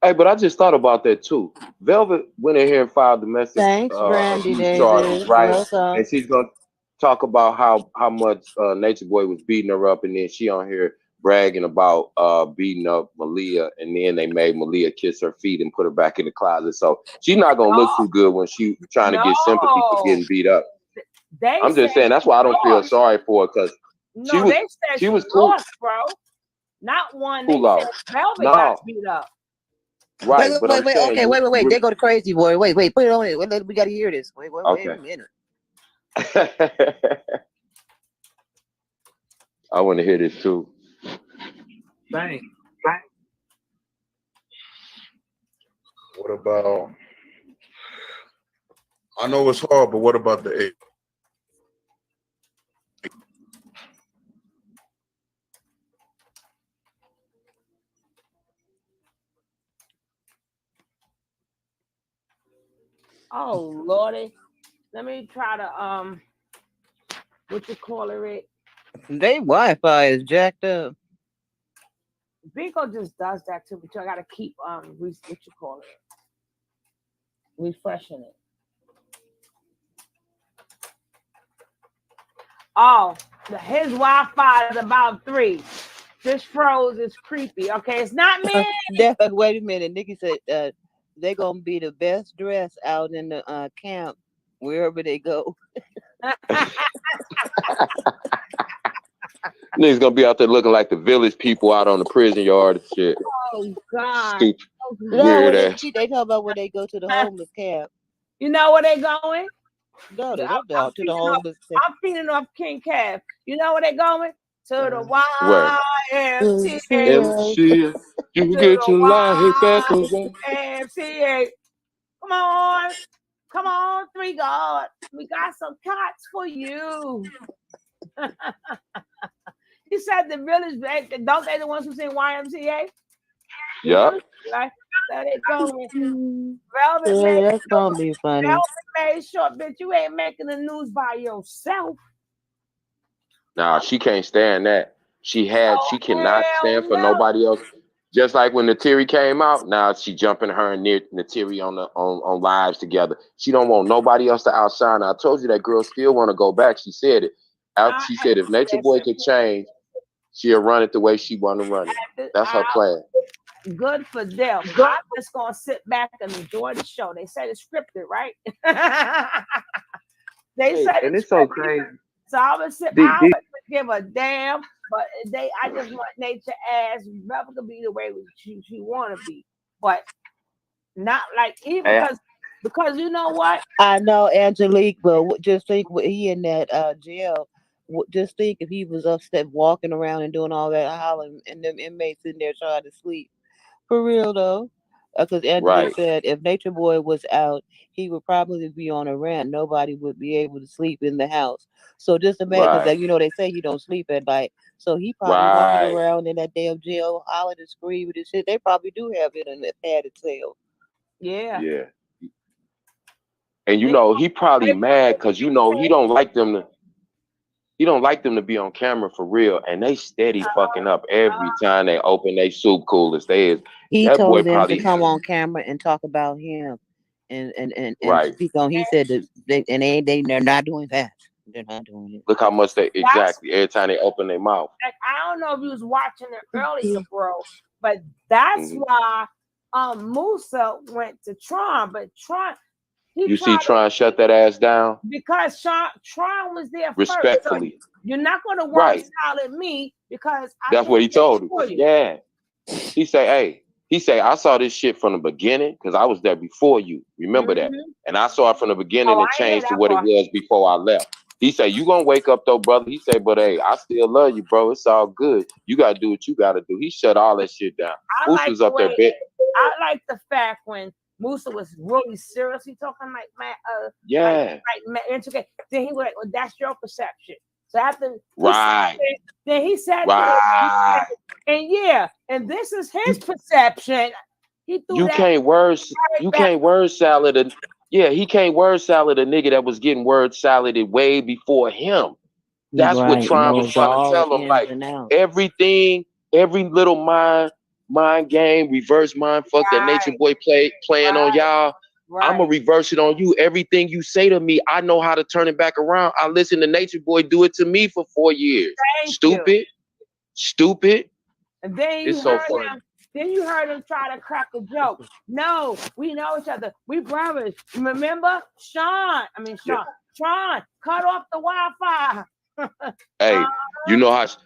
Hey, but I just thought about that too. Velvet went in here and filed domestic charges, right? And she's gonna talk about how much Nature Boy was beating her up, and then she on here bragging about beating up Malia, and then they made Malia kiss her feet and put her back in the closet. So she's not gonna look too good when she trying to get sympathy for getting beat up. I'm just saying that's why I don't feel sorry for her because she was cool, bro. Not one. Cool out. Velvet got beat up. Right, but I'm saying Okay, wait. There go the crazy boy. Wait, put it on it. We got to hear this. Wait okay. a minute. I want to hear this too. Bang. What about? I know it's hard, but what about the 8? Oh Lordy. Let me try to what you call it? They Wi-Fi is jacked up. Vico just does that too, but I gotta keep what you call it? Refreshing it. Oh, his Wi-Fi is about 3. This froze is creepy. Okay, it's not me. Wait a minute. Nikki said they're gonna be the best dressed out in the camp wherever they go. Niggas gonna be out there looking like the village people out on the prison yard and shit. Oh God. Stupid. No, Weird they ass. talk about when they go to the homeless camp. You know where they going? No, they don't go to the homeless camp. I'm feeding off King Cab. You know where they going? To the Where? YMCA. You get your life back away. YMCA. Come on, 3 God. We got some cots for you. He said the village, don't they the ones who sing YMCA? Yep. Like, there they going. Velvet Yeah, that's gonna be funny. Velvet made sure, bitch, you ain't making the news by yourself. Nah, she can't stand that. She cannot stand for nobody else. Just like when Natiri came out, now she jumping her and Natiri on lives together. She don't want nobody else to outshine her. I told you that girl still want to go back. She said it. She said if Nature Boy could change, she'll run it the way she want to run it. That's her plan. Good for them. I'm just gonna sit back and enjoy the show. They said it's scripted, right? They said and it's so scripted. crazy. So I would sit. I would give a damn, but I just want Nature ass Rebecca to be the way she want to be, but not like even because you know what? I know Angelique, but just think he in that jail. Just think if he was upset walking around and doing all that hollering, and them inmates in there trying to sleep. For real though, because Angelique said if Nature Boy was out, he would probably be on a rant. Nobody would be able to sleep in the house. So just imagine, because they say he don't sleep at night. So he probably walking around in that damn jail, hollering and screaming and shit. They probably do have it in a padded cell. Yeah. Yeah. And he probably mad because he don't like them to. He don't like them to be on camera for real, and they steady fucking up every time they open their soup coolers. He That boy told them probably to come on camera and talk about him, and speak on. He said that they're not doing that. They're not doing it. Look how much every time they open their mouth. Like, I don't know if you was watching it earlier, bro, but that's why Musa went to Tron, but Tron. You see Tron shut that ass down? Because Tron was there respectfully. First. So you're not going to work solid me because that's what he told him. Yeah. He say, I saw this shit from the beginning because I was there before you. Remember that? And I saw it from the beginning and changed to what it was before I left. He said, you gonna wake up though, brother. He said, but hey, I still love you, bro. It's all good. You gotta do what you gotta do. He shut all that shit down. Musa's up there, bitch. I like the fact when Musa was really seriously talking like intricate. Then he was like, well, that's your perception. So after then he said and this is his perception. He threw can't word salad he can't word salad a nigga that was getting word saladed way before him. That's what Tron was trying to tell him. Like everything, every little mind game, reverse mind fuck that Nature Boy playing on y'all. I'm gonna reverse it on you. Everything you say to me, I know how to turn it back around. I listened to Nature Boy do it to me for 4 years. Stupid. And then you heard him try to crack a joke. No, we know each other. We brothers. Remember? Tron, cut off the Wi-Fi. Hey, you know what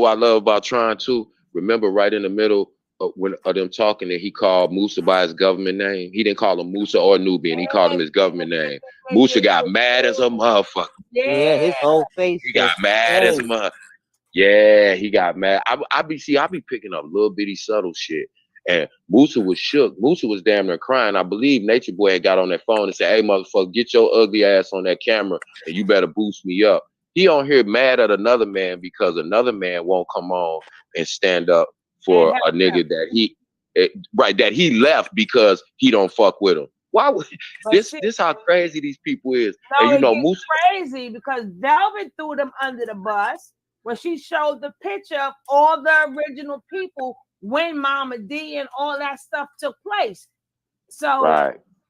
I love about Tron too? Remember right in the middle when them talking, and he called Musa by his government name. He didn't call him Musa or Nubian. He called him his government name. Musa got mad as a motherfucker. Yeah, his whole face. He got mad as a motherfucker. Yeah, he got mad. I be picking up little bitty subtle shit. And Musa was shook. Musa was damn near crying. I believe Nature Boy had got on that phone and said, "Hey, motherfucker, get your ugly ass on that camera and you better boost me up." He on here mad at another man because another man won't come on and stand up for a nigga that he left because he don't fuck with him. Why would this how crazy these people is? No, And you it know, gets Musa crazy because Velvet threw them under the bus when she showed the picture of all the original people when Mama D and all that stuff took place. So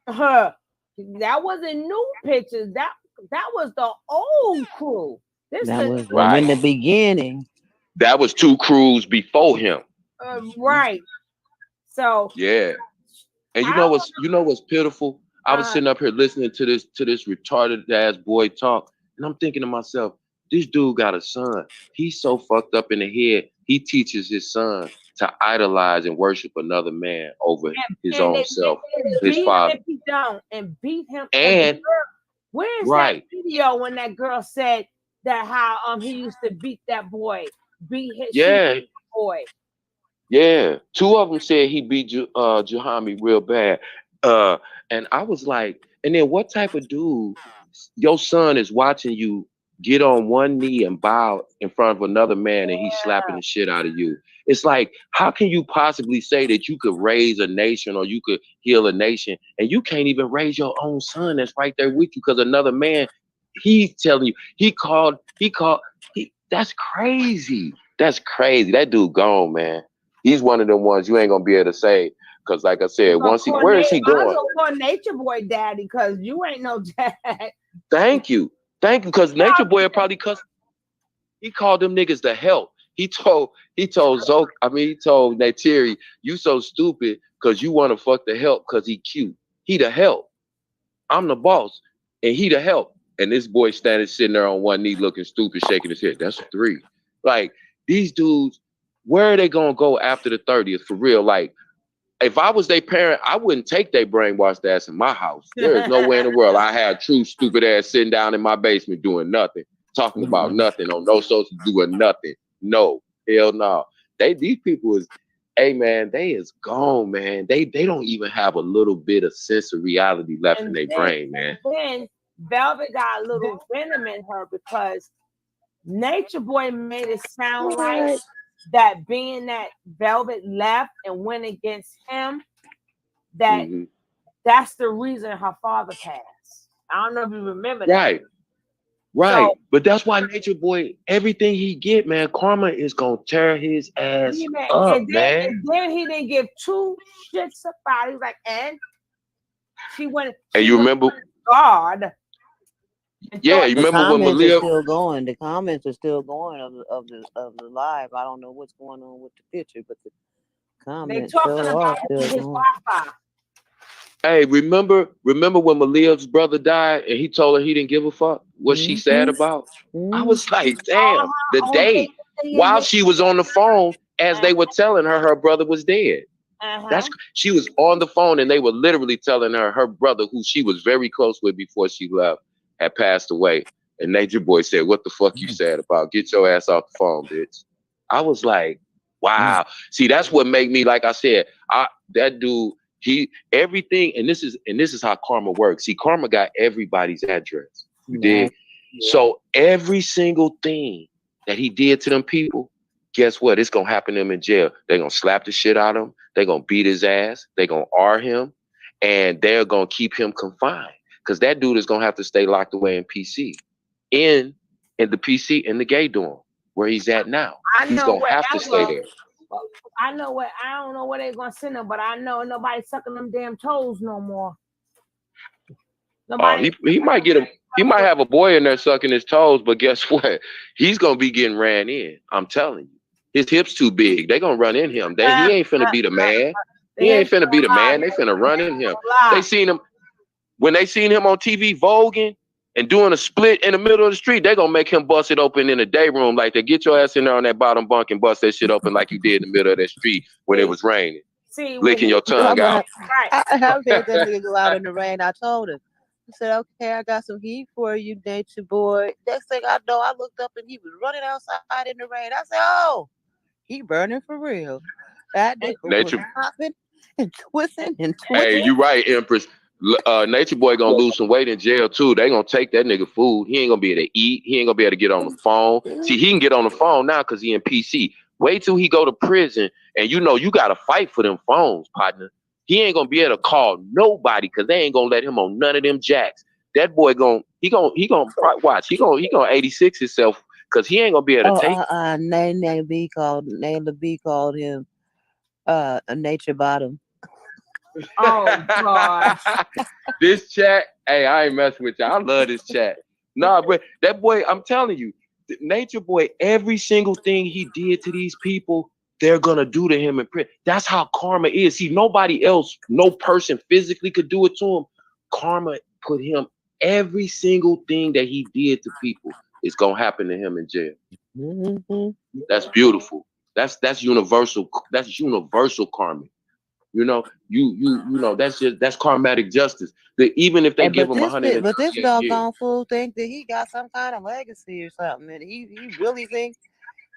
that wasn't new pictures. That was the old crew. That was in the beginning. That was 2 crews before him. Right. So yeah. And you know what's pitiful? I was sitting up here listening to this retarded ass boy talk, and I'm thinking to myself, this dude got a son. He's so fucked up in the head. He teaches his son to idolize and worship another man over his own self, his father. If he don't, and beat him. And where's that video when that girl said that how he used to beat that boy, beat his boy? Yeah, 2 of them said he beat Jahami real bad. And I was like, and then what type of dude, your son is watching you get on one knee and bow in front of another man and he's slapping the shit out of you? It's like, how can you possibly say that you could raise a nation or you could heal a nation and you can't even raise your own son that's right there with you because another man, he's telling you, that's crazy. That's crazy. That dude gone, man. He's one of them ones you ain't gonna be able to say, because like I said, where is he going? I'm gonna Nature Boy daddy, because you ain't no dad. Thank you, because Nature Boy probably he called them niggas the help. He told Natiri, you so stupid because you want to fuck the help because he cute. He the help. I'm the boss, and he the help. And this boy sitting there on one knee looking stupid, shaking his head. That's 3. Like, these dudes, where are they gonna go after the 30th for real? Like, if I was their parent, I wouldn't take their brainwashed ass in my house. There is no way in the world I had true stupid ass sitting down in my basement doing nothing, talking about nothing, on no social, doing nothing. No, hell no. These people is, hey man, they is gone, man. They don't even have a little bit of sense of reality left in their brain, man. Then Velvet got a little venom in her because Nature Boy made it sound like that being that Velvet left and went against him, that's the reason her father passed. I don't know if you remember that. Right. So, But that's why Nature Boy, everything he get, man, karma is gonna tear his ass up, man. And then he didn't give 2 shits about it. He was like, and she went. And you remember God. Yeah, you remember when Malia still going? The comments are still going of the live. I don't know what's going on with the picture, but the comments still are still going. Hey, remember when Malia's brother died and he told her he didn't give a fuck what she sad about? I was like, damn, the day while she was on the phone as they were telling her brother was dead. She was on the phone and they were literally telling her brother, who she was very close with before she left, had passed away. And Nature Boy said, what the fuck you sad about? Get your ass off the phone, bitch. I was like, wow. See, that's what made me, like I said, that dude, everything, and this is how karma works. See, karma got everybody's address. You did. So every single thing that he did to them people, guess what? It's gonna happen to him in jail. They're gonna slap the shit out of him. They're gonna beat his ass. They're gonna R him, and they're gonna keep him confined. Because that dude is gonna have to stay locked away in PC, in the PC in the gay dorm where he's at now. He's gonna have to stay there. I don't know where they're gonna send him, but I know nobody's sucking them damn toes no more. He might have a boy in there sucking his toes, but guess what? He's gonna be getting ran in. I'm telling you, his hips too big. They gonna run in him. He ain't finna be the man. He ain't finna be the man. They finna run in him. They seen him when they seen him on TV voguing. and doing a split in the middle of the street, they're gonna make him bust it open in the day room. Like, they get your ass in there on that bottom bunk and bust that shit open like you did in the middle of that street when it was raining, See, when licking your tongue out. right. I heard that nigga go out in the rain. I told him. I said, okay, I got some heat for you, nature boy. Next thing I know, I looked up and he was running outside in the rain. I said, oh, he burning for real. That nigga was Nature, hopping and twisting and hey, twisting. you right, Empress. Nature Boy gonna lose some weight in jail too. They gonna take that nigga food. He ain't gonna be able to eat. He ain't gonna be able to get on the phone. See, he can get on the phone now because he in PC. Wait till he go to prison, and you know you gotta fight for them phones, partner. He ain't gonna be able to call nobody because they ain't gonna let him on none of them jacks. That boy watch. He gonna 86 himself because he ain't gonna be able to take. Nayla B called him a nature bottom. Oh God. This chat, hey, I ain't messing with you. I love this chat. Nah, but that boy, I'm telling you, Nature Boy, every single thing he did to these people, they're gonna do to him in prison. That's how karma is. See, nobody else, no person physically could do it to him. Karma put him, every single thing that he did to people is gonna happen to him in jail. Mm-hmm. That's beautiful. That's universal. That's universal karma. You know, you know, that's karmatic justice. That even if they give him 100, But this doggone fool think that he got some kind of legacy or something, and he really thinks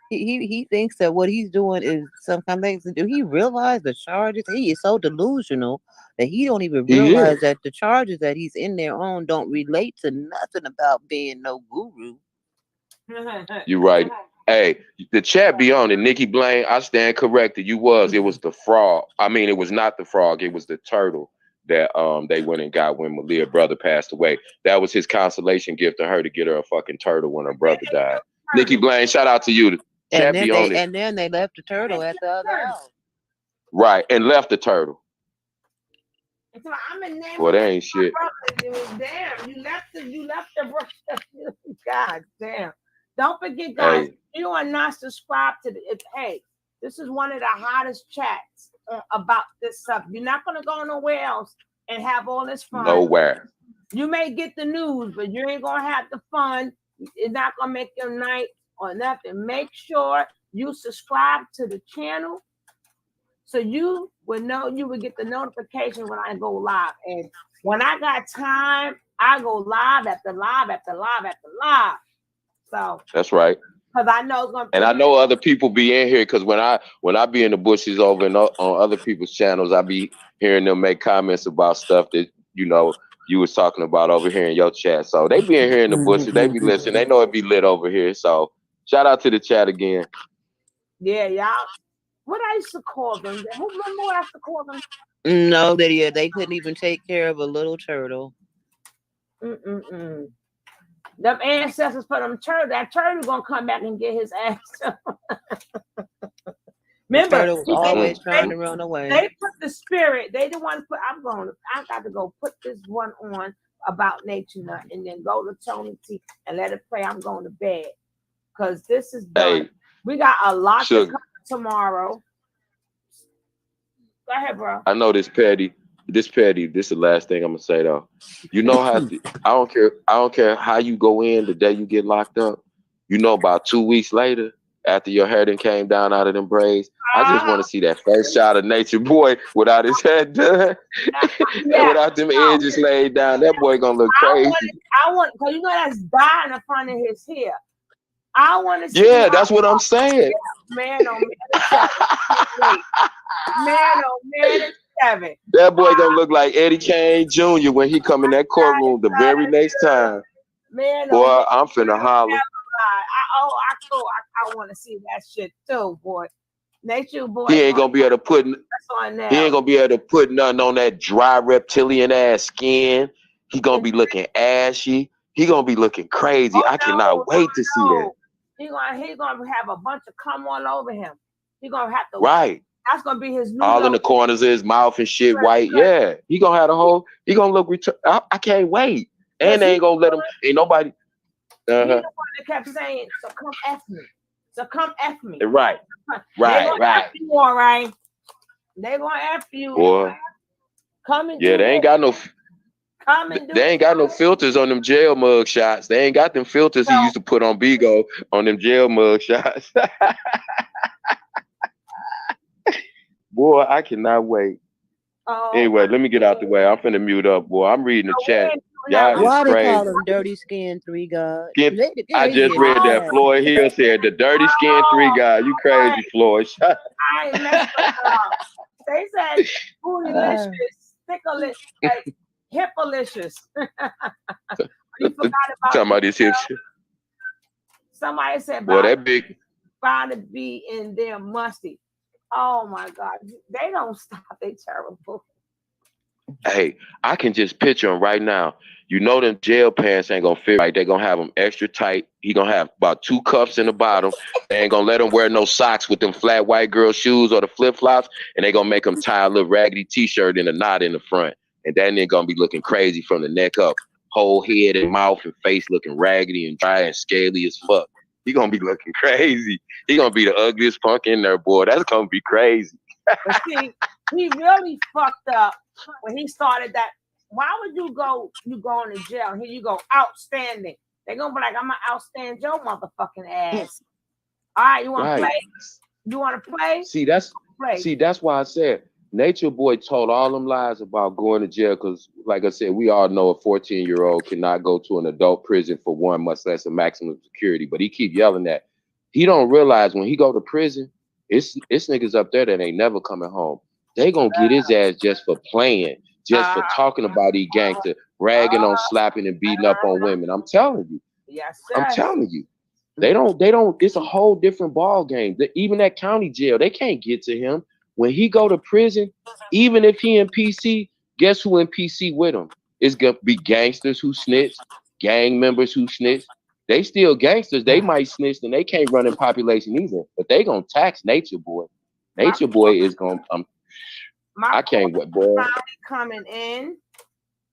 he thinks that what he's doing is some kind of legacy. Do he realize the charges? He is so delusional that he don't even realize that the charges that he's in there on don't relate to nothing about being no guru. You're right. Hey, the chat be on it. Nikki Blaine, I stand corrected. You was. It was the frog. I mean, it was not the frog. It was the turtle that they went and got when Malia's brother passed away. That was his consolation gift to her, to get her a fucking turtle when her brother died. Nikki Blaine, shout out to you. The chat be on it. And then they left the turtle at the other house. Right, and left the turtle. So I'm in name. Well, that ain't shit. Damn, you left the God damn. Don't forget, guys, you are not subscribed to hey, this is one of the hottest chats about this stuff. You're not gonna go nowhere else and have all this fun. Nowhere. You may get the news, but you ain't gonna have the fun. It's not gonna make your night or nothing. Make sure you subscribe to the channel so you will know, you will get the notification when I go live. And when I got time, I go live after live after live after live. So that's right. Because I know it's gonna. And I know other people be in here because when I be in the bushes over on other people's channels, I be hearing them make comments about stuff that you was talking about over here in your chat. So they be in here in the bushes, they be listening. They know it be lit over here. So shout out to the chat again. Yeah, y'all. What I used to call them? Who remember what I used to call them? No, they couldn't even take care of a little turtle. Them ancestors for them turtle. That turtle gonna come back and get his ass. Remember, the turtle was always trying to run away. They put the spirit. They the ones put. I got to go put this one on about nature nut, and then go to Tony T and let it play. I'm going to bed because this is done. Hey, we got a lot to come tomorrow. Go ahead, bro. I know this petty. This is the last thing I'm gonna say though. You know how I don't care how you go in the day you get locked up. You know, about 2 weeks later, after your hair then came down out of them braids, I just want to see that first shot of Nature Boy without his head done, and without them edges laid down. That boy gonna look crazy. I want because you know that's dye in the front of his hair. I want to see. Yeah, that's what I'm saying. Man, oh man, man, oh man, 7. That boy gonna look like Eddie Kane Jr. when he come in that courtroom the very next time. Man, boy, oh, I'm finna holler. I want to see that shit too, boy. Nature Boy. He ain't gonna be able to put. He ain't gonna be able to put nothing on that dry reptilian ass skin. He gonna be looking ashy. He gonna be looking crazy. I cannot wait to see that. He gonna have a bunch of cum all over him. He gonna have to. Right. That's gonna be his new. All in the corners of his mouth and shit white. Yeah. He gonna have the whole. He gonna look. I can't wait. And they ain't gonna let him. Ain't nobody. He the one that kept saying, "So come F me. So come F me." Right. Right. F you, all right. They gonna F you. Boy. Coming. Yeah, they ain't got no. Come and do They ain't got no filters on them jail mug shots. They ain't got them filters he used to put on Bigo on them jail mug shots. Boy, I cannot wait. Anyway, let me get out the way. I'm finna mute up, boy. I'm reading the chat. Y'all is Why they call crazy. him dirty skin 3 God? I just read that Floyd Hill said the dirty skin 3 guy. You crazy, Floyd. I ain't messing with They said bootylicious, thickalicious, like hippalicious. You forgot about Talking about this hip shit. Somebody said Boy, that big. bound to be in there musty. Oh my God. They don't stop. They terrible. Hey, I can just picture him right now. You know them jail pants ain't gonna fit right. They gonna have them extra tight. He gonna have about 2 cuffs in the bottom. They ain't gonna let him wear no socks with them flat white girl shoes or the flip flops. And they gonna make him tie a little raggedy t-shirt and a knot in the front. And that nigga gonna be looking crazy from the neck up. Whole head and mouth and face looking raggedy and dry and scaly as fuck. He gonna be looking crazy. He gonna be the ugliest punk in there, boy. That's gonna be crazy. But see, he really fucked up when he started that. Why would you go into jail? Here you go, outstanding. They're gonna be like, I'm gonna outstand your motherfucking ass. All right, you wanna play? You wanna play? See, that's why I said Nature Boy told all them lies about going to jail because, like I said, we all know a 14-year-old cannot go to an adult prison for 1, much less a maximum security. But he keep yelling that. He don't realize when he go to prison, it's niggas up there that ain't never coming home. They gonna get his ass just for playing, just for talking about these gangster, bragging on slapping and beating up on women. I'm telling you. Yes, sir. I'm telling you. They don't, it's a whole different ball game. Even that county jail, they can't get to him. When he go to prison, even if he in PC, guess who in PC with him? It's gonna be gangsters who snitch, gang members who snitch. They still gangsters. They might snitch and they can't run in population either. But they gonna tax Nature Boy. Nature Boy is gonna I can't wait, boy. Coming in.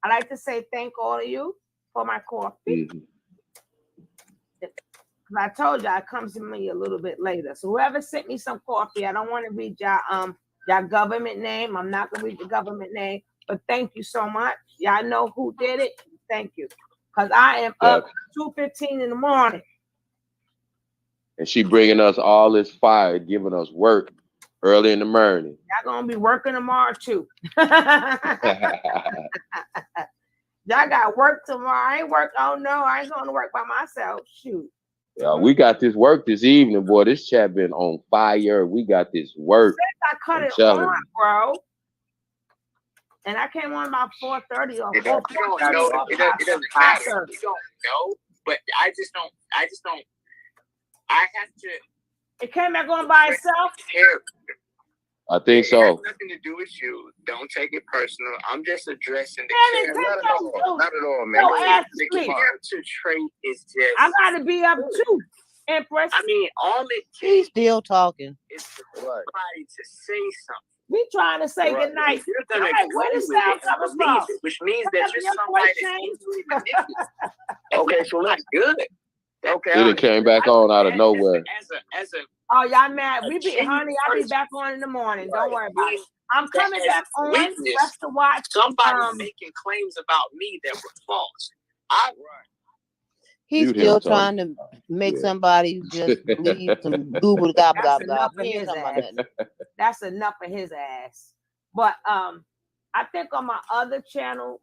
I'd like to say thank all of you for my coffee. I told you it comes to me a little bit later. So whoever sent me some coffee, I don't want to read y'all government name. I'm not gonna read the government name, but thank you so much. Y'all know who did it. Thank you. Because I am up 2:15 in the morning. And she bringing us all this fire, giving us work early in the morning. Y'all gonna be working tomorrow too. Y'all got work tomorrow. I ain't work. Oh no, I ain't going to work by myself. Shoot. Yeah, we got this work this evening, boy. This chat been on fire. We got this work. I cut it on, bro. And I came on about 4:30 or 4:30. It doesn't matter. We don't know, but I just don't. I have to. It came back on by itself. I think so. It has nothing to do with you. Don't take it personal. I'm just addressing the chat. Not at all, man. The character trait is just. I gotta be up too, Empress. I mean, all it He's still talking. is for somebody to say something. We trying to say good night. You're gonna where the sound coming from? Which means that you're somebody that's easily manipulated. Okay, so that's good. Okay. It came back on out of nowhere. Oh, y'all mad? We be, honey. I'll be back on in the morning. Don't worry about it. I'm coming back on just to watch. Somebody making claims about me that were false. He's still trying to make somebody just believe some google gobble gobble. That's enough of his ass. But I think on my other channel,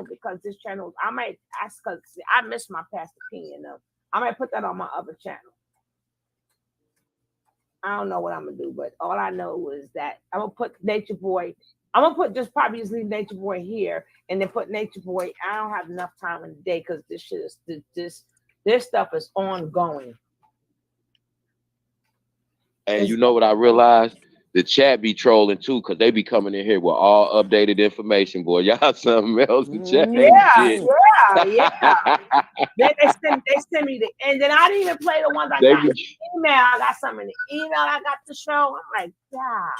because this channel, I might ask because I missed my past opinion though. I might put that on my other channel. I don't know what I'm gonna do, but all I know is that I'm gonna put Nature Boy. I'm gonna put just leave Nature Boy here and then put Nature Boy. I don't have enough time in the day because this shit is this stuff is ongoing. And you know what I realized? The chat be trolling too, because they be coming in here with all updated information, boy. Y'all something else. The chat Yeah. Then they send me and then I didn't even play the ones I got in the email. I got some in the email I got to show. I'm like, God.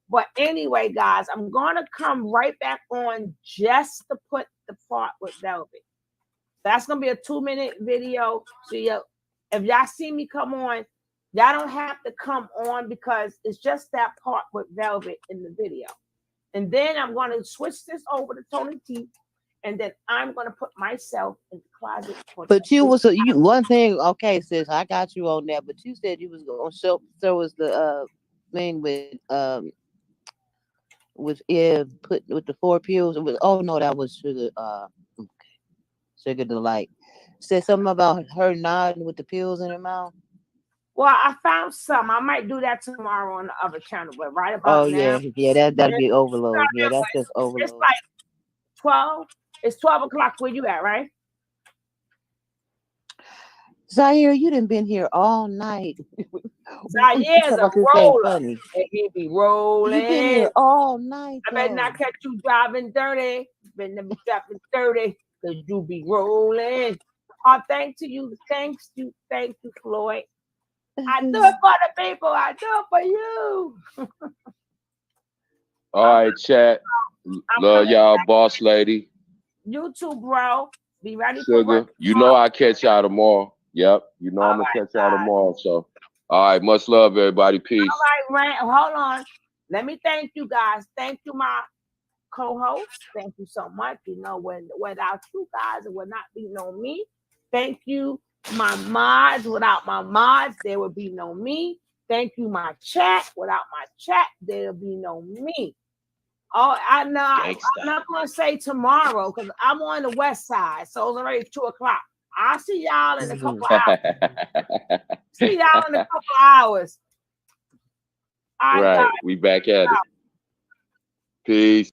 But anyway, guys, I'm gonna come right back on just to put the part with Velvet. That's gonna be a 2-minute video. So if y'all see me come on, y'all don't have to come on because it's just that part with Velvet in the video. And then I'm going to switch this over to Tony T. And then I'm going to put myself in the closet. But you was you one thing, okay, sis, I got you on that. But you said you was gonna show us the thing with put with the 4 pills. It was, oh no, that was sugar. Sugar Delight. Said something about her nodding with the pills in her mouth. Well, I found some. I might do that tomorrow on the other channel, but right about now, that'd be overload. Yeah, that's just overload. it's like 12. It's 12 o'clock where you at, right? Zaire, you done been here all night. Zaire's a roller. And he be rolling. You been here all night. I better not catch you driving dirty. Better be driving 30 because you be rolling. Thanks you, Floyd. I do it for the people. I do it for you. All right, chat. Love y'all, boss lady. You too, bro. Be ready Sugar. for work. You know I catch y'all tomorrow. Yep. You know I'm gonna catch y'all tomorrow. So all right, much love, everybody. Peace. All right, Rand. Hold on. Let me thank you guys. Thank you, my co-host. Thank you so much. You know, without you guys, it would not be no me. Thank you, my mods. Without my mods, there would be no me. Thank you, my chat. Without my chat, there would be no me. Oh, I'm not gonna say tomorrow because I'm on the west side, so it's already 2 o'clock. I'll see y'all in a couple hours. See y'all in a couple hours. Right, we back at it. Peace.